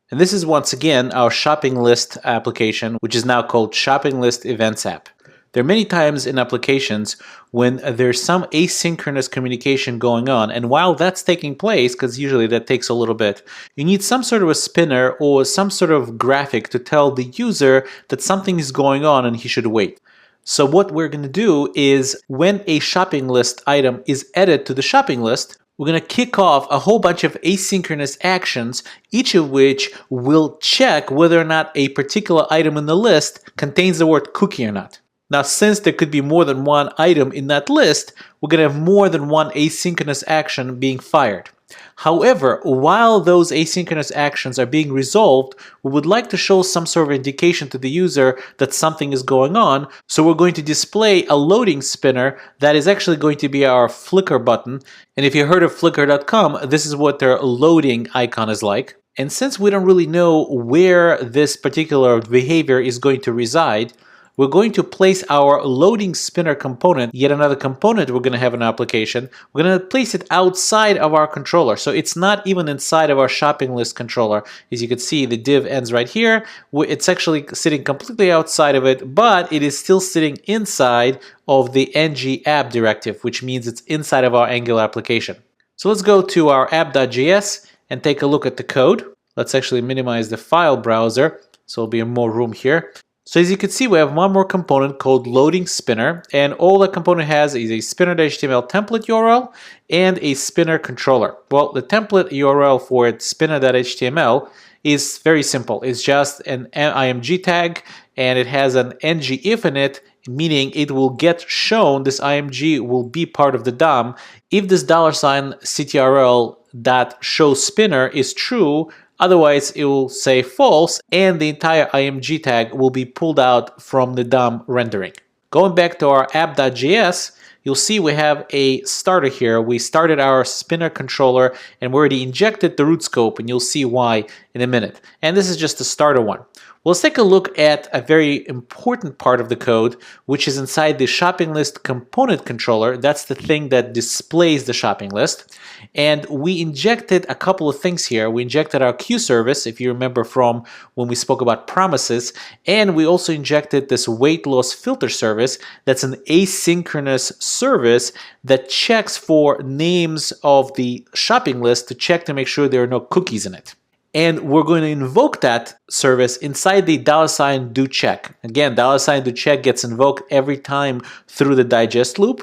And this is once again our shopping list application, which is now called shopping list events app. There are many times in applications when there's some asynchronous communication going on, and while that's taking place, because usually that takes a little bit, you need some sort of a spinner or some sort of graphic to tell the user that something is going on and he should wait. So what we're going to do is when a shopping list item is added to the shopping list, we're going to kick off a whole bunch of asynchronous actions, each of which will check whether or not a particular item in the list contains the word cookie or not. Now, since there could be more than one item in that list, we're going to have more than one asynchronous action being fired. However, while those asynchronous actions are being resolved, we would like to show some sort of indication to the user that something is going on, so we're going to display a loading spinner that is actually going to be our Flickr button. And if you heard of Flickr.com, this is what their loading icon is like. And since we don't really know where this particular behavior is going to reside, we're going to place our loading spinner component, yet another component we're going to have in our application, we're going to place it outside of our controller. So it's not even inside of our shopping list controller. As you can see, the div ends right here. It's actually sitting completely outside of it, but it is still sitting inside of the ng app directive, which means it's inside of our Angular application. So let's go to our app.js and take a look at the code. Let's actually minimize the file browser, so there'll be more room here. So as you can see, we have one more component called loading spinner, and all the component has is a spinner.html template URL and a spinner controller. Well, the template URL for spinner.html is very simple. It's just an img tag, and it has an ngIf in it, meaning it will get shown, this img will be part of the DOM if this $ctrl.showSpinner is true. Otherwise, it will say false, and the entire img tag will be pulled out from the DOM rendering. Going back to our app.js, you'll see we have a starter here. We started our spinner controller, and we already injected the root scope, and you'll see why in a minute. And this is just the starter one. Well, let's take a look at a very important part of the code, which is inside the shopping list component controller. That's the thing that displays the shopping list. And we injected a couple of things here. We injected our queue service, if you remember from when we spoke about promises, and we also injected this weight loss filter service. That's an asynchronous service that checks for names of the shopping list to check to make sure there are no cookies in it. And we're going to invoke that service inside the $docheck. Again, $docheck gets invoked every time through the digest loop.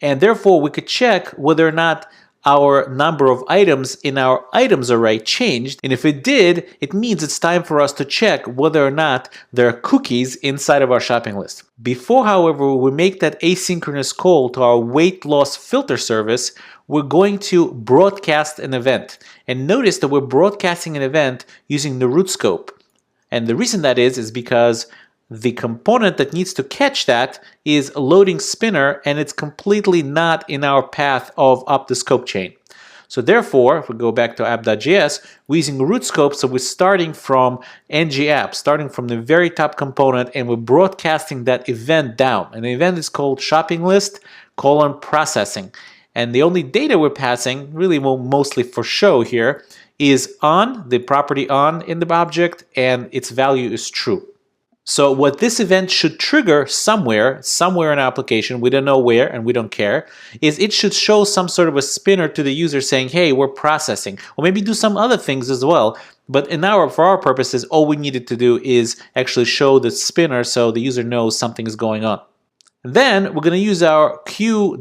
And therefore, we could check whether or not our number of items in our items array changed. And if it did, it means it's time for us to check whether or not there are cookies inside of our shopping list. Before, however, we make that asynchronous call to our weight loss filter service, we're going to broadcast an event. And notice that we're broadcasting an event using the root scope. And the reason that is because the component that needs to catch that is a loading spinner, and it's completely not in our path of up the scope chain. So therefore, if we go back to app.js, we're using root scope, so we're starting from ng-app, starting from the very top component, and we're broadcasting that event down. And the event is called shopping list processing. And the only data we're passing, really mostly for show here, is on, the property on in the object, and its value is true. So what this event should trigger somewhere in our application, we don't know where and we don't care, is it should show some sort of a spinner to the user saying, hey, we're processing, or maybe do some other things as well. But for our purposes, all we needed to do is actually show the spinner so the user knows something is going on. Then we're going to use our $Q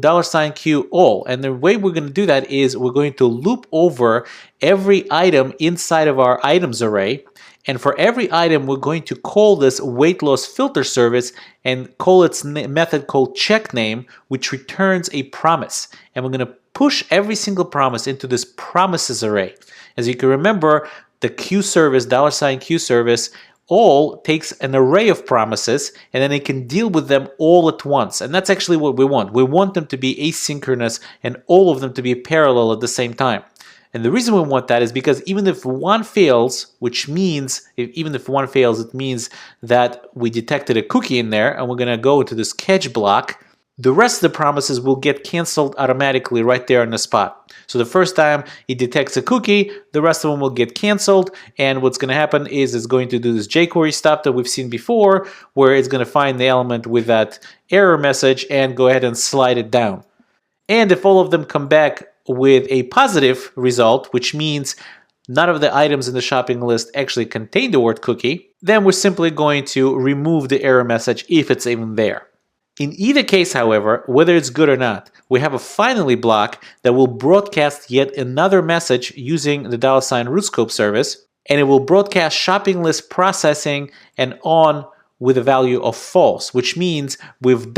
all. And the way we're going to do that is we're going to loop over every item inside of our items array. And for every item, we're going to call this weight loss filter service and call its method called checkName, which returns a promise. And we're going to push every single promise into this promises array. As you can remember, the Q service, $Q service, all takes an array of promises and then it can deal with them all at once. And that's actually what we want. We want them to be asynchronous and all of them to be parallel at the same time. And the reason we want that is because even if one fails, which means, even if one fails, it means that we detected a cookie in there and we're going to go to this catch block, the rest of the promises will get canceled automatically right there on the spot. So the first time it detects a cookie, the rest of them will get canceled. And what's going to happen is it's going to do this jQuery stuff that we've seen before, where it's going to find the element with that error message and go ahead and slide it down. And if all of them come back with a positive result, which means none of the items in the shopping list actually contain the word cookie, then we're simply going to remove the error message if it's even there. In either case, however, whether it's good or not, we have a finally block that will broadcast yet another message using the $root service, and it will broadcast shopping list processing and on with a value of false, which means we've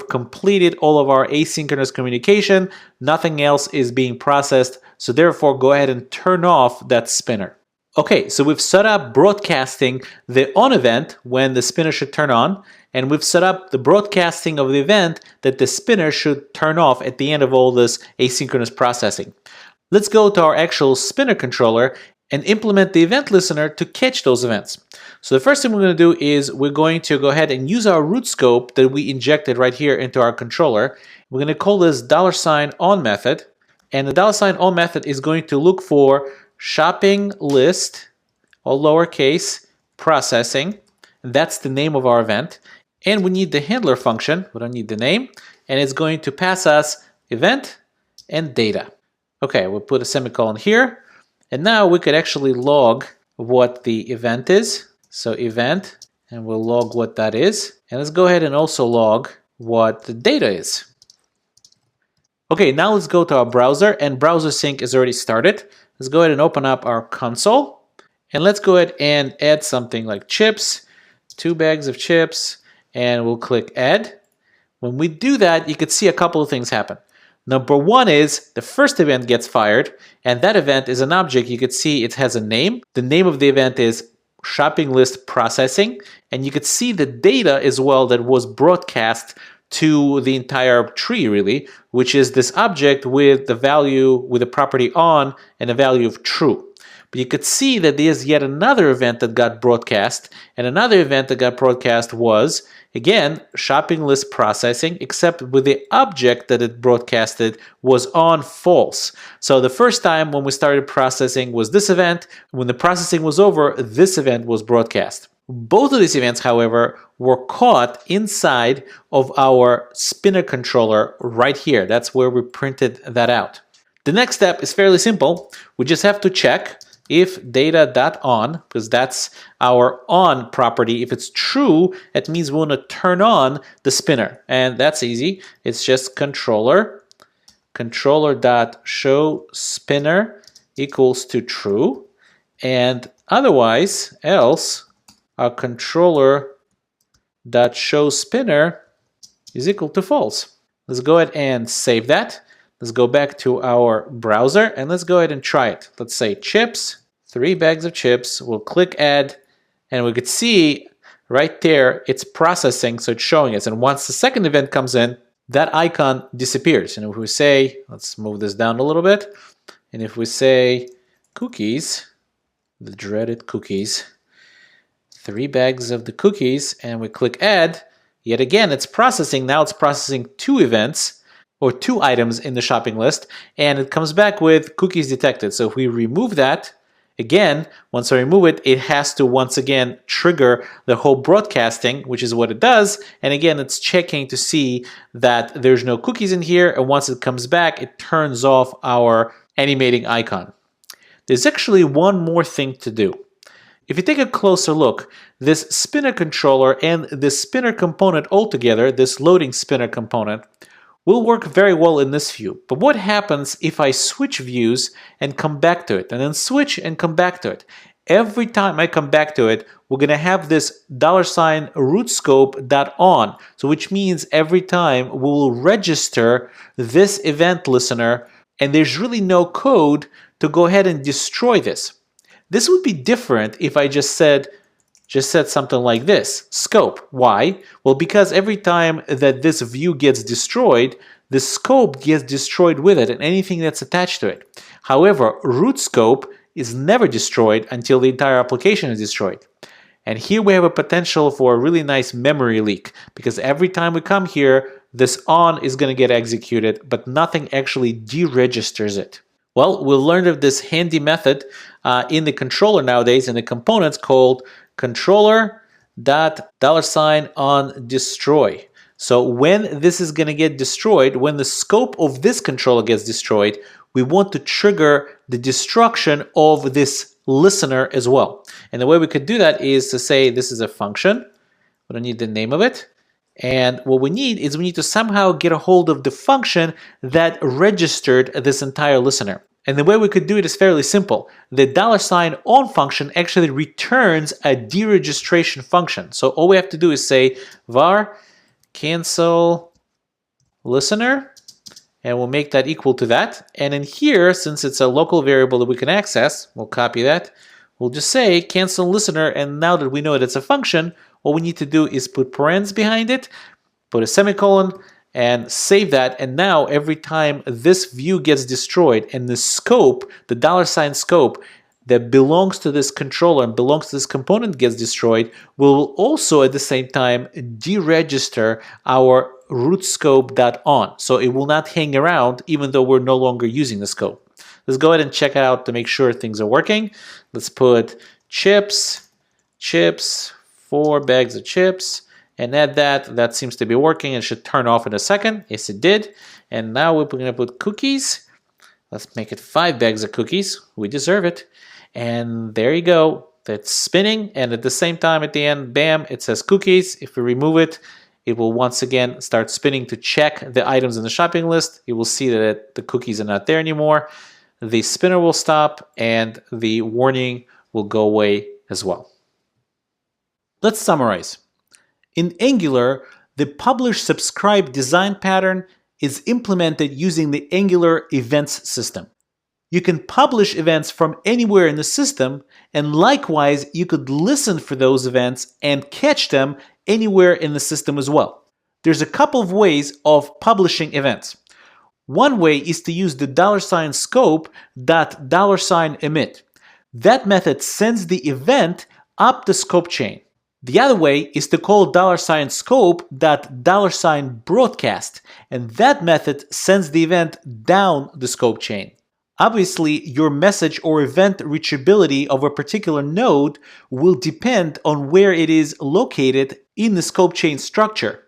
completed all of our asynchronous communication, nothing else is being processed, so therefore go ahead and turn off that spinner. Okay, so we've set up broadcasting the on event when the spinner should turn on, and we've set up the broadcasting of the event that the spinner should turn off at the end of all this asynchronous processing. Let's go to our actual spinner controller and implement the event listener to catch those events. So the first thing we're going to do is we're going to go ahead and use our root scope that we injected right here into our controller. We're going to call this $on method, and the $on method is going to look for shopping list, all lowercase, processing. That's the name of our event. And we need the handler function, we don't need the name, and it's going to pass us event and data. Okay, we'll put a semicolon here, and now we could actually log what the event is. So event, and we'll log what that is. And let's go ahead and also log what the data is. Okay, now let's go to our browser, and browser sync is already started. Let's go ahead and open up our console, and let's go ahead and add something like chips, 2 bags of chips, and we'll click add. When we do that, you could see a couple of things happen. Number one is the first event gets fired, and that event is an object. You could see it has a name. The name of the event is shopping list processing, and you could see the data as well that was broadcast to the entire tree, really, which is this object with the value, with the property on and a value of true. But you could see that there's yet another event that got broadcast, and another event that got broadcast was, again, shopping list processing, except with the object that it broadcasted was on false. So the first time when we started processing was this event. When the processing was over, this event was broadcast. Both of these events, however, were caught inside of our spinner controller right here. That's where we printed that out. The next step is fairly simple. We just have to check if data.on, because that's our on property. If it's true, it means we want to turn on the spinner. And that's easy. It's just controller.show spinner equals to true. And otherwise, else, our controller.show spinner is equal to false. Let's go ahead and save that. Let's go back to our browser and let's go ahead and try it. Let's say chips, 3 bags of chips. We'll click add, and we could see right there it's processing, so it's showing us. And once the second event comes in, that icon disappears. And if we say, let's move this down a little bit, and if we say cookies, the dreaded cookies, 3 bags of the cookies, and we click add, yet again it's processing. Now it's processing 2 events or 2 items in the shopping list, and it comes back with cookies detected. So if we remove that, again, once I remove it, it has to once again trigger the whole broadcasting, which is what it does. And again, it's checking to see that there's no cookies in here, and once it comes back, it turns off our animating icon. There's actually one more thing to do. If you take a closer look, this spinner controller and this spinner component altogether, this loading spinner component, will work very well in this view. But what happens if I switch views and come back to it, and then switch and come back to it? Every time I come back to it, we're going to have this $rootScope.on. So which means every time we will register this event listener, and there's really no code to go ahead and destroy this. This would be different if I just said something like this, scope. Why? Well, because every time that this view gets destroyed, the scope gets destroyed with it and anything that's attached to it. However, root scope is never destroyed until the entire application is destroyed. And here we have a potential for a really nice memory leak, because every time we come here, this on is going to get executed, but nothing actually deregisters it. Well, we'll learn of this handy method in the controller nowadays in the components called controller.$on_destroy. So when this is going to get destroyed, when the scope of this controller gets destroyed, we want to trigger the destruction of this listener as well. And the way we could do that is to say this is a function. We don't need the name of it. And what we need is we need to somehow get a hold of the function that registered this entire listener. And the way we could do it is fairly simple. The $on function actually returns a deregistration function. So all we have to do is say var cancel listener, and we'll make that equal to that. And in here, since it's a local variable that we can access, we'll copy that. We'll just say cancel listener, and now that we know that it's a function, all we need to do is put parens behind it, put a semicolon, and save that. And now every time this view gets destroyed and the scope, the $scope that belongs to this controller and belongs to this component gets destroyed, we'll also at the same time deregister our rootScope.on. So it will not hang around even though we're no longer using the scope. Let's go ahead and check it out to make sure things are working. Let's put chips, 4 bags of chips, and add that. That seems to be working. It should turn off in a second. Yes, it did. And now we're going to put cookies. Let's make it 5 bags of cookies. We deserve it. And there you go. That's spinning. And at the same time, at the end, bam, it says cookies. If we remove it, it will once again start spinning to check the items in the shopping list. You will see that the cookies are not there anymore. The spinner will stop and the warning will go away as well. Let's summarize. In Angular, the publish-subscribe design pattern is implemented using the Angular events system. You can publish events from anywhere in the system, and likewise, you could listen for those events and catch them anywhere in the system as well. There's a couple of ways of publishing events. One way is to use the $scope.$emit. That method sends the event up the scope chain. The other way is to call $scope.$broadcast, and that method sends the event down the scope chain. Obviously, your message or event reachability of a particular node will depend on where it is located in the scope chain structure,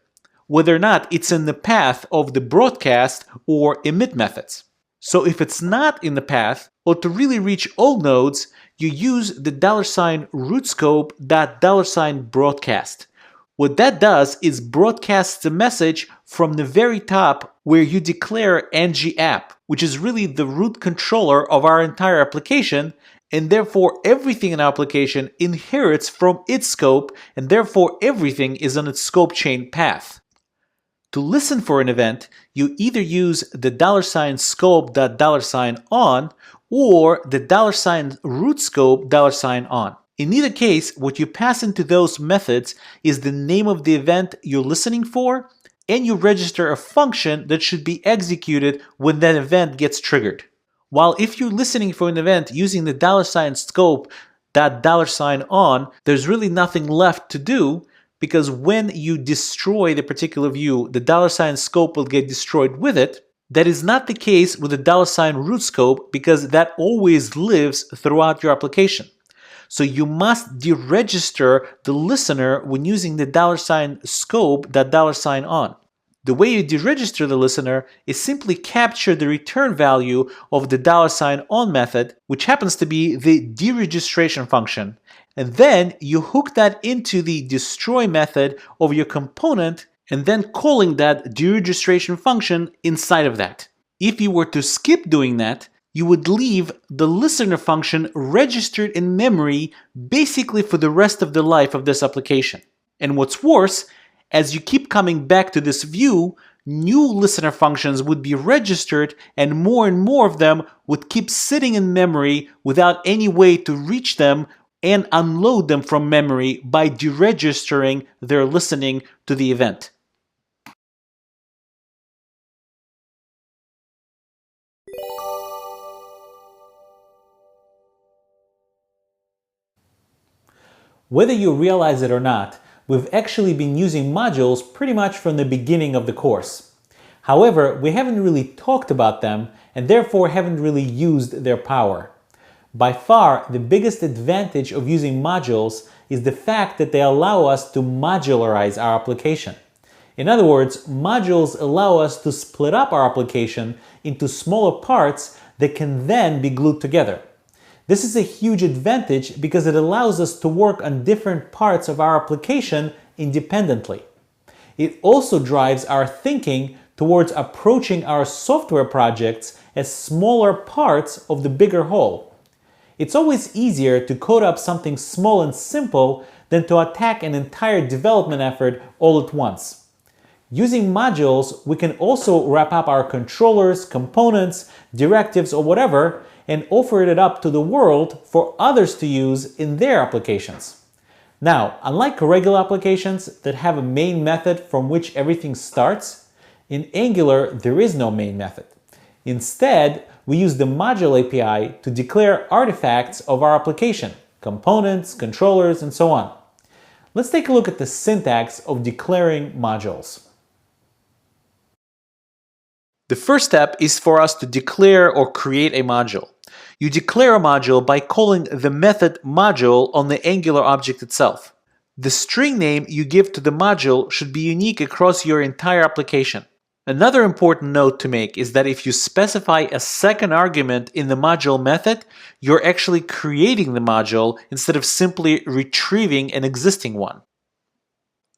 whether or not it's in the path of the broadcast or emit methods. So if it's not in the path, or to really reach all nodes, you use the $rootScope.$broadcast. What that does is broadcasts the message from the very top where you declare ng-app, which is really the root controller of our entire application, and therefore everything in our application inherits from its scope, and therefore everything is on its scope chain path. To listen for an event, you either use the $scope.$on or the $rootScope.$on. In either case, what you pass into those methods is the name of the event you're listening for, and you register a function that should be executed when that event gets triggered. While if you're listening for an event using the $scope.$on, there's really nothing left to do, because when you destroy the particular view, the $scope will get destroyed with it. That is not the case with the $rootScope, because that always lives throughout your application. So you must deregister the listener when using the $scope.$on. The way you deregister the listener is simply capture the return value of the $on method, which happens to be the deregistration function, And then you hook that into the destroy method of your component and then calling that deregistration function inside of that. If you were to skip doing that, you would leave the listener function registered in memory basically for the rest of the life of this application. And what's worse, as you keep coming back to this view, new listener functions would be registered and more of them would keep sitting in memory without any way to reach them and unload them from memory by deregistering their listening to the event. Whether you realize it or not, we've actually been using modules pretty much from the beginning of the course. However, we haven't really talked about them and therefore haven't really used their power. By far, the biggest advantage of using modules is the fact that they allow us to modularize our application. In other words, modules allow us to split up our application into smaller parts that can then be glued together. This is a huge advantage because it allows us to work on different parts of our application independently. It also drives our thinking towards approaching our software projects as smaller parts of the bigger whole. It's always easier to code up something small and simple than to attack an entire development effort all at once. Using modules, we can also wrap up our controllers, components, directives, or whatever, and offer it up to the world for others to use in their applications. Now, unlike regular applications that have a main method from which everything starts, in Angular there is no main method. Instead, we use the module API to declare artifacts of our application, components, controllers, and so on. Let's take a look at the syntax of declaring modules. The first step is for us to declare or create a module. You declare a module by calling the method module on the Angular object itself. The string name you give to the module should be unique across your entire application. Another important note to make is that if you specify a second argument in the module method, you're actually creating the module instead of simply retrieving an existing one.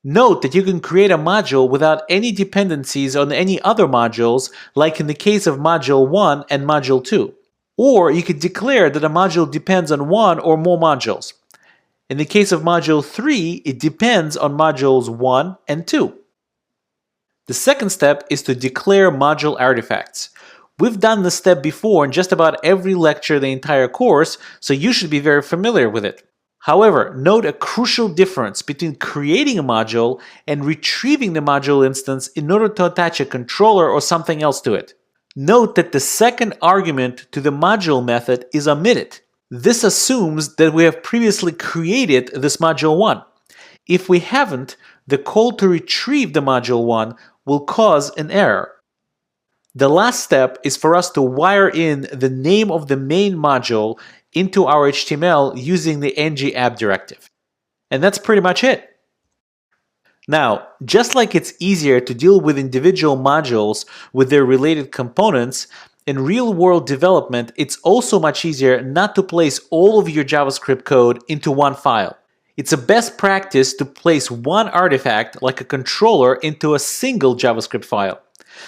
Note that you can create a module without any dependencies on any other modules, like in the case of module 1 and module 2. Or you could declare that a module depends on one or more modules. In the case of module 3, it depends on modules 1 and 2. The second step is to declare module artifacts. We've done this step before in just about every lecture the entire course, so you should be very familiar with it. However, note a crucial difference between creating a module and retrieving the module instance in order to attach a controller or something else to it. Note that the second argument to the module method is omitted. This assumes that we have previously created this module 1. If we haven't, the call to retrieve the module 1 will cause an error. The last step is for us to wire in the name of the main module into our HTML using the ng-app directive. And that's pretty much it. Now, just like it's easier to deal with individual modules with their related components, in real-world development, it's also much easier not to place all of your JavaScript code into one file. It's a best practice to place one artifact, like a controller, into a single JavaScript file.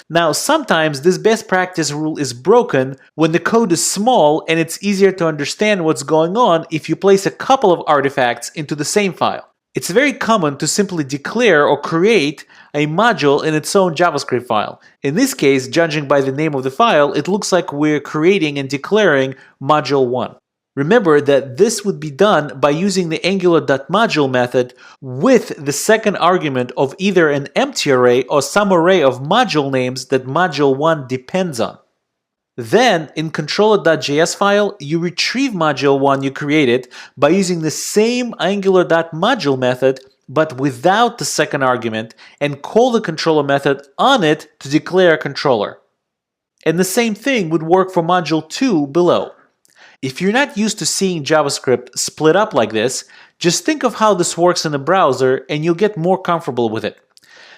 Now, sometimes this best practice rule is broken when the code is small and it's easier to understand what's going on if you place a couple of artifacts into the same file. It's very common to simply declare or create a module in its own JavaScript file. In this case, judging by the name of the file, it looks like we're creating and declaring module 1. Remember that this would be done by using the angular.module method with the second argument of either an empty array or some array of module names that module 1 depends on. Then, in controller.js file, you retrieve module 1 you created by using the same angular.module method but without the second argument and call the controller method on it to declare a controller. And the same thing would work for module 2 below. If you're not used to seeing JavaScript split up like this, just think of how this works in the browser and you'll get more comfortable with it.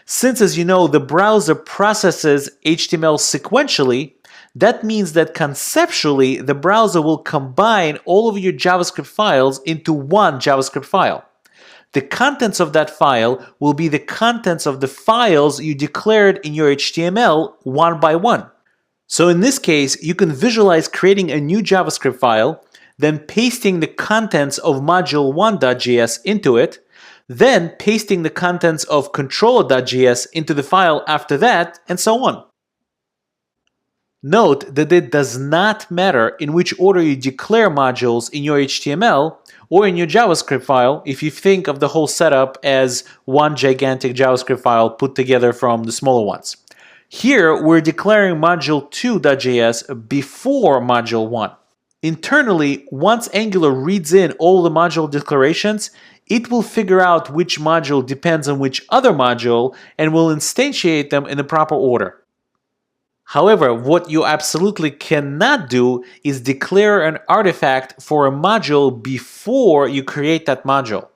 Since, as you know, the browser processes HTML sequentially, That means that conceptually, the browser will combine all of your JavaScript files into one JavaScript file. The contents of that file will be the contents of the files you declared in your HTML one by one. So in this case, you can visualize creating a new JavaScript file, then pasting the contents of module1.js into it, then pasting the contents of controller.js into the file after that, and so on. Note that it does not matter in which order you declare modules in your HTML or in your JavaScript file if you think of the whole setup as one gigantic JavaScript file put together from the smaller ones. Here, we're declaring module2.js before module 1. Internally, once Angular reads in all the module declarations, it will figure out which module depends on which other module and will instantiate them in the proper order. However, what you absolutely cannot do is declare an artifact for a module before you create that module.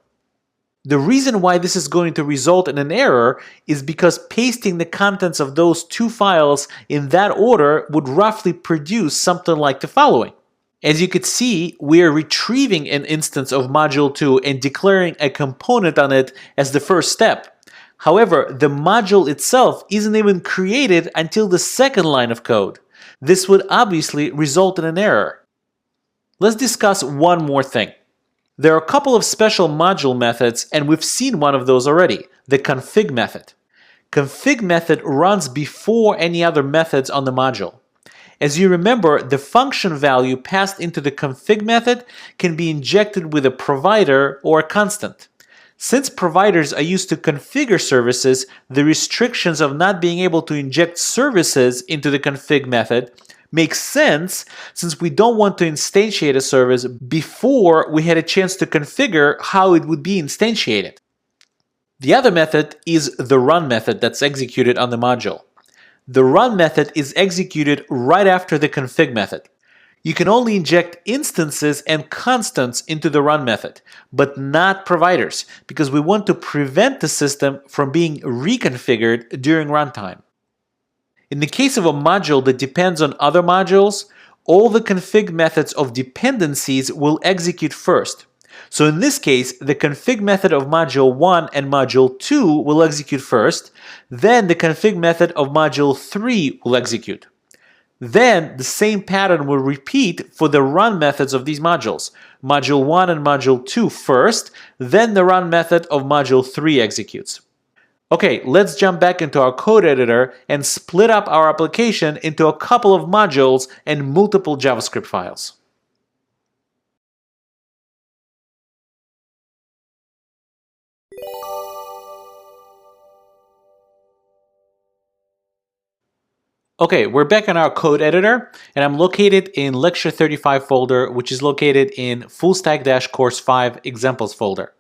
The reason why this is going to result in an error is because pasting the contents of those two files in that order would roughly produce something like the following. As you could see, we are retrieving an instance of module 2 and declaring a component on it as the first step. However, the module itself isn't even created until the second line of code. This would obviously result in an error. Let's discuss one more thing. There are a couple of special module methods, and we've seen one of those already, the config method. Config method runs before any other methods on the module. As you remember, the function value passed into the config method can be injected with a provider or a constant. Since providers are used to configure services, the restrictions of not being able to inject services into the config method makes sense since we don't want to instantiate a service before we had a chance to configure how it would be instantiated. The other method is the run method that's executed on the module. The run method is executed right after the config method. You can only inject instances and constants into the run method, but not providers, because we want to prevent the system from being reconfigured during runtime. In the case of a module that depends on other modules, all the config methods of dependencies will execute first. So in this case, the config method of module 1 and module 2 will execute first, then the config method of module 3 will execute. Then the same pattern will repeat for the run methods of these modules. Module 1 and module 2 first, then the run method of module 3 executes. Okay, let's jump back into our code editor and split up our application into a couple of modules and multiple JavaScript files. Okay, we're back in our code editor, and I'm located in Lecture 35 folder, which is located in Fullstack-Course 5 Examples folder.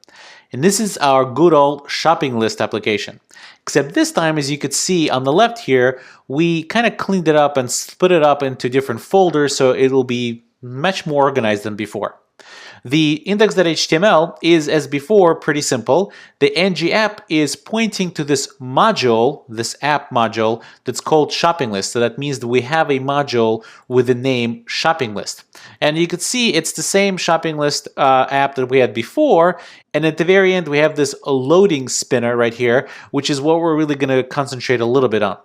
And this is our good old shopping list application. Except this time, as you could see on the left here, we kind of cleaned it up and split it up into different folders so it'll be much more organized than before. The index.html is, as before, pretty simple. The ng app is pointing to this module, this app module, that's called shopping list. So that means that we have a module with the name shopping list. And you can see it's the same shopping list app that we had before. And at the very end, we have this loading spinner right here, which is what we're really going to concentrate a little bit on.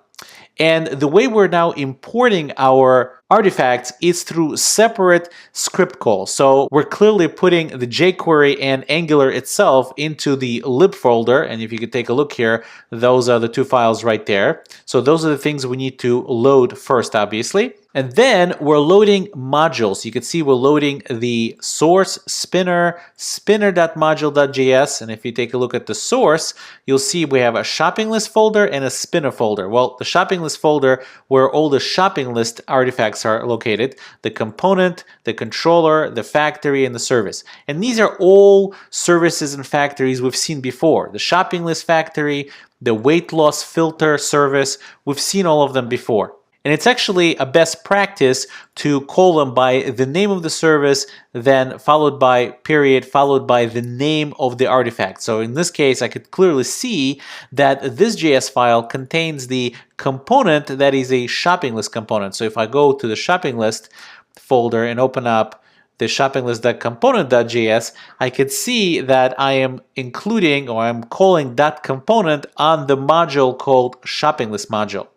And the way we're now importing our artifacts is through separate script calls. So we're clearly putting the jQuery and Angular itself into the lib folder. And if you could take a look here, those are the two files right there. So those are the things we need to load first, obviously. And then we're loading modules. You can see we're loading the source spinner, spinner.module.js. And if you take a look at the source, you'll see we have a shopping list folder and a spinner folder. Well, the shopping list folder where all the shopping list artifacts are located, the component, the controller, the factory, and the service. And these are all services and factories we've seen before. The shopping list factory, the weight loss filter service, we've seen all of them before. And it's actually a best practice to call them by the name of the service, then followed by period, followed by the name of the artifact. So in this case, I could clearly see that this JS file contains the component that is a shopping list component. So if I go to the shopping list folder and open up the shopping list.component.js, I could see that I am including, or I'm calling that component on the module called shopping list module.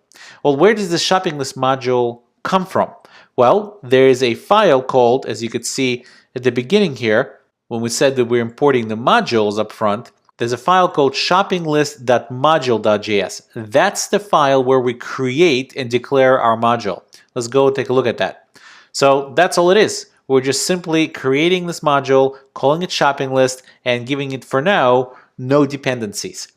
Well, where does the shopping list module come from? Well, there is a file called, as you could see at the beginning here, when we said that we're importing the modules up front, there's a file called shoppinglist.module.js. That's the file where we create and declare our module. Let's go take a look at that. So that's all it is. We're just simply creating this module, calling it shopping list, and giving it, for now, no dependencies.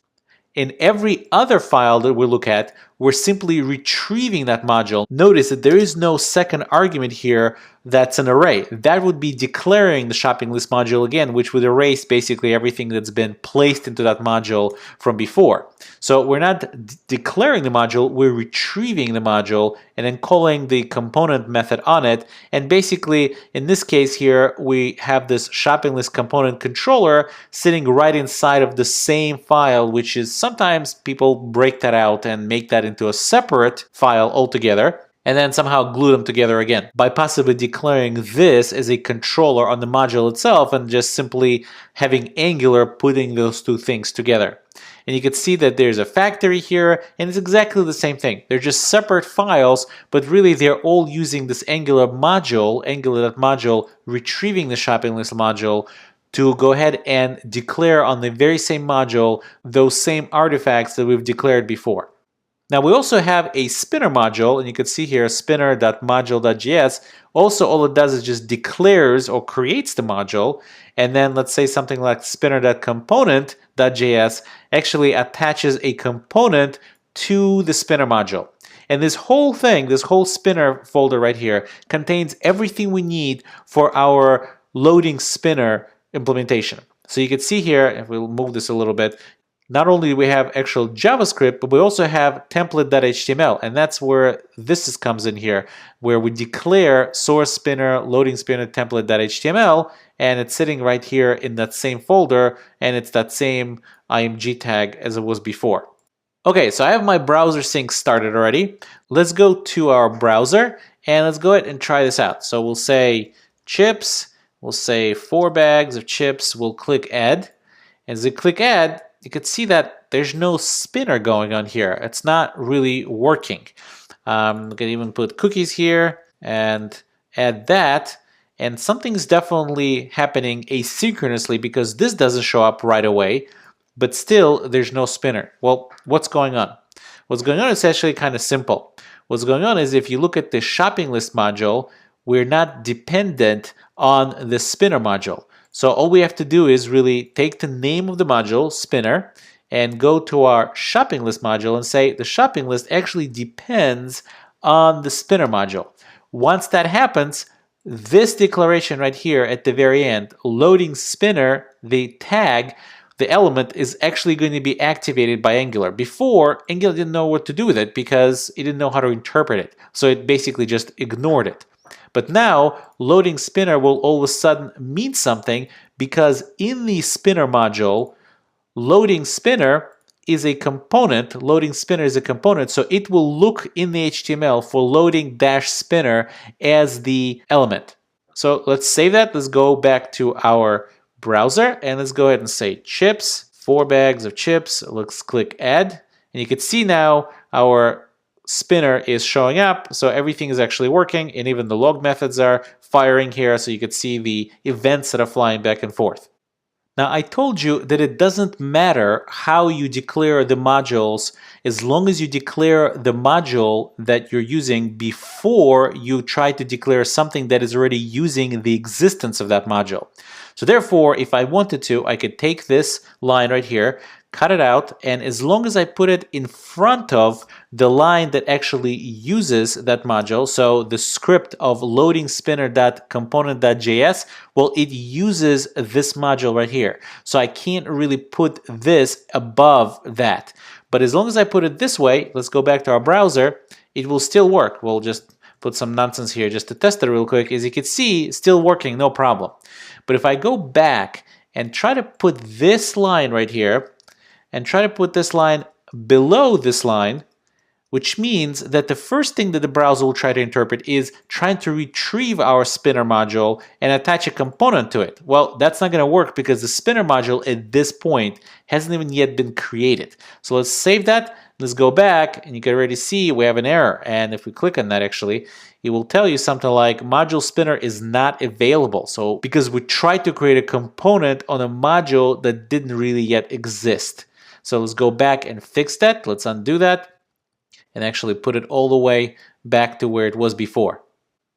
In every other file that we look at, we're simply retrieving that module. Notice that there is no second argument here that's an array. That would be declaring the shopping list module again, which would erase basically everything that's been placed into that module from before. So we're not declaring the module, we're retrieving the module and then calling the component method on it. And basically, in this case here, we have this shopping list component controller sitting right inside of the same file, which is sometimes people break that out and make that into a separate file altogether, and then somehow glue them together again by possibly declaring this as a controller on the module itself and just simply having Angular putting those two things together. And you can see that there's a factory here, and it's exactly the same thing. They're just separate files, but really they're all using this Angular module, Angular.module, retrieving the shopping list module to go ahead and declare on the very same module those same artifacts that we've declared before. Now we also have a spinner module, and you can see here spinner.module.js. Also, all it does is just declares or creates the module, and then let's say something like spinner.component.js actually attaches a component to the spinner module. And this whole thing, this whole spinner folder right here, contains everything we need for our loading spinner implementation. So you can see here, if we'll move this a little bit, not only do we have actual JavaScript, but we also have template.html, and that's where this comes in here, where we declare source spinner, loading spinner template.html, and it's sitting right here in that same folder, and it's that same img tag as it was before. Okay, so I have my browser sync started already. Let's go to our browser, and let's go ahead and try this out. So we'll say chips, we'll say 4 bags of chips, we'll click add. As we click add, you can see that there's no spinner going on here. It's not really working. We can even put cookies here and add that. And something's definitely happening asynchronously because this doesn't show up right away, but still there's no spinner. Well, what's going on? What's going on is actually kind of simple. What's going on is if you look at the shopping list module, we're not dependent on the spinner module. So all we have to do is really take the name of the module, spinner, and go to our shopping list module and say the shopping list actually depends on the spinner module. Once that happens, this declaration right here at the very end, loading spinner, the tag, the element is actually going to be activated by Angular. Before, Angular didn't know what to do with it because it didn't know how to interpret it. So it basically just ignored it. But now, loading spinner will all of a sudden mean something because in the spinner module, loading spinner is a component. Loading spinner is a component, so it will look in the HTML for loading dash spinner as the element. So let's save that. Let's go back to our browser and let's go ahead and say chips, 4 bags of chips. Let's click add. And you can see now our spinner is showing up, so everything is actually working, and even the log methods are firing here, so you can see the events that are flying back and forth. Now, I told you that it doesn't matter how you declare the modules as long as you declare the module that you're using before you try to declare something that is already using the existence of that module. So therefore, if I wanted to, I could take this line right here, cut it out, and as long as I put it in front of the line that actually uses that module, so the script of loading spinner.component.js, well, it uses this module right here. So I can't really put this above that. But as long as I put it this way, let's go back to our browser, it will still work. We'll just put some nonsense here just to test it real quick. As you can see, still working, no problem. But if I go back and try to put this line right here, and try to put this line below this line, which means that the first thing that the browser will try to interpret is trying to retrieve our spinner module and attach a component to it. Well, that's not going to work because the spinner module at this point hasn't even yet been created. So let's save that. Let's go back, and you can already see we have an error. And if we click on that, actually, it will tell you something like module spinner is not available. So because we tried to create a component on a module that didn't really yet exist. So let's go back and fix that. Let's undo that and actually put it all the way back to where it was before.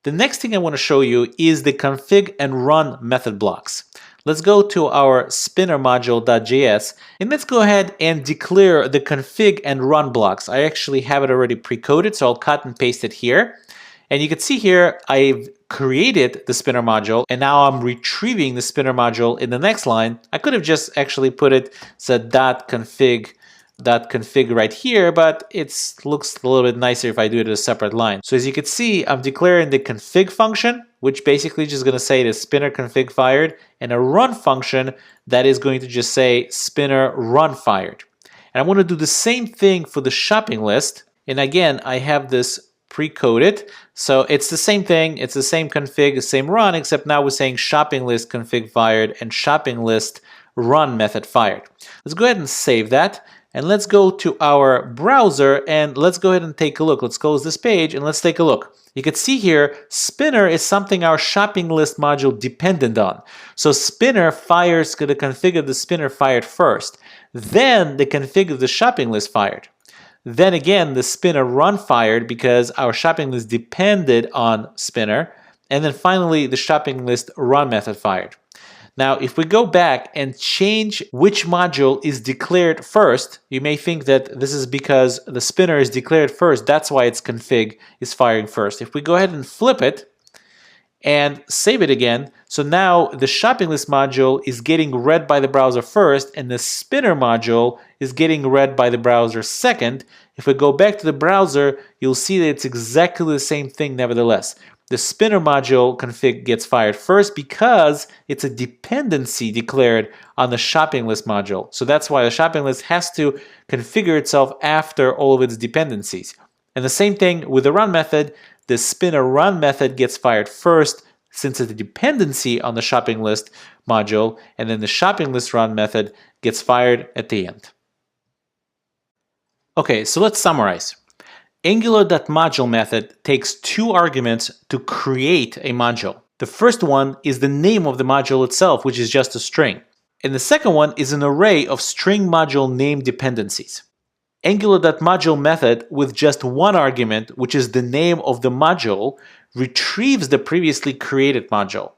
The next thing I want to show you is the config and run method blocks. Let's go to our spinner module.js and let's go ahead and declare the config and run blocks. I actually have it already pre-coded, so I'll cut and paste it here. And you can see here I've created the spinner module and now I'm retrieving the spinner module in the next line. I could have just actually put it as a .config right here, but it looks a little bit nicer if I do it as a separate line. So as you can see, I'm declaring the config function, which basically just going to say the spinner config fired, and a run function that is going to just say spinner run fired. And I want to do the same thing for the shopping list. And again, I have this pre-coded, so it's the same thing, it's the same config, the same run, except now we're saying shopping list config fired and shopping list run method fired. Let's go ahead and save that. And let's go to our browser and let's go ahead and take a look. Let's close this page and let's take a look. You can see here, spinner is something our shopping list module dependent on. So spinner fires the config of the spinner fired first. Then the config of the shopping list fired. Then again, the spinner run fired because our shopping list depended on spinner. And then finally, the shopping list run method fired. Now, if we go back and change which module is declared first, you may think that this is because the spinner is declared first. That's why its config is firing first. If we go ahead and flip it and save it again, so now the shopping list module is getting read by the browser first and the spinner module is getting read by the browser second. If we go back to the browser, you'll see that it's exactly the same thing nevertheless. The spinner module config gets fired first because it's a dependency declared on the shopping list module. So that's why the shopping list has to configure itself after all of its dependencies. And the same thing with the run method. The spinner run method gets fired first since it's a dependency on the shopping list module, and then the shopping list run method gets fired at the end. Okay, so let's summarize. Angular.module method takes two arguments to create a module. The first one is the name of the module itself, which is just a string. And the second one is an array of string module name dependencies. Angular.module method with just one argument, which is the name of the module, retrieves the previously created module.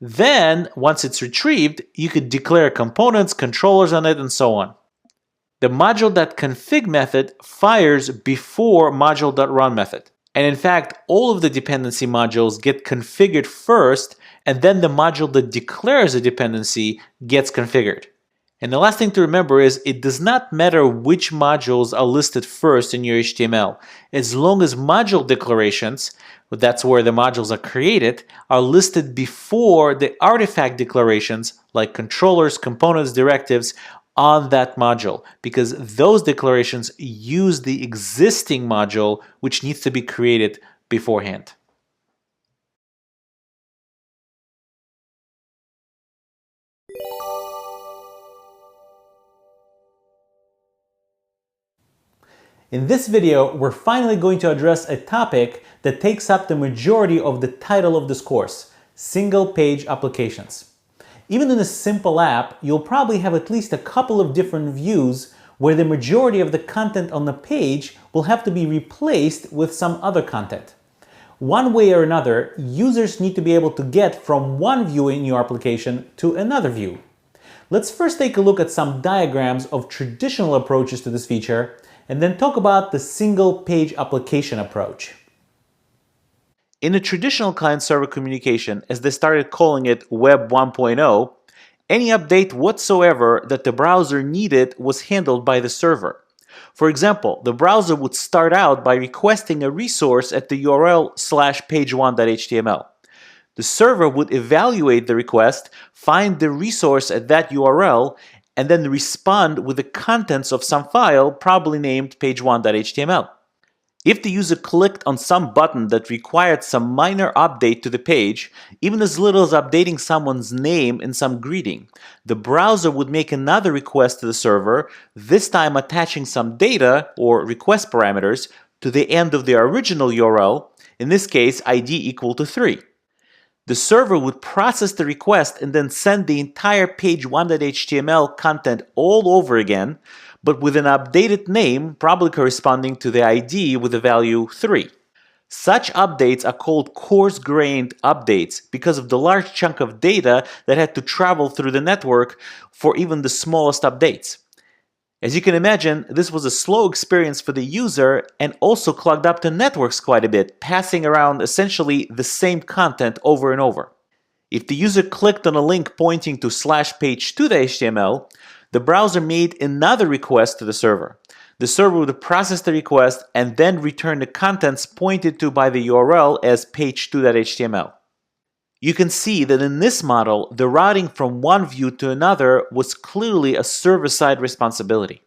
Then, once it's retrieved, you could declare components, controllers on it, and so on. The module.config method fires before module.run method. And in fact, all of the dependency modules get configured first, and then the module that declares a dependency gets configured. And the last thing to remember is it does not matter which modules are listed first in your HTML. As long as module declarations, that's where the modules are created, are listed before the artifact declarations like controllers, components, directives, on that module, because those declarations use the existing module which needs to be created beforehand. In this video, we're finally going to address a topic that takes up the majority of the title of this course: single-page applications. Even in a simple app, you'll probably have at least a couple of different views where the majority of the content on the page will have to be replaced with some other content. One way or another, users need to be able to get from one view in your application to another view. Let's first take a look at some diagrams of traditional approaches to this feature, and then talk about the single-page application approach. In a traditional client-server communication, as they started calling it Web 1.0, any update whatsoever that the browser needed was handled by the server. For example, the browser would start out by requesting a resource at the URL /page1.html. The server would evaluate the request, find the resource at that URL, and then respond with the contents of some file, probably named page1.html. If the user clicked on some button that required some minor update to the page, even as little as updating someone's name and some greeting, the browser would make another request to the server, this time attaching some data or request parameters to the end of the original URL, in this case ID equal to 3. The server would process the request and then send the entire page1.html content all over again, but with an updated name probably corresponding to the ID with the value 3. Such updates are called coarse-grained updates because of the large chunk of data that had to travel through the network for even the smallest updates. As you can imagine, this was a slow experience for the user and also clogged up the networks quite a bit, passing around essentially the same content over and over. If the user clicked on a link pointing to /page2.html, the browser made another request to the server. The server would process the request and then return the contents pointed to by the URL as page2.html. You can see that in this model, the routing from one view to another was clearly a server-side responsibility.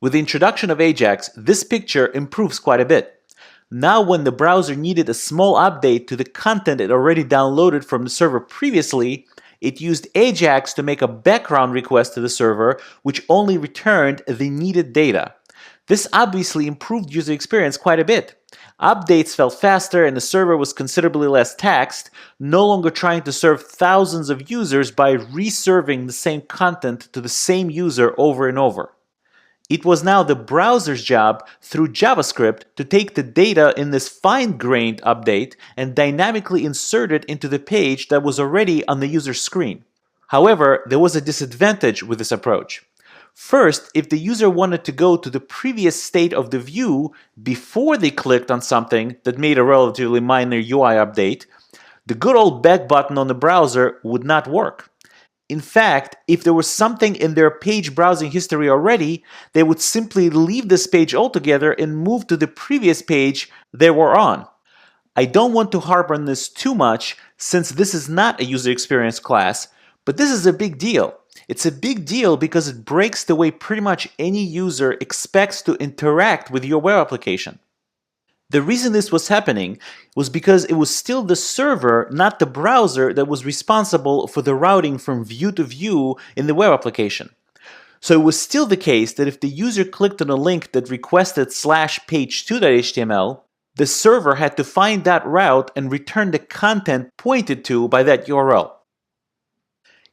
With the introduction of Ajax, this picture improves quite a bit. Now when the browser needed a small update to the content it already downloaded from the server previously, it used Ajax to make a background request to the server, which only returned the needed data. This obviously improved user experience quite a bit. Updates felt faster and the server was considerably less taxed, no longer trying to serve thousands of users by reserving the same content to the same user over and over. It was now the browser's job through JavaScript to take the data in this fine-grained update and dynamically insert it into the page that was already on the user's screen. However, there was a disadvantage with this approach. First, if the user wanted to go to the previous state of the view before they clicked on something that made a relatively minor UI update, the good old back button on the browser would not work. In fact, if there was something in their page browsing history already, they would simply leave this page altogether and move to the previous page they were on. I don't want to harp on this too much since this is not a user experience class, but this is a big deal. It's a big deal because it breaks the way pretty much any user expects to interact with your web application. The reason this was happening was because it was still the server, not the browser, that was responsible for the routing from view to view in the web application. So it was still the case that if the user clicked on a link that requested /page2.html, the server had to find that route and return the content pointed to by that URL.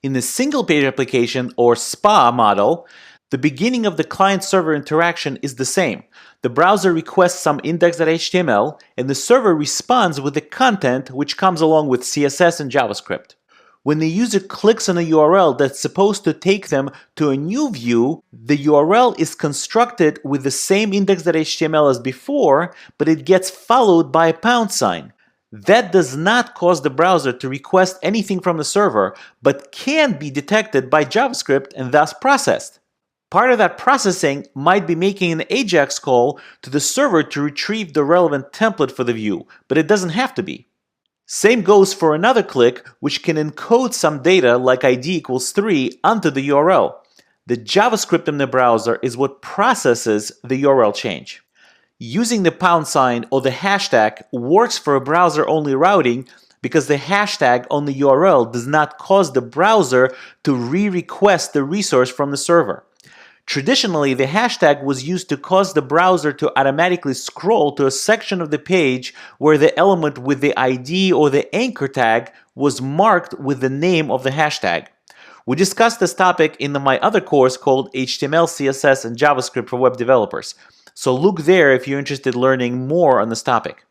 In the single-page application, or SPA model, the beginning of the client-server interaction is the same. The browser requests some index.html, and the server responds with the content which comes along with CSS and JavaScript. When the user clicks on a URL that's supposed to take them to a new view, the URL is constructed with the same index.html as before, but it gets followed by a £. That does not cause the browser to request anything from the server, but can be detected by JavaScript and thus processed. Part of that processing might be making an Ajax call to the server to retrieve the relevant template for the view, but it doesn't have to be. Same goes for another click, which can encode some data like ID equals 3 onto the URL. The JavaScript in the browser is what processes the URL change. Using the £, or the hashtag, works for a browser-only routing because the hashtag on the URL does not cause the browser to re-request the resource from the server. Traditionally, the hashtag was used to cause the browser to automatically scroll to a section of the page where the element with the ID or the anchor tag was marked with the name of the hashtag. We discussed this topic in my other course called HTML, CSS, and JavaScript for Web Developers, so look there if you're interested in learning more on this topic.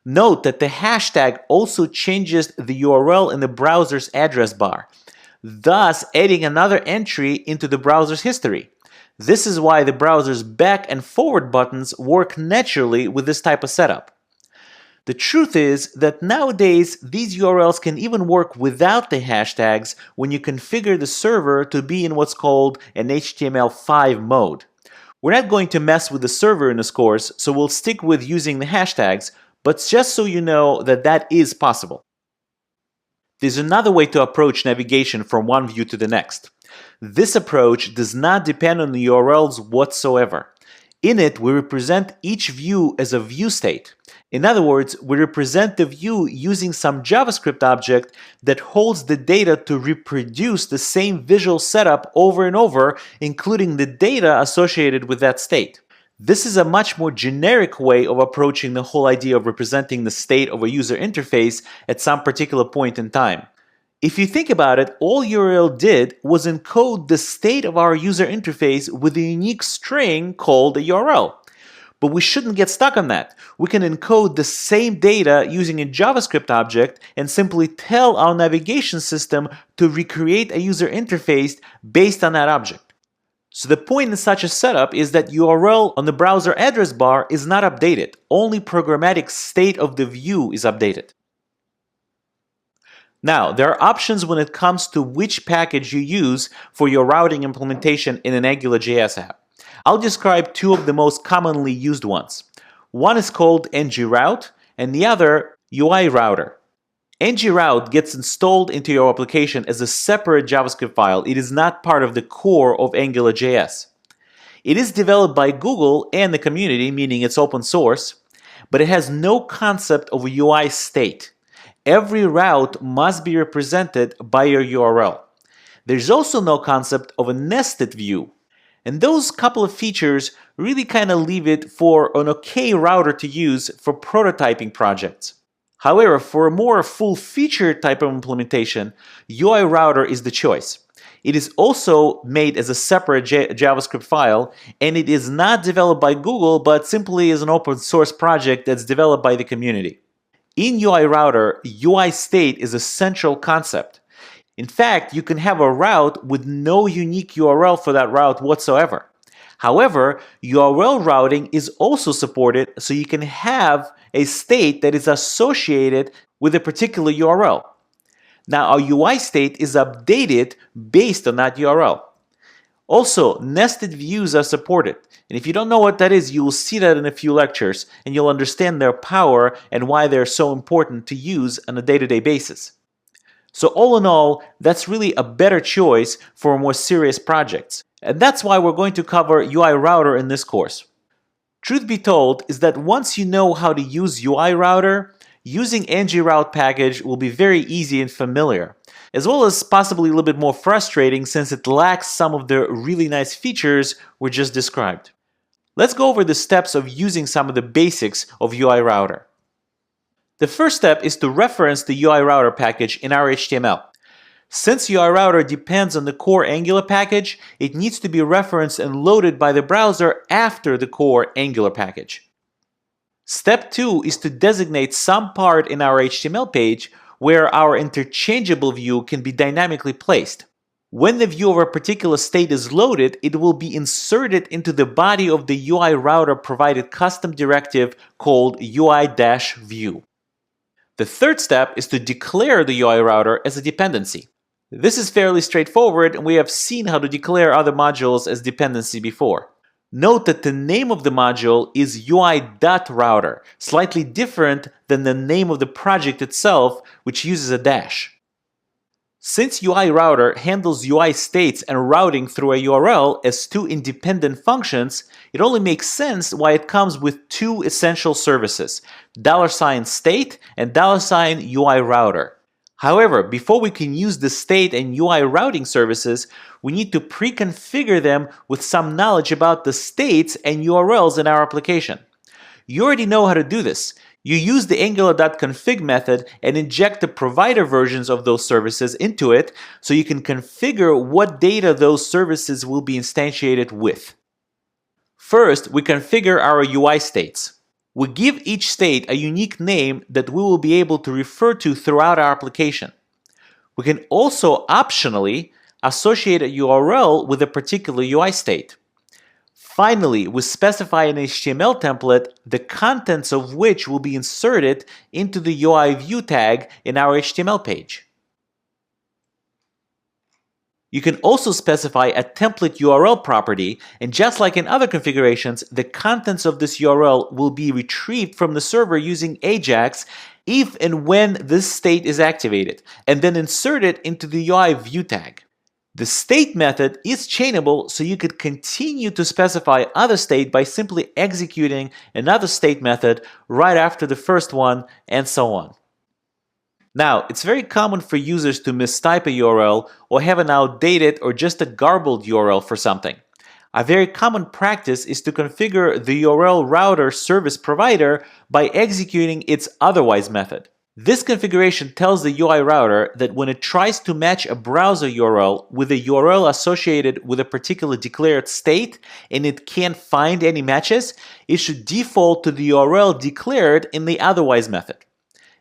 Note that the hashtag also changes the URL in the browser's address bar, thus adding another entry into the browser's history. This is why the browser's back and forward buttons work naturally with this type of setup. The truth is that nowadays these URLs can even work without the hashtags when you configure the server to be in what's called an HTML5 mode. We're not going to mess with the server in this course, so we'll stick with using the hashtags, but just so you know that that is possible. There's another way to approach navigation from one view to the next. This approach does not depend on the URLs whatsoever. In it, we represent each view as a view state. In other words, we represent the view using some JavaScript object that holds the data to reproduce the same visual setup over and over, including the data associated with that state. This is a much more generic way of approaching the whole idea of representing the state of a user interface at some particular point in time. If you think about it, all URL did was encode the state of our user interface with a unique string called a URL. But we shouldn't get stuck on that. We can encode the same data using a JavaScript object and simply tell our navigation system to recreate a user interface based on that object. So the point in such a setup is that URL on the browser address bar is not updated. Only programmatic state of the view is updated. Now, there are options when it comes to which package you use for your routing implementation in an Angular.js app. I'll describe two of the most commonly used ones. One is called ngRoute and the other UIRouter. ngRoute gets installed into your application as a separate JavaScript file. It is not part of the core of Angular.js. It is developed by Google and the community, meaning it's open source, but it has no concept of a UI state. Every route must be represented by your URL. There's also no concept of a nested view. And those couple of features really kind of leave it for an okay router to use for prototyping projects. However, for a more full-featured type of implementation, UIRouter is the choice. It is also made as a separate JavaScript file, and it is not developed by Google, but simply is an open source project that's developed by the community. In UIRouter, UI state is a central concept. In fact, you can have a route with no unique URL for that route whatsoever. However, URL routing is also supported, so you can have a state that is associated with a particular URL. Now, our UI state is updated based on that URL. Also, nested views are supported. And if you don't know what that is, you will see that in a few lectures, and you'll understand their power and why they're so important to use on a day-to-day basis. So all in all, that's really a better choice for more serious projects. And that's why we're going to cover UIRouter in this course. Truth be told is that once you know how to use UIRouter, using ngRoute package will be very easy and familiar, as well as possibly a little bit more frustrating since it lacks some of the really nice features we just described. Let's go over the steps of using some of the basics of UIRouter. The first step is to reference the UIRouter package in our HTML. Since UIRouter depends on the core Angular package, it needs to be referenced and loaded by the browser after the core Angular package. Step 2 is to designate some part in our HTML page where our interchangeable view can be dynamically placed. When the view of a particular state is loaded, it will be inserted into the body of the UIRouter provided custom directive called UI-view. The third step is to declare the UIRouter as a dependency. This is fairly straightforward, and we have seen how to declare other modules as dependency before. Note that the name of the module is UI.router, slightly different than the name of the project itself, which uses a dash. Since UIRouter handles UI states and routing through a URL as two independent functions, it only makes sense why it comes with two essential services, $state and $UIRouter. However, before we can use the state and UI routing services, we need to pre-configure them with some knowledge about the states and URLs in our application. You already know how to do this. You use the angular.config method and inject the provider versions of those services into it so you can configure what data those services will be instantiated with. First, we configure our UI states. We give each state a unique name that we will be able to refer to throughout our application. We can also optionally associate a URL with a particular UI state. Finally, we specify an HTML template, the contents of which will be inserted into the UI view tag in our HTML page. You can also specify a template URL property, and just like in other configurations, the contents of this URL will be retrieved from the server using Ajax if and when this state is activated, and then inserted into the UI view tag. The state method is chainable, so you could continue to specify other state by simply executing another state method right after the first one, and so on. Now, it's very common for users to mistype a URL or have an outdated or just a garbled URL for something. A very common practice is to configure the URL router service provider by executing its otherwise method. This configuration tells the UI router that when it tries to match a browser URL with a URL associated with a particular declared state and it can't find any matches, it should default to the URL declared in the otherwise method.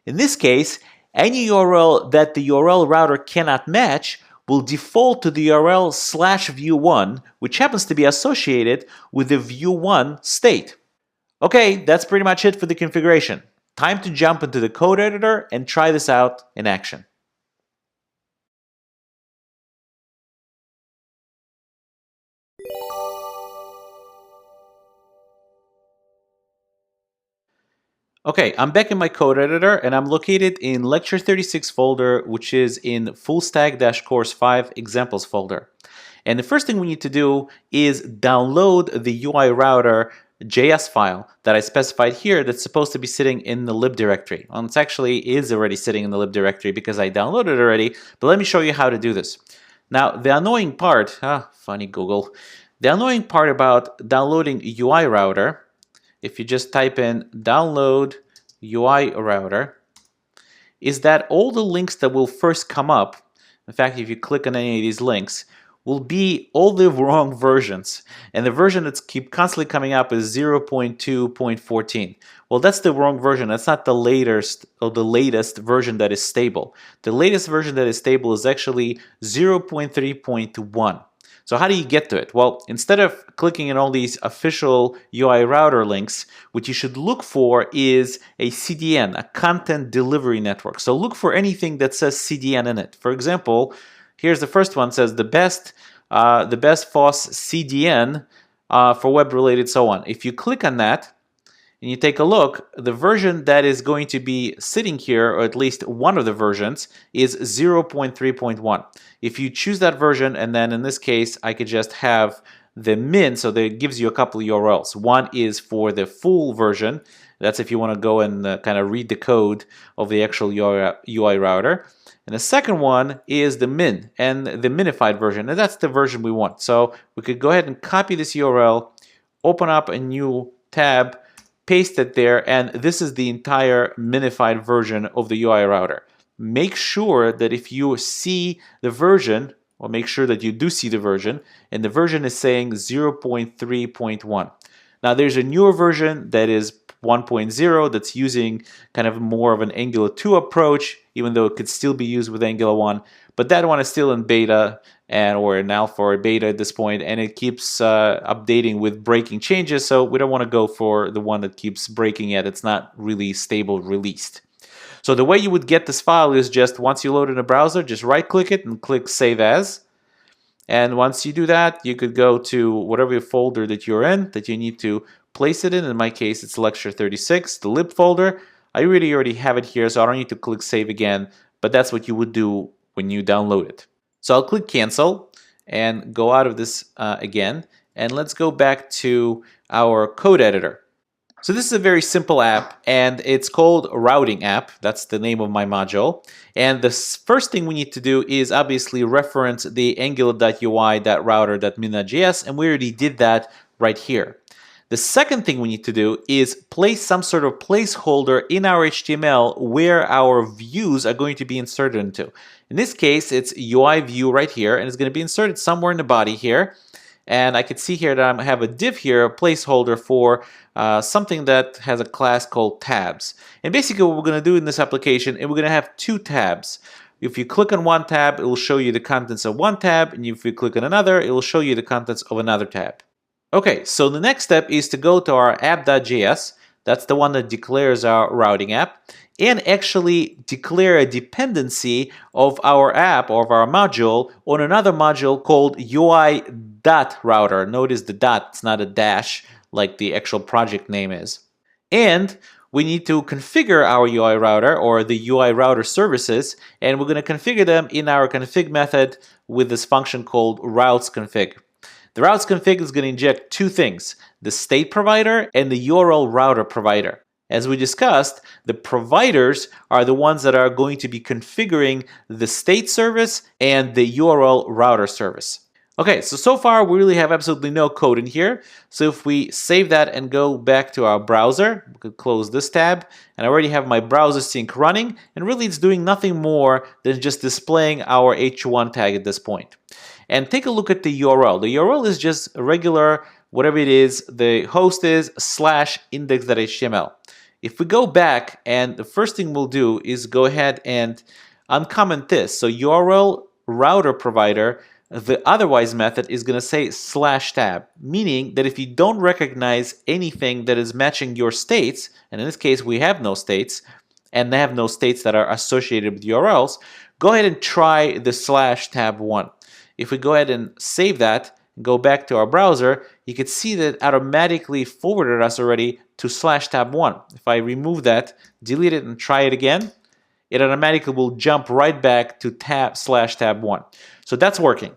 In this case, any URL that the URL router cannot match will default to the URL /view1, which happens to be associated with the view1 state. Okay, that's pretty much it for the configuration. Time to jump into the code editor and try this out in action. Okay, I'm back in my code editor and I'm located in lecture 36 folder, which is in full stack-course 5 examples folder. And the first thing we need to do is download the UI router JS file that I specified here that's supposed to be sitting in the lib directory. Well, it actually is already sitting in the lib directory because I downloaded it already, but let me show you how to do this. Now, the annoying part, funny Google, the annoying part about downloading UI router, if you just type in download UI router, is that all the links that will first come up, in fact, if you click on any of these links, will be all the wrong versions. And the version that's constantly coming up is 0.2.14. Well, that's the wrong version. That's not the latest or the latest version that is stable. The latest version that is stable is actually 0.3.1. So how do you get to it? Well, instead of clicking on all these official UI router links, what you should look for is a CDN, a content delivery network. So look for anything that says CDN in it. For example, here's the first one, says the best FOSS CDN for web-related so on. If you click on that and you take a look, the version that is going to be sitting here, or at least one of the versions, is 0.3.1. If you choose that version, and then in this case, I could just have the min, so that it gives you a couple of URLs. One is for the full version. That's if you want to go and kind of read the code of the actual UI router. And the second one is the min and the minified version, and that's the version we want. So we could go ahead and copy this URL, open up a new tab, paste it there, and this is the entire minified version of the UI router. Make sure that if you see the version, or make sure that you do see the version, and the version is saying 0.3.1. Now there's a newer version that is 1.0 that's using kind of more of an Angular 2 approach, even though it could still be used with Angular 1. But that one is still in beta or in alpha or beta at this point, and it keeps updating with breaking changes, so we don't want to go for the one that keeps breaking yet. It's not really stable released. So the way you would get this file is just once you load it in a browser, just right-click it and click Save As. And once you do that, you could go to whatever folder that you're in that you need to place it in. In my case, it's lecture 36, the lib folder. I really already have it here, so I don't need to click Save again, but that's what you would do when you download it. So I'll click Cancel and go out of this again, and let's go back to our code editor. So this is a very simple app, and it's called Routing App. That's the name of my module. And the first thing we need to do is obviously reference the angular.ui.router.min.js, and we already did that right here. The second thing we need to do is place some sort of placeholder in our HTML where our views are going to be inserted into. In this case, it's UI view right here, and it's going to be inserted somewhere in the body here. And I can see here that I have a div here, a placeholder for something that has a class called tabs. And basically what we're going to do in this application is we're going to have two tabs. If you click on one tab, it will show you the contents of one tab, and if you click on another, it will show you the contents of another tab. Okay, so the next step is to go to our app.js. That's the one that declares our routing app, and actually declare a dependency of our app or of our module on another module called UI.router. Notice the dot, it's not a dash like the actual project name is. And we need to configure our UI router or the UI router services, and we're going to configure them in our config method with this function called routes config. The routes config is going to inject two things, the state provider and the URL router provider. As we discussed, the providers are the ones that are going to be configuring the state service and the URL router service. Okay, so far we really have absolutely no code in here. So if we save that and go back to our browser, we could close this tab, and I already have my browser sync running, and really it's doing nothing more than just displaying our h1 tag at this point. And take a look at the URL. The URL is just a regular, whatever it is, the host is /index.html. If we go back, and the first thing we'll do is go ahead and uncomment this. So URL router provider, the otherwise method is going to say /tab, meaning that if you don't recognize anything that is matching your states, and in this case we have no states, and they have no states that are associated with URLs, go ahead and try the /tab1. If we go ahead and save that and go back to our browser, you can see that it automatically forwarded us already to /tab1. If I remove that, delete it, and try it again, it automatically will jump right back to /tab1. So that's working.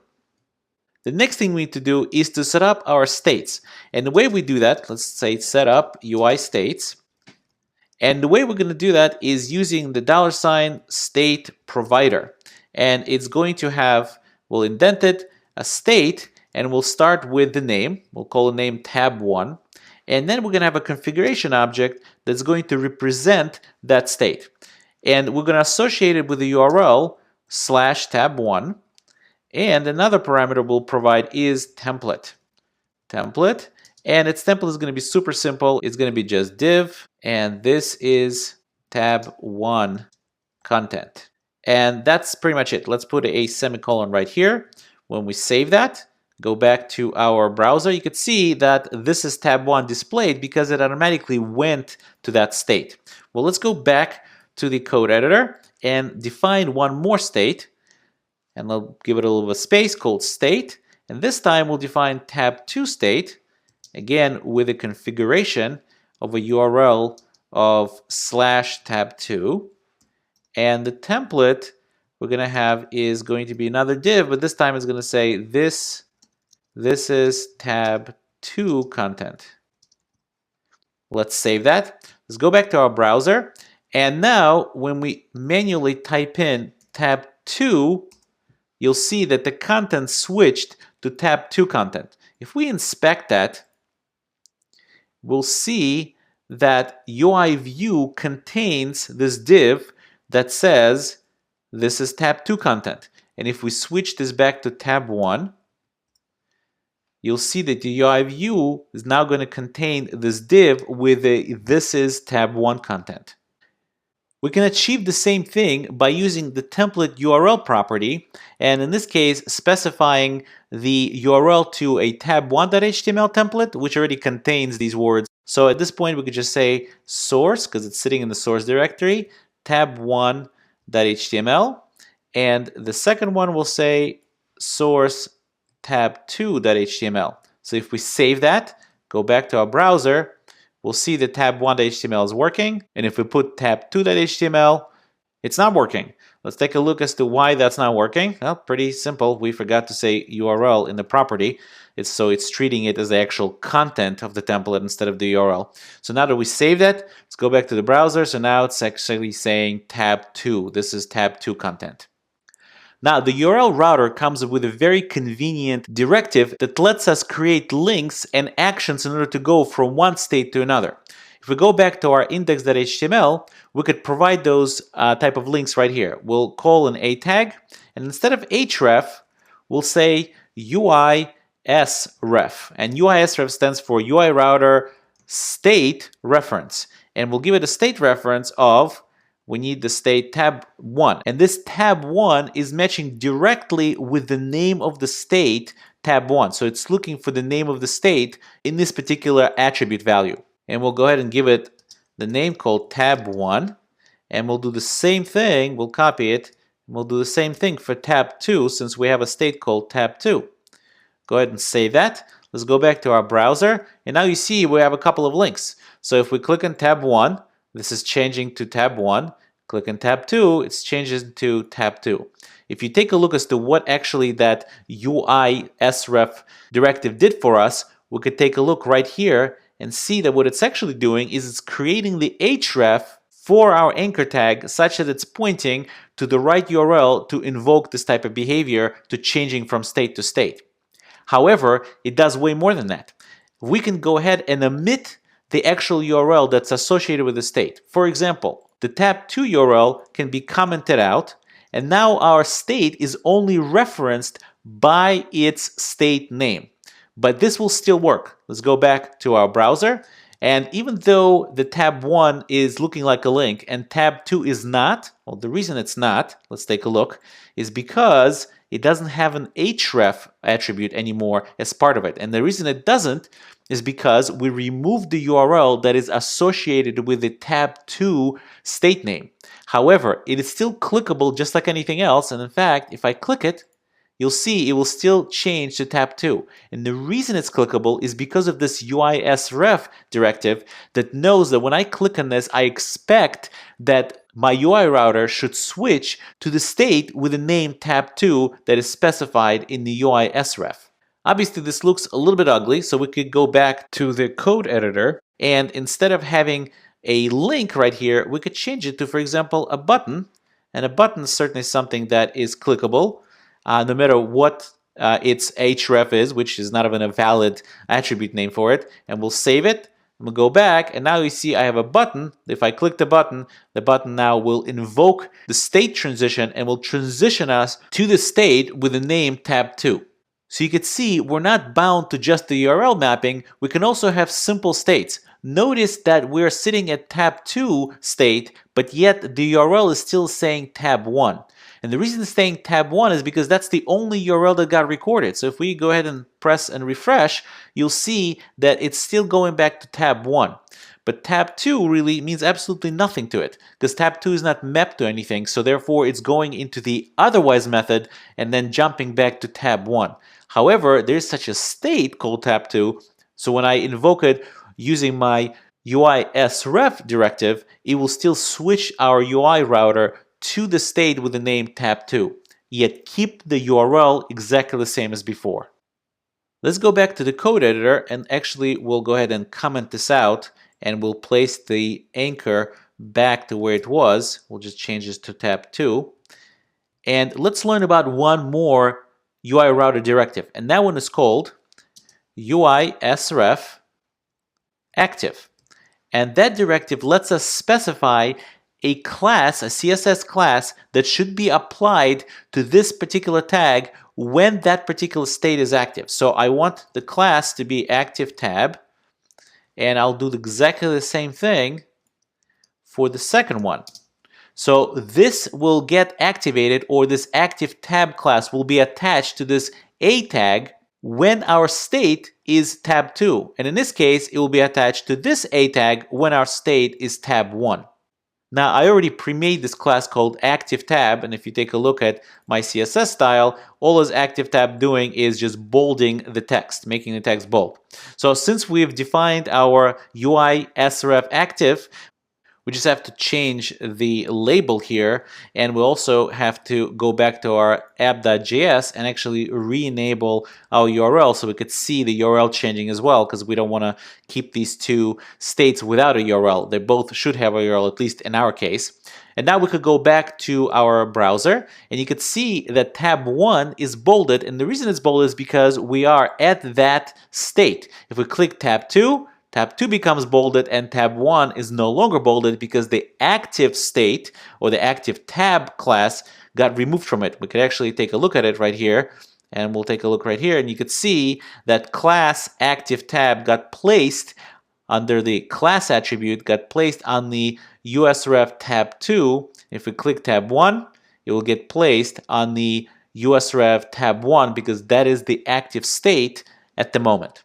The next thing we need to do is to set up our states. And the way we do that, let's say set up UI states. And the way we're going to do that is using the $state provider. And it's going to have, we'll indent it, a state, and we'll start with the name. We'll call the name tab1. And then we're going to have a configuration object that's going to represent that state. And we're going to associate it with the URL /tab1. And another parameter we'll provide is template. And its template is going to be super simple. It's going to be just div, and this is tab1 content. And that's pretty much it. Let's put a semicolon right here. When we save that, go back to our browser, you can see that this is tab1 displayed because it automatically went to that state. Well, let's go back to the code editor and define one more state. And I'll give it a little bit of space called state. And this time we'll define tab2 state, again with a configuration of a URL of /tab2. And the template we're going to have is going to be another div, but this time it's going to say this is tab2 content. Let's save that. Let's go back to our browser. And now when we manually type in tab2, you'll see that the content switched to tab2 content. If we inspect that, we'll see that UI view contains this div that says this is tab2 content. And if we switch this back to tab1, you'll see that the UI view is now going to contain this div with a this is tab1 content. We can achieve the same thing by using the template URL property, and in this case specifying the URL to a tab1.html template, which already contains these words. So at this point we could just say source, because it's sitting in the source directory, tab1.html, and the second one will say source tab2.html. So if we save that, go back to our browser, we'll see that tab1.html is working, and if we put tab2.html, it's not working. Let's take a look as to why that's not working. Well, pretty simple. We forgot to say URL in the property. So it's treating it as the actual content of the template instead of the URL. So now that we saved that, let's go back to the browser. So now it's actually saying tab2. This is tab2 content. Now, the URL router comes with a very convenient directive that lets us create links and actions in order to go from one state to another. If we go back to our index.html, we could provide those type of links right here. We'll call an a tag, and instead of href, we'll say uisref. And uisref stands for UI router state reference. And we'll give it a state reference of, we need the state tab1. And this tab1 is matching directly with the name of the state tab1. So it's looking for the name of the state in this particular attribute value. And we'll go ahead and give it the name called tab1. And we'll do the same thing. We'll copy it. And we'll do the same thing for tab2 since we have a state called tab2. Go ahead and save that. Let's go back to our browser. And now you see we have a couple of links. So if we click on tab 1, this is changing to tab 1. Click on tab 2, it's changing to tab 2. If you take a look as to what actually that UI sref directive did for us, we could take a look right here and see that what it's actually doing is it's creating the href for our anchor tag such that it's pointing to the right URL to invoke this type of behavior to changing from state to state. However, it does way more than that. We can go ahead and omit the actual URL that's associated with the state. For example, the tab2 URL can be commented out, and now our state is only referenced by its state name. But this will still work. Let's go back to our browser. And even though the tab 1 is looking like a link and tab 2 is not, well, the reason it's not, let's take a look, is because it doesn't have an href attribute anymore as part of it. And the reason it doesn't is because we removed the URL that is associated with the tab 2 state name. However, it is still clickable just like anything else. And in fact, if I click it, you'll see it will still change to tab 2. And the reason it's clickable is because of this UI sref directive that knows that when I click on this, I expect that my UI router should switch to the state with the name tab 2 that is specified in the UI sref. Obviously, this looks a little bit ugly, so we could go back to the code editor, and instead of having a link right here, we could change it to, for example, a button. And a button is certainly something that is clickable, no matter what its href is, which is not even a valid attribute name for it. And we'll save it. I'm going to go back, and now you see I have a button. If I click the button now will invoke the state transition and will transition us to the state with the name tab2. So you can see we're not bound to just the URL mapping. We can also have simple states. Notice that we're sitting at tab 2 state, but yet the URL is still saying tab 1. And the reason it's saying tab 1 is because that's the only URL that got recorded. So if we go ahead and press and refresh, you'll see that it's still going back to tab 1. But tab 2 really means absolutely nothing to it because tab 2 is not mapped to anything. So therefore, it's going into the otherwise method and then jumping back to tab 1. However, there's such a state called tab2. So when I invoke it using my UI sref directive, it will still switch our UI router to the state with the name tab2, yet keep the URL exactly the same as before. Let's go back to the code editor and actually we'll go ahead and comment this out and we'll place the anchor back to where it was. We'll just change this to tab 2. And let's learn about one more UI router directive, and that one is called UI sref active. And that directive lets us specify a class, a CSS class, that should be applied to this particular tag when that particular state is active. So I want the class to be active tab, and I'll do exactly the same thing for the second one. So this will get activated, or this active tab class will be attached to this A tag when our state is tab 2. And in this case, it will be attached to this A tag when our state is tab 1. Now, I already pre-made this class called active tab, and if you take a look at my CSS style, all this active tab doing is just bolding the text, making the text bold. So since we've defined our UI sref active, we just have to change the label here, and we also have to go back to our app.js and actually re-enable our URL so we could see the URL changing as well, because we don't want to keep these two states without a URL. They both should have a URL, at least in our case. And now we could go back to our browser, and you could see that tab 1 is bolded, and the reason it's bolded is because we are at that state. If we click tab 2, tab 2 becomes bolded and tab 1 is no longer bolded because the active state or the active tab class got removed from it. We could actually take a look at it right here, and we'll take a look right here, and you could see that class active tab got placed under the class attribute, got placed on the USRef tab 2. If we click tab 1, it will get placed on the usrev tab 1 because that is the active state at the moment.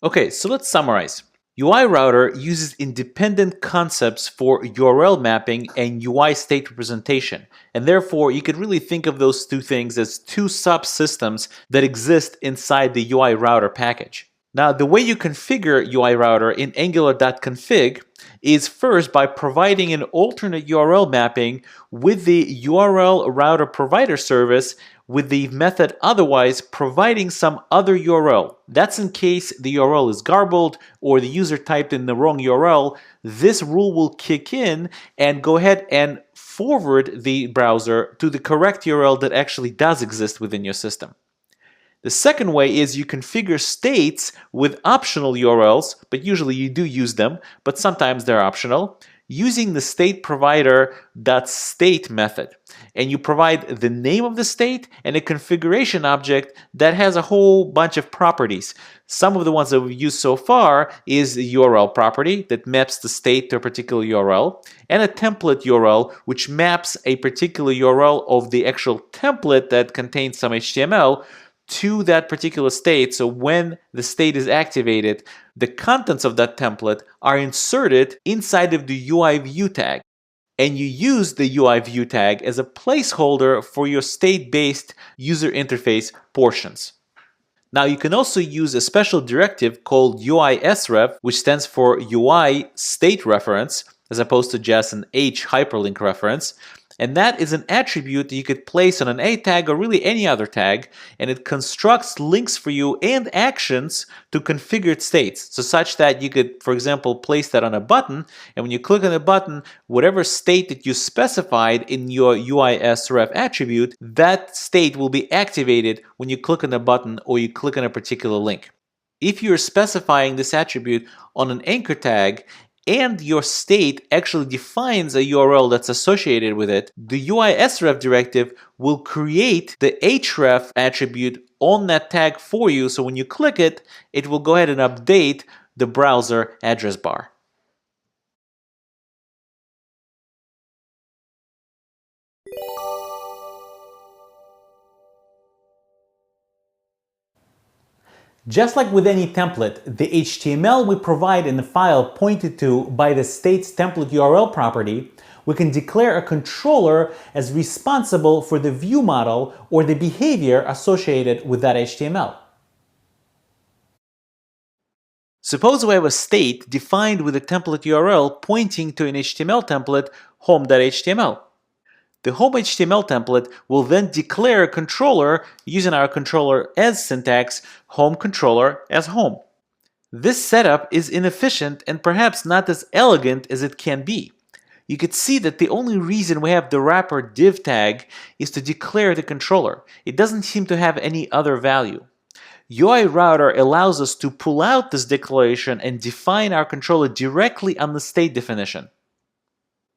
Okay, so let's summarize. UI router uses independent concepts for URL mapping and UI state representation, and therefore you could really think of those two things as two subsystems that exist inside the UI router package. Now, the way you configure UI router in angular.config is first by providing an alternate URL mapping with the URL router provider service with the method otherwise providing some other URL. That's in case the URL is garbled or the user typed in the wrong URL. This rule will kick in and go ahead and forward the browser to the correct URL that actually does exist within your system. The second way is you configure states with optional URLs, but usually you do use them, but sometimes they're optional, using the state provider.state method. And you provide the name of the state and a configuration object that has a whole bunch of properties. Some of the ones that we've used so far is the URL property that maps the state to a particular URL, and a template URL which maps a particular URL of the actual template that contains some HTML to that particular state. So when the state is activated, the contents of that template are inserted inside of the UI view tag. And you use the UI view tag as a placeholder for your state-based user interface portions. Now you can also use a special directive called ioslate, which stands for UI state reference, as opposed to just an H hyperlink reference. And that is an attribute that you could place on an A tag or really any other tag, and it constructs links for you and actions to configured states. So such that you could, for example, place that on a button, and when you click on the button, whatever state that you specified in your ioslate attribute, that state will be activated when you click on the button or you click on a particular link. If you're specifying this attribute on an anchor tag, and your state actually defines a URL that's associated with it, the ioslate directive will create the href attribute on that tag for you. So when you click it, it will go ahead and update the browser address bar. Just like with any template, the HTML we provide in the file pointed to by the state's template URL property, we can declare a controller as responsible for the view model or the behavior associated with that HTML. Suppose we have a state defined with a template URL pointing to an HTML template, home.html. The home HTML template will then declare a controller using our controller as syntax, home controller as home. This setup is inefficient and perhaps not as elegant as it can be. You could see that the only reason we have the wrapper div tag is to declare the controller. It doesn't seem to have any other value. UI router allows us to pull out this declaration and define our controller directly on the state definition.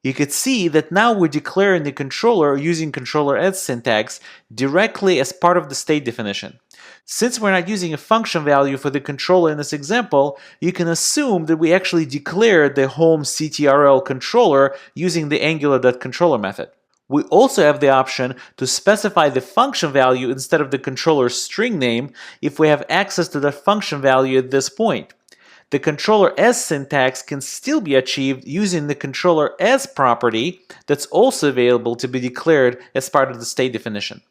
You could see that now we're declaring the controller using controller as syntax directly as part of the state definition. Since we're not using a function value for the controller in this example, you can assume that we actually declared the home CTRL controller using the angular.controller method. We also have the option to specify the function value instead of the controller's string name if we have access to that function value at this point. The controller as syntax can still be achieved using the controller as property that's also available to be declared as part of the state definition.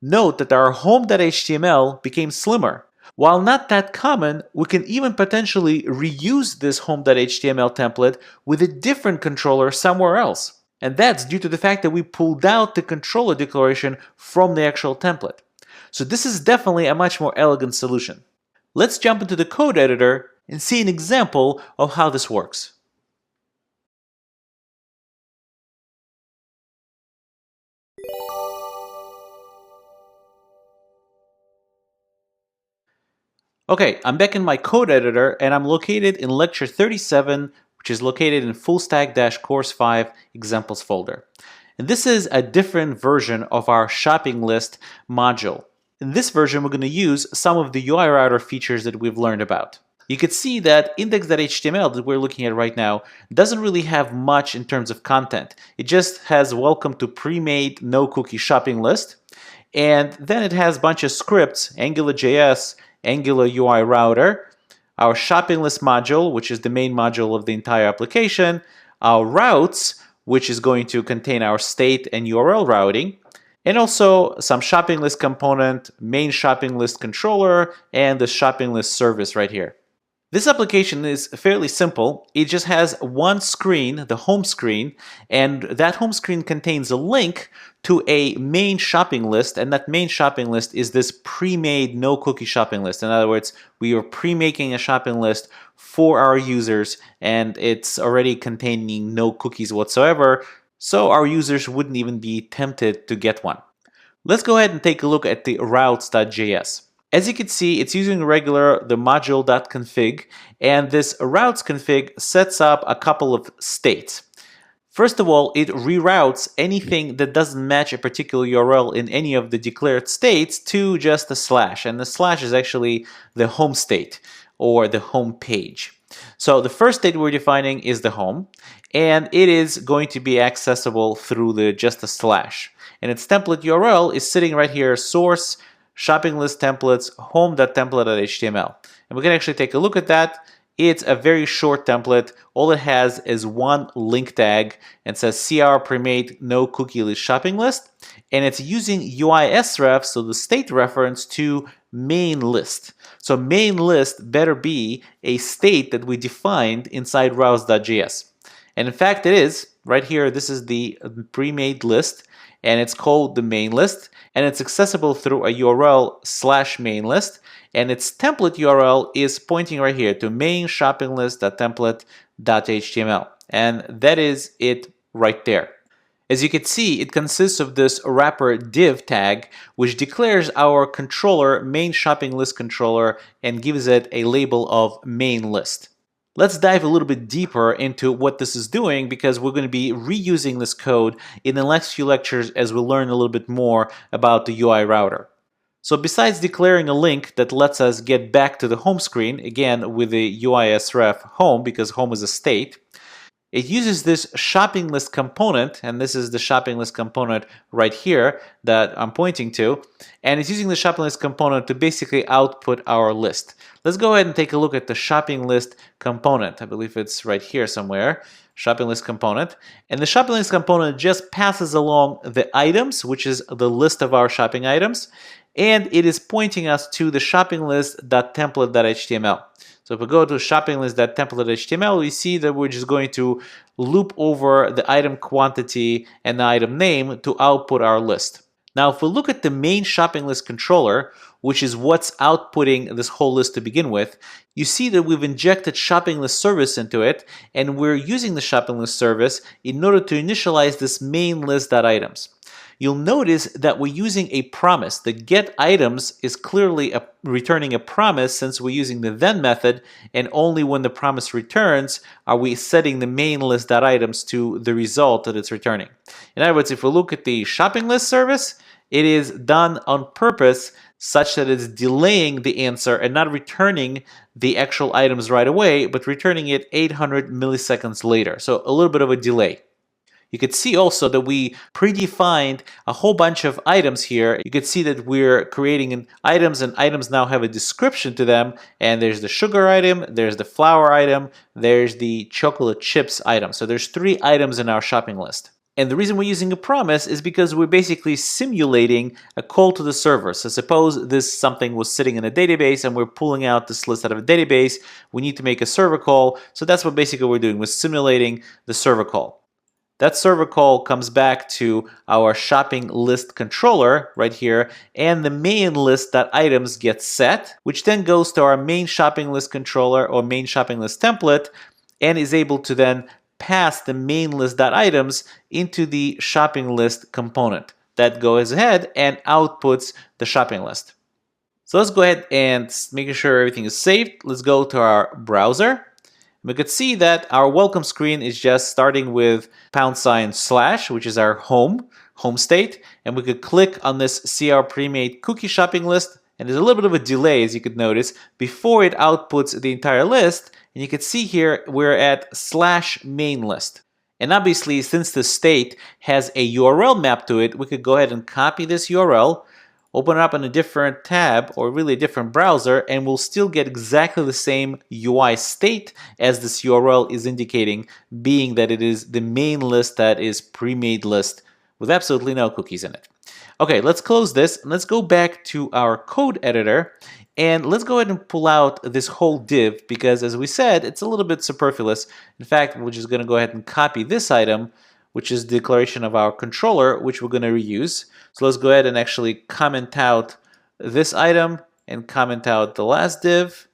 Note that our home.html became slimmer. While not that common, we can even potentially reuse this home.html template with a different controller somewhere else. And that's due to the fact that we pulled out the controller declaration from the actual template. So this is definitely a much more elegant solution. Let's jump into the code editor and see an example of how this works. Okay, I'm back in my code editor and I'm located in lecture 37, which is located in fullstack-course 5 examples folder. And this is a different version of our shopping list module. In this version, we're going to use some of the UI router features that we've learned about. You could see that index.html that we're looking at right now doesn't really have much in terms of content. It just has welcome to pre-made no cookie shopping list. And then it has a bunch of scripts, Angular.js, Angular UI router, our shopping list module, which is the main module of the entire application, our routes, which is going to contain our state and URL routing, and also some shopping list component, main shopping list controller, and the shopping list service right here. This application is fairly simple. It just has one screen, the home screen, and that home screen contains a link to a main shopping list, and that main shopping list is this pre-made no cookie shopping list. In other words, we are pre-making a shopping list for our users, and it's already containing no cookies whatsoever, so our users wouldn't even be tempted to get one. Let's go ahead and take a look at the routes.js. As you can see, it's using the module.config, and this routes config sets up a couple of states. First of all, it reroutes anything that doesn't match a particular URL in any of the declared states to just a slash, and the slash is actually the home state or the home page. So the first state we're defining is the home, and it is going to be accessible through just a slash. And its template URL is sitting right here, source shopping list templates home.template.html. And we can actually take a look at that. It's a very short template. All it has is one link tag and says CR pre-made no cookie list shopping list. And it's using UIsref, so the state reference, to main list. So main list better be a state that we defined inside routes.js. And in fact, it is. Right here, this is the pre-made list, and it's called the main list, and it's accessible through a URL /main list, and its template URL is pointing right here to main shopping list.template.html, and that is it right there. As you can see, it consists of this wrapper div tag, which declares our controller, main shopping list controller, and gives it a label of main list. Let's dive a little bit deeper into what this is doing, because we're going to be reusing this code in the next few lectures as we learn a little bit more about the UI router. So besides declaring a link that lets us get back to the home screen, again with the UIsref home, because home is a state, it uses this shopping list component, and this is the shopping list component right here that I'm pointing to, and it's using the shopping list component to basically output our list. Let's go ahead and take a look at the shopping list component. I believe it's right here somewhere, shopping list component. And the shopping list component just passes along the items, which is the list of our shopping items, and it is pointing us to the shopping list.template.html. So if we go to shopping list.template.html, we see that we're just going to loop over the item quantity and the item name to output our list. Now, if we look at the main shopping list controller, which is what's outputting this whole list to begin with, you see that we've injected shopping list service into it, and we're using the shopping list service in order to initialize this main list.items. You'll notice that we're using a promise. The get items is clearly returning a promise, since we're using the then method, and only when the promise returns are we setting the main list.items to the result that it's returning. In other words, if we look at the shopping list service, it is done on purpose such that it's delaying the answer and not returning the actual items right away, but returning it 800 milliseconds later. So a little bit of a delay. You could see also that we predefined a whole bunch of items here. You could see that we're creating items, and items now have a description to them. And there's the sugar item, there's the flour item, there's the chocolate chips item. So there's 3 items in our shopping list. And the reason we're using a promise is because we're basically simulating a call to the server. So suppose this something was sitting in a database and we're pulling out this list out of a database. We need to make a server call. So that's what basically we're doing. We're simulating the server call. That server call comes back to our shopping list controller right here, and the main list.items gets set, which then goes to our main shopping list controller or main shopping list template, and is able to then pass the main list.items into the shopping list component. That goes ahead and outputs the shopping list. So let's go ahead and make sure everything is saved. Let's go to our browser. We could see that our welcome screen is just starting with #/, which is our home state, and we could click on this CR pre-made cookie shopping list, And there's a little bit of a delay, as you could notice, before it outputs the entire list. And you can see here we're at /main list. And obviously, since the state has a URL map to it, we could go ahead and copy this URL, open it up in a different tab or really a different browser, and we'll still get exactly the same UI state as this URL is indicating, being that it is the main list that is pre-made list with absolutely no cookies in it. Okay, let's close this and let's go back to our code editor and let's go ahead and pull out this whole div because, as we said, it's a little bit superfluous. In fact, we're just going to go ahead and copy this item, which is the declaration of our controller, which we're going to reuse. So let's go ahead and actually comment out this item and comment out the last div.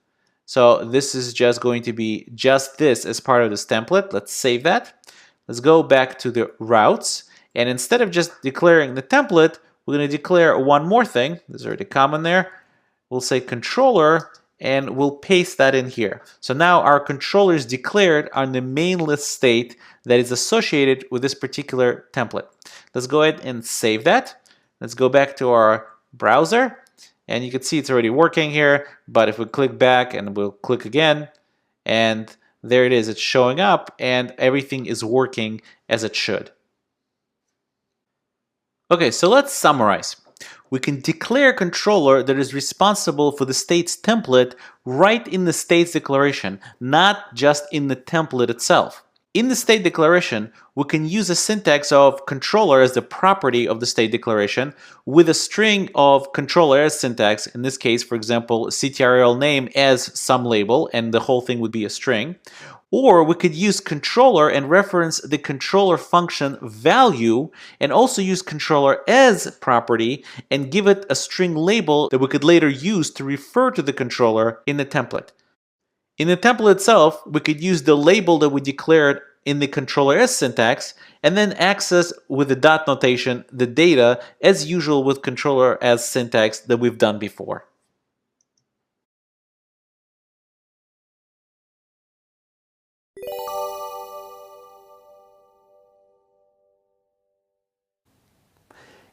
So this is just going to be just this as part of this template. Let's save that. Let's go back to the routes. And instead of just declaring the template, we're going to declare one more thing. There's already a comment there. We'll say controller, and we'll paste that in here. So now our controller is declared on the main list state that is associated with this particular template. Let's go ahead and save that. Let's go back to our browser, and you can see it's already working here. But if we click back and we'll click again, and there it is, it's showing up, and everything is working as it should. Okay, so let's summarize. We can declare a controller that is responsible for the states template right in the states declaration, not just in the template itself. In the state declaration, we can use a syntax of controller as the property of the state declaration with a string of controller as syntax, in this case, for example, ctrl name as some label, and the whole thing would be a string. Or we could use controller and reference the controller function value and also use controller as property and give it a string label that we could later use to refer to the controller in the template. In the template itself, we could use the label that we declared in the controller as syntax and then access with the dot notation the data as usual with controller as syntax that we've done before.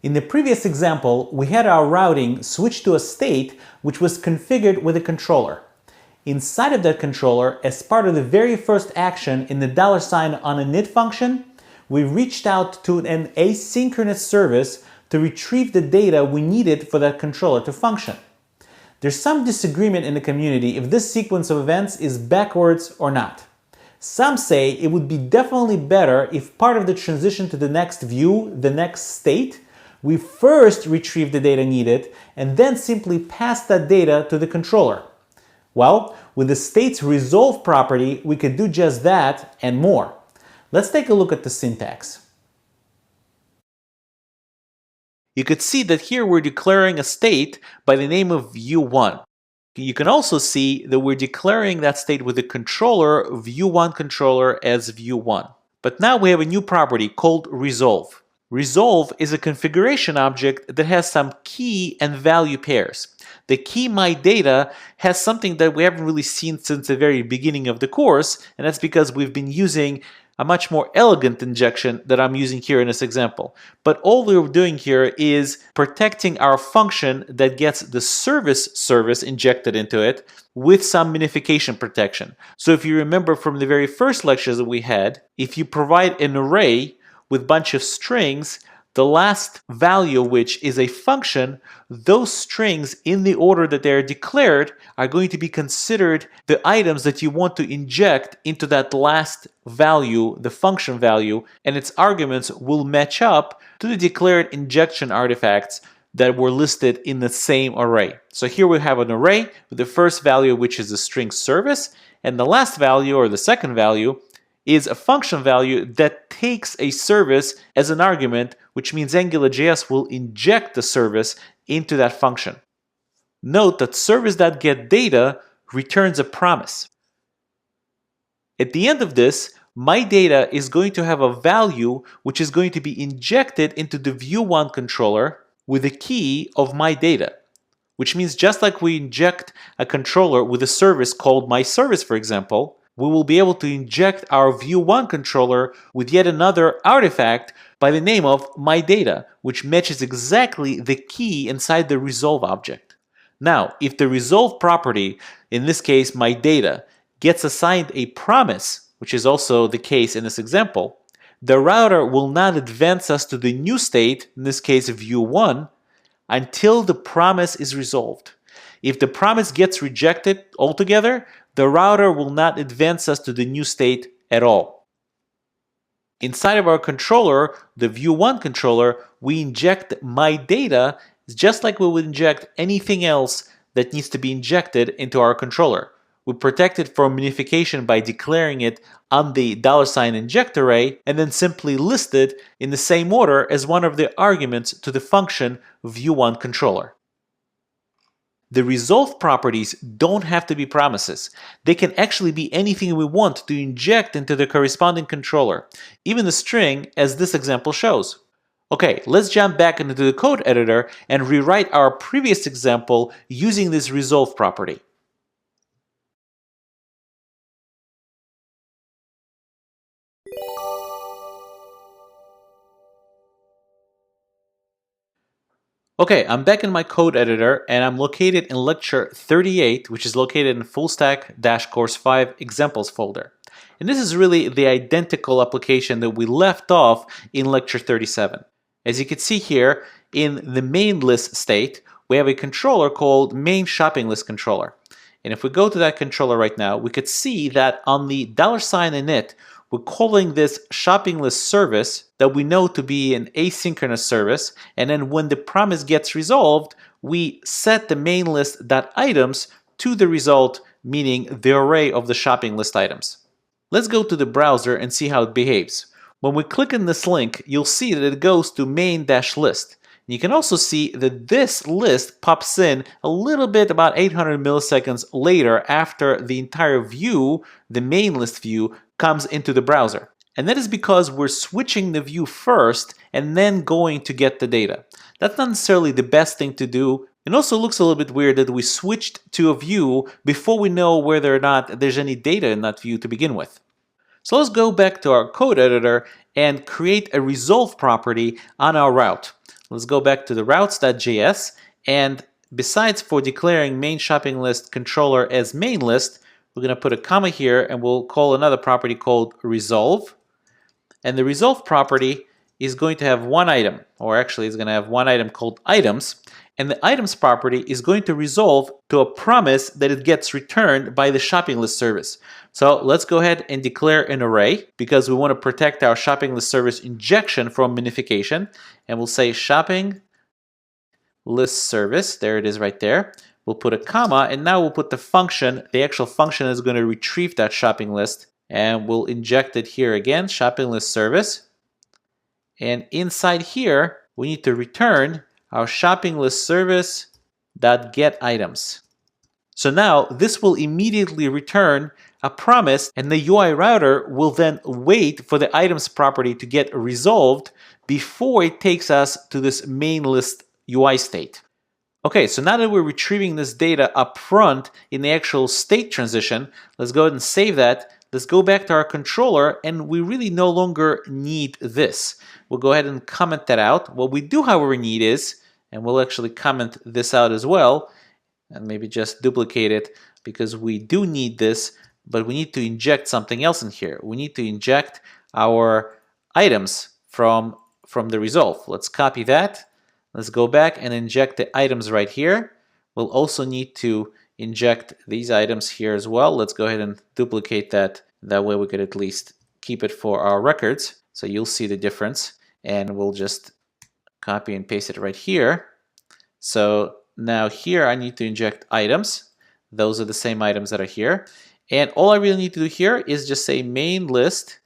In the previous example, we had our routing switch to a state which was configured with a controller. Inside of that controller, as part of the very first action in the $on_init function, we reached out to an asynchronous service to retrieve the data we needed for that controller to function. There's some disagreement in the community if this sequence of events is backwards or not. Some say it would be definitely better if part of the transition to the next view, the next state, we first retrieve the data needed and then simply pass that data to the controller. Well, with the state's resolve property, we could do just that and more. Let's take a look at the syntax. You could see that here we're declaring a state by the name of view1. You can also see that we're declaring that state with the controller view1 controller as view1. But now we have a new property called resolve. Resolve is a configuration object that has some key and value pairs. The key myData has something that we haven't really seen since the very beginning of the course, and that's because we've been using a much more elegant injection that I'm using here in this example. But all we're doing here is protecting our function that gets the service injected into it with some minification protection. So if you remember from the very first lectures that we had, if you provide an array with a bunch of strings, the last value of which is a function, those strings in the order that they're declared are going to be considered the items that you want to inject into that last value, the function value, and its arguments will match up to the declared injection artifacts that were listed in the same array. So here we have an array with the first value, which is the string service, and the last value, or the second value, is a function value that takes a service as an argument, which means Angularjs will inject the service into that function. Note that service.getData returns a promise. At the end of this, myData is going to have a value which is going to be injected into the view1 controller with the key of myData, which means just like we inject a controller with a service called myService, for example, we will be able to inject our view1 controller with yet another artifact by the name of myData, which matches exactly the key inside the resolve object. Now, if the resolve property, in this case my data, gets assigned a promise, which is also the case in this example, the router will not advance us to the new state, in this case view1, until the promise is resolved. If the promise gets rejected altogether, the router will not advance us to the new state at all. Inside of our controller, the view1 controller, we inject my data just like we would inject anything else that needs to be injected into our controller. We protect it from minification by declaring it on the $inject array and then simply list it in the same order as one of the arguments to the function view1 controller. The resolve properties don't have to be promises. They can actually be anything we want to inject into the corresponding controller, even a string as this example shows. Okay, let's jump back into the code editor and rewrite our previous example using this resolve property. Okay, I'm back in my code editor and I'm located in lecture 38, which is located in full stack-course 5 examples folder. And this is really the identical application that we left off in lecture 37. As you can see here, in the main list state, we have a controller called main shopping list controller. And if we go to that controller right now, we could see that on the $init, we're calling this shopping list service that we know to be an asynchronous service. And then when the promise gets resolved, we set the main list.items to the result, meaning the array of the shopping list items. Let's go to the browser and see how it behaves. When we click on this link, you'll see that it goes to main-list. You can also see that this list pops in a little bit about 800 milliseconds later after the entire view, the main list view, comes into the browser. And that is because we're switching the view first and then going to get the data. That's not necessarily the best thing to do. It also looks a little bit weird that we switched to a view before we know whether or not there's any data in that view to begin with. So let's go back to our code editor and create a resolve property on our route. Let's go back to the routes.js, and besides for declaring main shopping list controller as main list, we're going to put a comma here and we'll call another property called resolve. And the resolve property is going to have one item, or actually it's going to have one item called items. And the items property is going to resolve to a promise that it gets returned by the shopping list service. So let's go ahead and declare an array because we want to protect our shopping list service injection from minification. And we'll say shopping list service. There it is right there. We'll put a comma and now we'll put the function. The actual function is going to retrieve that shopping list and we'll inject it here again, shopping list service. And inside here, we need to return our shopping list service dot get items. So now this will immediately return a promise and the UI router will then wait for the items property to get resolved before it takes us to this main list UI state. Okay, so now that we're retrieving this data up front in the actual state transition, let's go ahead and save that. Let's go back to our controller and we really no longer need this. We'll go ahead and comment that out. What we do, however, need is, and we'll actually comment this out as well, and maybe just duplicate it because we do need this, but we need to inject something else in here. We need to inject our items from the resolve. Let's copy that. Let's go back and inject the items right here. We'll also need to inject these items here as well. Let's go ahead and duplicate that. That way we could at least keep it for our records. So you'll see the difference. And we'll just copy and paste it right here. So now here I need to inject items. Those are the same items that are here. And all I really need to do here is just say main list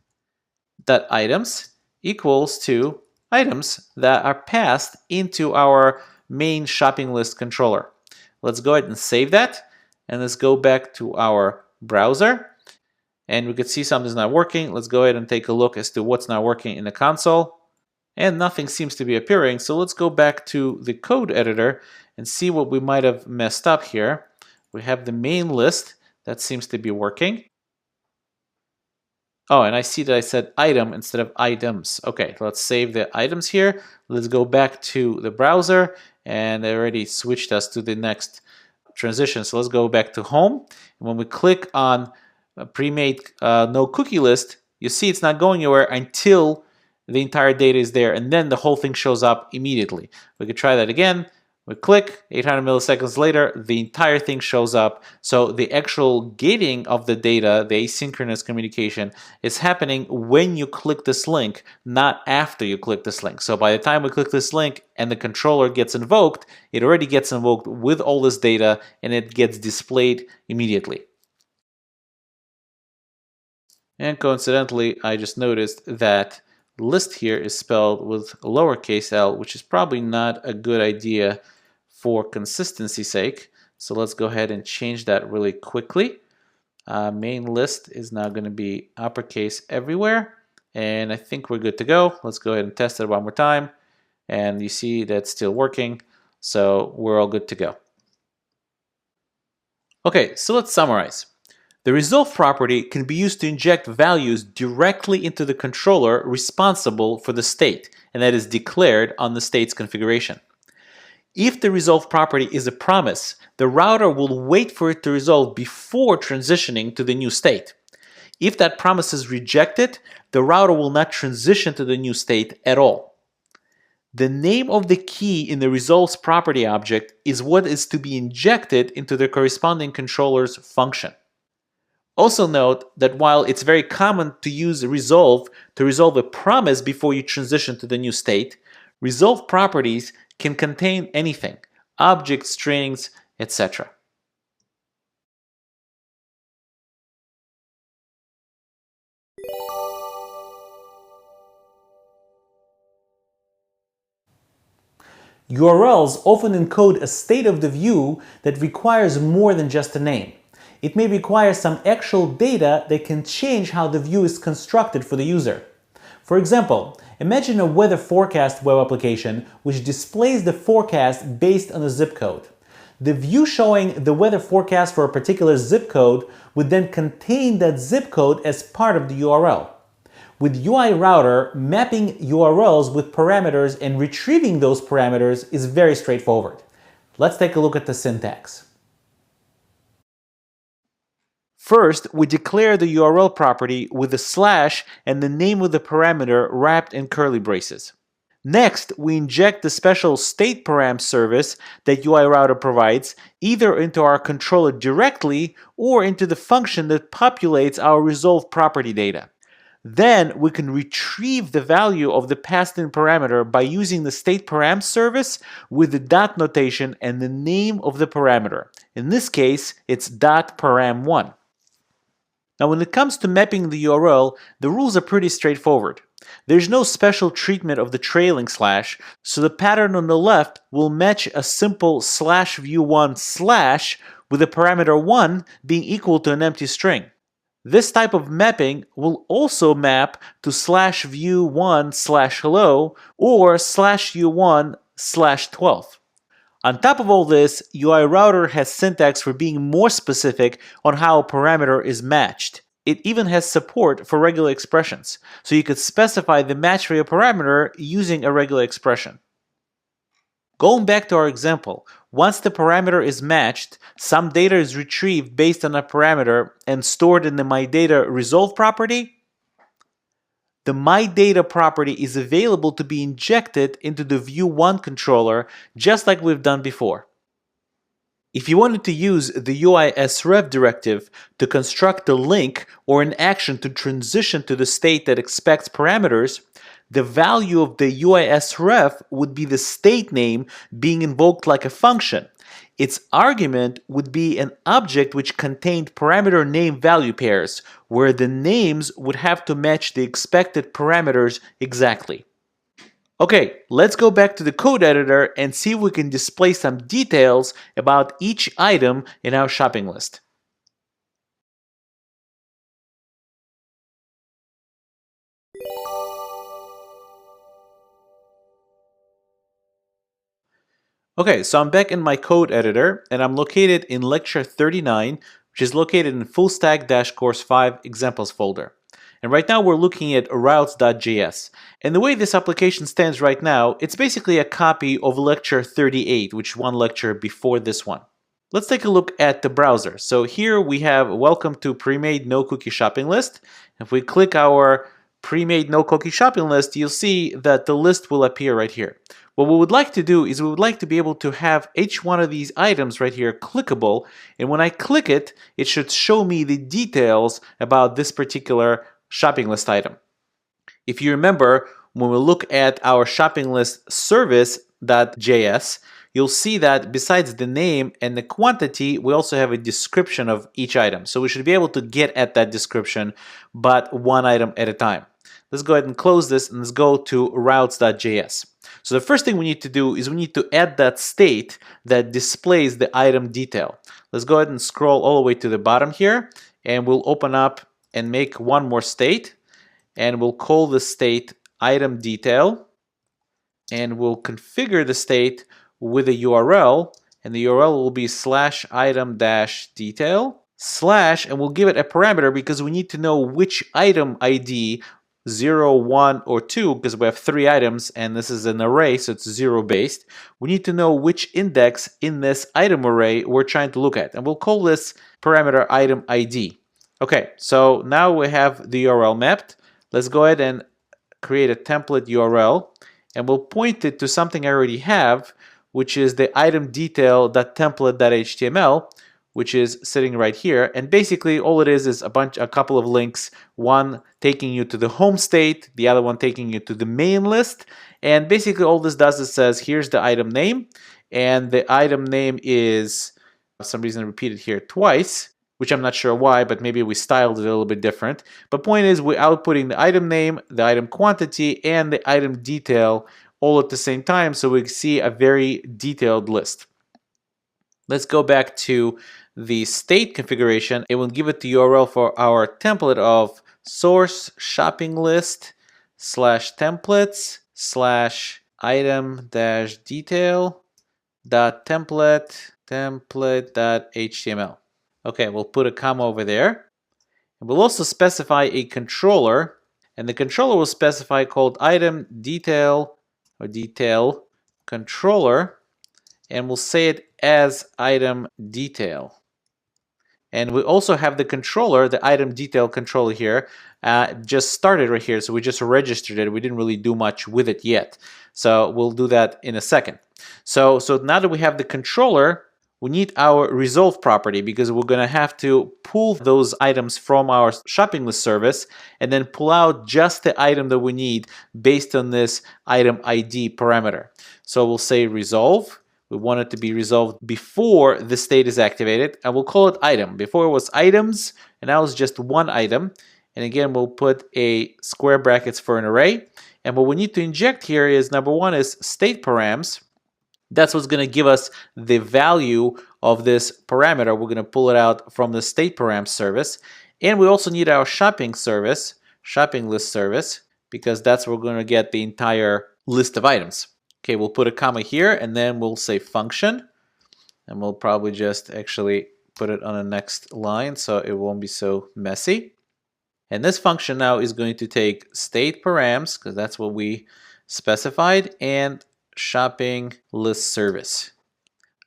dot items equals to items that are passed into our main shopping list controller. Let's go ahead and save that. And let's go back to our browser. And we could see something's not working. Let's go ahead and take a look as to what's not working in the console. And nothing seems to be appearing. So let's go back to the code editor and see what we might have messed up here. We have the main list that seems to be working. Oh, and I see that I said item instead of items. Okay, let's save the items here. Let's go back to the browser, and it already switched us to the next transition. So let's go back to home. And when we click on a pre-made no cookie list, you see it's not going anywhere until the entire data is there, and then the whole thing shows up immediately. We could try that again. We click, 800 milliseconds later, the entire thing shows up. So the actual gating of the data, the asynchronous communication, is happening when you click this link, not after you click this link. So by the time we click this link and the controller gets invoked, it already gets invoked with all this data and it gets displayed immediately. And coincidentally, I just noticed that list here is spelled with lowercase l, which is probably not a good idea for consistency's sake. So let's go ahead and change that really quickly. Main list is now going to be uppercase everywhere. And I think we're good to go. Let's go ahead and test it one more time. And you see that's still working. So we're all good to go. Okay, so let's summarize. The resolve property can be used to inject values directly into the controller responsible for the state, and that is declared on the state's configuration. If the resolve property is a promise, the router will wait for it to resolve before transitioning to the new state. If that promise is rejected, the router will not transition to the new state at all. The name of the key in the resolves property object is what is to be injected into the corresponding controller's function. Also note that while it's very common to use resolve to resolve a promise before you transition to the new state, resolve properties can contain anything, objects, strings, etc. URLs often encode a state of the view that requires more than just a name. It may require some actual data that can change how the view is constructed for the user. For example, imagine a weather forecast web application which displays the forecast based on a zip code. The view showing the weather forecast for a particular zip code would then contain that zip code as part of the URL. With UI Router, mapping URLs with parameters and retrieving those parameters is very straightforward. Let's take a look at the syntax. First, we declare the URL property with a slash and the name of the parameter wrapped in curly braces. Next, we inject the special state param service that UI Router provides either into our controller directly or into the function that populates our resolved property data. Then we can retrieve the value of the passed-in parameter by using the state param service with the dot notation and the name of the parameter. In this case, it's .param1. Now, when it comes to mapping the URL, the rules are pretty straightforward. There's no special treatment of the trailing slash, so the pattern on the left will match a simple /view1/ with the parameter 1 being equal to an empty string. This type of mapping will also map to /view1/hello or /u1/12. On top of all this, UI Router has syntax for being more specific on how a parameter is matched. It even has support for regular expressions, so you could specify the match for your parameter using a regular expression. Going back to our example, once the parameter is matched, some data is retrieved based on a parameter and stored in the MyData resolve property. The MyData property is available to be injected into the View1 controller just like we've done before. If you wanted to use the ioslate directive to construct a link or an action to transition to the state that expects parameters, the value of the ioslate would be the state name being invoked like a function. Its argument would be an object which contained parameter name value pairs, where the names would have to match the expected parameters exactly. Okay, let's go back to the code editor and see if we can display some details about each item in our shopping list. Okay, so I'm back in my code editor and I'm located in lecture 39, which is located in fullstack-course 5 examples folder. And right now we're looking at routes.js. And the way this application stands right now, it's basically a copy of lecture 38, which is one lecture before this one. Let's take a look at the browser. So here we have welcome to pre-made no cookie shopping list. If we click our pre-made no cookie shopping list, you'll see that the list will appear right here. What we would like to do is we would like to be able to have each one of these items right here clickable, and when I click it, it should show me the details about this particular shopping list item. If you remember, when we look at our shopping list service.js, you'll see that besides the name and the quantity, we also have a description of each item. So we should be able to get at that description, but one item at a time. Let's go ahead and close this and let's go to routes.js. So the first thing we need to do is we need to add that state that displays the item detail. Let's go ahead and scroll all the way to the bottom here, and we'll open up and make one more state, and we'll call the state item detail, and we'll configure the state with a URL, and the URL will be /item-detail / and we'll give it a parameter because we need to know which item ID 0, 1, or 2, because we have 3 items and this is an array, so it's 0 based. We need to know which index in this item array we're trying to look at, and we'll call this parameter item ID. Okay, so now we have the URL mapped. Let's go ahead and create a template URL, and we'll point it to something I already have, which is the item detail.template.html, which is sitting right here. And basically all it is a couple of links, one taking you to the home state, the other one taking you to the main list. And basically all this does is says, here's the item name, and the item name is, for some reason, repeated here twice, which I'm not sure why, but maybe we styled it a little bit different. But point is, we're outputting the item name, the item quantity, and the item detail all at the same time, so we see a very detailed list. Let's go back to the state configuration. It will give it the URL for our template of source shopping list /templates /item-detail.template.html. Okay, we'll put a comma over there. And we'll also specify a controller, and the controller will specify called item detail or detail controller, and we'll say it as item detail. And we also have the controller, the item detail controller here, just started right here. So we just registered it. We didn't really do much with it yet. So we'll do that in a second. So now that we have the controller, we need our resolve property, because we're going to have to pull those items from our shopping list service and then pull out just the item that we need based on this item ID parameter. So we'll say resolve. We want it to be resolved before the state is activated, and we'll call it item. Before it was items, and now it's just one item. And again, we'll put a square brackets for an array. And what we need to inject here is, number one is state params. That's what's going to give us the value of this parameter. We're going to pull it out from the state param service. And we also need our shopping service, shopping list service, because that's where we're going to get the entire list of items. Okay, we'll put a comma here, and then we'll say function. And we'll probably just actually put it on the next line so it won't be so messy. And this function now is going to take state params, because that's what we specified, and shopping list service.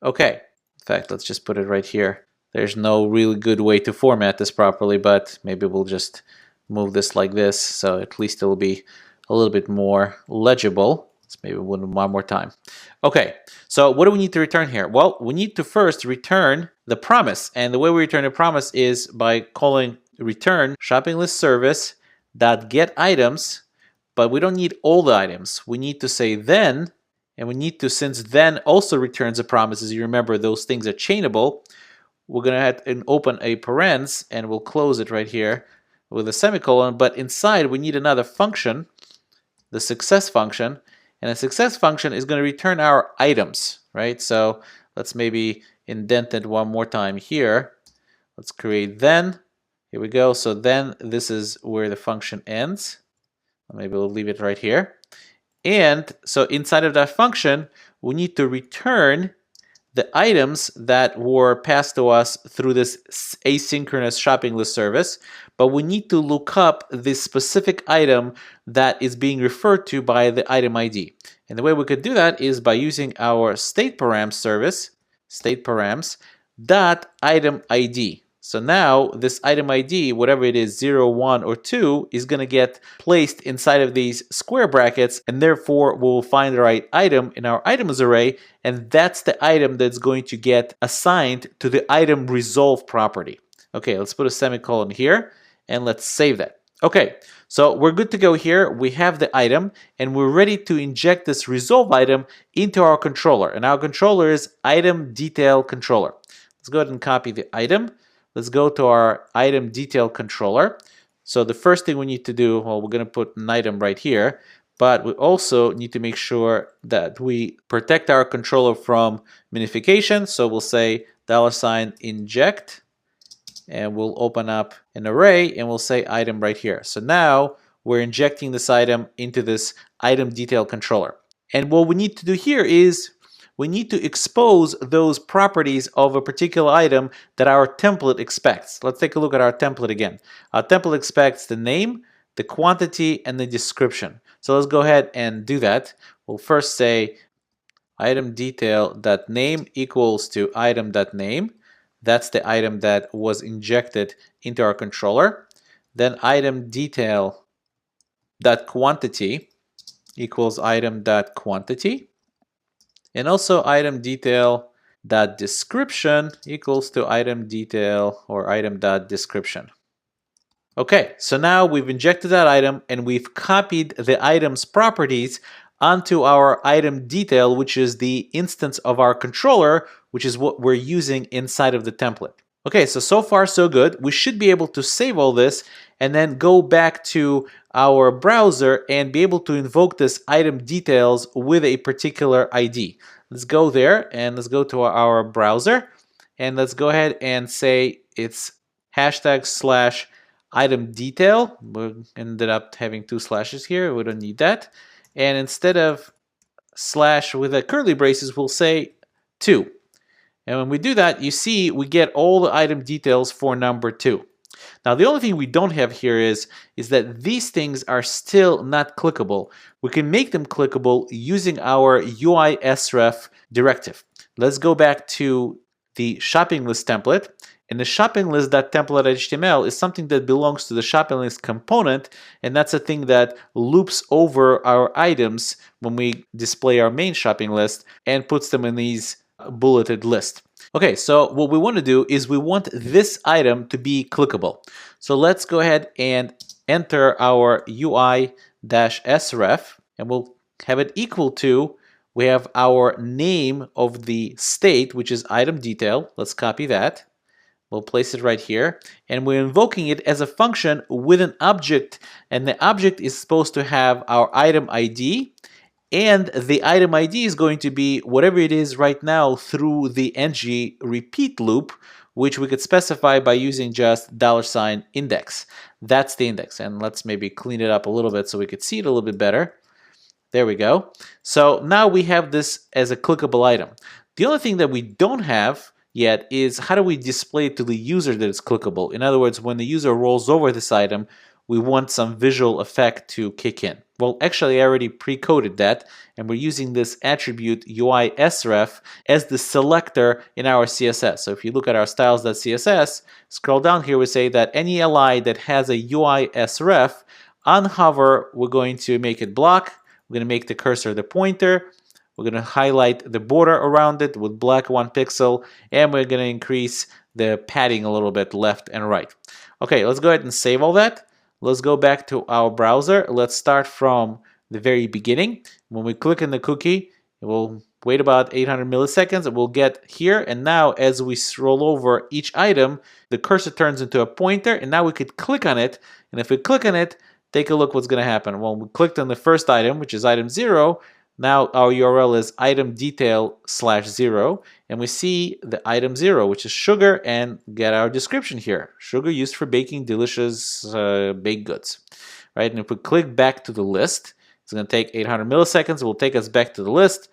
Okay, in fact, let's just put it right here. There's no really good way to format this properly, but maybe we'll just move this like this, so at least it'll be a little bit more legible. Let's maybe one more time. Okay, so what do we need to return here? Well, we need to first return the promise, and the way we return a promise is by calling return shopping list service dot get items, but we don't need all the items. We need to say then. And we need to, since then also returns a promise, as you remember, those things are chainable, we're going to have to open a parens, and we'll close it right here with a semicolon. But inside, we need another function, the success function. And the success function is going to return our items, right? So let's maybe indent it one more time here. Let's create then. Here we go. So then this is where the function ends. Maybe we'll leave it right here. And so inside of that function, we need to return the items that were passed to us through this asynchronous shopping list service, but we need to look up the specific item that is being referred to by the item ID. And the way we could do that is by using our state param service, state params, dot item ID. So now this item ID, whatever it is, 0, 1, or 2, is going to get placed inside of these square brackets, and therefore we'll find the right item in our items array, and that's the item that's going to get assigned to the item resolve property. Okay, let's put a semicolon here, and let's save that. Okay, so we're good to go here. We have the item, and we're ready to inject this resolve item into our controller, and our controller is item detail controller. Let's go ahead and copy the item. Let's go to our item detail controller. So the first thing we need to do, well, we're going to put an item right here, but we also need to make sure that we protect our controller from minification. So we'll say $inject, and we'll open up an array, and we'll say item right here. So now we're injecting this item into this item detail controller. And what we need to do here is we need to expose those properties of a particular item that our template expects. Let's take a look at our template again. Our template expects the name, the quantity, and the description. So let's go ahead and do that. We'll first say item detail.name equals to item.name. That's the item that was injected into our controller. Then item detail.quantity equals item.quantity. And also item detail.description equals to item detail or item.description. Okay, so now we've injected that item and we've copied the item's properties onto our item detail, which is the instance of our controller, which is what we're using inside of the template. Okay, so far so good. We should be able to save all this and then go back to our browser and be able to invoke this item details with a particular ID. Let's go there and let's go to our browser and let's go ahead and say it's #/item detail. We ended up having 2 slashes here. We don't need that. And instead of slash with a curly braces, we'll say 2. And when we do that, you see we get all the item details for number 2. Now the only thing we don't have here is that these things are still not clickable. We can make them clickable using our ioslate directive. Let's go back to the shopping list template. And the shopping list.template.html is something that belongs to the shopping list component, and that's a thing that loops over our items when we display our main shopping list and puts them in these bulleted list. Okay, so what we want to do is we want this item to be clickable. So let's go ahead and enter our UI-sref, and we'll have it equal to, we have our name of the state, which is item detail. Let's copy that. We'll place it right here, and we're invoking it as a function with an object, and the object is supposed to have our item ID, and the item ID is going to be whatever it is right now through the ng repeat loop, which we could specify by using just $index. That's the index, and let's maybe clean it up a little bit so we could see it a little bit better. There we go. So now we have this as a clickable item. The only thing that we don't have yet is how do we display it to the user that it's clickable? In other words, when the user rolls over this item, we want some visual effect to kick in. Well, actually, I already pre-coded that, and we're using this attribute ui_sref as the selector in our CSS. So if you look at our styles.css, scroll down here, we say that any li that has a ui_sref, on hover, we're going to make it block. We're going to make the cursor the pointer. We're going to highlight the border around it with black 1 pixel, and we're going to increase the padding a little bit left and right. Okay, let's go ahead and save all that. Let's go back to our browser. Let's start from the very beginning. When we click on the cookie, it will wait about 800 milliseconds, and we'll get here. And now as we scroll over each item, the cursor turns into a pointer, and now we could click on it. And if we click on it, take a look what's going to happen. Well, we clicked on the first item, which is item 0. Now our URL is item detail/0, and we see the item 0, which is sugar, and get our description here. Sugar used for baking delicious baked goods, right? And if we click back to the list, it's going to take 800 milliseconds. It will take us back to the list.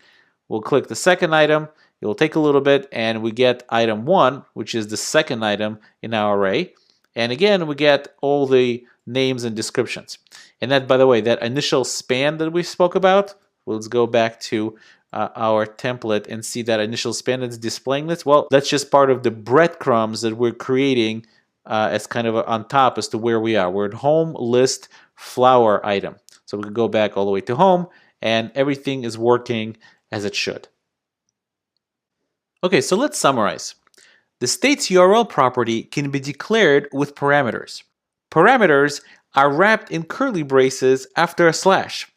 We'll click the second item. It will take a little bit, and we get item 1, which is the second item in our array. And again, we get all the names and descriptions. And that, by the way, that initial span that we spoke about, Well, let's go back to our template and see that initial span is displaying this. Well, that's just part of the breadcrumbs that we're creating as kind of on top as to where we are. We're at home, list, flower item. So we can go back all the way to home and everything is working as it should. Okay, so let's summarize. The state's URL property can be declared with parameters. Parameters are wrapped in curly braces after a slash.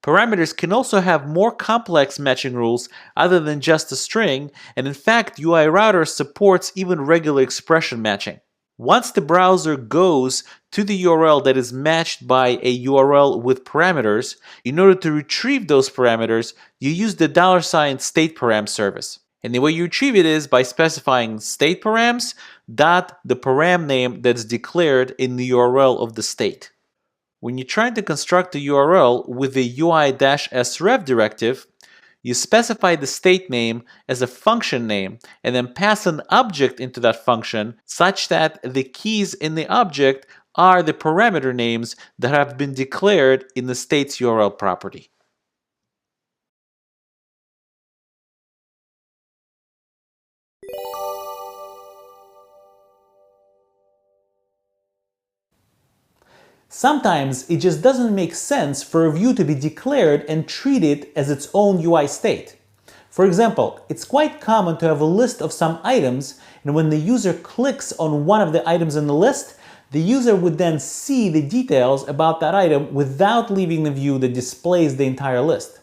Parameters can also have more complex matching rules other than just a string, and in fact, UI Router supports even regular expression matching. Once the browser goes to the URL that is matched by a URL with parameters, in order to retrieve those parameters, you use the $stateParam service. And the way you retrieve it is by specifying state params dot the param name that's declared in the URL of the state. When you're trying to construct a URL with the UI-sref directive, you specify the state name as a function name and then pass an object into that function such that the keys in the object are the parameter names that have been declared in the state's URL property. Sometimes it just doesn't make sense for a view to be declared and treated as its own UI state. For example, it's quite common to have a list of some items, and when the user clicks on one of the items in the list, the user would then see the details about that item without leaving the view that displays the entire list.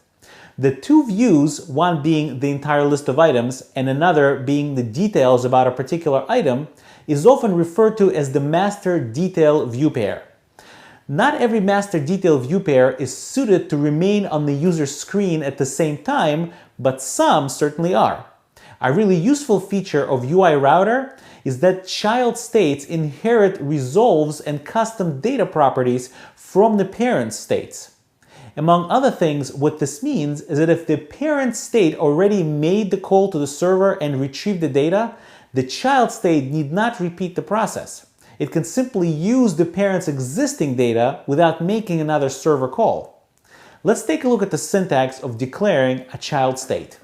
The two views, one being the entire list of items and another being the details about a particular item, is often referred to as the master detail view pair. Not every master detail view pair is suited to remain on the user's screen at the same time, but some certainly are. A really useful feature of UI Router is that child states inherit resolves and custom data properties from the parent states. Among other things, what this means is that if the parent state already made the call to the server and retrieved the data, the child state need not repeat the process. It can simply use the parent's existing data without making another server call. Let's take a look at the syntax of declaring a child state.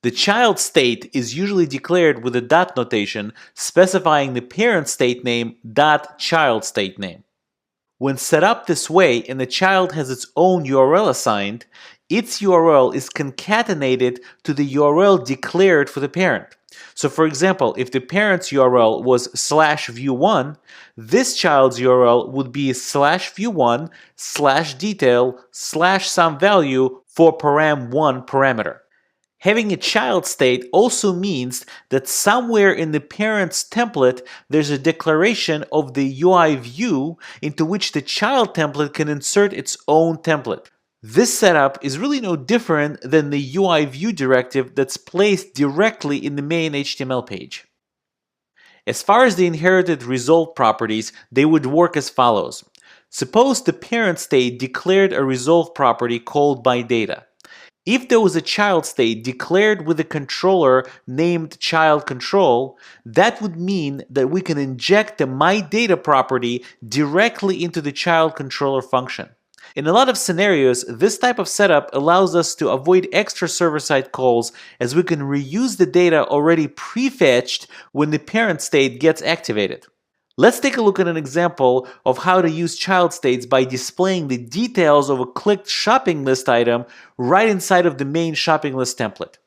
The child state is usually declared with a dot notation specifying the parent state name dot child state name. When set up this way and the child has its own URL assigned, its URL is concatenated to the URL declared for the parent. So for example, if the parent's URL was /view1, this child's URL would be /view1 /detail /some value for param1 parameter. Having a child state also means that somewhere in the parent's template there's a declaration of the UI view into which the child template can insert its own template. This setup is really no different than the UI view directive that's placed directly in the main HTML page. As far as the inherited result properties, they would work as follows. Suppose the parent state declared a result property called myData. If there was a child state declared with a controller named childControl, that would mean that we can inject the myData property directly into the childController function. In a lot of scenarios, this type of setup allows us to avoid extra server-side calls as we can reuse the data already prefetched when the parent state gets activated. Let's take a look at an example of how to use child states by displaying the details of a clicked shopping list item right inside of the main shopping list template.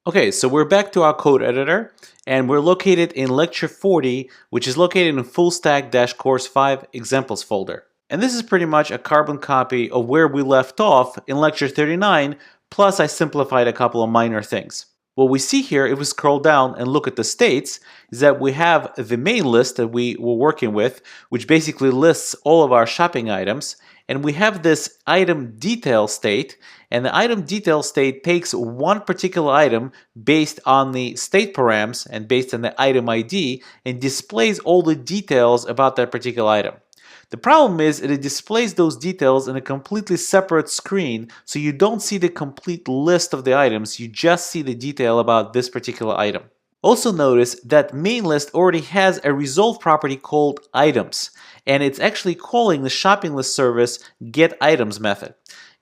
Okay, so we're back to our code editor, and we're located in Lecture 40, which is located in Full Stack-Course 5 Examples folder. And this is pretty much a carbon copy of where we left off in Lecture 39, plus I simplified a couple of minor things. What we see here, if we scroll down and look at the states, is that we have the main list that we were working with, which basically lists all of our shopping items, and we have this item detail state, and the item detail state takes one particular item based on the state params and based on the item ID and displays all the details about that particular item. The problem is it displays those details in a completely separate screen, so you don't see the complete list of the items, you just see the detail about this particular item. Also notice that main list already has a resolve property called items, and it's actually calling the shopping list service getItems method.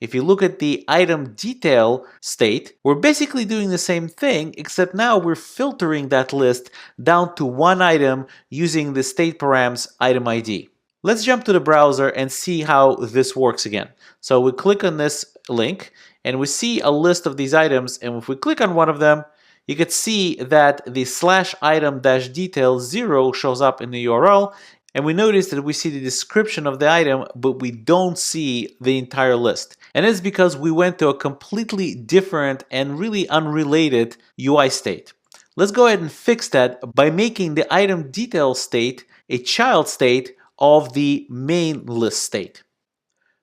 If you look at the item detail state, we're basically doing the same thing, except now we're filtering that list down to one item using the state params item ID. Let's jump to the browser and see how this works again. So we click on this link and we see a list of these items, and if we click on one of them, you can see that the /item-detail 0 shows up in the URL, and we notice that we see the description of the item, but we don't see the entire list. And it's because we went to a completely different and really unrelated UI state. Let's go ahead and fix that by making the item detail state a child state of the main list state.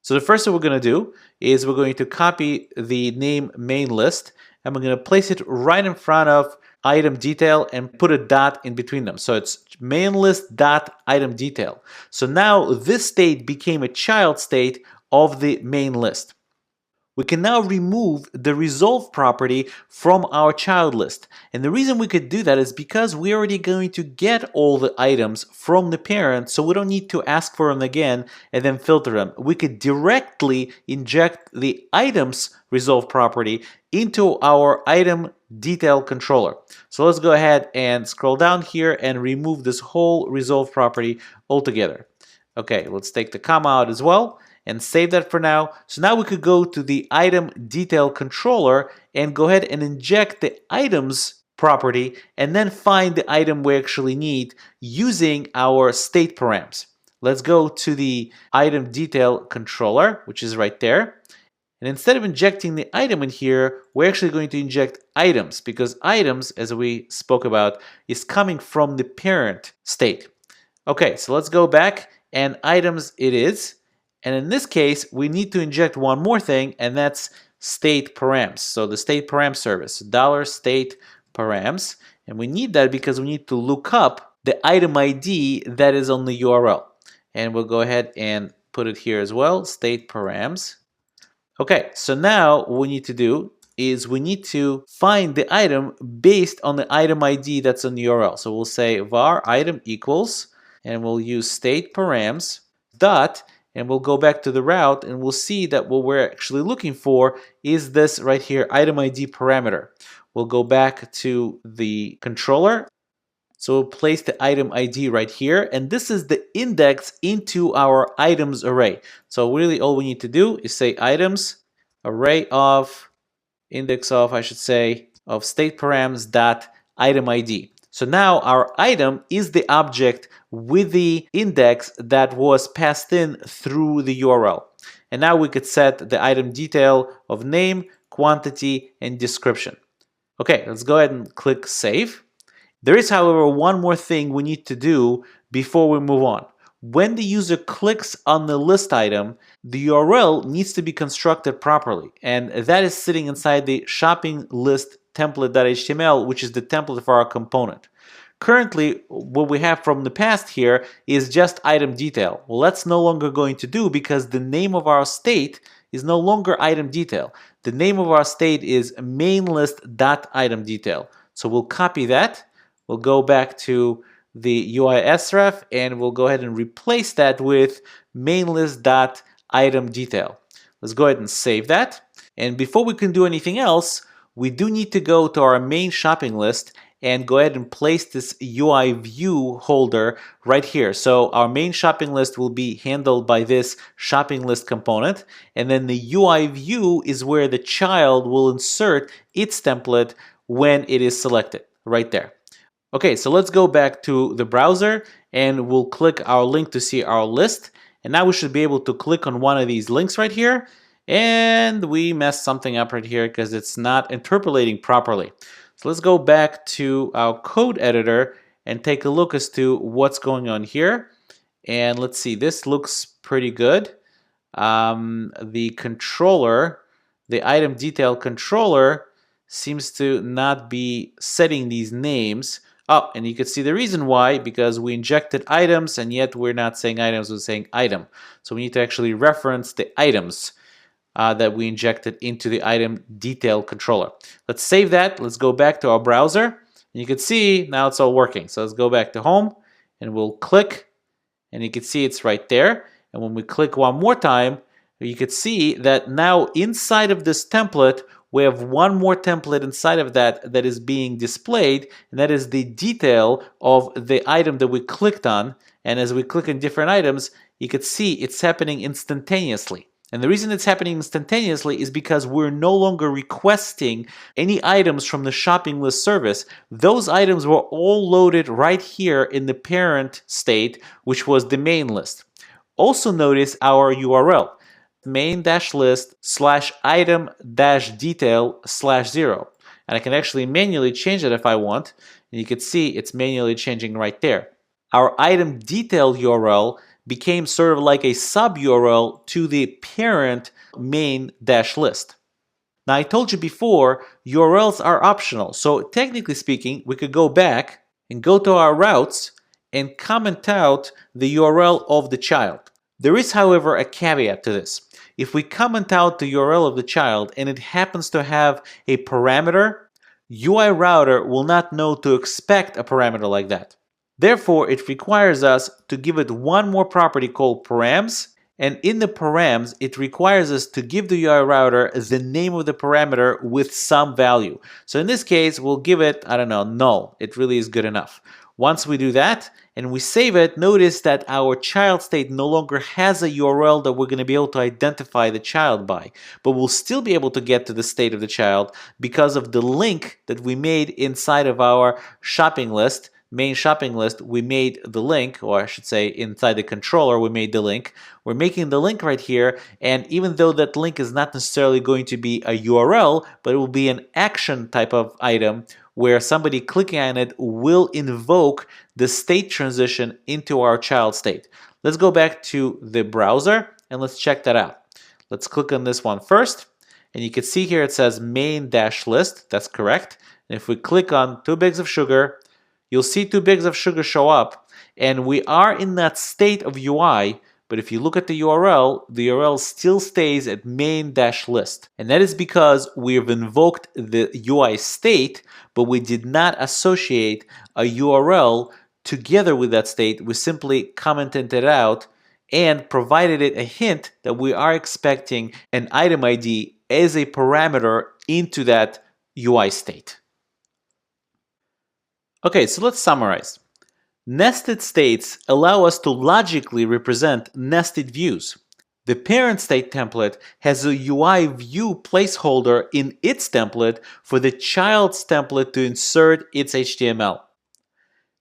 So the first thing we're going to do is we're going to copy the name main list, and we're going to place it right in front of item detail and put a dot in between them. So it's main list dot item detail. So now this state became a child state of the main list. We can now remove the resolve property from our child list. And the reason we could do that is because we're already going to get all the items from the parent, so we don't need to ask for them again and then filter them. We could directly inject the items resolve property into our item detail controller. So let's go ahead and scroll down here and remove this whole resolve property altogether. Okay, let's take the comma out as well and save that for now. So now we could go to the item detail controller and go ahead and inject the items property and then find the item we actually need using our state params. Let's go to the item detail controller, which is right there. And instead of injecting the item in here, we're actually going to inject items, because items, as we spoke about, is coming from the parent state. Okay, so let's go back, and items it is. And in this case, we need to inject one more thing, and that's state params. So the state param service, $state params. And we need that because we need to look up the item ID that is on the URL. And we'll go ahead and put it here as well, state params. Okay, so now what we need to do is we need to find the item based on the item ID that's on the URL. So we'll say var item equals, and we'll use state params dot, and we'll go back to the route and we'll see that what we're actually looking for is this right here, item ID parameter. We'll go back to the controller. So we'll place the item ID right here, and this is the index into our items array. So really all we need to do is say items array of index of, I should say, of state params dot item ID. So now our item is the object with the index that was passed in through the URL. And now we could set the item detail of name, quantity, and description. Okay, let's go ahead and click save. There is, however, one more thing we need to do before we move on. When the user clicks on the list item, the URL needs to be constructed properly, and that is sitting inside the shopping list template.html, which is the template for our component. Currently, what we have from the past here is just item detail. Well, that's no longer going to do because the name of our state is no longer item detail. The name of our state is mainList.itemDetail. So we'll copy that. We'll go back to the UI sref and we'll go ahead and replace that with mainList.itemDetail. Let's go ahead and save that. And before we can do anything else, we do need to go to our main shopping list and go ahead and place this UI view holder right here. So our main shopping list will be handled by this shopping list component, and then the UI view is where the child will insert its template when it is selected, right there. Okay, so let's go back to the browser and we'll click our link to see our list. And now we should be able to click on one of these links right here. And we messed something up right here because it's not interpolating properly. So let's go back to our code editor and take a look as to what's going on here. And let's see, this looks pretty good. The controller, the item detail controller, seems to not be setting these names Oh, and you can see the reason why, because we injected items and yet we're not saying items, we're saying item. So we need to actually reference the items that we injected into the item detail controller. Let's save that. Let's go back to our browser. And you can see now it's all working. So let's go back to home and we'll click, and you can see it's right there. And when we click one more time, you can see that now inside of this template, we have one more template inside of that that is being displayed, and that is the detail of the item that we clicked on. And as we click on different items, you can see it's happening instantaneously. And the reason it's happening instantaneously is because we're no longer requesting any items from the shopping list service. Those items were all loaded right here in the parent state, which was the main list. Also notice our URL, main-list/item-detail/0. And I can actually manually change it if I want. And you can see it's manually changing right there. Our item detail URL became sort of like a sub URL to the parent main-list. Now I told you before, URLs are optional. So technically speaking, we could go back and go to our routes and comment out the URL of the child. There is, however, a caveat to this. If we comment out the URL of the child and it happens to have a parameter, UI router will not know to expect a parameter like that. Therefore, it requires us to give it one more property called params, and in the params, it requires us to give the UI router the name of the parameter with some value. So in this case, we'll give it, I don't know, null. It really is good enough. Once we do that and we save it, notice that our child state no longer has a URL that we're going to be able to identify the child by, but we'll still be able to get to the state of the child because of the link that we made inside of our shopping list. Main shopping list, we made the link, or I should say inside the controller, we made the link. We're making the link right here, and even though that link is not necessarily going to be a URL, but it will be an action type of item where somebody clicking on it will invoke the state transition into our child state. Let's go back to the browser and let's check that out. Let's click on this one first, and you can see here it says main-list. That's correct. And if we click on 2 bags of sugar, you'll see 2 bags of sugar show up, and we are in that state of UI, but if you look at the URL still stays at main-list. And that is because we've invoked the UI state, but we did not associate a URL together with that state. We simply commented it out and provided it a hint that we are expecting an item ID as a parameter into that UI state. Okay, so let's summarize. Nested states allow us to logically represent nested views. The parent state template has a UI view placeholder in its template for the child's template to insert its HTML.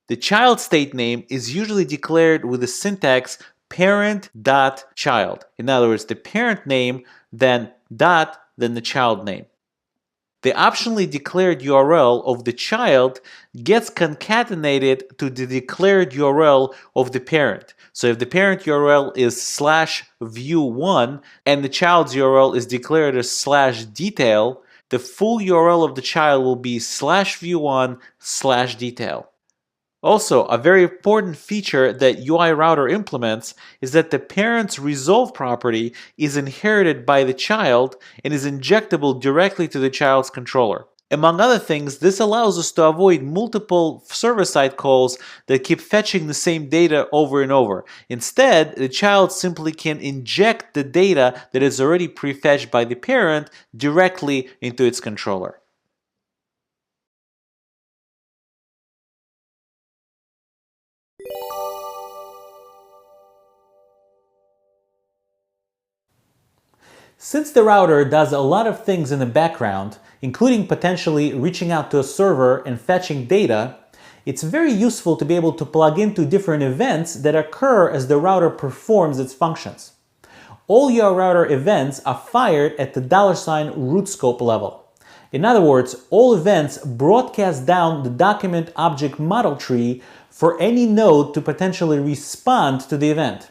The child state name is usually declared with the syntax parent.child. In other words, the parent name, then dot, then the child name. The optionally declared URL of the child gets concatenated to the declared URL of the parent. So if the parent URL is /view1 and the child's URL is declared as /detail, the full URL of the child will be /view1/detail. Also, a very important feature that UI router implements is that the parent's resolve property is inherited by the child and is injectable directly to the child's controller. Among other things, this allows us to avoid multiple server-side calls that keep fetching the same data over and over. Instead, the child simply can inject the data that is already prefetched by the parent directly into its controller. Since the router does a lot of things in the background, including potentially reaching out to a server and fetching data, it's very useful to be able to plug into different events that occur as the router performs its functions. All your router events are fired at the $root scope level. In other words, all events broadcast down the document object model tree for any node to potentially respond to the event.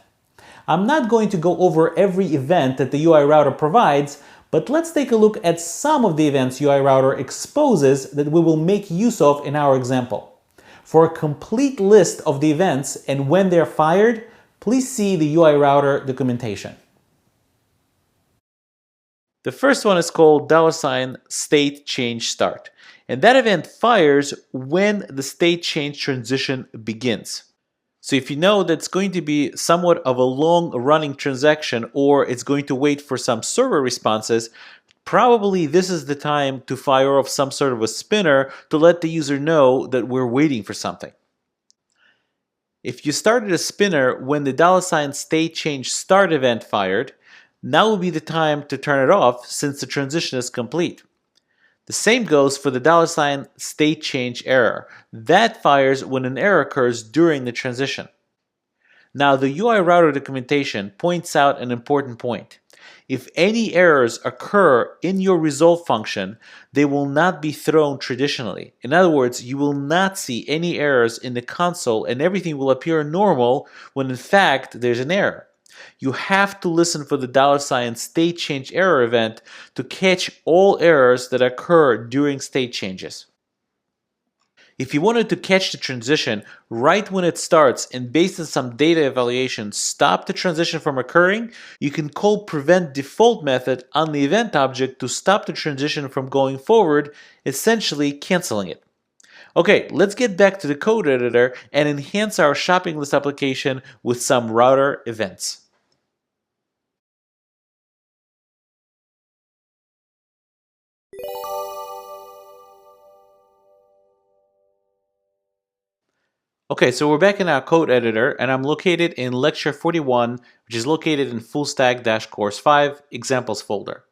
I'm not going to go over every event that the UI router provides, but let's take a look at some of the events UI router exposes that we will make use of in our example. For a complete list of the events and when they're fired, please see the UI router documentation. The first one is called $state change start. And that event fires when the state change transition begins. So if you know that it's going to be somewhat of a long running transaction or it's going to wait for some server responses, probably this is the time to fire off some sort of a spinner to let the user know that we're waiting for something. If you started a spinner when the $state change start event fired, now would be the time to turn it off since the transition is complete. The same goes for the $state change error. That fires when an error occurs during the transition. Now the UI router documentation points out an important point. If any errors occur in your resolve function, they will not be thrown traditionally. In other words, you will not see any errors in the console and everything will appear normal when in fact there's an error. You have to listen for the $state change error event to catch all errors that occur during state changes. If you wanted to catch the transition right when it starts and based on some data evaluation stop the transition from occurring, you can call prevent default method on the event object to stop the transition from going forward, essentially canceling it. Okay, let's get back to the code editor and enhance our shopping list application with some router events. Okay, so we're back in our code editor and I'm located in lecture 41, which is located in full stack-course 5 examples folder.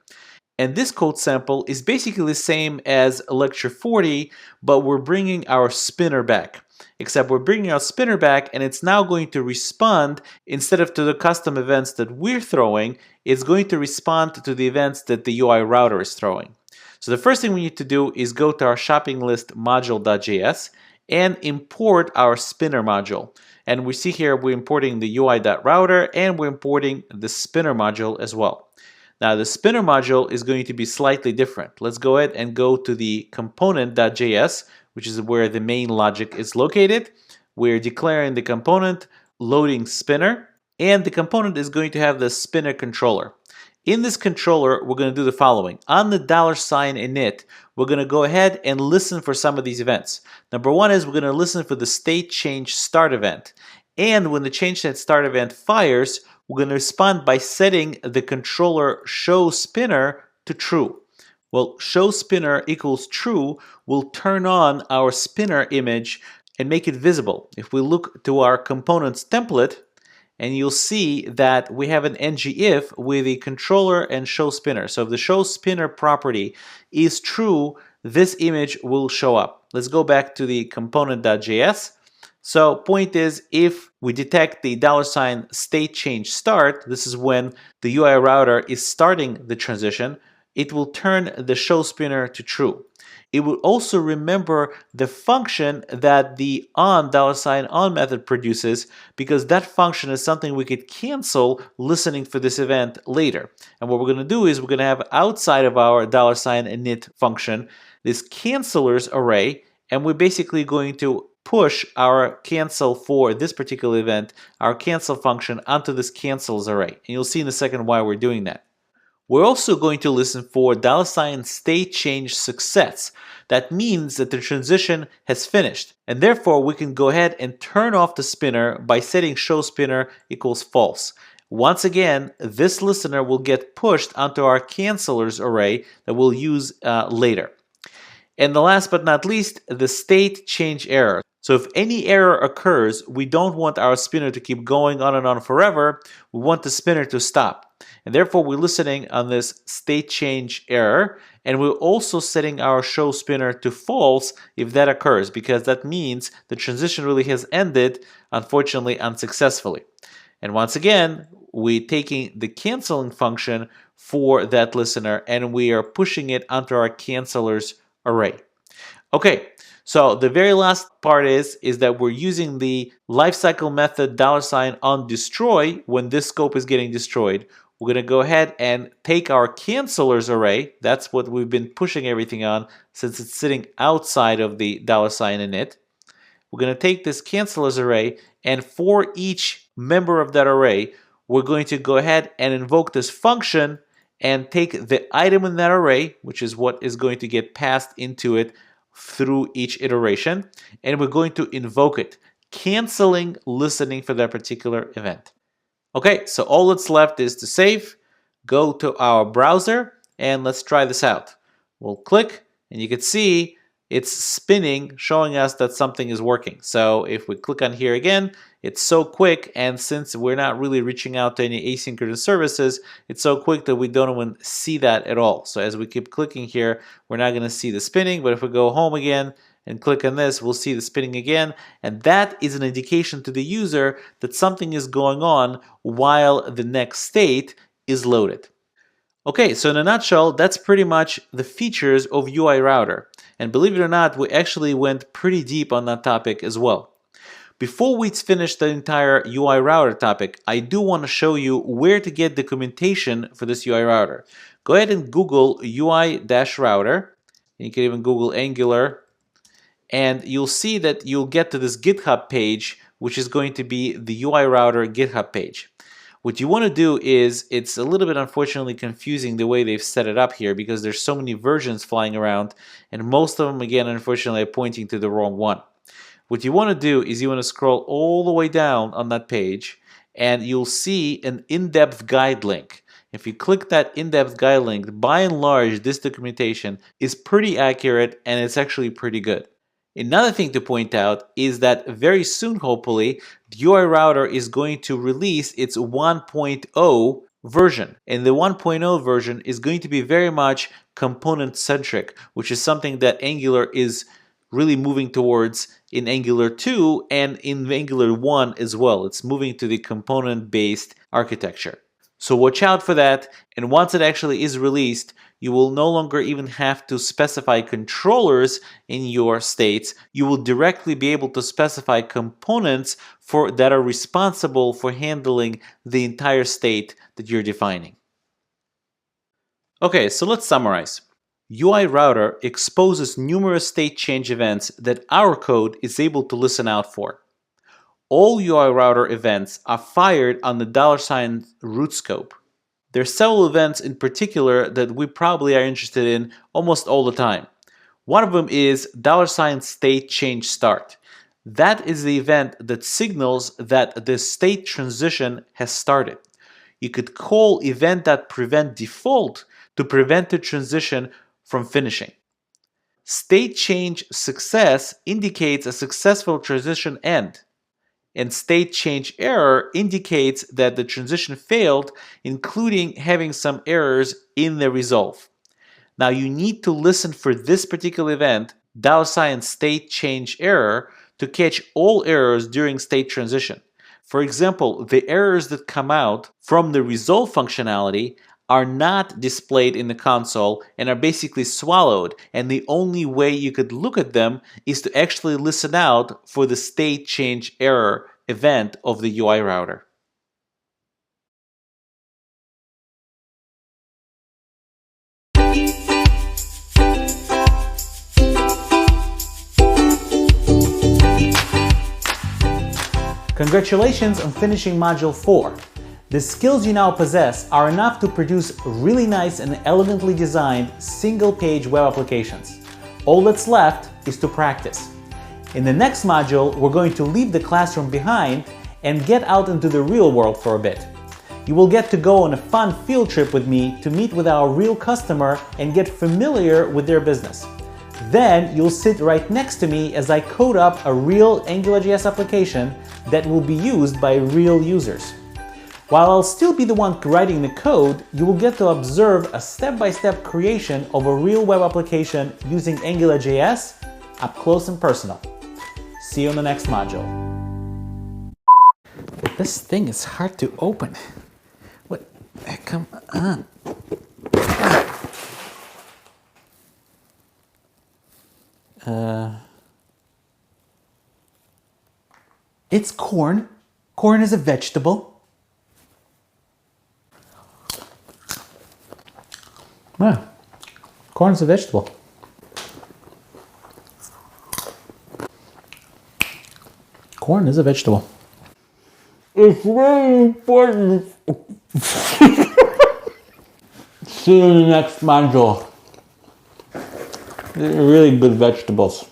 And this code sample is basically the same as lecture 40, but we're bringing our spinner back. Except we're bringing our spinner back and it's now going to respond, instead of to the custom events that we're throwing, it's going to respond to the events that the UI router is throwing. So the first thing we need to do is go to our shopping list module.js and import our spinner module. And we see here we're importing the UI.router and we're importing the spinner module as well. Now the spinner module is going to be slightly different. Let's go ahead and go to the component.js, which is where the main logic is located. We're declaring the component, loading spinner, and the component is going to have the spinner controller. In this controller, we're going to do the following. On the $init, we're going to go ahead and listen for some of these events. Number one is we're going to listen for the state change start event. And when the change that start event fires, we're going to respond by setting the controller show spinner to true. Well, show spinner equals true will turn on our spinner image and make it visible. If we look to our components template, and you'll see that we have an ngIf with the controller and show spinner. So if the show spinner property is true, this image will show up. Let's go back to the component.js. So point is, if we detect the $state change start, this is when the UI router is starting the transition, it will turn the show spinner to true. It will also remember the function that the $on method produces, because that function is something we could cancel listening for this event later. And what we're going to do is we're going to have outside of our $init function this cancelers array, and we're basically going to push our cancel for this particular event, our cancel function, onto this cancels array. And you'll see in a second why we're doing that. We're also going to listen for $state change success. That means that the transition has finished, and therefore we can go ahead and turn off the spinner by setting show spinner equals false. Once again, this listener will get pushed onto our cancelers array that we'll use later. And the last but not least, the state change error. So if any error occurs, we don't want our spinner to keep going on and on forever. We want the spinner to stop. And therefore, we're listening on this state change error, and we're also setting our show spinner to false if that occurs, because that means the transition really has ended, unfortunately, unsuccessfully. And once again, we're taking the canceling function for that listener, and we are pushing it onto our cancelers array. Okay, so the very last part is that we're using the lifecycle method $onDestroy when this scope is getting destroyed. We're going to go ahead and take our cancelers array. That's what we've been pushing everything on since it's sitting outside of the $init. we're going to take this cancelers array, and for each member of that array, we're going to go ahead and invoke this function and take the item in that array, which is what is going to get passed into it through each iteration, and we're going to invoke it, canceling listening for that particular event. Okay, so all that's left is to save, go to our browser, and let's try this out. We'll click, and you can see it's spinning, showing us that something is working. So if we click on here again, it's so quick, and since we're not really reaching out to any asynchronous services, it's so quick that we don't even see that at all. So as we keep clicking here, we're not going to see the spinning, but if we go home again and click on this, we'll see the spinning again, and that is an indication to the user that something is going on while the next state is loaded. Okay, so in a nutshell, that's pretty much the features of UI Router. And believe it or not, we actually went pretty deep on that topic as well. Before we finish the entire UI Router topic, I do want to show you where to get documentation for this UI Router. Go ahead and Google UI-Router. You can even Google Angular, and you'll see that you'll get to this GitHub page, which is going to be the UI Router GitHub page. What you want to do is, it's a little bit unfortunately confusing the way they've set it up here because there's so many versions flying around, and most of them, again, unfortunately, are pointing to the wrong one. What you want to do is you want to scroll all the way down on that page, and you'll see an in-depth guide link. If you click that in-depth guide link, by and large, this documentation is pretty accurate, and it's actually pretty good. Another thing to point out is that very soon, hopefully, the UI Router is going to release its 1.0 version. And the 1.0 version is going to be very much component-centric, which is something that Angular is really moving towards in Angular 2 and in Angular 1 as well. It's moving to the component-based architecture. So watch out for that, and once it actually is released, you will no longer even have to specify controllers in your states. You will directly be able to specify components that are responsible for handling the entire state that you're defining. Okay, so let's summarize. UI Router exposes numerous state change events that our code is able to listen out for. All UI Router events are fired on the $root scope. There are several events in particular that we probably are interested in almost all the time. One of them is $state change start. That is the event that signals that the state transition has started. You could call event.preventDefault to prevent the transition from finishing. State change success indicates a successful transition end. And state change error indicates that the transition failed, including having some errors in the resolve. Now you need to listen for this particular event, $state change error, to catch all errors during state transition. For example, the errors that come out from the resolve functionality are not displayed in the console and are basically swallowed, and the only way you could look at them is to actually listen out for the state change error event of the UI Router. Congratulations on finishing Module 4. The skills you now possess are enough to produce really nice and elegantly designed single-page web applications. All that's left is to practice. In the next module, we're going to leave the classroom behind and get out into the real world for a bit. You will get to go on a fun field trip with me to meet with our real customer and get familiar with their business. Then you'll sit right next to me as I code up a real Angularjs application that will be used by real users. While I'll still be the one writing the code, you will get to observe a step-by-step creation of a real web application using Angularjs up close and personal. See you in the next module. This thing is hard to open. What? Come on. It's corn. Corn is a vegetable. Yeah, corn is a vegetable. Corn is a vegetable. It's very important. See you in the next module. They're really good vegetables.